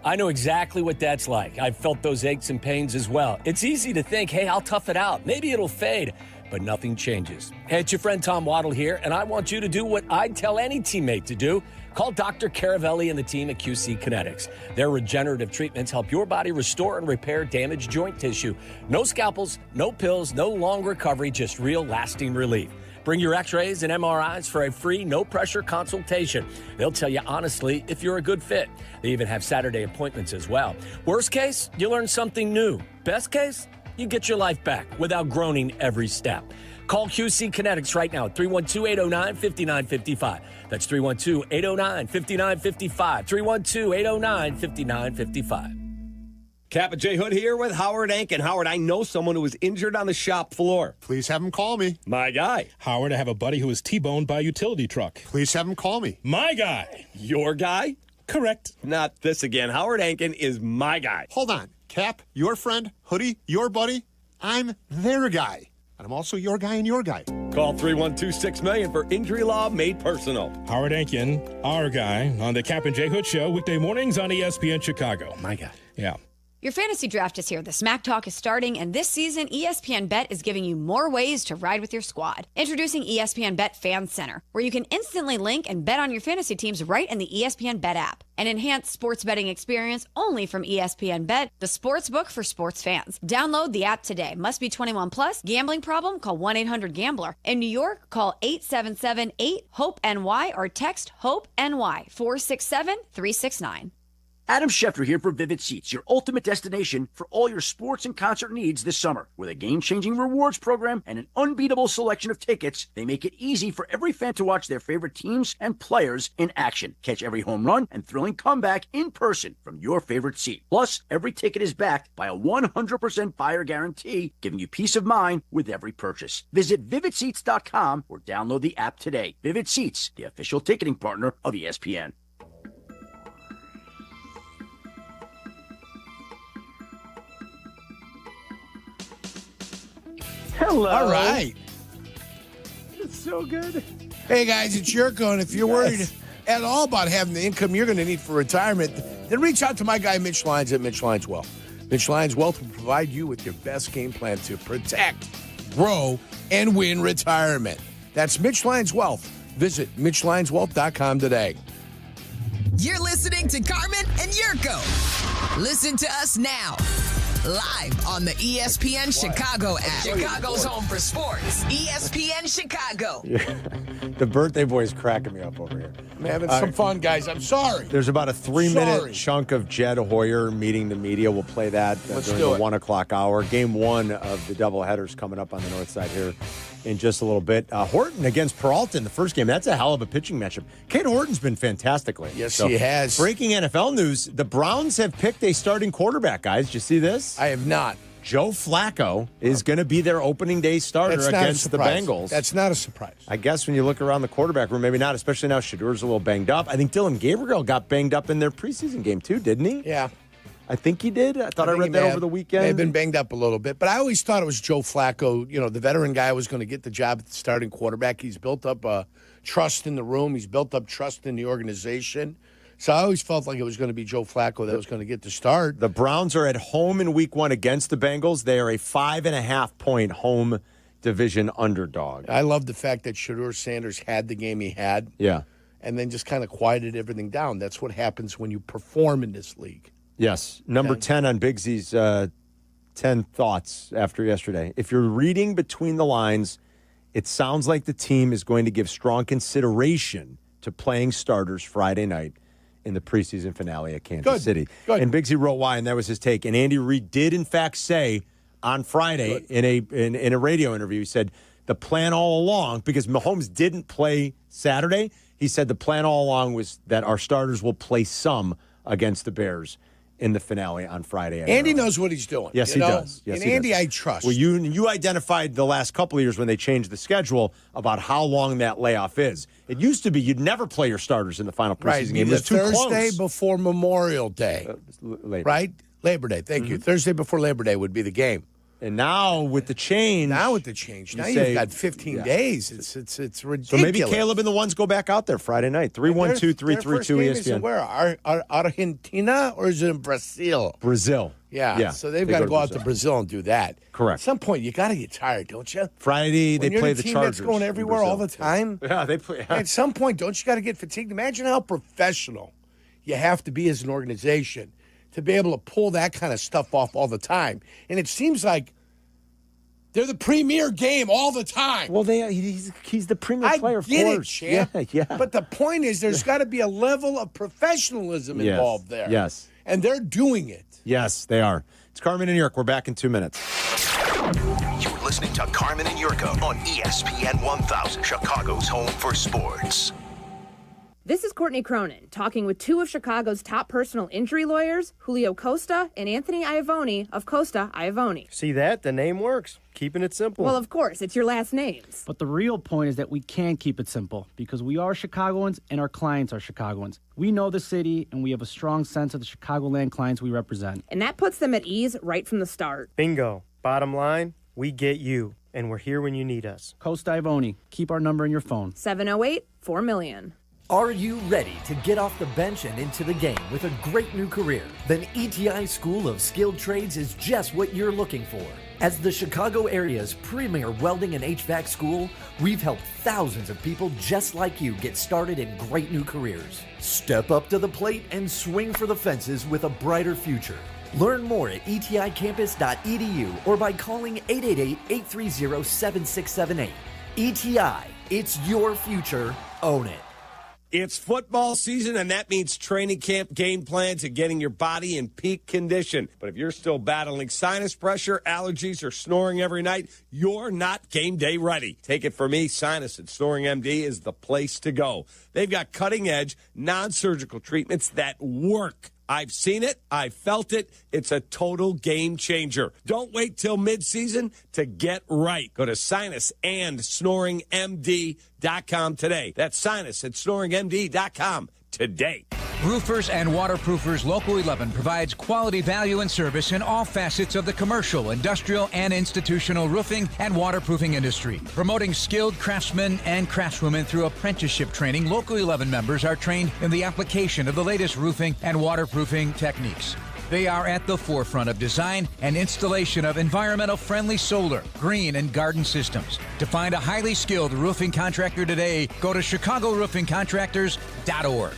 Speaker 10: I know exactly what that's like. I've felt those aches and pains as well. It's easy to think, hey, I'll tough it out. Maybe it'll fade. But nothing changes. Hey, it's your friend Tom Waddle here, and I want you to do what I'd tell any teammate to do. Call Dr. Caravelli and the team at QC Kinetics. Their regenerative treatments help your body restore and repair damaged joint tissue. No scalpels, no pills, no long recovery, just real lasting relief. Bring your x-rays and MRIs for a free, no-pressure consultation. They'll tell you honestly if you're a good fit. They even have Saturday appointments as well. Worst case, you learn something new. Best case, you get your life back without groaning every step. Call QC Kinetics right now at 312-809-5955. That's 312-809-5955. 312-809-5955.
Speaker 3: Kap J Hood here with Howard Ankin. Howard, I know someone who was injured on the shop floor.
Speaker 7: Please have him call me.
Speaker 3: My guy.
Speaker 7: Howard, I have a buddy who was T-boned by a utility truck. Please have him call me.
Speaker 3: My guy. Your guy?
Speaker 7: Correct.
Speaker 3: Not this again. Howard Ankin is my guy.
Speaker 7: Hold on. Kap, your friend, Hoodie, your buddy. I'm their guy. And I'm also your guy and your guy.
Speaker 3: Call 312-6million for injury law made personal.
Speaker 7: Howard Ankin, our guy, on the Kap and J Hood Show, weekday mornings on ESPN Chicago.
Speaker 3: My guy.
Speaker 7: Yeah.
Speaker 19: Your fantasy draft is here. The Smack Talk is starting, and this season, ESPN Bet is giving you more ways to ride with your squad. Introducing ESPN Bet Fan Center, where you can instantly link and bet on your fantasy teams right in the ESPN Bet app. An enhanced sports betting experience only from ESPN Bet, the sports book for sports fans. Download the app today. Must be 21 plus. Gambling problem? Call 1-800-GAMBLER. In New York, call 877-8-HOPE-NY or text HOPE-NY 467-369.
Speaker 20: Adam Schefter here for Vivid Seats, your ultimate destination for all your sports and concert needs this summer. With a game-changing rewards program and an unbeatable selection of tickets, they make it easy for every fan to watch their favorite teams and players in action. Catch every home run and thrilling comeback in person from your favorite seat. Plus, every ticket is backed by a 100% buyer guarantee, giving you peace of mind with every purchase. Visit VividSeats.com or download the app today. Vivid Seats, the official ticketing partner of ESPN.
Speaker 13: Hello. All right.
Speaker 3: It's so good.
Speaker 13: Hey, guys, it's Jurko, and if you're worried at all about having the income you're going to need for retirement, then reach out to my guy, Mitch Lyons, at Mitch Lyons Wealth. Mitch Lyons Wealth will provide you with your best game plan to protect, grow, and win retirement. That's Mitch Lyons Wealth. Visit MitchLyonsWealth.com today.
Speaker 11: You're listening to Carmen and Jurko. Listen to us now. Live on the ESPN Chicago app. Chicago's home for sports. ESPN Chicago.
Speaker 12: The birthday boy is cracking me up over here.
Speaker 13: I'm having some fun, guys. I'm sorry.
Speaker 12: There's about a 3-minute chunk of Jed Hoyer meeting the media. We'll play that during the 1 o'clock hour. Game 1 of the doubleheaders coming up on the north side here in just a little bit. Horton against Peralta in the first game. That's a hell of a pitching matchup. Kate Horton's been fantastic lately.
Speaker 13: Yes, he has.
Speaker 12: Breaking NFL news, the Browns have picked a starting quarterback, guys. Did you see this?
Speaker 13: I have not.
Speaker 12: Joe Flacco is going to be their opening day starter against the Bengals.
Speaker 13: That's not a surprise.
Speaker 12: I guess when you look around the quarterback room, maybe not, especially now Shadur's a little banged up. I think Dylan Gabriel got banged up in their preseason game too, didn't he?
Speaker 13: Yeah.
Speaker 12: I think he did. I thought I read that over the weekend.
Speaker 13: May have been banged up a little bit, but I always thought it was Joe Flacco. You know, the veteran guy was going to get the job at the starting quarterback. He's built up trust in the room. He's built up trust in the organization. So I always felt like it was going to be Joe Flacco that was going to get the start.
Speaker 12: The Browns are at home in week 1 against the Bengals. They are a 5.5-point home division underdog.
Speaker 13: I love the fact that Shadur Sanders had the game he had.
Speaker 12: Yeah.
Speaker 13: And then just kind of quieted everything down. That's what happens when you perform in this league.
Speaker 12: Yes. Number 10 on Bigsy's 10 thoughts after yesterday. If you're reading between the lines, it sounds like the team is going to give strong consideration to playing starters Friday night in the preseason finale at Kansas City.
Speaker 13: Good.
Speaker 12: And Bigsy wrote why, and that was his take. And Andy Reid did, in fact, say on Friday in a radio interview, he said the plan all along, because Mahomes didn't play Saturday, He said the plan all along was that our starters will play some against the Bears in the finale on Friday.
Speaker 13: Andy knows what he's doing.
Speaker 12: Yes, he does. Yes,
Speaker 13: and
Speaker 12: he
Speaker 13: Andy,
Speaker 12: does.
Speaker 13: I trust.
Speaker 12: Well, you identified the last couple of years when they changed the schedule about how long that layoff is. It used to be you'd never play your starters in the final preseason game. It was too
Speaker 13: Thursday
Speaker 12: close.
Speaker 13: before Memorial Day, right? Labor Day. Thank you. Thursday before Labor Day would be the game.
Speaker 12: And now with the change,
Speaker 13: now you've got 15 days. It's ridiculous.
Speaker 12: So maybe Caleb and the ones go back out there Friday night. 312-332 ESPN.
Speaker 13: Where? Argentina or is it in Brazil?
Speaker 12: Brazil.
Speaker 13: Yeah. So they've got to go out to Brazil and do that.
Speaker 12: Correct.
Speaker 13: At some point, you got to get tired, don't you?
Speaker 12: Friday they play the
Speaker 13: team
Speaker 12: Chargers.
Speaker 13: That's going everywhere all the time.
Speaker 12: Yeah, they play.
Speaker 13: At some point, don't you got to get fatigued? Imagine how professional you have to be as an organization to be able to pull that kind of stuff off all the time. And it seems like they're the premier game all the time.
Speaker 12: Well, he's the premier player, of course.
Speaker 13: I get it, champ.
Speaker 12: Yeah.
Speaker 13: But the point is there's got to be a level of professionalism involved there.
Speaker 12: Yes.
Speaker 13: And they're doing it.
Speaker 12: Yes, they are. It's Carmen and York. We're back in 2 minutes.
Speaker 17: You're listening to Carmen and Yurko on ESPN 1000, Chicago's home for sports.
Speaker 2: This is Courtney Cronin, talking with two of Chicago's top personal injury lawyers, Julio Costa and Anthony Iavone of Costa Iavone.
Speaker 6: See that? The name works. Keeping it simple.
Speaker 2: Well, of course, it's your last names.
Speaker 21: But the real point is that we can keep it simple because we are Chicagoans and our clients are Chicagoans. We know the city and we have a strong sense of the Chicagoland clients we represent.
Speaker 2: And that puts them at ease right from the start.
Speaker 6: Bingo. Bottom line, we get you, and we're here when you need us.
Speaker 21: Costa Iavone. Keep our number in your phone.
Speaker 2: 708-4million.
Speaker 22: Are you ready to get off the bench and into the game with a great new career? Then ETI School of Skilled Trades is just what you're looking for. As the Chicago area's premier welding and HVAC school, we've helped thousands of people just like you get started in great new careers. Step up to the plate and swing for the fences with a brighter future. Learn more at eticampus.edu or by calling 888-830-7678. ETI, it's your future. Own it.
Speaker 3: It's football season, and that means training camp game plans and getting your body in peak condition. But if you're still battling sinus pressure, allergies, or snoring every night, you're not game day ready. Take it from me, Sinus and Snoring MD is the place to go. They've got cutting-edge, non-surgical treatments that work. I've seen it. I've felt it. It's a total game changer. Don't wait till midseason to get right. Go to sinusandsnoringmd.com today. That's sinusandsnoringmd.com today.
Speaker 23: Roofers and waterproofers Local 11 provides quality value and service in all facets of the commercial, industrial, and institutional roofing and waterproofing industry. Promoting skilled craftsmen and craftswomen through apprenticeship training, Local 11 members are trained in the application of the latest roofing and waterproofing techniques. They are at the forefront of design and installation of environmental-friendly solar, green, and garden systems. To find a highly skilled roofing contractor today, go to ChicagoRoofingContractors.org.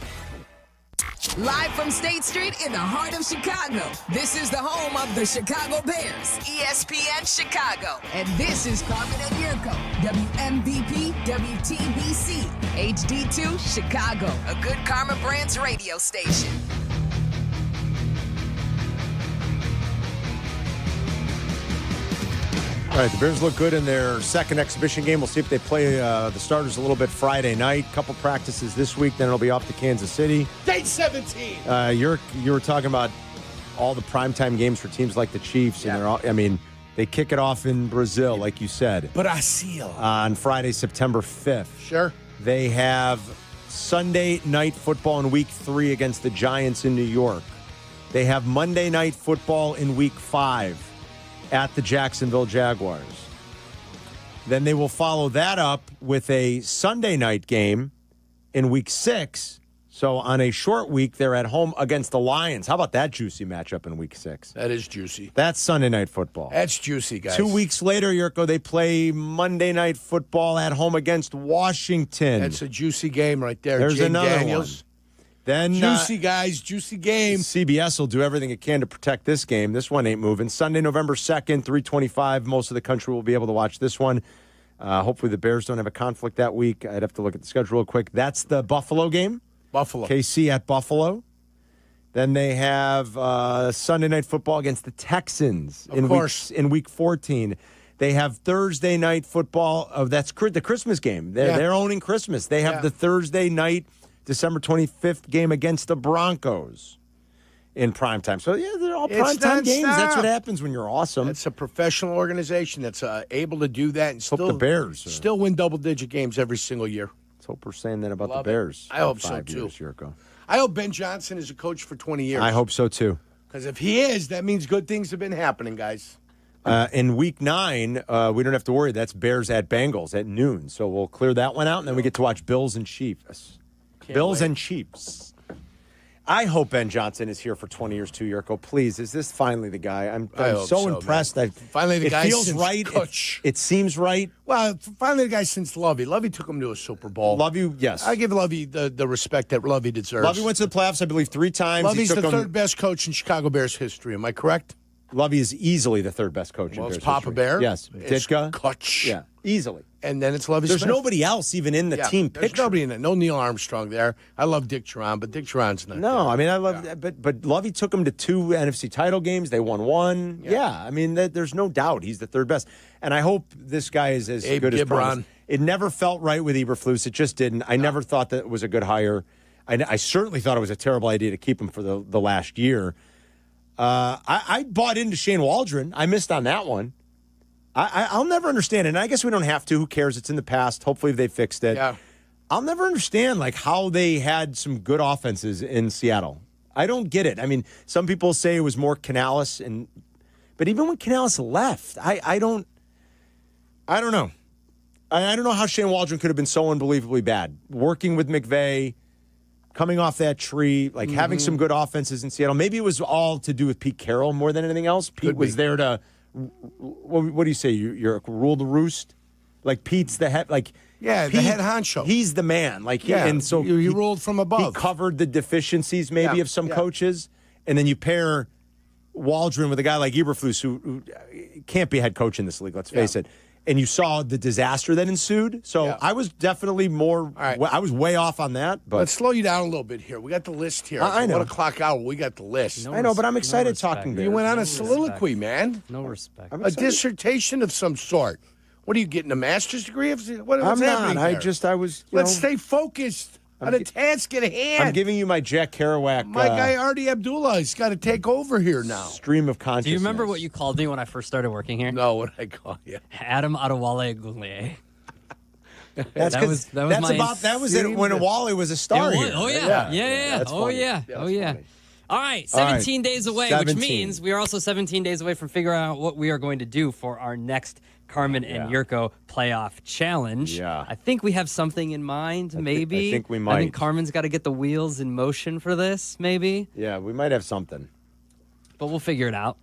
Speaker 11: Live from State Street in the heart of Chicago, this is the home of the Chicago Bears, ESPN Chicago. And this is Carmen and Jurko, WMVP, WTBC, HD2, Chicago, a good Karma Brands radio station.
Speaker 12: All right, the Bears look good in their second exhibition game. We'll see if they play the starters a little bit Friday night. Couple practices this week, then it'll be off to Kansas City.
Speaker 13: Day 17.
Speaker 12: You were talking about all the primetime games for teams like the Chiefs, and they're all, they kick it off in Brazil, like you said.
Speaker 13: Brazil.
Speaker 12: On Friday, September 5th.
Speaker 13: Sure.
Speaker 12: They have Sunday night football in Week 3 against the Giants in New York. They have Monday night football in Week 5 at the Jacksonville Jaguars. Then they will follow that up with a Sunday night game in Week 6. So on a short week, they're at home against the Lions. How about that juicy matchup in Week 6?
Speaker 13: That is juicy.
Speaker 12: That's Sunday night football.
Speaker 13: That's juicy, guys.
Speaker 12: 2 weeks later, Jurko, they play Monday night football at home against Washington.
Speaker 13: That's a juicy game right there.
Speaker 12: There's
Speaker 13: Jane
Speaker 12: another
Speaker 13: Daniels.
Speaker 12: one. Then
Speaker 13: Juicy, guys. Juicy game.
Speaker 12: CBS will do everything it can to protect this game. This one ain't moving. Sunday, November 2nd, 3:25. Most of the country will be able to watch this one. Hopefully the Bears don't have a conflict that week. I'd have to look at the schedule real quick. That's the Buffalo game.
Speaker 13: Buffalo.
Speaker 12: KC at Buffalo. Then they have Sunday night football against the Texans in Week 14. They have Thursday night football. That's the Christmas game. They're owning Christmas. They have the Thursday night, December 25th game against the Broncos in primetime. So, they're all primetime games. That's what happens when you're awesome.
Speaker 13: It's a professional organization that's able to do that and
Speaker 12: still the Bears
Speaker 13: still win double-digit games every single year.
Speaker 12: Let's hope we're saying that about the Bears.
Speaker 13: I hope so, too.
Speaker 12: Jurko.
Speaker 13: I hope Ben Johnson is a coach for 20 years.
Speaker 12: I hope so, too.
Speaker 13: Because if he is, that means good things have been happening, guys.
Speaker 12: In week 9, we don't have to worry. That's Bears at Bengals at noon. So we'll clear that one out, and then we get to watch Bills and Chiefs. And Chiefs. I hope Ben Johnson is here for 20 years too, Jurko. Please, is this finally the guy? I'm so impressed.
Speaker 13: Finally the guy.
Speaker 12: It feels right. It seems right.
Speaker 13: Well, finally the guy since Lovey. Lovey took him to a Super Bowl.
Speaker 12: Lovey, yes.
Speaker 13: I give Lovey the respect that Lovey deserves.
Speaker 12: Lovey went to the playoffs, I believe, 3 times.
Speaker 13: Lovey's the third best coach in Chicago Bears history. Am I correct?
Speaker 12: Lovey is easily the third best coach in Bears
Speaker 13: it's Papa
Speaker 12: history.
Speaker 13: Bear.
Speaker 12: Yes. Ditka.
Speaker 13: Kutch.
Speaker 12: Yeah, easily.
Speaker 13: And then it's Lovey
Speaker 12: There's
Speaker 13: Smith.
Speaker 12: nobody else even in the team picture.
Speaker 13: There's nobody in it. No Neil Armstrong there. I love Dick Duran, but Dick Duran's not there.
Speaker 12: I mean, I love but Lovey took him to 2 NFC title games. They won 1. Yeah, I mean, there's no doubt he's the third best. And I hope this guy is as good as promised. It never felt right with Eberflus. It just didn't. I never thought that it was a good hire. I certainly thought it was a terrible idea to keep him for the last year. I bought into Shane Waldron. I missed on that one. I'll never understand it. And I guess we don't have to. Who cares? It's in the past. Hopefully they fixed it.
Speaker 13: Yeah.
Speaker 12: I'll never understand how they had some good offenses in Seattle. I don't get it. I mean, some people say it was more Canales, but even when Canales left, I don't know. I don't know how Shane Waldron could have been so unbelievably bad. Working with McVay, coming off that tree, having some good offenses in Seattle. Maybe it was all to do with Pete Carroll more than anything else. Pete was there to, what do you say? You're rule the roost? Pete's the head, Pete,
Speaker 13: the head honcho.
Speaker 12: He's the man.
Speaker 13: And so he ruled from above.
Speaker 12: He covered the deficiencies maybe of some coaches. And then you pair Waldron with a guy like Eberflus, who can't be a head coach in this league, let's face it. And you saw the disaster that ensued. So I was definitely I was way off on that. But
Speaker 13: let's slow you down a little bit here. We got the list here.
Speaker 12: I know.
Speaker 13: 1 o'clock hour, we got the list.
Speaker 12: I know, but I'm excited talking to you.
Speaker 13: You went on a soliloquy, man.
Speaker 9: No respect.
Speaker 13: A dissertation of some sort. What are you getting, a master's degree? What's
Speaker 12: I'm
Speaker 13: happening
Speaker 12: not.
Speaker 13: here? Let's stay focused on a task at hand.
Speaker 12: I'm giving you my Jack Kerouac.
Speaker 13: My guy, Artie Abdullah, has got to take over here now.
Speaker 12: Stream of consciousness.
Speaker 9: Do you remember what you called me when I first started working here?
Speaker 13: No, what I call you?
Speaker 9: Adam Adewale Goulier.
Speaker 12: That was it when Wally was a star here.
Speaker 9: Oh, yeah. Oh, yeah. All right, 17 days away, which means we are also 17 days away from figuring out what we are going to do for our next Carmen and Jurko playoff challenge.
Speaker 12: Yeah.
Speaker 9: I think we have something in mind, maybe.
Speaker 12: I think we might.
Speaker 9: I think Carmen's got to get the wheels in motion for this, maybe.
Speaker 12: Yeah, we might have something.
Speaker 9: But we'll figure it out.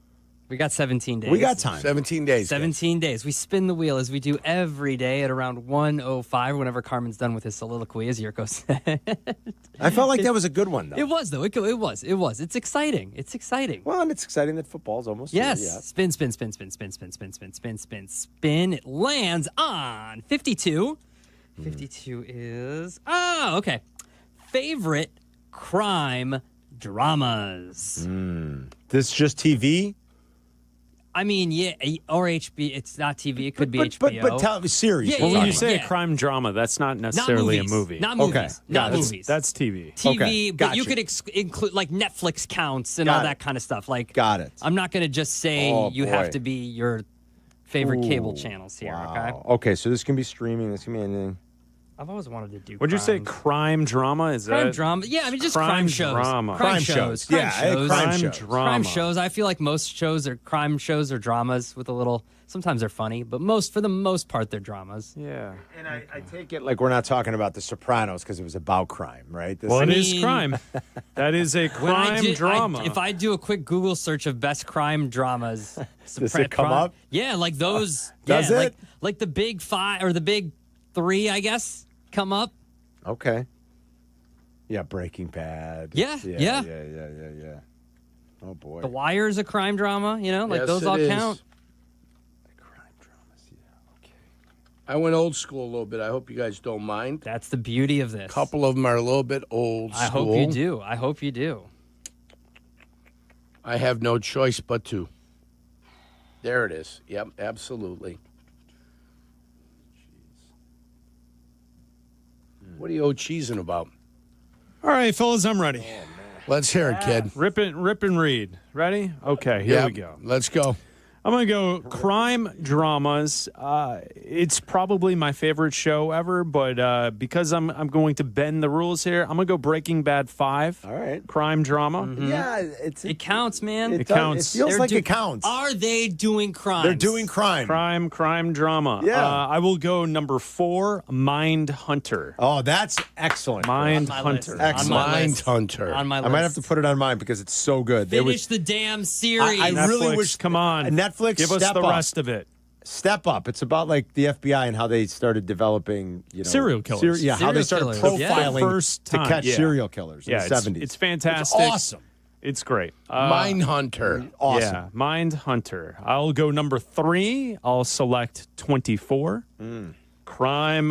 Speaker 9: We got 17 days.
Speaker 12: We got time.
Speaker 13: 17 days.
Speaker 9: 17 days. We spin the wheel as we do every day at around 1:05 whenever Carmen's done with his soliloquy, as Jurko said.
Speaker 12: I felt like that was a good one, though.
Speaker 9: It was, though. It was. It's exciting.
Speaker 12: Well, and it's exciting that football's almost
Speaker 9: Yes.
Speaker 12: here. Yeah.
Speaker 9: Spin, spin, spin, spin, spin, spin, spin, spin, spin, spin, spin. It lands on 52. 52 is... okay. Favorite crime dramas.
Speaker 12: This just TV?
Speaker 9: I mean, yeah, or HBO. It's not TV. It could be HBO.
Speaker 12: But tell me, series.
Speaker 16: Well, when you say a crime drama, that's not necessarily a movie.
Speaker 9: Not movies.
Speaker 12: Okay.
Speaker 9: Not movies.
Speaker 16: That's TV.
Speaker 9: TV,
Speaker 12: Okay.
Speaker 9: but you
Speaker 12: Gotcha.
Speaker 9: could include Netflix counts and all that kind of stuff.
Speaker 12: Got it.
Speaker 9: I'm not going to just say you
Speaker 12: boy.
Speaker 9: have to be your favorite cable channels here.
Speaker 12: Wow.
Speaker 9: Okay.
Speaker 12: Okay, so this can be streaming. This can be anything.
Speaker 9: I've always wanted to do.
Speaker 16: Would you say crime drama? Is
Speaker 9: crime
Speaker 16: that
Speaker 9: drama? Yeah, I mean just crime shows.
Speaker 16: Drama.
Speaker 9: Crime shows.
Speaker 12: Yeah, crime shows.
Speaker 16: Drama.
Speaker 9: Crime shows. I feel like most shows are crime shows or dramas with a little. Sometimes they're funny, but for the most part, they're dramas.
Speaker 16: Yeah.
Speaker 12: And I take it like we're not talking about The Sopranos because it was about crime, right?
Speaker 16: It is crime. That is a crime drama.
Speaker 9: If I do a quick Google search of best crime dramas,
Speaker 12: Does it come up?
Speaker 9: Yeah, like those.
Speaker 12: Does it?
Speaker 9: Like the big 5 or the big 3, I guess, come up.
Speaker 12: Okay. Yeah, Breaking Bad.
Speaker 9: Yeah.
Speaker 12: Oh boy.
Speaker 9: The Wire is a crime drama.
Speaker 13: Yes,
Speaker 9: those all count.
Speaker 12: Crime dramas. Yeah. Okay.
Speaker 13: I went old school a little bit. I hope you guys don't mind.
Speaker 9: That's the beauty of this.
Speaker 13: A couple of them are a little bit old school.
Speaker 9: I hope you do.
Speaker 13: I have no choice but to. There it is. Yep, absolutely. What are you cheesing about?
Speaker 16: All right, fellas, I'm ready.
Speaker 13: Let's hear it, kid.
Speaker 16: Rip and read. Ready? Okay, here we go.
Speaker 13: Let's go.
Speaker 16: I'm going to go crime dramas. It's probably my favorite show ever, but because I'm going to bend the rules here, I'm going to go Breaking Bad 5.
Speaker 12: All right.
Speaker 16: Crime drama.
Speaker 9: Mm-hmm.
Speaker 12: Yeah,
Speaker 9: it counts, man.
Speaker 16: It counts.
Speaker 12: It feels like it counts.
Speaker 9: Are they doing crime?
Speaker 12: They're doing crime.
Speaker 16: Crime drama.
Speaker 12: Yeah.
Speaker 16: I will go number 4, Mind Hunter.
Speaker 12: Oh, that's excellent.
Speaker 16: Mind
Speaker 9: On my
Speaker 16: Hunter.
Speaker 9: list.
Speaker 12: Excellent.
Speaker 9: On my
Speaker 13: Mind
Speaker 9: list.
Speaker 13: Hunter.
Speaker 9: On my
Speaker 12: I
Speaker 9: list.
Speaker 12: might have to put it on mine because it's so good.
Speaker 9: Finish the damn series.
Speaker 12: I really
Speaker 16: Netflix,
Speaker 12: wish.
Speaker 16: come on.
Speaker 12: Netflix,
Speaker 16: Give us
Speaker 12: step
Speaker 16: the
Speaker 12: up.
Speaker 16: rest of it.
Speaker 12: Step up. It's about like the FBI and how they started developing,
Speaker 16: serial killers.
Speaker 12: how they started
Speaker 9: Serial killers.
Speaker 12: profiling
Speaker 16: First
Speaker 12: to
Speaker 16: time.
Speaker 12: catch
Speaker 16: Yeah.
Speaker 12: serial killers in the
Speaker 16: it's
Speaker 12: 70s.
Speaker 16: It's fantastic.
Speaker 12: It's awesome.
Speaker 16: It's great.
Speaker 13: Mind Hunter.
Speaker 12: Awesome.
Speaker 16: Yeah, Mind Hunter. I'll go number 3. I'll select 24. Crime,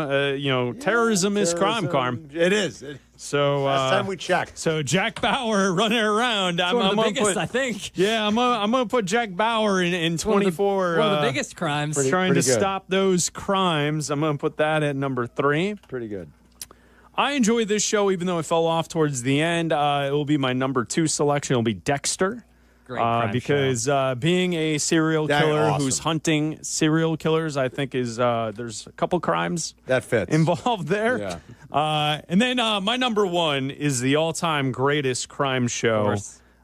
Speaker 16: terrorism is crime, Carm.
Speaker 12: It is.
Speaker 16: So
Speaker 12: Last time we checked.
Speaker 16: So Jack Bauer running around.
Speaker 9: It's one of the biggest, I think.
Speaker 16: Yeah, I'm gonna put Jack Bauer in 24.
Speaker 9: One of the biggest crimes.
Speaker 16: Trying to
Speaker 12: pretty good.
Speaker 16: stop those crimes. I'm gonna put that at number 3.
Speaker 12: Pretty good.
Speaker 16: I enjoyed this show, even though it fell off towards the end. It will be my number 2 selection. It'll be Dexter.
Speaker 9: Great crime
Speaker 16: because being a serial
Speaker 12: Yeah,
Speaker 16: killer
Speaker 12: awesome.
Speaker 16: who's hunting serial killers, I think is there's a couple crimes
Speaker 12: That fits.
Speaker 16: involved there.
Speaker 12: Yeah.
Speaker 16: And then my number 1 is the all-time greatest crime show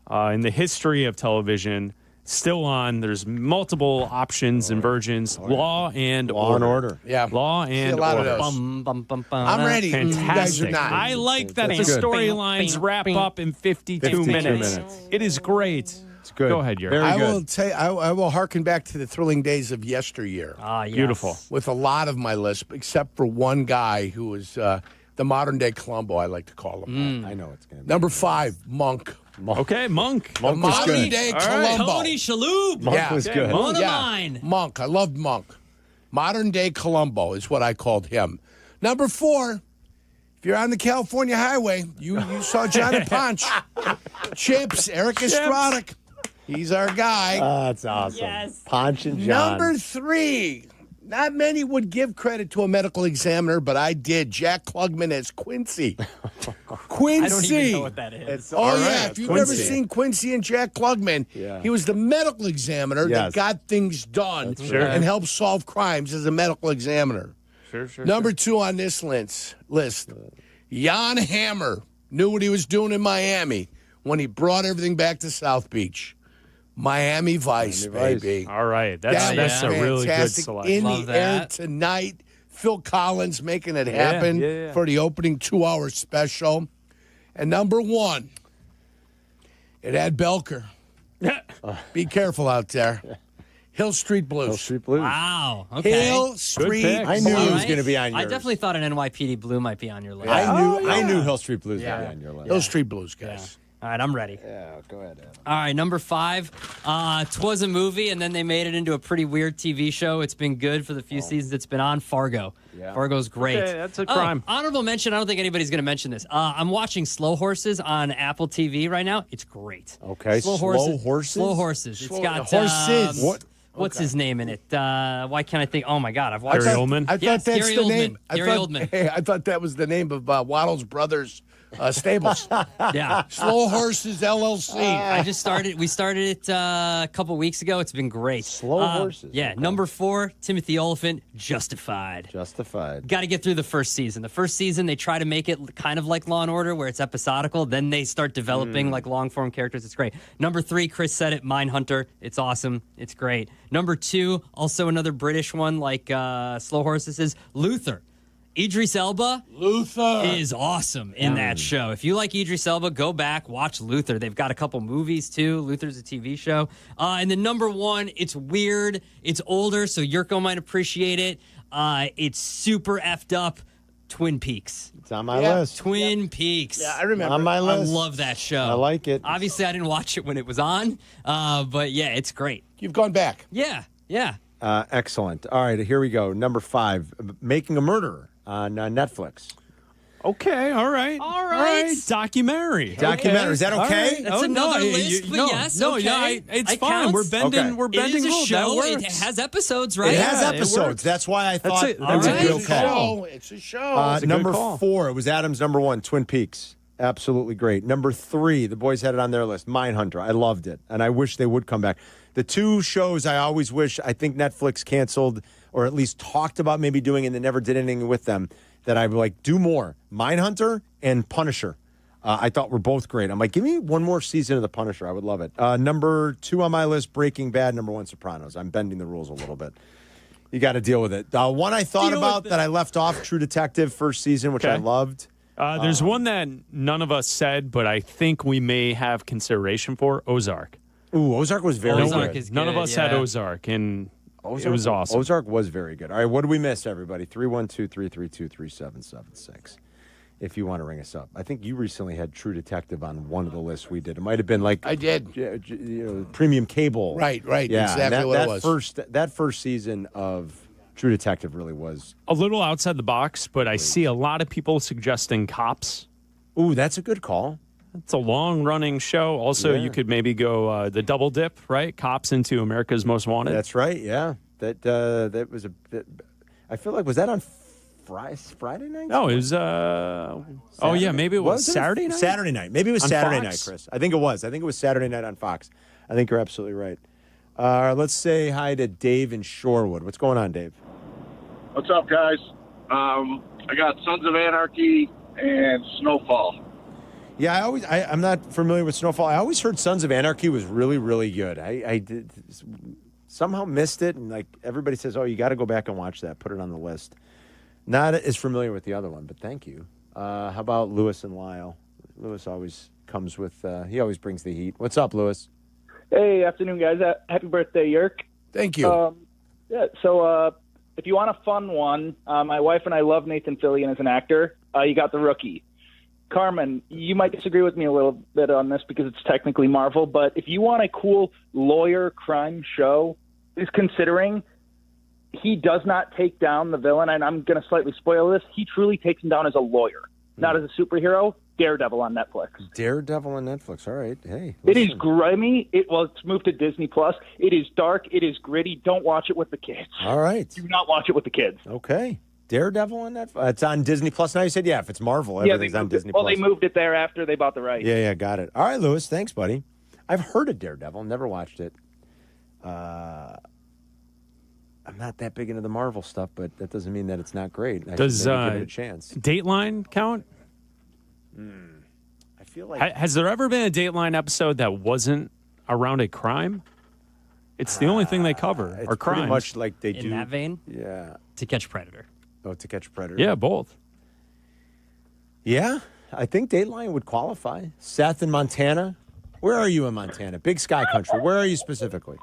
Speaker 16: in the history of television. Still on. There's multiple options and versions. Law and Order.
Speaker 13: Yeah.
Speaker 16: Law and
Speaker 13: a lot of
Speaker 16: Order.
Speaker 13: those.
Speaker 9: Bum, bum, bum, bum.
Speaker 13: I'm ready. You guys are
Speaker 16: Fantastic.
Speaker 13: not.
Speaker 16: I like that the
Speaker 12: That's good.
Speaker 16: storylines wrap up in 52 minutes. It is great.
Speaker 12: It's good.
Speaker 16: Go ahead, Jurko.
Speaker 12: Very
Speaker 13: I
Speaker 12: good.
Speaker 13: will tell you, I will hearken back to the thrilling days of yesteryear
Speaker 9: Ah, yes.
Speaker 16: Beautiful.
Speaker 13: with a lot of my list, except for one guy who was the modern day Columbo, I like to call him.
Speaker 12: I know it's going to be.
Speaker 13: Number 5, Monk.
Speaker 16: Okay, Monk.
Speaker 13: The modern day
Speaker 16: All right.
Speaker 13: Columbo.
Speaker 9: Tony Shalhoub.
Speaker 12: Monk was good.
Speaker 9: One of mine.
Speaker 13: Monk. I loved Monk. Modern day Columbo is what I called him. Number 4, if you're on the California highway, you saw Johnny Punch. Chips, Eric Estrada. He's our guy.
Speaker 12: That's awesome.
Speaker 9: Yes.
Speaker 12: Ponch and John.
Speaker 13: Number 3, not many would give credit to a medical examiner, but I did. Jack Klugman as Quincy. Quincy.
Speaker 9: I don't even know what that is.
Speaker 12: It's
Speaker 13: Oh,
Speaker 12: all
Speaker 13: yeah.
Speaker 12: right.
Speaker 13: If you've
Speaker 12: Quincy.
Speaker 13: never seen Quincy and Jack Klugman,
Speaker 12: Yeah.
Speaker 13: he was the medical examiner that
Speaker 12: Yes.
Speaker 13: got things done
Speaker 16: Sure.
Speaker 13: and helped solve crimes as a medical examiner.
Speaker 16: Sure.
Speaker 13: Number 2 on this list, Jan Hammer knew what he was doing in Miami when he brought everything back to South Beach. Miami Vice,
Speaker 12: Miami Vice.
Speaker 13: baby.
Speaker 16: All right.
Speaker 13: That
Speaker 16: That's
Speaker 13: was
Speaker 16: a really good
Speaker 13: fantastic.
Speaker 16: selection.
Speaker 13: In
Speaker 9: Love
Speaker 13: the air
Speaker 9: that.
Speaker 13: tonight, Phil Collins making it happen
Speaker 16: yeah.
Speaker 13: for the opening 2-hour special. And number 1, it had Belker. Be careful out there. Hill Street Blues.
Speaker 12: Hill Street Blues.
Speaker 9: Wow. Okay.
Speaker 13: Hill Street
Speaker 16: pick.
Speaker 12: I knew
Speaker 13: Blues.
Speaker 12: it was going to be on yours.
Speaker 9: I definitely thought an NYPD Blue might be on your list.
Speaker 12: I knew Hill Street Blues would be on your list.
Speaker 13: Hill Street Blues, guys.
Speaker 9: All right, I'm ready.
Speaker 12: Yeah, go ahead, Adam.
Speaker 9: All right, number 5. 'Twas a movie, and then they made it into a pretty weird TV show. It's been good for the few seasons it's been on. Fargo.
Speaker 12: Yeah.
Speaker 9: Fargo's great.
Speaker 16: Okay, that's a crime.
Speaker 9: Honorable mention. I don't think anybody's going to mention this. I'm watching Slow Horses on Apple TV right now. It's great.
Speaker 12: Okay,
Speaker 9: Slow Horses. Slow Horses. It's got
Speaker 13: Horses.
Speaker 9: What's his name in it? Why can't I think? Oh my God, I've watched.
Speaker 16: Gary Oldman?
Speaker 13: I thought
Speaker 9: Yes,
Speaker 13: that's
Speaker 9: Gary
Speaker 13: the
Speaker 9: Oldman.
Speaker 13: name.
Speaker 9: Gary Oldman.
Speaker 13: Hey, I thought that was the name of Waddle's brothers' stables.
Speaker 9: Yeah.
Speaker 13: Slow Horses LLC.
Speaker 9: I just started. We started it a couple weeks ago. It's been great.
Speaker 12: Slow Horses.
Speaker 9: Yeah.
Speaker 12: Okay.
Speaker 9: Number 4, Timothy Olyphant, Justified.
Speaker 12: Justified.
Speaker 9: Got to get through the first season. The first season, they try to make it kind of like Law & Order, where it's episodical. Then they start developing like long-form characters. It's great. Number 3, Chris said it, Mindhunter. It's awesome. It's great. Number 2, also another British one like Slow Horses is Luther. Idris Elba is awesome in that show. If you like Idris Elba, go back, watch Luther. They've got a couple movies, too. Luther's a TV show. And then number 1, it's weird. It's older, so Jurko might appreciate it. It's super effed up. Twin Peaks.
Speaker 12: It's on my list.
Speaker 9: Twin Peaks.
Speaker 13: Yeah, I remember.
Speaker 12: On my list.
Speaker 9: I love that show.
Speaker 12: I like it.
Speaker 9: Obviously, I didn't watch it when it was on, but yeah, it's great.
Speaker 13: You've gone back.
Speaker 9: Yeah.
Speaker 12: Excellent. All right, here we go. Number 5, Making a Murderer on Netflix.
Speaker 16: Okay, all right.
Speaker 9: All right.
Speaker 16: Documentary.
Speaker 12: Documentary. Is that okay?
Speaker 9: That's another list, but yes, okay.
Speaker 16: It's
Speaker 9: It
Speaker 16: fine.
Speaker 9: counts.
Speaker 16: We're bending
Speaker 9: It is a
Speaker 16: rules.
Speaker 9: show.
Speaker 16: That
Speaker 9: It
Speaker 16: works.
Speaker 9: has episodes, right?
Speaker 12: It has
Speaker 16: Yeah,
Speaker 12: episodes. That's why I thought
Speaker 16: That's
Speaker 12: that's
Speaker 16: a
Speaker 12: a real call.
Speaker 13: It's a show.
Speaker 16: It's a good
Speaker 12: Number
Speaker 16: call.
Speaker 12: 4, it was Adam's number 1, Twin Peaks. Absolutely great. Number 3, the boys had it on their list, Mindhunter. I loved it, and I wish they would come back. The 2 shows I always wish, I think Netflix canceled or at least talked about maybe doing and they never did anything with them, that I would like, do more. Mindhunter and Punisher. I thought were both great. I'm like, give me one more season of The Punisher. I would love it. Number 2 on my list, Breaking Bad. Number 1, Sopranos. I'm bending the rules a little bit. You got to deal with it. One I thought about that I left off, True Detective, first season, which I loved.
Speaker 16: There's one that none of us said, but I think we may have consideration for, Ozark.
Speaker 12: Ooh, Ozark was very
Speaker 9: Ozark
Speaker 12: good.
Speaker 9: is
Speaker 16: None of
Speaker 9: good,
Speaker 16: us
Speaker 9: yeah.
Speaker 16: had Ozark, and
Speaker 12: Ozark,
Speaker 16: it was awesome.
Speaker 12: Ozark was very good. All right, what did we miss, everybody? 312-332-3776 if you want to ring us up. I think you recently had True Detective on one of the lists we did. It might have been like
Speaker 13: I did.
Speaker 12: Premium Cable.
Speaker 13: Right.
Speaker 12: Yeah,
Speaker 13: Exactly what it was.
Speaker 12: That first season of True Detective really was.
Speaker 16: A little outside the box, but I see a lot of people suggesting Cops.
Speaker 12: Ooh, that's a good call.
Speaker 16: It's a long-running show. Also, you could maybe go the double dip, right? Cops into America's Most Wanted.
Speaker 12: That's right, yeah. That was I feel like, was that on Friday night?
Speaker 16: No, it was, maybe it was Saturday night?
Speaker 12: Saturday night. Maybe it was
Speaker 16: On
Speaker 12: Saturday
Speaker 16: Fox?
Speaker 12: night, Chris. I think it was. I think it was Saturday night on Fox. I think you're absolutely right. Let's say hi to Dave in Shorewood. What's going on, Dave?
Speaker 8: What's up, guys? I got Sons of Anarchy and Snowfall.
Speaker 12: Yeah, I'm not familiar with Snowfall. I always heard Sons of Anarchy was really, really good. I did somehow missed it, and like everybody says, oh, you got to go back and watch that. Put it on the list. Not as familiar with the other one, but thank you. How about Lewis and Lyle? Lewis always comes with. He always brings the heat. What's up, Lewis?
Speaker 14: Hey, afternoon, guys. Happy birthday, Yerk.
Speaker 13: Thank you.
Speaker 14: So if you want a fun one, my wife and I love Nathan Fillion as an actor. You got The Rookie. Carmen, you might disagree with me a little bit on this because it's technically Marvel, but if you want a cool lawyer crime show, is considering he does not take down the villain, and I'm going to slightly spoil this. He truly takes him down as a lawyer, not as a superhero. Daredevil on Netflix.
Speaker 12: Daredevil on Netflix. All right. Hey.
Speaker 14: It is grimy. It's moved to Disney Plus. It is dark. It is gritty. Don't watch it with the kids.
Speaker 12: All right.
Speaker 14: Do not watch it with the kids.
Speaker 12: Okay. Daredevil on Netflix. It's on Disney Plus now. You said, yeah, if it's Marvel, everything's on Disney Plus.
Speaker 14: Well, they moved it there after they bought the rights.
Speaker 12: Yeah, got it. All right, Lewis. Thanks, buddy. I've heard of Daredevil. Never watched it. I'm not that big into the Marvel stuff, but that doesn't mean that it's not great. I
Speaker 16: Does
Speaker 12: should maybe give it a chance.
Speaker 16: Dateline count?
Speaker 12: I feel like
Speaker 16: Has there ever been a Dateline episode that wasn't around a crime? It's the only thing they cover,
Speaker 12: it's
Speaker 16: are crimes.
Speaker 12: pretty much like they
Speaker 9: In
Speaker 12: do.
Speaker 9: that vein?
Speaker 12: Yeah.
Speaker 9: To Catch a Predator.
Speaker 12: Oh, To Catch a Predator.
Speaker 16: Yeah, both.
Speaker 12: Yeah, I think Dateline would qualify. Seth in Montana. Where are you in Montana? Big Sky Country. Where are you specifically?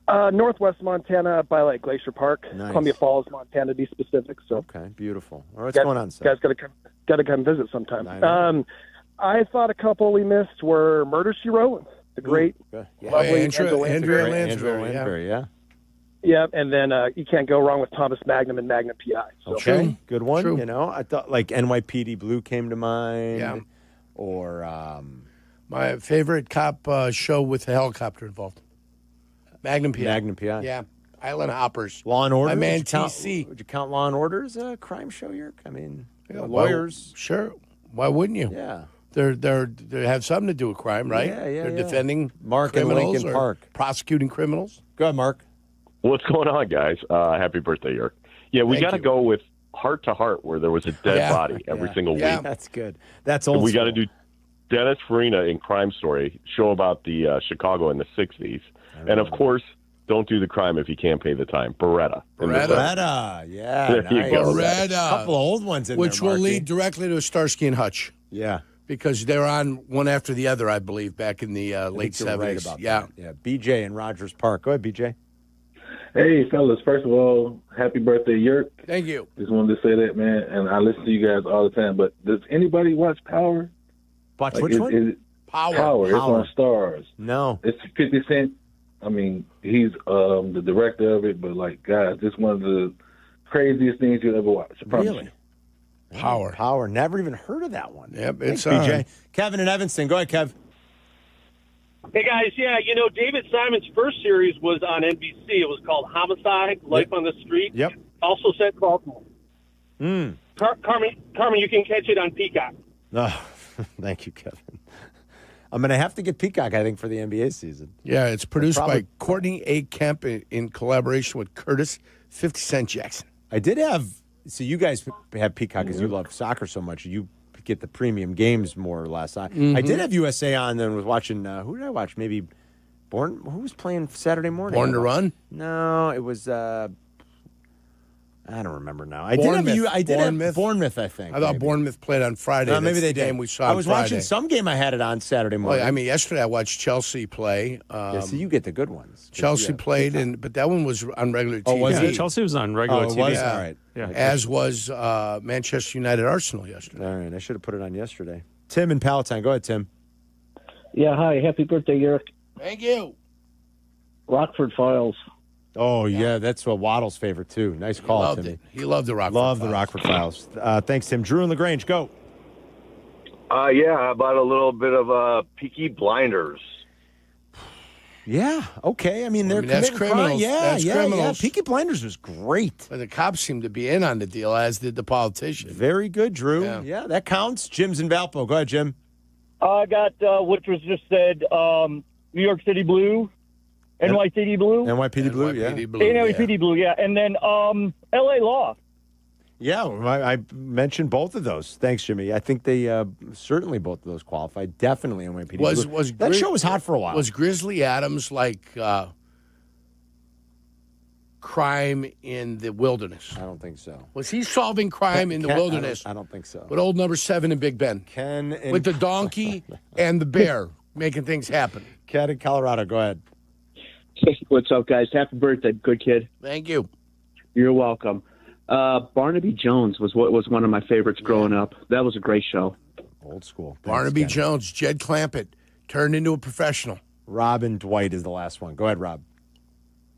Speaker 15: Northwest Montana by like Glacier Park,
Speaker 12: Nice.
Speaker 15: Columbia Falls, Montana to be specific. So
Speaker 12: okay, beautiful. All right, what's going on, Seth?
Speaker 15: Guys, got to come visit sometime.
Speaker 12: I know.
Speaker 15: I thought a couple we missed were Murder She Wrote, the great, lovely
Speaker 13: Andrea
Speaker 15: Lansbury.
Speaker 13: Lansbury,
Speaker 12: yeah.
Speaker 15: Yeah, and then you can't go wrong with Thomas Magnum and Magnum PI. So.
Speaker 12: Okay, good one.
Speaker 13: True.
Speaker 12: You know, I thought like NYPD Blue came to mind.
Speaker 13: Yeah.
Speaker 12: Or
Speaker 13: My favorite cop show with a helicopter involved. Magnum PI.
Speaker 12: Magnum PI.
Speaker 13: Yeah. Island Hoppers.
Speaker 12: Law and Order.
Speaker 13: My man
Speaker 12: would you count,
Speaker 13: TC.
Speaker 12: Would you count Law and Order as a crime show, Yerk? I mean,
Speaker 13: Yeah,
Speaker 12: lawyers.
Speaker 13: well, sure. Why wouldn't you?
Speaker 12: Yeah.
Speaker 13: They have something to do with crime, right?
Speaker 12: Yeah,
Speaker 13: They're
Speaker 12: yeah.
Speaker 13: defending
Speaker 12: Mark in
Speaker 13: criminals
Speaker 12: Lincoln
Speaker 13: or
Speaker 12: Park.
Speaker 13: prosecuting criminals.
Speaker 12: Go ahead, Mark.
Speaker 24: What's going on, guys? Happy birthday, Yerk. Yeah, we got to go with Heart to Heart, where there was a dead body every single week.
Speaker 12: That's good. That's old
Speaker 24: And we got to
Speaker 12: school.
Speaker 24: do Dennis Farina in Crime Story, show about the Chicago in the 60s. And, of course, don't do the crime if you can't pay the time. Beretta.
Speaker 12: Beretta. Yeah.
Speaker 24: There you
Speaker 12: nice.
Speaker 24: go.
Speaker 12: A couple of old ones in
Speaker 13: Which
Speaker 12: there,
Speaker 13: will
Speaker 12: Marky.
Speaker 13: lead directly to Starsky and Hutch.
Speaker 12: Yeah.
Speaker 13: Because they're on one after the other, I believe, back in the late
Speaker 12: think you're
Speaker 13: 70s.
Speaker 12: right about
Speaker 13: yeah.
Speaker 12: that. Yeah. BJ in Rogers Park. Go ahead, BJ.
Speaker 25: Hey, fellas. First of all, happy birthday, Yerk.
Speaker 13: Thank you.
Speaker 25: Just wanted to say that, man. And I listen to you guys all the time. But does anybody watch Power?
Speaker 12: Watch which one?
Speaker 25: Is it
Speaker 13: Power.
Speaker 25: It's on Stars.
Speaker 12: No.
Speaker 25: It's 50 Cent. I mean, he's the director of it. But, like, guys, it's one of the craziest things you'll ever watch. I promise
Speaker 12: Really?
Speaker 25: you.
Speaker 12: Power. Never even heard of that one.
Speaker 13: Yep,
Speaker 12: Thanks,
Speaker 13: it's
Speaker 12: BJ.
Speaker 13: on.
Speaker 12: Kevin in Evanston. Go ahead, Kev.
Speaker 1: Hey, guys, David Simon's first series was on NBC. It was called Homicide, Life on the Street.
Speaker 12: Yep.
Speaker 1: Also set to Baltimore. Carmen, you can catch it on Peacock.
Speaker 12: Oh, thank you, Kevin. I'm going to have to get Peacock, I think, for the NBA season.
Speaker 13: Yeah, it's produced by Courtney A. Kemp in collaboration with Curtis 50 Cent Jackson.
Speaker 12: I did have, so you guys have Peacock because you love soccer so much. You get the premium games more or less. I did have USA on and was watching, who did I watch? Maybe who was playing Saturday morning?
Speaker 13: Born to Run?
Speaker 12: No, it was, I don't remember now. I
Speaker 13: Bournemouth.
Speaker 12: did have Bournemouth, I think.
Speaker 13: I thought Bournemouth played on Friday.
Speaker 12: Maybe
Speaker 13: That's
Speaker 12: they
Speaker 13: the
Speaker 12: did.
Speaker 13: game we saw
Speaker 12: I was
Speaker 13: on Friday.
Speaker 12: watching some game. I had it on Saturday morning.
Speaker 13: Well, I mean, yesterday I watched Chelsea play.
Speaker 12: So you get the good ones.
Speaker 13: Chelsea played, but that one was on regular TV.
Speaker 16: Oh, was it? Chelsea was on regular TV.
Speaker 12: Was?
Speaker 13: Yeah.
Speaker 12: All right.
Speaker 16: Yeah.
Speaker 13: As was Manchester United Arsenal yesterday.
Speaker 12: All right. I should have put it on yesterday. Tim in Palatine. Go ahead, Tim.
Speaker 4: Yeah, hi. Happy birthday, Eric.
Speaker 13: Thank you.
Speaker 4: Rockford Files.
Speaker 12: Oh, yeah. That's Waddle's favorite, too. Nice call, Timmy.
Speaker 13: He loved the Rockford
Speaker 12: Love
Speaker 13: Files.
Speaker 12: the Rockford Files. Thanks, Tim. Drew in LaGrange, go.
Speaker 5: Yeah, how about a little bit of Peaky Blinders?
Speaker 12: Yeah, okay. I mean, they're
Speaker 13: that's
Speaker 12: committing
Speaker 13: criminals.
Speaker 12: crime. Yeah,
Speaker 13: That's
Speaker 12: yeah,
Speaker 13: criminals.
Speaker 12: yeah. Peaky Blinders was great.
Speaker 13: But the cops seem to be in on the deal, as did the politician.
Speaker 12: Very good, Drew. Yeah, that counts. Jim's in Valpo. Go ahead, Jim.
Speaker 10: I got what was just said, New York City Blue, NYPD Blue.
Speaker 12: NYPD Blue, yeah.
Speaker 10: NYPD Blue, yeah. And then L.A. Law.
Speaker 12: Yeah, I mentioned both of those. Thanks, Jimmy. I think they certainly both of those qualify. Definitely NYPD Blue. That show was hot for a while.
Speaker 13: Was Grizzly Adams like crime in the wilderness?
Speaker 12: I don't think so.
Speaker 13: Was he solving crime in the wilderness?
Speaker 12: I don't think so.
Speaker 13: With old number 7 in Big Ben.
Speaker 12: Ken in
Speaker 13: with the donkey and the bear making things happen.
Speaker 12: Ken in Colorado, go ahead.
Speaker 18: What's up, guys? Happy birthday, good kid.
Speaker 13: Thank you.
Speaker 18: You're welcome. Barnaby Jones was one of my favorites growing up. That was a great show.
Speaker 12: Old school.
Speaker 13: Barnaby Jones, Jed Clampett, turned into a professional.
Speaker 12: Robin Dwight is the last one. Go ahead, Rob.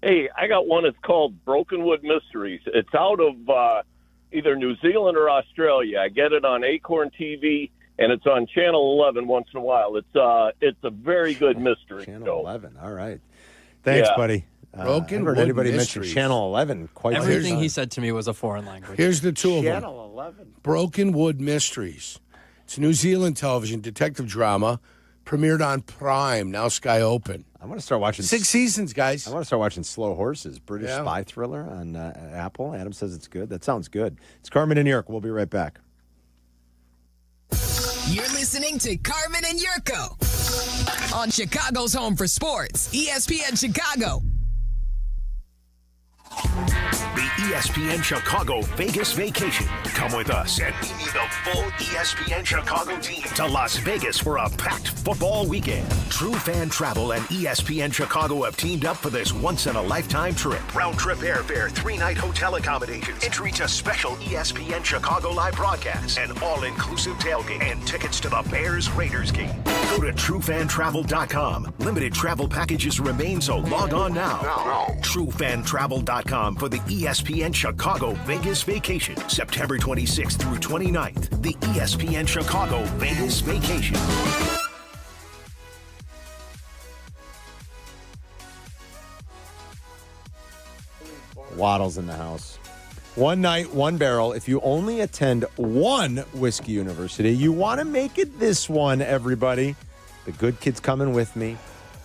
Speaker 5: Hey, I got one. It's called Brokenwood Mysteries. It's out of either New Zealand or Australia. I get it on Acorn TV, and it's on Channel 11 once in a while. It's a very good mystery
Speaker 12: Channel
Speaker 5: show.
Speaker 12: 11. All right. Thanks, buddy. I haven't heard anybody mention Channel 11 quite
Speaker 9: Everything he said to me was a foreign language.
Speaker 13: Here's the two of them.
Speaker 12: Channel 11.
Speaker 13: Broken Wood Mysteries. It's New Zealand television detective drama, premiered on Prime, now Sky Open.
Speaker 12: I want to start watching
Speaker 13: 6 seasons, guys.
Speaker 12: I want to start watching Slow Horses, British spy thriller on Apple. Adam says it's good. That sounds good. It's Carmen and York. We'll be right back.
Speaker 11: You're listening to Carmen and Jurko on Chicago's Home for Sports, ESPN Chicago.
Speaker 17: The ESPN Chicago Vegas Vacation. Come with us and meet the full ESPN Chicago team to Las Vegas for a packed football weekend. True Fan Travel and ESPN Chicago have teamed up for this once-in-a-lifetime trip. Round-trip airfare, 3-night hotel accommodations, entry to special ESPN Chicago live broadcasts, an all-inclusive tailgate, and tickets to the Bears-Raiders game. Go to TrueFanTravel.com. Limited travel packages remain, so log on now. TrueFanTravel.com for the ESPN Chicago Vegas Vacation, September 26th through 29th. The ESPN Chicago Vegas Vacation.
Speaker 12: Waddle's in the house. One night, one barrel. If you only attend one whiskey university, you want to make it this one, everybody. The good kid's coming with me.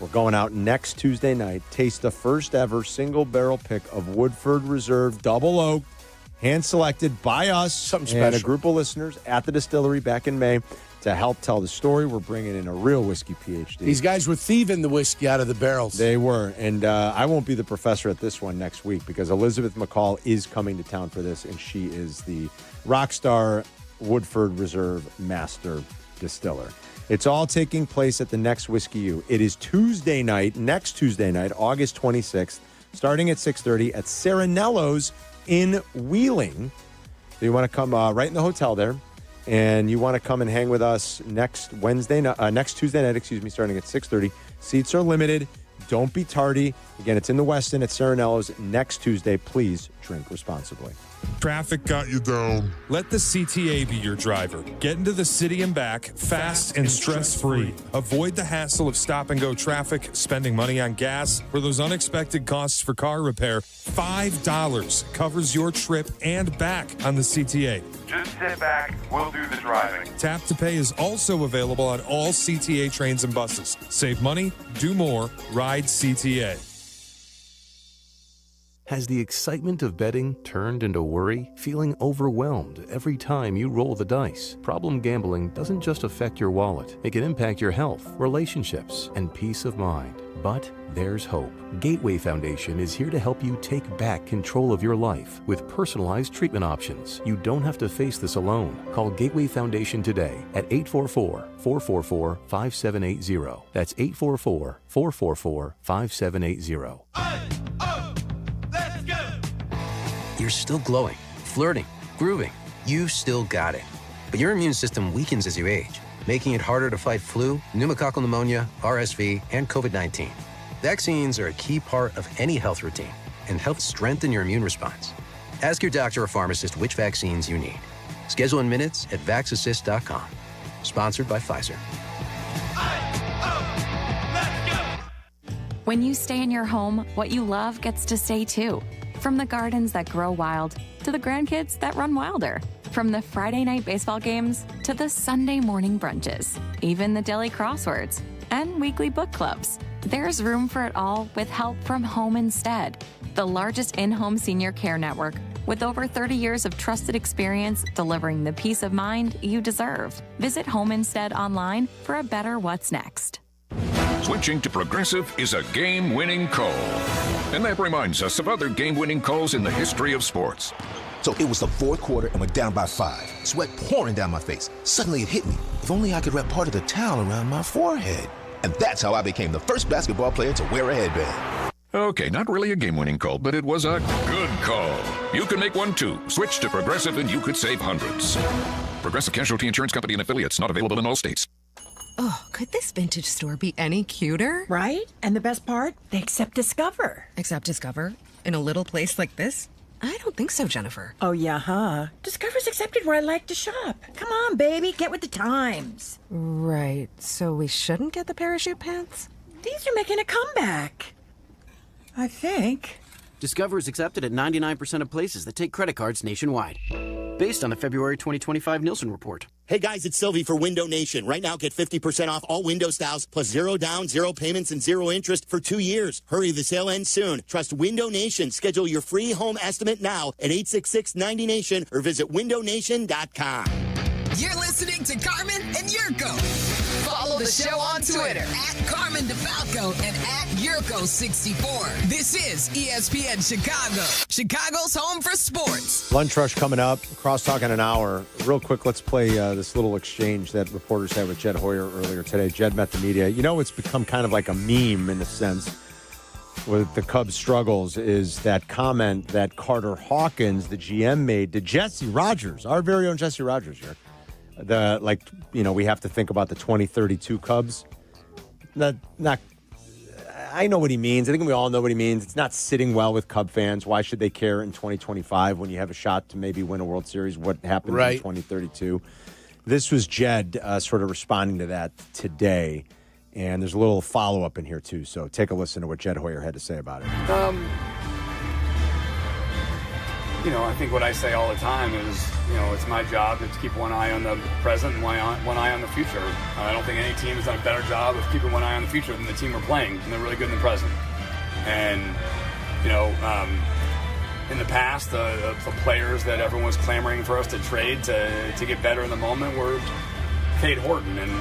Speaker 12: We're going out next Tuesday night. Taste the first ever single barrel pick of Woodford Reserve Double Oak, hand selected by us and
Speaker 13: special.
Speaker 12: a group of listeners at the distillery back in May. To help tell the story, we're bringing in a real whiskey PhD.
Speaker 13: These guys were thieving the whiskey out of the barrels.
Speaker 12: They were. And I won't be the professor at this one next week because Elizabeth McCall is coming to town for this, and she is the rock star Woodford Reserve master distiller. It's all taking place at the next Whiskey U. It is Tuesday night, next Tuesday night, August 26th, starting at 6:30 at Serenello's in Wheeling. So you want to come right in the hotel there, and you want to come and hang with us next Tuesday night, starting at 6:30. Seats are limited. Don't be tardy. Again, it's in the Westin at Serenello's next Tuesday. Please drink responsibly.
Speaker 6: Traffic got you down. Let the CTA be your driver. Get into the city and back fast and stress-free. Avoid the hassle of stop-and-go traffic, spending money on gas, or those unexpected costs for car repair. $5 covers your trip and back on the CTA.
Speaker 7: Just sit back. We'll do the driving.
Speaker 6: Tap to Pay is also available on all CTA trains and buses. Save money, do more, ride CTA.
Speaker 19: Has the excitement of betting turned into worry? Feeling overwhelmed every time you roll the dice? Problem gambling doesn't just affect your wallet. It can impact your health, relationships, and peace of mind. But there's hope. Gateway Foundation is here to help you take back control of your life with personalized treatment options. You don't have to face this alone. Call Gateway Foundation today at 844-444-5780. That's 844-444-5780.
Speaker 20: You're still glowing, flirting, grooving. You still got it. But your immune system weakens as you age, making it harder to fight flu, pneumococcal pneumonia, RSV, and COVID-19. Vaccines are a key part of any health routine and help strengthen your immune response. Ask your doctor or pharmacist which vaccines you need. Schedule in minutes at vaxassist.com. Sponsored by Pfizer.
Speaker 21: When you stay in your home, what you love gets to stay too. From the gardens that grow wild to the grandkids that run wilder. From the Friday night baseball games to the Sunday morning brunches. Even the daily crosswords and weekly book clubs. There's room for it all with help from Home Instead, the largest in-home senior care network with over 30 years of trusted experience delivering the peace of mind you deserve. Visit Home Instead online for a better what's next.
Speaker 26: Switching to Progressive is a game-winning call. And that reminds us of other game-winning calls in the history of sports.
Speaker 27: So it was the fourth quarter and we're down by 5. Sweat pouring down my face. Suddenly it hit me. If only I could wrap part of the towel around my forehead. And that's how I became the first basketball player to wear a headband.
Speaker 26: Okay, not really a game-winning call, but it was a good call. You can make one too. Switch to Progressive and you could save hundreds. Progressive Casualty Insurance Company and Affiliates, not available in all states.
Speaker 28: Oh, could this vintage store be any cuter?
Speaker 29: Right? And the best part? They accept Discover.
Speaker 28: Accept Discover? In a little place like this? I don't think so, Jennifer.
Speaker 29: Oh, yeah, huh? Discover's accepted where I like to shop. Come on, baby, get with the times.
Speaker 28: Right, so we shouldn't get the parachute pants?
Speaker 29: These are making a comeback. I think.
Speaker 30: Discover is accepted at 99% of places that take credit cards nationwide. Based on the February 2025 Nielsen report.
Speaker 31: Hey guys, it's Silvy for Window Nation. Right now, get 50% off all window styles plus 0 down, 0 payments, and 0 interest for 2 years. Hurry, the sale ends soon. Trust Window Nation. Schedule your free home estimate now at 866-90Nation or visit windownation.com.
Speaker 11: You're listening to Carmen and Jurko. Follow the show on Twitter at Carmen DeFalco and at Jurko64. This is ESPN Chicago, Chicago's home for sports.
Speaker 12: Lunch Rush coming up. Crosstalk in an hour. Real quick, let's play this little exchange that reporters had with Jed Hoyer earlier today. Jed met the media. You know, it's become kind of like a meme in a sense with the Cubs' struggles is that comment that Carter Hawkins, the GM, made to Jesse Rogers, our very own Jesse Rogers here. We have to think about the 2032 Cubs. I know what he means. I think we all know what he means. It's not sitting well with Cub fans. Why should they care in 2025 when you have a shot to maybe win a World Series? What happened in 2032? This was Jed sort of responding to that today. And there's a little follow-up in here, too. So take a listen to what Jed Hoyer had to say about it.
Speaker 32: I think what I say all the time is, it's my job to keep one eye on the present and one eye on the future. I don't think any team has done a better job of keeping one eye on the future than the team we're playing, and they're really good in the present. And, in the past, the players that everyone was clamoring for us to trade to get better in the moment were Cade Horton and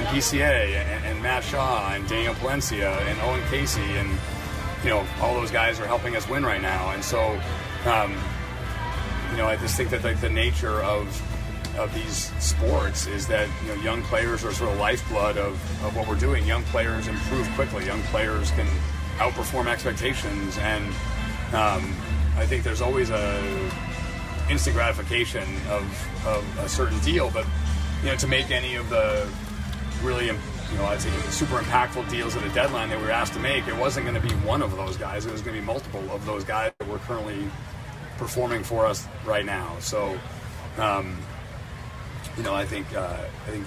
Speaker 32: PCA and Matt Shaw and Daniel Palencia and Owen Casey and, all those guys are helping us win right now. And so, I just think that the nature of these sports is that young players are sort of lifeblood of what we're doing. Young players improve quickly. Young players can outperform expectations, and I think there's always a instant gratification of a certain deal. But to make any of the really I'd say super impactful deals at the deadline that we were asked to make, it wasn't going to be one of those guys. It was going to be multiple of those guys that were currently performing for us right now. So, I think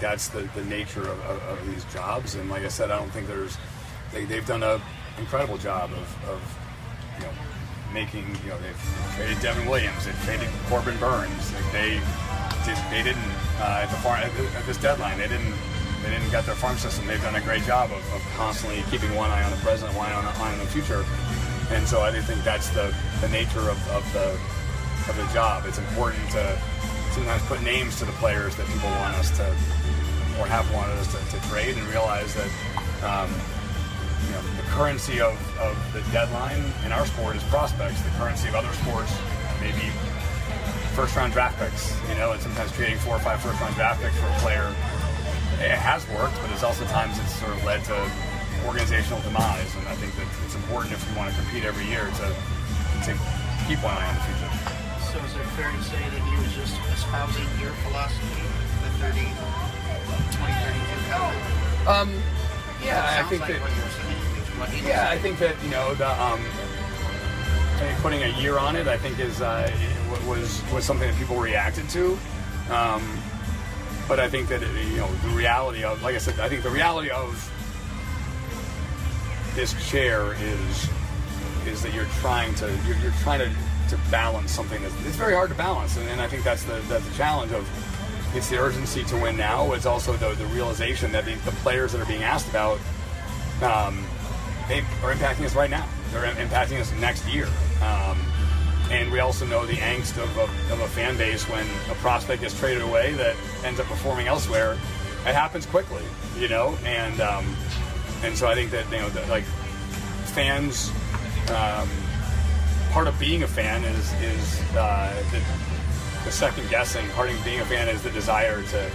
Speaker 32: that's the nature of these jobs. And like I said, I don't think they've done an incredible job of making, they've traded Devin Williams, they've traded Corbin Burns. They didn't at this deadline. They didn't get their farm system. They've done a great job of constantly keeping one eye on the present, one eye on the future. And so I think that's the nature of the job. It's important to sometimes put names to the players that people want us to, or have wanted us to trade, and realize that the currency of the deadline in our sport is prospects. The currency of other sports may be first-round draft picks, and sometimes trading 4 or 5 first-round draft picks for a player, it has worked, but it's also times it's sort of led to organizational demise. And I think that it's important, if you want to compete every year, to keep one eye on the future.
Speaker 1: So is it fair to say that he was just espousing your philosophy, the 2032 calendar?
Speaker 32: Yeah, I think that. Yeah, I think that putting a year on it, I think was something that people reacted to. But I think that the reality of, like I said, I think the reality of this chair is that you're trying to balance something it's very hard to balance, and I think that's the challenge of. It's the urgency to win now. It's also the realization that the players that are being asked about, they are impacting us right now. They're impacting us next year. And we also know the angst of a fan base when a prospect gets traded away that ends up performing elsewhere. It happens quickly, and so I think that like fans, part of being a fan is the second guessing. Part of being a fan is the desire to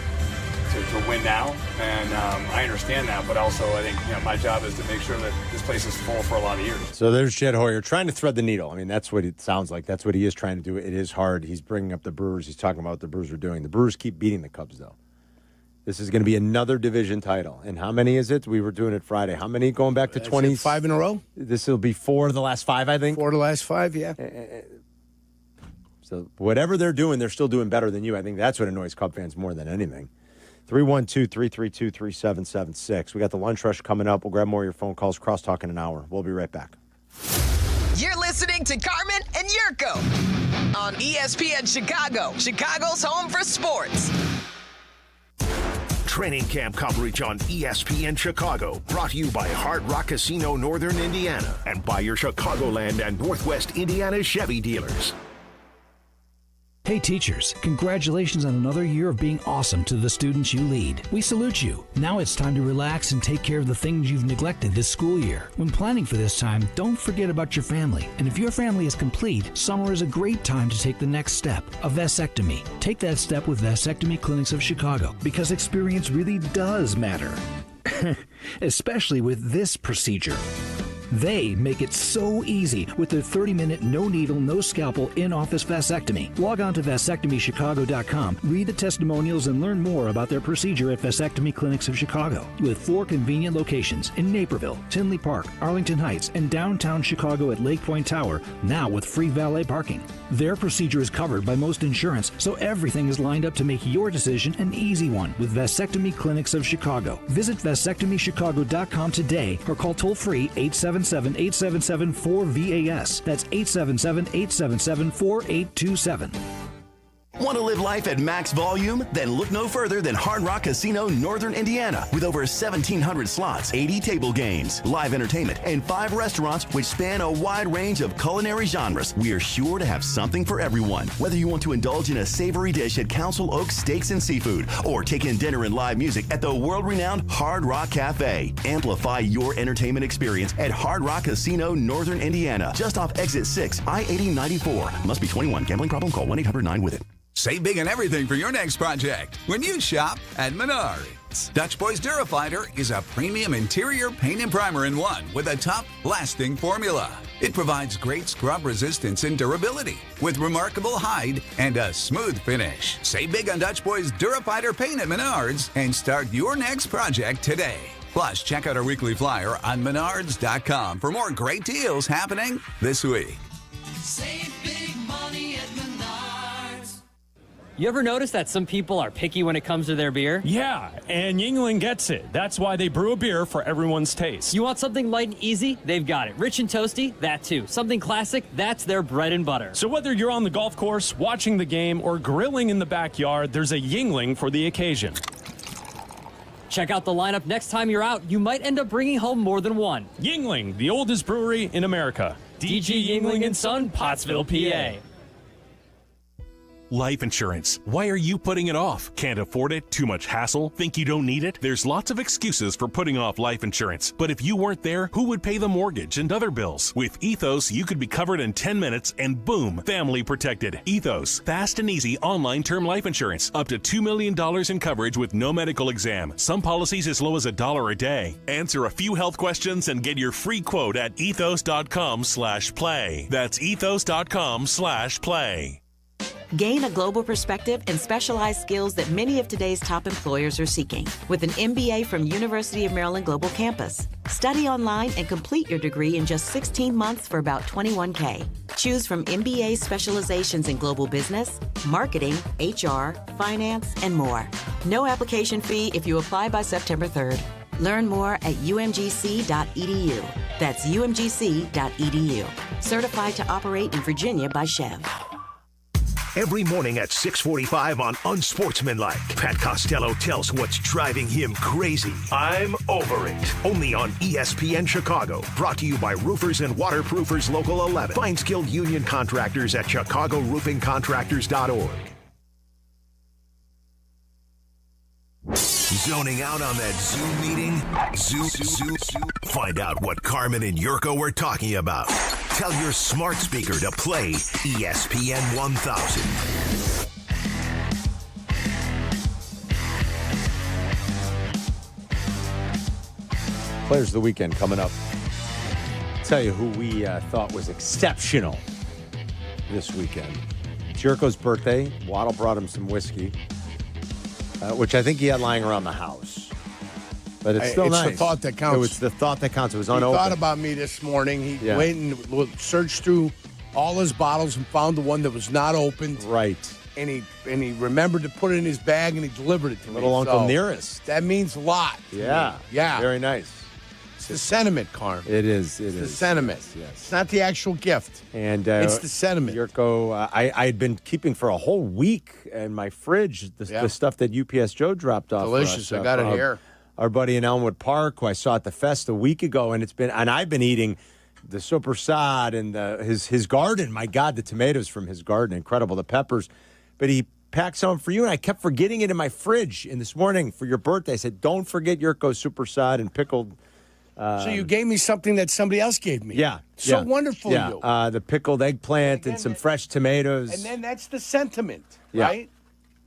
Speaker 32: win now, and I understand that, but also I think my job is to make sure that this place is full for a lot of years.
Speaker 12: So there's Jed Hoyer trying to thread the needle. I mean, that's what it sounds like. That's what he is trying to do. It is hard. He's bringing up the Brewers. He's talking about what the Brewers are doing. The Brewers keep beating the Cubs, though. This is going to be another division title. And how many is it? We were doing it Friday. How many going back to 20?
Speaker 13: 5 in a row?
Speaker 12: This will be 4 of the last 5, I think.
Speaker 13: 4 of the last 5, yeah.
Speaker 12: So whatever they're doing, they're still doing better than you. I think that's what annoys Cub fans more than anything. 312-332-3776. We got the lunch rush coming up. We'll grab more of your phone calls. Crosstalk in an hour. We'll be right back.
Speaker 11: You're listening to Carmen and Jurko on ESPN Chicago, Chicago's home for sports.
Speaker 17: Training camp coverage on ESPN Chicago, brought to you by Hard Rock Casino Northern Indiana and by your Chicagoland and Northwest Indiana Chevy dealers.
Speaker 2: Hey teachers, congratulations on another year of being awesome to the students you lead. We salute you. Now it's time to relax and take care of the things you've neglected this school year. When planning for this time, don't forget about your family. And if your family is complete, summer is a great time to take the next step, a vasectomy. Take that step with Vasectomy Clinics of Chicago, because experience really does matter. Especially with this procedure. They make it so easy with their 30-minute, no-needle, no-scalpel, in-office vasectomy. Log on to vasectomychicago.com, read the testimonials, and learn more about their procedure at Vasectomy Clinics of Chicago. With 4 convenient locations in Naperville, Tinley Park, Arlington Heights, and downtown Chicago at Lake Point Tower, now with free valet parking. Their procedure is covered by most insurance, so everything is lined up to make your decision an easy one with Vasectomy Clinics of Chicago. Visit vasectomychicago.com today or call toll-free 877-877-4VAS. That's 877-877-4827.
Speaker 3: Want to live life at max volume? Then look no further than Hard Rock Casino Northern Indiana. With over 1,700 slots, 80 table games, live entertainment, and 5 restaurants which span a wide range of culinary genres, we are sure to have something for everyone. Whether you want to indulge in a savory dish at Council Oaks Steaks and Seafood or take in dinner and live music at the world-renowned Hard Rock Cafe, amplify your entertainment experience at Hard Rock Casino Northern Indiana, just off Exit 6, I-8094. Must be 21. Gambling problem? Call 1-800-9-WITH-IT.
Speaker 4: Save big on everything for your next project when you shop at Menards. Dutch Boys Durafighter is a premium interior paint and primer in one with a tough, lasting formula. It provides great scrub resistance and durability with remarkable hide and a smooth finish. Save big on Dutch Boy's Durafighter paint at Menards and start your next project today. Plus, check out our weekly flyer on menards.com for more great deals happening this week.
Speaker 5: Save big money at Menards.
Speaker 8: You ever notice that some people are picky when it comes to their beer?
Speaker 9: Yeah, and Yuengling gets it. That's why they brew a beer for everyone's taste.
Speaker 8: You want something light and easy? They've got it. Rich and toasty? That too. Something classic? That's their bread and butter.
Speaker 9: So whether you're on the golf course, watching the game, or grilling in the backyard, there's a Yuengling for the occasion.
Speaker 8: Check out the lineup next time you're out. You might end up bringing home more than one.
Speaker 9: Yuengling, the oldest brewery in America.
Speaker 8: DG Yuengling & Son, Pottsville, PA.
Speaker 10: Life insurance. Why are you putting it off? Can't afford it? Too much hassle? Think you don't need it? There's lots of excuses for putting off life insurance. But if you weren't there, who would pay the mortgage and other bills? With Ethos, you could be covered in 10 minutes and boom, family protected. Ethos, fast and easy online term life insurance. Up to $2 million in coverage with no medical exam. Some policies as low as $1 a day. Answer a few health questions and get your free quote at ethos.com/play. That's ethos.com/play.
Speaker 14: Gain a global perspective and specialized skills that many of today's top employers are seeking with an MBA from University of Maryland Global Campus. Study online and complete your degree in just 16 months for about $21K. Choose from MBA specializations in global business, marketing, HR, finance, and more. No application fee if you apply by September 3rd. Learn more at umgc.edu. That's umgc.edu. Certified to operate in Virginia by Chev.
Speaker 17: Every morning at 6:45 on Unsportsmanlike, Pat Costello tells what's driving him crazy. I'm over it. Only on ESPN Chicago. Brought to you by Roofers and Waterproofers Local 11. Find skilled union contractors at chicago-roofingcontractors.org. Zoning out on that Zoom meeting? Zoom. Find out what Carmen and Jurko were talking about. Tell your smart speaker to play ESPN 1000.
Speaker 12: Players of the weekend coming up. I'll tell you who we thought was exceptional this weekend. Jurko's birthday. Waddle brought him some whiskey. Which I think he had lying around the house. But it's still nice.
Speaker 13: It's the thought that counts.
Speaker 12: It's the thought that counts. It was
Speaker 13: he
Speaker 12: unopened.
Speaker 13: He thought about me this morning. He went and searched through all his bottles and found the one that was not opened.
Speaker 12: Right.
Speaker 13: And he remembered to put it in his bag and he delivered it to me.
Speaker 12: Little Uncle Nearest.
Speaker 13: That means a lot.
Speaker 12: Yeah.
Speaker 13: Yeah.
Speaker 12: Very nice.
Speaker 13: It's the sentiment, Carm.
Speaker 12: It is.
Speaker 13: It's the sentiment.
Speaker 12: Yes.
Speaker 13: It's not the actual gift.
Speaker 12: And
Speaker 13: it's the sentiment.
Speaker 12: Jurko, I had been keeping for a whole week in my fridge the stuff that UPS Joe dropped off.
Speaker 13: Delicious.
Speaker 12: For us.
Speaker 13: I got it here.
Speaker 12: Our buddy in Elmwood Park, who I saw at the fest a week ago, and I've been eating the super sad and his garden. My God, the tomatoes from his garden, incredible. The peppers, but he packed some for you, and I kept forgetting it in my fridge. And this morning for your birthday, I said, "Don't forget Jurko's super sad and pickled."
Speaker 13: So you gave me something that somebody else gave me.
Speaker 12: Yeah.
Speaker 13: So wonderful, you.
Speaker 12: The pickled eggplant and some fresh tomatoes.
Speaker 13: And then that's the sentiment,
Speaker 12: yeah.
Speaker 13: right?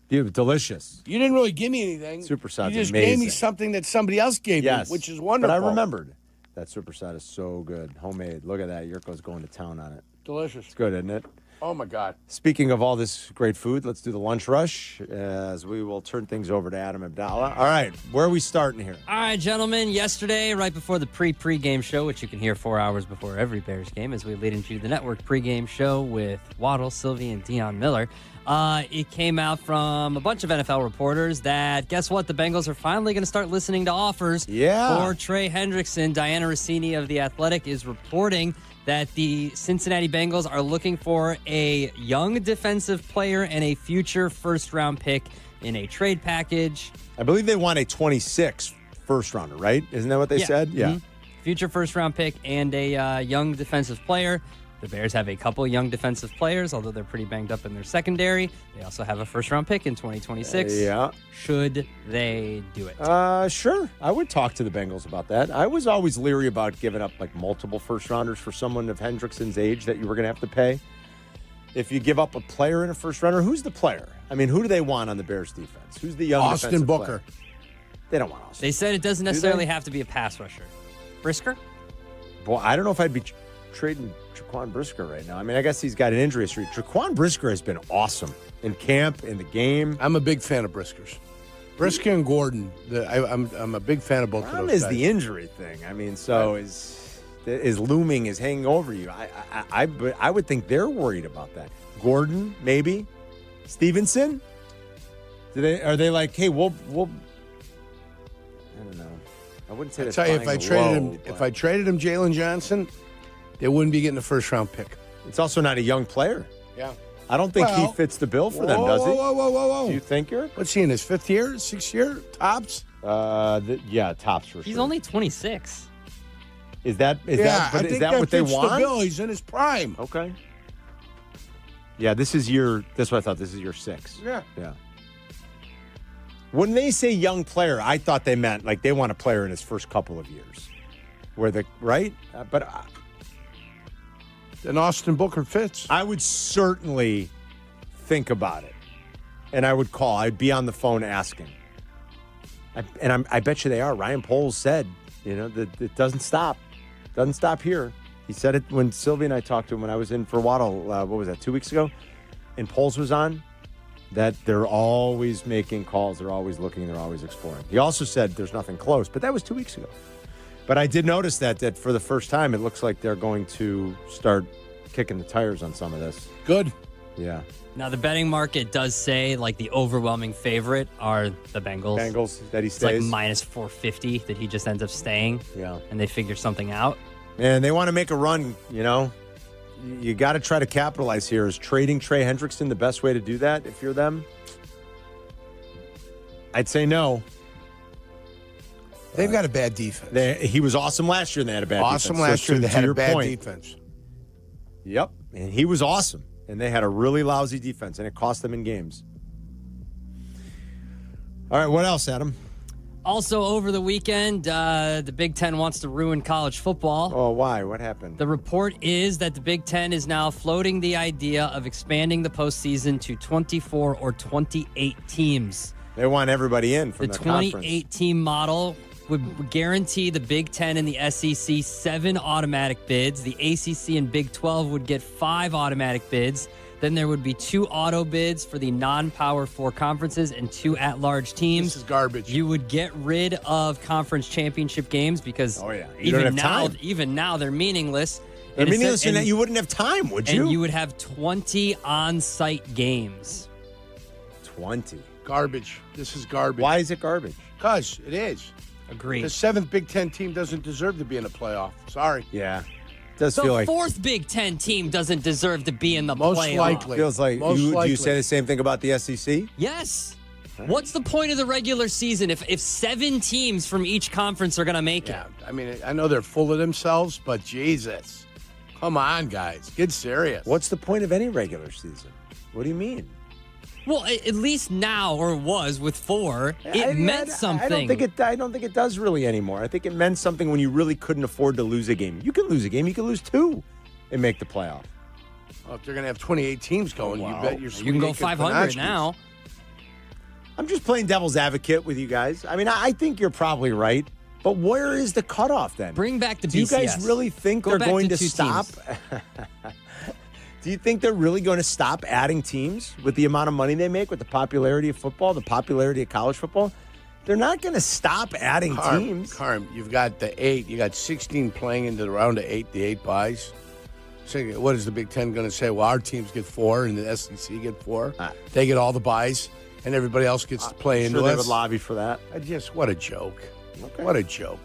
Speaker 12: Delicious.
Speaker 13: You didn't really give me anything.
Speaker 12: Super sad.
Speaker 13: You just
Speaker 12: amazing.
Speaker 13: gave me something that somebody else gave me, which is wonderful.
Speaker 12: But I remembered. That super sad is so good. Homemade. Look at that. Jurko's going to town on it.
Speaker 13: Delicious.
Speaker 12: It's good, isn't it?
Speaker 13: Oh, my God.
Speaker 12: Speaking of all this great food, let's do the lunch rush as we will turn things over to Adam Abdallah. All right, where are we starting here?
Speaker 8: All right, gentlemen, yesterday, right before the pre-game show, which you can hear 4 hours before every Bears game as we lead into the network pre-game show with Waddle Silvy and Deion Miller, it came out from a bunch of NFL reporters that, guess what, the Bengals are finally going to start listening to offers for Trey Hendrickson. Diana Rossini of The Athletic is reporting that the Cincinnati Bengals are looking for a young defensive player and a future first-round pick in a trade package.
Speaker 12: I believe they want a 26 first-rounder, right? Isn't that what they said? Yeah.
Speaker 8: Mm-hmm. Future first-round pick and a young defensive player. The Bears have a couple young defensive players, although they're pretty banged up in their secondary. They also have a first-round pick in 2026. Should they do it?
Speaker 12: Sure. I would talk to the Bengals about that. I was always leery about giving up like multiple first-rounders for someone of Hendrickson's age that you were going to have to pay. If you give up a player and a first-rounder, who's the player? I mean, who do they want on the Bears defense? Who's the young
Speaker 13: Austin Booker.
Speaker 12: Player? They don't want Austin.
Speaker 8: They said it doesn't necessarily have to be a pass rusher. Brisker?
Speaker 12: Boy, I don't know if I'd be trading Jaquan Brisker right now. I mean, I guess he's got an injury history. Jaquan Brisker has been awesome in camp, in the game.
Speaker 13: I'm a big fan of Brisker's. Brisker and Gordon, I'm a big fan of both of those guys.
Speaker 12: Is the injury thing. I mean, so is looming, is hanging over you. I would think they're worried about that. Gordon, maybe. Stevenson? Are they like, hey, we'll I don't know. I wouldn't say that's
Speaker 13: tell you, if I traded him Jalen Johnson, they wouldn't be getting a first-round pick.
Speaker 12: It's also not a young player.
Speaker 13: Yeah.
Speaker 12: I don't think he fits the bill for them, does he?
Speaker 13: Whoa.
Speaker 12: Do you think you're?
Speaker 13: What's he in his 5th year, 6th year? Tops?
Speaker 12: Yeah, tops for sure.
Speaker 8: He's only 26.
Speaker 12: Is that what they want?
Speaker 13: The bill. He's in his prime.
Speaker 12: Okay. Yeah, that's what I thought. This is year 6.
Speaker 13: Yeah.
Speaker 12: Yeah. When they say young player, I thought they meant like they want a player in his first couple of years. Right?
Speaker 13: Then Austin Booker fits.
Speaker 12: I would certainly think about it. And I would call. I'd be on the phone asking. I bet you they are. Ryan Poles said, that it doesn't stop. Doesn't stop here. He said it when Sylvie and I talked to him when I was in for Waddle, what was that, 2 weeks ago? And Poles was on, that they're always making calls. They're always looking. They're always exploring. He also said there's nothing close, but that was 2 weeks ago. But I did notice that for the first time, it looks like they're going to start kicking the tires on some of this.
Speaker 13: Good.
Speaker 12: Yeah.
Speaker 8: Now, the betting market does say, like, the overwhelming favorite are the Bengals.
Speaker 12: That he stays.
Speaker 8: It's like minus 450 that he just ends up staying.
Speaker 12: Yeah.
Speaker 8: And they figure something out.
Speaker 12: And they want to make a run, You got to try to capitalize here. Is trading Trey Hendrickson the best way to do that if you're them? I'd say no.
Speaker 13: They've got a bad defense.
Speaker 12: He was awesome last year, and they had a bad defense.
Speaker 13: Awesome last year, they had a bad defense.
Speaker 12: Yep, and he was awesome, and they had a really lousy defense, and it cost them in games. All right, what else, Adam?
Speaker 8: Also, over the weekend, the Big Ten wants to ruin college football.
Speaker 12: Oh, why? What happened?
Speaker 8: The report is that the Big Ten is now floating the idea of expanding the postseason to 24 or 28 teams.
Speaker 12: They want everybody in from the
Speaker 8: 28-team model would guarantee the Big Ten and the SEC 7 automatic bids. The ACC and Big 12 would get 5 automatic bids. Then there would be 2 auto bids for the non-Power 4 conferences and 2 at-large teams.
Speaker 13: This is garbage.
Speaker 8: You would get rid of conference championship games because even now they're meaningless.
Speaker 12: They're meaningless, and you wouldn't have time, would you?
Speaker 8: And you would have 20 on-site games.
Speaker 12: 20.
Speaker 13: Garbage. This is garbage.
Speaker 12: Why is it garbage?
Speaker 13: Because it is.
Speaker 8: Agreed.
Speaker 13: The 7th Big Ten team doesn't deserve to be in a playoff. Sorry.
Speaker 12: Yeah. Does
Speaker 8: the
Speaker 12: feel like
Speaker 8: 4th Big Ten team doesn't deserve to be in the
Speaker 13: most
Speaker 8: playoff.
Speaker 13: likely.
Speaker 12: Feels like do you say the same thing about the SEC?
Speaker 8: Yes. What's the point of the regular season if 7 teams from each conference are going to make it?
Speaker 13: I mean, I know they're full of themselves, but Jesus. Come on, guys. Get serious.
Speaker 12: What's the point of any regular season? What do you mean?
Speaker 8: Well, at least now, or it was with 4, it meant something.
Speaker 12: I don't think it does really anymore. I think it meant something when you really couldn't afford to lose a game. You can lose a game. You can lose 2 and make the playoff.
Speaker 13: Well, if they're going to have 28 teams going, you bet you're
Speaker 8: You can go 500 now.
Speaker 12: I'm just playing devil's advocate with you guys. I mean, I think you're probably right. But where is the cutoff then?
Speaker 8: Bring back the BCS.
Speaker 12: Do you guys really think they're going to stop? Do you think they're really going to stop adding teams with the amount of money they make, with the popularity of football, the popularity of college football? They're not going to stop adding teams.
Speaker 13: Carm, you've got the 8. You got 16 playing into the round of 8, the 8 buys. So what is the Big Ten going to say? Well, our teams get 4 and the SEC get 4. They get all the buys, and everybody else gets to play into
Speaker 12: they
Speaker 13: us.
Speaker 12: would lobby for that.
Speaker 13: What a joke. Okay. What a joke.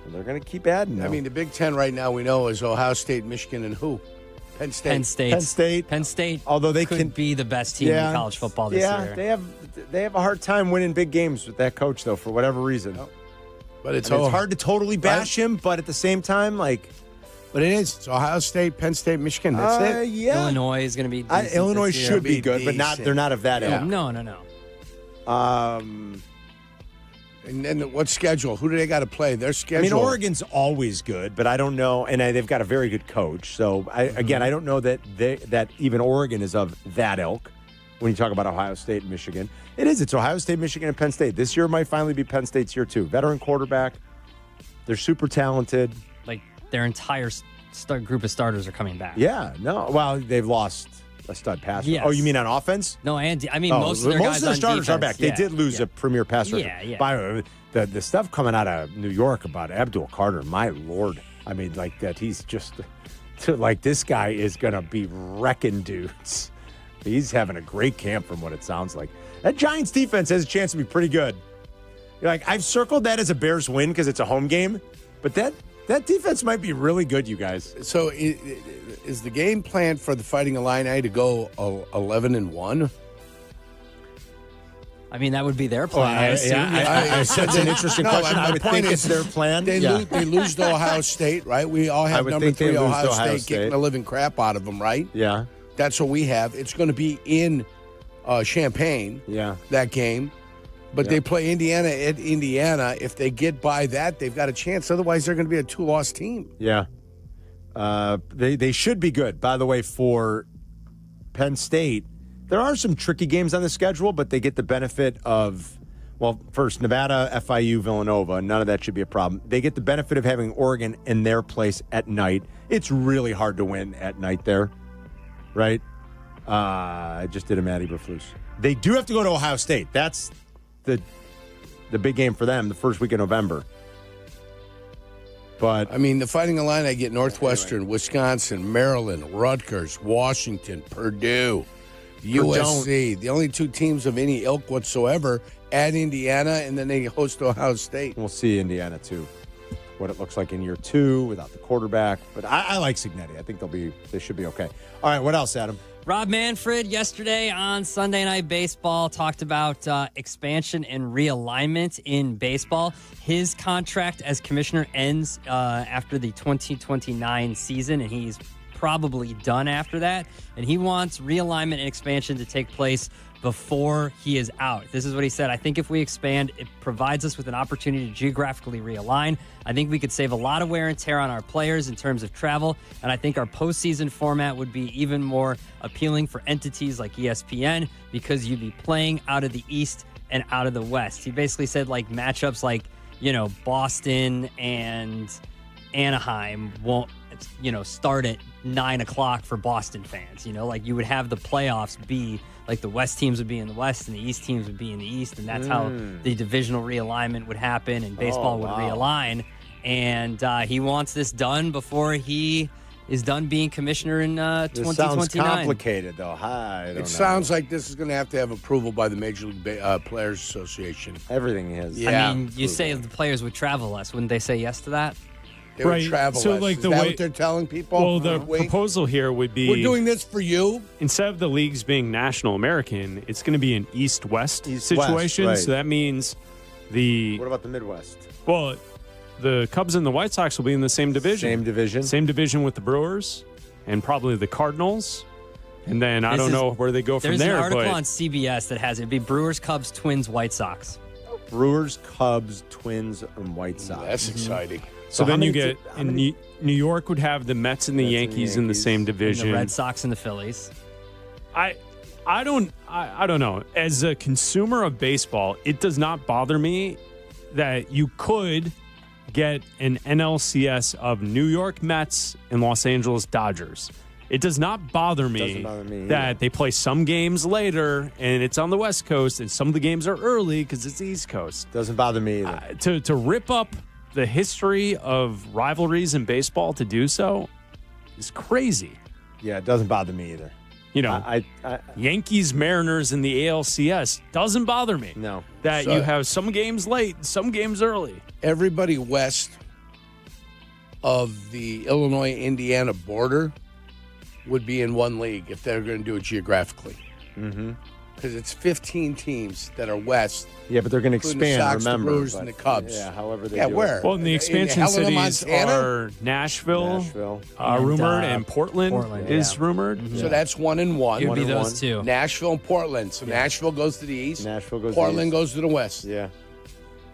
Speaker 12: Well, they're going to keep adding.
Speaker 13: I mean, the Big Ten right now we know is Ohio State, Michigan, and who? Penn State.
Speaker 8: Penn State.
Speaker 12: Although they
Speaker 8: could be the best team in college football this year.
Speaker 12: They have a hard time winning big games with that coach, though, for whatever reason.
Speaker 13: But it's
Speaker 12: hard to totally bash him, but at the same time,
Speaker 13: but it is. It's Ohio State, Penn State, Michigan. That's it.
Speaker 12: Yeah.
Speaker 8: Illinois is going to be decent.
Speaker 12: Illinois should be good, but they're not of that ilk.
Speaker 8: No.
Speaker 13: And then what schedule? Who do they got to play? Their schedule.
Speaker 12: I mean, Oregon's always good, but I don't know. And they've got a very good coach. So, I don't know that even Oregon is of that ilk when you talk about Ohio State and Michigan. It is. It's Ohio State, Michigan, and Penn State. This year might finally be Penn State's year, too. Veteran quarterback. They're super talented.
Speaker 8: Like, their entire group of starters are coming back.
Speaker 12: Yeah, no. Well, they've lost a stud passer.
Speaker 8: Yes.
Speaker 12: Oh, you mean on offense?
Speaker 8: No, I mean most of their guys
Speaker 12: the
Speaker 8: on
Speaker 12: starters
Speaker 8: defense.
Speaker 12: are back. They did lose a premier pass rusher.
Speaker 8: Yeah.
Speaker 12: By the way, the stuff coming out of New York about Abdul Carter, my Lord. I mean, like that he's just like this guy is going to be wrecking dudes. He's having a great camp from what it sounds like. That Giants defense has a chance to be pretty good. You're like, I've circled that as a Bears win because it's a home game, but that defense might be really good, you guys.
Speaker 13: So is the game plan for the Fighting Illini to go 11-1?
Speaker 8: I mean, that would be their plan. I assume.
Speaker 12: That's an interesting question. I would think it's their plan.
Speaker 13: They lose to Ohio State, right? We all have number 3 Ohio State kicking the living crap out of them, right?
Speaker 12: Yeah.
Speaker 13: That's what we have. It's going to be in Champaign, that game. But they play Indiana at Indiana. If they get by that, they've got a chance. Otherwise, they're going to be a 2-loss team.
Speaker 12: Yeah. They should be good. By the way, for Penn State, there are some tricky games on the schedule, but they get the benefit of, well, first, Nevada, FIU, Villanova. None of that should be a problem. They get the benefit of having Oregon in their place at night. It's really hard to win at night there, right? I just did a Matty Berflus. They do have to go to Ohio State. That's the big game for them, the first week of November. But
Speaker 13: I mean, the Fighting Illini get Northwestern, Wisconsin, Maryland, Rutgers, Washington, Purdue, USC. The only 2 teams of any ilk whatsoever at Indiana, and then they host Ohio State.
Speaker 12: We'll see Indiana, too, what it looks like in year 2 without the quarterback. But I like Cignetti. I think they should be okay. All right, what else, Adam?
Speaker 8: Rob Manfred yesterday on Sunday Night Baseball talked about expansion and realignment in baseball. His contract as commissioner ends after the 2029 season, and he's probably done after that. And he wants realignment and expansion to take place before he is out. This is what he said. I think if we expand, it provides us with an opportunity to geographically realign. I think we could save a lot of wear and tear on our players in terms of travel, and I think our postseason format would be even more appealing for entities like ESPN because you'd be playing out of the East and out of the West. He basically said like matchups like, Boston and Anaheim won't, start at 9 o'clock for Boston fans. Like you would have the playoffs be like the West teams would be in the West and the East teams would be in the East, and that's how the divisional realignment would happen and baseball would realign. And he wants this done before he is done being commissioner in 2029.
Speaker 12: Sounds complicated, though. I don't know.
Speaker 13: Sounds like this is going to have approval by the Major League Players Association.
Speaker 12: Everything is.
Speaker 8: Yeah. I mean, you say the players would travel less. Wouldn't they say yes to that?
Speaker 13: They would travel
Speaker 9: so
Speaker 13: less.
Speaker 9: like
Speaker 13: Is
Speaker 9: the
Speaker 13: that
Speaker 9: way,
Speaker 13: what they're telling people?
Speaker 9: Well, the proposal here would be
Speaker 13: we're doing this for you.
Speaker 9: Instead of the leagues being national American, it's going to be an East-West situation.
Speaker 12: right.
Speaker 9: So that means
Speaker 12: What about the Midwest?
Speaker 9: Well, the Cubs and the White Sox will be in the same division. Same division with the Brewers and probably the Cardinals. And then I don't know where they go from there.
Speaker 8: There's an article on CBS that has it'd be Brewers, Cubs, Twins, White Sox.
Speaker 12: Brewers, Cubs, Twins, and White Sox.
Speaker 13: That's exciting.
Speaker 9: So then you get New York would have the Mets and the Yankees in the same division.
Speaker 8: And the Red Sox and the Phillies.
Speaker 9: I don't know. As a consumer of baseball, it does not bother me that you could get an NLCS of New York Mets and Los Angeles Dodgers. It does not bother me, that they play some games later and it's on the West Coast and some of the games are early because it's the East Coast.
Speaker 12: Doesn't bother me either.
Speaker 9: To rip up the history of rivalries in baseball to do so is crazy.
Speaker 12: Yeah, it doesn't bother me either.
Speaker 9: Yankees, Mariners in the ALCS doesn't bother me.
Speaker 12: No.
Speaker 9: That you have some games late, some games early.
Speaker 13: Everybody west of the Illinois-Indiana border would be in one league if they're going to do it geographically.
Speaker 12: Mm-hmm.
Speaker 13: Because it's 15 teams that are west.
Speaker 12: Yeah, but they're going to expand,
Speaker 13: the Sox,
Speaker 12: remember.
Speaker 13: The Brewers, and the Cubs.
Speaker 12: Yeah, however they do
Speaker 13: where?
Speaker 12: it.
Speaker 9: Well, and the expansion cities are Nashville, rumored, and Portland is rumored.
Speaker 13: Mm-hmm. So that's 1 and 1.
Speaker 8: It would be those two.
Speaker 13: Nashville and Portland. So Nashville goes to the east.
Speaker 12: Nashville goes
Speaker 13: Portland
Speaker 12: to the east.
Speaker 13: goes to the west.
Speaker 12: Yeah.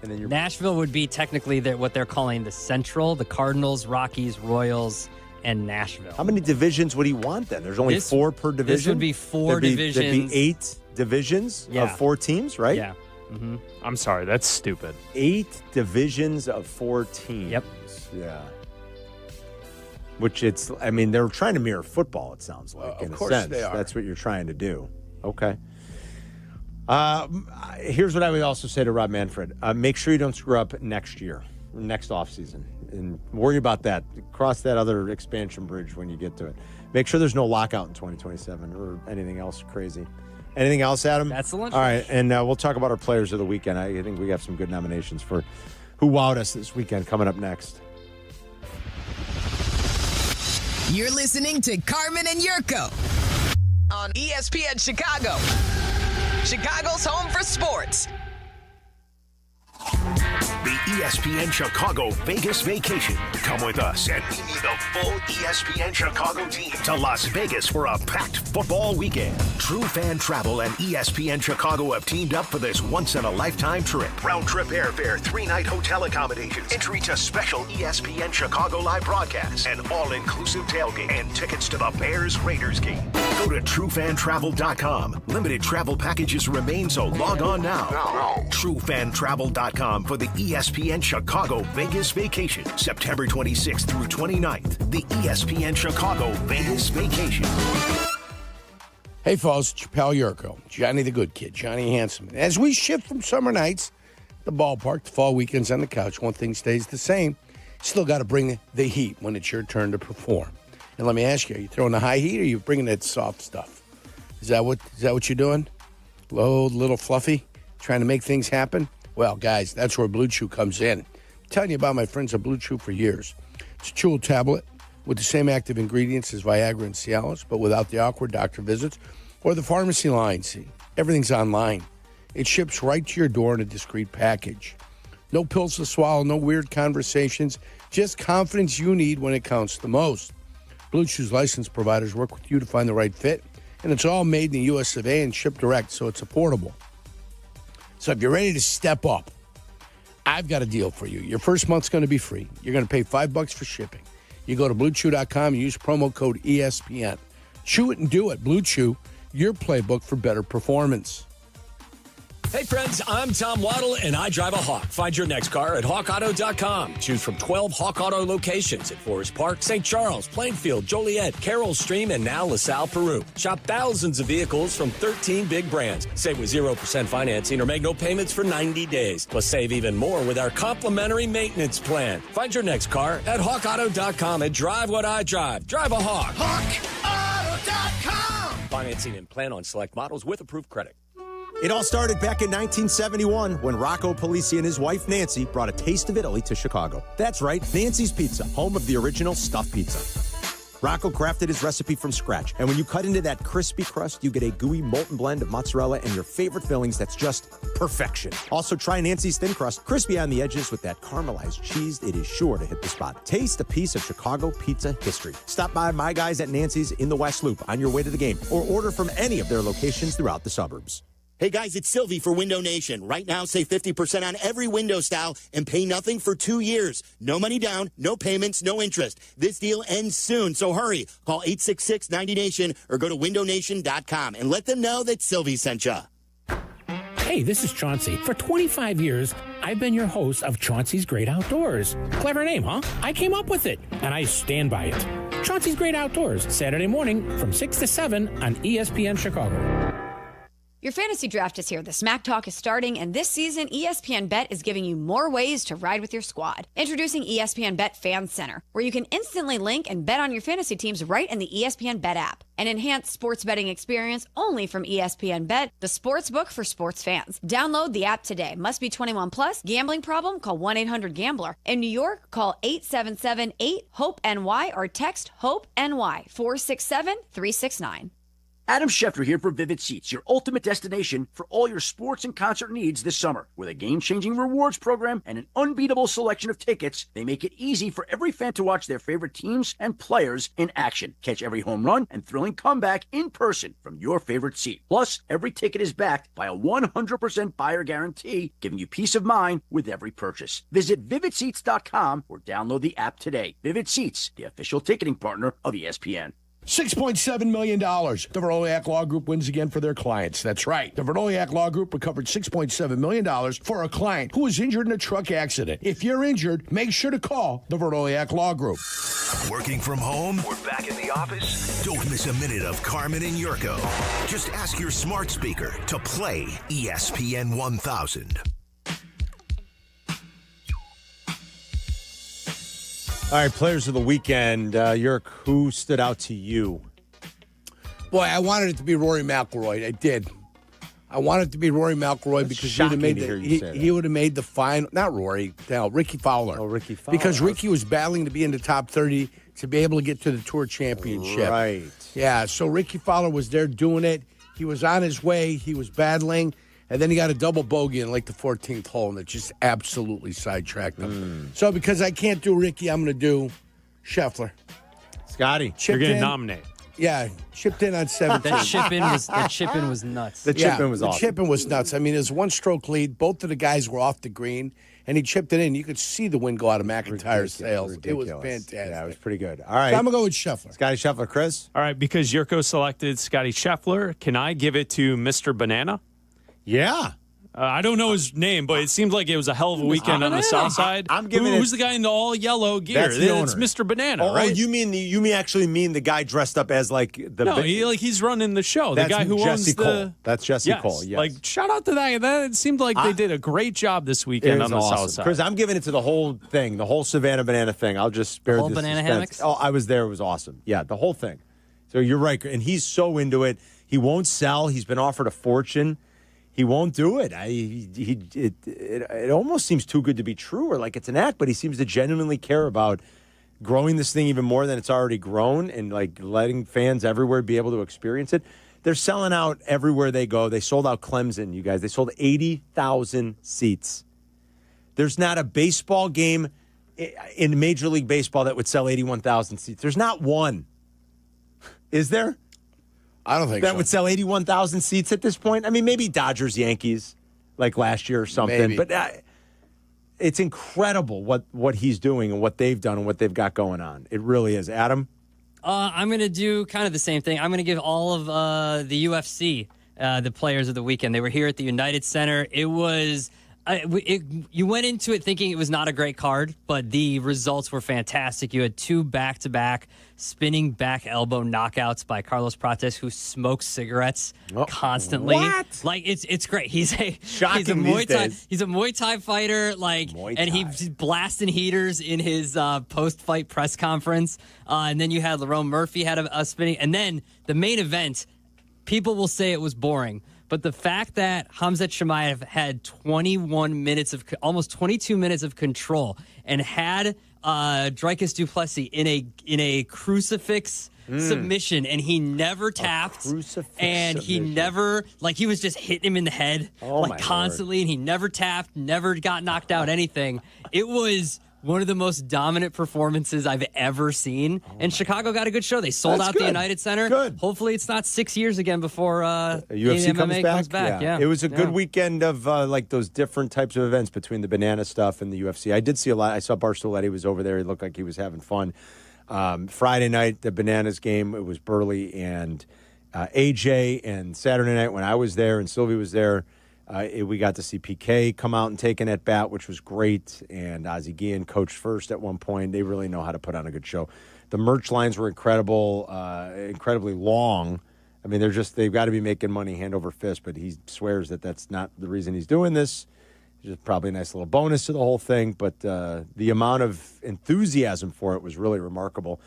Speaker 12: And then
Speaker 8: Nashville would be technically what they're calling the Central, the Cardinals, Rockies, Royals, and Nashville.
Speaker 12: How many divisions would he want then? There's only 4 per division?
Speaker 8: This would be 4 divisions.
Speaker 12: There'd be 8 divisions of 4 teams, right?
Speaker 8: Yeah. Mm-hmm.
Speaker 9: I'm sorry, that's stupid.
Speaker 12: 8 divisions of 4 teams.
Speaker 8: Yep.
Speaker 12: Yeah. which they're trying to mirror football, it sounds like, in a
Speaker 13: course
Speaker 12: sense.
Speaker 13: they are.
Speaker 12: That's what you're trying to do. Okay. Here's what I would also say to Rob Manfred. Make sure you don't screw up next offseason. And worry about that. Cross that other expansion bridge when you get to it. Make sure there's no lockout in 2027 or anything else crazy. Anything else, Adam?
Speaker 8: That's the lunch.
Speaker 12: All right, and we'll talk about our players of the weekend. I think we have some good nominations for who wowed us this weekend coming up next.
Speaker 11: You're listening to Carmen and Jurko on ESPN Chicago, Chicago's home for sports.
Speaker 17: The ESPN Chicago Vegas Vacation. Come with us and meet the full ESPN Chicago team to Las Vegas for a packed football weekend. True Fan Travel and ESPN Chicago have teamed up for this once-in-a-lifetime trip. Round-trip airfare, 3-night hotel accommodations, entry to special ESPN Chicago live broadcasts, and all-inclusive tailgate, and tickets to the Bears-Raiders game. Go to TrueFanTravel.com. Limited travel packages remain, so log on now. TrueFanTravel.com for the ESPN Chicago Vegas Vacation, September 26th through 29th. The ESPN Chicago Vegas Vacation.
Speaker 13: Hey, folks, it's your pal Jurko, Johnny the Good Kid, Johnny Handsome. As we shift from summer nights, the ballpark, to fall weekends on the couch, one thing stays the same. Still got to bring the heat when it's your turn to perform. And let me ask you, are you throwing the high heat or are you bringing that soft stuff? Is that what you're doing? Low, little fluffy, trying to make things happen? Well, guys, that's where Blue Chew comes in. I'm telling you about my friends at Blue Chew for years. It's a chewable tablet with the same active ingredients as Viagra and Cialis, but without the awkward doctor visits or the pharmacy lines. See, everything's online. It ships right to your door in a discreet package. No pills to swallow, no weird conversations, just confidence you need when it counts the most. Blue Chew's licensed providers work with you to find the right fit, and it's all made in the U.S. of A. and shipped direct, so it's affordable. So if you're ready to step up, I've got a deal for you. Your first month's going to be free. You're going to pay $5 for shipping. You go to BlueChew.com and use promo code ESPN. Chew it and do it. Blue Chew, your playbook for better performance.
Speaker 6: Hey, friends, I'm Tom Waddle, and I drive a Hawk. Find your next car at HawkAuto.com. Choose from 12 Hawk Auto locations at Forest Park, St. Charles, Plainfield, Joliet, Carroll Stream, and now LaSalle, Peru. Shop thousands of vehicles from 13 big brands. Save with 0% financing or make no payments for 90 days. Plus, save even more with our complimentary maintenance plan. Find your next car at HawkAuto.com and drive what I drive. Drive a Hawk.
Speaker 11: HawkAuto.com.
Speaker 6: Financing and plan on select models with approved credit.
Speaker 7: It all started back in 1971 when Rocco Polisi and his wife Nancy brought a taste of Italy to Chicago. That's right, Nancy's Pizza, home of the original stuffed pizza. Rocco crafted his recipe from scratch, and when you cut into that crispy crust, you get a gooey molten blend of mozzarella and your favorite fillings that's just perfection. Also, try Nancy's thin crust, crispy on the edges with that caramelized cheese. It is sure to hit the spot. Taste a piece of Chicago pizza history. Stop by my guys at Nancy's in the West Loop on your way to the game, or order from any of their locations throughout the suburbs.
Speaker 31: Hey guys, it's Silvy for Window Nation. Right now, save 50% on every window style and pay nothing for 2 years. No money down, no payments, no interest. This deal ends soon, so hurry. Call 866-90NATION or go to windownation.com and let them know that Silvy sent you.
Speaker 15: Hey, this is Chauncey. For 25 years, I've been your host of Chauncey's Great Outdoors. Clever name, huh? I came up with it, and I stand by it. Chauncey's Great Outdoors, Saturday morning from 6 to 7 on ESPN Chicago.
Speaker 16: Your fantasy draft is here. The Smack Talk is starting, and this season, ESPN Bet is giving you more ways to ride with your squad. Introducing ESPN Bet Fan Center, where you can instantly link and bet on your fantasy teams right in the ESPN Bet app. An enhanced sports betting experience only from ESPN Bet, the sports book for sports fans. Download the app today. Must be 21 plus. Gambling problem? Call 1-800-GAMBLER. In New York, call 877-8-HOPE-NY or text HOPE-NY 467-369.
Speaker 18: Adam Schefter here for Vivid Seats, your ultimate destination for all your sports and concert needs this summer. With a game-changing rewards program and an unbeatable selection of tickets, they make it easy for every fan to watch their favorite teams and players in action. Catch every home run and thrilling comeback in person from your favorite seat. Plus, every ticket is backed by a 100% buyer guarantee, giving you peace of mind with every purchase. Visit VividSeats.com or download the app today. Vivid Seats, the official ticketing partner of ESPN.
Speaker 13: $6.7 million. The Veroliak Law Group wins again for their clients. That's right. The Veroliak Law Group recovered $6.7 million for a client who was injured in a truck accident. If you're injured, make sure to call the Veroliak Law Group.
Speaker 17: Working from home or back in the office? Don't miss a minute of Carmen and Jurko. Just ask your smart speaker to play ESPN 1000.
Speaker 12: All right, players of the weekend. Jurk, who stood out to you?
Speaker 13: Boy, I wanted it to be Rory McIlroy. I did. I wanted it to be Rory McIlroy because he would have made the final. Not Rory, Ricky Fowler.
Speaker 12: Oh, Ricky Fowler.
Speaker 13: Because Ricky was battling to be in the top 30 to be able to get to the Tour Championship.
Speaker 12: Right.
Speaker 13: Yeah, so Ricky Fowler was there doing it. He was on his way. He was battling. And then he got a double bogey in like the 14th hole, and it just absolutely sidetracked him. So because I can't do Ricky, I'm going to do Scheffler.
Speaker 12: Scotty,
Speaker 9: you're getting nominated.
Speaker 13: Yeah, chipped in on 17.
Speaker 8: That chip in was nuts.
Speaker 12: The chip in was awesome.
Speaker 13: The chip in was nuts. I mean, it was one-stroke lead. Both of the guys were off the green, and he chipped it in. You could see the wind go out of McIntyre's sails.
Speaker 12: Ridiculous.
Speaker 13: It was fantastic.
Speaker 12: Yeah, it was pretty good. All right.
Speaker 13: So I'm going to go with Scheffler.
Speaker 12: Scotty Scheffler. Chris?
Speaker 9: All right, because Jurko selected Scotty Scheffler, can I give it to Mr. Banana?
Speaker 12: Yeah.
Speaker 9: I don't know his name, but it seemed like it was a hell of a weekend on the south side.
Speaker 12: I'm giving
Speaker 9: Who's the guy in the all yellow gear?
Speaker 12: That's the
Speaker 9: It's
Speaker 12: owner.
Speaker 9: Mr. Banana,
Speaker 12: Oh,
Speaker 9: right?
Speaker 12: you actually mean the guy dressed up as like the
Speaker 9: No, he's running the show.
Speaker 12: That's
Speaker 9: the guy who
Speaker 12: Jesse
Speaker 9: owns
Speaker 12: Cole.
Speaker 9: the
Speaker 12: That's Jesse Cole. Yes.
Speaker 9: Like shout out to that. It seemed like they did a great job this weekend on the south side.
Speaker 12: Chris, I'm giving it to the whole thing, the whole Savannah Banana thing. I'll just spare
Speaker 8: whole
Speaker 12: the
Speaker 8: banana
Speaker 12: suspense.
Speaker 8: hammocks?
Speaker 12: Oh, I was there. It was awesome. Yeah, the whole thing. So you're right, and he's so into it. He won't sell. He's been offered a fortune. He won't do it. It almost seems too good to be true, or like it's an act. But he seems to genuinely care about growing this thing even more than it's already grown, and like letting fans everywhere be able to experience it. They're selling out everywhere they go. They sold out Clemson, you guys. They sold 80,000 seats. There's not a baseball game in Major League Baseball that would sell 81,000 seats. There's not one. Is there?
Speaker 13: I don't think
Speaker 12: that
Speaker 13: so.
Speaker 12: would sell 81,000 seats at this point. I mean, maybe Dodgers, Yankees, like last year or something.
Speaker 13: Maybe.
Speaker 12: But it's incredible what he's doing and what they've done and what they've got going on. It really is. Adam?
Speaker 8: I'm going to do kind of the same thing. I'm going to give all of the UFC the players of the weekend. They were here at the United Center. It was... you went into it thinking it was not a great card, but the results were fantastic. You had two back-to-back spinning back elbow knockouts by Carlos Prates, who smokes cigarettes constantly.
Speaker 12: What?
Speaker 8: Like it's great. He's a Muay Thai fighter. And he's blasting heaters in his post-fight press conference. And then you had Lerone Murphy had a spinning, and then the main event. People will say it was boring. But the fact that Khamzat Chimaev had 21 minutes of, almost 22 minutes of control, and had Dricus du Plessis in a crucifix submission, and he never tapped, and he never, he was just hitting him in the head constantly, and he never tapped, never got knocked out, anything. It was one of the most dominant performances I've ever seen. And Chicago got a good show. They sold out the United Center.
Speaker 12: Good.
Speaker 8: Hopefully it's not 6 years again before
Speaker 12: UFC comes back.
Speaker 8: Yeah.
Speaker 12: It was a good weekend of those different types of events between the banana stuff and the UFC. I did see a lot. I saw Barstool Eddie was over there. He looked like he was having fun. Friday night, the Bananas game, it was Burley and AJ. And Saturday night when I was there and Sylvie was there, we got to see PK come out and take an at-bat, which was great. And Ozzie Guillen coached first at one point. They really know how to put on a good show. The merch lines were incredible, incredibly long. I mean, they've got to be making money hand over fist, but he swears that that's not the reason he's doing this. It's just probably a nice little bonus to the whole thing. But the amount of enthusiasm for it was really remarkable.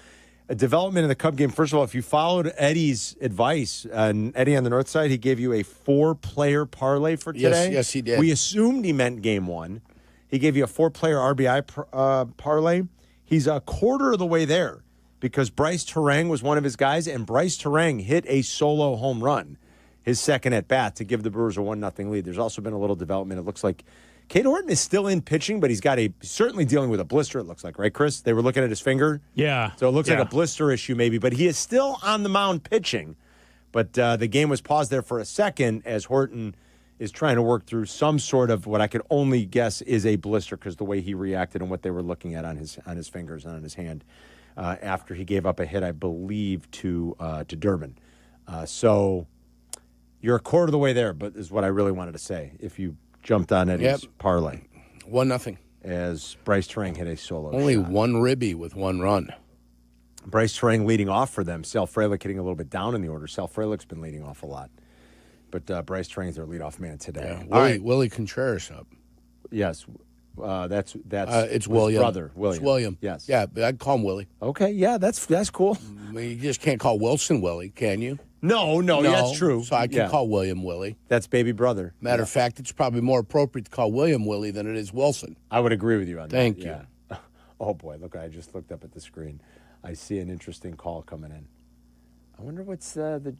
Speaker 12: A development in the Cub game. First of all, if you followed Eddie's advice, Eddie on the north side, he gave you a 4-player parlay for today.
Speaker 13: Yes, he did.
Speaker 12: We assumed he meant game one. He gave you a 4-player RBI parlay. He's a quarter of the way there because Bryce Terang was one of his guys, and Bryce Terang hit a solo home run, his second at bat, to give the Brewers a 1-0 lead. There's also been a little development. It looks like Cade Horton is still in pitching, but he's certainly dealing with a blister, it looks like, right, Chris? They were looking at his finger.
Speaker 9: Yeah.
Speaker 12: So it looks like a blister issue maybe, but he is still on the mound pitching. But the game was paused there for a second as Horton is trying to work through some sort of what I could only guess is a blister because the way he reacted and what they were looking at on his fingers and on his hand. after he gave up a hit, I believe, to Durbin. So you're a quarter of the way there, but is what I really wanted to say. If you jumped on Eddie's parlay.
Speaker 13: 1-0.
Speaker 12: As Bryce Terang hit a solo
Speaker 13: Only
Speaker 12: shot.
Speaker 13: one ribby with one run.
Speaker 12: Bryce Terang leading off for them. Sal Frelick hitting a little bit down in the order. Sal Frelick's been leading off a lot. But Bryce Terang's their leadoff man today.
Speaker 13: Yeah, Willie Contreras up.
Speaker 12: Yes. That's
Speaker 13: it's
Speaker 12: his
Speaker 13: William.
Speaker 12: brother, William.
Speaker 13: It's William.
Speaker 12: Yes.
Speaker 13: Yeah, I'd call him Willie.
Speaker 12: Okay, yeah, that's cool.
Speaker 13: I mean, you just can't call Wilson Willie, can you?
Speaker 12: No, that's true.
Speaker 13: So I can call William Willie.
Speaker 12: That's baby brother.
Speaker 13: Matter of fact, it's probably more appropriate to call William Willie than it is Wilson.
Speaker 12: I would agree with you on that.
Speaker 13: Thank you.
Speaker 12: Yeah. Oh, boy, look, I just looked up at the screen. I see an interesting call coming in. I wonder what's the...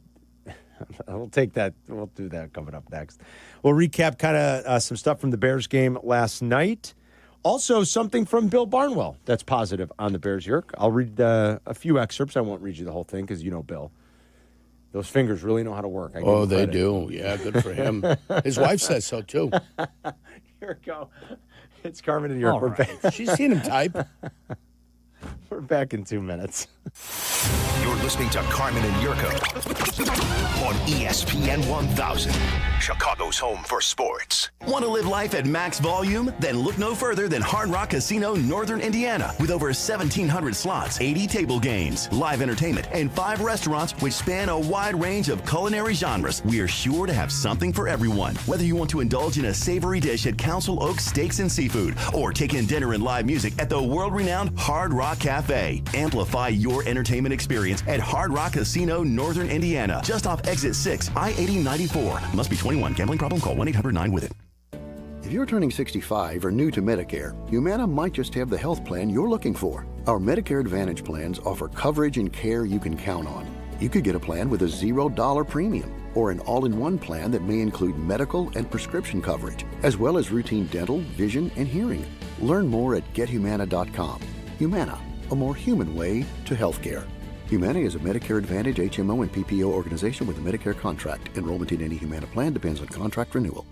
Speaker 12: We'll take that. We'll do that coming up next. We'll recap kind of some stuff from the Bears game last night. Also, something from Bill Barnwell that's positive on the Bears, Yerk. I'll read a few excerpts. I won't read you the whole thing because you know Bill. Those fingers really know how to work.
Speaker 13: They do. Yeah, good for him. His wife says so, too.
Speaker 12: Here we go. It's Carmen and Yerk. We're back.
Speaker 13: She's seen him type.
Speaker 12: We're back in 2 minutes.
Speaker 17: You're listening to Carmen and Jurko on ESPN 1000, Chicago's home for sports.
Speaker 3: Want to live life at max volume? Then look no further than Hard Rock Casino, Northern Indiana. With over 1,700 slots, 80 table games, live entertainment, and 5 restaurants which span a wide range of culinary genres, we are sure to have something for everyone. Whether you want to indulge in a savory dish at Council Oaks Steaks and Seafood or take in dinner and live music at the world-renowned Hard Rock Cafe. Amplify your entertainment experience at Hard Rock Casino, Northern Indiana. Just off Exit 6, I-8094. Must be 21. Gambling problem? Call 1-800-9-WITH-IT.
Speaker 19: If you're turning 65 or new to Medicare, Humana might just have the health plan you're looking for. Our Medicare Advantage plans offer coverage and care you can count on. You could get a plan with a $0 premium or an all-in-one plan that may include medical and prescription coverage, as well as routine dental, vision, and hearing. Learn more at gethumana.com. Humana, a more human way to healthcare. Humana is a Medicare Advantage HMO and PPO organization with a Medicare contract. Enrollment in any Humana plan depends on contract renewal.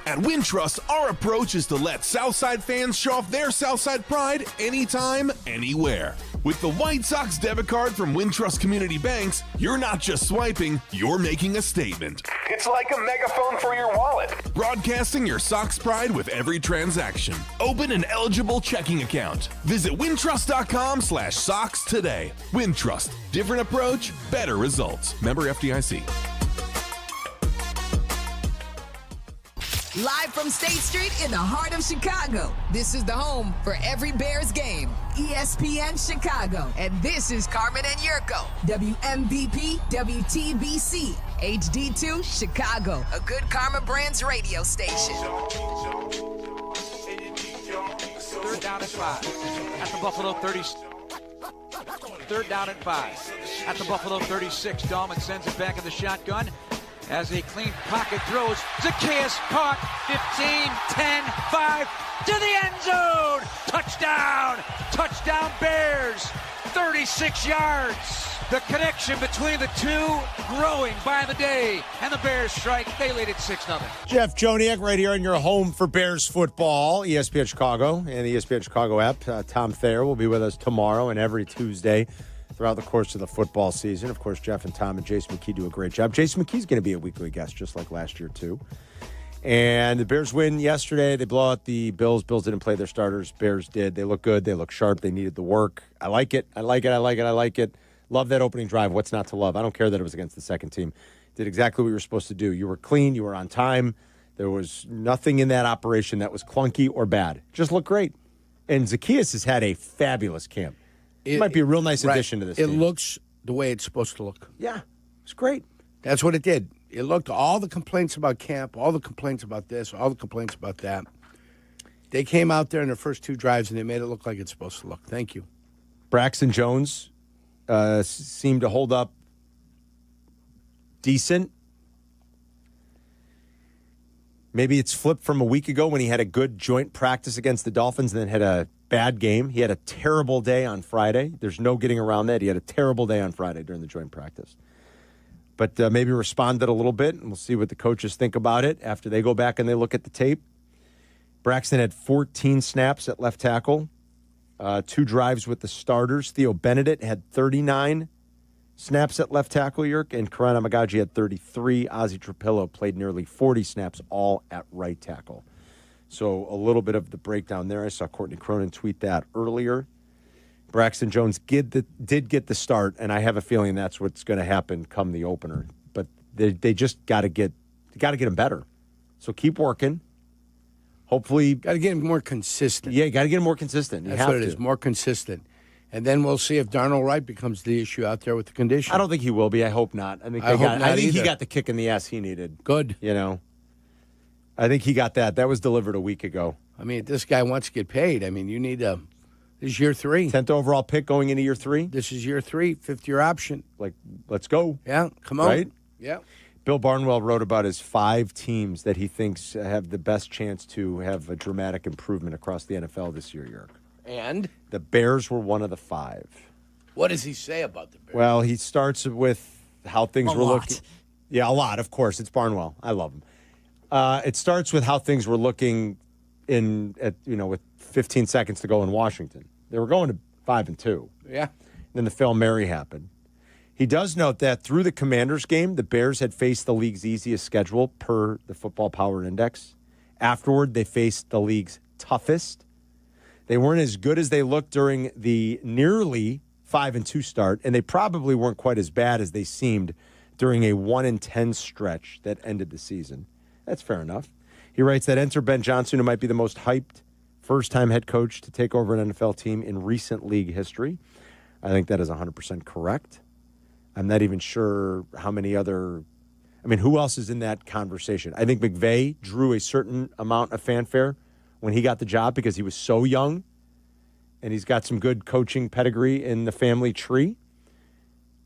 Speaker 20: At Wintrust, our approach is to let Southside fans show off their Southside pride anytime, anywhere. With the White Sox debit card from Wintrust Community Banks, you're not just swiping, you're making a statement.
Speaker 17: It's like a megaphone for your wallet.
Speaker 20: Broadcasting your Sox pride with every transaction. Open an eligible checking account. Visit wintrust.com/Sox today. Wintrust. Different approach, better results. Member FDIC.
Speaker 11: Live from State Street in the heart of Chicago, this is the home for every Bears game. ESPN Chicago. And this is Carmen and Jurko. WMVP, WTBC, HD2, Chicago. A good Karma Brands radio station.
Speaker 21: Third down and 5 at the Buffalo 30. Third down and 5 at the Buffalo 36. Dahlman sends it back in the shotgun. As a clean pocket throws, Zacchaeus caught, 15, 10, 5, to the end zone! Touchdown! Touchdown Bears! 36 yards! The connection between the two growing by the day, and the Bears strike. They lead it 6-0.
Speaker 12: Jeff Joniak right here in your home for Bears football, ESPN Chicago and the ESPN Chicago app. Tom Thayer will be with us tomorrow and every Tuesday throughout the course of the football season. Of course, Jeff and Tom and Jason McKee do a great job. Jason McKee's going to be a weekly guest just like last year, too. And the Bears win yesterday. They blow out the Bills. Bills didn't play their starters. Bears did. They look good. They look sharp. They needed the work. I like it. I like it. I like it. I like it. Love that opening drive. What's not to love? I don't care that it was against the second team. Did exactly what you were supposed to do. You were clean. You were on time. There was nothing in that operation that was clunky or bad. Just looked great. And Zacchaeus has had a fabulous camp. It might be a real nice addition to this team.
Speaker 13: It looks the way it's supposed to look.
Speaker 12: Yeah, it's great.
Speaker 13: That's what it did. It looked all the complaints about camp, all the complaints about this, all the complaints about that. They came out there in their first 2 drives, and they made it look like it's supposed to look. Thank you.
Speaker 12: Braxton Jones seemed to hold up decent. Maybe it's flipped from a week ago when he had a good joint practice against the Dolphins and then had a bad game. He had a terrible day on Friday. There's no getting around that. He had a terrible day on Friday during the joint practice. But maybe responded a little bit, and we'll see what the coaches think about it after they go back and they look at the tape. Braxton had 14 snaps at left tackle. 2 drives with the starters. Theo Benedict had 39 snaps at left tackle, Yerk, and Karan Amagaji had 33. Ozzie Trapillo played nearly 40 snaps, all at right tackle. So a little bit of the breakdown there. I saw Courtney Cronin tweet that earlier. Braxton Jones did get the start, and I have a feeling that's what's going to happen come the opener. But they just got to get him better. So keep working. Hopefully,
Speaker 13: got to get him more consistent.
Speaker 12: Yeah, you got to get him more consistent.
Speaker 13: That's what it is, more consistent. And then we'll see if Darnell Wright becomes the issue out there with the condition.
Speaker 12: I don't think he will be. I hope not. I think he got the kick in the ass he needed.
Speaker 13: Good.
Speaker 12: You know, I think he got that. That was delivered a week ago.
Speaker 13: I mean, if this guy wants to get paid, I mean, you need this is year 3.
Speaker 12: 10th overall pick going into year 3.
Speaker 13: This is year 3, 5th-year option.
Speaker 12: Like, let's go.
Speaker 13: Yeah, come on.
Speaker 12: Right?
Speaker 13: Yeah.
Speaker 12: Bill Barnwell wrote about his 5 teams that he thinks have the best chance to have a dramatic improvement across the NFL this year, Yerk.
Speaker 13: And?
Speaker 12: The Bears were one of the 5.
Speaker 13: What does he say about the Bears?
Speaker 12: With he starts with how things were looking. Yeah, a lot, of course. It's Barnwell. I love him. It starts with how things were looking with 15 seconds to go in Washington. They were going to 5-2.
Speaker 13: Yeah.
Speaker 12: Then the Hail Mary happened. He does note that through the Commanders game, the Bears had faced the league's easiest schedule per the Football Power Index. Afterward, they faced the league's toughest. They weren't as good as they looked during the nearly 5-2 start, and they probably weren't quite as bad as they seemed during a 1-10 stretch that ended the season. That's fair enough. He writes that enter Ben Johnson, who might be the most hyped first-time head coach to take over an NFL team in recent league history. I think that is 100% correct. I'm not even sure how many other – who else is in that conversation? I think McVay drew a certain amount of fanfare when he got the job because he was so young, and he's got some good coaching pedigree in the family tree.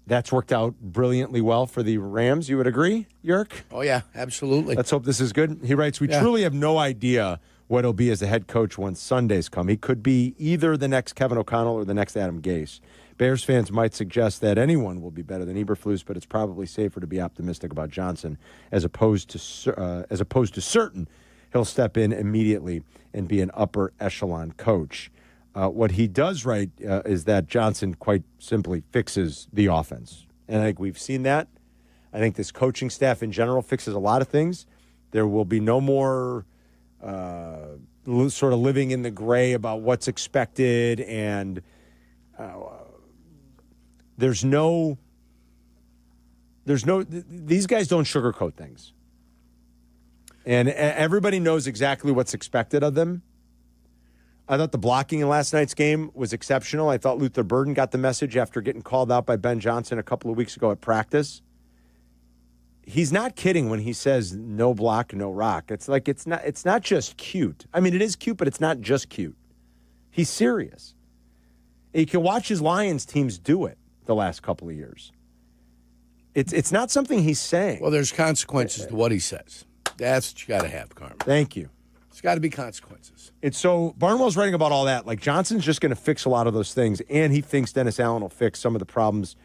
Speaker 12: That's worked out brilliantly well for the Rams. You would agree, Yerk?
Speaker 13: Oh, yeah, absolutely.
Speaker 12: Let's hope this is good. He writes, we truly have no idea what he'll be as a head coach once Sundays come. He could be either the next Kevin O'Connell or the next Adam Gase. Bears fans might suggest that anyone will be better than Eberflus, but it's probably safer to be optimistic about Johnson as opposed to certain he'll step in immediately and be an upper echelon coach. What he does write is that Johnson quite simply fixes the offense. And I think we've seen that. I think this coaching staff in general fixes a lot of things. There will be no more sort of living in the gray about what's expected, and these guys don't sugarcoat things. And everybody knows exactly what's expected of them. I thought the blocking in last night's game was exceptional. I thought Luther Burden got the message after getting called out by Ben Johnson a couple of weeks ago at practice. He's not kidding when he says no block, no rock. It's like it's not just cute. I mean, it is cute, but it's not just cute. He's serious. You can watch his Lions teams do it the last couple of years. It's not something he's saying.
Speaker 13: Well, there's consequences to what he says. That's what you got to have, Carmen.
Speaker 12: Thank you.
Speaker 13: It's got to be consequences.
Speaker 12: It's so Barnwell's writing about all that. Like, Johnson's just going to fix a lot of those things, and he thinks Dennis Allen will fix some of the problems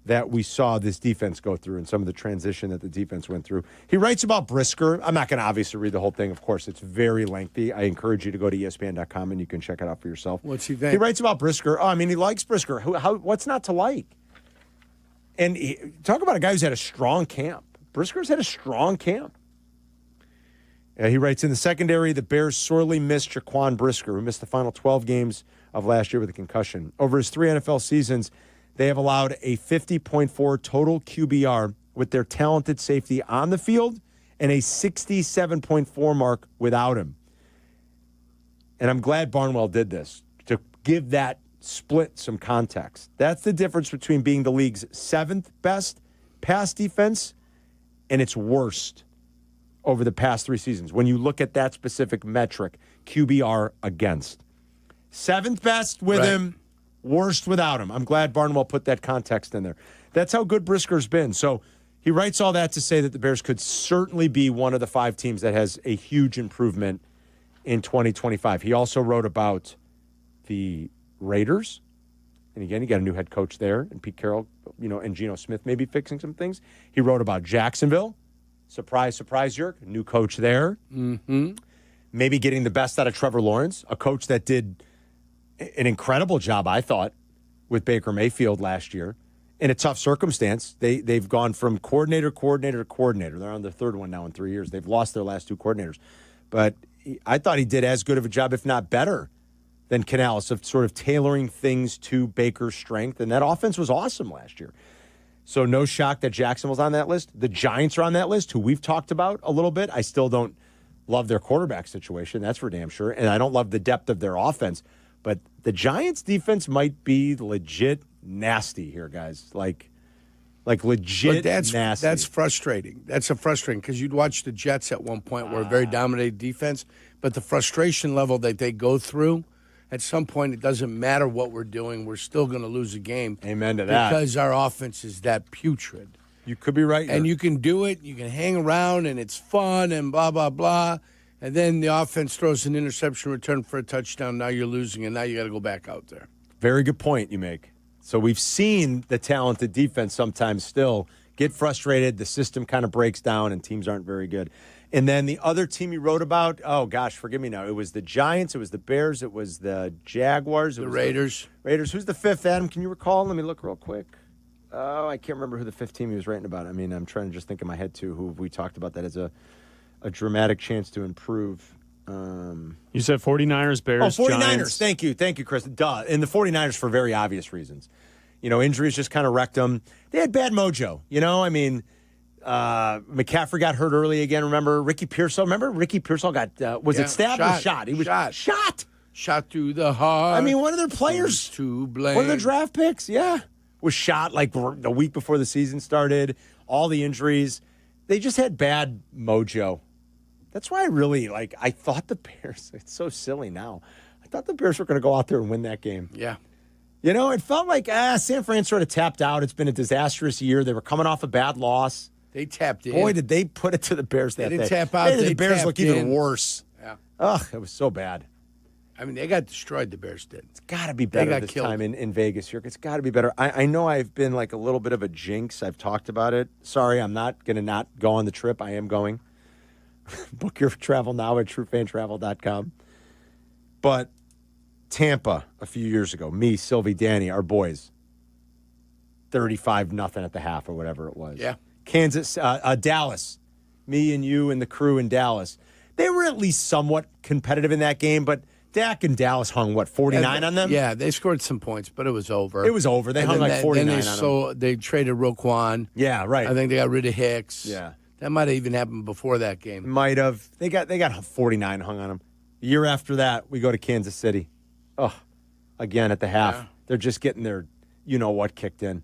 Speaker 12: that we saw this defense go through and some of the transition that the defense went through. He writes about Brisker. I'm not going to obviously read the whole thing, of course. It's very lengthy. I encourage you to go to ESPN.com and you can check it out for yourself.
Speaker 13: What's he think?
Speaker 12: He writes about Brisker. He likes Brisker. What's not to like? And talk about a guy who's had a strong camp. Brisker's had a strong camp. He writes, in the secondary, the Bears sorely missed Jaquan Brisker, who missed the final 12 games of last year with a concussion. Over his 3 NFL seasons, they have allowed a 50.4 total QBR with their talented safety on the field and a 67.4 mark without him. And I'm glad Barnwell did this to give that split some context. That's the difference between being the league's 7th best pass defense and its worst over the past 3 seasons. When you look at that specific metric, QBR against. 7th best with him, worst without him. I'm glad Barnwell put that context in there. That's how good Brisker's been. So he writes all that to say that the Bears could certainly be one of the 5 teams that has a huge improvement in 2025. He also wrote about the Raiders. And again, you got a new head coach there, and Pete Carroll, and Geno Smith maybe fixing some things. He wrote about Jacksonville. Surprise, surprise, Yerk. New coach there.
Speaker 13: Mm-hmm.
Speaker 12: Maybe getting the best out of Trevor Lawrence, a coach that did an incredible job, I thought, with Baker Mayfield last year. In a tough circumstance, they've gone from coordinator to coordinator. They're on their third one now in 3 years. They've lost their last two coordinators. But I thought he did as good of a job, if not better, than Canales of sort of tailoring things to Baker's strength. And that offense was awesome last year. So no shock that Jacksonville's on that list. The Giants are on that list, who we've talked about a little bit. I still don't love their quarterback situation. That's for damn sure. And I don't love the depth of their offense. But the Giants' defense might be legit nasty here, guys. Like legit nasty.
Speaker 13: That's frustrating. That's frustrating because you'd watch the Jets at one point were a very dominated defense, but the frustration level that they go through, at some point it doesn't matter what we're doing, we're still going to lose a game.
Speaker 12: Amen to that.
Speaker 13: Because our offense is that putrid.
Speaker 12: You could be right.
Speaker 13: And you can do it. You can hang around, and it's fun and blah, blah, blah. And then the offense throws an interception return for a touchdown. Now you're losing, and now you got to go back out there.
Speaker 12: Very good point you make. So we've seen the talented defense sometimes still get frustrated. The system kind of breaks down, and teams aren't very good. And then the other team you wrote about, oh, gosh, forgive me now. It was the Giants. It was the Bears. It was the Jaguars. It
Speaker 13: The
Speaker 12: was
Speaker 13: Raiders.
Speaker 12: Raiders. Who's the fifth, Adam? Can you recall? Let me look real quick. Oh, I can't remember who the fifth team he was writing about. I mean, I'm trying to just think in my head, too, who we talked about that as a dramatic chance to improve.
Speaker 9: You said 49ers, Bears,
Speaker 12: 49ers.
Speaker 9: Giants.
Speaker 12: Thank you, Chris. Duh. And the 49ers for very obvious reasons. You know, injuries just kind of wrecked them. They had bad mojo. You know, I mean, McCaffrey got hurt early again. Remember Ricky Pearsall? Remember Ricky Pearsall got, was it stabbed or shot? He was shot.
Speaker 13: Shot through the heart.
Speaker 12: I mean, one of their players,
Speaker 13: to blame.
Speaker 12: one of their draft picks, was shot like the week before the season started. All the injuries. They just had bad mojo. That's why I thought the Bears, it's so silly now. I thought the Bears were going to go out there and win that game.
Speaker 13: Yeah.
Speaker 12: You know, it felt like San Fran sort of tapped out. It's been a disastrous year. They were coming off a bad loss.
Speaker 13: They tapped in.
Speaker 12: Boy, did they put it to the Bears that day.
Speaker 13: They didn't tap out.
Speaker 12: The Bears look even worse.
Speaker 13: Yeah.
Speaker 12: Ugh, it was so bad.
Speaker 13: I mean, they got destroyed, the Bears did.
Speaker 12: It's got to be better this
Speaker 13: killed.
Speaker 12: time in Vegas here. It's got to be better. I know I've been like a little bit of a jinx. I've talked about it. Sorry, I'm not going to not go on the trip. I am going. Book your travel now at truefantravel.com. But Tampa a few years ago, me, Silvy, Danny, our boys, 35-0 at the half or whatever it was.
Speaker 13: Yeah.
Speaker 12: Kansas, Dallas, me and you and the crew in Dallas. They were at least somewhat competitive in that game, but Dak and Dallas hung, 49 on them?
Speaker 13: Yeah, they scored some points, but it was over.
Speaker 12: It was over. They hung like 49 on them.
Speaker 13: So they traded Roquan.
Speaker 12: Yeah, right.
Speaker 13: I think they got rid of Hicks.
Speaker 12: Yeah.
Speaker 13: That might have even happened before that game.
Speaker 12: Might have. They got 49 hung on them. The year after that, we go to Kansas City. Oh, again at the half.
Speaker 13: Yeah.
Speaker 12: They're just getting their you-know-what kicked in.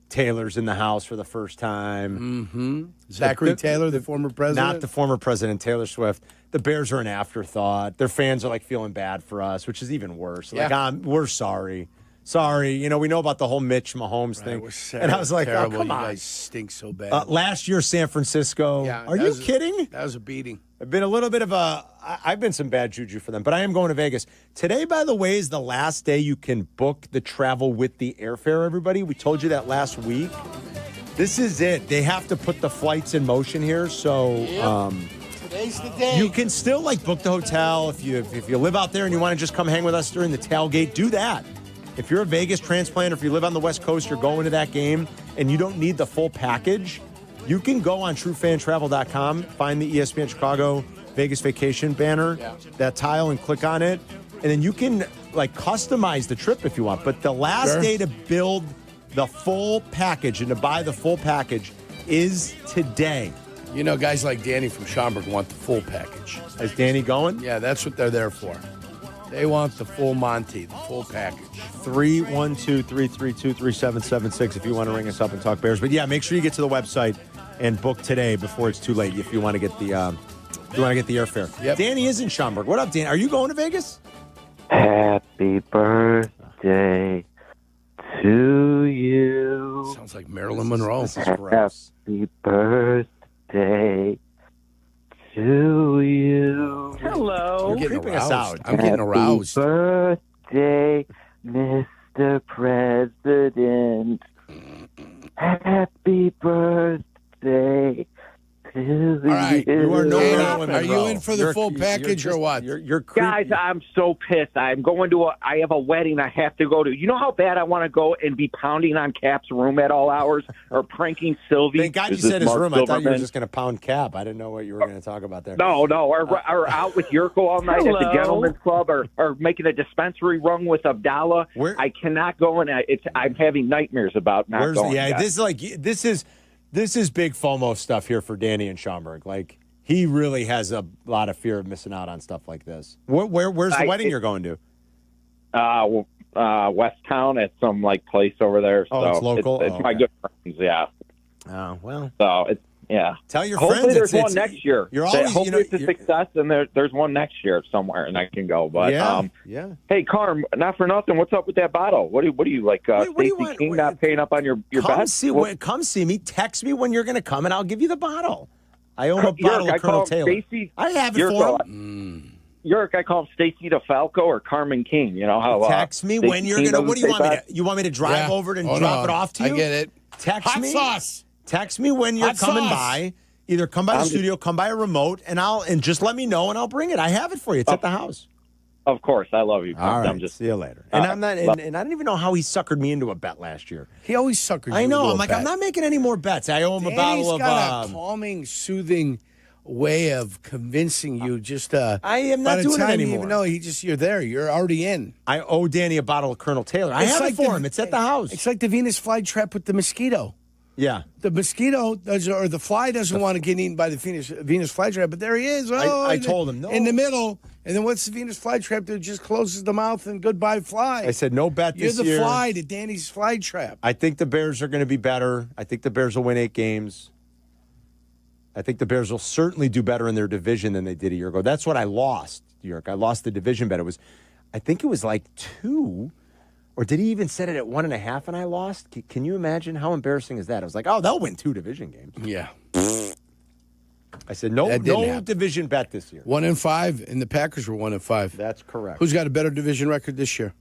Speaker 12: Taylor's in the house for the first time.
Speaker 13: Mm-hmm. Zachary Taylor, the former president?
Speaker 12: Not the former president, Taylor Swift. The Bears are an afterthought. Their fans are, feeling bad for us, which is even worse.
Speaker 13: Yeah.
Speaker 12: We're sorry. Sorry. You know, we know about the whole Mitch Mahomes thing. And I was like,
Speaker 13: terrible.
Speaker 12: Oh, come on.
Speaker 13: You guys stink so bad.
Speaker 12: Last year, San Francisco.
Speaker 13: Yeah,
Speaker 12: are you kidding?
Speaker 13: That was a beating.
Speaker 12: I've been a little bit of I've been some bad juju for them, but I am going to Vegas. Today, by the way, is the last day you can book the travel with the airfare, everybody. We told you that last week. This is it. They have to put the flights in motion here, so
Speaker 13: today's the day.
Speaker 12: you can still book the hotel. If you live out there and you want to just come hang with us during the tailgate, do that. If you're a Vegas transplant or if you live on the West Coast, you're going to that game and you don't need the full package, you can go on truefantravel.com, find the ESPN Chicago Vegas Vacation banner, that tile, and click on it. And then you can customize the trip if you want. But the last day to build the full package and to buy the full package is today.
Speaker 13: You know, guys like Danny from Schaumburg want the full package.
Speaker 12: Is Danny going?
Speaker 13: Yeah, that's what they're there for. They want the full Monty, the full package.
Speaker 12: 312-332-3776 if you want to ring us up and talk Bears. But yeah, make sure you get to the website and book today before it's too late if you want to get the airfare.
Speaker 13: Yep.
Speaker 12: Danny is in Schaumburg. What up, Danny? Are you going to Vegas?
Speaker 1: Happy birthday to you.
Speaker 13: Sounds like Marilyn Monroe.
Speaker 12: This is gross.
Speaker 1: Happy birthday to you.
Speaker 13: Hello.
Speaker 12: You're creeping us out.
Speaker 13: I'm getting aroused.
Speaker 1: Happy birthday, Mr. President. Happy birthday to to
Speaker 13: All right,
Speaker 12: You are no
Speaker 13: Danny,
Speaker 12: Marilyn
Speaker 13: are you
Speaker 12: Monroe.
Speaker 13: in for the full package or what?
Speaker 12: You're creepy.
Speaker 2: Guys, I'm so pissed. I'm going to I have a wedding I have to go to. You know how bad I want to go and be pounding on Cap's room at all hours or pranking Sylvie?
Speaker 12: Thank God you
Speaker 2: Is this
Speaker 12: said his
Speaker 2: Mark
Speaker 12: room. I thought you were
Speaker 2: Silverman?
Speaker 12: just going to pound Cap. I didn't know what you were going to talk about there.
Speaker 2: No, or out with Jurko all night at the
Speaker 1: Hello.
Speaker 2: Gentleman's Club, or making a dispensary run with Abdallah. I cannot go, and I'm having nightmares about not going.
Speaker 12: Yeah,
Speaker 2: guys.
Speaker 12: this is big FOMO stuff here for Danny and Schaumburg. Like, he really has a lot of fear of missing out on stuff like this. Where's the wedding you're going to?
Speaker 2: West Town at some place over there.
Speaker 12: Oh,
Speaker 2: so
Speaker 12: it's local?
Speaker 2: It's my
Speaker 12: Okay.
Speaker 2: good friends. Yeah.
Speaker 12: Oh well.
Speaker 2: So it's
Speaker 12: Tell your
Speaker 2: hopefully
Speaker 12: friends
Speaker 2: there's
Speaker 12: it's-
Speaker 2: one next year.
Speaker 12: you're always-
Speaker 2: hopefully it's a success, and there's one next year somewhere, and I can go. But
Speaker 12: yeah.
Speaker 2: Hey, Carm, not for nothing. What's up with that bottle? What do you like?
Speaker 12: What do you
Speaker 2: Stacey
Speaker 12: want?
Speaker 2: King not paying up on your bet?
Speaker 12: Come see me. Text me when you're going to come, and I'll give you the bottle. I own a
Speaker 2: Yerk,
Speaker 12: bottle
Speaker 2: I
Speaker 12: of Colonel
Speaker 2: call him
Speaker 12: Taylor.
Speaker 2: Stacey-
Speaker 12: I have it
Speaker 2: Jurko,
Speaker 12: for him.
Speaker 2: Yerk, I call him Stacey DeFalco or Carmen King. You know how?
Speaker 12: Text me
Speaker 2: Stacey
Speaker 12: when you're
Speaker 2: King
Speaker 12: going to. What do you
Speaker 2: doesn't
Speaker 12: want me
Speaker 2: pay
Speaker 12: to? You want me to drive over and
Speaker 13: Hold
Speaker 12: drop
Speaker 13: on.
Speaker 12: it off to you?
Speaker 13: I get it.
Speaker 12: Text
Speaker 13: Hot
Speaker 12: me.
Speaker 13: sauce.
Speaker 12: Text me when you're
Speaker 13: Hot
Speaker 12: coming
Speaker 13: sauce.
Speaker 12: by. Either come by the studio, come by a remote, and just let me know, and I'll bring it. I have it for you. It's at the house.
Speaker 2: Of course, I love you.
Speaker 12: All right,
Speaker 2: I'm just
Speaker 12: see you later. And I'm not, and I don't even know how he suckered me into a bet last year.
Speaker 13: He always suckers
Speaker 12: I
Speaker 13: you
Speaker 12: know.
Speaker 13: into a
Speaker 12: I'm like,
Speaker 13: bet.
Speaker 12: I'm not making any more bets. I owe him a
Speaker 13: Danny's
Speaker 12: bottle of.
Speaker 13: got a calming, soothing way of convincing you. Just
Speaker 12: I am not
Speaker 13: by the
Speaker 12: doing it
Speaker 13: time
Speaker 12: anymore.
Speaker 13: You even know you're there. You're already in.
Speaker 12: I owe Danny a bottle of Colonel Taylor. I have it for him. It's at the house.
Speaker 13: It's like the Venus flytrap with the mosquito.
Speaker 12: Yeah.
Speaker 13: The mosquito or the fly doesn't want to get eaten by the Venus flytrap, but there he is.
Speaker 12: I told him, no.
Speaker 13: In the middle. And then what's the Venus flytrap that just closes the mouth and goodbye fly?
Speaker 12: I said no bet
Speaker 13: You're
Speaker 12: this
Speaker 13: the
Speaker 12: year.
Speaker 13: fly to Danny's flytrap.
Speaker 12: I think the Bears are going to be better. I think the Bears will win 8 games. I think the Bears will certainly do better in their division than they did a year ago. That's what I lost, York. I lost the division bet. I think it was like 2, or did he even set it at 1.5 and I lost? Can you imagine how embarrassing is that? I was like, oh, they'll win 2 division games.
Speaker 13: Yeah.
Speaker 12: I said no
Speaker 13: happen.
Speaker 12: division bet this year.
Speaker 13: 1-5, and the Packers were 1-5.
Speaker 12: That's correct.
Speaker 13: Who's got a better division record this year?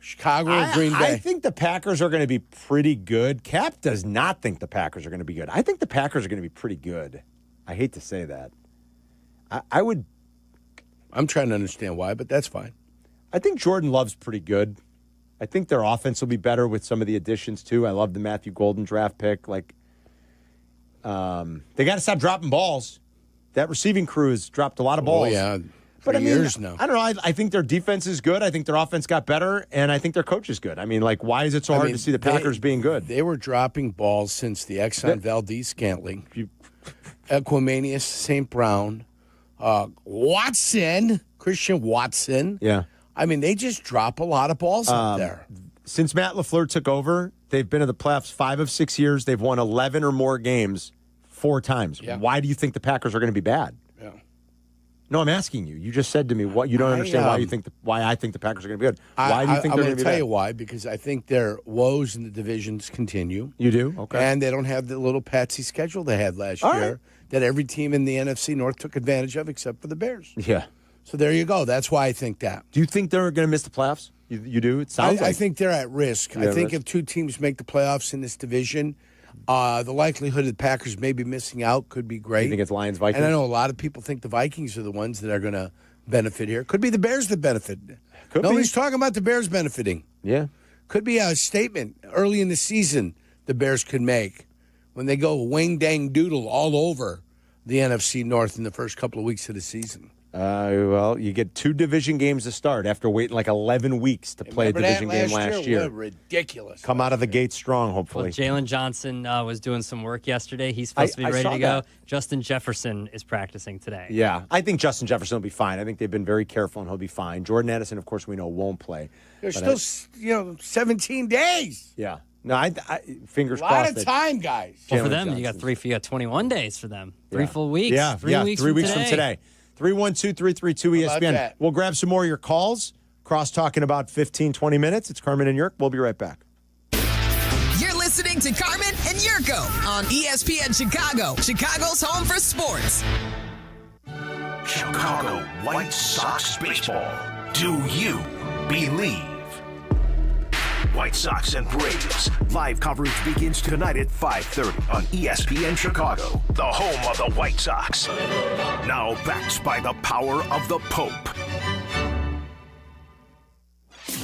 Speaker 13: Chicago or Green Bay?
Speaker 12: I think the Packers are going to be pretty good. Cap does not think the Packers are going to be good. I think the Packers are going to be pretty good. I hate to say that. I would.
Speaker 13: I'm trying to understand why, but that's fine.
Speaker 12: I think Jordan Love's pretty good. I think their offense will be better with some of the additions too. I love the Matthew Golden draft pick. They got to stop dropping balls. That receiving crew has dropped a lot of balls.
Speaker 13: Oh, yeah.
Speaker 12: But I mean,
Speaker 13: years now.
Speaker 12: I don't know. I think their defense is good. I think their offense got better, and I think their coach is good. I mean, why is it so hard to see the Packers being good?
Speaker 13: They were dropping balls since the Exxon Valdez Scantling, Equimanius, St. Brown, Christian Watson.
Speaker 12: Yeah.
Speaker 13: I mean, they just drop a lot of balls up there.
Speaker 12: Since Matt LaFleur took over, they've been in the playoffs 5 of 6 years. They've won 11 or more games 4 times.
Speaker 13: Yeah.
Speaker 12: Why do you think the Packers are going to be bad?
Speaker 13: Yeah.
Speaker 12: No, I'm asking you. You just said to me what you don't understand why I think the Packers are going to be good. Why do you think
Speaker 13: I'm
Speaker 12: they're
Speaker 13: going
Speaker 12: going to
Speaker 13: to
Speaker 12: be
Speaker 13: tell
Speaker 12: bad?
Speaker 13: you why, because I think their woes in the divisions continue.
Speaker 12: You do? Okay.
Speaker 13: And they don't have the little patsy schedule they had last
Speaker 12: All
Speaker 13: year
Speaker 12: right.
Speaker 13: that every team in the NFC North took advantage of except for the Bears.
Speaker 12: Yeah.
Speaker 13: So there you go. That's why I think that.
Speaker 12: Do you think they're going to miss the playoffs? You do? It sounds
Speaker 13: I
Speaker 12: like
Speaker 13: think they're at risk.
Speaker 12: You're
Speaker 13: I
Speaker 12: at
Speaker 13: think
Speaker 12: risk?
Speaker 13: if 2 teams make the playoffs in this division, the likelihood of the Packers maybe missing out could be great.
Speaker 12: You think it's Lions-Vikings?
Speaker 13: And I know a lot of people think the Vikings are the ones that are going to benefit here. Could be the Bears that benefit. Nobody's talking about the Bears benefiting.
Speaker 12: Yeah.
Speaker 13: Could be a statement early in the season the Bears could make when they go wing dang doodle all over the NFC North in the first couple of weeks of the season.
Speaker 12: Well, you get 2 division games to start after waiting 11 weeks to play a
Speaker 13: Remember that
Speaker 12: division game last year.
Speaker 13: What ridiculous.
Speaker 12: Come out of the gate strong, hopefully.
Speaker 8: Well, Jalen Johnson was doing some work yesterday. He's supposed to be ready
Speaker 12: saw
Speaker 8: to go.
Speaker 12: that.
Speaker 8: Justin Jefferson is practicing today.
Speaker 12: Yeah, I think Justin Jefferson will be fine. I think they've been very careful, and he'll be fine. Jordan Addison, of course, we know won't play.
Speaker 13: There's
Speaker 12: But
Speaker 13: still, 17 days.
Speaker 12: Yeah. No, I fingers
Speaker 13: A lot
Speaker 12: crossed.
Speaker 13: of
Speaker 12: that
Speaker 13: time, guys.
Speaker 8: Well, for
Speaker 12: Jalen
Speaker 8: them, you got 21 days for them. 3 full weeks.
Speaker 12: Yeah,
Speaker 8: 3 weeks
Speaker 12: 3
Speaker 8: from
Speaker 12: weeks
Speaker 8: today.
Speaker 12: from today. 312-332
Speaker 13: How about
Speaker 12: ESPN.
Speaker 13: that?
Speaker 12: We'll grab some more of your calls. Cross talk in about 15, 20 minutes. It's Carmen and Yerk. We'll be right back.
Speaker 11: You're listening to Carmen and Jurko on ESPN Chicago, Chicago's home for sports.
Speaker 17: Chicago White Sox baseball. Do you believe? White Sox and Braves. Live coverage begins tonight at 5:30 on ESPN Chicago, the home of the White Sox. Now backed by the power of the Pope.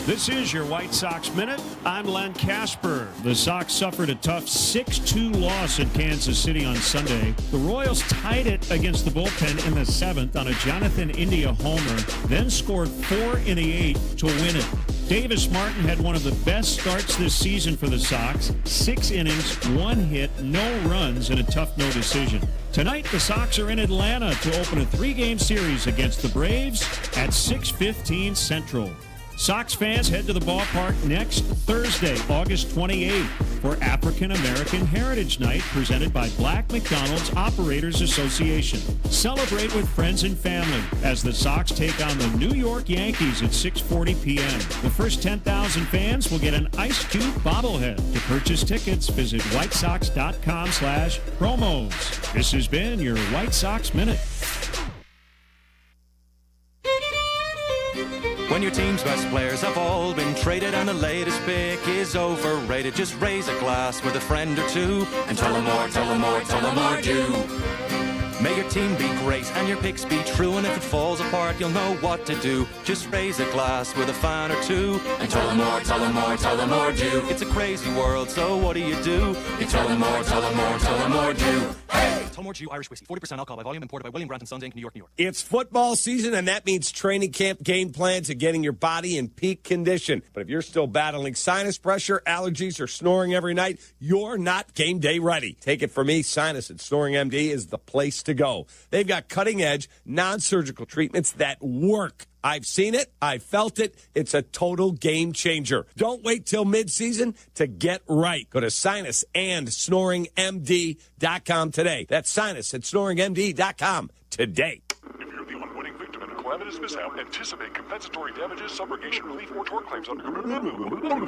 Speaker 4: This is your White Sox Minute. I'm Len Casper. The Sox suffered a tough 6-2 loss in Kansas City on Sunday. The Royals tied it against the bullpen in the 7th on a Jonathan India homer, then scored 4 in the 8th to win it. Davis Martin had one of the best starts this season for the Sox. 6 innings, 1 hit, no runs, and a tough no decision. Tonight, the Sox are in Atlanta to open a 3-game series against the Braves at 6:15 Central. Sox fans head to the ballpark next Thursday, August 28th, for African American Heritage Night presented by Black McDonald's Operators Association. Celebrate with friends and family as the Sox take on the New York Yankees at 6:40 p.m. The first 10,000 fans will get an Ice Cube bobblehead. To purchase tickets, visit whitesox.com/promos. This has been your White Sox Minute.
Speaker 5: When your team's best players have all been traded and the latest pick is overrated, just raise a glass with a friend or two and tell them more, tell them more, tell them more, do. May your team be great and your picks be true, and if it falls apart, you'll know what to do. Just raise a glass with a fan or two and tell them more, tell them more, tell them more, do. It's a crazy world, so what do? You tell them more, tell them more, tell them more, do. Hey! Tullamore Dew Irish Whiskey, 40% alcohol by volume, imported by William Brandt & Sons, Inc., New York, New York.
Speaker 12: It's football season, and that means training camp game plans and getting your body in peak condition. But if you're still battling sinus pressure, allergies, or snoring every night, you're not game day ready. Take it from me, Sinus and Snoring MD is the place to go. They've got cutting-edge, non-surgical treatments that work. I've seen it. I've felt it. It's a total game changer. Don't wait till mid-season to get right. Go to sinusandsnoringmd.com today. That's sinusandsnoringmd.com today.
Speaker 22: If you're the unwitting victim in a calamitous mishap, anticipate compensatory damages, subrogation relief, or tort claims under...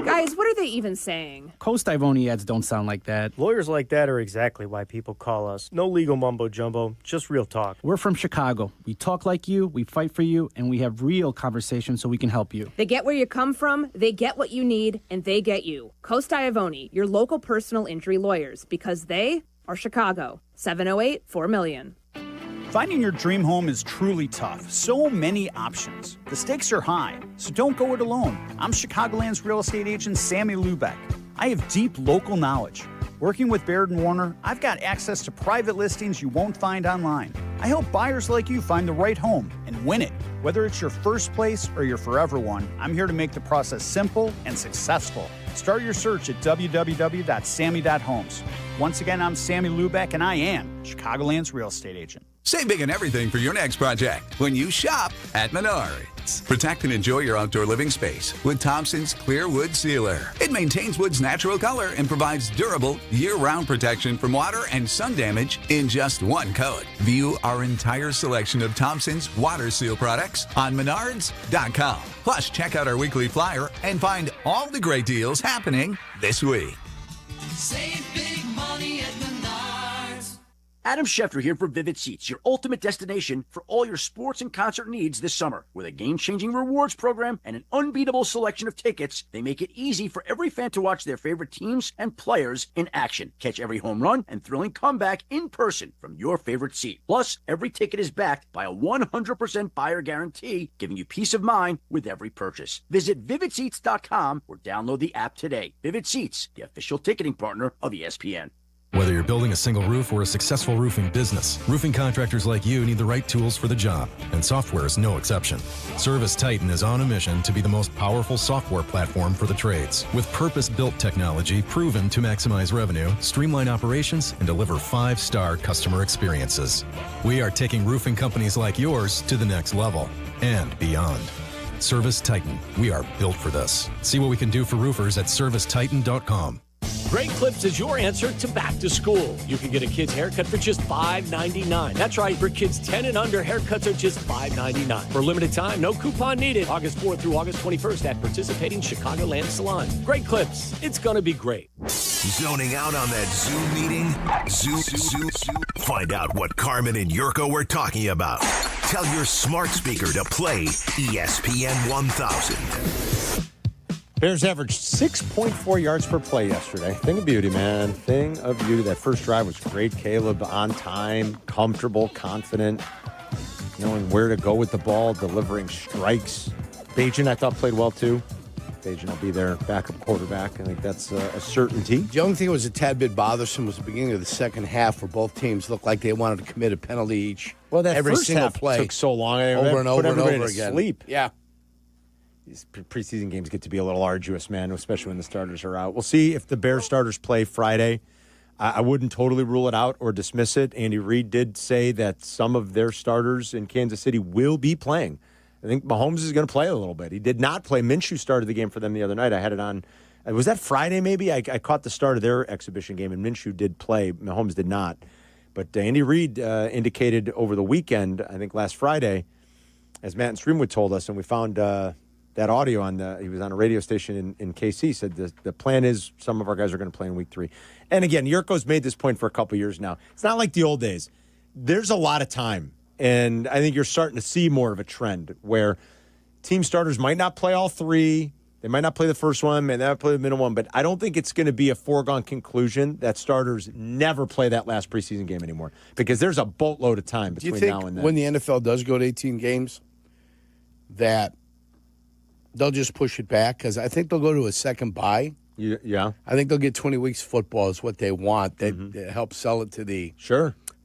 Speaker 23: Guys, what are they even saying?
Speaker 24: Coast Ivoni ads don't sound like that.
Speaker 25: Lawyers like that are exactly why people call us. No legal mumbo-jumbo, just real talk.
Speaker 24: We're from Chicago. We talk like you, we fight for you, and we have real conversations so we can help you.
Speaker 23: They get where you come from, they get what you need, and they get you. Coast Ivoni, your local personal injury lawyers, because they are Chicago. 708-4million.
Speaker 26: Finding your dream home is truly tough. So many options. The stakes are high, so don't go it alone. I'm Chicagoland's real estate agent, Sammy Lubeck. I have deep local knowledge. Working with Baird & Warner, I've got access to private listings you won't find online. I help buyers like you find the right home and win it. Whether it's your first place or your forever one, I'm here to make the process simple and successful. Start your search at www.sammy.homes. Once again, I'm Sammy Lubeck, and I am Chicagoland's real estate agent.
Speaker 27: Save big on everything for your next project when you shop at Menards. Protect and enjoy your outdoor living space with Thompson's Clear Wood Sealer. It maintains wood's natural color and provides durable, year-round protection from water and sun damage in just one coat. View our entire selection of Thompson's water seal products on Menards.com. Plus, check out our weekly flyer and find all the great deals happening this week.
Speaker 11: Save big money at Menards.
Speaker 18: Adam Schefter here for Vivid Seats, your ultimate destination for all your sports and concert needs this summer. With a game-changing rewards program and an unbeatable selection of tickets, they make it easy for every fan to watch their favorite teams and players in action. Catch every home run and thrilling comeback in person from your favorite seat. Plus, every ticket is backed by a 100% buyer guarantee, giving you peace of mind with every purchase. Visit VividSeats.com or download the app today. Vivid Seats, the official ticketing partner of ESPN.
Speaker 28: Whether you're building a single roof or a successful roofing business, roofing contractors like you need the right tools for the job, and software is no exception. Service Titan is on a mission to be the most powerful software platform for the trades, with purpose-built technology proven to maximize revenue, streamline operations, and deliver 5-star customer experiences. We are taking roofing companies like yours to the next level and beyond. Service Titan, we are built for this. See what we can do for roofers at servicetitan.com.
Speaker 6: Great Clips is your answer to back to school. You can get a kid's haircut for just $5.99. That's right, for kids 10 and under, haircuts are just $5.99. For a limited time, no coupon needed. August 4th through August 21st at participating Chicagoland salons. Great Clips. It's going to be great.
Speaker 17: Zoning out on that Zoom meeting? Zoom. Find out what Carmen and Jurko were talking about. Tell your smart speaker to play ESPN 1000.
Speaker 12: Bears averaged 6.4 yards per play yesterday. Thing of beauty, man. Thing of beauty. That first drive was great. Caleb on time, comfortable, confident, knowing where to go with the ball, delivering strikes. Bajan, I thought, played well, too. Bajan will be their backup quarterback. I think that's a certainty.
Speaker 13: The only thing that was a tad bit bothersome was the beginning of the second half where both teams looked like they wanted to commit a penalty each.
Speaker 12: Well, that
Speaker 13: every
Speaker 12: first
Speaker 13: single
Speaker 12: half
Speaker 13: play
Speaker 12: took so long.
Speaker 13: over and over and over again.
Speaker 12: Sleep.
Speaker 13: Yeah.
Speaker 12: These preseason games get to be a little arduous, man, especially when the starters are out. We'll see if the Bears starters play Friday. I wouldn't totally rule it out or dismiss it. Andy Reid did say that some of their starters in Kansas City will be playing. I think Mahomes is going to play a little bit. He did not play. Minshew started the game for them the other night. I had it on. Was that Friday maybe? I caught the start of their exhibition game, and Minshew did play. Mahomes did not. But Andy Reid indicated over the weekend, I think last Friday, as Matt and Streamwood told us, and we found that audio he was on a radio station in KC, said the plan is some of our guys are going to play in week 3. And again, Jurko's made this point for a couple years now. It's not like the old days. There's a lot of time. And I think you're starting to see more of a trend where team starters might not play all 3. They might not play the first one, may not play the middle one, but I don't think it's going to be a foregone conclusion that starters never play that last preseason game anymore because there's a boatload of time between now and then.
Speaker 13: When the NFL does go to 18 games, that they'll just push it back? Because I think they'll go to a second bye.
Speaker 12: Yeah.
Speaker 13: I think they'll get 20 weeks of football is what they want. That helps sell it to the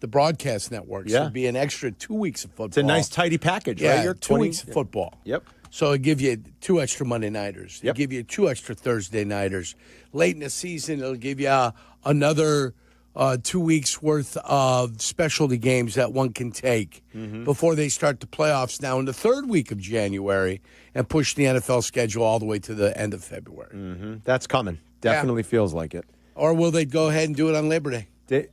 Speaker 13: broadcast networks.
Speaker 12: Yeah.
Speaker 13: It'd be an extra 2 weeks of football.
Speaker 12: It's a nice, tidy package,
Speaker 13: yeah,
Speaker 12: right? You're
Speaker 13: 2 weeks of football.
Speaker 12: Yep.
Speaker 13: So it'll give you 2 extra Monday nighters. It'll give you 2 extra Thursday nighters. Late in the season, it'll give you another 2 weeks worth of specialty games that one can take before they start the playoffs now in the 3rd week of January and push the NFL schedule all the way to the end of February.
Speaker 12: That's coming. Definitely feels like it.
Speaker 13: Or will they go ahead and do it on Labor Day?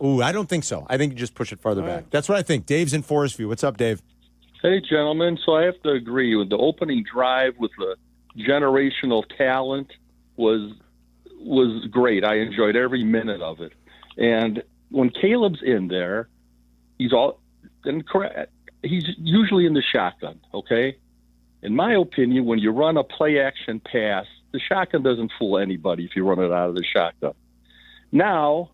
Speaker 12: I don't think so. I think you just push it farther back. That's what I think. Dave's in Forest View. What's up, Dave?
Speaker 3: Hey, gentlemen. So I have to agree with the opening drive with the generational talent was great. I enjoyed every minute of it. And when Caleb's in there, he's usually in the shotgun, okay? In my opinion, when you run a play-action pass, the shotgun doesn't fool anybody if you run it out of the shotgun. Now,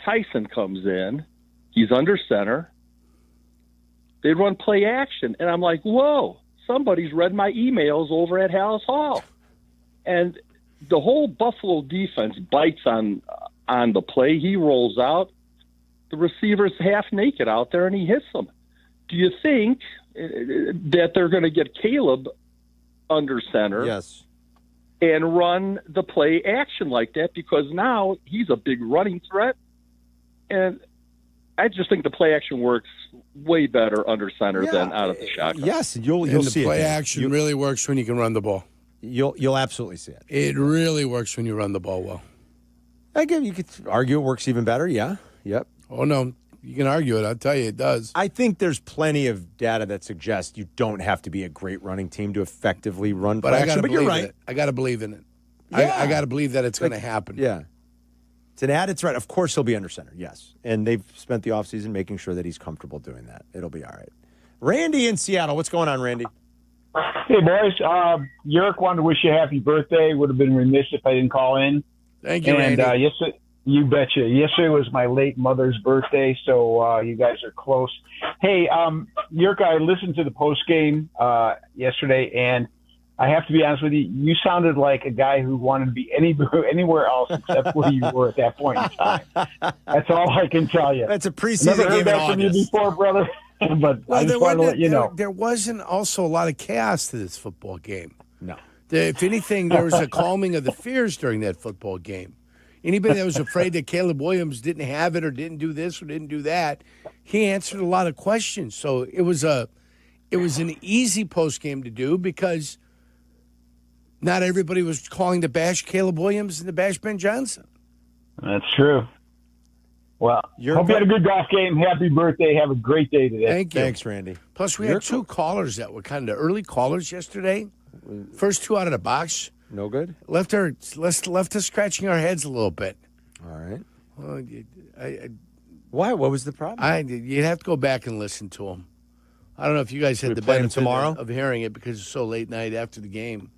Speaker 3: Tyson comes in. He's under center. They run play action. And I'm like, whoa, somebody's read my emails over at Hallis Hall. And the whole Buffalo defense bites on the play. He rolls out. The receiver's half naked out there, and he hits them. Do you think that they're going to get Caleb under center?
Speaker 12: Yes.
Speaker 3: And run the play action like that? Because now he's a big running threat. And I just think the play action works way better under center than out of the shotgun.
Speaker 12: Yes, you'll see
Speaker 13: the play action really works when you can run the ball.
Speaker 12: You'll absolutely see it.
Speaker 13: It really works when you run the ball well.
Speaker 12: Again, you could argue it works even better. Yeah. Yep.
Speaker 13: Oh, no. You can argue it. I'll tell you it does.
Speaker 12: I think there's plenty of data that suggests you don't have to be a great running team to effectively run play action. But you're right.
Speaker 13: I got to believe in it.
Speaker 12: Yeah.
Speaker 13: I got to believe that it's going to happen.
Speaker 12: Yeah. It's an added threat. Of course he'll be under center, yes. And they've spent the offseason making sure that he's comfortable doing that. It'll be all right. Randy in Seattle. What's going on, Randy?
Speaker 7: Hey, boys. Jurk wanted to wish you a happy birthday. Would have been remiss if I didn't call in.
Speaker 13: Thank you, Randy.
Speaker 7: You betcha. Yesterday was my late mother's birthday, so you guys are close. Hey, Jurk, I listened to the postgame yesterday, and I have to be honest with you, you sounded like a guy who wanted to be anywhere else except where you were at that point in time. That's all I can tell you.
Speaker 12: That's a preseason game in August.
Speaker 7: From you before, brother, but I just wanted to let you know.
Speaker 13: There wasn't also a lot of chaos to this football game.
Speaker 12: No.
Speaker 13: If anything, there was a calming of the fears during that football game. Anybody that was afraid that Caleb Williams didn't have it or didn't do this or didn't do that, he answered a lot of questions. So it was an easy post game to do because not everybody was calling to bash Caleb Williams and to bash Ben Johnson.
Speaker 7: That's true. Well, hope you had a good golf game. Happy birthday. Have a great day today.
Speaker 13: Thank you.
Speaker 12: Thanks, Randy.
Speaker 13: Plus, we had 2 callers that were kind of early callers yesterday. First 2 out of the box.
Speaker 12: No good?
Speaker 13: Left us scratching our heads a little bit.
Speaker 12: All right.
Speaker 13: Well,
Speaker 12: why? What was the problem?
Speaker 13: You'd have to go back and listen to them. I don't know if you guys had the benefit of hearing it because it's so late night after the game.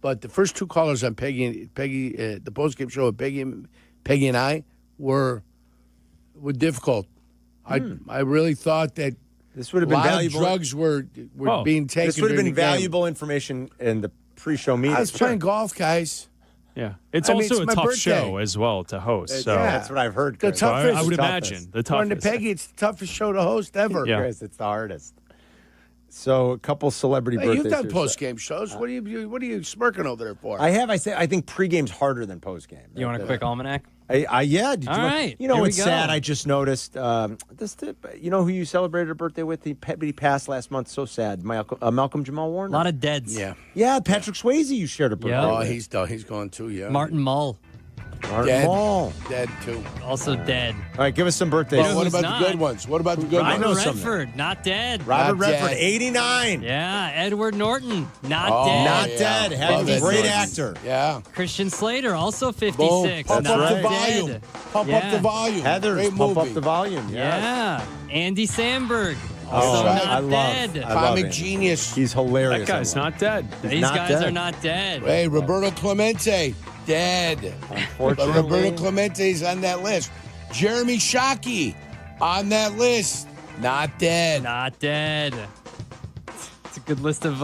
Speaker 13: but the first two callers on Peggy, the postgame show with Peggy and I were difficult. I really thought that
Speaker 12: this would have been valuable.
Speaker 13: Drugs were being taken.
Speaker 12: This would have been valuable information in the pre-show meeting.
Speaker 13: I was playing golf, guys.
Speaker 9: Yeah, it's also a tough show as well to host. So
Speaker 12: that's what I've heard.
Speaker 13: The toughest.
Speaker 9: I would imagine the toughest.
Speaker 13: According to Peggy, it's the toughest show to host ever.
Speaker 9: Yeah.
Speaker 12: Chris, it's the hardest. So a couple celebrity birthdays.
Speaker 13: You've done post-game shows. What are you smirking over there for?
Speaker 12: I have. I think pre-game's harder than post-game.
Speaker 8: You want a quick almanac?
Speaker 12: Yeah. Did
Speaker 8: All right.
Speaker 12: You know,
Speaker 8: Here
Speaker 12: it's
Speaker 8: we go.
Speaker 12: sad. I just noticed. You know who you celebrated a birthday with? He passed last month. So sad. Malcolm Jamal Warner.
Speaker 8: A lot of deads.
Speaker 12: Yeah. Patrick Swayze. You shared a birthday.
Speaker 8: Yeah.
Speaker 12: with.
Speaker 13: He's done. He's gone too. Yeah.
Speaker 8: Martin Mull.
Speaker 13: Dead too.
Speaker 8: Also dead.
Speaker 12: All right, give us some birthdays.
Speaker 13: Well, what about the good ones? What about the good
Speaker 12: I
Speaker 13: ones?
Speaker 12: know
Speaker 8: Robert
Speaker 12: something.
Speaker 8: Redford, not dead.
Speaker 12: Robert
Speaker 13: Not
Speaker 12: Redford,
Speaker 13: dead.
Speaker 12: 89.
Speaker 8: Yeah, Edward Norton, not dead.
Speaker 12: Not dead. Had to be a great
Speaker 13: Norton.
Speaker 12: actor.
Speaker 13: Yeah.
Speaker 8: Christian Slater, also
Speaker 13: Boom.
Speaker 8: 56.
Speaker 13: Pump
Speaker 8: not
Speaker 13: up the
Speaker 8: dead.
Speaker 13: volume. Pump
Speaker 8: Yeah.
Speaker 13: up the volume.
Speaker 12: Heather's
Speaker 13: Great
Speaker 12: Pump
Speaker 13: movie.
Speaker 12: Up the Volume.
Speaker 8: Yeah. Andy Samberg, also
Speaker 13: right.
Speaker 8: not dead.
Speaker 13: Comic genius.
Speaker 12: He's hilarious.
Speaker 9: that guy's not dead.
Speaker 8: These
Speaker 12: not
Speaker 8: guys
Speaker 12: dead.
Speaker 8: are not dead.
Speaker 13: Hey, Roberto Clemente, dead. But Roberto Clemente's on that list. Jeremy Shockey on that list, not dead.
Speaker 8: Not dead. It's a good list of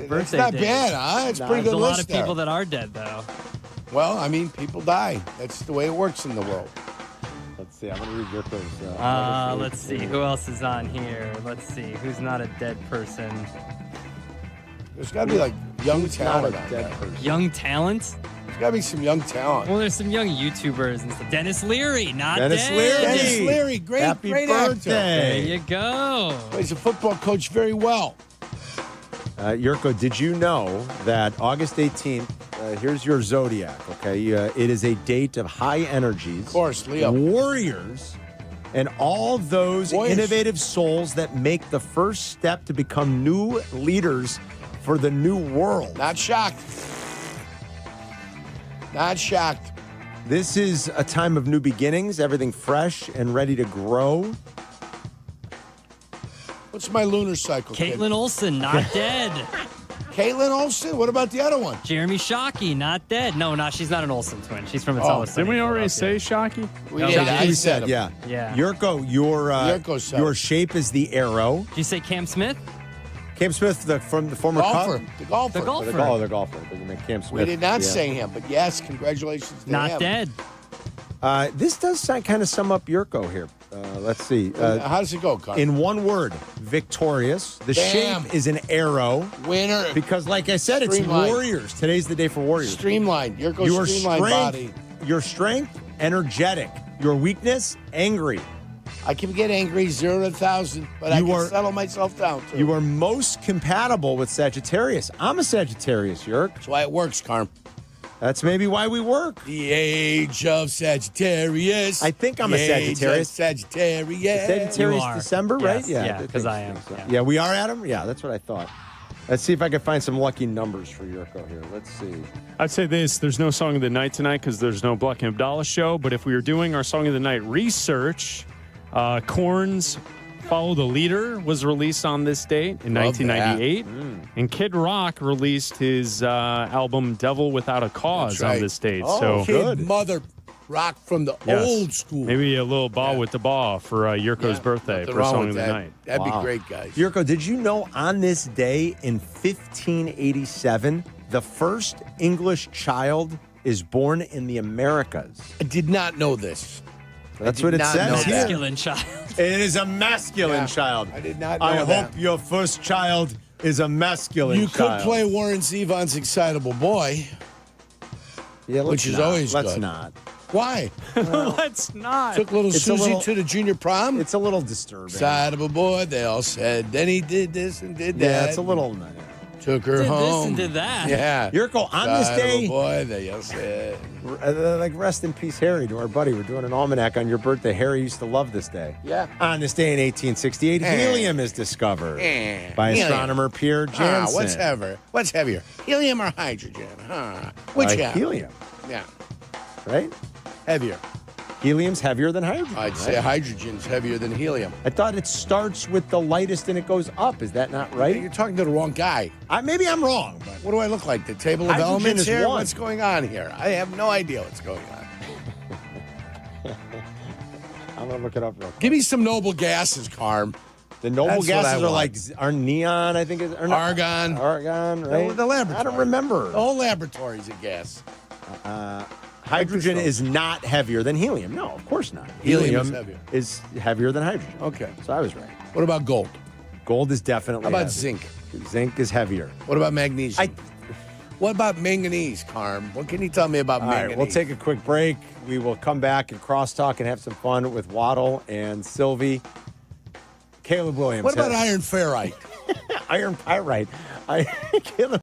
Speaker 8: birthday
Speaker 13: It's not
Speaker 8: dates.
Speaker 13: bad, huh? It's a pretty
Speaker 8: There's
Speaker 13: good
Speaker 8: a lot
Speaker 13: list
Speaker 8: of people
Speaker 13: there.
Speaker 8: that are dead, though.
Speaker 13: Well, I mean, people die. That's the way it works in the world.
Speaker 12: Let's see. I'm going to read Jurko's.
Speaker 8: Let's see. Who else is on here? Let's see. Who's not a dead person?
Speaker 13: There's got to be like young talent on there.
Speaker 8: Young talent?
Speaker 13: There's got to be some young talent.
Speaker 8: Well, there's some young YouTubers and stuff. Dennis Leary, not
Speaker 12: Dennis
Speaker 8: dead.
Speaker 12: Leary.
Speaker 13: Dennis Leary, great
Speaker 12: Happy
Speaker 13: actor.
Speaker 8: There
Speaker 12: birthday.
Speaker 8: you go.
Speaker 13: Plays a football coach very well.
Speaker 12: Jurko, did you know that August 18th, here's your zodiac, okay? It is a date of high energies.
Speaker 13: Of course, Leo.
Speaker 12: Warriors and all those
Speaker 13: Warriors.
Speaker 12: innovative souls that make the first step to become new leaders for the new world.
Speaker 13: Not shocked. Not shocked.
Speaker 12: This is a time of new beginnings, everything fresh and ready to grow.
Speaker 13: What's my lunar cycle?
Speaker 8: Caitlin Olsen, not dead.
Speaker 13: Caitlin Olsen? What about the other one?
Speaker 8: Jeremy Shockey, not dead. No, she's not an Olsen twin. She's from It's Always Sunny.
Speaker 9: Didn't we already say Shockey?
Speaker 13: We did. I said him.
Speaker 12: Yeah.
Speaker 8: Yeah.
Speaker 12: Jurko, your shape is the arrow.
Speaker 8: Did you say Cam Smith?
Speaker 12: Cam Smith, from the former
Speaker 13: Golfer.
Speaker 12: Cub?
Speaker 13: The golfer.
Speaker 8: The golfer.
Speaker 12: The golfer. Doesn't make Cam Smith.
Speaker 13: We did not
Speaker 12: yeah.
Speaker 13: say him, but yes, congratulations to
Speaker 8: Not
Speaker 13: him.
Speaker 8: dead.
Speaker 12: This does kind of sum up Jurko here. Let's see.
Speaker 13: How does it go, Carmen?
Speaker 12: In one word, victorious. The
Speaker 13: Bam.
Speaker 12: shape is an arrow.
Speaker 13: Winner.
Speaker 12: Because, like I said, it's
Speaker 13: Streamlined.
Speaker 12: Warriors. Today's the day for Warriors.
Speaker 13: Streamlined. Your
Speaker 12: Your
Speaker 13: streamlined body.
Speaker 12: Your strength, energetic. Your weakness, angry.
Speaker 13: I can get angry 0 to 1,000, but I can settle myself down, too.
Speaker 12: You are most compatible with Sagittarius. I'm a Sagittarius, Jurk.
Speaker 13: That's why it works, Carm.
Speaker 12: That's maybe why we work.
Speaker 13: The age of Sagittarius.
Speaker 12: I think I'm a Sagittarius.
Speaker 13: Sagittarius.
Speaker 12: Sagittarius December, right?
Speaker 8: Yeah, because I am.
Speaker 12: So. Yeah, we are, Adam? Yeah, that's what I thought. Let's see if I can find some lucky numbers for Jurko here. Let's see.
Speaker 9: I'd say this. There's no Song of the Night tonight because there's no Black and Abdallah show. But if we were doing our Song of the Night research, Korn's Follow the Leader was released on this date in 1998. And Kid Rock released his album Devil Without a Cause on this date.
Speaker 13: Oh, Kid Mother Rock from the old school.
Speaker 9: Maybe a little ball with the ball for Jurko's birthday for Song of the Night.
Speaker 13: That'd be great, guys.
Speaker 12: Jurko, did you know on this day in 1587, the first English child is born in the Americas?
Speaker 13: I did not know this.
Speaker 12: That's what it says here.
Speaker 8: Masculine child.
Speaker 12: It is a masculine child.
Speaker 13: I did not know
Speaker 12: I
Speaker 13: that.
Speaker 12: hope your first child is a masculine
Speaker 13: You
Speaker 12: child.
Speaker 13: could play Warren Zevon's Excitable Boy,
Speaker 12: Yeah,
Speaker 13: which is
Speaker 12: not.
Speaker 13: always
Speaker 12: Let's
Speaker 13: good.
Speaker 12: not.
Speaker 13: Why?
Speaker 9: Let's not.
Speaker 13: Took little Susie to the junior prom.
Speaker 12: It's a little disturbing.
Speaker 13: Excitable Boy, they all said. Then he did this and did that.
Speaker 12: Yeah, it's a little.
Speaker 13: Took her
Speaker 8: Did
Speaker 13: home.
Speaker 8: this and did that.
Speaker 13: Yeah.
Speaker 12: Jurko, on this
Speaker 13: Excitable
Speaker 12: day,
Speaker 13: Boy, they all said.
Speaker 12: like rest in peace, Harry, to our buddy. We're doing an almanac on your birthday. Harry used to love this day.
Speaker 13: Yeah.
Speaker 12: On this day in 1868, helium is discovered by
Speaker 13: Helium.
Speaker 12: astronomer Pierre Janssen.
Speaker 13: What's heavier, helium or hydrogen? Huh? Which heavier?
Speaker 12: Helium,
Speaker 13: Yeah.
Speaker 12: right?
Speaker 13: Heavier.
Speaker 12: Helium's heavier than hydrogen.
Speaker 13: I'd say hydrogen's heavier than helium.
Speaker 12: I thought it starts with the lightest and it goes up. Is that not right?
Speaker 13: You're talking to the wrong guy.
Speaker 12: Maybe I'm wrong. But
Speaker 13: what do I look like? The table of
Speaker 12: hydrogen
Speaker 13: elements
Speaker 12: is
Speaker 13: here?
Speaker 12: one.
Speaker 13: What's going on here? I have no idea what's going on.
Speaker 12: I'm going to look it up real quick.
Speaker 13: Give me some noble gases, Carm.
Speaker 12: The noble
Speaker 13: That's
Speaker 12: gases
Speaker 13: what I
Speaker 12: are
Speaker 13: want.
Speaker 12: are neon, I think.
Speaker 13: Argon.
Speaker 12: Argon, right?
Speaker 13: The laboratory.
Speaker 12: I don't remember.
Speaker 13: The whole laboratory's a gas.
Speaker 12: Hydrogen is not heavier than helium. No, of course not.
Speaker 13: Helium
Speaker 12: is heavier than hydrogen.
Speaker 13: Okay.
Speaker 12: So I was right.
Speaker 13: What about gold?
Speaker 12: Gold is definitely
Speaker 13: How about
Speaker 12: heavy.
Speaker 13: zinc?
Speaker 12: Zinc is heavier.
Speaker 13: What about magnesium? What about manganese, Carm? What can you tell me about
Speaker 12: All
Speaker 13: manganese?
Speaker 12: right, we'll take a quick break. We will come back and crosstalk and have some fun with Waddle and Silvy. Caleb Williams.
Speaker 13: What about iron ferrite?
Speaker 12: Iron pyrite. Caleb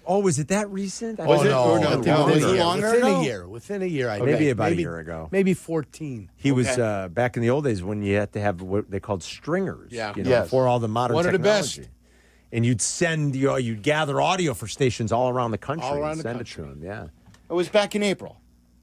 Speaker 12: Oh, was it that recent?
Speaker 13: Was it?
Speaker 12: Oh,
Speaker 13: No,
Speaker 12: within
Speaker 13: a year. Within a year.
Speaker 12: Maybe about a year ago.
Speaker 13: Maybe 14.
Speaker 12: He was back in the old days when you had to have what they called stringers.
Speaker 13: Yeah.
Speaker 12: Before all the modern
Speaker 13: One of the
Speaker 12: technology.
Speaker 13: best.
Speaker 12: And you'd gather audio for stations all around the country.
Speaker 13: All around
Speaker 12: and
Speaker 13: the
Speaker 12: send
Speaker 13: country.
Speaker 12: it to them. Yeah.
Speaker 1: It was back in April.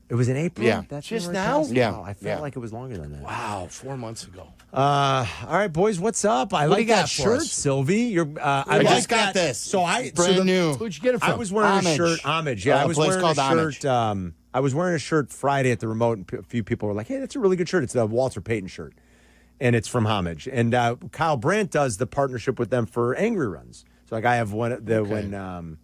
Speaker 12: It was in April?
Speaker 1: Yeah.
Speaker 12: That's
Speaker 1: Just
Speaker 12: when it
Speaker 1: now?
Speaker 12: passed?
Speaker 1: Yeah.
Speaker 12: Wow, I felt like it was longer than that.
Speaker 13: Wow, 4 months ago.
Speaker 12: All right, boys, what's up? I
Speaker 13: What do
Speaker 12: like
Speaker 13: you got
Speaker 12: that
Speaker 13: for
Speaker 12: shirt,
Speaker 13: us?
Speaker 12: Sylvie.
Speaker 1: I just got this.
Speaker 12: So
Speaker 1: Brand new.
Speaker 13: Who'd you get it from?
Speaker 12: I was wearing
Speaker 1: Homage.
Speaker 12: a shirt. Homage. Yeah, I
Speaker 1: A
Speaker 12: was
Speaker 1: place
Speaker 12: wearing
Speaker 1: called
Speaker 12: a
Speaker 1: Homage.
Speaker 12: shirt. I was wearing a shirt Friday at the remote, and a few people were like, "Hey, that's a really good shirt. It's the Walter Payton shirt, and it's from Homage." And Kyle Brandt does the partnership with them for Angry Runs. So, like, I have when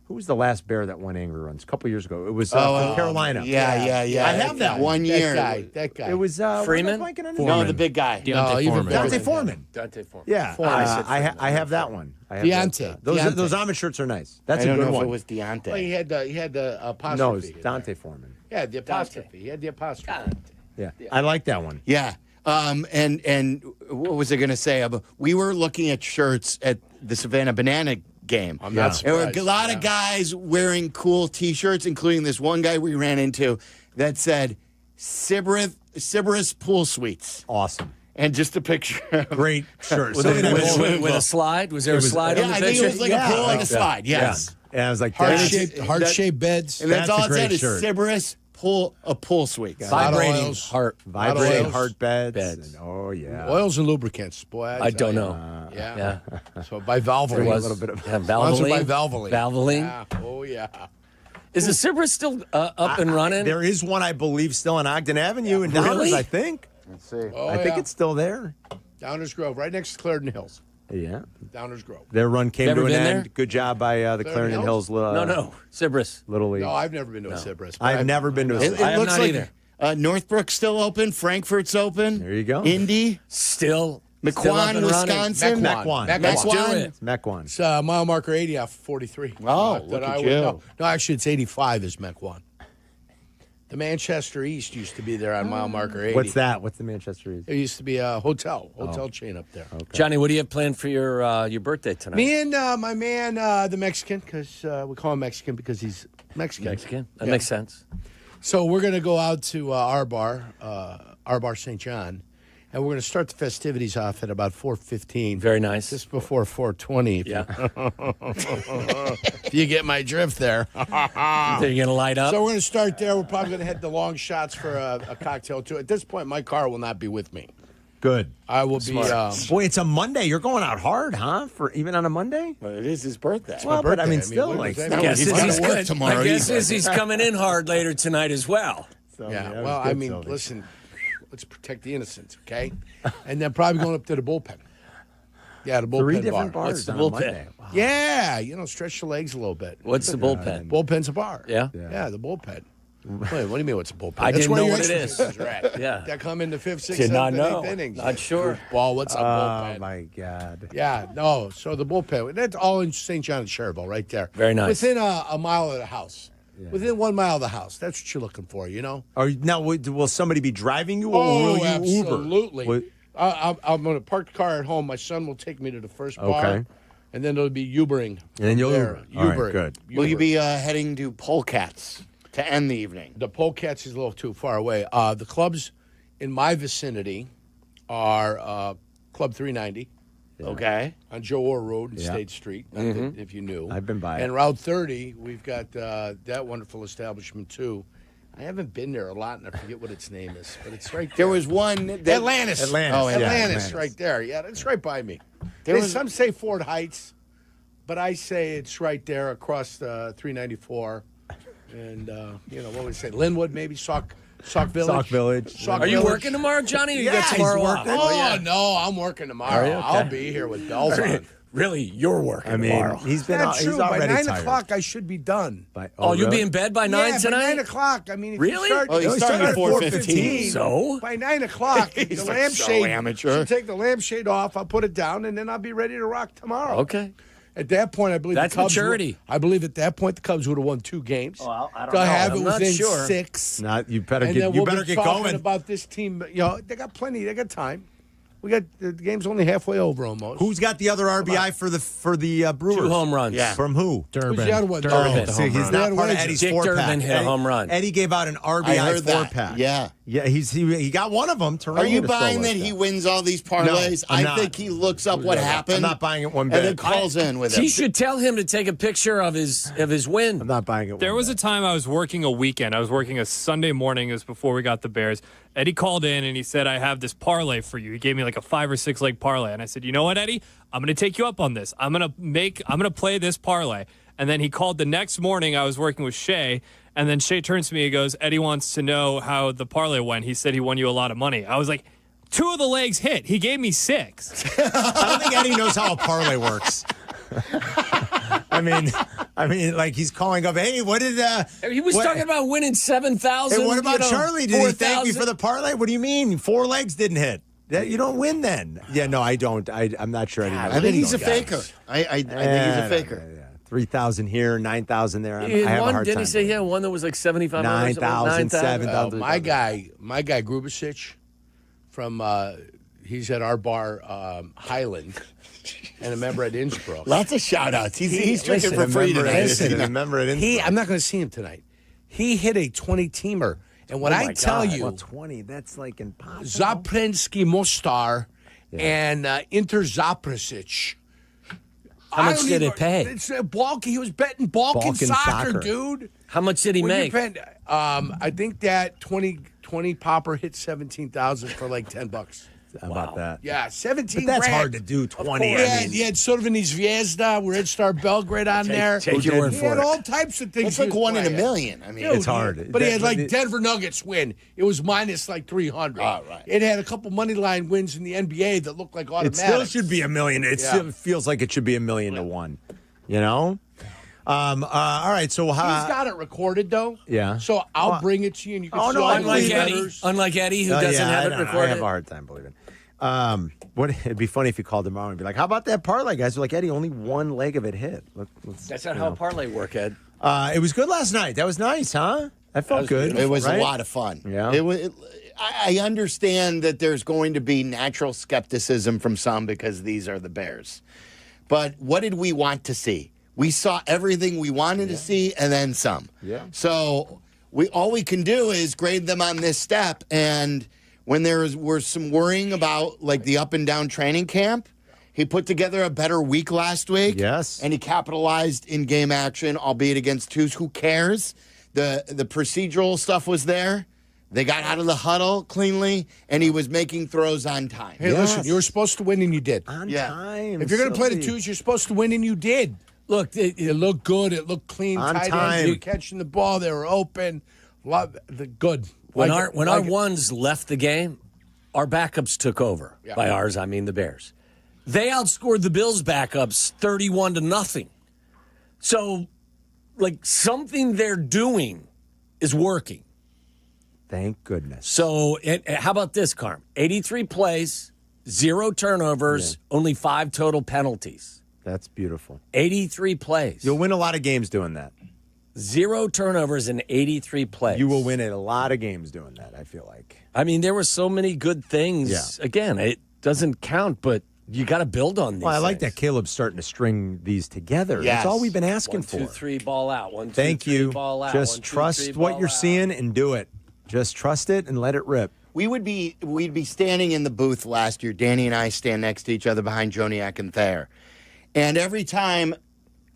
Speaker 12: who was the last Bear that won Angry Runs? A couple years ago. It was from Carolina.
Speaker 1: Yeah.
Speaker 12: I have that
Speaker 1: 1 year.
Speaker 13: That guy.
Speaker 12: It was
Speaker 8: Freeman?
Speaker 1: No, the big guy.
Speaker 12: Dante Foreman.
Speaker 13: Dante Foreman.
Speaker 12: Yeah, I have that one. I have
Speaker 13: Deontay.
Speaker 12: Those Homage shirts are nice. That's
Speaker 1: I don't
Speaker 12: a good
Speaker 1: know
Speaker 12: one.
Speaker 1: if it was Deontay.
Speaker 13: Well, he had the apostrophe.
Speaker 12: No, it's Dante Foreman.
Speaker 13: Yeah, the apostrophe. He had the apostrophe.
Speaker 12: Yeah, I like that one.
Speaker 1: Yeah. And what was I going to say? We were looking at shirts at the Savannah Banana game.
Speaker 13: I'm not
Speaker 1: There were
Speaker 13: surprised.
Speaker 1: a lot of guys wearing cool T-shirts, including this one guy we ran into that said Sybaris Pool Suites.
Speaker 12: Awesome.
Speaker 1: And just a picture.
Speaker 12: Great shirt.
Speaker 6: With a slide? Was there a slide on the
Speaker 1: I
Speaker 6: picture?
Speaker 1: think it was like a pool and a slide. Yes.
Speaker 12: And I was like,
Speaker 13: Heart-shaped beds.
Speaker 1: And that's all
Speaker 12: a
Speaker 1: it
Speaker 12: great
Speaker 1: said is
Speaker 12: shirt.
Speaker 1: Sybaris Pool Suites.
Speaker 6: Vibrating
Speaker 12: Vibrating
Speaker 13: oils.
Speaker 12: heart beds. Oh, yeah.
Speaker 13: Oils and lubricants. Boy,
Speaker 6: I don't know.
Speaker 13: Yeah. So by Valvoline.
Speaker 6: There was
Speaker 12: a little bit of
Speaker 13: Sponsored by Valvoline.
Speaker 6: Valvoline.
Speaker 13: Yeah. Oh, yeah.
Speaker 6: Is the Sybaris still up and running?
Speaker 12: There is one, I believe, still on Ogden Avenue in Downers,
Speaker 6: Really?
Speaker 12: I think.
Speaker 1: Let's see.
Speaker 13: Oh,
Speaker 12: I think it's still there.
Speaker 13: Downers Grove, right next to Clarendon Hills.
Speaker 12: Yeah.
Speaker 13: Downers Grove.
Speaker 12: Their run came
Speaker 6: Never
Speaker 12: to an
Speaker 6: been
Speaker 12: end.
Speaker 6: there?
Speaker 12: Good job by the Clarendon Hills.
Speaker 6: No, Sybaris.
Speaker 12: Little League.
Speaker 13: No, I've never been to a Sybaris.
Speaker 12: I've never been to a
Speaker 1: It
Speaker 12: Sybaris.
Speaker 1: looks
Speaker 6: not
Speaker 1: like
Speaker 6: either.
Speaker 1: Northbrook's still open. Frankfurt's open.
Speaker 12: There you go.
Speaker 1: Indy.
Speaker 6: Still up
Speaker 1: McQuan,
Speaker 6: and running.
Speaker 1: Wisconsin.
Speaker 12: Mequon.
Speaker 6: Let's do it.
Speaker 12: It's Mequon.
Speaker 13: It's mile marker 80 off 43.
Speaker 1: Oh,
Speaker 13: That
Speaker 1: look
Speaker 13: I
Speaker 1: at
Speaker 13: would
Speaker 1: you.
Speaker 13: know. No, actually, it's 85 is Mequon. The Manchester East used to be there on mile marker 80.
Speaker 12: What's that? What's the Manchester East?
Speaker 13: There used to be a hotel chain up there.
Speaker 12: Okay.
Speaker 6: Johnny, what do you have planned for your birthday tonight?
Speaker 13: Me and my man, the Mexican, because we call him Mexican because he's Mexican.
Speaker 6: Mexican. That
Speaker 13: Yeah.
Speaker 6: makes sense.
Speaker 13: So we're going to go out to our bar St. John, and we're going to start the festivities off at about 4:15.
Speaker 6: Very nice.
Speaker 13: Just before 4:20.
Speaker 6: Yeah.
Speaker 13: If you get my drift there.
Speaker 6: Are you going to light up?
Speaker 13: So we're going to start there. We're probably going to head the long shots for a cocktail, too. At this point, my car will not be with me.
Speaker 12: Good.
Speaker 13: I will be.
Speaker 12: Boy, it's a Monday. You're going out hard, huh? For even on a Monday?
Speaker 1: Well, it is his birthday.
Speaker 12: Well, but I mean, still,
Speaker 13: what
Speaker 12: like,
Speaker 13: does
Speaker 6: I
Speaker 13: that
Speaker 6: guess
Speaker 13: mean?
Speaker 6: he's
Speaker 1: work
Speaker 6: good.
Speaker 1: tomorrow
Speaker 6: I guess
Speaker 1: either.
Speaker 6: he's coming in hard later tonight as well.
Speaker 12: so,
Speaker 13: Yeah,
Speaker 12: that
Speaker 13: well,
Speaker 12: was good,
Speaker 13: I mean,
Speaker 12: Sylvie.
Speaker 13: listen, let's protect the innocents, okay? And then probably going up to the bullpen. Yeah, the bullpen
Speaker 12: 3 different
Speaker 13: bar.
Speaker 12: bars
Speaker 6: What's the
Speaker 12: on
Speaker 6: bullpen?
Speaker 12: a Monday. Wow.
Speaker 13: Yeah, stretch the legs a little bit.
Speaker 6: What's the bullpen?
Speaker 13: Bullpen's a bar.
Speaker 6: Yeah?
Speaker 13: Yeah, the bullpen. Wait, what do you mean what's a bullpen?
Speaker 6: I
Speaker 13: That's
Speaker 6: didn't
Speaker 13: where
Speaker 6: know
Speaker 13: your
Speaker 6: what it is.
Speaker 13: expertise are at.
Speaker 6: Yeah.
Speaker 13: That come in the 5th, 6th,
Speaker 6: Did
Speaker 13: 7th,
Speaker 6: not
Speaker 13: and
Speaker 6: know.
Speaker 13: 8th innings.
Speaker 6: Not sure.
Speaker 13: Ball, what's a bullpen?
Speaker 12: Oh, my God.
Speaker 13: Yeah, no. So the bullpen, that's all in St. John and Cherville right there.
Speaker 6: Very nice.
Speaker 13: Within a mile of the house. Yeah. Within 1 mile of the house. That's what you're looking for, you know?
Speaker 12: Now, will somebody be driving you, or will you
Speaker 13: absolutely.
Speaker 12: Uber?
Speaker 13: I'm going to park the car at home. My son will take me to the first bar.
Speaker 12: Okay.
Speaker 13: And then it'll be Ubering.
Speaker 12: And then you'll
Speaker 13: there.
Speaker 12: Uber. All right,
Speaker 13: Ubering.
Speaker 12: good.
Speaker 1: Will you be heading to Polecats to end the evening?
Speaker 13: The Polecats is a little too far away. The clubs in my vicinity are Club 390.
Speaker 1: Okay.
Speaker 13: On Joe Orr Road and
Speaker 12: Yeah.
Speaker 13: State Street, if you knew.
Speaker 12: I've been by
Speaker 13: And
Speaker 12: it.
Speaker 13: Route 30, we've got that wonderful establishment, too. I haven't been there a lot, and I forget what its name is, but it's right there.
Speaker 1: There was one.
Speaker 13: Atlantis.
Speaker 12: Atlantis,
Speaker 13: right there. Yeah, that's right by me.
Speaker 1: There
Speaker 13: Some say Fort Heights, but I say it's right there across 394. And, what would we say? Linwood, maybe? Sauk Village?
Speaker 12: Sauk Village.
Speaker 6: Are you working tomorrow, Johnny, or you got
Speaker 12: Yeah,
Speaker 6: tomorrow
Speaker 12: he's
Speaker 6: off?
Speaker 12: working.
Speaker 13: Oh, no, I'm working tomorrow.
Speaker 6: Are you? Okay.
Speaker 13: I'll be here with bells on.
Speaker 6: Really, you're working
Speaker 12: I mean,
Speaker 6: tomorrow.
Speaker 12: he's been
Speaker 13: That's
Speaker 12: he's
Speaker 13: true. By
Speaker 12: already
Speaker 13: 9
Speaker 12: tired.
Speaker 13: o'clock, I should be done.
Speaker 6: Oh, you'll
Speaker 12: really?
Speaker 6: be in bed by 9
Speaker 13: yeah,
Speaker 6: tonight?
Speaker 13: by 9 o'clock. I mean, if
Speaker 6: Really?
Speaker 13: you start,
Speaker 1: Oh, you start at 4:15.
Speaker 6: So?
Speaker 13: By 9 o'clock, the
Speaker 1: He's like,
Speaker 13: lampshade.
Speaker 1: so amateur.
Speaker 13: Should take the lampshade off. I'll put it down, and then I'll be ready to rock tomorrow.
Speaker 6: Okay.
Speaker 13: At that point, I believe
Speaker 6: That's
Speaker 13: the Cubs
Speaker 6: maturity.
Speaker 13: I believe at that point the Cubs would have won 2 games.
Speaker 6: Oh, I don't
Speaker 13: to
Speaker 6: know.
Speaker 13: have
Speaker 6: I'm
Speaker 13: it
Speaker 6: not
Speaker 13: within
Speaker 6: sure.
Speaker 13: 6.
Speaker 12: Not, you better
Speaker 13: And
Speaker 12: get
Speaker 13: then
Speaker 12: you
Speaker 13: we'll
Speaker 12: better
Speaker 13: be
Speaker 12: get
Speaker 13: talking
Speaker 12: going.
Speaker 13: about this team. They got plenty. They got time. We got the game's only halfway over almost.
Speaker 12: Who's got the other RBI for the Brewers?
Speaker 6: 2 home runs.
Speaker 1: Yeah.
Speaker 12: From who?
Speaker 13: Who's the other one?
Speaker 6: Durbin.
Speaker 12: Oh, see, he's not part of Eddie's
Speaker 6: Dick
Speaker 12: 4-pack.
Speaker 6: Durbin hit a home run.
Speaker 12: Eddie gave out an
Speaker 1: I
Speaker 12: RBI
Speaker 1: heard that.
Speaker 12: 4-pack.
Speaker 1: Yeah.
Speaker 12: Yeah, he got one of them.
Speaker 1: Are you buying that he wins all these parlays?
Speaker 12: No, I'm
Speaker 1: I
Speaker 12: not.
Speaker 1: think he looks up what happened.
Speaker 12: I'm not buying it one bit.
Speaker 1: And then calls in with it.
Speaker 6: He should tell him to take a picture of his win.
Speaker 12: I'm not buying it.
Speaker 2: There was a time I was working a weekend. I was working a Sunday morning. It was before we got the Bears. Eddie called in and he said, I have this parlay for you. He gave me like a 5 or 6 leg parlay. And I said, you know what, Eddie? I'm going to take you up on this. I'm going to play this parlay. And then he called the next morning. I was working with Shay. And then Shay turns to me and goes, Eddie wants to know how the parlay went. He said he won you a lot of money. I was like, 2 of the legs hit. He gave me 6.
Speaker 12: I don't think Eddie knows how a parlay works. I mean, like he's calling up. Hey, what did?
Speaker 6: He was talking about winning 7,000.
Speaker 12: Hey, what about Charlie? Did 4, he thank me for the parlay? What do you mean? 4 legs didn't hit. You don't win then. Yeah, no, I don't. I'm not sure.
Speaker 1: I think he's a faker. I think he's a faker.
Speaker 12: 3,000 here, 9,000 there. I have a hard
Speaker 6: didn't
Speaker 12: time.
Speaker 6: he say he had one that was like 7,500?
Speaker 12: 9,000, 7,000.
Speaker 13: My guy Grubicic from he's at our bar Highland and a member at Innsbruck.
Speaker 1: Lots of shout outs. He's drinking for free tonight.
Speaker 12: Remember at Innsbruck.
Speaker 13: I'm not going to see him tonight. He hit a 20-teamer. And what I tell you,
Speaker 12: well, 20, that's like impossible.
Speaker 13: Zaprinski Mostar and Inter Zaprasic.
Speaker 6: How much did it pay?
Speaker 13: It's Balkan. He was betting Balkan soccer, dude.
Speaker 6: How much did he make?
Speaker 13: I think that 20 popper hit 17,000 for like $10.
Speaker 12: How about that?
Speaker 13: Yeah, 17
Speaker 12: But that's
Speaker 13: grand.
Speaker 12: hard to do, 20.
Speaker 13: He had sort of an Zvezda, Red Star Belgrade on there.
Speaker 6: Take your word
Speaker 13: He
Speaker 6: for
Speaker 13: had
Speaker 6: it.
Speaker 13: all types of things.
Speaker 1: It's like 1 in a million. I mean,
Speaker 13: Dude,
Speaker 12: it's hard.
Speaker 13: But he had like Denver Nuggets win. It was minus like 300.
Speaker 1: Oh, right.
Speaker 13: It had a couple money line wins in the NBA that looked like automatic.
Speaker 12: It still should be $1 million. It still feels like it should be $1 million to 1. You know? All right, so
Speaker 13: He's got it recorded, though.
Speaker 12: Yeah.
Speaker 13: So I'll bring it to you, and you can see all
Speaker 6: unlike
Speaker 13: the
Speaker 6: Eddie,
Speaker 13: letters.
Speaker 6: unlike Eddie, who doesn't have it recorded.
Speaker 12: I have a hard time believing. It'd be funny if you called tomorrow and be like, "How about that parlay, guys?" They're like, "Eddie, only 1 leg of it hit."
Speaker 6: That's not how a parlay work, Ed.
Speaker 12: It was good last night. That was nice, huh? That felt good.
Speaker 1: It was
Speaker 12: right?
Speaker 1: a lot of fun.
Speaker 12: Yeah.
Speaker 1: I understand that there's going to be natural skepticism from some because these are the Bears. But what did we want to see? We saw everything we wanted to see and then some.
Speaker 12: Yeah.
Speaker 1: So all we can do is grade them on this step. And when there was some worrying about like the up and down training camp, he put together a better week last week.
Speaker 12: Yes.
Speaker 1: And he capitalized in game action, albeit against twos. Who cares? The procedural stuff was there. They got out of the huddle cleanly, and he was making throws on time.
Speaker 13: Hey, listen, you were supposed to win, and you did.
Speaker 12: On time.
Speaker 13: If you're going to play the twos, you're supposed to win, and you did. Look, it looked good. It looked clean.
Speaker 12: On
Speaker 13: tight
Speaker 12: time.
Speaker 13: ends. You were catching the ball. They were open. Good.
Speaker 6: When our ones left the game, our backups took over.
Speaker 13: Yeah.
Speaker 6: By ours, I mean the Bears. They outscored the Bills' backups 31-0. So, like, something they're doing is working.
Speaker 12: Thank goodness.
Speaker 6: So, how about this, Carm? 83 plays, 0 turnovers, only 5 total penalties.
Speaker 12: That's beautiful.
Speaker 6: 83 plays.
Speaker 12: You'll win a lot of games doing that.
Speaker 6: 0 turnovers in 83 plays.
Speaker 12: You will win a lot of games doing that, I feel like.
Speaker 6: I mean, there were so many good things.
Speaker 12: Yeah.
Speaker 6: Again, it doesn't count, but you got to build on these.
Speaker 12: Well, I like
Speaker 6: things.
Speaker 12: that Caleb's starting to string these together.
Speaker 1: Yes.
Speaker 12: That's all we've been asking
Speaker 6: 1, 2,
Speaker 12: for.
Speaker 6: 3, ball out. 1, 2,
Speaker 12: Thank
Speaker 6: 3,
Speaker 12: you.
Speaker 6: ball out.
Speaker 12: Just
Speaker 6: 1, 2,
Speaker 12: trust
Speaker 6: 3,
Speaker 12: what
Speaker 6: ball
Speaker 12: you're
Speaker 6: out.
Speaker 12: seeing and do it. Just trust it and let it rip.
Speaker 1: We'd be standing in the booth last year. Danny and I stand next to each other behind Joniak and Thayer. And every time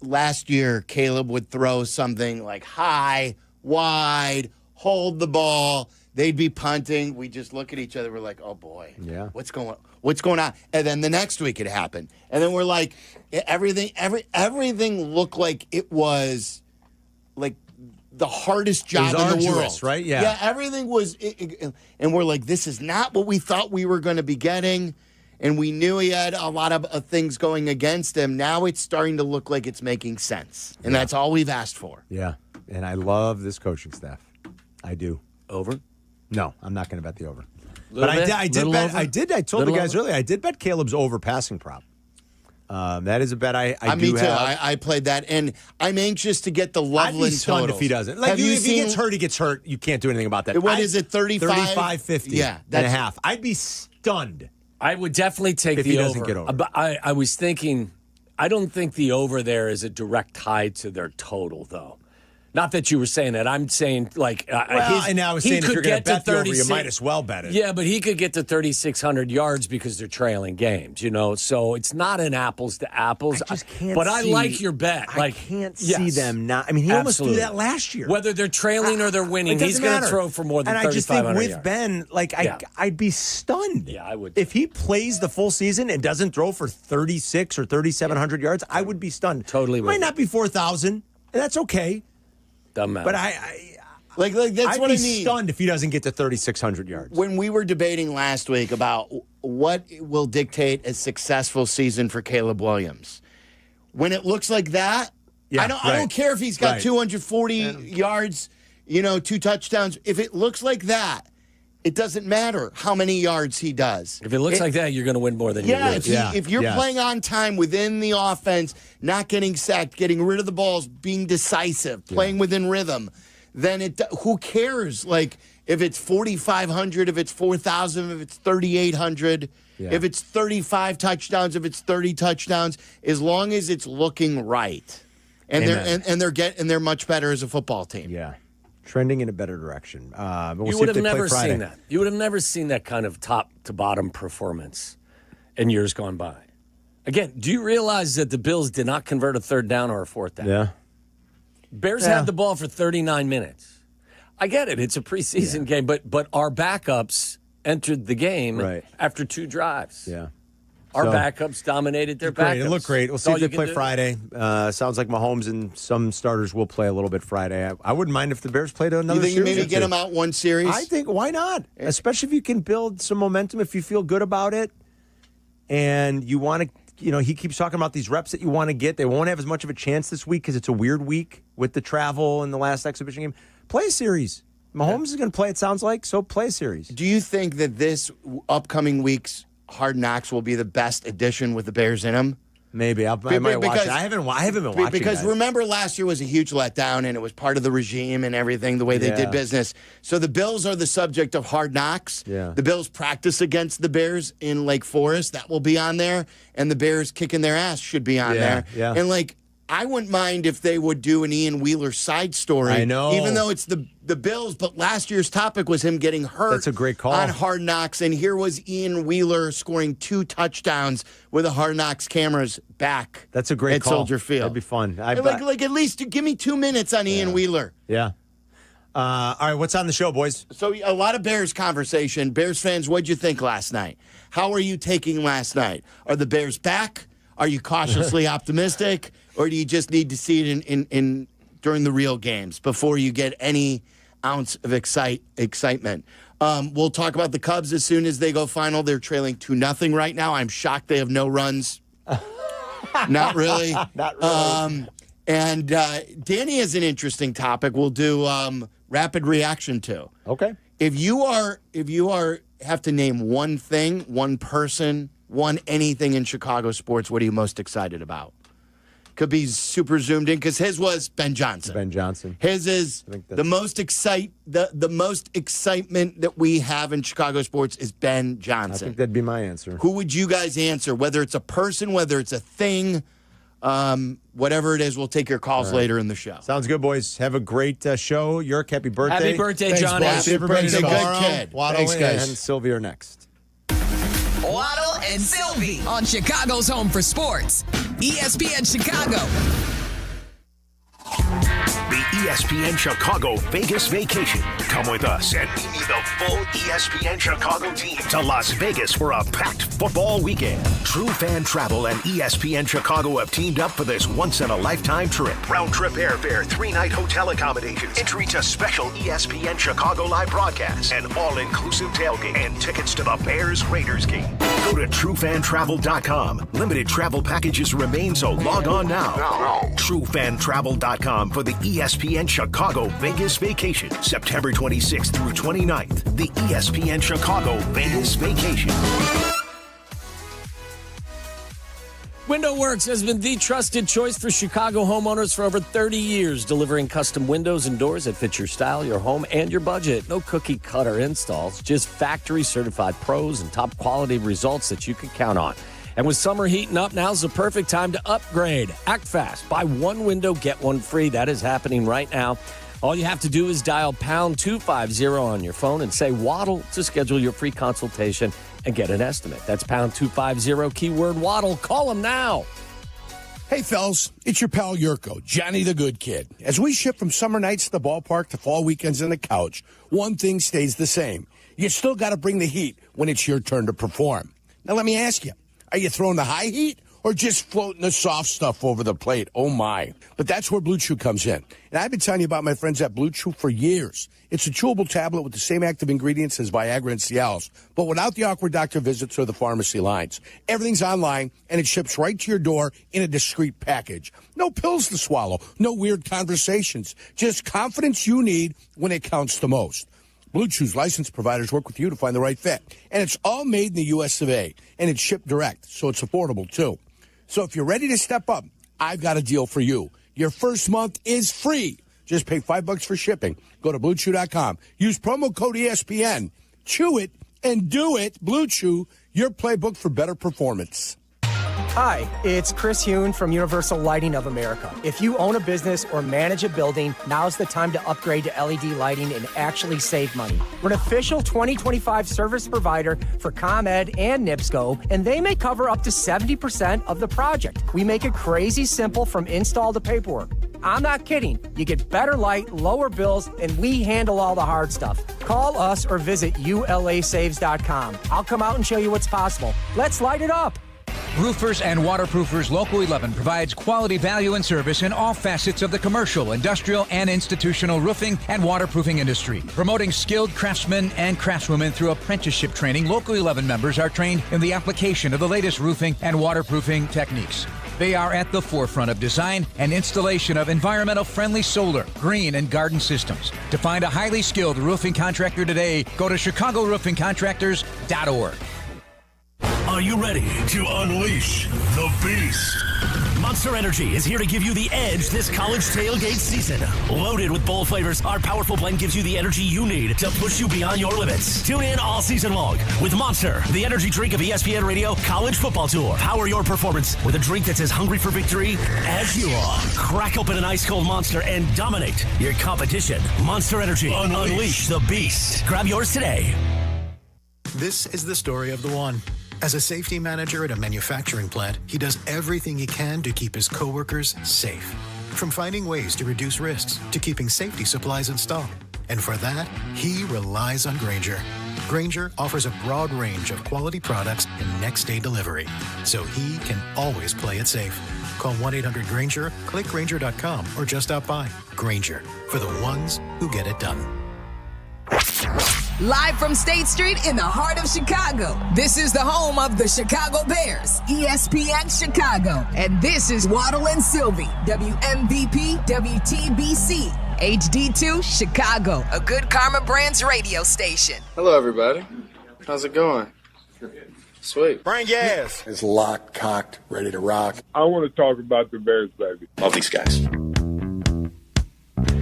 Speaker 1: last year, Caleb would throw something like high, wide, hold the ball. They'd be punting. We just look at each other. We're like, oh boy,
Speaker 12: yeah,
Speaker 1: what's going on? And then the next week it happened. And then we're like, everything looked like it was like the hardest job in the world,
Speaker 12: right? Yeah.
Speaker 1: Yeah, everything was, and we're like, this is not what we thought we were going to be getting. And we knew he had a lot of things going against him. Now it's starting to look like it's making sense. And that's all we've asked for.
Speaker 12: Yeah. And I love this coaching staff. I do.
Speaker 6: Over?
Speaker 12: No, I'm not going to bet the over.
Speaker 6: Little
Speaker 12: But
Speaker 6: bit?
Speaker 12: I did
Speaker 6: Little
Speaker 12: bet.
Speaker 6: over?
Speaker 12: I told
Speaker 6: Little
Speaker 12: the guys
Speaker 6: over?
Speaker 12: earlier, I did bet Caleb's over passing prop. That is a bet I do
Speaker 1: Me too.
Speaker 12: have.
Speaker 1: I played that, and I'm anxious to get the Loveland
Speaker 12: I'd be stunned
Speaker 1: totals.
Speaker 12: if he doesn't. Like,
Speaker 1: Have
Speaker 12: if
Speaker 1: seen,
Speaker 12: he gets hurt, he gets hurt. You can't do anything about that.
Speaker 1: What is it, 35?
Speaker 12: 35-50
Speaker 1: Yeah,
Speaker 12: and a half. I'd be stunned
Speaker 4: I would definitely take
Speaker 12: if
Speaker 4: the
Speaker 12: he
Speaker 4: over.
Speaker 12: doesn't get over.
Speaker 4: But I was thinking, I don't think the over there is a direct tie to their total, though. Not that you were saying that. I'm saying, like,
Speaker 12: and I was saying if you're going to bet the over, you might as well bet it.
Speaker 4: Yeah, but he could get to 3,600 yards because they're trailing games, So it's not an apples to apples.
Speaker 12: I just can't
Speaker 4: But
Speaker 12: see,
Speaker 4: I like your bet.
Speaker 12: I can't see them not. I mean, he almost threw that last year.
Speaker 4: Whether they're trailing or they're winning, he's going to throw for more than 3,500 yards.
Speaker 12: And I just think with Ben, like, I'd be stunned.
Speaker 4: Yeah, I would.
Speaker 12: If he plays the full season and doesn't throw for 36 or 3,700 yards, I would be stunned.
Speaker 4: Totally.
Speaker 12: Might not be 4,000, and that's okay.
Speaker 4: Doesn't matter.
Speaker 12: But
Speaker 1: like that's
Speaker 12: I'd
Speaker 1: what
Speaker 12: be
Speaker 1: I mean.
Speaker 12: Stunned if he doesn't get to 3,600 yards.
Speaker 1: When we were debating last week about what will dictate a successful season for Caleb Williams, when it looks like that, I don't care if he's got 240 yards, 2 touchdowns. If it looks like that, it doesn't matter how many yards he does.
Speaker 4: If it looks like that, you're going to win more than you lose.
Speaker 1: If you're playing on time within the offense, not getting sacked, getting rid of the balls, being decisive, playing within rhythm, then who cares? Like if it's 4,500, if it's 4,000, if it's 3,800, if it's 35 touchdowns, if it's 30 touchdowns, as long as it's looking right, and they're much better as a football team.
Speaker 12: Yeah. Trending in a better direction. We'll
Speaker 4: you would have never seen that. You would have never seen that kind of top to bottom performance in years gone by. Again, do you realize that the Bills did not convert a third down or a fourth down?
Speaker 12: Yeah.
Speaker 4: Bears had the ball for 39 minutes. I get it. It's a preseason game, but our backups entered the game after 2 drives.
Speaker 12: Yeah.
Speaker 4: Our backups dominated their backups.
Speaker 12: It looked great. We'll see if they play Friday. Sounds like Mahomes and some starters will play a little bit Friday. I wouldn't mind if the Bears played another series.
Speaker 1: You think maybe get them out one series?
Speaker 12: I think, why not? Especially if you can build some momentum, if you feel good about it, and you want to, he keeps talking about these reps that you want to get. They won't have as much of a chance this week because it's a weird week with the travel and the last exhibition game. Play a series. Mahomes is going to play, it sounds like, so play a series.
Speaker 1: Do you think that this upcoming week's Hard Knocks will be the best addition with the Bears in them?
Speaker 12: Maybe. I might watch it. I haven't been watching
Speaker 1: because remember last year was a huge letdown, and it was part of the regime and everything, the way they did business. So the Bills are the subject of Hard Knocks.
Speaker 12: Yeah.
Speaker 1: The Bills practice against the Bears in Lake Forest. That will be on there. And the Bears kicking their ass should be on there.
Speaker 12: Yeah.
Speaker 1: And, I wouldn't mind if they would do an Ian Wheeler side story.
Speaker 12: I know.
Speaker 1: Even though it's the Bills, but last year's topic was him getting hurt.
Speaker 12: That's a great call.
Speaker 1: On Hard Knocks, and here was Ian Wheeler scoring 2 touchdowns with the Hard Knocks cameras back.
Speaker 12: That's a great
Speaker 1: at
Speaker 12: call.
Speaker 1: Soldier Field.
Speaker 12: That'd be fun.
Speaker 1: Like at least give me 2 minutes on Ian Wheeler.
Speaker 12: Yeah. All right, what's on the show, boys?
Speaker 1: So a lot of Bears conversation. Bears fans, what'd you think last night? How are you taking last night? Are the Bears back? Are you cautiously optimistic? Or do you just need to see it in during the real games before you get any ounce of excitement? We'll talk about the Cubs as soon as they go final. They're trailing 2-0 right now. I'm shocked they have no runs. Not really.
Speaker 12: Not really.
Speaker 1: And Danny has an interesting topic we'll do rapid reaction to.
Speaker 12: Okay.
Speaker 1: If you have to name one thing, one person, one anything in Chicago sports, what are you most excited about? Could be super zoomed in because his was Ben Johnson.
Speaker 12: Ben Johnson.
Speaker 1: His is the most excitement that we have in Chicago sports is Ben Johnson.
Speaker 12: I think that'd be my answer.
Speaker 1: Who would you guys answer? Whether it's a person, whether it's a thing, whatever it is, we'll take your calls later in the show.
Speaker 12: Sounds good, boys. Have a great show. York, happy birthday.
Speaker 4: Happy birthday, Johnny.
Speaker 1: Happy birthday, good kid.
Speaker 12: Waddle and Silvy are next.
Speaker 11: Waddle and Silvy on Chicago's home for sports. ESPN Chicago.
Speaker 17: The ESPN Chicago Vegas Vacation. Come with us and meet the full ESPN Chicago team to Las Vegas for a packed football weekend. True Fan Travel and ESPN Chicago have teamed up for this once-in-a-lifetime trip. Round-trip airfare, 3-night hotel accommodations, entry to special ESPN Chicago live broadcasts, and all-inclusive tailgate, and tickets to the Bears-Raiders game. Go to TrueFanTravel.com. Limited travel packages remain, so log on now. TrueFanTravel.com for the ESPN Chicago Vegas Vacation, September 26th through 29th. The ESPN Chicago Vegas Vacation.
Speaker 4: WindowWorks has been the trusted choice for Chicago homeowners for over 30 years, delivering custom windows and doors that fit your style, your home, and your budget. No cookie-cutter installs, just factory-certified pros and top-quality results that you can count on. And with summer heating up, now's the perfect time to upgrade. Act fast. Buy one window, get one free. That is happening right now. All you have to do is dial pound 250 on your phone and say Waddle to schedule your free consultation and get an estimate. That's pound 250, keyword Waddle. Call them now.
Speaker 13: Hey, fellas, it's your pal Jurko, Johnny the Good Kid. As we shift from summer nights at the ballpark to fall weekends on the couch, one thing stays the same. You still got to bring the heat when it's your turn to perform. Now, let me ask you, are you throwing the high heat or just floating the soft stuff over the plate? Oh, my. But that's where Blue Chew comes in. And I've been telling you about my friends at Blue Chew for years. It's a chewable tablet with the same active ingredients as Viagra and Cialis, but without the awkward doctor visits or the pharmacy lines. Everything's online, and it ships right to your door in a discreet package. No pills to swallow, no weird conversations, just confidence you need when it counts the most. Blue Chew's licensed providers work with you to find the right fit. And it's all made in the U.S. of A. And it's shipped direct, so it's affordable, too. So if you're ready to step up, I've got a deal for you. Your first month is free. Just pay $5 for shipping. Go to BlueChew.com. Use promo code ESPN. Chew it and do it. Blue Chew, your playbook for better performance.
Speaker 5: Hi, it's Chris Hune from Universal Lighting of America. If you own a business or manage a building, now's the time to upgrade to LED lighting and actually save money. We're an official 2025 service provider for ComEd and NIPSCO, and they may cover up to 70% of the project. We make it crazy simple from install to paperwork. I'm not kidding. You get better light, lower bills, and we handle all the hard stuff. Call us or visit ulasaves.com. I'll come out and show you what's possible. Let's light it up.
Speaker 10: Roofers and Waterproofers Local 11 provides quality value and service in all facets of the commercial, industrial, and institutional roofing and waterproofing industry. Promoting skilled craftsmen and craftswomen through apprenticeship training, Local 11 members are trained in the application of the latest roofing and waterproofing techniques. They are at the forefront of design and installation of environmental-friendly solar, green, and garden systems. To find a highly skilled roofing contractor today, go to ChicagoRoofingContractors.org.
Speaker 6: Are you ready to unleash the beast? Monster Energy is here to give you the edge this college tailgate season. Loaded with bold flavors, our powerful blend gives you the energy you need to push you beyond your limits. Tune in all season long with Monster, the energy drink of ESPN Radio College Football Tour. Power your performance with a drink that's as hungry for victory as you are. Crack open an ice-cold Monster and dominate your competition. Monster Energy. Unleash the beast. Grab yours today.
Speaker 14: This is the story of the one. As a safety manager at a manufacturing plant, he does everything he can to keep his coworkers safe. From finding ways to reduce risks to keeping safety supplies in stock. And for that, he relies on Grainger. Grainger offers a broad range of quality products and next-day delivery, so he can always play it safe. Call 1-800-GRAINGER, click Grainger.com, or just stop by. Grainger, for the ones who get it done.
Speaker 11: Live from State Street in the heart of Chicago, this is the home of the Chicago Bears, ESPN Chicago. And this is Waddle and Silvy, WMVP, WTBC, HD2, Chicago, a good Carmen Brands radio station.
Speaker 15: Hello, everybody. How's it going? Sweet.
Speaker 16: Bring your ass.
Speaker 15: It's locked, cocked, ready to rock.
Speaker 16: I want to talk about the Bears, baby.
Speaker 15: Love these guys.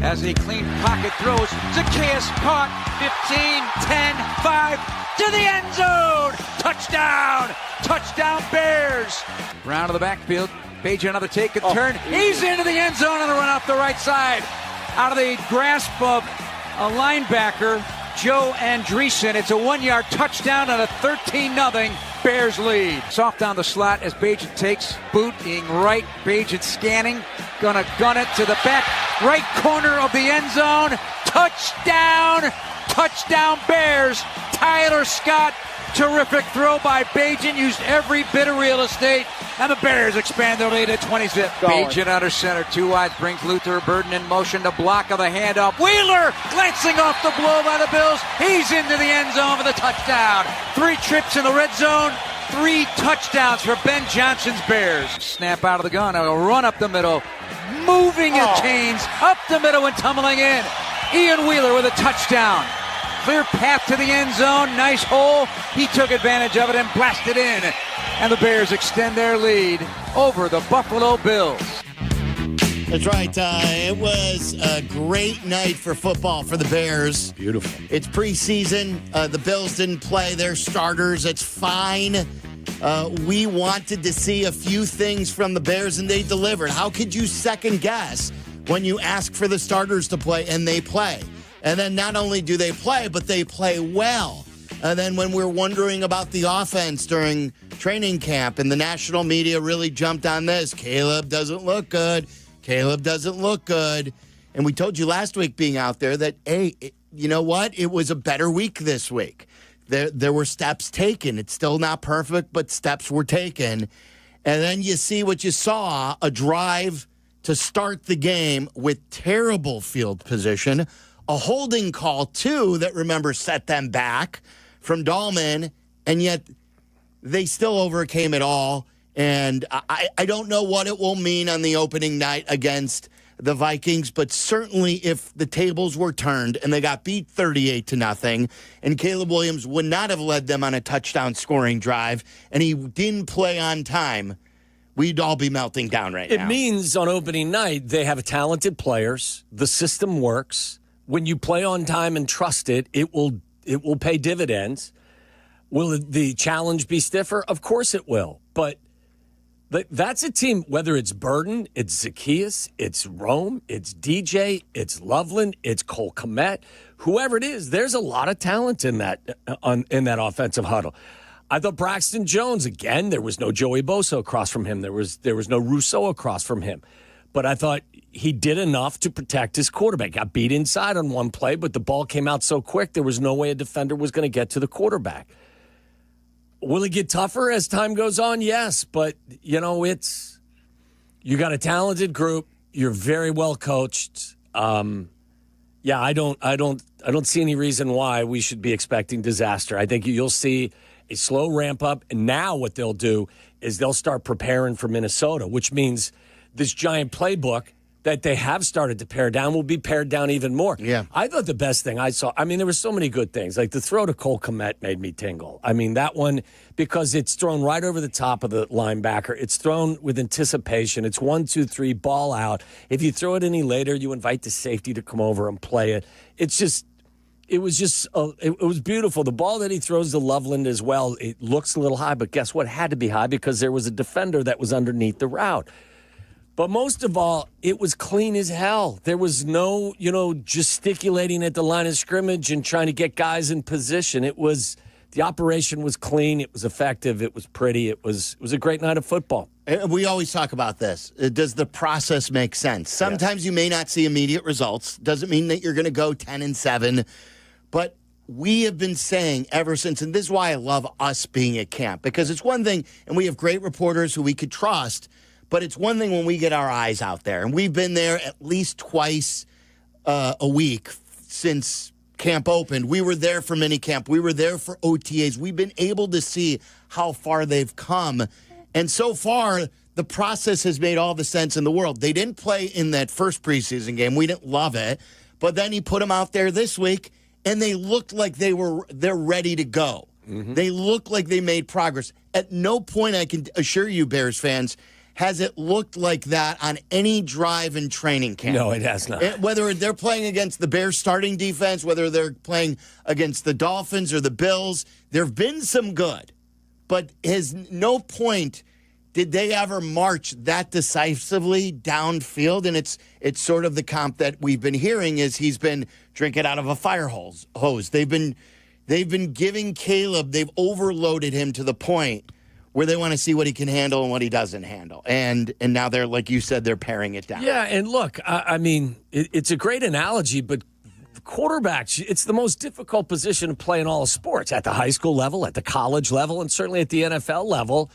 Speaker 19: As a clean pocket throws, Zacchaeus caught, 15, 10, 5, to the end zone! Touchdown! Touchdown Bears! Round of the backfield, Page another take a turn. He's into the end zone on the run off the right side. Out of the grasp of a linebacker, Joe Andreessen. It's a 1-yard touchdown and a 13-0 Bears lead. Soft down the slot as Bajan takes boot, being right. Bajan scanning, gonna gun it to the back right corner of the end zone. Touchdown! Touchdown Bears! Tyler Scott, terrific throw by Bajan, used every bit of real estate, and the Bears expand their lead at 20-zip. Bajan under center, two wide, brings Luther Burden in motion to block of the handoff. Wheeler glancing off the blow by the Bills. He's into the end zone for the touchdown. 3 trips in the red zone, 3 touchdowns for Ben Johnson's Bears. Snap out of the gun, a run up the middle, moving his chains up the middle and tumbling in. Ian Wheeler with a touchdown. Clear path to the end zone, nice hole. He took advantage of it and blasted in. And the Bears extend their lead over the Buffalo Bills.
Speaker 1: That's right. It was a great night for football for the Bears.
Speaker 4: Beautiful.
Speaker 1: It's preseason. The Bills didn't play their starters. It's fine. We wanted to see a few things from the Bears, and they delivered. How could you second guess when you ask for the starters to play and they play? And then not only do they play, but they play well. And then when we're wondering about the offense during training camp and the national media really jumped on this, Caleb doesn't look good. Caleb doesn't look good. And we told you last week being out there that, hey, you know what? It was a better week this week. There were steps taken. It's still not perfect, but steps were taken. And then you see what you saw, a drive to start the game with terrible field position, a holding call, too, that, remember, set them back from Dahlman, and yet they still overcame it all. And I don't know what it will mean on the opening night against the Vikings, but certainly if the tables were turned and they got beat 38-0, and Caleb Williams would not have led them on a touchdown scoring drive, and he didn't play on time, we'd all be melting down right now.
Speaker 4: It means on opening night they have talented players. The system works. When you play on time and trust it, it will pay dividends. Will the challenge be stiffer? Of course it will. But that's a team, whether it's Burden, it's Zacchaeus, it's Rome, it's DJ, it's Loveland, it's Cole Kmet, whoever it is, there's a lot of talent in that offensive huddle. I thought Braxton Jones, again, there was no Joey Bosa across from him. There was no Rousseau across from him. But I thought he did enough to protect his quarterback. Got beat inside on one play, but the ball came out so quick there was no way a defender was going to get to the quarterback. Will it get tougher as time goes on? Yes, but you got a talented group. You're very well coached. I don't see any reason why we should be expecting disaster. I think you'll see a slow ramp up, and now what they'll do is they'll start preparing for Minnesota, which means this giant playbook that they have started to pare down will be pared down even more.
Speaker 1: Yeah.
Speaker 4: I thought the best thing I saw, there were so many good things. Like the throw to Cole Kmet made me tingle. That one, because it's thrown right over the top of the linebacker. It's thrown with anticipation. It's 1, 2, 3, ball out. If you throw it any later, you invite the safety to come over and play it. It was beautiful. The ball that he throws to Loveland as well, it looks a little high, but guess what? It had to be high because there was a defender that was underneath the route. But most of all, it was clean as hell. There was no, gesticulating at the line of scrimmage and trying to get guys in position. The operation was clean. It was effective. It was pretty. It was a great night of football.
Speaker 1: And we always talk about this. Does the process make sense? Sometimes you may not see immediate results. Doesn't mean that you're going to go 10-7. But we have been saying ever since, and this is why I love us being at camp, because it's one thing, and we have great reporters who we could trust, but it's one thing when we get our eyes out there. And we've been there at least twice a week since camp opened. We were there for minicamp. We were there for OTAs. We've been able to see how far they've come. And so far, the process has made all the sense in the world. They didn't play in that first preseason game. We didn't love it. But then he put them out there this week, and they looked like they're ready to go. Mm-hmm. They look like they made progress. At no point, I can assure you, Bears fans, has it looked like that on any drive in training camp.
Speaker 4: No, it has not.
Speaker 1: Whether they're playing against the Bears starting defense, whether they're playing against the Dolphins or the Bills, there have been some good. But has no point did they ever march that decisively downfield. And it's sort of the comp that we've been hearing is he's been drinking out of a fire hose. They've been giving Caleb, they've overloaded him to the point where they want to see what he can handle and what he doesn't handle. And now they're, like you said, they're paring it down.
Speaker 4: Yeah, and look, it's a great analogy, but quarterbacks, it's the most difficult position to play in all sports, at the high school level, at the college level, and certainly at the NFL level.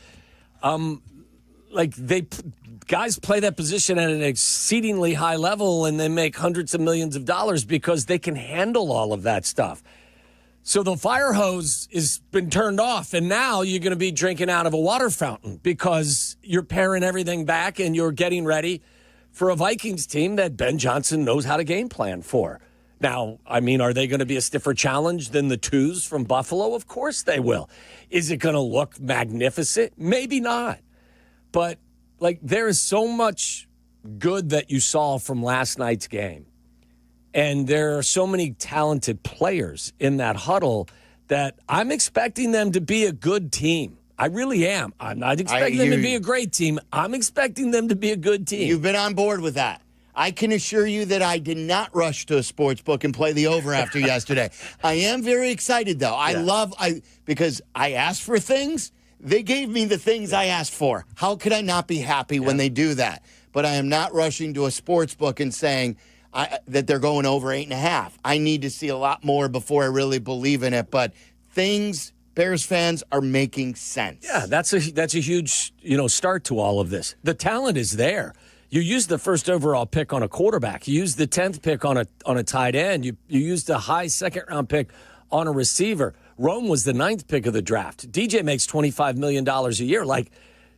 Speaker 4: Guys play that position at an exceedingly high level, and they make hundreds of millions of dollars because they can handle all of that stuff. So the fire hose has been turned off, and now you're going to be drinking out of a water fountain because you're paring everything back and you're getting ready for a Vikings team that Ben Johnson knows how to game plan for. Now, I mean, are they going to be a stiffer challenge than the 2s from Buffalo? Of course they will. Is it going to look magnificent? Maybe not. But, like, there is so much good that you saw from last night's game. And there are so many talented players in that huddle that I'm expecting them to be a good team. I really am. I'm not expecting them to be a great team. I'm expecting them to be a good team.
Speaker 1: You've been on board with that. I can assure you that I did not rush to a sports book and play the over after yesterday. I am very excited, though. Because I asked for things. They gave me the things I asked for. How could I not be happy when they do that? But I am not rushing to a sports book and saying that they're going over 8.5. I need to see a lot more before I really believe in it. But Bears fans are making sense.
Speaker 4: Yeah, that's a huge start to all of this. The talent is there. You used the first overall pick on a quarterback. You used the 10th pick on a tight end. You used a high second-round pick on a receiver. Rome was the 9th pick of the draft. DJ makes $25 million a year. Like,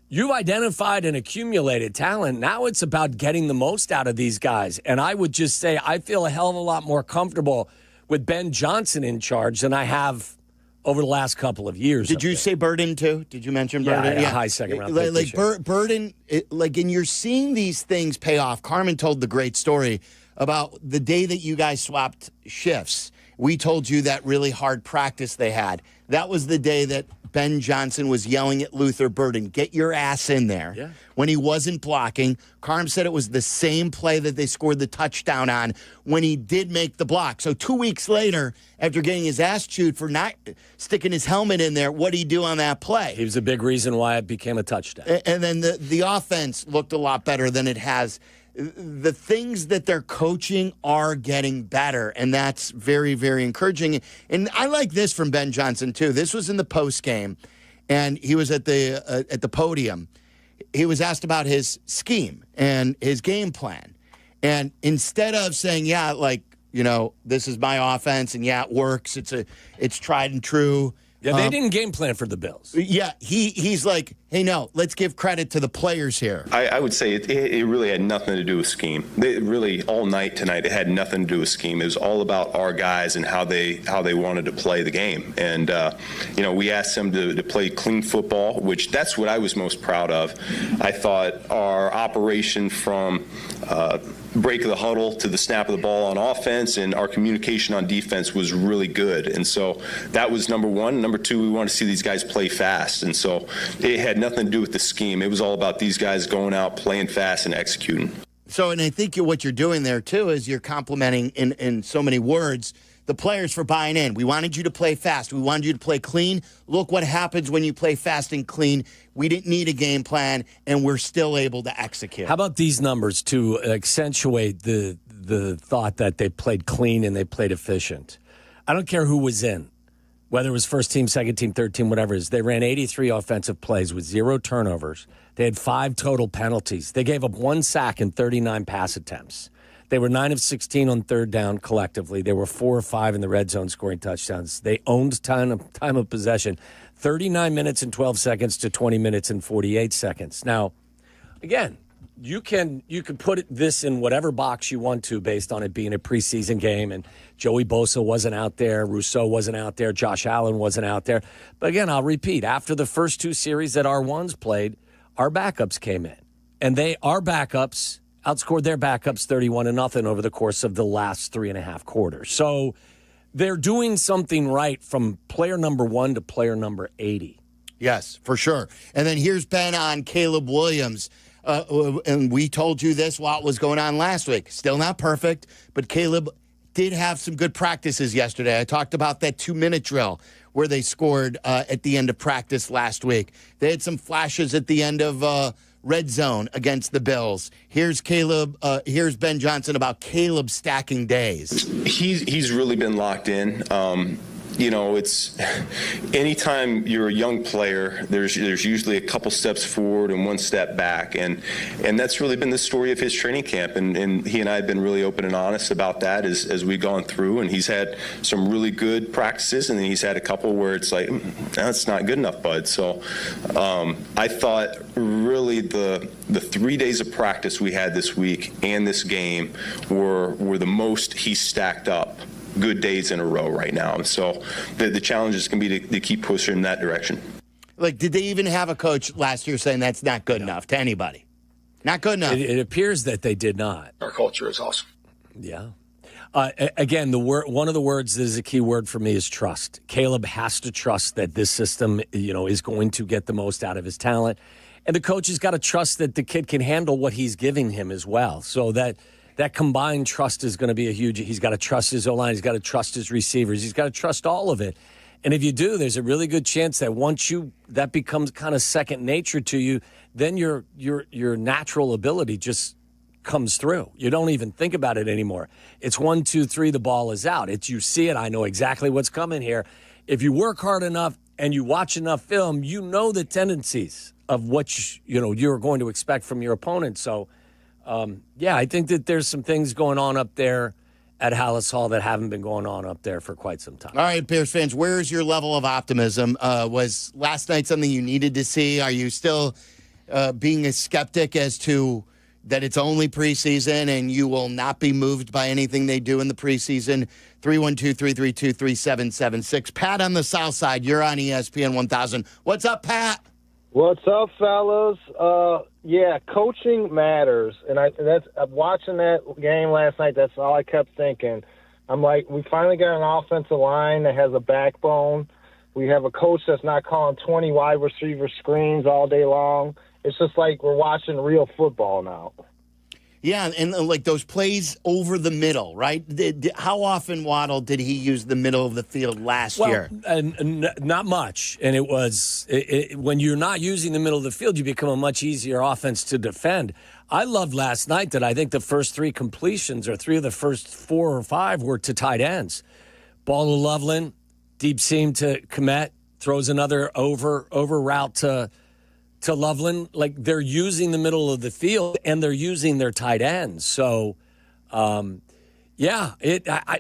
Speaker 4: you've identified and accumulated talent. Now it's about getting the most out of these guys. And I would just say I feel a hell of a lot more comfortable with Ben Johnson in charge than I have over the last couple of years.
Speaker 1: Did you say Burden, too? Did you mention Burden?
Speaker 4: Yeah, high second-round pick.
Speaker 1: Like Burden, and you're seeing these things pay off. Carmen told the great story about the day that you guys swapped shifts. We told you that really hard practice they had. That was the day that Ben Johnson was yelling at Luther Burden, get your ass in there. Yeah. When he wasn't blocking, Carm said it was the same play that they scored the touchdown on when he did make the block. So 2 weeks later, after getting his ass chewed for not sticking his helmet in there, what did he do on that play?
Speaker 4: He was a big reason why it became a touchdown.
Speaker 1: And then the offense looked a lot better than it has. The things that they're coaching are getting better, and that's very, very encouraging. And I like this from Ben Johnson, too. This was in the post game, and he was at the podium. He was asked about his scheme and his game plan. And instead of saying, this is my offense, and it works, it's tried and true.
Speaker 4: Yeah, they didn't game plan for the Bills.
Speaker 1: Yeah, he's like, hey, no, let's give credit to the players here.
Speaker 20: I would say it really had nothing to do with scheme. Really, all night tonight, it had nothing to do with scheme. It was all about our guys and how they wanted to play the game. And, we asked them to play clean football, which that's what I was most proud of. I thought our operation from break of the huddle to the snap of the ball on offense and our communication on defense was really good. And so that was number one. Number two, we want to see these guys play fast. And so it had nothing to do with the scheme. It was all about these guys going out, playing fast, and executing.
Speaker 1: So, and I think what you're doing there, too, is you're complimenting in so many words the players for buying in. We wanted you to play fast. We wanted you to play clean. Look what happens when you play fast and clean. We didn't need a game plan, and we're still able to execute.
Speaker 4: How about these numbers to accentuate the thought that they played clean and they played efficient? I don't care who was in, whether it was first team, second team, third team, whatever it is. They ran 83 offensive plays with 0 turnovers. They had 5 total penalties. They gave up 1 sack and 39 pass attempts. They were 9 of 16 on third down collectively. They were 4 or 5 in the red zone scoring touchdowns. They owned time of possession, 39 minutes and 12 seconds to 20 minutes and 48 seconds. Now, again, you can put this in whatever box you want to based on it being a preseason game, and Joey Bosa wasn't out there, Rousseau wasn't out there, Josh Allen wasn't out there. But again, I'll repeat, after the first 2 series that our ones played, our backups came in, and our backups outscored their backups 31-0 over the course of the last 3.5 quarters. So they're doing something right from player number 1 to player number 80.
Speaker 1: Yes, for sure. And then here's Ben on Caleb Williams. And we told you this while it was going on last week. Still not perfect, but Caleb did have some good practices yesterday. I talked about that 2-minute drill where they scored at the end of practice last week. They had some flashes at the end of red zone against the Bills. Here's Ben Johnson about Caleb stacking days.
Speaker 20: He's really been locked in. it's anytime you're a young player, there's usually a couple steps forward and one step back, and that's really been the story of his training camp. And he and I have been really open and honest about that as we've gone through. And he's had some really good practices, and then he's had a couple where it's like, that's not good enough, bud. So I thought really the 3 days of practice we had this week and this game were the most he's stacked up good days in a row right now. And so the challenge is going to be to keep pushing in that direction.
Speaker 1: Like, did they even have a coach last year saying that's not good enough to anybody? Not good enough.
Speaker 4: It appears that they did not.
Speaker 18: Our culture is awesome.
Speaker 4: Yeah. Again, one of the words that is a key word for me is trust. Caleb has to trust that this system, is going to get the most out of his talent. And the coach has got to trust that the kid can handle what he's giving him as well. So that combined trust is going to be a huge. He's got to trust his O-line. He's got to trust his receivers. He's got to trust all of it. And if you do, there's a really good chance that once that becomes kind of second nature to you, then your natural ability just comes through. You don't even think about it anymore. It's 1, 2, 3, the ball is out. You see it. I know exactly what's coming here. If you work hard enough and you watch enough film, you know the tendencies of what you're going to expect from your opponent. So. I think that there's some things going on up there at Hallis Hall that haven't been going on up there for quite some time.
Speaker 1: All right, Bears fans, where's your level of optimism? Was last night something you needed to see? Are you still being a skeptic as to that it's only preseason and you will not be moved by anything they do in the preseason? 312-332-3776. Pat on the South Side, you're on ESPN 1000. What's up, Pat?
Speaker 21: What's up, fellas? Coaching matters, and that's watching that game last night. That's all I kept thinking. I'm like, we finally got an offensive line that has a backbone. We have a coach that's not calling 20 wide receiver screens all day long. It's just like we're watching real football now.
Speaker 1: Yeah, and like those plays over the middle, right? How often, Waddle, did he use the middle of the field last year?
Speaker 4: Not much. And it was when you're not using the middle of the field, you become a much easier offense to defend. I loved last night that I think the first 3 completions or 3 of the first 4 or 5 were to tight ends. Ball to Loveland, deep seam to Komet, throws another over route to Loveland. Like, they're using the middle of the field and they're using their tight ends. So, again, I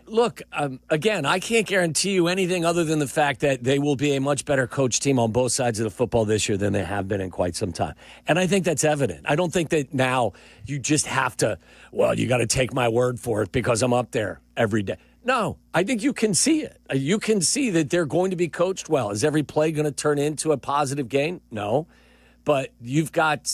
Speaker 4: can't guarantee you anything other than the fact that they will be a much better coach team on both sides of the football this year than they have been in quite some time. And I think that's evident. I don't think that now you just have to, you got to take my word for it because I'm up there every day. No, I think you can see it. You can see that they're going to be coached well. Is every play going to turn into a positive gain? No. But you've got,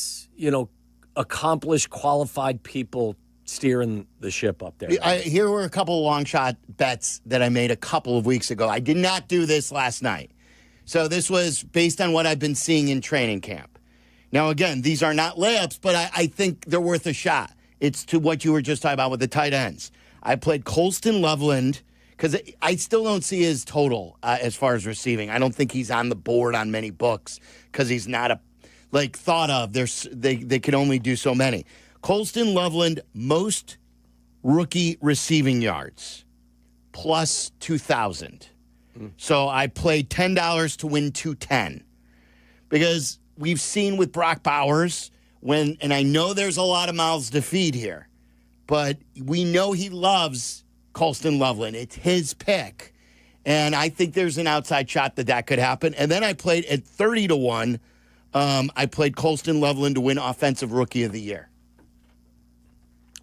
Speaker 4: accomplished, qualified people steering the ship up there.
Speaker 1: Here were a couple of long shot bets that I made a couple of weeks ago. I did not do this last night. So this was based on what I've been seeing in training camp. Now, again, these are not layups, but I think they're worth a shot. It's to what you were just talking about with the tight ends. I played Colston Loveland because I still don't see his total as far as receiving. I don't think he's on the board on many books because he's not thought of. They can only do so many. Colston Loveland, most rookie receiving yards, plus 2,000. So I played $10 to win $210 because we've seen with Brock Bowers and I know there's a lot of mouths to feed here, but we know he loves Colston Loveland. It's his pick. And I think there's an outside shot that could happen. And then I played at 30 to 1. I played Colston Loveland to win Offensive Rookie of the Year.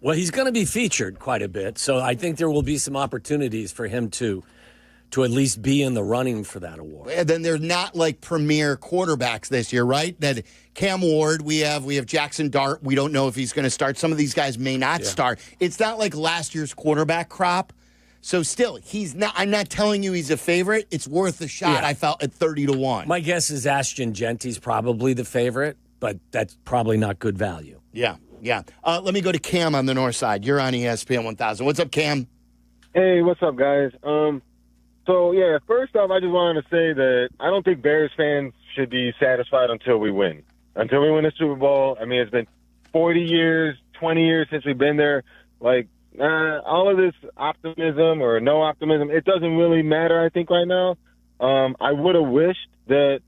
Speaker 4: Well, he's going to be featured quite a bit, so I think there will be some opportunities for him to at least be in the running for that award.
Speaker 1: And then they're not like premier quarterbacks this year, right? That Cam Ward, we have Jackson Dart. We don't know if he's going to start. Some of these guys may not start. It's not like last year's quarterback crop. So still, he's not. I'm not telling you he's a favorite. It's worth a shot.
Speaker 4: Yeah.
Speaker 1: I felt at 30 to 1.
Speaker 4: My guess is Ashton Genty's probably the favorite, but that's probably not good value.
Speaker 1: Yeah. Let me go to Cam on the north side. You're on ESPN 1000. What's up, Cam?
Speaker 22: Hey, what's up, guys? First off, I just wanted to say that I don't think Bears fans should be satisfied until we win. Until we win the Super Bowl. I mean, it's been 40 years, 20 years since we've been there. Like, all of this optimism or no optimism, it doesn't really matter, I think, right now. I would have wished that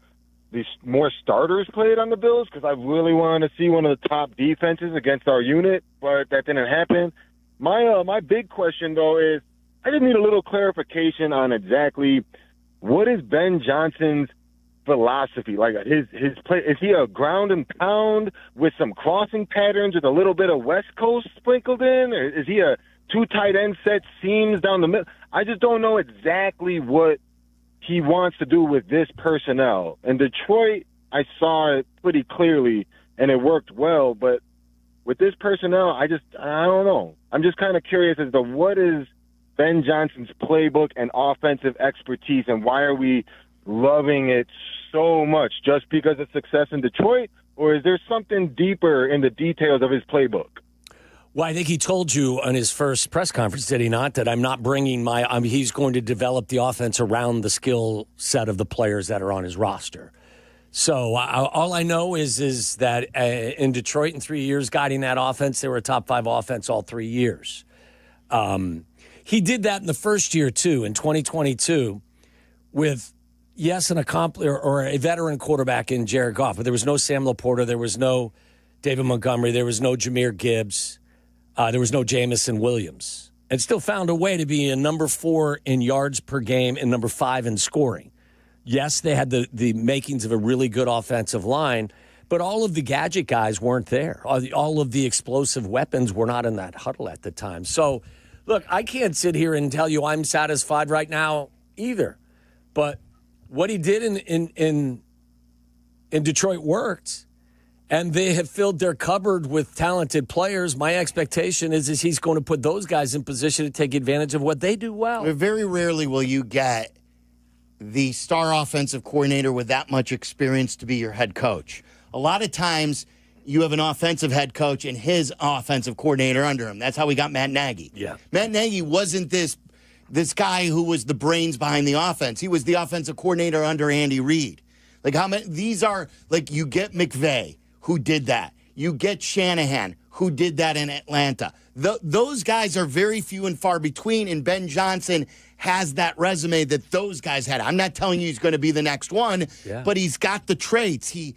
Speaker 22: these more starters played on the Bills because I really wanted to see one of the top defenses against our unit, but that didn't happen. My big question, though, is I just need a little clarification on exactly what is Ben Johnson's philosophy. Like his play, is he a ground and pound with some crossing patterns with a little bit of West Coast sprinkled in? Or is he a 2 tight end set seams down the middle? I just don't know exactly what he wants to do with this personnel. In Detroit, I saw it pretty clearly, and it worked well. But with this personnel, I don't know. I'm just kind of curious as to what is Ben Johnson's playbook and offensive expertise, and why are we loving it so much just because of success in Detroit, or is there something deeper in the details of his playbook?
Speaker 4: Well, I think he told you on his first press conference, did he not, that I'm not bringing he's going to develop the offense around the skill set of the players that are on his roster. So all I know is that in Detroit in 3 years, guiding that offense, they were a top 5 offense all 3 years. He did that in the first year, too, in 2022, with, yes, an accomplished or a veteran quarterback in Jared Goff, but there was no Sam Laporta, there was no David Montgomery, there was no Jahmyr Gibbs. There was no Jamison Williams, and still found a way to be a number 4 in yards per game and number 5 in scoring. Yes, they had the makings of a really good offensive line, but all of the gadget guys weren't there. All of the explosive weapons were not in that huddle at the time. So, look, I can't sit here and tell you I'm satisfied right now either. But what he did in Detroit worked. And they have filled their cupboard with talented players. My expectation is he's going to put those guys in position to take advantage of what they do well.
Speaker 1: Very rarely will you get the star offensive coordinator with that much experience to be your head coach. A lot of times you have an offensive head coach and his offensive coordinator under him. That's how we got Matt Nagy.
Speaker 4: Yeah.
Speaker 1: Matt Nagy wasn't this guy who was the brains behind the offense. He was the offensive coordinator under Andy Reid. Like how many? These are like you get McVay, who did that. You get Shanahan, who did that in Atlanta. Those guys are very few and far between, and Ben Johnson has that resume that those guys had. I'm not telling you he's going to be the next one, but he's got the traits. He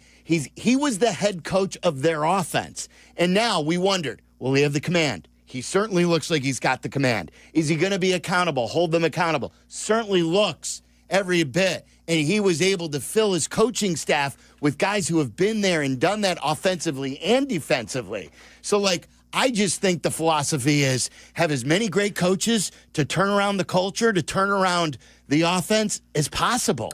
Speaker 1: was the head coach of their offense. And now we wondered, will he have the command? He certainly looks like he's got the command. Is he going to be accountable, hold them accountable? Certainly looks every bit. And he was able to fill his coaching staff with guys who have been there and done that offensively and defensively. So, I just think the philosophy is have as many great coaches to turn around the culture, to turn around the offense as possible.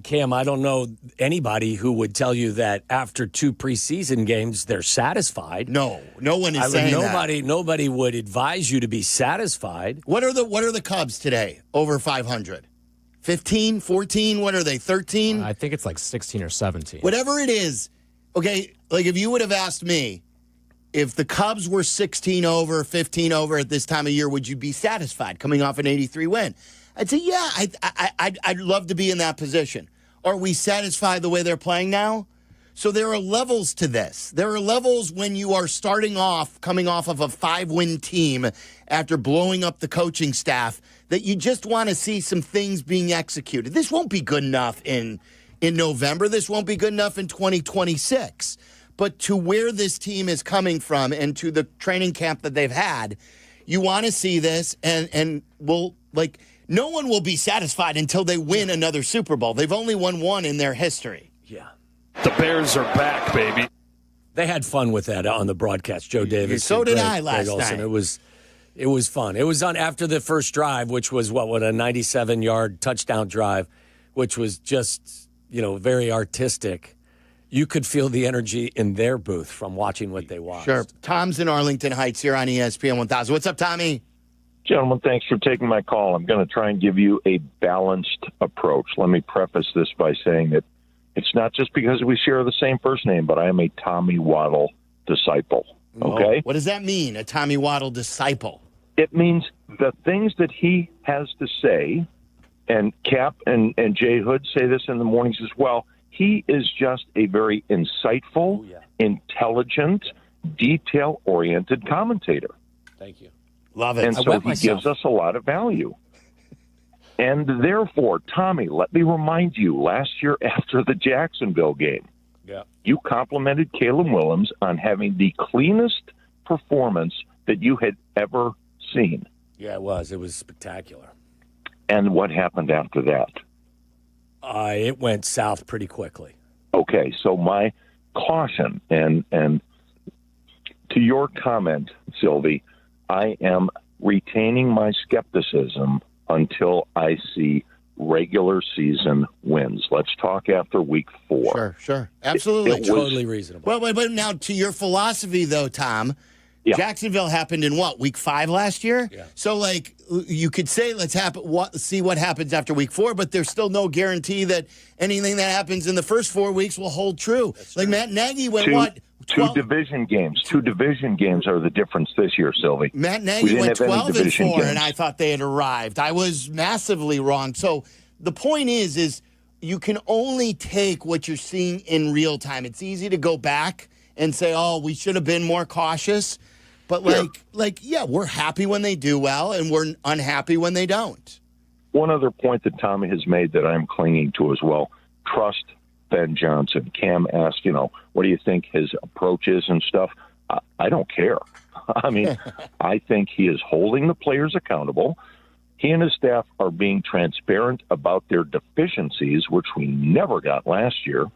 Speaker 4: Cam, I don't know anybody who would tell you that after 2 preseason games they're satisfied.
Speaker 1: No one is saying that.
Speaker 4: Nobody would advise you to be satisfied.
Speaker 1: What are the Cubs today? Over 500. 15, 14, what are they, 13?
Speaker 3: I think it's like 16 or 17.
Speaker 1: Whatever it is, okay, if you would have asked me, if the Cubs were 16 over, 15 over at this time of year, would you be satisfied coming off an 83 win? I'd say, yeah, I'd love to be in that position. Are we satisfied the way they're playing now? So there are levels to this. There are levels when you are starting off, coming off of a 5-win team after blowing up the coaching staff, that you just want to see some things being executed. This won't be good enough in November. This won't be good enough in 2026. But to where this team is coming from and to the training camp that they've had, you want to see this, and no one will be satisfied until they win another Super Bowl. They've only won one in their history.
Speaker 4: Yeah.
Speaker 18: The Bears are back, baby.
Speaker 4: They had fun with that on the broadcast. Joe Davis.
Speaker 1: So did I last night.
Speaker 4: It was fun. It was on after the first drive, which was a 97-yard touchdown drive, which was just, very artistic. You could feel the energy in their booth from watching what they watched.
Speaker 1: Sure. Tom's in Arlington Heights here on ESPN 1000. What's up, Tommy?
Speaker 23: Gentlemen, thanks for taking my call. I'm going to try and give you a balanced approach. Let me preface this by saying that it's not just because we share the same first name, but I am a Tommy Waddle disciple. Okay?
Speaker 1: Oh, what does that mean, a Tommy Waddle disciple?
Speaker 23: It means the things that he has to say, and Kap and J Hood say this in the mornings as well, he is just a very insightful, intelligent, detail-oriented commentator.
Speaker 4: Thank you.
Speaker 1: Love it.
Speaker 23: And so he gives us a lot of value. And therefore, Tommy, let me remind you, last year after the Jacksonville game, you complimented Caleb Williams on having the cleanest performance that you had ever seen.
Speaker 4: Yeah, it was. It was spectacular.
Speaker 23: And what happened after that?
Speaker 4: It went south pretty quickly.
Speaker 23: Okay, so my caution, and to your comment, Silvy, I am retaining my skepticism until I see regular season wins. Let's talk after week 4.
Speaker 1: Sure. Absolutely.
Speaker 4: Totally reasonable.
Speaker 1: Well, but now to your philosophy, though, Tom, Jacksonville happened in week 5 last year?
Speaker 4: Yeah.
Speaker 1: So, you could say see what happens after week 4, but there's still no guarantee that anything that happens in the first 4 weeks will hold true. Matt Nagy went,
Speaker 23: Two division games. 2 division games are the difference this year, Silvy.
Speaker 1: Matt Nagy went 12-4, and I thought they had arrived. I was massively wrong. So the point is you can only take what you're seeing in real time. It's easy to go back and say, oh, we should have been more cautious. But, we're happy when they do well, and we're unhappy when they don't.
Speaker 23: One other point that Tommy has made that I'm clinging to as well, trust Ben Johnson. Cam asked, what do you think his approach is and stuff? I don't care. I mean, I think he is holding the players accountable. He and his staff are being transparent about their deficiencies, which we never got last year.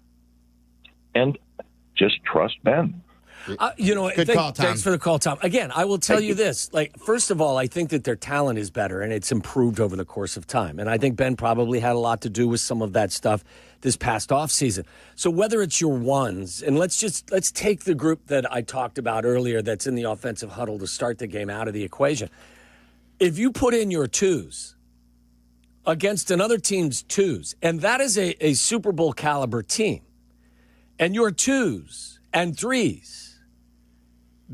Speaker 23: And just trust Ben.
Speaker 1: Good call, Tom.
Speaker 4: Thanks for the call, Tom. Again, I will tell you this. First of all, I think that their talent is better, and it's improved over the course of time. And I think Ben probably had a lot to do with some of that stuff this past offseason. So whether it's your ones, and let's take the group that I talked about earlier that's in the offensive huddle to start the game out of the equation. If you put in your 2s against another team's 2s, and that is a Super Bowl caliber team, and your 2s and 3s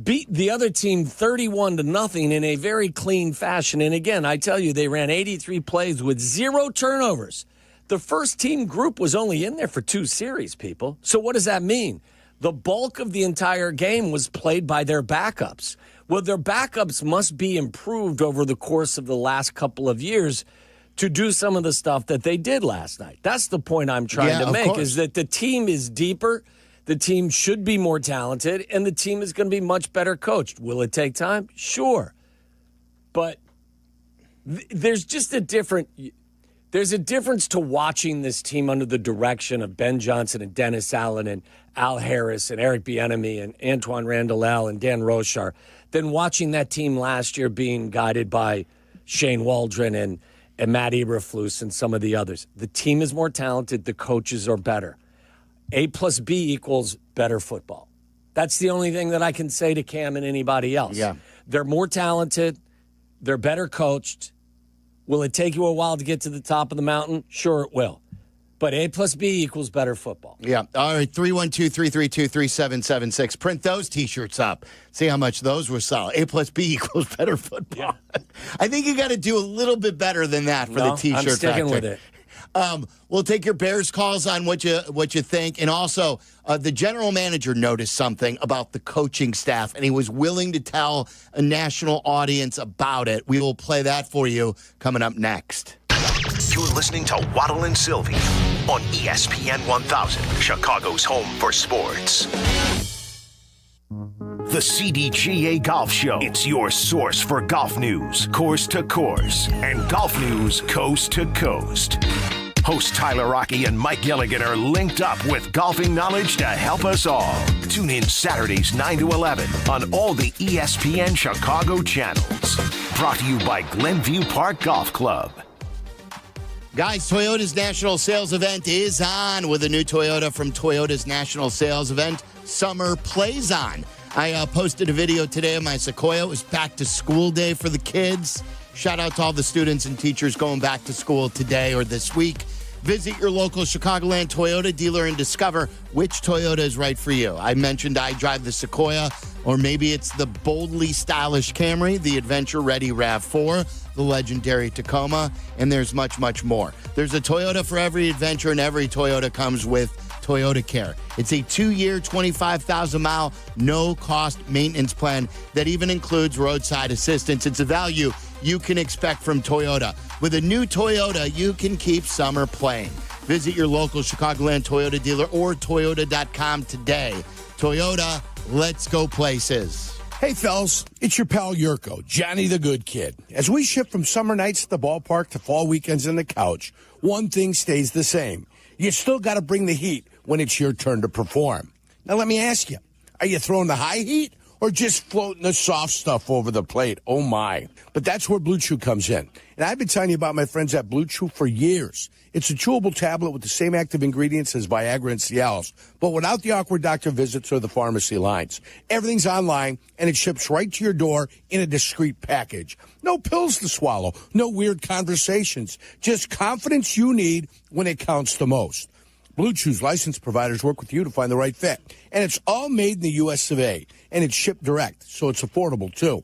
Speaker 4: beat the other team 31-0 in a very clean fashion. And again, I tell you, they ran 83 plays with 0 turnovers. The first team group was only in there for 2 series, people. So what does that mean? The bulk of the entire game was played by their backups. Well, their backups must be improved over the course of the last couple of years to do some of the stuff that they did last night. That's the point I'm trying to make, is that the team is deeper. The team should be more talented, and the team is going to be much better coached. Will it take time? Sure. But there's just there's a difference to watching this team under the direction of Ben Johnson and Dennis Allen and Al Harris and Eric Bieniemy and Antoine Randall and Dan Rochar than watching that team last year being guided by Shane Waldron and Matt Eberflus and some of the others. The team is more talented. The coaches are better. A plus B equals better football. That's the only thing that I can say to Cam and anybody else.
Speaker 1: Yeah.
Speaker 4: They're more talented. They're better coached. Will it take you a while to get to the top of the mountain? Sure it will. But A plus B equals better football.
Speaker 1: Yeah. All right, 312-332-3776. Print those T-shirts up. See how much those were sold. A plus B equals better football. Yeah. I think you got to do a little bit better than that for the T-shirt
Speaker 4: I'm sticking
Speaker 1: factor.
Speaker 4: with it.
Speaker 1: We'll take your Bears calls on what you think. And also, the general manager noticed something about the coaching staff, and he was willing to tell a national audience about it. We will play that for you coming up next.
Speaker 17: You're listening to Waddle and Silvy on ESPN 1000, Chicago's home for sports. The CDGA Golf Show. It's your source for golf news, course to course, and golf news coast to coast. Hosts Tyler Rocky and Mike Gilligan are linked up with golfing knowledge to help us all. Tune in Saturdays 9 to 11 on all the ESPN Chicago channels. Brought to you by Glenview Park Golf Club.
Speaker 1: Guys, Toyota's national sales event is on with a new Toyota from Toyota's national sales event, Summer Plays On. I posted a video today of my Sequoia. It was back to school day for the kids. Shout out to all the students and teachers going back to school today or this week. Visit your local Chicagoland Toyota dealer and discover which Toyota is right for you. I mentioned I drive the Sequoia, or maybe it's the boldly stylish Camry, the adventure-ready RAV4, the legendary Tacoma, and there's much, much more. There's a Toyota for every adventure, and every Toyota comes with Toyota Care. It's a 2-year, 25,000-mile, no-cost maintenance plan that even includes roadside assistance. It's a value you can expect from Toyota. With a new Toyota, you can keep summer playing. Visit your local Chicagoland Toyota dealer or Toyota.com today. Toyota, let's go places.
Speaker 13: Hey, fellas, it's your pal Jurko, Johnny the Good Kid. As we shift from summer nights at the ballpark to fall weekends on the couch, one thing stays the same. You still got to bring the heat when it's your turn to perform. Now, let me ask you, are you throwing the high heat or just floating the soft stuff over the plate? Oh, my. But that's where Blue Chew comes in. And I've been telling you about my friends at Blue Chew for years. It's a chewable tablet with the same active ingredients as Viagra and Cialis, but without the awkward doctor visits or the pharmacy lines. Everything's online, and it ships right to your door in a discreet package. No pills to swallow, no weird conversations, just confidence you need when it counts the most. Blue Chew's licensed providers work with you to find the right fit. And it's all made in the U.S. of A. And it's shipped direct, so it's affordable, too.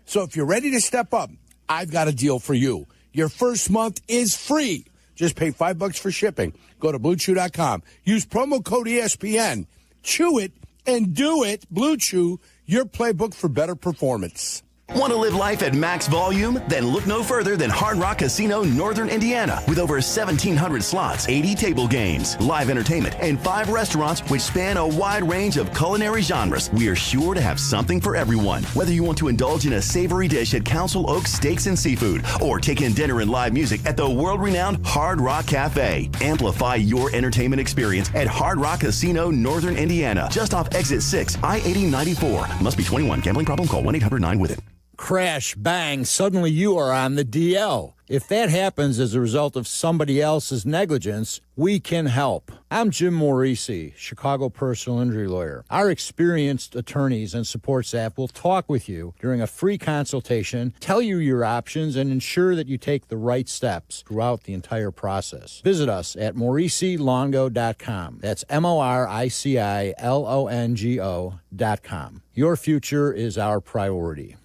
Speaker 13: So if you're ready to step up, I've got a deal for you. Your first month is free. Just pay $5 for shipping. Go to BlueChew.com. Use promo code ESPN. Chew it and do it. Blue Chew, your playbook for better performance.
Speaker 7: Want to live life at max volume? Then look no further than Hard Rock Casino Northern Indiana. With over 1,700 slots, 80 table games, live entertainment, and 5 restaurants which span a wide range of culinary genres, we are sure to have something for everyone. Whether you want to indulge in a savory dish at Council Oaks Steaks and Seafood or take in dinner and live music at the world-renowned Hard Rock Cafe, amplify your entertainment experience at Hard Rock Casino Northern Indiana, just off Exit 6, I-8094. Must be 21. Gambling problem? Call 1-800-9-WITH-IT.
Speaker 8: Crash, bang, suddenly you are on the DL. If that happens as a result of somebody else's negligence, we can help. I'm Jim Morisi, Chicago personal injury lawyer. Our experienced attorneys and support staff will talk with you during a free consultation, tell you your options, and ensure that you take the right steps throughout the entire process. Visit us at MorisiLongo.com. That's MoriciLongo.com. Your future is our priority.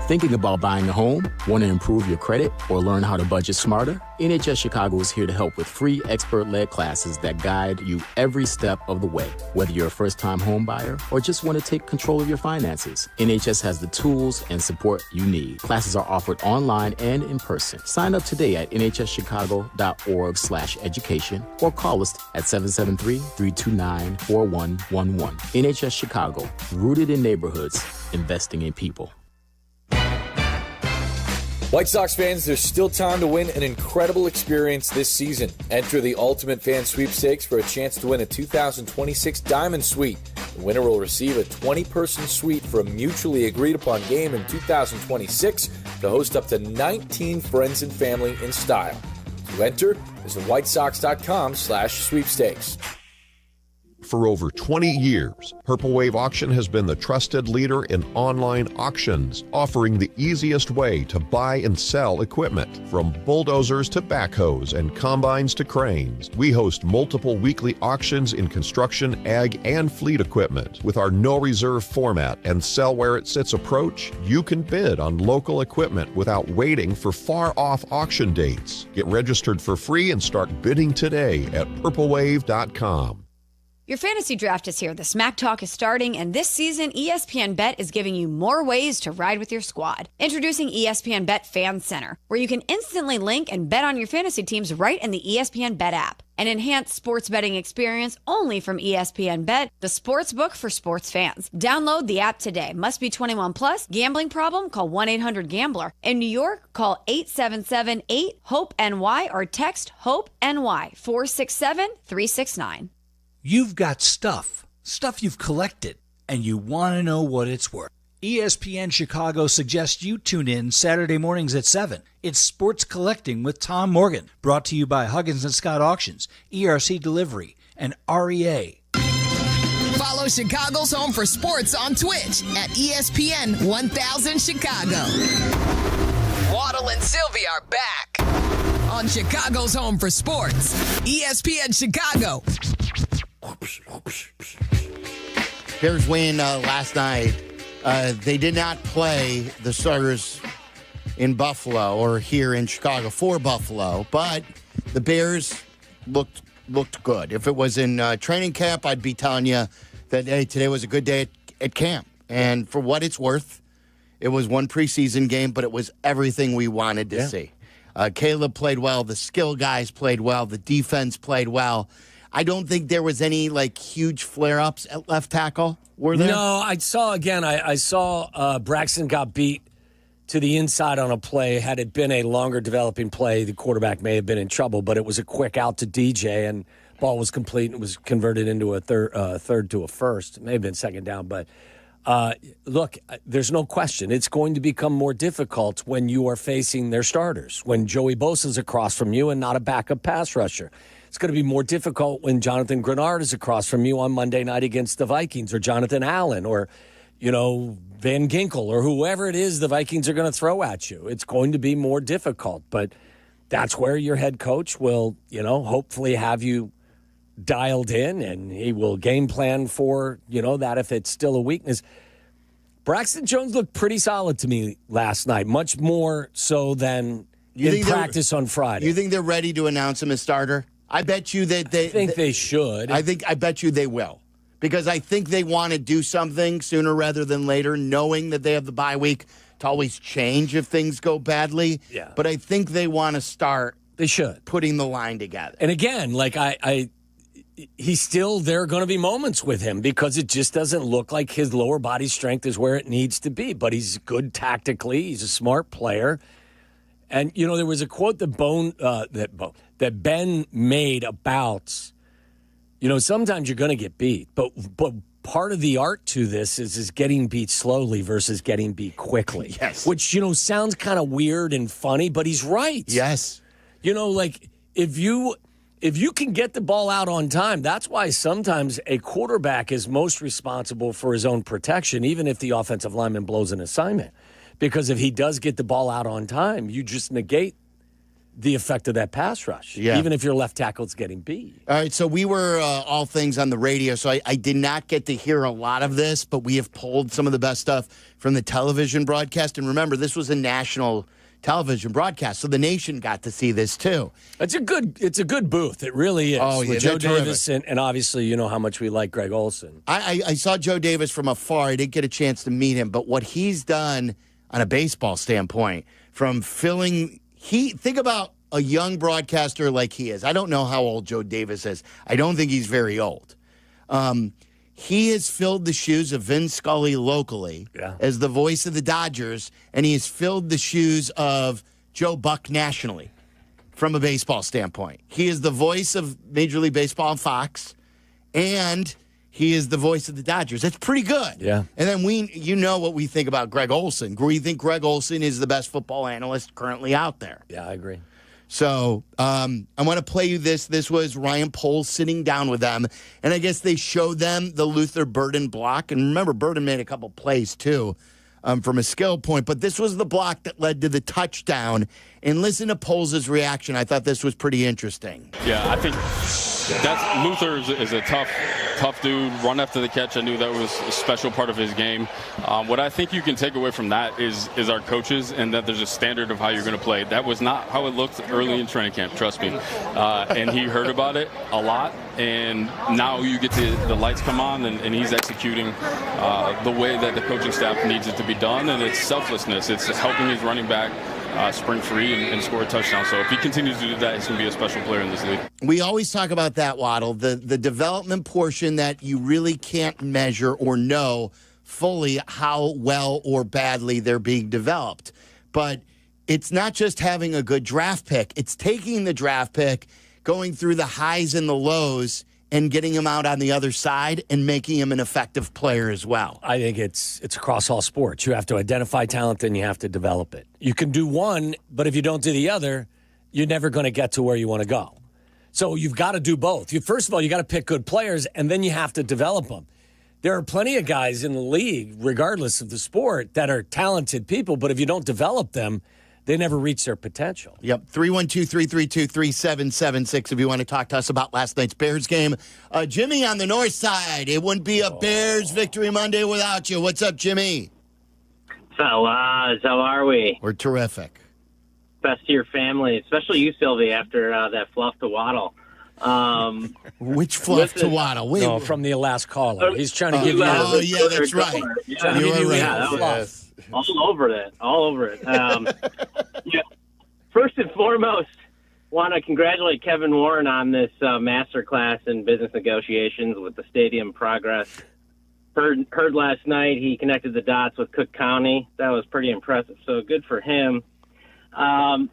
Speaker 3: Thinking about buying a home? Want to improve your credit or learn how to budget smarter? NHS Chicago is here to help with free expert-led classes that guide you every step of the way. Whether you're a first-time home buyer or just want to take control of your finances, NHS has the tools and support you need. Classes are offered online and in person. Sign up today at nhschicago.org/education or call us at 773-329-4111. NHS Chicago, rooted in neighborhoods, investing in people.
Speaker 9: White Sox fans, there's still time to win an incredible experience this season. Enter the Ultimate Fan Sweepstakes for a chance to win a 2026 Diamond Suite. The winner will receive a 20-person suite for a mutually agreed-upon game in 2026 to host up to 19 friends and family in style. To enter, visit whitesox.com/sweepstakes.
Speaker 24: For over 20 years, Purple Wave Auction has been the trusted leader in online auctions, offering the easiest way to buy and sell equipment. From bulldozers to backhoes and combines to cranes, we host multiple weekly auctions in construction, ag, and fleet equipment. With our no-reserve format and sell where it sits approach, you can bid on local equipment without waiting for far-off auction dates. Get registered for free and start bidding today at purplewave.com.
Speaker 25: Your fantasy draft is here. The Smack Talk is starting, and this season, ESPN Bet is giving you more ways to ride with your squad. Introducing ESPN Bet Fan Center, where you can instantly link and bet on your fantasy teams right in the ESPN Bet app. An enhanced sports betting experience only from ESPN Bet, the sports book for sports fans. Download the app today. Must be 21 plus. Gambling problem? Call 1-800-GAMBLER. In New York, call 877-8-HOPE-NY or text HOPE-NY 467-369.
Speaker 26: You've got stuff you've collected, and you want to know what it's worth. ESPN Chicago suggests you tune in Saturday mornings at 7. It's Sports Collecting with Tom Morgan, brought to you by Huggins & Scott Auctions, ERC Delivery, and REA.
Speaker 11: Follow Chicago's Home for Sports on Twitch at ESPN 1000 Chicago. Waddle and Silvy are back on Chicago's Home for Sports, ESPN Chicago.
Speaker 1: Bears win last night. They did not play the starters in Buffalo or here in Chicago for Buffalo, but the Bears looked looked good. If it was in training camp, I'd be telling you that, hey, today was a good day at camp. And for what it's worth, it was one preseason game, but it was everything we wanted to see. Caleb played well. The skill guys played well. The defense played well. I don't think there was any, huge flare-ups at left tackle, were there?
Speaker 4: No, I saw Braxton got beat to the inside on a play. Had it been a longer developing play, the quarterback may have been in trouble, but it was a quick out to DJ, and ball was complete and it was converted into a third to a first. It may have been second down, but look, there's no question. It's going to become more difficult when you are facing their starters, when Joey Bosa's across from you and not a backup pass rusher. It's going to be more difficult when Jonathan Grenard is across from you on Monday night against the Vikings, or Jonathan Allen, or, Van Ginkel, or whoever it is the Vikings are going to throw at you. It's going to be more difficult, but that's where your head coach will, hopefully have you dialed in, and he will game plan for, that if it's still a weakness. Braxton Jones looked pretty solid to me last night, much more so than in practice on Friday.
Speaker 1: You think they're ready to announce him as starter? I bet you that they
Speaker 4: think they should.
Speaker 1: I bet you they will. Because I think they want to do something sooner rather than later, knowing that they have the bye week to always change if things go badly.
Speaker 4: Yeah.
Speaker 1: But I think they want to start
Speaker 4: They should.
Speaker 1: putting the line together.
Speaker 4: And again, there are going to be moments with him because it just doesn't look like his lower body strength is where it needs to be. But he's good tactically. He's a smart player. And, there was a quote that Ben made about, sometimes you're going to get beat. But part of the art to this is getting beat slowly versus getting beat quickly.
Speaker 1: Yes.
Speaker 4: Which, sounds kind of weird and funny, but he's right.
Speaker 1: Yes.
Speaker 4: If you can get the ball out on time, that's why sometimes a quarterback is most responsible for his own protection, even if the offensive lineman blows an assignment. Because if he does get the ball out on time, you just negate the effect of that pass rush, even if your left tackle's getting beat.
Speaker 1: All right, so we were all things on the radio, so I did not get to hear a lot of this, but we have pulled some of the best stuff from the television broadcast. And remember, this was a national television broadcast, so the nation got to see this too.
Speaker 4: It's a good booth. It really is.
Speaker 1: Oh, yeah,
Speaker 4: with Joe Davis and obviously you know how much we like Greg Olsen.
Speaker 1: I saw Joe Davis from afar. I didn't get a chance to meet him, but what he's done on a baseball standpoint, from think about a young broadcaster like he is. I don't know how old Joe Davis is. I don't think he's very old. He has filled the shoes of Vin Scully locally as the voice of the Dodgers, and he has filled the shoes of Joe Buck nationally from a baseball standpoint. He is the voice of Major League Baseball on Fox, and he is the voice of the Dodgers. That's pretty good.
Speaker 4: Yeah.
Speaker 1: And then what we think about Greg Olsen. We think Greg Olsen is the best football analyst currently out there.
Speaker 4: Yeah, I agree.
Speaker 1: So I want to play you this. This was Ryan Poles sitting down with them, and I guess they showed them the Luther Burden block. And remember, Burden made a couple plays, too, from a skill point. But this was the block that led to the touchdown. And listen to Poles' reaction. I thought this was pretty interesting.
Speaker 2: Yeah, I think Luther is a tough dude. Run after the catch, I knew that was a special part of his game. What I think you can take away from that is our coaches, and that there's a standard of how you're going to play. That was not how it looked early in training camp, trust me. And he heard about it a lot, and now you get the lights come on, and he's executing the way that the coaching staff needs it to be done, and it's selflessness. It's helping his running back spring free and score a touchdown. So if he continues to do that, he's going to be a special player in this league.
Speaker 1: We always talk about that, Waddle, the development portion that you really can't measure or know fully how well or badly they're being developed. But it's not just having a good draft pick. It's taking the draft pick, going through the highs and the lows, and getting him out on the other side and making him an effective player as well.
Speaker 4: I think it's across all sports. You have to identify talent, and you have to develop it. You can do one, but if you don't do the other, you're never going to get to where you want to go. So you've got to do both. First of all, you got to pick good players, and then you have to develop them. There are plenty of guys in the league, regardless of the sport, that are talented people, but if you don't develop them, they never reach their potential.
Speaker 1: Yep, 312-332-3776 if you want to talk to us about last night's Bears game. Jimmy on the north side. It wouldn't be a Bears Victory Monday without you. What's up, Jimmy?
Speaker 5: Fellas, how are we?
Speaker 1: We're terrific.
Speaker 5: Best to your family, especially you, Sylvie, after that fluff to Waddle.
Speaker 1: Which fluff to Waddle? Wait,
Speaker 4: no, from the last caller. He's trying to give you.
Speaker 1: Oh, yeah, that's right.
Speaker 5: Yeah,
Speaker 1: you were right.
Speaker 5: Yes. All over it. Yeah. First and foremost, want to congratulate Kevin Warren on this master class in business negotiations with the stadium progress. Heard last night he connected the dots with Cook County. That was pretty impressive. So good for him. I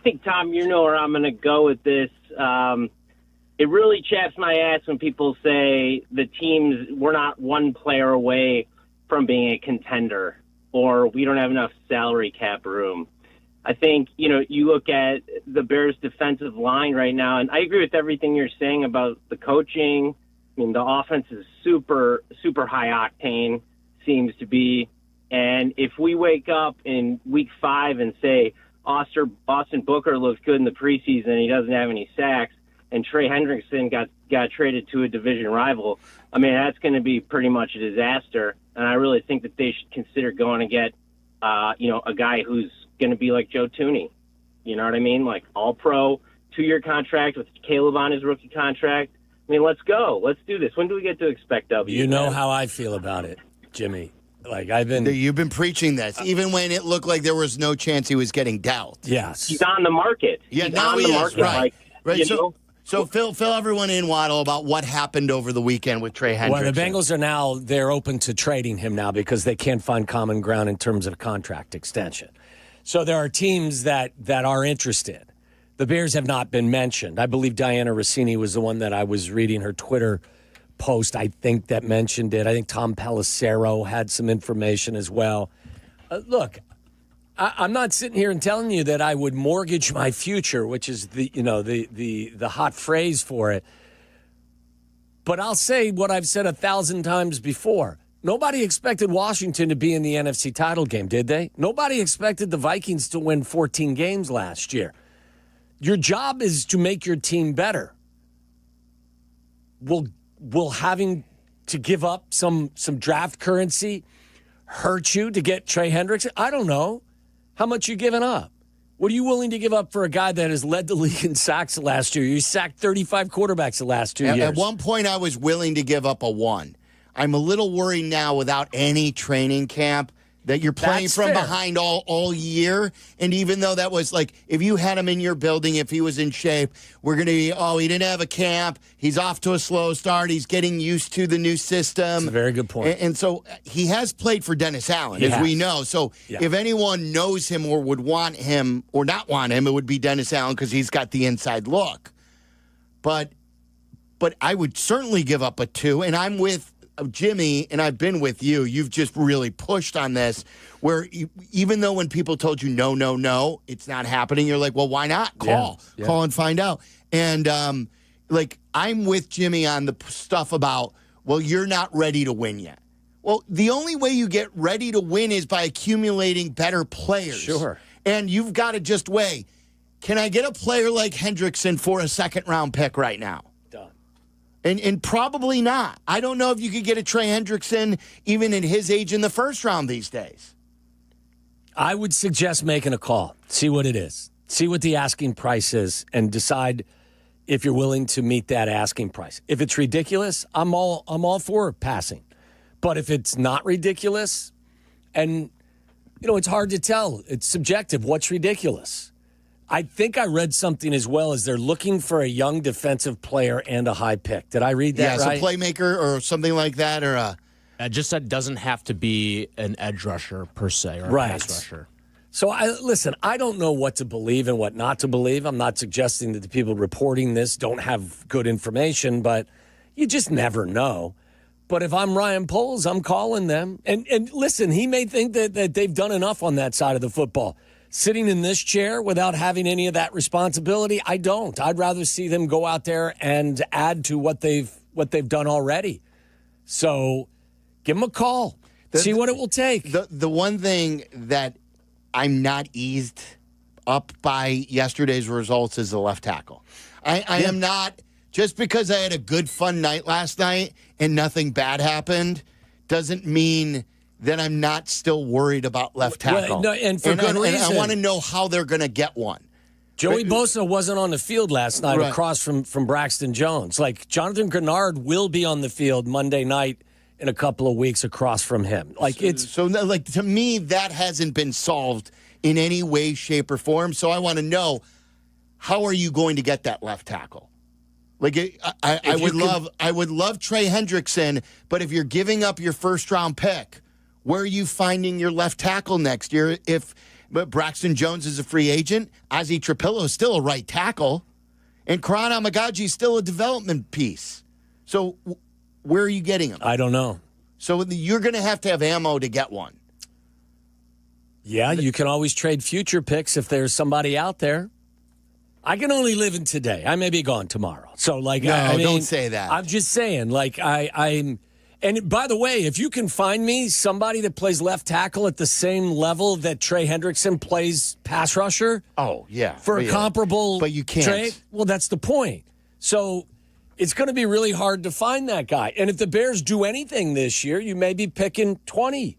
Speaker 5: think, Tom, you know where I'm going to go with this. It really chaps my ass when people say the teams, we're not one player away from being a contender or we don't have enough salary cap room. I think, you look at the Bears' defensive line right now, and I agree with everything you're saying about the coaching. I mean, the offense is super, super high octane, seems to be. And if we wake up in week 5 and say Austin Booker looks good in the preseason and he doesn't have any sacks, and Trey Hendrickson got traded to a division rival, I mean, that's going to be pretty much a disaster. And I really think that they should consider going to get, a guy who's going to be like Joe Tooney. You know what I mean? Like all-pro, 2-year contract with Caleb on his rookie contract. I mean, let's go. Let's do this. When do we get to expect W?
Speaker 4: You know how I feel about it, Jimmy. Like
Speaker 1: You've been preaching this, even when it looked like there was no chance he was getting dealt.
Speaker 4: Yes.
Speaker 5: He's on the market.
Speaker 1: Yeah,
Speaker 5: He's
Speaker 1: now
Speaker 5: on
Speaker 1: he
Speaker 5: the
Speaker 1: is.
Speaker 5: market.
Speaker 1: Right. So fill everyone in, Waddle, about what happened over the weekend with Trey Hendrickson.
Speaker 4: Well, the Bengals they're open to trading him now because they can't find common ground in terms of contract extension. So there are teams that are interested. The Bears have not been mentioned. I believe Diana Rossini was the one that I was reading her Twitter post, I think, that mentioned it. I think Tom Pelissero had some information as well. Look, I'm not sitting here and telling you that I would mortgage my future, which is the hot phrase for it. But I'll say what I've said 1,000 times before. Nobody expected Washington to be in the NFC title game, did they? Nobody expected the Vikings to win 14 games last year. Your job is to make your team better. Will having to give up some draft currency hurt you to get Trey Hendrickson? I don't know. How much you giving up? What are you willing to give up for a guy that has led the league in sacks last year? You sacked 35 quarterbacks the last 2 years.
Speaker 1: At one point, I was willing to give up a 1. I'm a little worried now without any training camp that you're playing from behind all year. And even though that was like, if you had him in your building, if he was in shape, we're going to be, he didn't have a camp. He's off to a slow start. He's getting used to the new system.
Speaker 4: That's a very good point.
Speaker 1: And so he has played for Dennis Allen, we know. So if anyone knows him or would want him or not want him, it would be Dennis Allen because he's got the inside look. But I would certainly give up a 2, and I'm with Jimmy, and I've been with you. You've just really pushed on this where even though when people told you no, it's not happening, you're like, well, why not? Call and find out. And I'm with Jimmy on the stuff about, well, you're not ready to win yet. Well, the only way you get ready to win is by accumulating better players.
Speaker 4: Sure.
Speaker 1: And you've got to just weigh, can I get a player like Hendrickson for a second-round pick right now? And probably not. I don't know if you could get a Trey Hendrickson even at his age in the first round these days.
Speaker 4: I would suggest making a call. See what it is. See what the asking price is and decide if you're willing to meet that asking price. If it's ridiculous, I'm all for passing. But if it's not ridiculous, and it's hard to tell. It's subjective. What's ridiculous? I think I read something as well as they're looking for a young defensive player and a high pick. Did I read that right?
Speaker 1: Yeah, a playmaker or something like that, or a...
Speaker 3: Just that doesn't have to be an edge rusher per se or a pass rusher.
Speaker 4: So, I don't know what to believe and what not to believe. I'm not suggesting that the people reporting this don't have good information, but you just never know. But if I'm Ryan Poles, I'm calling them. And listen, he may think that they've done enough on that side of the football. Sitting in this chair without having any of that responsibility, I don't. I'd rather see them go out there and add to what they've done already. So give them a call. See what it will take.
Speaker 1: The one thing that I'm not eased up by yesterday's results is the left tackle. I am not, just because I had a good fun night last night and nothing bad happened, doesn't mean that I'm not still worried about left tackle.
Speaker 4: Well, no, and for good reason.
Speaker 1: And I want to know how they're going to get one.
Speaker 4: Joey Bosa wasn't on the field last night across from Braxton Jones. Like, Jonathan Grenard will be on the field Monday night in a couple of weeks across from him. Like,
Speaker 1: to me, that hasn't been solved in any way, shape, or form. So I want to know, how are you going to get that left tackle? Like, I would love Trey Hendrickson, but if you're giving up your first-round pick, where are you finding your left tackle next year? But Braxton Jones is a free agent. Ozzie Trapillo is still a right tackle. And Karan Amagaji is still a development piece. So where are you getting him?
Speaker 4: I don't know.
Speaker 1: So you're going to have ammo to get one.
Speaker 4: Yeah, you can always trade future picks if there's somebody out there. I can only live in today. I may be gone tomorrow. So, like,
Speaker 1: no, don't say that.
Speaker 4: I'm just saying, like, I'm... And by the way, if you can find me somebody that plays left tackle at the same level that Trey Hendrickson plays pass rusher,
Speaker 1: for
Speaker 4: a comparable,
Speaker 1: but you can't.
Speaker 4: Trade, well, that's the point. So it's going to be really hard to find that guy. And if the Bears do anything this year, you may be picking 20.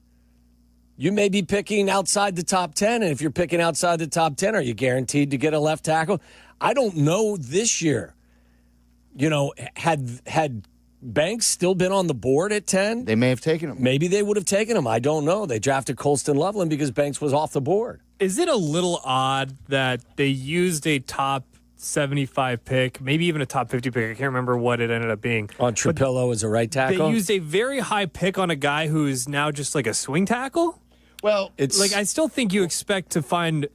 Speaker 4: You may be picking outside the top 10. And if you're picking outside the top 10, are you guaranteed to get a left tackle? I don't know this year. You know, had Banks still been on the board at 10?
Speaker 1: They may have taken him.
Speaker 4: Maybe they would have taken him. I don't know. They drafted Colston Loveland because Banks was off the board.
Speaker 6: Is it a little odd that they used a top 75 pick, maybe even a top 50 pick? I can't remember what it ended up being.
Speaker 4: On Trapillo as a right tackle?
Speaker 6: They used a very high pick on a guy who's now just like a swing tackle?
Speaker 1: Well,
Speaker 6: it's like, I still think you expect to find...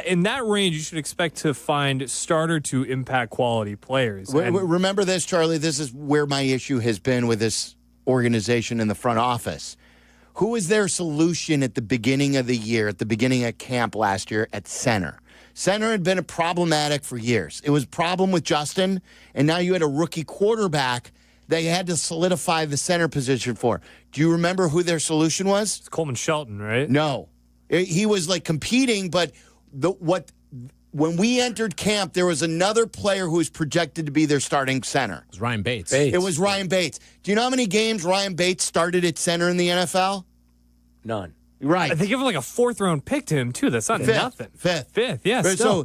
Speaker 6: In that range, you should expect to find starter to impact quality players.
Speaker 1: Remember this, Charlie. This is where my issue has been with this organization in the front office. Who was their solution at the beginning of the year, at the beginning of camp last year at center? Center had been problematic for years. It was a problem with Justin, and now you had a rookie quarterback they had to solidify the center position for. Do you remember who their solution was?
Speaker 6: It's Coleman Shelton, right?
Speaker 1: No. He was like competing, but when we entered camp, there was another player who was projected to be their starting center.
Speaker 10: It was Ryan Bates.
Speaker 1: It was Ryan Bates. Do you know how many games Ryan Bates started at center in the NFL?
Speaker 4: None.
Speaker 1: Right.
Speaker 6: They give him like a 4th-round pick to him, too. That's not nothing.
Speaker 1: Fifth,
Speaker 6: yeah.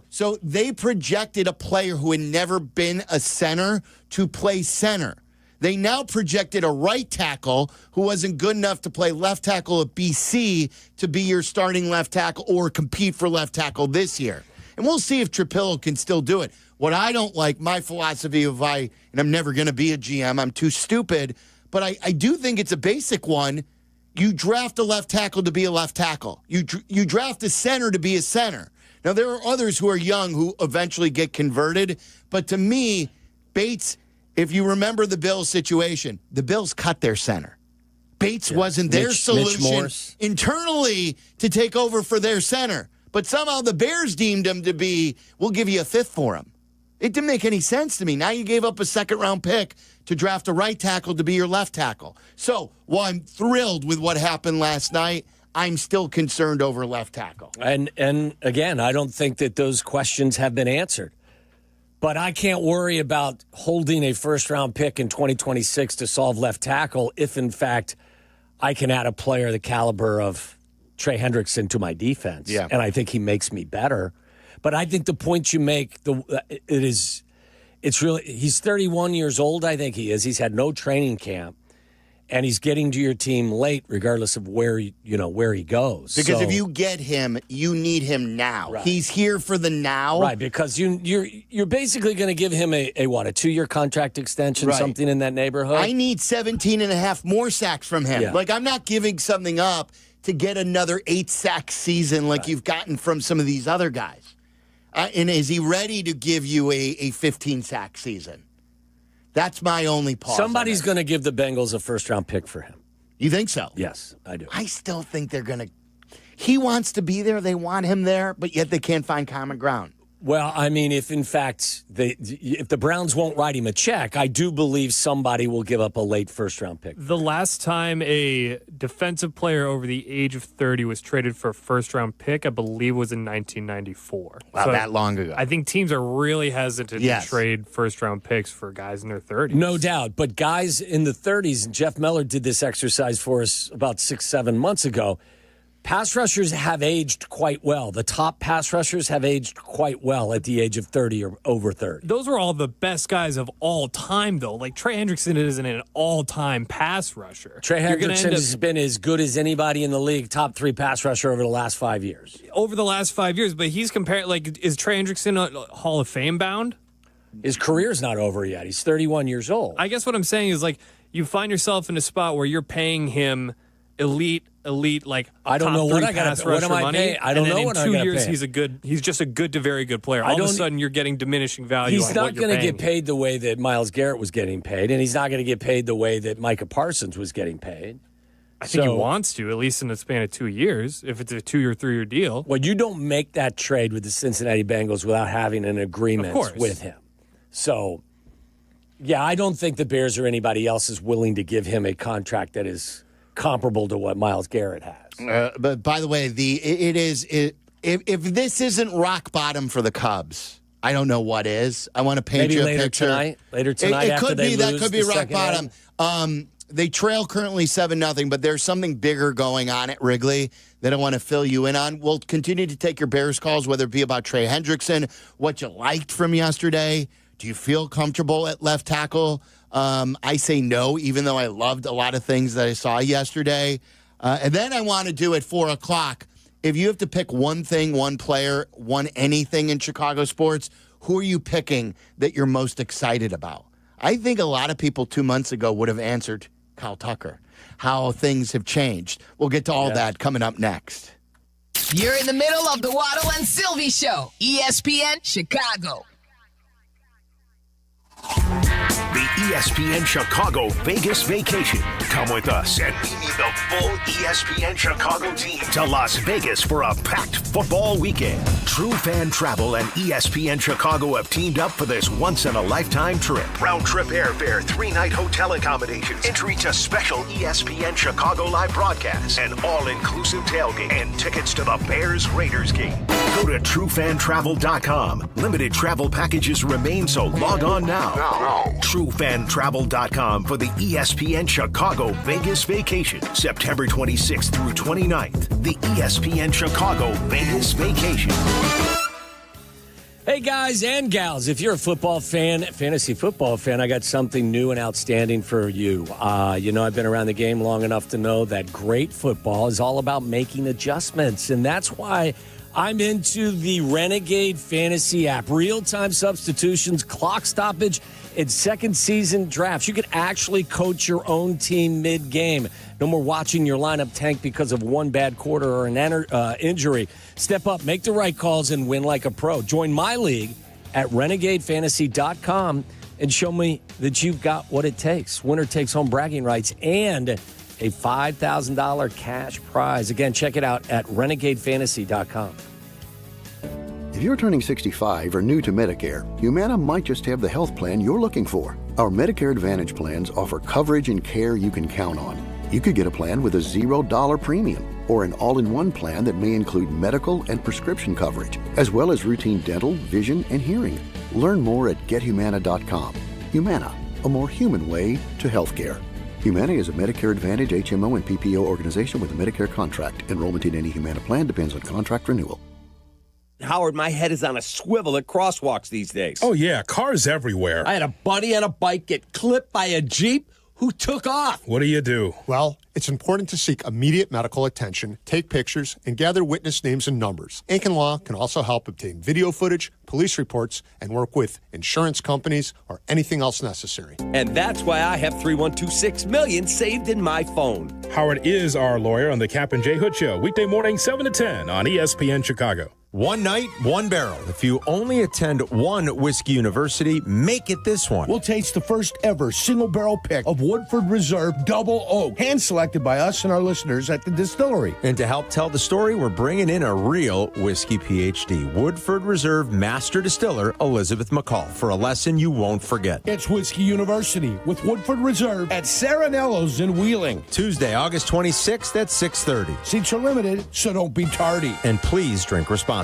Speaker 1: So they projected a player who had never been a center to play center. They now projected a right tackle who wasn't good enough to play left tackle at BC to be your starting left tackle or compete for left tackle this year. And we'll see if Trapillo can still do it. What I don't like, my philosophy and I'm never going to be a GM, I'm too stupid, but I do think it's a basic one. You draft a left tackle to be a left tackle. You draft a center to be a center. Now, there are others who are young who eventually get converted, but to me, Bates... If you remember the Bills situation, the Bills cut their center. Bates wasn't their solution internally to take over for their center. But somehow the Bears deemed him to be, we'll give you a 5th for him. It didn't make any sense to me. Now you gave up a 2nd-round pick to draft a right tackle to be your left tackle. So while I'm thrilled with what happened last night, I'm still concerned over left tackle.
Speaker 4: And again, I don't think that those questions have been answered. But I can't worry about holding a 1st-round pick in 2026 to solve left tackle if, in fact, I can add a player the caliber of Trey Hendrickson to my defense.
Speaker 1: Yeah.
Speaker 4: And I think he makes me better. But I think the point you make, it's really, he's 31 years old, I think he is. He's had no training camp. And he's getting to your team late, regardless of where he goes.
Speaker 1: Because if you get him, you need him now.
Speaker 4: Right.
Speaker 1: He's here for the now.
Speaker 4: Right, because you're basically going to give him a 2-year contract extension, something in that neighborhood.
Speaker 1: I need 17 and a half more sacks from him.
Speaker 4: Yeah.
Speaker 1: Like, I'm not giving something up to get another 8-sack season like you've gotten from some of these other guys. And is he ready to give you a 15-sack season? That's my only pause.
Speaker 4: Somebody's going to give the Bengals a 1st-round pick for him.
Speaker 1: You think so?
Speaker 4: Yes, I do.
Speaker 1: I still think they're going to. He wants to be there. They want him there, but yet they can't find common ground.
Speaker 4: Well, I mean, if in fact if the Browns won't write him a check, I do believe somebody will give up a late 1st-round pick.
Speaker 6: The last time a defensive player over the age of 30 was traded for a 1st-round pick, I believe, was in 1994.
Speaker 1: Wow,
Speaker 6: so
Speaker 1: that long ago.
Speaker 6: I think teams are really hesitant to trade 1st-round picks for guys in their 30s.
Speaker 4: No doubt, but guys in the 30s, and Jeff Meller did this exercise for us about 6-7 months ago. Pass rushers have aged quite well. The top pass rushers have aged quite well at the age of 30 or over 30.
Speaker 6: Those were all the best guys of all time, though. Like, Trey Hendrickson isn't an all-time pass rusher.
Speaker 4: Trey Hendrickson has been as good as anybody in the league, top 3 pass rusher over the last 5 years.
Speaker 6: Over the last 5 years, but he's compared, like, is Trey Hendrickson Hall of Fame bound?
Speaker 4: His career's not over yet. He's 31 years old.
Speaker 6: I guess what I'm saying is, like, you find yourself in a spot where you're paying him elite, like,
Speaker 4: I don't know what I got to
Speaker 6: what am I
Speaker 4: money.
Speaker 6: paying?
Speaker 4: I don't know
Speaker 6: in
Speaker 4: what I
Speaker 6: 2
Speaker 4: got to
Speaker 6: years
Speaker 4: pay.
Speaker 6: he's just a good to very good player. All of a sudden you're getting diminishing value.
Speaker 4: He's not going to get paid the way that Myles Garrett was getting paid, and he's not going to get paid the way that Micah Parsons was getting paid.
Speaker 6: I think he wants to, at least in the span of 2 years, if it's a 2 or 3 year deal.
Speaker 4: Well, you don't make that trade with the Cincinnati Bengals without having an agreement with him. So, yeah, I don't think the Bears or anybody else is willing to give him a contract that is comparable to what Myles Garrett has.
Speaker 1: But by the way, if this isn't rock bottom for the Cubs, I don't know what is. I want to paint you a picture.
Speaker 4: Later tonight,
Speaker 1: it
Speaker 4: after
Speaker 1: could
Speaker 4: they
Speaker 1: be
Speaker 4: lose
Speaker 1: that could be rock
Speaker 4: second
Speaker 1: bottom. They trail currently 7-0, but there's something bigger going on at Wrigley that I want to fill you in on. We'll continue to take your Bears calls, whether it be about Trey Hendrickson, what you liked from yesterday. Do you feel comfortable at left tackle? I say no, even though I loved a lot of things that I saw yesterday. And then I want to do at 4 o'clock, if you have to pick one thing, one player, one anything in Chicago sports, who are you picking that you're most excited about? I think a lot of people 2 months ago would have answered Kyle Tucker, how things have changed. We'll get to all that coming up next.
Speaker 11: You're in the middle of the Waddle and Silvy Show, ESPN Chicago.
Speaker 17: The ESPN Chicago Vegas Vacation. Come with us and meet the full ESPN Chicago team to Las Vegas for a packed football weekend. True Fan Travel and ESPN Chicago have teamed up for this once-in-a-lifetime trip. Round-trip airfare, 3-night hotel accommodations, entry to special ESPN Chicago live broadcasts, an all-inclusive tailgate, and tickets to the Bears-Raiders game. Go to TrueFanTravel.com. Limited travel packages remain, so log on now. TrueFanTravel.com for the ESPN Chicago Vegas Vacation, September 26th through 29th. The ESPN Chicago Vegas Vacation.
Speaker 4: Hey, guys and gals, if you're a football fan, fantasy football fan, I got something new and outstanding for you. I've been around the game long enough to know that great football is all about making adjustments, and that's why I'm into the Renegade Fantasy app. Real-time substitutions, clock stoppage, and second season drafts. You can actually coach your own team mid-game. No more watching your lineup tank because of one bad quarter or an injury. Step up, make the right calls, and win like a pro. Join my league at RenegadeFantasy.com and show me that you've got what it takes. Winner takes home bragging rights and a $5,000 cash prize. Again, check it out at RenegadeFantasy.com.
Speaker 10: If you're turning 65 or new to Medicare, Humana might just have the health plan you're looking for. Our Medicare Advantage plans offer coverage and care you can count on. You could get a plan with a $0 premium or an all-in-one plan that may include medical and prescription coverage, as well as routine dental, vision, and hearing. Learn more at GetHumana.com. Humana, a more human way to healthcare. Humana is a Medicare Advantage HMO and PPO organization with a Medicare contract. Enrollment in any Humana plan depends on contract renewal.
Speaker 12: Howard, my head is on a swivel at crosswalks these days.
Speaker 14: Oh, yeah, cars everywhere.
Speaker 12: I had a buddy on a bike get clipped by a Jeep who took off.
Speaker 14: What do you do?
Speaker 15: Well, it's important to seek immediate medical attention, take pictures, and gather witness names and numbers. Aiken Law can also help obtain video footage, police reports, and work with insurance companies or anything else necessary.
Speaker 12: And that's why I have 312-6 million saved in my phone.
Speaker 14: Howard is our lawyer on the Kap J Hood Show, weekday morning 7 to 10 on ESPN Chicago.
Speaker 16: One night, one barrel. If you only attend one whiskey university, make it this one.
Speaker 13: We'll taste the first ever single barrel pick of Woodford Reserve Double Oak, hand selected by us and our listeners at the distillery.
Speaker 16: And to help tell the story, we're bringing in a real whiskey PhD, Woodford Reserve Master Distiller Elizabeth McCall, for a lesson you won't forget.
Speaker 13: It's Whiskey University with Woodford Reserve at Saranello's in Wheeling.
Speaker 16: Tuesday, August 26th at 6:30.
Speaker 13: Seats are limited, so don't be tardy.
Speaker 16: And please drink responsibly.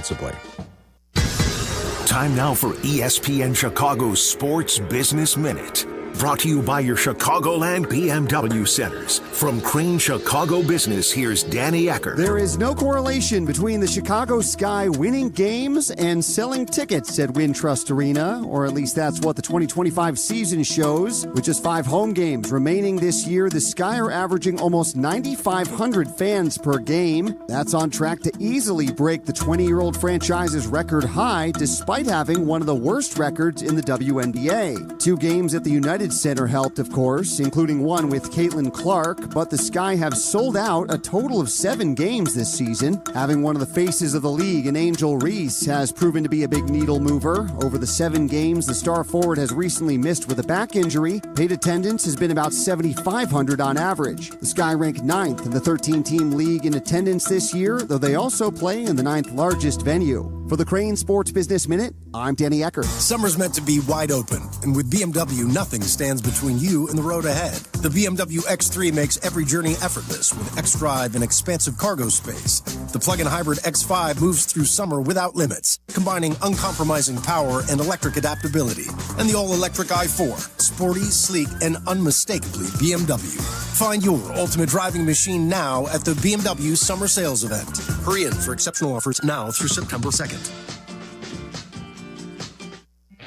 Speaker 17: Time now for ESPN Chicago's Sports Business Minute. Brought to you by your Chicagoland BMW centers. From Crane Chicago Business, here's Danny Ecker.
Speaker 18: There is no correlation between the Chicago Sky winning games and selling tickets at Wintrust Arena, or at least that's what the 2025 season shows. With just 5 home games remaining this year, the Sky are averaging almost 9,500 fans per game. That's on track to easily break the 20-year-old franchise's record high, despite having one of the worst records in the WNBA. 2 games at the United Center helped, of course, including one with Caitlin Clark, but the Sky have sold out a total of 7 games this season. Having one of the faces of the league in Angel Reese has proven to be a big needle mover. Over the 7 games, the star forward has recently missed with a back injury. Paid attendance has been about 7,500 on average. The Sky rank 9th in the 13-team league in attendance this year, though they also play in the 9th largest venue. For the Crane Sports Business Minute, I'm Danny Ecker.
Speaker 19: Summer's meant to be wide open, and with BMW, nothing stands between you and the road ahead. The BMW X3 makes every journey effortless with X-Drive and expansive cargo space. The plug-in hybrid X5 moves through summer without limits, combining uncompromising power and electric adaptability. And the all-electric i4, sporty, sleek, and unmistakably BMW. Find your ultimate driving machine now at the BMW Summer Sales Event. Hurry in for exceptional offers now through September 2nd.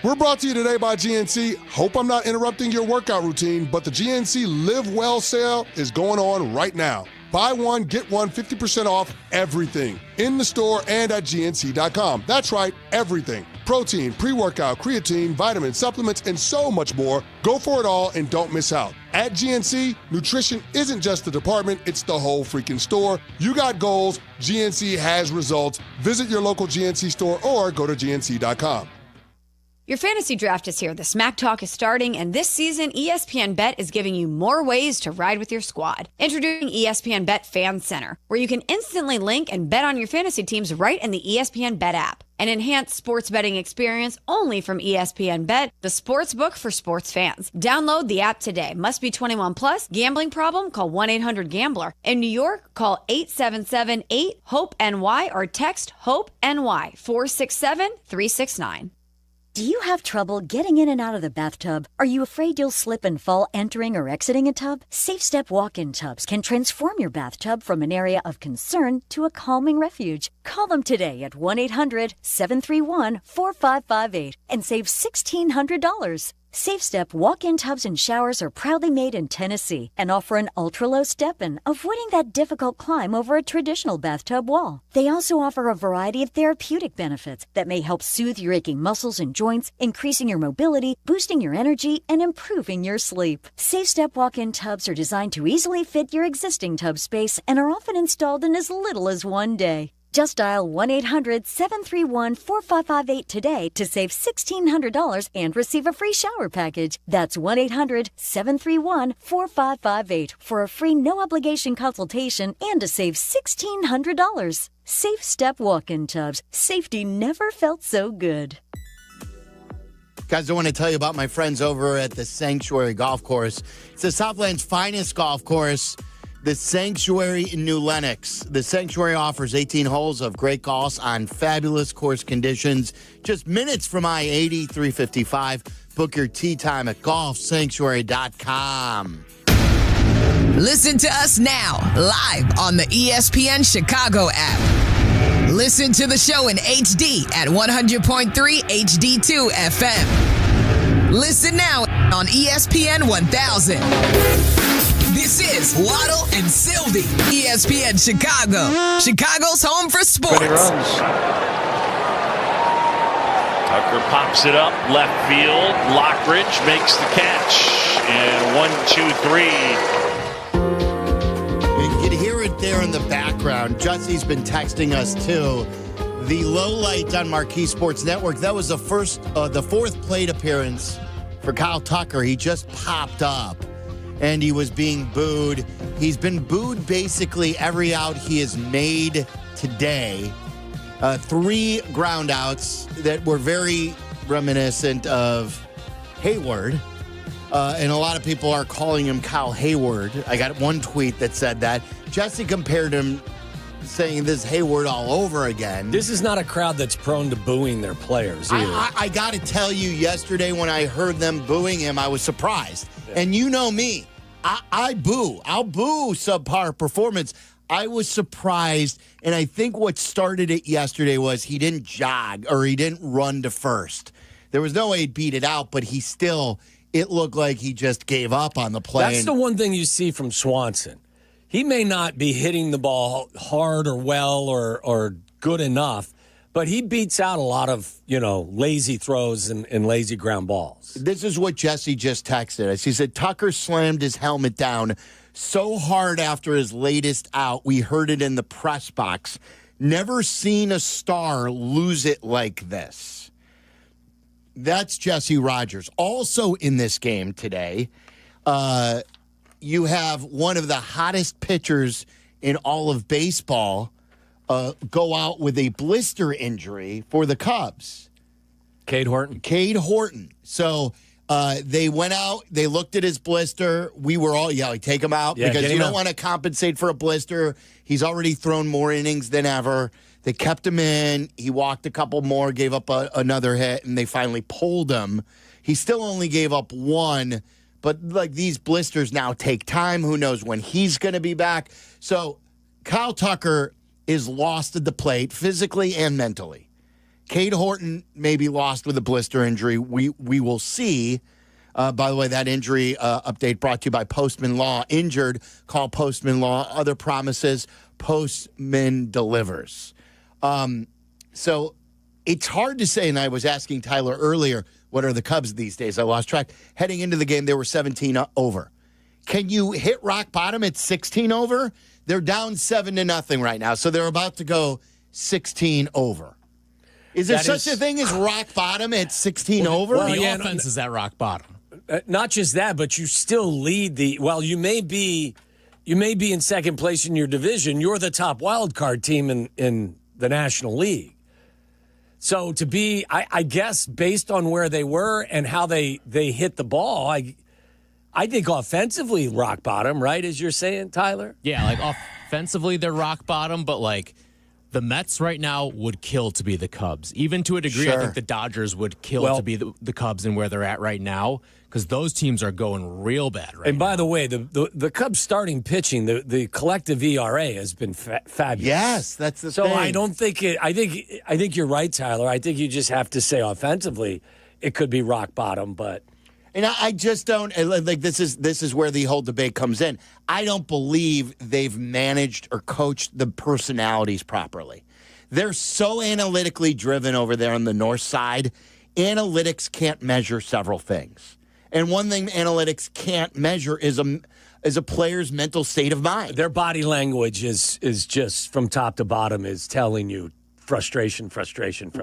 Speaker 20: We're brought to you today by GNC. Hope I'm not interrupting your workout routine, but the GNC Live Well sale is going on right now. Buy one, get one 50% off everything in the store and at GNC.com. That's right, everything. Protein, pre-workout, creatine, vitamins, supplements, and so much more. Go for it all and don't miss out. At GNC, nutrition isn't just the department, it's the whole freaking store. You got goals, GNC has results. Visit your local GNC store or go to GNC.com.
Speaker 25: Your fantasy draft is here. The Smack Talk is starting, and this season, ESPN Bet is giving you more ways to ride with your squad. Introducing ESPN Bet Fan Center, where you can instantly link and bet on your fantasy teams right in the ESPN Bet app. An enhanced sports betting experience only from ESPN Bet, the sports book for sports fans. Download the app today. Must be 21 plus. Gambling problem? Call 1-800-GAMBLER. In New York, call 877-8-HOPE-NY or text HOPE-NY 467-369.
Speaker 21: Do you have trouble getting in and out of the bathtub? Are you afraid you'll slip and fall entering or exiting a tub? Safe Step walk-in tubs can transform your bathtub from an area of concern to a calming refuge. Call them today at 1-800-731-4558 and save $1,600. Safe Step walk-in tubs and showers are proudly made in Tennessee and offer an ultra-low step-in, avoiding that difficult climb over a traditional bathtub wall. They also offer a variety of therapeutic benefits that may help soothe your aching muscles and joints, increasing your mobility, boosting your energy, and improving your sleep. Safe Step walk-in tubs are designed to easily fit your existing tub space and are often installed in as little as 1 day. Just dial 1-800-731-4558 today to save $1,600 and receive a free shower package. That's 1-800-731-4558 for a free no-obligation consultation and to save $1,600. Safe Step walk-in tubs. Safety never felt so good.
Speaker 1: Guys, I want to tell you about my friends over at the Sanctuary Golf Course. It's the Southland's finest golf course. The Sanctuary in New Lenox. The Sanctuary offers 18 holes of great golf on fabulous course conditions. Just minutes from I-80, 355. Book your tee time at golfsanctuary.com.
Speaker 11: Listen to us now, live on the ESPN Chicago app. Listen to the show in HD at 100.3 HD2 FM. Listen now on ESPN 1000. This is Waddle and Silvy, ESPN Chicago, Chicago's home for sports.
Speaker 22: Tucker pops it up, left field. Lockridge makes the catch. And 1, 2, 3.
Speaker 1: You can hear it there in the background. Jesse's been texting us, too. The low light on Marquee Sports Network, that was the fourth plate appearance for Kyle Tucker. He just popped up. And he was being booed. He's been booed basically every out he has made today. 3 ground outs that were very reminiscent of Hayward. And a lot of people are calling him Kyle Hayward. I got one tweet that said that. Jesse compared him saying this is Hayward all over again.
Speaker 4: This is not a crowd that's prone to booing their players either.
Speaker 1: I got to tell you, yesterday when I heard them booing him, I was surprised. Yeah. And you know me, I boo. I'll boo subpar performance. I was surprised, and I think what started it yesterday was he didn't jog or he didn't run to first. There was no way he'd beat it out, but it looked like he just gave up on the play.
Speaker 4: That's the one thing you see from Swanson. He may not be hitting the ball hard or well or good enough, but he beats out a lot of, lazy throws and lazy ground balls.
Speaker 1: This is what Jesse just texted us. He said, Tucker slammed his helmet down so hard after his latest out, we heard it in the press box. Never seen a star lose it like this. That's Jesse Rogers. Also in this game today, you have one of the hottest pitchers in all of baseball go out with a blister injury for the Cubs.
Speaker 4: Cade
Speaker 1: Horton. So they went out, they looked at his blister. We were all, take him out because you don't want to compensate for a blister. He's already thrown more innings than ever. They kept him in. He walked a couple more, gave up another hit, and they finally pulled him. He still only gave up one, but these blisters now take time. Who knows when he's going to be back? So Kyle Tucker is lost at the plate physically and mentally. Cade Horton may be lost with a blister injury. We will see. By the way, that injury update brought to you by Postman Law. Injured, call Postman Law. Other promises, Postman delivers. So it's hard to say, and I was asking Tyler earlier, what are the Cubs these days? I lost track. Heading into the game, they were 17 over. Can you hit rock bottom at 16 over? They're down 7-0 right now, so they're about to go 16 over. Is there such a thing as rock bottom at 16 over?
Speaker 7: Well, the offense is at rock bottom.
Speaker 4: Not just that, but you still lead you may be in second place in your division. You're the top wild card team in the National League. So to be, I guess, based on where they were and how they hit the ball, I think offensively rock bottom, right, as you're saying, Tyler?
Speaker 7: Yeah, offensively they're rock bottom, but the Mets right now would kill to be the Cubs. Even to a degree,
Speaker 1: Sure.
Speaker 7: I think the Dodgers would kill to be the Cubs and where they're at right now because those teams are going real bad right now.
Speaker 4: And by the way, the Cubs starting pitching, the collective ERA has been fabulous.
Speaker 1: Yes, that's the
Speaker 4: so
Speaker 1: thing.
Speaker 4: I don't think I think you're right, Tyler. I think you just have to say offensively it could be rock bottom, but.
Speaker 1: And I just don't this is where the whole debate comes in. I don't believe they've managed or coached the personalities properly. They're so analytically driven over there on the north side. Analytics can't measure several things. And one thing analytics can't measure is a player's mental state of mind.
Speaker 4: Their body language is just from top to bottom is telling you frustration.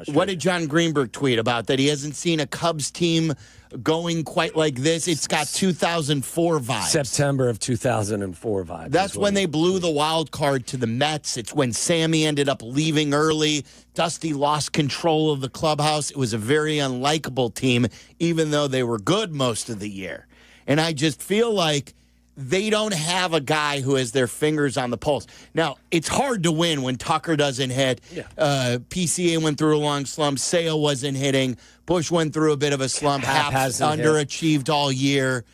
Speaker 1: What did John Greenberg tweet about that he hasn't seen a Cubs team going quite like this? It's got 2004 vibes.
Speaker 4: September of 2004 vibes.
Speaker 1: That's when they blew the wild card to the Mets. It's when Sammy ended up leaving early. Dusty lost control of the clubhouse. It was a very unlikable team, even though they were good most of the year. And I just feel like they don't have a guy who has their fingers on the pulse. Now, it's hard to win when Tucker doesn't hit.
Speaker 4: Yeah.
Speaker 1: PCA went through a long slump. Sale wasn't hitting. Bush went through a bit of a slump.
Speaker 4: Hap hasn't
Speaker 1: underachieved all year.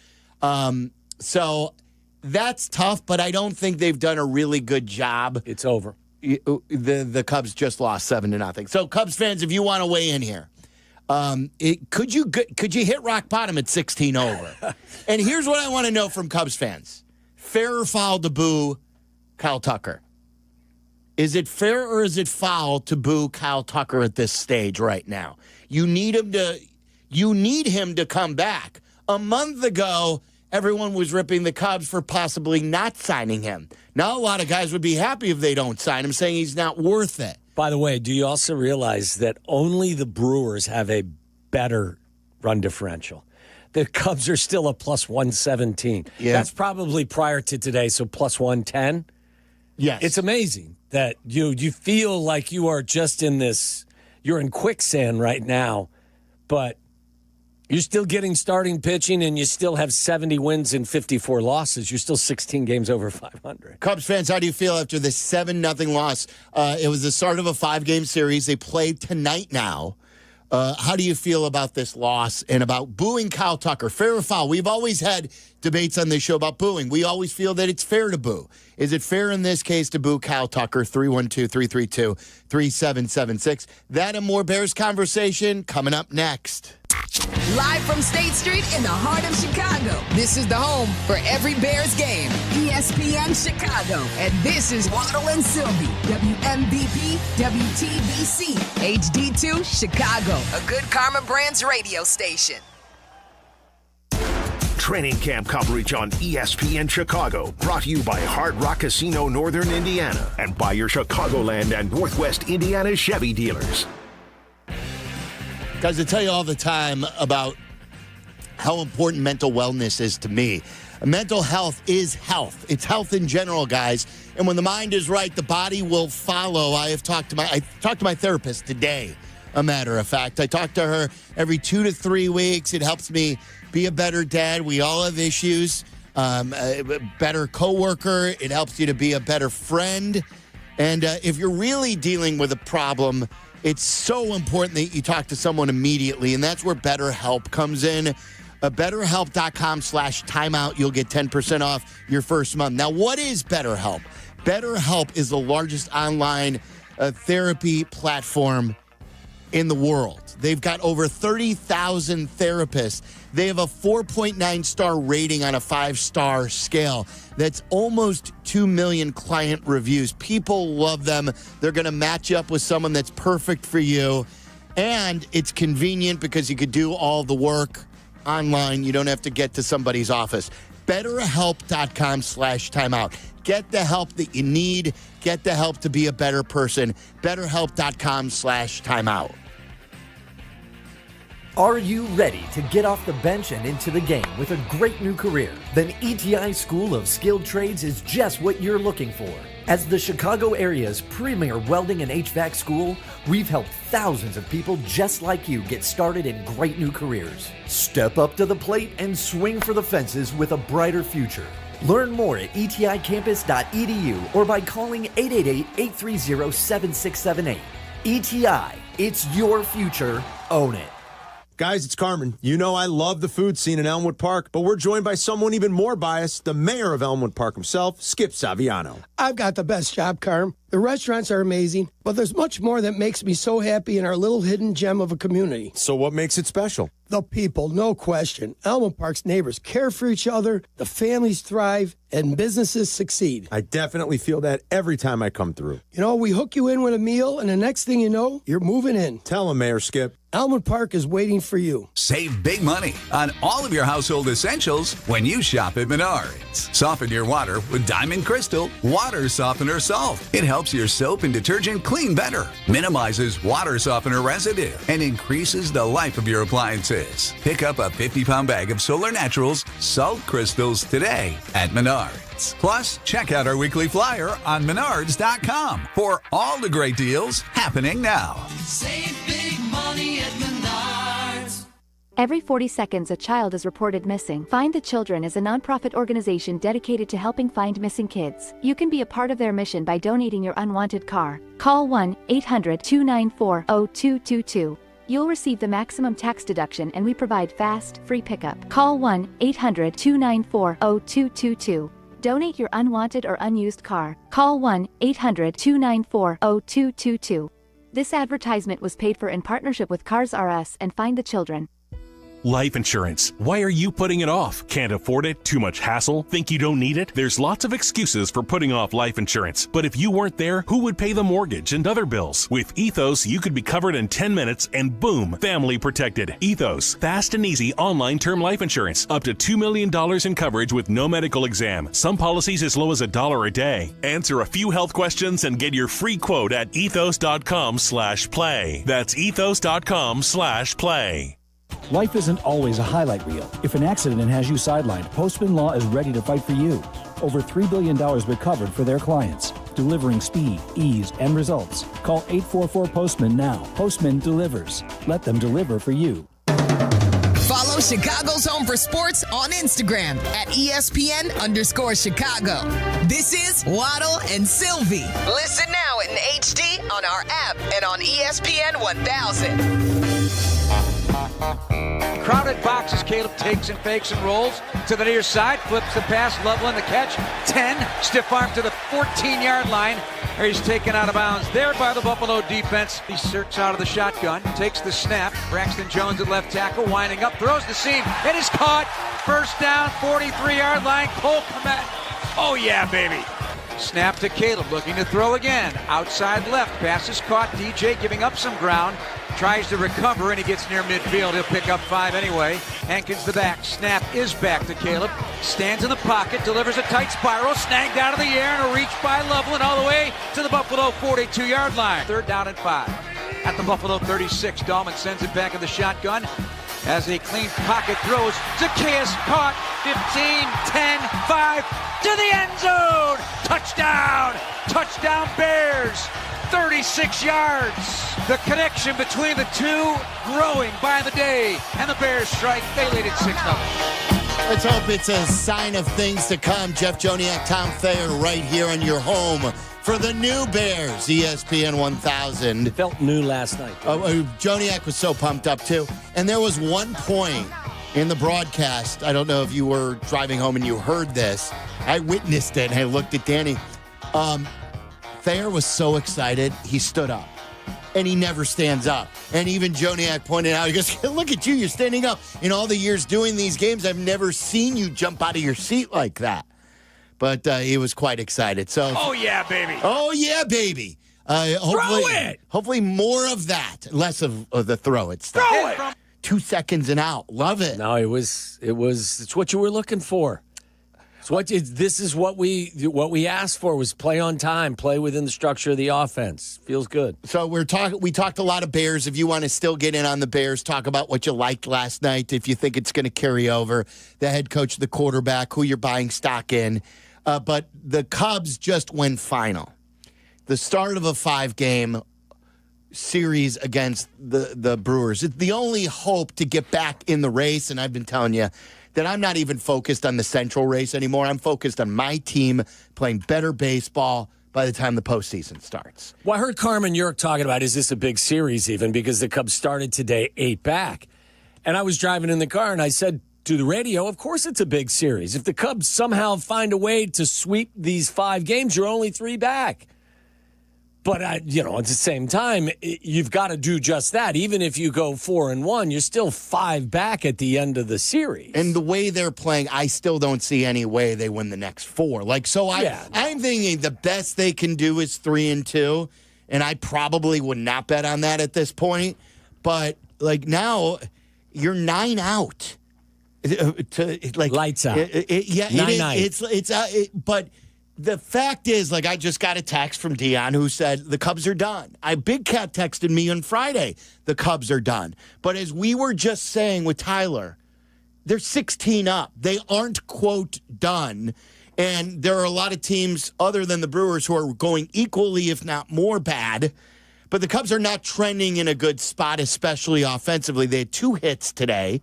Speaker 1: So that's tough, but I don't think they've done a really good job.
Speaker 4: It's over.
Speaker 1: The Cubs just lost 7-0. So, Cubs fans, if you want to weigh in here, could you hit rock bottom at 16 over? And here's what I want to know from Cubs fans. Fair or foul to boo Kyle Tucker? Is it fair or is it foul to boo Kyle Tucker at this stage right now? You need him to come back. A month ago, everyone was ripping the Cubs for possibly not signing him. Now a lot of guys would be happy if they don't sign him, saying he's not worth it.
Speaker 4: By the way, do you also realize that only the Brewers have a better run differential? The Cubs are still a plus 117.
Speaker 1: Yeah.
Speaker 4: That's probably prior to today, so plus 110.
Speaker 1: Yes.
Speaker 4: It's amazing that you feel like you are just in this, you're in quicksand right now, but You're still getting starting pitching, and you still have 70 wins and 54 losses. You're still 16 games over 500.
Speaker 1: Cubs fans, how do you feel after this 7-0 loss? It was the start of a 5-game series. They played tonight now. How do you feel about this loss and about booing Kyle Tucker? Fair or foul? We've always had debates on this show about booing. We always feel that it's fair to boo. Is it fair in this case to boo Kyle Tucker? 312-332-3776. That and more Bears conversation coming up next.
Speaker 11: Live from State Street in the heart of Chicago, this is the home for every Bears game. ESPN Chicago. And this is Waddle and Silvy, WMVP, WTBC, HD2, Chicago, a good Carmen Brands radio station.
Speaker 17: Training camp coverage on ESPN Chicago, brought to you by Hard Rock Casino Northern Indiana and by your Chicagoland and Northwest Indiana Chevy dealers.
Speaker 1: Guys, I tell you all the time about how important mental wellness is to me. Mental health is health. It's health in general, guys. And when the mind is right, the body will follow. I talked to my therapist today, a matter of fact. I talk to her every 2 to 3 weeks. It helps me be a better dad. We all have issues. A better coworker. It helps you to be a better friend. And if you're really dealing with a problem, it's so important that you talk to someone immediately, and that's where BetterHelp comes in. BetterHelp.com/timeout. You'll get 10% off your first month. Now, what is BetterHelp? BetterHelp is the largest online therapy platform in the world. They've got over 30,000 therapists. They have a 4.9 star rating on a 5-star scale. That's almost 2 million client reviews. People love them. They're going to match you up with someone that's perfect for you. And it's convenient because you could do all the work online. You don't have to get to somebody's office. BetterHelp.com/timeout. Get the help that you need. Get the help to be a better person. BetterHelp.com/timeout.
Speaker 2: Are you ready to get off the bench and into the game with a great new career? Then ETI School of Skilled Trades is just what you're looking for. As the Chicago area's premier welding and HVAC school, we've helped thousands of people just like you get started in great new careers. Step up to the plate and swing for the fences with a brighter future. Learn more at eticampus.edu or by calling 888-830-7678. ETI, it's your future. Own it.
Speaker 16: Guys, it's Carmen. You know I love the food scene in Elmwood Park, but we're joined by someone even more biased, the mayor of Elmwood Park himself, Skip Saviano.
Speaker 8: I've got the best job, Carm. The restaurants are amazing, but there's much more that makes me so happy in our little hidden gem of a community.
Speaker 16: So what makes it special?
Speaker 8: The people, no question. Elmwood Park's neighbors care for each other, the families thrive, and businesses succeed.
Speaker 16: I definitely feel that every time I come through.
Speaker 8: You know, we hook you in with a meal, and the next thing you know, you're moving in.
Speaker 16: Tell him, Mayor Skip.
Speaker 8: Elmwood Park is waiting for you.
Speaker 9: Save big money on all of your household essentials when you shop at Menards. Soften your water with Diamond Crystal Water Softener Salt. It helps your soap and detergent clean better, minimizes water softener residue, and increases the life of your appliances. Pick up a 50-pound bag of Solar Naturals Salt Crystals today at Menards. Plus, check out our weekly flyer on Menards.com for all the great deals happening now.
Speaker 23: Save big money at Menards.
Speaker 24: Every 40 seconds, a child is reported missing. Find the Children is a nonprofit organization dedicated to helping find missing kids. You can be a part of their mission by donating your unwanted car. Call 1-800-294-0222. You'll receive the maximum tax deduction, and we provide fast, free pickup. Call 1-800-294-0222. Donate your unwanted or unused car. Call 1-800-294-0222. This advertisement was paid for in partnership with Cars R Us and Find the Children.
Speaker 26: Life insurance. Why are you putting it off? Can't afford it? Too much hassle? Think you don't need it? There's lots of excuses for putting off life insurance. But if you weren't there, who would pay the mortgage and other bills? With Ethos, you could be covered in 10 minutes and boom, family protected. Ethos, fast and easy online term life insurance. Up to $2 million in coverage with no medical exam. Some policies as low as $1 a day. Answer a few health questions and get your free quote at ethos.com/play. That's ethos.com/play.
Speaker 27: Life isn't always a highlight reel. If an accident has you sidelined, Postman Law is ready to fight for you. Over $3 billion been covered for their clients, delivering speed, ease, and results. Call 844-POSTMAN now. Postman delivers. Let them deliver for you.
Speaker 11: Follow Chicago's Home for Sports on Instagram at ESPN_Chicago. This is Waddle and Silvy. Listen now in HD on our app and on ESPN 1000.
Speaker 3: Crowded boxes, Caleb takes and fakes and rolls to the near side, flips the pass, Loveland the catch, 10, stiff arm to the 14-yard line. He's taken out of bounds there by the Buffalo defense. He circs out of the shotgun, takes the snap. Braxton Jones at left tackle, winding up, throws the seam. It is caught. First down, 43-yard line. Cole Kmet. Oh, yeah, baby. Snap to Caleb, looking to throw again. Outside left, pass is caught. DJ giving up some ground. Tries to recover, and he gets near midfield. He'll pick up 5 anyway. Hankins the back. Snap is back to Caleb. Stands in the pocket, delivers a tight spiral. Snagged out of the air, and a reach by Loveland all the way to the Buffalo 42-yard line. 3rd down and 5. At the Buffalo 36, Dahlman sends it back in the shotgun. As a clean pocket throws, Zacchaeus caught. 15, 10, 5, to the end zone. Touchdown! Touchdown Bears! 36 yards. The connection between the two growing by the day. And the Bears strike. They lead it 6-0.
Speaker 1: Let's hope it's a sign of things to come. Jeff Joniak, Tom Thayer right here on your home for the new Bears, ESPN 1000.
Speaker 4: It felt new last night.
Speaker 1: Joniak was so pumped up, too. And there was one point in the broadcast. I don't know if you were driving home and you heard this. I witnessed it, and I looked at Danny. Thayer was so excited, he stood up. And he never stands up. And even Joniak pointed out, he goes, look at you, you're standing up. In all the years doing these games, I've never seen you jump out of your seat like that. But he was quite excited. So,
Speaker 3: oh, yeah, baby.
Speaker 1: Oh, yeah, baby. Hopefully more of that. Less of the throw it stuff.
Speaker 3: Throw it!
Speaker 1: 2 seconds and out. Love it.
Speaker 4: No, it's what you were looking for. This is what we asked for was play on time, play within the structure of the offense. Feels good.
Speaker 1: So we talked a lot of Bears. If you want to still get in on the Bears, talk about what you liked last night. If you think it's going to carry over, the head coach, the quarterback, who you're buying stock in. But the Cubs just went final. The start of a 5-game series against the Brewers. It's the only hope to get back in the race, and I've been telling you that I'm not even focused on the Central race anymore. I'm focused on my team playing better baseball by the time the postseason starts.
Speaker 4: Well, I heard Carmen Jurko talking about, is this a big series even, because the Cubs started today 8 back. And I was driving in the car, and I said to the radio, of course it's a big series. If the Cubs somehow find a way to sweep these 5 games, you're only 3 back. But, at the same time, you've got to do just that. Even if you go 4-1, you're still 5 back at the end of the series.
Speaker 1: And the way they're playing, I still don't see any way they win the next 4. I'm thinking the best they can do is 3-2, and I probably would not bet on that at this point. But, now, you're 9 out.
Speaker 4: Lights out.
Speaker 1: 9-9. But the fact is, I just got a text from Dion who said the Cubs are done. Big Cat texted me on Friday, the Cubs are done. But as we were just saying with Tyler, they're 16 up. They aren't, quote, done. And there are a lot of teams other than the Brewers who are going equally, if not more bad. But the Cubs are not trending in a good spot, especially offensively. They had 2 hits today.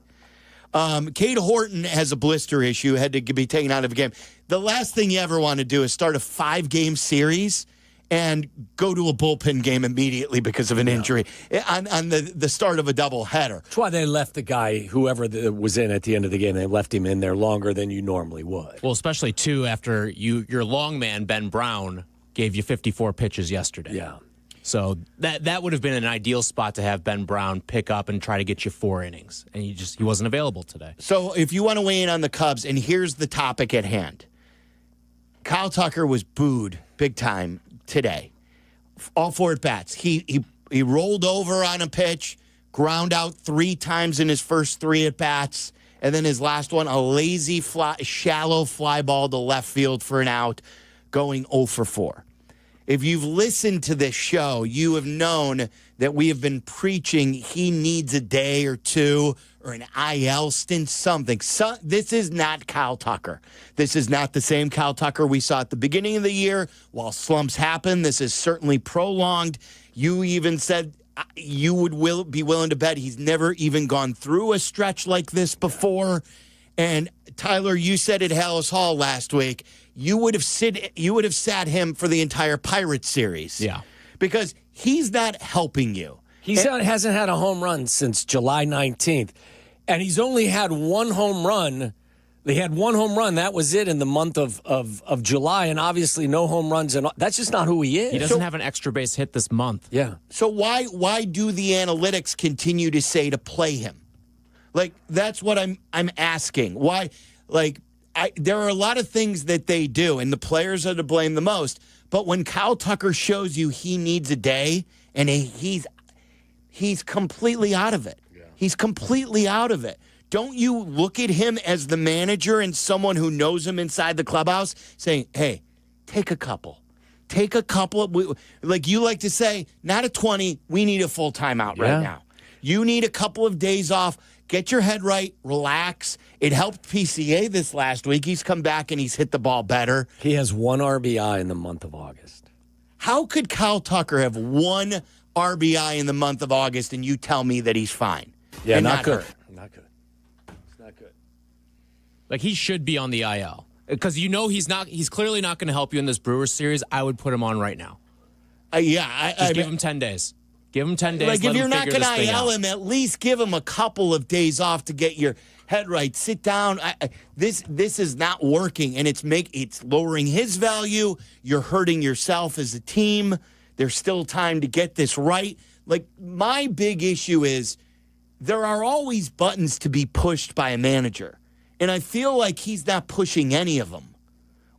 Speaker 1: Cade Horton has a blister issue, had to be taken out of a game. The last thing you ever want to do is start a 5-game series and go to a bullpen game immediately because of an injury on the start of a doubleheader.
Speaker 4: That's why they left the guy, whoever was in at the end of the game, they left him in there longer than you normally would.
Speaker 7: Well, especially, too, after your long man, Ben Brown, gave you 54 pitches yesterday.
Speaker 4: Yeah.
Speaker 7: So that would have been an ideal spot to have Ben Brown pick up and try to get you 4 innings. And he wasn't available today.
Speaker 1: So if you want to weigh in on the Cubs, and here's the topic at hand. Kyle Tucker was booed big time today. All 4 at-bats. He rolled over on a pitch, ground out 3 times in his first 3 at-bats, and then his last one, a lazy, shallow fly ball to left field for an out, going 0 for 4. If you've listened to this show, you have known that we have been preaching he needs a day or 2 or an IL stint, something. So, this is not Kyle Tucker. This is not the same Kyle Tucker we saw at the beginning of the year. While slumps happen, this is certainly prolonged. You even said, you would be willing to bet he's never even gone through a stretch like this before. And Tyler, you said at Hallis Hall last week, you would have sat him for the entire Pirates series.
Speaker 7: Yeah.
Speaker 1: Because he's not helping you.
Speaker 4: He hasn't had a home run since July 19th. And he's only had one home run. They had one home run. That was it in the month of July. And obviously no home runs. And that's just not who he is.
Speaker 7: He doesn't have an extra base hit this month.
Speaker 4: Yeah.
Speaker 1: So why do the analytics continue to say to play him? Like, that's what I'm asking. Why? Like, there are a lot of things that they do, and the players are to blame the most. But when Kyle Tucker shows you he needs a day, and he's completely out of it. Yeah. He's completely out of it. Don't you look at him as the manager and someone who knows him inside the clubhouse saying, hey, take a couple. Take a couple. Like you like to say, not a 20. We need a full timeout right now. You need a couple of days off. Get your head right. Relax. It helped PCA this last week. He's come back and he's hit the ball better.
Speaker 4: He has 1 RBI in the month of August.
Speaker 1: How could Kyle Tucker have 1 RBI in the month of August and you tell me that he's fine?
Speaker 4: Yeah,
Speaker 1: and
Speaker 4: not good.
Speaker 1: Hurt?
Speaker 4: Not good. It's not good.
Speaker 7: Like, he should be on the IL. Because he's clearly not going to help you in this Brewers series. I would put him on right now.
Speaker 1: Just
Speaker 7: give him 10 days. Give him 10 days.
Speaker 1: Like, if you're not going to IL him, at least give him a couple of days off to get your head right. Sit down. This is not working, and it's lowering his value. You're hurting yourself as a team. There's still time to get this right. Like, my big issue is there are always buttons to be pushed by a manager, and I feel like he's not pushing any of them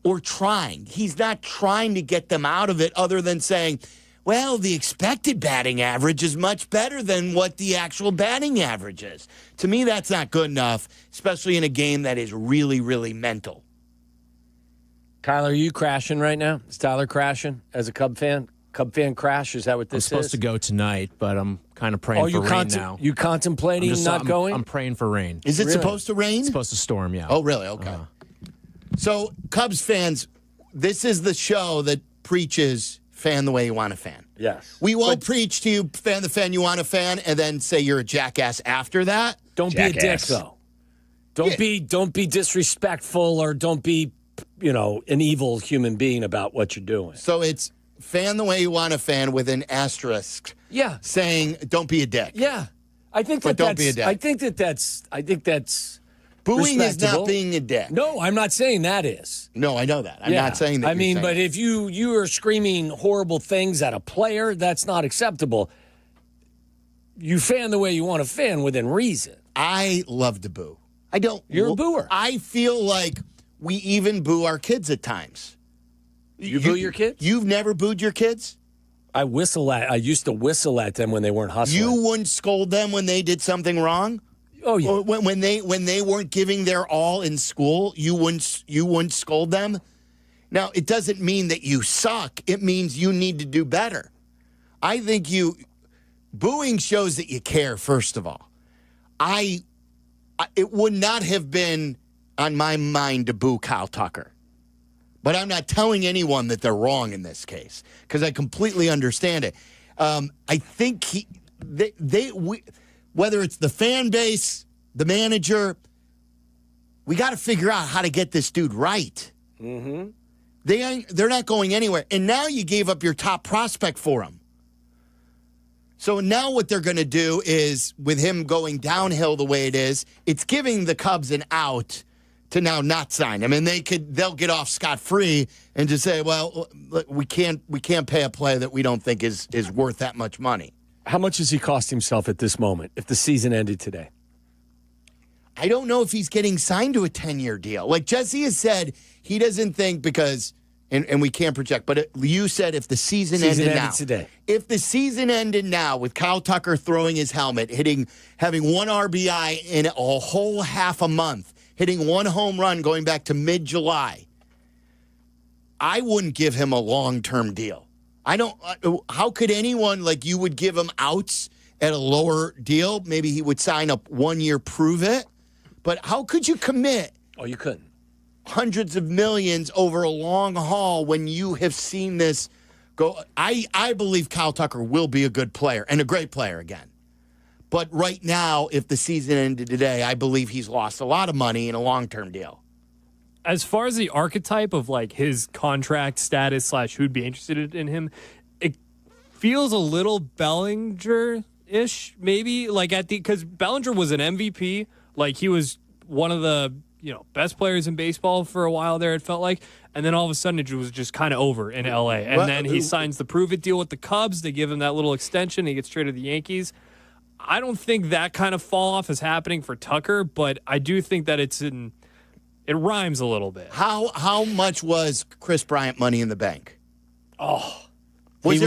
Speaker 1: or trying. He's not trying to get them out of it other than saying, well, the expected batting average is much better than what the actual batting average is. To me, that's not good enough, especially in a game that is really, really mental.
Speaker 4: Kyle, are you crashing right now? Is Tyler crashing as a Cub fan? Cub fan crash? Is that what this is?
Speaker 7: I'm supposed to go tonight, but I'm kind of praying for rain now.
Speaker 4: You contemplating not going?
Speaker 7: I'm praying for rain.
Speaker 1: Is it supposed to rain?
Speaker 7: It's supposed to storm, yeah.
Speaker 1: Oh, really? Okay. So, Cubs fans, this is the show that preaches fan the way you want to fan.
Speaker 4: Yes.
Speaker 1: We won't preach to you, fan the fan you want to fan, and then say you're a jackass after that.
Speaker 4: Don't be a dick, though. Don't be disrespectful or don't be, an evil human being about what you're doing.
Speaker 1: So it's fan the way you want to fan with an asterisk.
Speaker 4: Yeah.
Speaker 1: Saying don't be a dick.
Speaker 4: Yeah. I think
Speaker 1: but don't be a dick.
Speaker 4: I think that's
Speaker 1: booing is not being a dick.
Speaker 4: No, I'm not saying that is.
Speaker 1: No, I know that. I'm not saying that.
Speaker 4: I mean, but if you are screaming horrible things at a player, that's not acceptable. You fan the way you want to fan within reason.
Speaker 1: I love to boo. I don't.
Speaker 4: You're a booer.
Speaker 1: I feel like we even boo our kids at times.
Speaker 4: You boo your kids?
Speaker 1: You've never booed your kids?
Speaker 4: I used to whistle at them when they weren't hustling.
Speaker 1: You wouldn't scold them when they did something wrong?
Speaker 4: Oh yeah.
Speaker 1: Or when they weren't giving their all in school, you wouldn't scold them. Now, it doesn't mean that you suck. It means you need to do better. I think booing shows that you care. First of all, it would not have been on my mind to boo Kyle Tucker, but I'm not telling anyone that they're wrong in this case because I completely understand it. I think whether it's the fan base, the manager, we got to figure out how to get this dude right.
Speaker 4: Mm-hmm.
Speaker 1: They're not going anywhere. And now you gave up your top prospect for him. So now what they're going to do is, with him going downhill the way it is, it's giving the Cubs an out to now not sign him. And they'll get off scot-free and just say, well, look, we can't pay a player that we don't think is worth that much money.
Speaker 4: How much does he cost himself at this moment if the season ended today?
Speaker 1: I don't know if he's getting signed to a 10-year deal. Like Jesse has said, he doesn't think because, and we can't project, but you said if the season ended now.
Speaker 4: Today.
Speaker 1: If the season ended now with Kyle Tucker throwing his helmet, having 1 RBI in a whole half a month, hitting 1 home run going back to mid-July, I wouldn't give him a long-term deal. How could anyone, like you would give him outs at a lower deal? Maybe he would sign up 1 year, prove it. But how could you commit?
Speaker 4: Oh, you couldn't.
Speaker 1: Hundreds of millions over a long haul when you have seen this I believe Kyle Tucker will be a good player and a great player again. But right now, if the season ended today, I believe he's lost a lot of money in a long-term deal.
Speaker 5: As far as the archetype of like his contract status / who'd be interested in him, it feels a little Bellinger-ish, maybe. Like because Bellinger was an MVP, like he was one of the best players in baseball for a while there. It felt like, and then all of a sudden it was just kind of over in LA. And then he signs the prove it deal with the Cubs. They give him that little extension. He gets traded to the Yankees. I don't think that kind of fall off is happening for Tucker, but I do think that it rhymes a little bit.
Speaker 1: How much was Chris Bryant Money in the Bank?
Speaker 4: Oh, his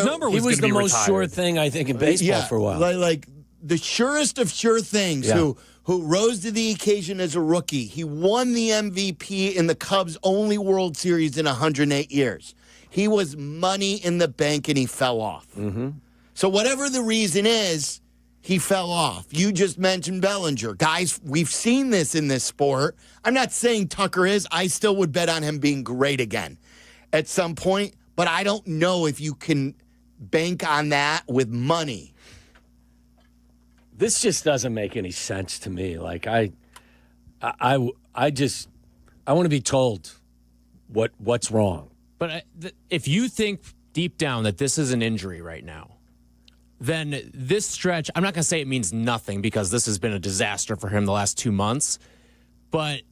Speaker 4: number was the most sure thing I think in baseball for a while.
Speaker 1: Like the surest of sure things. Who rose to the occasion as a rookie. He won the MVP in the Cubs' only World Series in 108 years. He was money in the bank and he fell off.
Speaker 4: Mm-hmm.
Speaker 1: So whatever the reason is, he fell off. You just mentioned Bellinger. Guys, we've seen this in this sport. I'm not saying Tucker is. I still would bet on him being great again at some point, but I don't know if you can bank on that with money.
Speaker 4: This just doesn't make any sense to me. Like I want to be told what's wrong.
Speaker 7: But if you think deep down that this is an injury right now, then this stretch, I'm not going to say it means nothing because this has been a disaster for him the last 2 months, but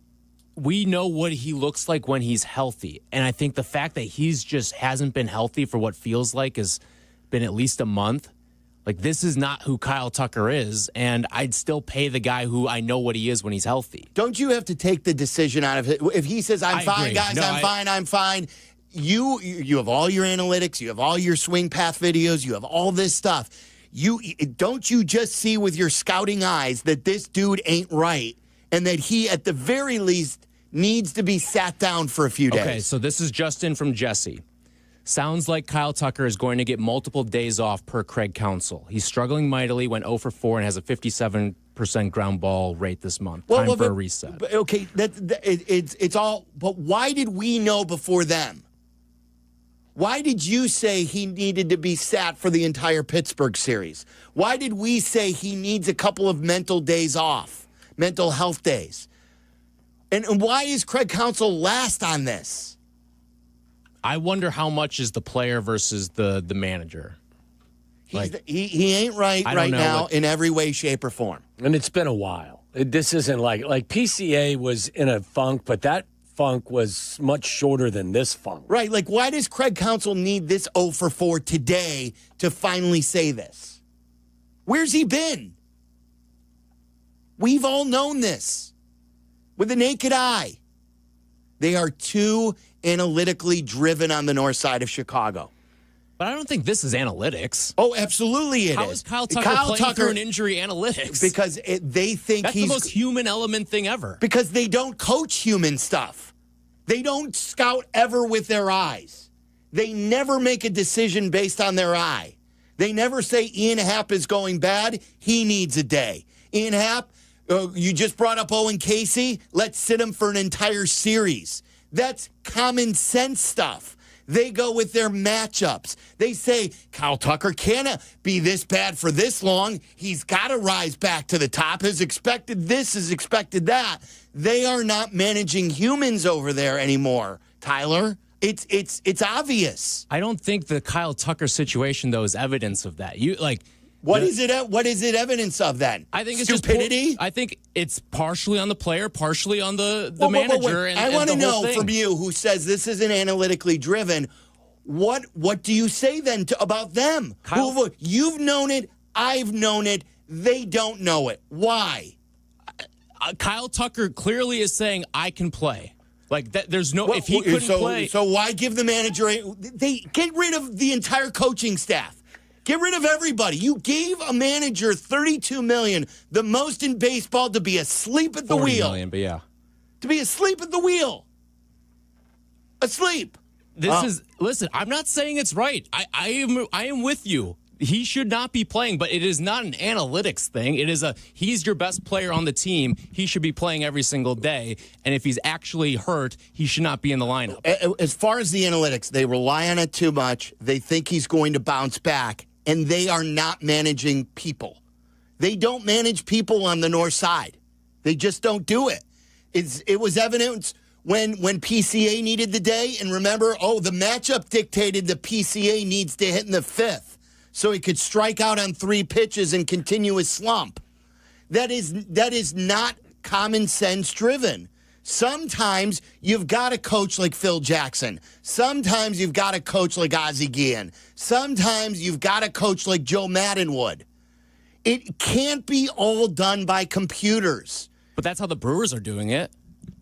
Speaker 7: we know what he looks like when he's healthy. And I think the fact that he's just hasn't been healthy for what feels like has been at least a month. Like, this is not who Kyle Tucker is, and I'd still pay the guy who I know what he is when he's healthy.
Speaker 1: Don't you have to take the decision out of it? If he says, I'm fine, guys, I'm fine. You have all your analytics, you have all your swing path videos, you have all this stuff. Don't you just see with your scouting eyes that this dude ain't right and that he, at the very least, needs to be sat down for a few days?
Speaker 7: Okay, so this is Justin from Jesse. Sounds like Kyle Tucker is going to get multiple days off per Craig Counsell. He's struggling mightily, went 0 for 4 and has a 57% ground ball rate this month. Time for a reset.
Speaker 1: Okay, it's all. But why did we know before them? Why did you say he needed to be sat for the entire Pittsburgh series? Why did we say he needs a couple of mental days off, mental health days? And why is Craig Counsell last on this?
Speaker 7: I wonder how much is the player versus the manager.
Speaker 1: He ain't right now in every way, shape, or form.
Speaker 4: And it's been a while. This isn't like PCA was in a funk, but that funk was much shorter than this funk.
Speaker 1: Right. Like, why does Craig Counsell need this 0 for 4 today to finally say this? Where's he been? We've all known this with the naked eye. They are too analytically driven on the north side of Chicago.
Speaker 7: But I don't think this is analytics.
Speaker 1: Oh, absolutely it is.
Speaker 7: How is Kyle Tucker playing through an injury analytics?
Speaker 1: Because they think
Speaker 7: that's the most human element thing ever.
Speaker 1: Because they don't coach human stuff. They don't scout ever with their eyes. They never make a decision based on their eye. They never say Ian Happ is going bad. He needs a day. Ian Happ, you just brought up Owen Casey. Let's sit him for an entire series. That's common sense stuff. They go with their matchups. They say, Kyle Tucker can't be this bad for this long. He's got to rise back to the top. Has expected this, has expected that. They are not managing humans over there anymore, Tyler. It's obvious.
Speaker 7: I don't think the Kyle Tucker situation, though, is evidence of that.
Speaker 1: What is it evidence of then?
Speaker 7: I think it's
Speaker 1: stupidity.
Speaker 7: I think it's partially on the player, partially on the manager.
Speaker 1: Wait. I want to know from you, who says this isn't analytically driven, what do you say then about them? You've known it. I've known it. They don't know it. Why?
Speaker 7: Kyle Tucker clearly is saying, I can play. Like that, there's no. If he couldn't play,
Speaker 1: so why give the manager? They get rid of the entire coaching staff. Get rid of everybody. You gave a manager $32 million, the most in baseball, to be asleep at the wheel.
Speaker 7: $40 million, but yeah.
Speaker 1: To be asleep at the wheel. Asleep.
Speaker 7: Listen, I'm not saying it's right. I am with you. He should not be playing, but it is not an analytics thing. It is he's your best player on the team. He should be playing every single day. And if he's actually hurt, he should not be in the lineup.
Speaker 1: As far as the analytics, they rely on it too much. They think he's going to bounce back, and they are not managing people. They don't manage people on the north side. They just don't do it. It was evident when PCA needed the day. And remember, the matchup dictated the PCA needs to hit in the fifth so he could strike out on 3 pitches and continue his slump. That is not common sense driven. Sometimes you've got a coach like Phil Jackson. Sometimes you've got a coach like Ozzie Guillen. Sometimes you've got a coach like Joe Maddenwood. It can't be all done by computers.
Speaker 7: But that's how the Brewers are doing it.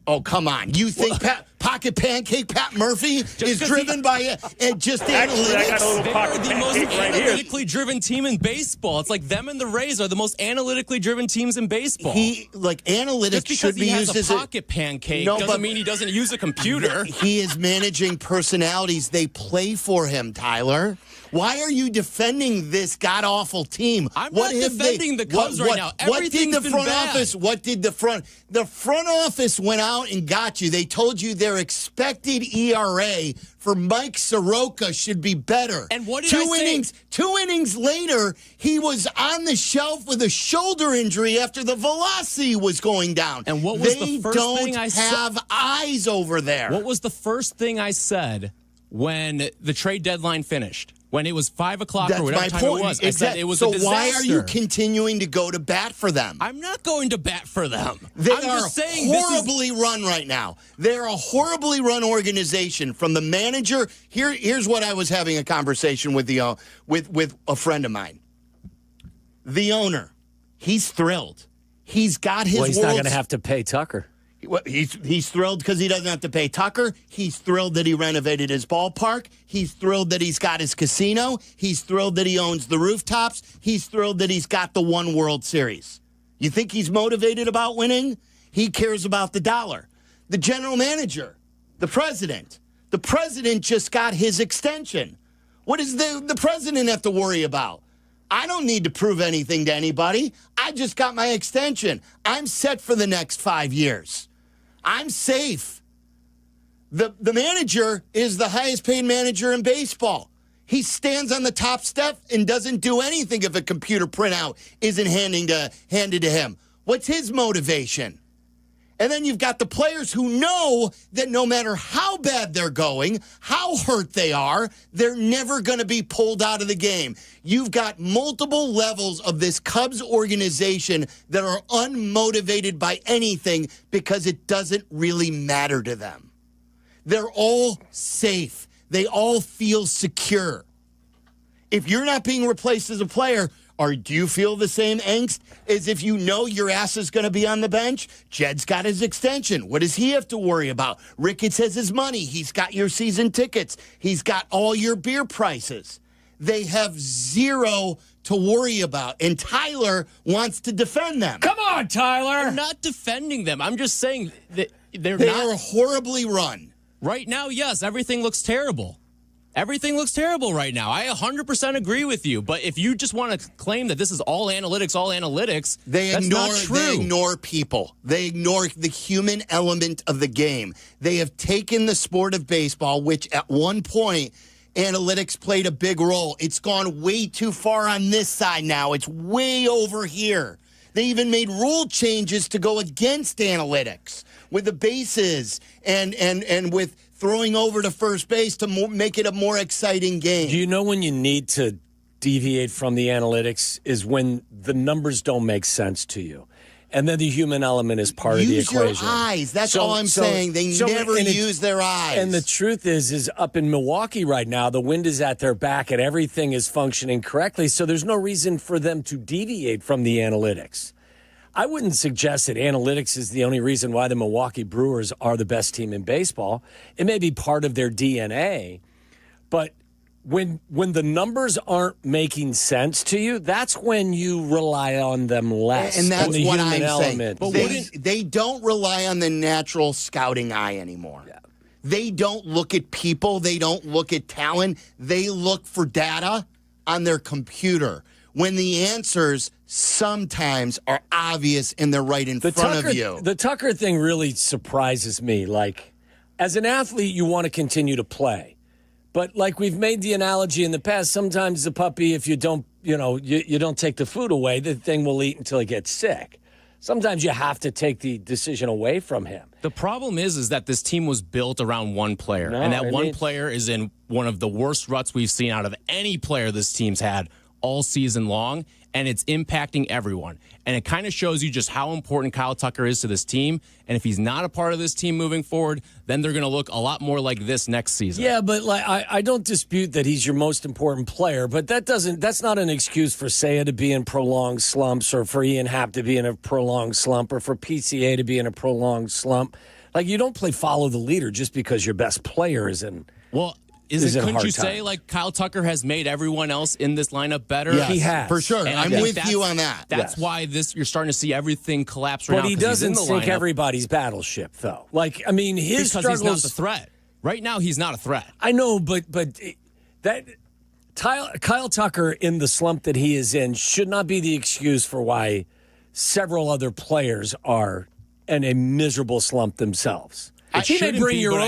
Speaker 1: Oh, come on. You think Pocket Pancake Pat Murphy is driven by just analytics?
Speaker 22: I got a little Pocket
Speaker 7: They're the most
Speaker 22: Pancake right
Speaker 7: analytically
Speaker 22: here.
Speaker 7: driven team in baseball. It's like them and the Rays are the most analytically driven teams in baseball.
Speaker 1: Analytics
Speaker 7: just because
Speaker 1: should be
Speaker 7: he has
Speaker 1: used as
Speaker 7: a pocket pancake doesn't mean he doesn't use a computer.
Speaker 1: He is managing personalities. They play for him, Tyler. Why are you defending this god-awful team?
Speaker 7: I'm not defending the Cubs right now. Everything's been bad.
Speaker 1: What did the front office went out and got you? They told you their expected ERA for Mike Soroka should be better.
Speaker 7: And what did I say?
Speaker 1: 2 innings later, he was on the shelf with a shoulder injury after the velocity was going down.
Speaker 7: And what was the first thing I said?
Speaker 1: They don't have eyes over there.
Speaker 7: What was the first thing I said when the trade deadline finished? When it was 5 o'clock or whatever time it was. I said it was a disaster.
Speaker 1: So why are you continuing to go to bat for them?
Speaker 7: I'm not going to bat for them.
Speaker 1: They
Speaker 7: I'm
Speaker 1: are
Speaker 7: just saying
Speaker 1: horribly run right now. They're a horribly run organization. From the manager, here's what I was having a conversation with with a friend of mine. The owner, he's thrilled. He's got his.
Speaker 4: Well, he's not going to have to pay Tucker.
Speaker 1: He's thrilled because he doesn't have to pay Tucker. He's thrilled that he renovated his ballpark. He's thrilled that he's got his casino. He's thrilled that he owns the rooftops. He's thrilled that he's got the one World Series. You think he's motivated about winning? He cares about the dollar. The general manager, the president just got his extension. What does the president have to worry about? I don't need to prove anything to anybody. I just got my extension. I'm set for the next 5 years. I'm safe. The manager is the highest paid manager in baseball. He stands on the top step and doesn't do anything if a computer printout isn't handed to him. What's his motivation? And then you've got the players who know that no matter how bad they're going, how hurt they are, they're never going to be pulled out of the game. You've got multiple levels of this Cubs organization that are unmotivated by anything because it doesn't really matter to them. They're all safe. They all feel secure. If you're not being replaced as a player, do you feel the same angst as if you know your ass is going to be on the bench? Jed's got his extension. What does he have to worry about? Ricketts has his money. He's got your season tickets. He's got all your beer prices. They have zero to worry about, and Tyler wants to defend them.
Speaker 7: Come on, Tyler! I'm not defending them. I'm just saying that they
Speaker 1: are horribly run.
Speaker 7: Right now, yes, everything looks terrible. Everything looks terrible right now. I 100% agree with you. But if you just want to claim that this is all analytics, that's not true.
Speaker 1: They ignore people. They ignore the human element of the game. They have taken the sport of baseball, which at one point analytics played a big role. It's gone way too far on this side now. It's way over here. They even made rule changes to go against analytics with the bases and with throwing over to first base to make it a more exciting game.
Speaker 4: Do you know when you need to deviate from the analytics is when the numbers don't make sense to you. And then the human element is part of the equation.
Speaker 1: Use your eyes. That's all I'm saying. They never use their eyes.
Speaker 4: And the truth is up in Milwaukee right now, the wind is at their back and everything is functioning correctly. So there's no reason for them to deviate from the analytics. I wouldn't suggest that analytics is the only reason why the Milwaukee Brewers are the best team in baseball. It may be part of their DNA, but when the numbers aren't making sense to you, that's when you rely on them less.
Speaker 1: And that's
Speaker 4: the
Speaker 1: what
Speaker 4: human
Speaker 1: I'm
Speaker 4: element.
Speaker 1: saying. They don't rely on the natural scouting eye anymore. Yeah. They don't look at people. They don't look at talent. They look for data. on their computer when the answers sometimes are obvious and they're right in front of you.
Speaker 4: The Tucker thing really surprises me. Like, as an athlete, you want to continue to play. But like we've made the analogy in the past, sometimes the puppy, if you don't, you don't take the food away, the thing will eat until it gets sick. Sometimes you have to take the decision away from him.
Speaker 7: The problem is that this team was built around one player, and that one player is in one of the worst ruts we've seen out of any player this team's had all season long, and it's impacting everyone. And it kind of shows you just how important Kyle Tucker is to this team. And if he's not a part of this team moving forward, then they're going to look a lot more like this next season.
Speaker 4: Yeah, but like I don't dispute that he's your most important player, but that's not an excuse for Shay to be in prolonged slumps, or for Ian Happ to be in a prolonged slump, or for PCA to be in a prolonged slump. Like, you don't play follow the leader just because your best player is in.
Speaker 7: Well, couldn't you say, like, Kyle Tucker has made everyone else in this lineup better?
Speaker 1: Yes,
Speaker 4: he has.
Speaker 1: For sure.
Speaker 7: And
Speaker 1: I'm with you on that.
Speaker 7: That's why you're starting to see everything collapse right now.
Speaker 4: But he doesn't sink everybody's battleship, though. Like, I mean, his struggles.
Speaker 7: He's not the threat. Right now, he's not a threat.
Speaker 4: I know, but that Kyle Tucker in the slump that he is in should not be the excuse for why several other players are in a miserable slump themselves. He may bring your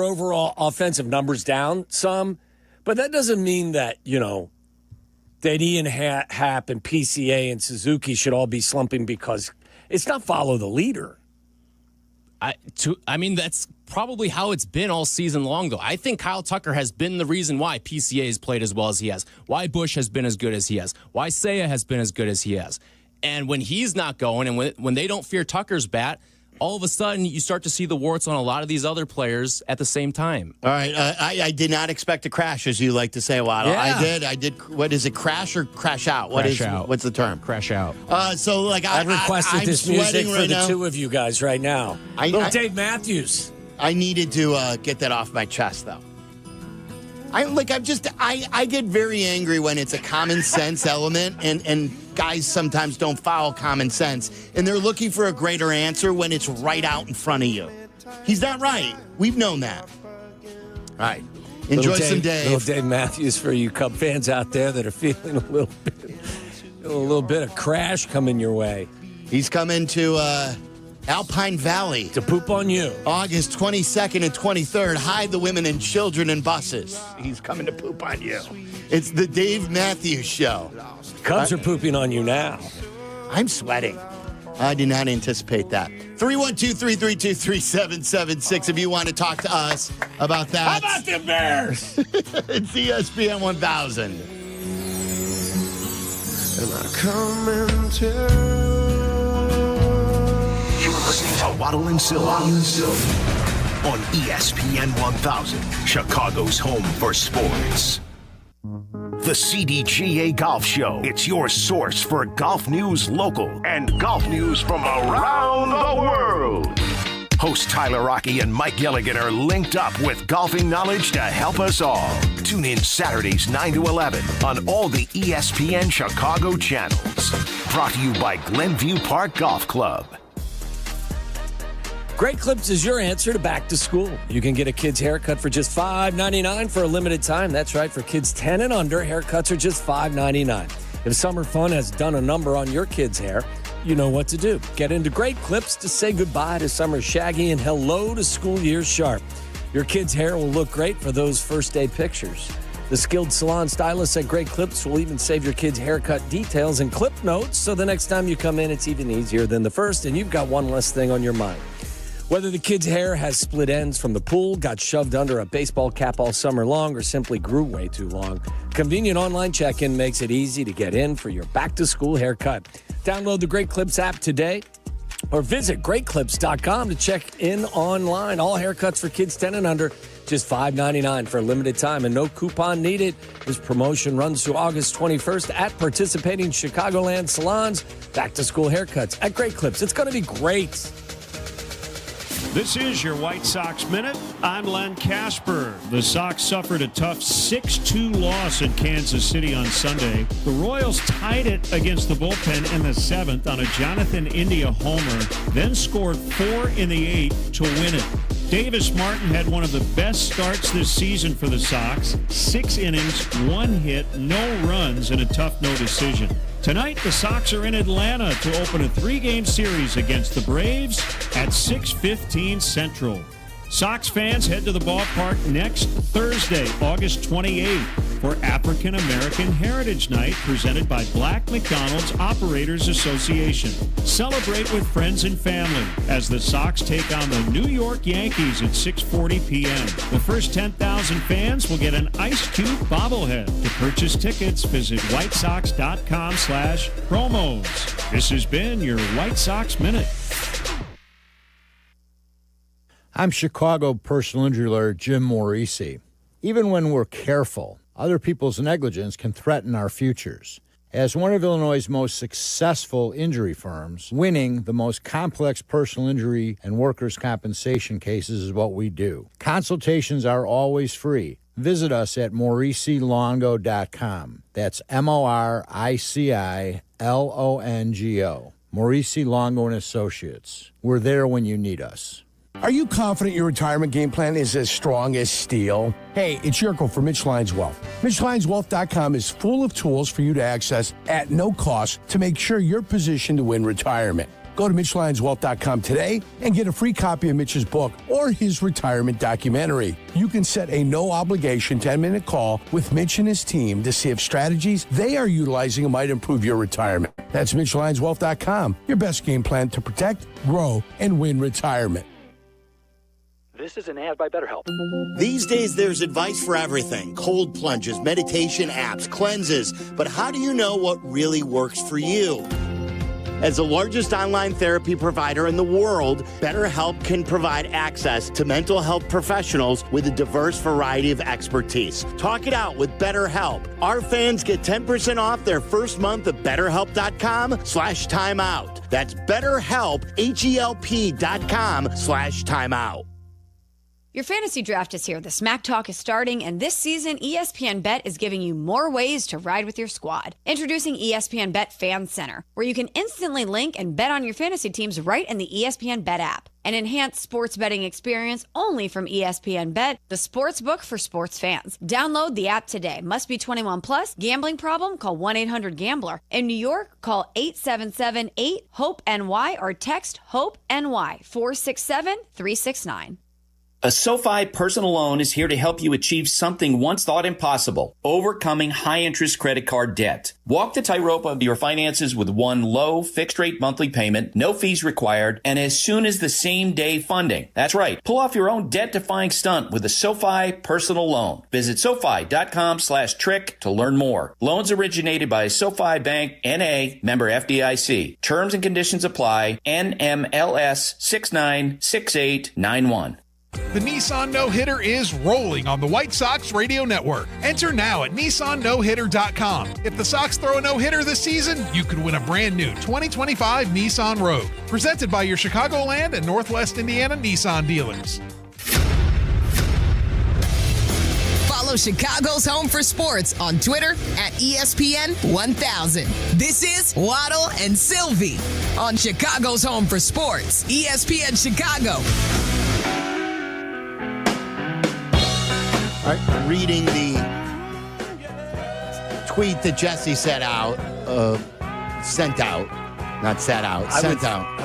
Speaker 4: overall offensive numbers down some, but that doesn't mean that, that Ian Happ and PCA and Suzuki should all be slumping because it's not follow the leader.
Speaker 7: I mean, that's probably how it's been all season long, though. I think Kyle Tucker has been the reason why PCA has played as well as he has, why Bush has been as good as he has, why Shay has been as good as he has. And when he's not going, and when they don't fear Tucker's bat, all of a sudden, you start to see the warts on a lot of these other players at the same time.
Speaker 1: All right. I did not expect a crash, as you like to say, Waddle.
Speaker 7: Yeah.
Speaker 1: I did. What is it, crash or crash out? What's the term?
Speaker 7: Crash out.
Speaker 1: So, like,
Speaker 4: I've requested this music for the two of you guys right now. Dave Matthews.
Speaker 1: I needed to get that off my chest, though. I get very angry when it's a common sense element, and guys sometimes don't follow common sense, and they're looking for a greater answer when it's right out in front of you. He's not right. We've known that. All right. Enjoy some Dave.
Speaker 4: Little Dave Matthews for you Cub fans out there that are feeling a little bit of crash coming your way.
Speaker 1: He's coming to Alpine Valley
Speaker 4: to poop on you.
Speaker 1: August 22nd and 23rd. Hide the women and children in buses. He's coming to poop on you. It's the Dave Matthews Show.
Speaker 4: Cubs are pooping on you now.
Speaker 1: I'm sweating. I did not anticipate that. 312-332-3776 if you want to talk to us about that.
Speaker 4: How about the Bears?
Speaker 1: It's ESPN 1000.
Speaker 23: And I come into
Speaker 17: You're listening to Waddle and Silvy on ESPN 1000, Chicago's home for sports. The CDGA Golf Show. It's your source for golf news local and golf news from around the world. Hosts Tyler Rocky and Mike Gilligan are linked up with golfing knowledge to help us all. Tune in Saturdays 9 to 11 on all the ESPN Chicago channels. Brought to you by Glenview Park Golf Club.
Speaker 4: Great Clips is your answer to back to school. You can get a kid's haircut for just $5.99 for a limited time. That's right, for kids 10 and under, haircuts are just $5.99. If summer fun has done a number on your kid's hair, you know what to do. Get into Great Clips to say goodbye to summer shaggy and hello to school year sharp. Your kid's hair will look great for those first day pictures. The skilled salon stylists at Great Clips will even save your kid's haircut details and clip notes, so the next time you come in, it's even easier than the first, and you've got one less thing on your mind. Whether the kid's hair has split ends from the pool, got shoved under a baseball cap all summer long, or simply grew way too long, convenient online check-in makes it easy to get in for your back-to-school haircut. Download the Great Clips app today or visit greatclips.com to check in online. All haircuts for kids 10 and under, just $5.99 for a limited time and no coupon needed. This promotion runs through August 21st at participating Chicagoland salons. Back-to-school haircuts at Great Clips. It's going to be great.
Speaker 6: This is your White Sox Minute. I'm Len Casper. The Sox suffered a tough 6-2 loss in Kansas City on Sunday. The Royals tied it against the bullpen in the 7th on a Jonathan India homer, then scored 4 in the 8th to win it. Davis Martin had one of the best starts this season for the Sox. 6 innings, 1 hit, no runs, and a tough no decision. Tonight, the Sox are in Atlanta to open a 3-game series against the Braves at 6:15 Central. Sox fans head to the ballpark next Thursday, August 28th, for African American Heritage Night presented by Black McDonald's Operators Association. Celebrate with friends and family as the Sox take on the New York Yankees at 6:40 p.m. The first 10,000 fans will get an Ice Cube bobblehead. To purchase tickets, visit whitesox.com/promos. This has been your White Sox Minute.
Speaker 10: I'm Chicago personal injury lawyer Jim Morisi. Even when we're careful, other people's negligence can threaten our futures. As one of Illinois' most successful injury firms, winning the most complex personal injury and workers' compensation cases is what we do. Consultations are always free. Visit us at MorisiLongo.com. That's MoriciLongo. Morisi Longo and Associates. We're there when you need us.
Speaker 12: Are you confident your retirement game plan is as strong as steel? Hey, it's Jurko for Mitch Lyons Wealth. MitchLyonsWealth.com is full of tools for you to access at no cost to make sure you're positioned to win retirement. Go to MitchLyonsWealth.com today and get a free copy of Mitch's book or his retirement documentary. You can set a no-obligation 10-minute call with Mitch and his team to see if strategies they are utilizing might improve your retirement. That's MitchLyonsWealth.com, your best game plan to protect, grow, and win retirement.
Speaker 13: This is an ad by BetterHelp.
Speaker 1: These days, there's advice for everything. Cold plunges, meditation apps, cleanses. But how do you know what really works for you? As the largest online therapy provider in the world, BetterHelp can provide access to mental health professionals with a diverse variety of expertise. Talk it out with BetterHelp. Our fans get 10% off their first month at BetterHelp.com/timeout. That's BetterHelp, HELP.com/timeout.
Speaker 25: Your fantasy draft is here. The Smack Talk is starting, and this season, ESPN Bet is giving you more ways to ride with your squad. Introducing ESPN Bet Fan Center, where you can instantly link and bet on your fantasy teams right in the ESPN Bet app. An enhanced sports betting experience only from ESPN Bet, the sports book for sports fans. Download the app today. Must be 21 plus. Gambling problem? Call 1-800-GAMBLER. In New York, call 877-8-HOPE-NY or text HOPE-NY 467-369.
Speaker 14: A SoFi personal loan is here to help you achieve something once thought impossible, overcoming high-interest credit card debt. Walk the tightrope of your finances with one low, fixed-rate monthly payment, no fees required, and as soon as the same-day funding. That's right. Pull off your own debt-defying stunt with a SoFi personal loan. Visit SoFi.com/trick to learn more. Loans originated by SoFi Bank, N.A., member FDIC. Terms and conditions apply. NMLS 696891.
Speaker 15: The Nissan No-Hitter is rolling on the White Sox Radio Network. Enter now at NissanNoHitter.com. If the Sox throw a no-hitter this season, you could win a brand new 2025 Nissan Rogue. Presented by your Chicagoland and Northwest Indiana Nissan dealers.
Speaker 11: Follow Chicago's Home for Sports on Twitter at ESPN 1000. This is Waddle and Silvy on Chicago's Home for Sports, ESPN Chicago.
Speaker 1: All right, reading the tweet that Jesse sent out.
Speaker 10: I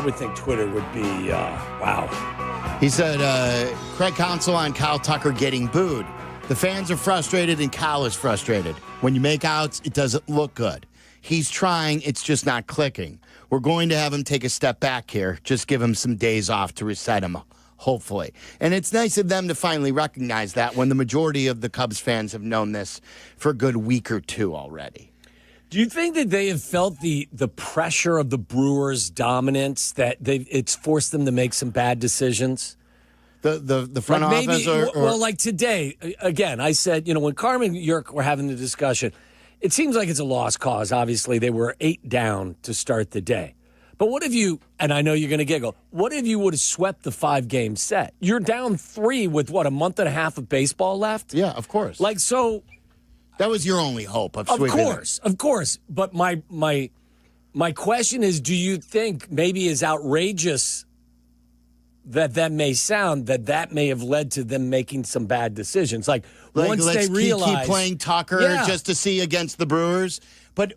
Speaker 10: would think Twitter would be, wow.
Speaker 1: He said, Craig Counsell on Kyle Tucker getting booed. The fans are frustrated and Kyle is frustrated. When you make outs, it doesn't look good. He's trying, it's just not clicking. We're going to have him take a step back here. Just give him some days off to reset him. Hopefully. And it's nice of them to finally recognize that when the majority of the Cubs fans have known this for a good week or two already.
Speaker 4: Do you think that they have felt the pressure of the Brewers' dominance, that it's forced them to make some bad decisions?
Speaker 1: The front office?
Speaker 4: Well, like today, again, I said, when Carmen and Jurko were having the discussion, it seems like it's a lost cause. Obviously, they were 8 down to start the day. But what if you, and I know you're going to giggle, what if you would have swept the 5-game set? You're down 3 with, a month and a half of baseball left?
Speaker 1: Yeah, of course.
Speaker 4: So...
Speaker 1: That was your only hope of sweeping it.
Speaker 4: Of course. But my question is, do you think maybe as outrageous that may sound, that may have led to them making some bad decisions. Like once
Speaker 1: let's
Speaker 4: they realize
Speaker 1: keep playing Tucker just to see against the Brewers, but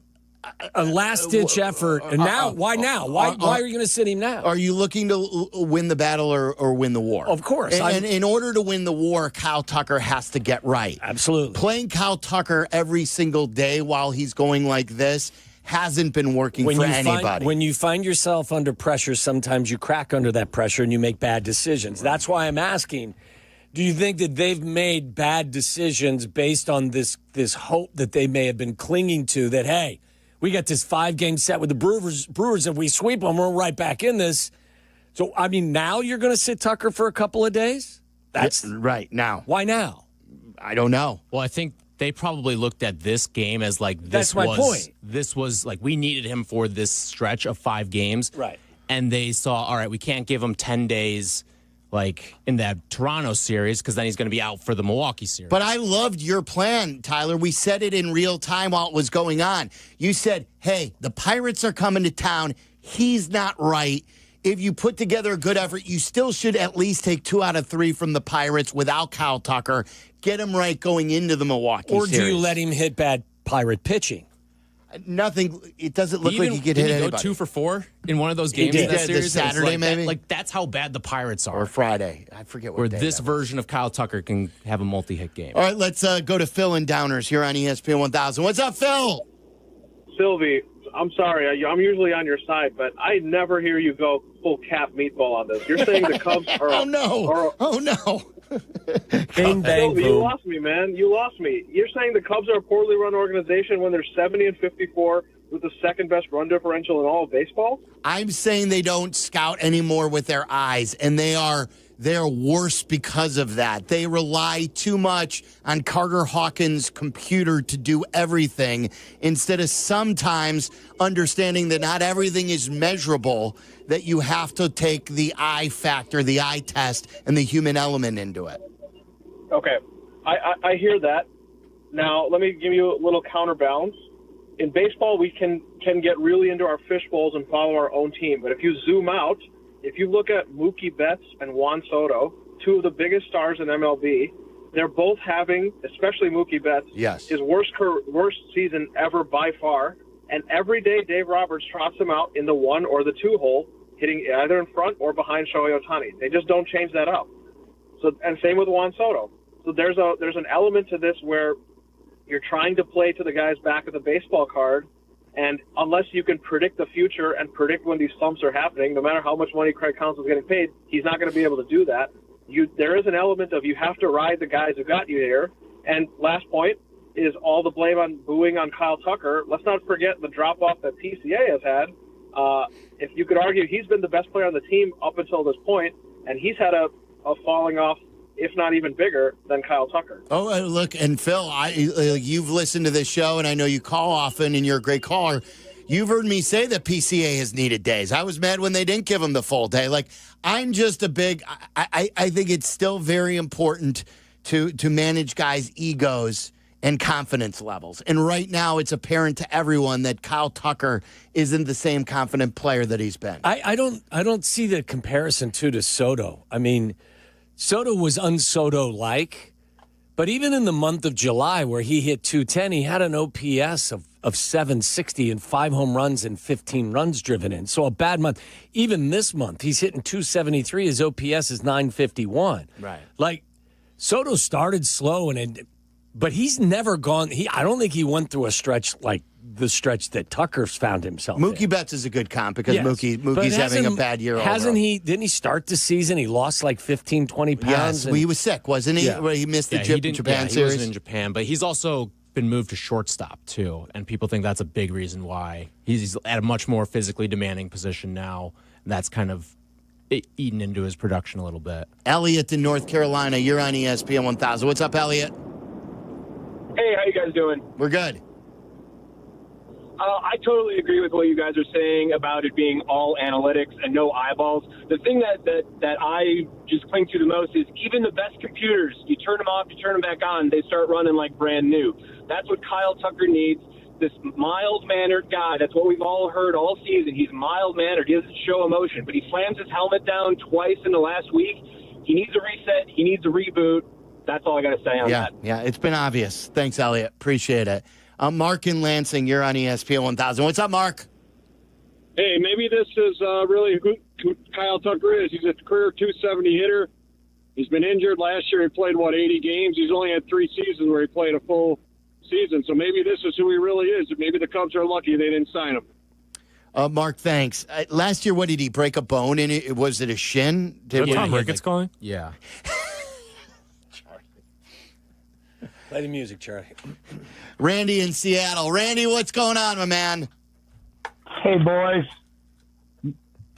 Speaker 4: a last-ditch effort. And now, why now? Why are you going to sit him now?
Speaker 1: Are you looking to win the battle or win the war?
Speaker 4: Of course.
Speaker 1: And in order to win the war, Kyle Tucker has to get right.
Speaker 4: Absolutely.
Speaker 1: Playing Kyle Tucker every single day while he's going like this hasn't been working for anybody.
Speaker 4: When you find yourself under pressure, sometimes you crack under that pressure and you make bad decisions. That's why I'm asking, do you think that they've made bad decisions based on this hope that they may have been clinging to that, hey, we got this 5-game set with the Brewers. If we sweep them, we're right back in this. So, I mean, now you're going to sit Tucker for a couple of days?
Speaker 1: That's right now.
Speaker 4: Why now?
Speaker 1: I don't know.
Speaker 7: Well, I think they probably looked at this game as like
Speaker 4: That's my point.
Speaker 7: This was like we needed him for this stretch of 5 games.
Speaker 4: Right.
Speaker 7: And they saw, all right, we can't give him 10 days like in that Toronto series because then he's going to be out for the Milwaukee series.
Speaker 1: But I loved your plan, Tyler. We said it in real time while it was going on. You said, hey, the Pirates are coming to town. He's not right. If you put together a good effort, you still should at least take 2 out of 3 from the Pirates without Kyle Tucker. Get him right going into the Milwaukee series.
Speaker 4: Or do you let him hit bad Pirate pitching?
Speaker 1: Nothing. It doesn't look like he could hit anybody.
Speaker 7: Did he go 2 for 4 in one of those games?
Speaker 1: He
Speaker 7: in that
Speaker 1: did.
Speaker 7: series?
Speaker 1: The Saturday, maybe?
Speaker 7: That's how bad the Pirates are.
Speaker 1: Or Friday. I forget what
Speaker 7: Where
Speaker 1: day
Speaker 7: this
Speaker 1: that
Speaker 7: version of Kyle Tucker can have a multi-hit game.
Speaker 1: All right, let's go to Phil and Downers here on ESPN 1000. What's up, Phil?
Speaker 2: Silvy, I'm sorry. I'm usually on your side, but I never hear you go full Cap meatball on this. You're saying the Cubs are...
Speaker 1: Oh, no.
Speaker 4: Bing, bang,
Speaker 2: Silvy, you
Speaker 4: boom.
Speaker 2: lost me, man. You lost me. You're saying the Cubs are a poorly run organization when they're 70-54 with the second-best run differential in all of baseball?
Speaker 1: I'm saying they don't scout anymore with their eyes, and they're worse because of that. They rely too much on Carter Hawkins' computer to do everything instead of sometimes understanding that not everything is measurable, that you have to take the eye factor, the eye test, and the human element into it.
Speaker 2: Okay. I hear that. Now, let me give you a little counterbalance. In baseball, we can get really into our fishbowls and follow our own team. But if you zoom out, if you look at Mookie Betts and Juan Soto, 2 of the biggest stars in MLB, they're both having, especially Mookie Betts, his worst season ever by far. And every day, Dave Roberts trots him out in the 1 or the 2 hole, hitting either in front or behind Shohei Ohtani. They just don't change that up. So, and same with Juan Soto. So there's an element to this where you're trying to play to the guy's back of the baseball card, and unless you can predict the future and predict when these slumps are happening, no matter how much money Craig Counsell is getting paid, he's not going to be able to do that. There is an element of you have to ride the guys who got you here. And last point is all the blame on booing on Kyle Tucker. Let's not forget the drop-off that PCA has had. If you could argue he's been the best player on the team up until this point, and he's had a falling off, if not even bigger, than Kyle Tucker.
Speaker 1: Oh, look, and Phil, you've listened to this show, and I know you call often, and you're a great caller. You've heard me say that PCA has needed days. I was mad when they didn't give him the full day. Like, I'm just a big – I think it's still very important to manage guys' egos and confidence levels. And right now it's apparent to everyone that Kyle Tucker isn't the same confident player that he's been.
Speaker 4: I don't see the comparison to Soto. I mean – Soto was un-Soto-like, but even in the month of July where he hit 210, he had an OPS of 760 and 5 home runs and 15 runs driven in. So a bad month. Even this month, he's hitting 273. His OPS is 951.
Speaker 1: Right.
Speaker 4: Like, Soto started slow, but he's never gone. I don't think he went through a stretch like the stretch that Tucker's found himself
Speaker 1: Mookie
Speaker 4: in.
Speaker 1: Betts is a good comp because
Speaker 4: Yes.
Speaker 1: Mookie's having a bad year
Speaker 4: Hasn't
Speaker 1: overall.
Speaker 4: he? Didn't he start the season? He lost like 15, 20 pounds.
Speaker 1: Yes, he was sick, wasn't he?
Speaker 4: Yeah.
Speaker 1: Where he missed the Japan
Speaker 7: He
Speaker 1: series.
Speaker 7: wasn't in Japan, but he's also been moved to shortstop too, and people think that's a big reason why he's at a much more physically demanding position now. And that's kind of eaten into his production a little bit.
Speaker 1: Elliot in North Carolina, you're on ESPN 1000. What's up, Elliot?
Speaker 8: Hey, how you guys doing?
Speaker 1: We're good.
Speaker 8: I totally agree with what you guys are saying about it being all analytics and no eyeballs. The thing that I just cling to the most is even the best computers, you turn them off, you turn them back on, they start running like brand new. That's what Kyle Tucker needs. this mild-mannered guy. That's what we've all heard all season. He's mild-mannered. He doesn't show emotion. But he slams his helmet down twice in the last week. He needs a reset. He needs a reboot. That's all I got to say on that.
Speaker 1: Yeah, it's been obvious. Thanks, Elliot. Appreciate it. Mark in Lansing, you're on ESPN 1000. What's up, Mark?
Speaker 9: Hey, maybe this is really who Kyle Tucker is. He's a career 270 hitter. He's been injured. Last year he played, 80 games? He's only had 3 seasons where he played a full season. So maybe this is who he really is. Maybe the Cubs are lucky they didn't sign him.
Speaker 1: Mark, thanks. Last year, what did he break a bone in it? Was it a shin?
Speaker 5: Is that Tom Ricketts calling?
Speaker 7: Yeah.
Speaker 4: Play the music, Charlie.
Speaker 1: Randy in Seattle. Randy, what's going on, my man?
Speaker 16: Hey, boys.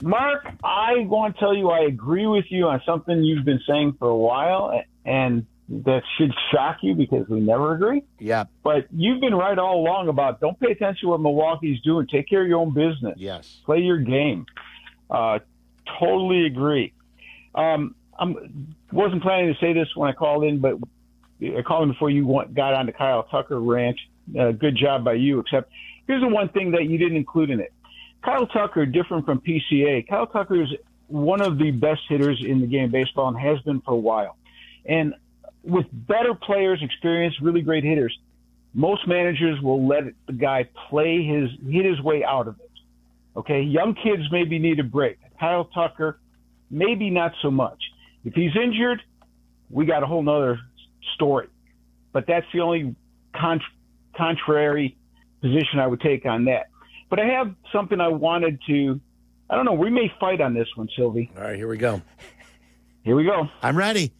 Speaker 16: Mark, I want to tell you I agree with you on something you've been saying for a while, and that should shock you because we never agree.
Speaker 1: Yeah.
Speaker 16: But you've been right all along about don't pay attention to what Milwaukee's doing. Take care of your own business.
Speaker 1: Yes.
Speaker 16: Play your game. Totally agree. I wasn't planning to say this when I called in, but I called in before you got on the Kyle Tucker rant. Good job by you, except here's the one thing that you didn't include in it. Kyle Tucker, different from PCA. Kyle Tucker is one of the best hitters in the game of baseball and has been for a while. And with better players, experienced, really great hitters, most managers will let the guy hit his way out of it. Okay? Young kids maybe need a break. Kyle Tucker, maybe not so much. If he's injured, we got a whole nother story. But that's the only contrary position I would take on that. But I have something I wanted to, I don't know, we may fight on this one, Silvy.
Speaker 4: All right, here we go.
Speaker 16: Here we go.
Speaker 1: I'm ready.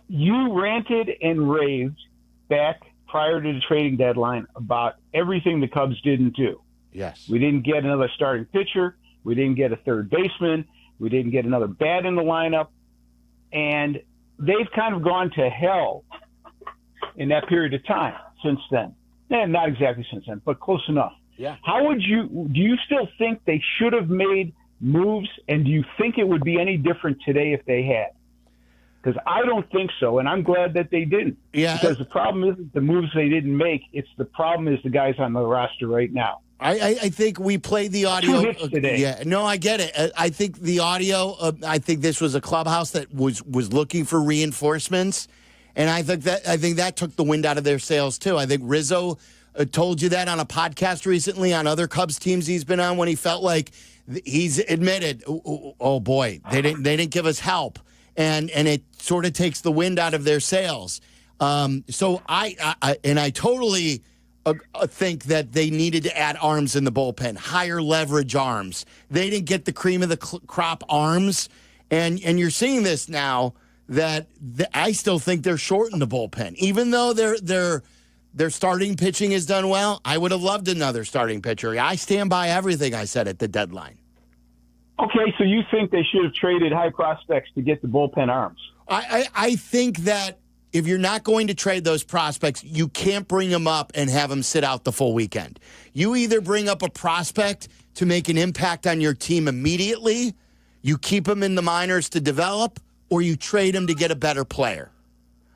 Speaker 16: You ranted and raved back prior to the trading deadline about everything the Cubs didn't do.
Speaker 1: Yes.
Speaker 16: We didn't get another starting pitcher. We didn't get a third baseman. We didn't get another bat in the lineup. And they've kind of gone to hell in that period of time since then. And not exactly since then, but close enough.
Speaker 1: Yeah.
Speaker 16: Do you still think they should have made moves, and do you think it would be any different today if they had? Because I don't think so, and I'm glad that they didn't.
Speaker 1: Yeah.
Speaker 16: Because the problem isn't the moves they didn't make, it's the problem is the guys on the roster right now.
Speaker 1: I think we played the audio.
Speaker 16: 2 hits today.
Speaker 1: Yeah, no, I get it. I think the audio, I think this was a clubhouse that was looking for reinforcements. And I think that took the wind out of their sails, too. I think Rizzo told you that on a podcast recently on other Cubs teams he's been on when he felt like he's admitted, oh boy, they didn't give us help. And it sort of takes the wind out of their sails. So I totally think that they needed to add arms in the bullpen, higher leverage arms. They didn't get the cream of the crop arms. And you're seeing this now. That I still think they're short in the bullpen. Even though their starting pitching has done well, I would have loved another starting pitcher. I stand by everything I said at the deadline.
Speaker 16: Okay, so you think they should have traded high prospects to get the bullpen arms?
Speaker 1: I think that if you're not going to trade those prospects, you can't bring them up and have them sit out the full weekend. You either bring up a prospect to make an impact on your team immediately, you keep them in the minors to develop, or you trade him to get a better player.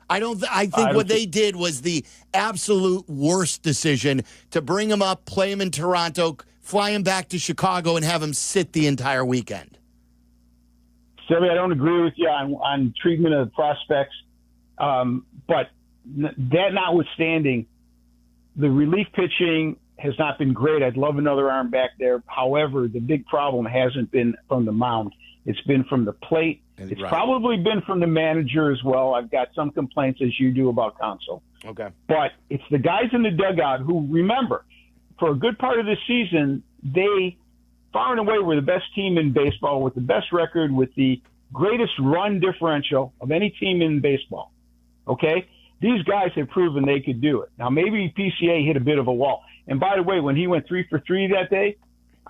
Speaker 1: I think what they did was the absolute worst decision to bring him up, play him in Toronto, fly him back to Chicago, and have him sit the entire weekend.
Speaker 16: Silvy, I don't agree with you on treatment of prospects, but that notwithstanding, the relief pitching has not been great. I'd love another arm back there. However, the big problem hasn't been from the mound. It's been from the plate. It's probably been from the manager as well. I've got some complaints, as you do, about Counsell.
Speaker 1: Okay.
Speaker 16: But it's the guys in the dugout who, remember, for a good part of this season, they far and away were the best team in baseball with the best record, with the greatest run differential of any team in baseball. Okay? These guys have proven they could do it. Now, maybe PCA hit a bit of a wall. And by the way, when he went 3 for 3 that day,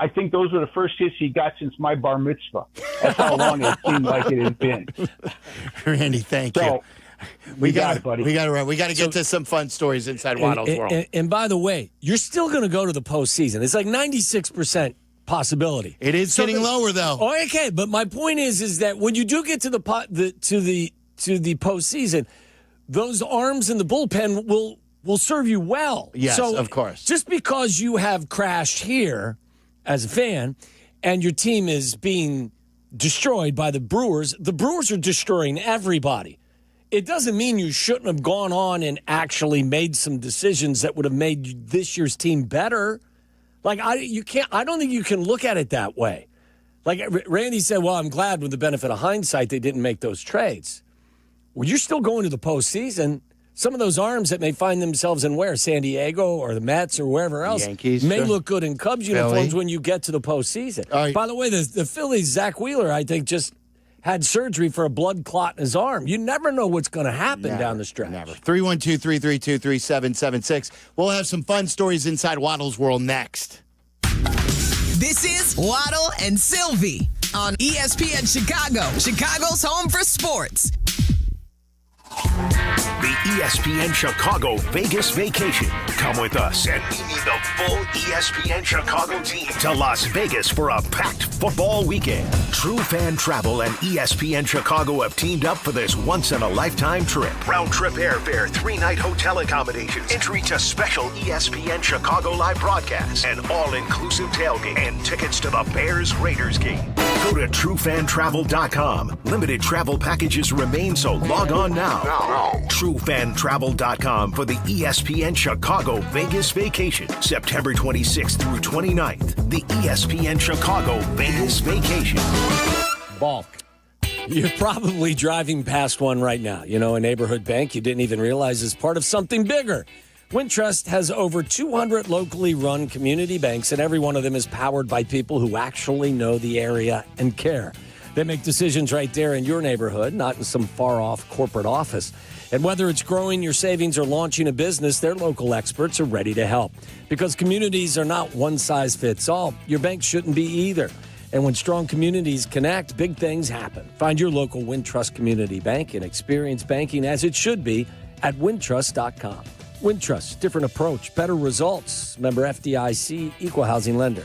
Speaker 16: I think those were the first hits he got since my bar mitzvah. That's how long it seemed like it had been.
Speaker 1: Randy, thank you.
Speaker 16: We got it, buddy.
Speaker 1: We got to get to some fun stories inside Waddle's world.
Speaker 4: And by the way, you're still going to go to the postseason. It's like 96% possibility.
Speaker 1: It is getting lower, though.
Speaker 4: Oh, okay, but my point is that when you do get to the postseason, those arms in the bullpen will will serve you well.
Speaker 1: Yes,
Speaker 4: so
Speaker 1: of course.
Speaker 4: Just because you have crashed here as a fan and your team is being destroyed by the Brewers are destroying everybody. It doesn't mean you shouldn't have gone on and actually made some decisions that would have made this year's team better. Like, I don't think you can look at it that way. Like Randy said, well, I'm glad with the benefit of hindsight they didn't make those trades. Well, you're still going to the postseason. Some of those arms that may find themselves in San Diego or the Mets or wherever else
Speaker 1: Yankees,
Speaker 4: may
Speaker 1: sure.
Speaker 4: look good in Cubs uniforms when you get to the postseason.
Speaker 1: Right.
Speaker 4: By the way, the Phillies, Zach Wheeler, I think, just had surgery for a blood clot in his arm. You never know what's going to happen down the stretch.
Speaker 1: Never. 312-332-3776. We'll have some fun stories inside Waddle's world next.
Speaker 11: This is Waddle and Silvy on ESPN Chicago, Chicago's home for sports.
Speaker 17: The ESPN Chicago Vegas Vacation. Come with us and meet the full ESPN Chicago team to Las Vegas for a packed football weekend. True Fan Travel and ESPN Chicago have teamed up for this once-in-a-lifetime trip. Round-trip airfare, 3-night hotel accommodations, entry to special ESPN Chicago live broadcasts, an all-inclusive tailgate, and tickets to the Bears-Raiders game. Go to TrueFanTravel.com. Limited travel packages remain, so log on now. TrueFanTravel.com for the ESPN Chicago Vegas Vacation, September 26th through 29th. The ESPN Chicago Vegas Vacation.
Speaker 4: Bulk. You're probably driving past one right now. You know, a neighborhood bank you didn't even realize is part of something bigger. Wintrust has over 200 locally run community banks, and every one of them is powered by people who actually know the area and care. They make decisions right there in your neighborhood, not in some far-off corporate office. And whether it's growing your savings or launching a business, their local experts are ready to help. Because communities are not one-size-fits-all, your bank shouldn't be either. And when strong communities connect, big things happen. Find your local Wintrust Community Bank and experience banking as it should be at wintrust.com. Wintrust, different approach, better results. Member FDIC, equal housing lender.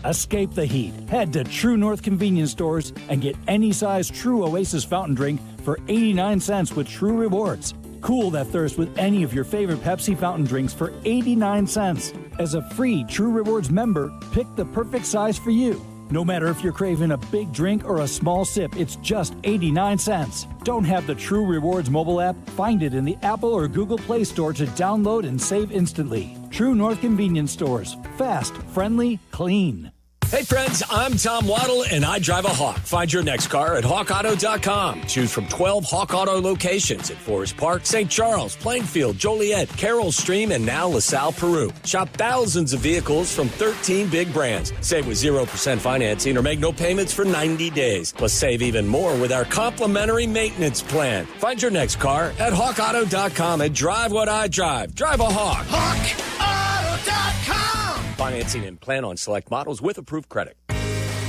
Speaker 18: Escape the heat. Head to True North convenience stores and get any size True Oasis fountain drink for 89 cents with True Rewards. Cool that thirst with any of your favorite Pepsi fountain drinks for 89 cents. As a free True Rewards member, pick the perfect size for you. No matter if you're craving a big drink or a small sip, it's just 89 cents. Don't have the True Rewards mobile app? Find it in the Apple or Google Play Store to download and save instantly. True North convenience stores. Fast, friendly, clean.
Speaker 4: Hey friends, I'm Tom Waddle and I drive a Hawk. Find your next car at hawkauto.com. Choose from 12 Hawk Auto locations at Forest Park, St. Charles, Plainfield, Joliet, Carroll Stream, and now LaSalle, Peru. Shop thousands of vehicles from 13 big brands. Save with 0% financing or make no payments for 90 days. Plus save even more with our complimentary maintenance plan. Find your next car at hawkauto.com and drive what I drive. Drive a Hawk.
Speaker 11: HawkAuto.com.
Speaker 4: Financing and plan on select models with approved credit.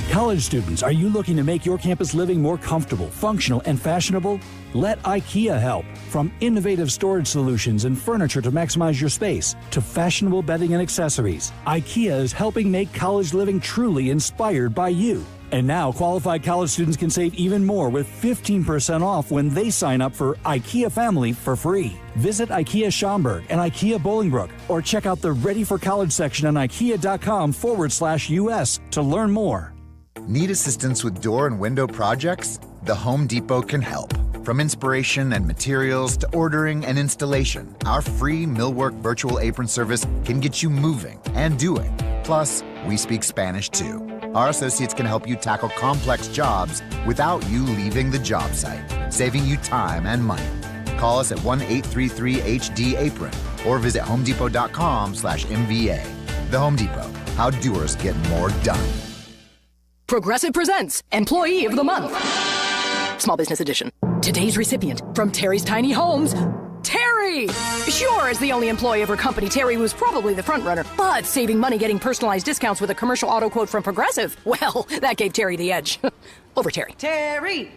Speaker 18: College students, are you looking to make your campus living more comfortable, functional, and fashionable? Let IKEA help. From innovative storage solutions and furniture to maximize your space, to fashionable bedding and accessories, IKEA is helping make college living truly inspired by you. And now, qualified college students can save even more with 15% off when they sign up for IKEA Family for free. Visit IKEA Schaumburg and IKEA Bolingbrook, or check out the Ready for College section on IKEA.com/US to learn more.
Speaker 19: Need assistance with door and window projects? The Home Depot can help. From inspiration and materials to ordering and installation, our free Millwork virtual apron service can get you moving and doing. Plus, we speak Spanish too. Our associates can help you tackle complex jobs without you leaving the job site, saving you time and money. Call us at 1-833-HD-APRON or visit homedepot.com/MVA. The Home Depot, how doers get more done.
Speaker 20: Progressive presents Employee of the Month. Small Business Edition. Today's recipient from Terry's Tiny Homes, Terry! Sure, as the only employee of her company, Terry was probably the front runner, but saving money getting personalized discounts with a commercial auto quote from Progressive, well, that gave Terry the edge. Over Terry.
Speaker 21: Terry!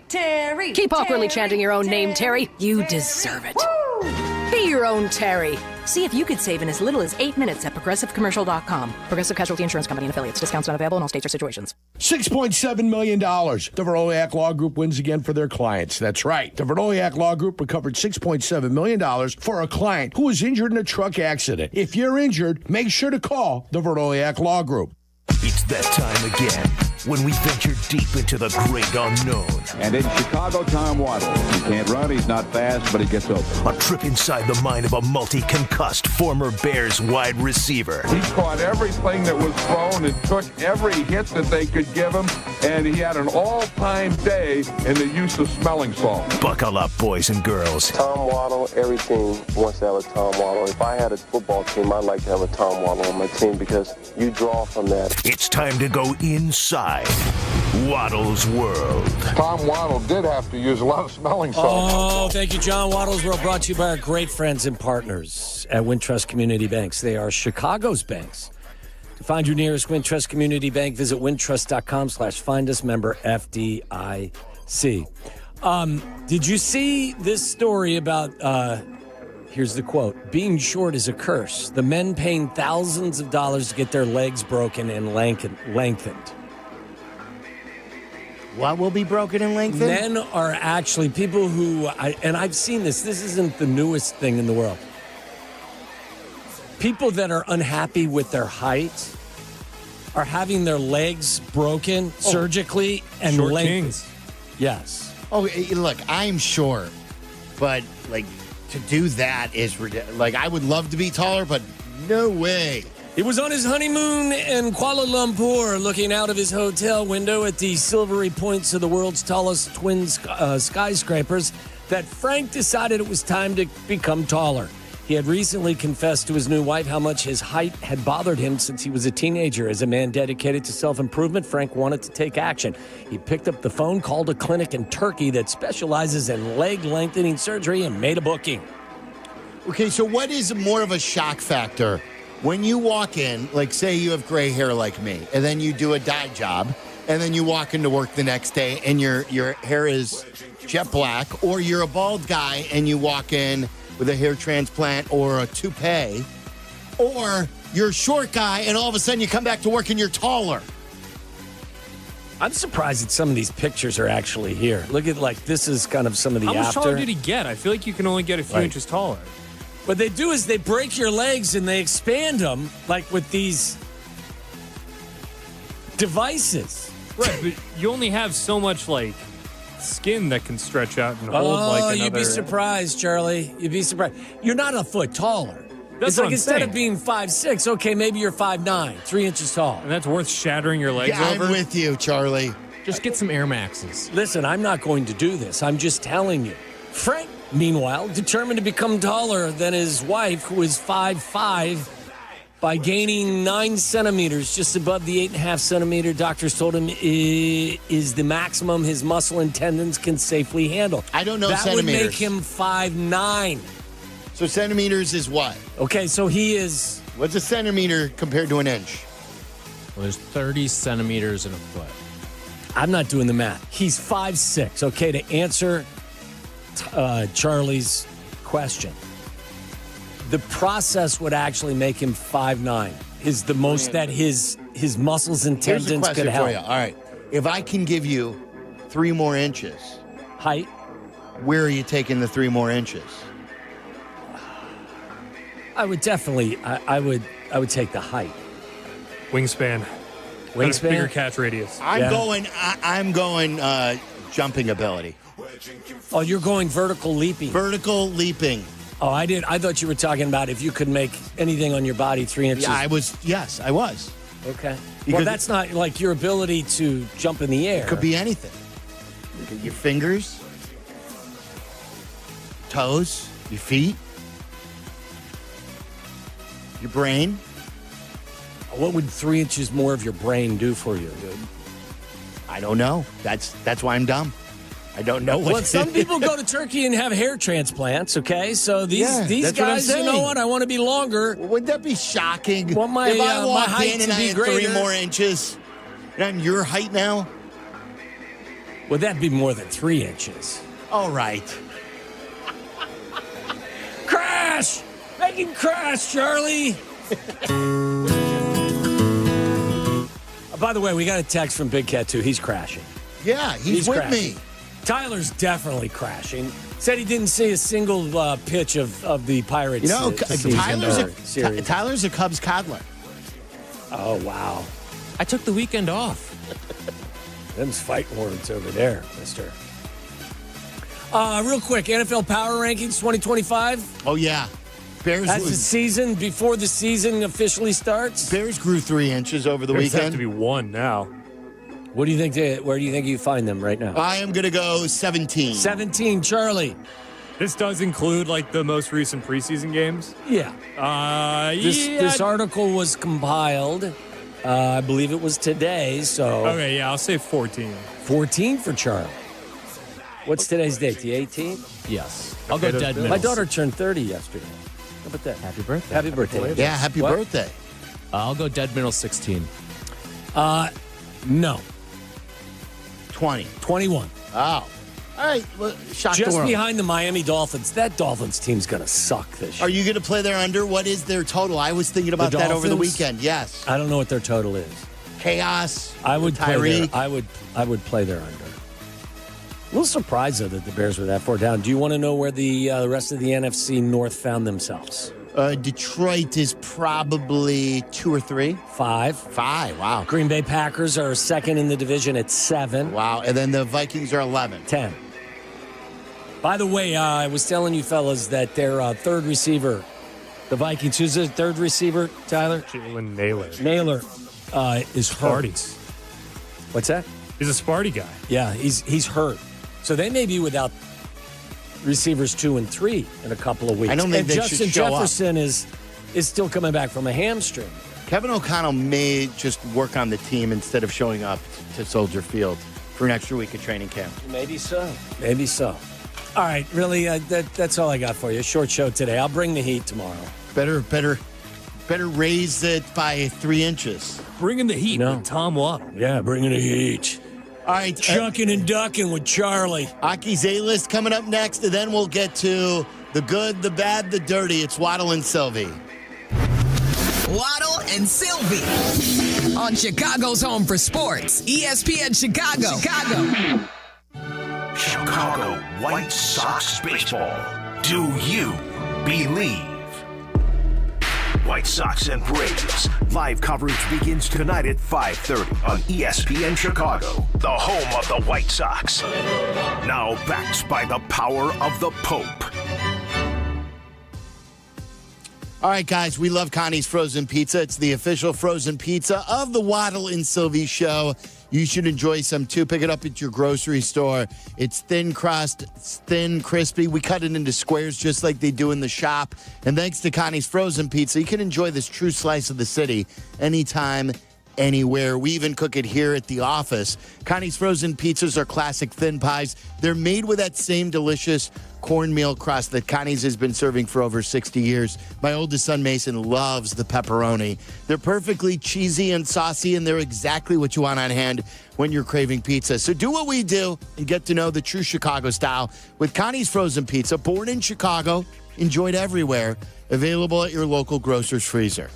Speaker 20: Keep awkwardly chanting your own name, Terry. You deserve it. Woo! Be your own Terry. See if you could save in as little as 8 minutes at ProgressiveCommercial.com. Progressive Casualty Insurance Company and affiliates. Discounts not available in all states or situations.
Speaker 12: $6.7 million. The Veroliak Law Group wins again for their clients. That's right. The Veroliak Law Group recovered $6.7 million for a client who was injured in a truck accident. If you're injured, make sure to call the Veroliak Law Group.
Speaker 17: It's that time again when we venture deep into the great unknown.
Speaker 3: And in Chicago, Tom Waddle. He can't run, he's not fast, but he gets open.
Speaker 17: A trip inside the mind of a multi-concussed former Bears wide receiver.
Speaker 3: He caught everything that was thrown and took every hit that they could give him, and he had an all-time day in the use of smelling salt.
Speaker 17: Buckle up, boys and girls.
Speaker 21: Tom Waddle, every team wants to have a Tom Waddle. If I had a football team, I'd like to have a Tom Waddle on my team because you draw from that.
Speaker 17: It's time to go inside Waddle's world.
Speaker 3: Tom Waddle did have to use a lot of smelling salt.
Speaker 4: Oh, thank you, John. Waddle's World brought to you by our great friends and partners at Wintrust Community Banks. They are Chicago's banks. To find your nearest Wintrust Community Bank, visit wintrust.com/find us, member FDIC. Did you see this story about, here's the quote, being short is a curse. The men paying thousands of dollars to get their legs broken and lengthened.
Speaker 1: What will be broken and lengthened?
Speaker 4: Men are actually people who, and I've seen this isn't the newest thing in the world. People that are unhappy with their height are having their legs broken surgically and
Speaker 5: Short
Speaker 4: lengthened.
Speaker 5: kings.
Speaker 4: Yes.
Speaker 1: Oh, look, I'm short, but like to do that is ridiculous. Like I would love to be taller, but no way.
Speaker 4: He was on his honeymoon in Kuala Lumpur, looking out of his hotel window at the silvery points of the world's tallest twin skyscrapers, that Frank decided it was time to become taller. He had recently confessed to his new wife how much his height had bothered him since he was a teenager. As a man dedicated to self-improvement, Frank wanted to take action. He picked up the phone, called a clinic in Turkey that specializes in leg lengthening surgery, and made a booking.
Speaker 1: Okay, so what is more of a shock factor? When you walk in, like say you have gray hair like me, and then you do a dye job, and then you walk into work the next day and your hair is jet black, or you're a bald guy and you walk in with a hair transplant or a toupee, or you're a short guy and all of a sudden you come back to work and you're taller.
Speaker 4: I'm surprised that some of these pictures are actually here. Look at, like, this is kind of some of the
Speaker 5: How much
Speaker 4: after.
Speaker 5: taller did he get? I feel like you can only get a few inches taller.
Speaker 4: What they do is they break your legs and they expand them, like with these devices.
Speaker 5: Right, but you only have so much, like, skin that can stretch out and hold like another.
Speaker 4: You'd be surprised, Charlie. You'd be surprised. You're not a foot taller.
Speaker 5: That's
Speaker 4: It's
Speaker 5: what
Speaker 4: like
Speaker 5: I'm
Speaker 4: instead
Speaker 5: saying.
Speaker 4: of being 5'6", okay, maybe you're 5'9", 3 inches tall.
Speaker 5: And that's worth shattering your legs
Speaker 1: Yeah,
Speaker 5: over?
Speaker 1: I'm with you, Charlie.
Speaker 7: Just get some Air Maxes.
Speaker 4: Listen, I'm not going to do this. I'm just telling you. Frank, meanwhile, determined to become taller than his wife, who is 5'5", by gaining 9 centimeters, just above the 8.5 centimeter doctors told him is the maximum his muscle and tendons can safely handle.
Speaker 1: I don't know
Speaker 4: that
Speaker 1: centimeters.
Speaker 4: That would make him 5'9".
Speaker 1: So centimeters is what?
Speaker 4: Okay, so he is...
Speaker 1: What's a centimeter compared to an inch?
Speaker 7: Well, there's 30 centimeters in a foot.
Speaker 4: I'm not doing the math. He's 5'6", okay, to answer Charlie's question. The process would actually make him 5'9", is the most that his muscles and
Speaker 1: Here's a
Speaker 4: tendons
Speaker 1: question
Speaker 4: could help.
Speaker 1: for you. All right. If I can give you 3 more inches.
Speaker 4: Height?
Speaker 1: Where are you taking the 3 more inches?
Speaker 4: I would definitely, I would take the height.
Speaker 5: Wingspan.
Speaker 4: Wingspan?
Speaker 5: Bigger catch radius.
Speaker 1: I'm going jumping ability.
Speaker 4: Oh, you're going vertical leaping.
Speaker 1: Vertical leaping.
Speaker 4: Oh, I thought you were talking about if you could make anything on your body 3 inches.
Speaker 1: Yeah, I was. Yes, I was.
Speaker 4: Okay.
Speaker 1: Because
Speaker 4: well, that's not like your ability to jump in the air.
Speaker 1: It could be anything. Your fingers, toes, your feet, your brain.
Speaker 4: What would 3 inches more of your brain do for you, dude?
Speaker 1: I don't know. That's why I'm dumb. I don't know what.
Speaker 4: Well, some people go to Turkey and have hair transplants, okay? So these
Speaker 1: that's what I'm
Speaker 4: guys, you know
Speaker 1: saying.
Speaker 4: what? I want to be longer.
Speaker 1: Would that be shocking?
Speaker 4: Want my,
Speaker 1: if I
Speaker 4: my
Speaker 1: walked
Speaker 4: height
Speaker 1: in
Speaker 4: to
Speaker 1: and I
Speaker 4: be
Speaker 1: had
Speaker 4: greater.
Speaker 1: 3 more inches, and I'm your height now?
Speaker 4: Would that be more than 3 inches?
Speaker 1: All right.
Speaker 4: Crash! Make him crash, Charlie! By the way, we got a text from Big Cat, too. He's crashing.
Speaker 1: Yeah, he's with
Speaker 4: crashing.
Speaker 1: me.
Speaker 4: Tyler's definitely crashing. Said he didn't see a single pitch of the Pirates.
Speaker 1: Tyler's a Cubs coddler.
Speaker 4: Oh, wow.
Speaker 7: I took the weekend off.
Speaker 4: Them's fighting words over there, mister. Real quick, NFL Power Rankings 2025.
Speaker 1: Oh, yeah. Bears.
Speaker 4: That's the season before the season officially starts.
Speaker 1: Bears grew 3 inches over the
Speaker 5: Bears
Speaker 1: weekend.
Speaker 5: have to be 1 now.
Speaker 4: What do you think? Where do you think you find them right now?
Speaker 1: I am going to go 17.
Speaker 4: 17, Charlie.
Speaker 5: This does include like the most recent preseason games.
Speaker 4: Yeah. This article was compiled. I believe it was today. So
Speaker 5: okay, yeah, I'll say 14.
Speaker 4: 14 for Charlie. What's today's date? The 18th?
Speaker 7: Yes. I'll go dead middle.
Speaker 4: My daughter turned 30 yesterday. How about that?
Speaker 7: Happy birthday.
Speaker 4: Happy birthday.
Speaker 1: Yeah, happy birthday.
Speaker 7: I'll go dead middle 16.
Speaker 4: No.
Speaker 1: 20.
Speaker 4: 21.
Speaker 1: Oh. All right. Well, shock the
Speaker 4: Just
Speaker 1: world.
Speaker 4: behind the Miami Dolphins. That Dolphins team's going to suck this year.
Speaker 1: Are you going to play their under? What is their total? I was thinking about that over the weekend. Yes.
Speaker 4: I don't know what their total is.
Speaker 1: Chaos.
Speaker 4: I would
Speaker 1: Tyreek.
Speaker 4: I would play their under. A little surprised, though, that the Bears were that far down. Do you want to know where the rest of the NFC North found themselves?
Speaker 1: Detroit is probably 2 or 3.
Speaker 4: 5.
Speaker 1: 5, wow.
Speaker 4: Green Bay Packers are second in the division at 7.
Speaker 1: Wow, and then the Vikings are 11.
Speaker 4: 10. By the way, I was telling you fellas that their third receiver, the Vikings, who's their third receiver, Tyler?
Speaker 5: Jalen Naylor.
Speaker 4: Naylor is hurt.
Speaker 5: Sparties.
Speaker 4: What's that?
Speaker 5: He's a Sparty guy.
Speaker 4: Yeah, he's hurt. So they may be without receivers 2 and 3 in a couple of weeks.
Speaker 1: I don't think they
Speaker 4: Justin
Speaker 1: should show
Speaker 4: Jefferson is still coming back from a hamstring.
Speaker 1: Kevin O'Connell may just work on the team instead of showing up to Soldier Field for an extra week of training camp.
Speaker 4: Maybe so. Maybe so. All right, really, that's all I got for you. Short show today. I'll bring the heat tomorrow.
Speaker 1: Better raise it by 3 inches.
Speaker 5: Bringing the heat with Tom Waddle.
Speaker 4: Yeah, bringing the heat.
Speaker 1: All right.
Speaker 4: Chucking and ducking with Charlie.
Speaker 1: Aki's A-list coming up next, and then we'll get to the good, the bad, the dirty. It's Waddle and Silvy.
Speaker 11: Waddle and Silvy on Chicago's home for sports, ESPN Chicago.
Speaker 17: Chicago White Sox baseball. Do you believe? White Sox and Braves. Live coverage begins tonight at 5:30 on ESPN Chicago, the home of the White Sox. Now backed by the power of the Pope.
Speaker 1: All right, guys, we love Connie's Frozen Pizza. It's the official frozen pizza of the Waddle and Silvy Show. You should enjoy some, too. Pick it up at your grocery store. It's thin crust, it's thin, crispy. We cut it into squares just like they do in the shop. And thanks to Connie's Frozen Pizza, you can enjoy this true slice of the city anytime, anywhere. We even cook it here at the office. Connie's Frozen Pizzas are classic thin pies. They're made with that same delicious cornmeal crust that Connie's has been serving for over 60 years. My oldest son, Mason, loves the pepperoni. They're perfectly cheesy and saucy, and they're exactly what you want on hand when you're craving pizza. So do what we do and get to know the true Chicago style with Connie's Frozen Pizza. Born in Chicago, enjoyed everywhere. Available at your local grocer's freezer.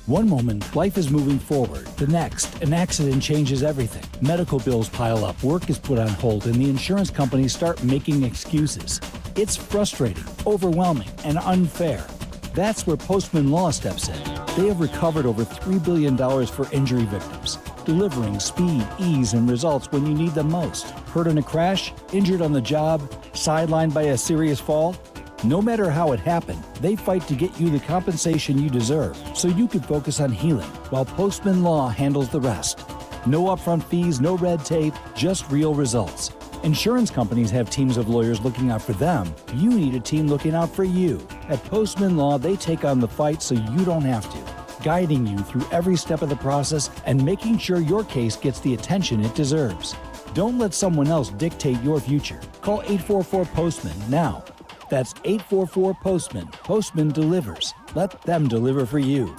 Speaker 18: One moment, life is moving forward. The next, an accident changes everything. Medical bills pile up, work is put on hold, and the insurance companies start making excuses. It's frustrating, overwhelming, and unfair. That's where Postman Law steps in. They have recovered over $3 billion for injury victims, delivering speed, ease, and results when you need them most. Hurt in a crash? Injured on the job? Sidelined by a serious fall? No matter how it happened, they fight to get you the compensation you deserve so you can focus on healing while Postman Law handles the rest. No upfront fees, no red tape, just real results. Insurance companies have teams of lawyers looking out for them. You need a team looking out for you. At Postman Law, they take on the fight so you don't have to, guiding you through every step of the process and making sure your case gets the attention it deserves. Don't let someone else dictate your future. Call 844-POSTMAN now. That's 844-POSTMAN. Postman delivers. Let them deliver for you.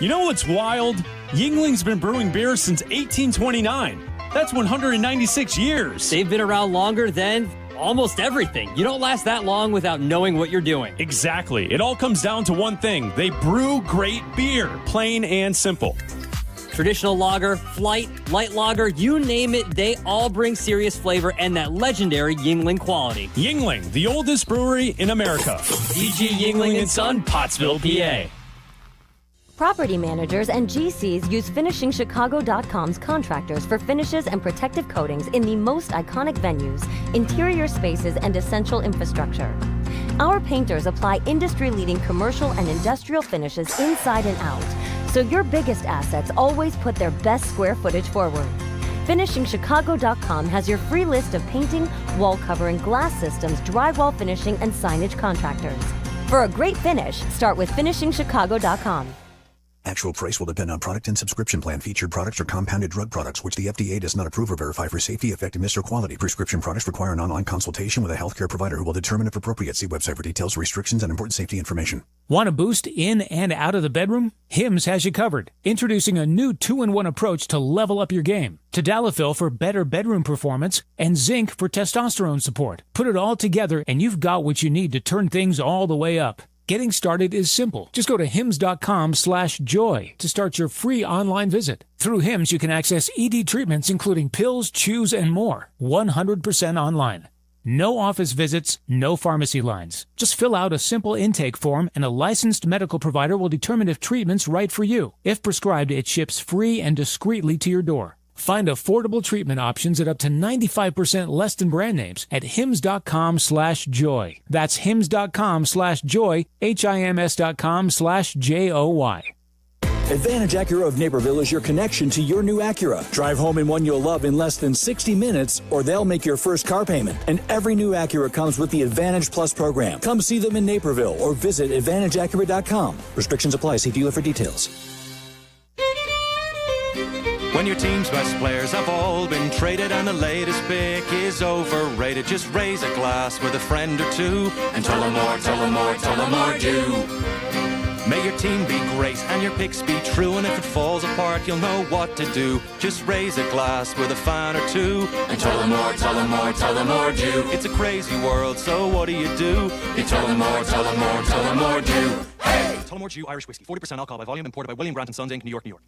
Speaker 6: You know what's wild? Yingling's been brewing beer since 1829. That's 196 years.
Speaker 13: They've been around longer than almost everything. You don't last that long without knowing what you're doing.
Speaker 6: Exactly. It all comes down to one thing. They brew great beer, plain and simple.
Speaker 13: Traditional lager, flight, light lager, you name it, they all bring serious flavor and that legendary Yuengling quality.
Speaker 6: Yuengling, the oldest brewery in America.
Speaker 13: DG Yuengling & Son, Pottsville, PA.
Speaker 22: Property managers and GCs use FinishingChicago.com's contractors for finishes and protective coatings in the most iconic venues, interior spaces, and essential infrastructure. Our painters apply industry-leading commercial and industrial finishes inside and out, so your biggest assets always put their best square footage forward. FinishingChicago.com has your free list of painting, wall covering, glass systems, drywall finishing, and signage contractors. For a great finish, start with FinishingChicago.com.
Speaker 23: Actual price will depend on product and subscription plan. Featured products are compounded drug products, which the FDA does not approve or verify for safety, effectiveness, or quality. Prescription products require an online consultation with a healthcare provider who will determine if appropriate. See website for details, restrictions, and important safety information.
Speaker 24: Want a boost in and out of the bedroom? Hims has you covered. Introducing a new 2-in-1 approach to level up your game. Tadalafil for better bedroom performance and zinc for testosterone support. Put it all together and you've got what you need to turn things all the way up. Getting started is simple. Just go to hims.com/joy to start your free online visit. Through Hims, you can access ED treatments including pills, chews, and more. 100% online. No office visits, no pharmacy lines. Just fill out a simple intake form and a licensed medical provider will determine if treatment's right for you. If prescribed, it ships free and discreetly to your door. Find affordable treatment options at up to 95% less than brand names at hims.com/joy. That's hims.com/joy, hims.com/joy.
Speaker 18: Advantage Acura of Naperville is your connection to your new Acura. Drive home in one you'll love in less than 60 minutes, or they'll make your first car payment. And every new Acura comes with the Advantage Plus program. Come see them in Naperville or visit AdvantageAcura.com. Restrictions apply. See dealer for details.
Speaker 25: When your team's best players have all been traded and the latest pick is overrated, just raise a glass with a friend or two and tell them more, tell them more, tell them more do. May your team be great and your picks be true, and if it falls apart, you'll know what to do. Just raise a glass with a fan or two and tell them more, tell them more, tell them more do. It's a crazy world, so what do? You tell them more, tell them more, tell them more do. Hey!
Speaker 26: Tullamore Dew Irish Whiskey, 40% alcohol by volume, imported by William Grant & Sons, Inc., New York, New York.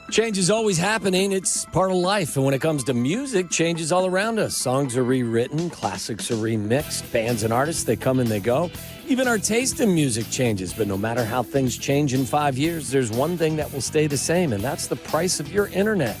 Speaker 4: Change is always happening. It's part of life. And when it comes to music, change is all around us. Songs are rewritten, classics are remixed, bands and artists, they come and they go. Even our taste in music changes. But no matter how things change in 5 years, there's one thing that will stay the same, and that's the price of your internet.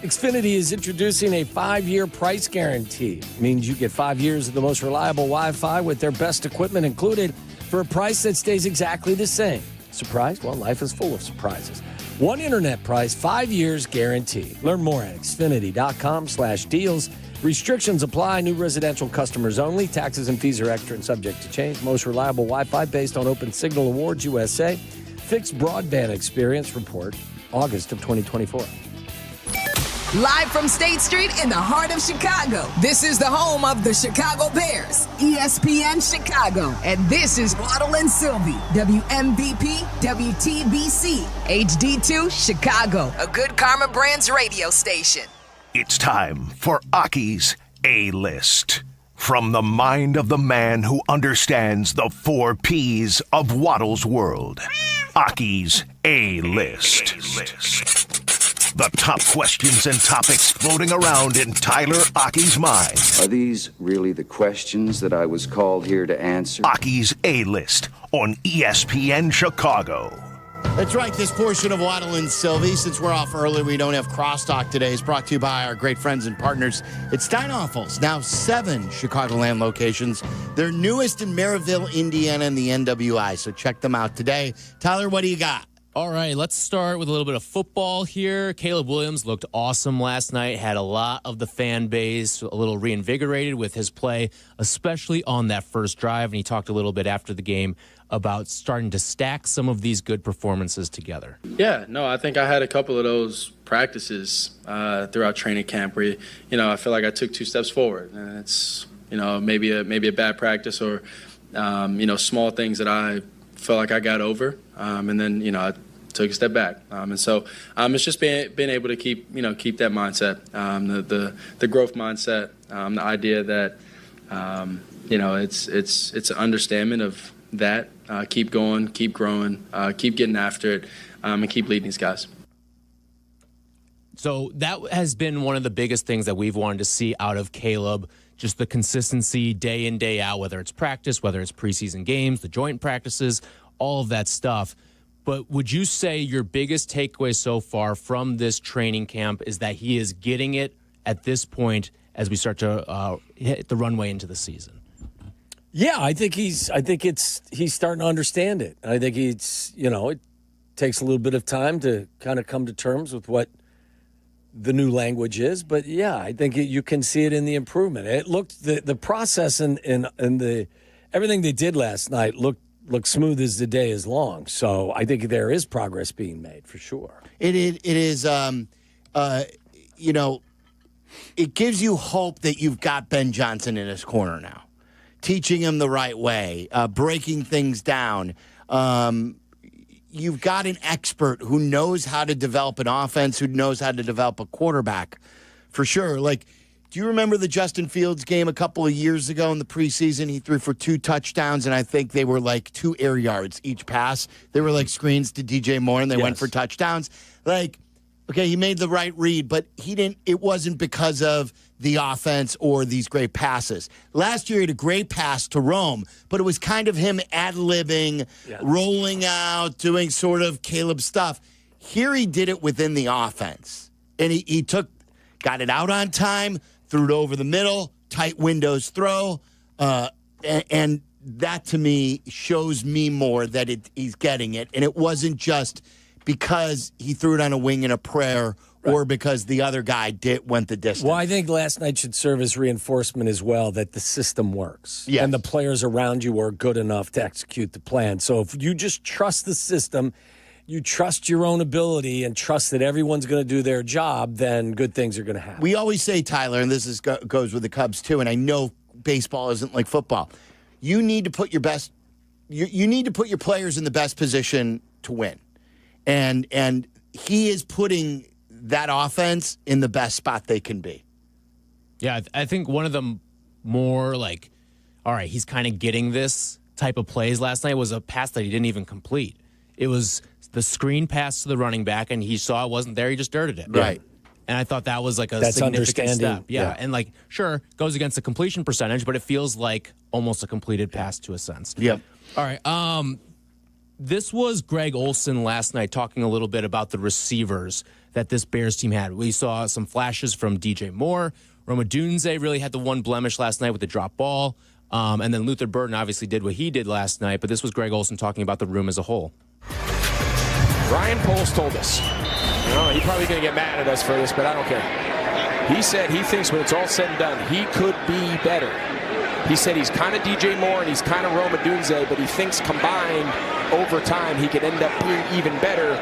Speaker 4: Xfinity is introducing a 5-year price guarantee. It means you get 5 years of the most reliable Wi-Fi with their best equipment included for a price that stays exactly the same. Surprised? Well, life is full of surprises. One internet price, 5 years guarantee. Learn more at xfinity.com/deals. Restrictions apply. New residential customers only. Taxes and fees are extra and subject to change. Most reliable Wi-Fi based on Open Signal Awards USA. Fixed broadband experience report, August of 2024.
Speaker 11: Live from State Street in the heart of Chicago, this is the home of the Chicago Bears, ESPN Chicago. And this is Waddle and Silvy, WMVP, WTBC, HD2, Chicago, a good Carmen Brands radio station.
Speaker 17: It's time for Aki's A-List. From the mind of the man who understands the 4 Ps of Waddle's world. Aki's A-List. The top questions and topics floating around in Tyler Aki's mind.
Speaker 27: Are these really the questions that I was called here to answer?
Speaker 17: Aki's A-List on ESPN Chicago.
Speaker 1: That's right. This portion of Waddle and Silvy, since we're off early, we don't have crosstalk today, is brought to you by our great friends and partners. It's Dinosaur's, now 7 Chicagoland locations. Their newest in Maryville, Indiana, and the NWI. So check them out today. Tyler, what do you got?
Speaker 7: All right, let's start with a little bit of football here. Caleb Williams looked awesome last night, had a lot of the fan base a little reinvigorated with his play, especially on that first drive. And he talked a little bit after the game about starting to stack some of these good performances together.
Speaker 28: Yeah, no, I think I had a couple of those practices throughout training camp where, I feel like I took 2 steps forward. And it's, maybe a bad practice or, small things that I felt like I got over. And then, took a step back. And so it's just being able to keep that mindset, the growth mindset, the idea that, it's an understanding of that. Keep going, keep growing, keep getting after it, and keep leading these guys.
Speaker 7: So that has been one of the biggest things that we've wanted to see out of Caleb, just the consistency day in, day out, whether it's practice, whether it's preseason games, the joint practices, all of that stuff. But would you say your biggest takeaway so far from this training camp is that he is getting it at this point as we start to hit the runway into the season?
Speaker 4: Yeah, I think he's starting to understand it. I think it takes a little bit of time to kind of come to terms with what the new language is, but yeah, I think you can see it in the improvement. It looked the process and the everything they did last night looked smooth as the day is long. So I think there is progress being made for sure.
Speaker 1: It is. It gives you hope that you've got Ben Johnson in his corner now, teaching him the right way, breaking things down. You've got an expert who knows how to develop an offense, who knows how to develop a quarterback, for sure. Like, do you remember the Justin Fields game a couple of years ago in the preseason? He threw for 2 touchdowns, and I think they were like 2 air yards each pass. They were like screens to DJ Moore, and they went for touchdowns. Like, okay, he made the right read, but it wasn't because of the offense or these great passes. Last year, he had a great pass to Rome, but it was kind of him ad-libbing, rolling out, doing sort of Caleb stuff. Here he did it within the offense. And he got it out on time, threw it over the middle, tight windows throw, and that to me shows me more that he's getting it. And it wasn't just because he threw it on a wing in a prayer or because the other guy went the distance.
Speaker 4: Well, I think last night should serve as reinforcement as well that the system works.
Speaker 1: Yes.
Speaker 4: And the players around you are good enough to execute the plan. So if you just trust the system, you trust your own ability and trust that everyone's going to do their job, then good things are going to happen.
Speaker 1: We always say, Tyler, and this goes with the Cubs too, and I know baseball isn't like football. You need to put your you need to put your players in the best position to win. And he is putting that offense in the best spot they can be.
Speaker 7: Yeah, I think one of the more like, all right, he's kind of getting this type of plays last night was a pass that he didn't even complete. It was the screen pass to the running back, and he saw it wasn't there. He just dirted it.
Speaker 1: Right.
Speaker 7: And I thought that was like a
Speaker 4: That's
Speaker 7: significant step.
Speaker 4: understanding.
Speaker 7: Yeah. And like, sure, goes against the completion percentage, but it feels like almost a completed pass to a sense.
Speaker 1: Yep.
Speaker 7: All right. This was Greg Olson last night talking a little bit about the receivers that this Bears team had. We saw some flashes from DJ Moore. Roma Dunze really had the one blemish last night with the drop ball. And then Luther Burden obviously did what he did last night, but this was Greg Olson talking about the room as a whole.
Speaker 2: Ryan Poles told us, he's probably going to get mad at us for this, but I don't care. He said he thinks when it's all said and done, he could be better. He said he's kind of DJ Moore and he's kind of Roma Dunze, but he thinks combined over time he could end up being even better,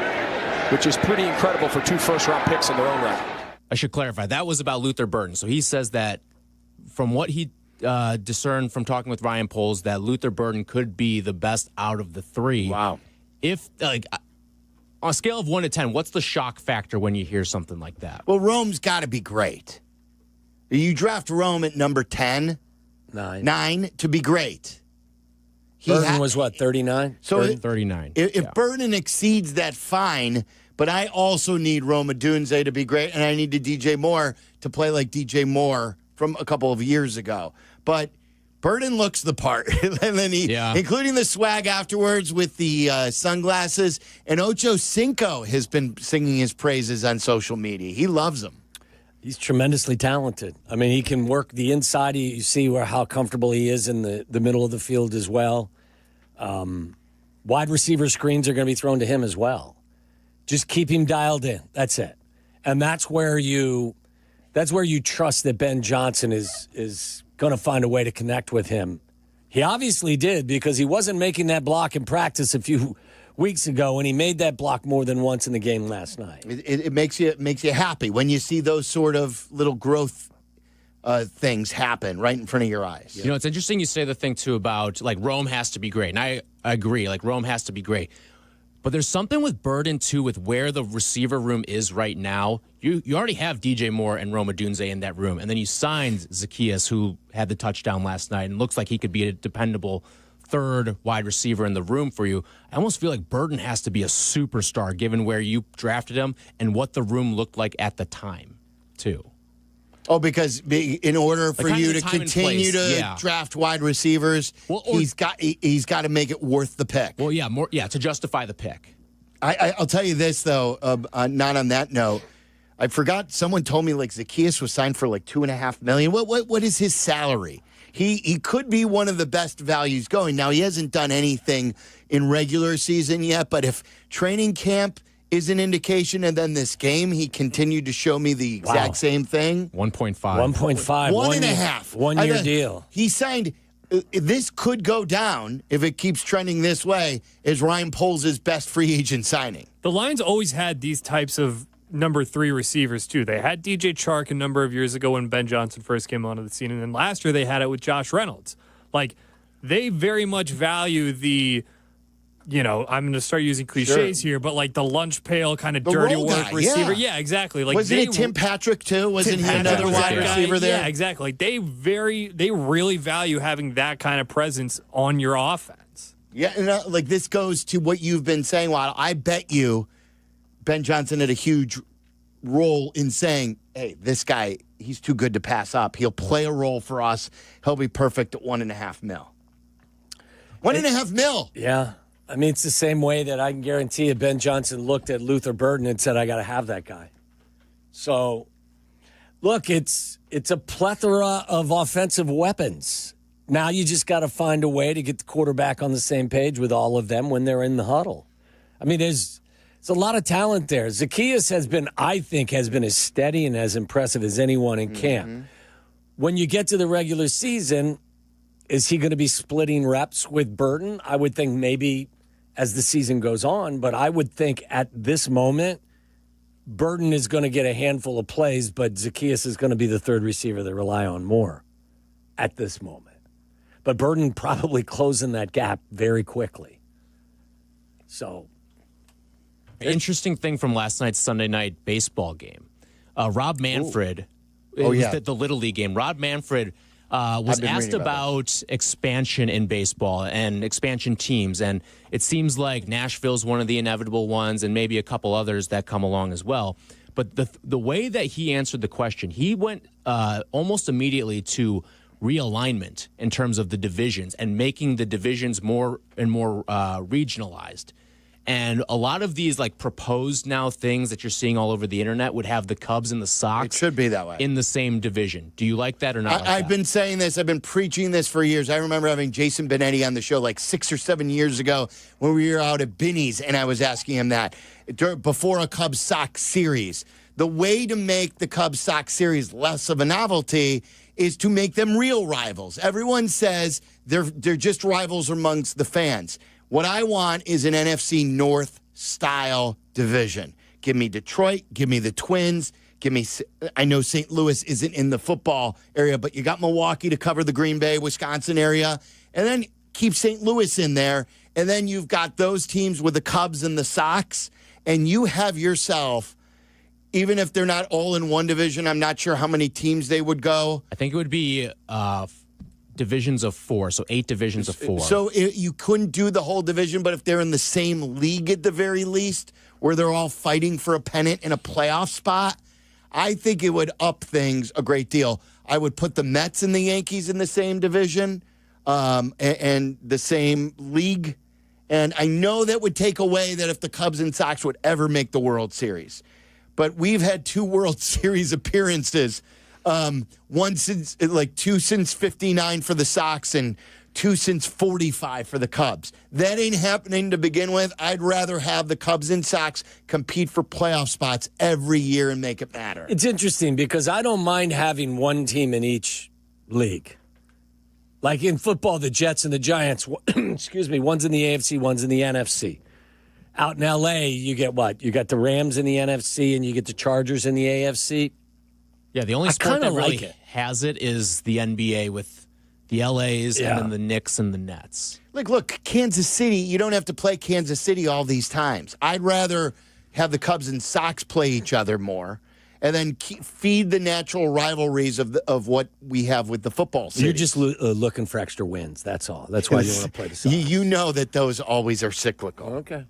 Speaker 2: which is pretty incredible for 2 first-round picks in their own right.
Speaker 7: I should clarify, that was about Luther Burden. So he says that from what he discerned from talking with Ryan Poles, that Luther Burden could be the best out of the 3.
Speaker 1: Wow.
Speaker 7: If, on a scale of 1 to 10, what's the shock factor when you hear something like that?
Speaker 1: Well, Rome's got to be great. You draft Rome at number 10. 9 to be great.
Speaker 4: Burden was what, 39?
Speaker 1: So
Speaker 7: 39.
Speaker 1: If Burden exceeds that, fine. But I also need Roma Dunze to be great, and I need DJ Moore to play like DJ Moore from a couple of years ago. But Burden looks the part, and then including the swag afterwards with the sunglasses. And Ocho Cinco has been singing his praises on social media. He loves him.
Speaker 4: He's tremendously talented. I mean, he can work the inside. You see how comfortable he is in the middle of the field as well. Wide receiver screens are going to be thrown to him as well. Just keep him dialed in. That's it. And that's where you trust that Ben Johnson is going to find a way to connect with him. He obviously did, because he wasn't making that block in practice a few weeks ago, and he made that block more than once in the game last night.
Speaker 1: It makes you happy when you see those sort of little growth things happen right in front of your eyes.
Speaker 7: You know, it's interesting you say the thing, too, about, like, Rome has to be great. And I agree. Like, Rome has to be great. But there's something with Burden, too, with where the receiver room is right now. You already have DJ Moore and Rome Odunze in that room. And then you signed Zacchaeus, who had the touchdown last night and looks like he could be a dependable third wide receiver in the room for you. I almost feel like Burden has to be a superstar given where you drafted him and what the room looked like at the time, too.
Speaker 1: Oh, because in order for you to continue to draft wide receivers, he's got to make it worth the pick.
Speaker 7: Well, to justify the pick.
Speaker 1: I'll tell you this, though, not on that note. I forgot, someone told me like Zacchaeus was signed for like $2.5 million. What is his salary? He could be one of the best values going. Now, he hasn't done anything in regular season yet, but if training camp is an indication, and then this game, he continued to show me the exact same thing.
Speaker 7: 1.5.
Speaker 4: 1.5.
Speaker 1: 1.5.
Speaker 4: 1 year deal.
Speaker 1: He signed, this could go down if it keeps trending this way, as Ryan Poles' best free agent signing.
Speaker 5: The Lions always had these types of number 3 receivers, too. They had DJ Chark a number of years ago when Ben Johnson first came onto the scene, and then last year they had it with Josh Reynolds. Like, they very much value the... I'm going to start using cliches here, but like the lunch pail kind of dirty work receiver. Yeah, exactly. Like
Speaker 1: wasn't it Tim Patrick too? Wasn't he another wide receiver there?
Speaker 5: Yeah, exactly. Like they really value having that kind of presence on your offense.
Speaker 1: Yeah, and like this goes to what you've been saying, Waddle. I bet you Ben Johnson had a huge role in saying, hey, this guy, he's too good to pass up. He'll play a role for us. He'll be perfect at $1.5 million. $1.5 million.
Speaker 4: Yeah. I mean, it's the same way that I can guarantee you Ben Johnson looked at Luther Burden and said, I got to have that guy. So, look, it's a plethora of offensive weapons. Now you just got to find a way to get the quarterback on the same page with all of them when they're in the huddle. I mean, there's a lot of talent there. Zacchaeus has been as steady and as impressive as anyone in camp. When you get to the regular season, is he going to be splitting reps with Burden? I would think maybe as the season goes on, but I would think at this moment, Burden is going to get a handful of plays, but Zacchaeus is going to be the third receiver they rely on more at this moment. But Burden probably closing that gap very quickly. So,
Speaker 7: interesting thing from last night's Sunday night baseball game. Rob Manfred, the Little League game. Rob Manfred was asked about expansion in baseball and expansion teams, and it seems like Nashville's one of the inevitable ones, and maybe a couple others that come along as well. But the way that he answered the question, he went almost immediately to realignment in terms of the divisions and making the divisions more and more regionalized. And a lot of these like proposed now things that you're seeing all over the internet would have the Cubs and the Sox.
Speaker 1: It should be that way.
Speaker 7: In the same division. Do you like that or not?
Speaker 1: I've been saying this. I've been preaching this for years. I remember having Jason Benetti on the show like 6 or 7 years ago when we were out at Binny's, and I was asking him that before a Cubs-Sox series. The way to make the Cubs-Sox series less of a novelty is to make them real rivals. Everyone says they're just rivals amongst the fans. What I want is an NFC North-style division. Give me Detroit. Give me the Twins. I know St. Louis isn't in the football area, but you got Milwaukee to cover the Green Bay, Wisconsin area. And then keep St. Louis in there. And then you've got those teams with the Cubs and the Sox. And you have yourself, even if they're not all in one division, I'm not sure how many teams they would go.
Speaker 7: I think it would be divisions of 4, so 8 divisions of 4.
Speaker 1: So you couldn't do the whole division, but if they're in the same league at the very least, where they're all fighting for a pennant in a playoff spot, I think it would up things a great deal. I would put the Mets and the Yankees in the same division and the same league. And I know that would take away that if the Cubs and Sox would ever make the World Series. But we've had 2 World Series appearances. Two since 59 for the Sox and 2 since 45 for the Cubs. That ain't happening to begin with. I'd rather have the Cubs and Sox compete for playoff spots every year and make it matter.
Speaker 4: It's interesting because I don't mind having one team in each league. Like in football, the Jets and the Giants, excuse me, one's in the AFC, one's in the NFC. Out in L.A., you get what? You got the Rams in the NFC and you get the Chargers in the AFC.
Speaker 7: Yeah, the only sport that really has it is the NBA with the LAs, and then the Knicks and the Nets.
Speaker 1: Look, Kansas City, you don't have to play Kansas City all these times. I'd rather have the Cubs and Sox play each other more and then feed the natural rivalries of what we have with the football cities.
Speaker 4: You're just looking for extra wins. That's all. That's why you want to play the Sox.
Speaker 1: You know that those always are cyclical.
Speaker 4: Okay.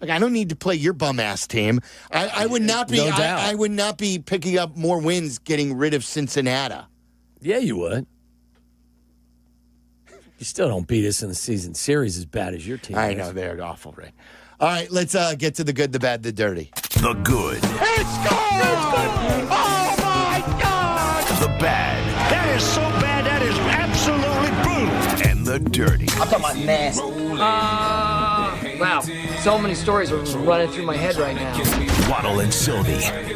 Speaker 1: Like, I don't need to play your bum-ass team. I would not be.
Speaker 4: No doubt.
Speaker 1: I would not be picking up more wins getting rid of Cincinnati.
Speaker 4: Yeah, you would. You still don't beat us in the season series as bad as your team.
Speaker 1: I know, they're awful, right? All right, let's get to the good, the bad, the dirty.
Speaker 17: The good.
Speaker 8: It's good! Oh, my God!
Speaker 17: The bad.
Speaker 8: That is so bad, that is absolutely brutal.
Speaker 17: And the dirty.
Speaker 9: I'm talking about nasty. Wow, so many stories are running through my head right now.
Speaker 17: Waddle and Silvy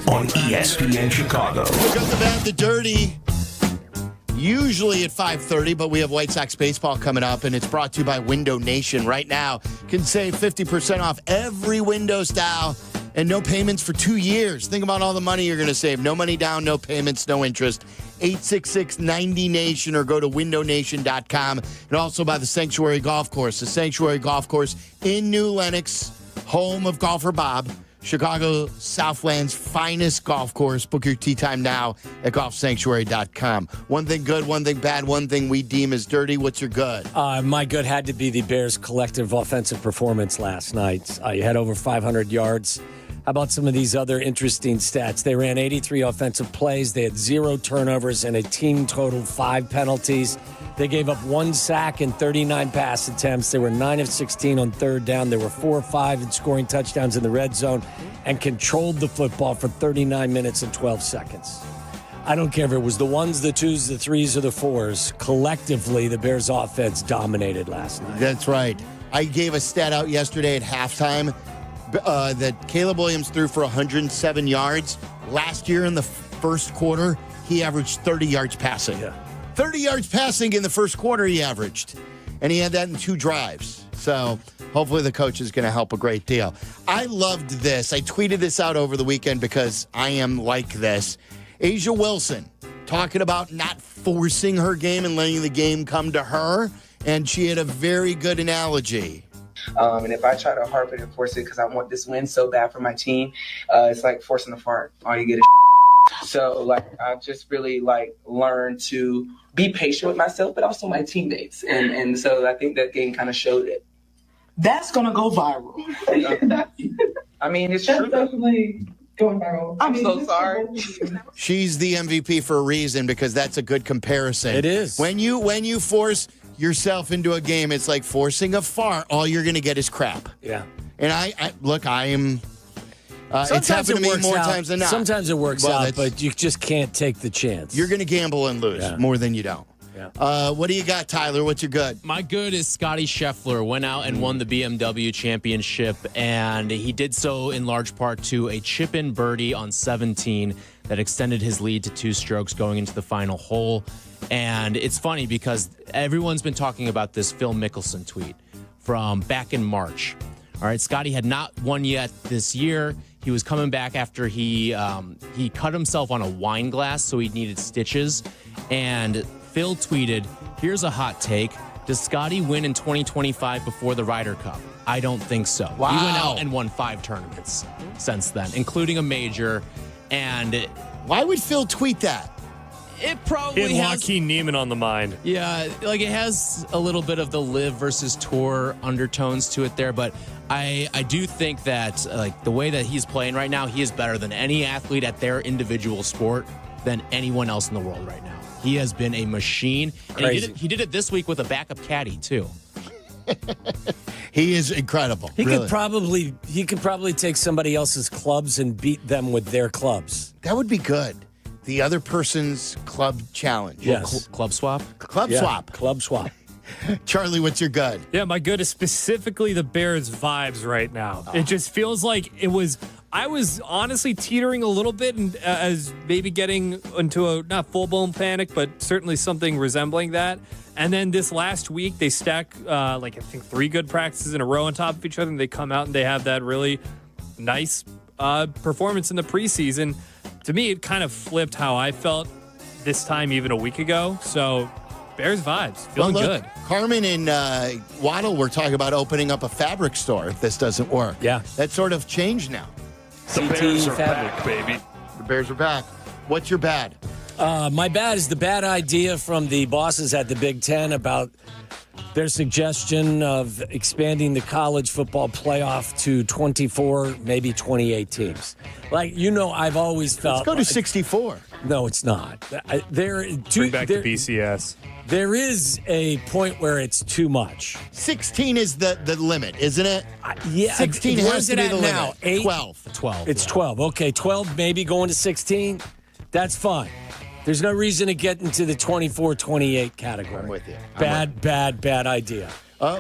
Speaker 17: on ESPN Chicago.
Speaker 1: The good, the bad, the dirty. Usually at 5:30, but we have White Sox baseball coming up, and it's brought to you by Window Nation. Right now, you can save 50% off every window style and no payments for 2 years. Think about all the money you're going to save. No money down, no payments, no interest. 866-90-NATION or go to windownation.com. And also by the Sanctuary Golf Course. The Sanctuary Golf Course in New Lenox, home of golfer Bob. Chicago Southland's finest golf course. Book your tee time now at golfsanctuary.com. One thing good, one thing bad, one thing we deem as dirty. What's your good?
Speaker 4: My good had to be the Bears' collective offensive performance last night. You had over 500 yards. How about some of these other interesting stats? They ran 83 offensive plays. They had 0 turnovers and a team total 5 penalties. They gave up 1 sack and 39 pass attempts. They were 9 of 16 on third down. They were 4 of 5 in scoring touchdowns in the red zone and controlled the football for 39 minutes and 12 seconds. I don't care if it was the 1s, the 2s, the 3s, or the 4s. Collectively, the Bears' offense dominated last night.
Speaker 1: That's right. I gave a stat out yesterday at halftime that Caleb Williams threw for 107 yards. Last year in the first quarter, he averaged 30 yards passing.
Speaker 4: Yeah.
Speaker 1: 30 yards passing in the first quarter he averaged. And he had that in 2 drives. So hopefully the coach is going to help a great deal. I loved this. I tweeted this out over the weekend because I am like this. Asia Wilson talking about not forcing her game and letting the game come to her. And she had a very good analogy.
Speaker 10: And if I try to harp it and force it because I want this win so bad for my team, it's like forcing a fart. All you get is So, I've just really, learned to be patient with myself, but also my teammates. And so I think that game kind of showed it.
Speaker 14: That's going to go viral.
Speaker 10: I mean, it's true.
Speaker 14: Definitely going viral.
Speaker 10: I'm so sorry.
Speaker 1: She's the MVP for a reason because that's a good comparison.
Speaker 4: It is.
Speaker 1: When you force yourself into a game, it's like forcing a fart. All you're going to get is crap.
Speaker 4: Yeah.
Speaker 1: And I am... it's happened to me more times than not.
Speaker 4: Sometimes it works out, but you just can't take the chance.
Speaker 1: You're going to gamble and lose more than you don't.
Speaker 4: Yeah.
Speaker 1: What do you got, Tyler? What's your good?
Speaker 7: My good is Scotty Scheffler went out and won the BMW championship, and he did so in large part to a chip-in birdie on 17 that extended his lead to 2 strokes going into the final hole. And it's funny because everyone's been talking about this Phil Mickelson tweet from back in March. All right, Scotty had not won yet this year. He was coming back after he cut himself on a wine glass, so he needed stitches. And Phil tweeted, "Here's a hot take. Does Scotty win in 2025 before the Ryder Cup? I don't think so."
Speaker 1: Wow.
Speaker 7: He went out and won 5 tournaments since then, including a major. And
Speaker 1: why would Phil tweet that?
Speaker 7: It probably
Speaker 5: has Joaquin Neiman on the mind.
Speaker 7: Yeah, it has a little bit of the live versus tour undertones to it there, but I do think that the way that he's playing right now, he is better than any athlete at their individual sport than anyone else in the world right now. He has been a machine.
Speaker 4: Crazy.
Speaker 7: And he did it this week with a backup caddy too.
Speaker 1: He is incredible.
Speaker 4: He could probably take somebody else's clubs and beat them with their clubs.
Speaker 1: That would be good. The other person's club challenge.
Speaker 4: Yes.
Speaker 7: Club swap?
Speaker 1: Club swap. Charlie, what's your good?
Speaker 5: Yeah, my good is specifically the Bears' vibes right now. It just feels like I was honestly teetering a little bit and as maybe getting into a not full-blown panic, but certainly something resembling that. And then this last week, they stack, I think 3 good practices in a row on top of each other, and they come out and they have that really nice performance in the preseason. To me, it kind of flipped how I felt this time even a week ago. So Bears vibes. Feeling good.
Speaker 1: Carmen and Waddle were talking about opening up a fabric store if this doesn't work.
Speaker 4: Yeah.
Speaker 1: That's sort of changed now.
Speaker 8: The Bears are back, baby.
Speaker 1: The Bears are back. What's your bad?
Speaker 4: My bad is the bad idea from the bosses at the Big Ten about their suggestion of expanding the college football playoff to 24, maybe 28 teams. Like, I've always felt...
Speaker 1: Let's go to 64.
Speaker 4: No, it's not.
Speaker 5: Bring back the BCS.
Speaker 4: There is a point where it's too much.
Speaker 1: 16 is the limit, isn't it?
Speaker 4: Yeah.
Speaker 1: 16
Speaker 4: Where's
Speaker 1: has to
Speaker 4: it
Speaker 1: be
Speaker 4: at
Speaker 1: the
Speaker 4: now?
Speaker 1: limit.
Speaker 4: 8?
Speaker 1: 12.
Speaker 7: 12.
Speaker 4: It's 12. Okay, 12 maybe going to 16. That's fine. There's no reason to get into the 24-28 category.
Speaker 1: I'm with you.
Speaker 4: Bad idea.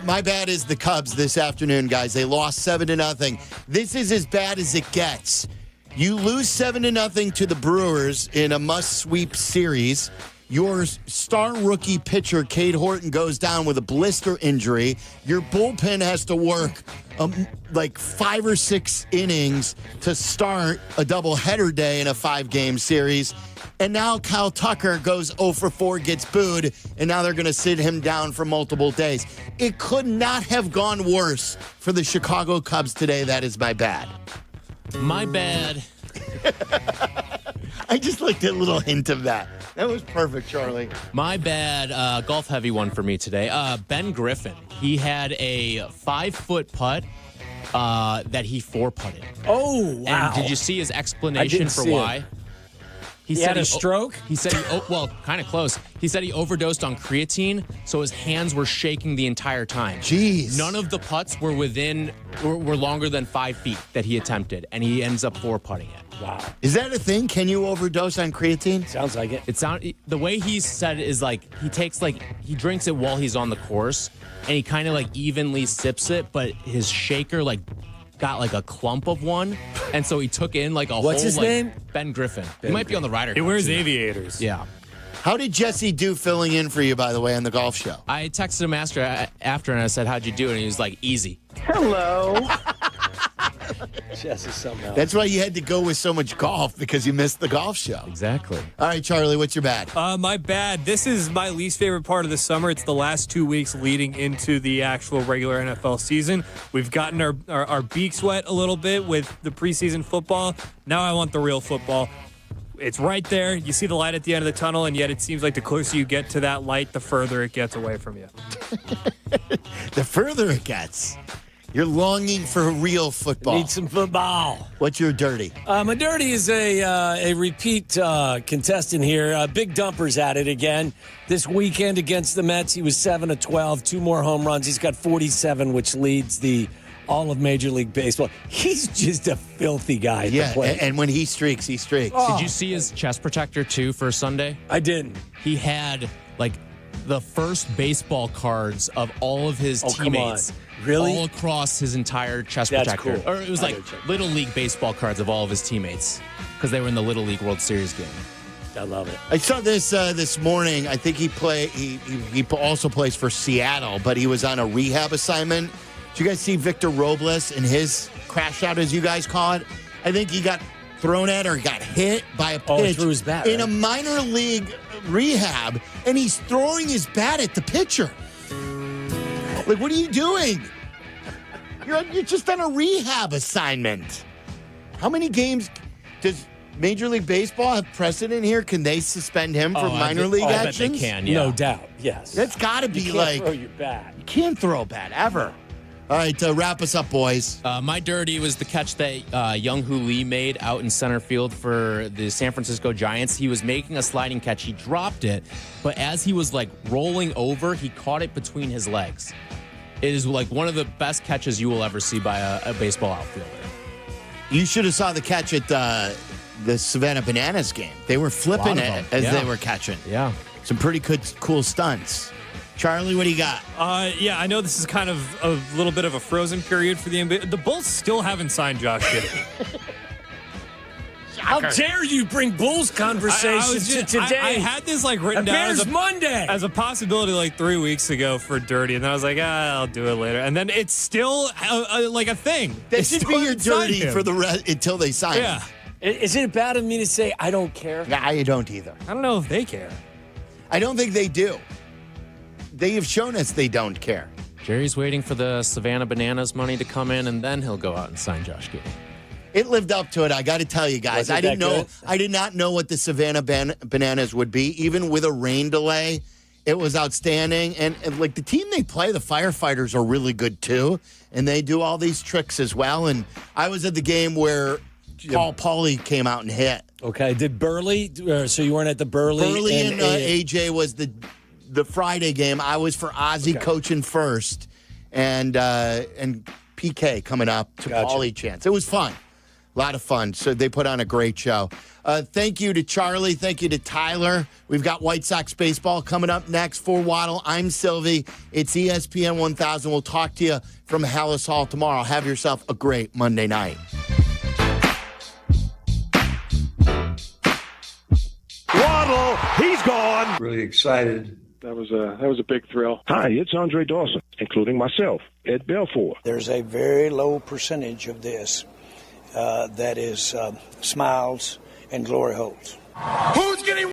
Speaker 1: My bad is the Cubs this afternoon, guys. They lost 7-0. This is as bad as it gets. You lose 7-0 to the Brewers in a must-sweep series. Your star rookie pitcher, Cade Horton, goes down with a blister injury. Your bullpen has to work like 5 or 6 innings to start a doubleheader day in a 5-game series. And now Kyle Tucker goes 0 for 4, gets booed, and now they're going to sit him down for multiple days. It could not have gone worse for the Chicago Cubs today. That is my bad.
Speaker 7: My bad.
Speaker 1: I just liked a little hint of that. That was perfect, Charlie.
Speaker 7: My bad, golf heavy one for me today. Ben Griffin. He had a 5-foot putt that he 4-putted.
Speaker 4: Oh, wow.
Speaker 7: And did you see his explanation for why?
Speaker 4: He had a stroke?
Speaker 7: He said kind of close. He said he overdosed on creatine, so his hands were shaking the entire time.
Speaker 1: Jeez.
Speaker 7: None of the putts were were longer than 5 feet that he attempted, and he ends up 4-putting it.
Speaker 4: Wow.
Speaker 1: Is that a thing? Can you overdose on creatine?
Speaker 4: Sounds like it.
Speaker 7: The way he said it is like he drinks it while he's on the course, and he kind of like evenly sips it, but his shaker got like a clump of one, and so he took in like a
Speaker 4: What's his name?
Speaker 7: Ben Griffin. He might be on the Ryder Cup.
Speaker 5: He wears aviators.
Speaker 7: Yeah.
Speaker 1: How did Jesse do filling in for you, by the way, on the golf show?
Speaker 7: I texted him after and I said, "How'd you do?" And he was like, "Easy."
Speaker 14: Hello.
Speaker 4: Jesse somehow.
Speaker 1: That's why you had to go with so much golf, because you missed the golf show.
Speaker 7: Exactly.
Speaker 1: All right, Charlie, what's your bad?
Speaker 5: My bad. This is my least favorite part of the summer. It's the last 2 weeks leading into the actual regular NFL season. We've gotten our beaks wet a little bit with the preseason football. Now I want the real football. It's right there. You see the light at the end of the tunnel, and yet it seems like the closer you get to that light, the further it gets away from you.
Speaker 1: The further it gets. You're longing for real football.
Speaker 4: Need some football.
Speaker 1: What's your dirty?
Speaker 4: My dirty is a repeat contestant here. Big Dumper's at it again. This weekend against the Mets, he was 7 of 12, 2 more home runs. He's got 47, which leads all of Major League Baseball. He's just a filthy guy at the plate.
Speaker 1: And when he streaks, he streaks.
Speaker 7: Oh. Did you see his chest protector, too, for Sunday?
Speaker 4: I didn't.
Speaker 7: He had, the first baseball cards of all of his teammates.
Speaker 4: Come on. Really?
Speaker 7: All across his entire chest
Speaker 4: That's
Speaker 7: protector.
Speaker 4: cool.
Speaker 7: Or it was Little League baseball cards of all of his teammates because they were in the Little League World Series game.
Speaker 4: I love it.
Speaker 1: I saw this morning. I think he also plays for Seattle, but he was on a rehab assignment. Did you guys see Victor Robles and his crash out, as you guys call it? I think he got thrown at or got hit by a pitch
Speaker 4: threw his bat,
Speaker 1: in
Speaker 4: right?
Speaker 1: a minor league rehab, and he's throwing his bat at the pitcher. Like, what are you doing? You're just on a rehab assignment. How many games does Major League Baseball have precedent here? Can they suspend him for minor league actions?
Speaker 7: I bet they can, yeah.
Speaker 4: No doubt, yes.
Speaker 1: That's got to be
Speaker 4: you can't throw your bat.
Speaker 1: You can't throw a bat, ever. All right, wrap us up, boys.
Speaker 7: My dirty was the catch that Young-Hoo Lee made out in center field for the San Francisco Giants. He was making a sliding catch. He dropped it, but as he was rolling over, he caught it between his legs. It is one of the best catches you will ever see by a baseball outfielder.
Speaker 1: You should have saw the catch at the Savannah Bananas game. They were flipping it as they were catching.
Speaker 7: Yeah.
Speaker 1: Some pretty cool stunts. Charlie, what do you got?
Speaker 5: Yeah, I know this is kind of a little bit of a frozen period for the NBA. The Bulls still haven't signed Josh Giddey.
Speaker 4: How dare you bring Bulls conversations to today?
Speaker 5: I had this written down
Speaker 4: as Monday
Speaker 5: as a possibility 3 weeks ago for Dirty, and then I was like, I'll do it later. And then it's still a thing.
Speaker 1: That should be your dirty for the rest until they sign.
Speaker 5: Yeah.
Speaker 4: Is it bad of me to say I don't care?
Speaker 1: I don't either.
Speaker 5: I don't know if they care.
Speaker 1: I don't think they do. They have shown us they don't care.
Speaker 7: Jerry's waiting for the Savannah Bananas money to come in, and then he'll go out and sign Josh Giddey.
Speaker 1: It lived up to it. I got to tell you guys. I didn't know. I did not know what the Savannah Bananas would be, even with a rain delay. It was outstanding, and like the team they play, the Firefighters are really good too, and they do all these tricks as well. And I was at the game where Paul Pauly came out and hit.
Speaker 4: Okay, did Burley? So you weren't at the Burley?
Speaker 1: Burley and AJ was the Friday game. I was for Ozzie coaching first, and PK coming up to Pauly chance. It was fun. A lot of fun. So they put on a great show. Thank you to Charlie. Thank you to Tyler. We've got White Sox baseball coming up next. For Waddle, I'm Silvy. It's ESPN 1000. We'll talk to you from Hallis Hall tomorrow. Have yourself a great Monday night.
Speaker 8: Waddle, he's gone.
Speaker 3: Really excited.
Speaker 6: That was a big thrill.
Speaker 3: Hi, it's Andre Dawson, including myself, Ed Belfour.
Speaker 12: There's a very low percentage of this that is smiles and glory holes.
Speaker 8: Who's getting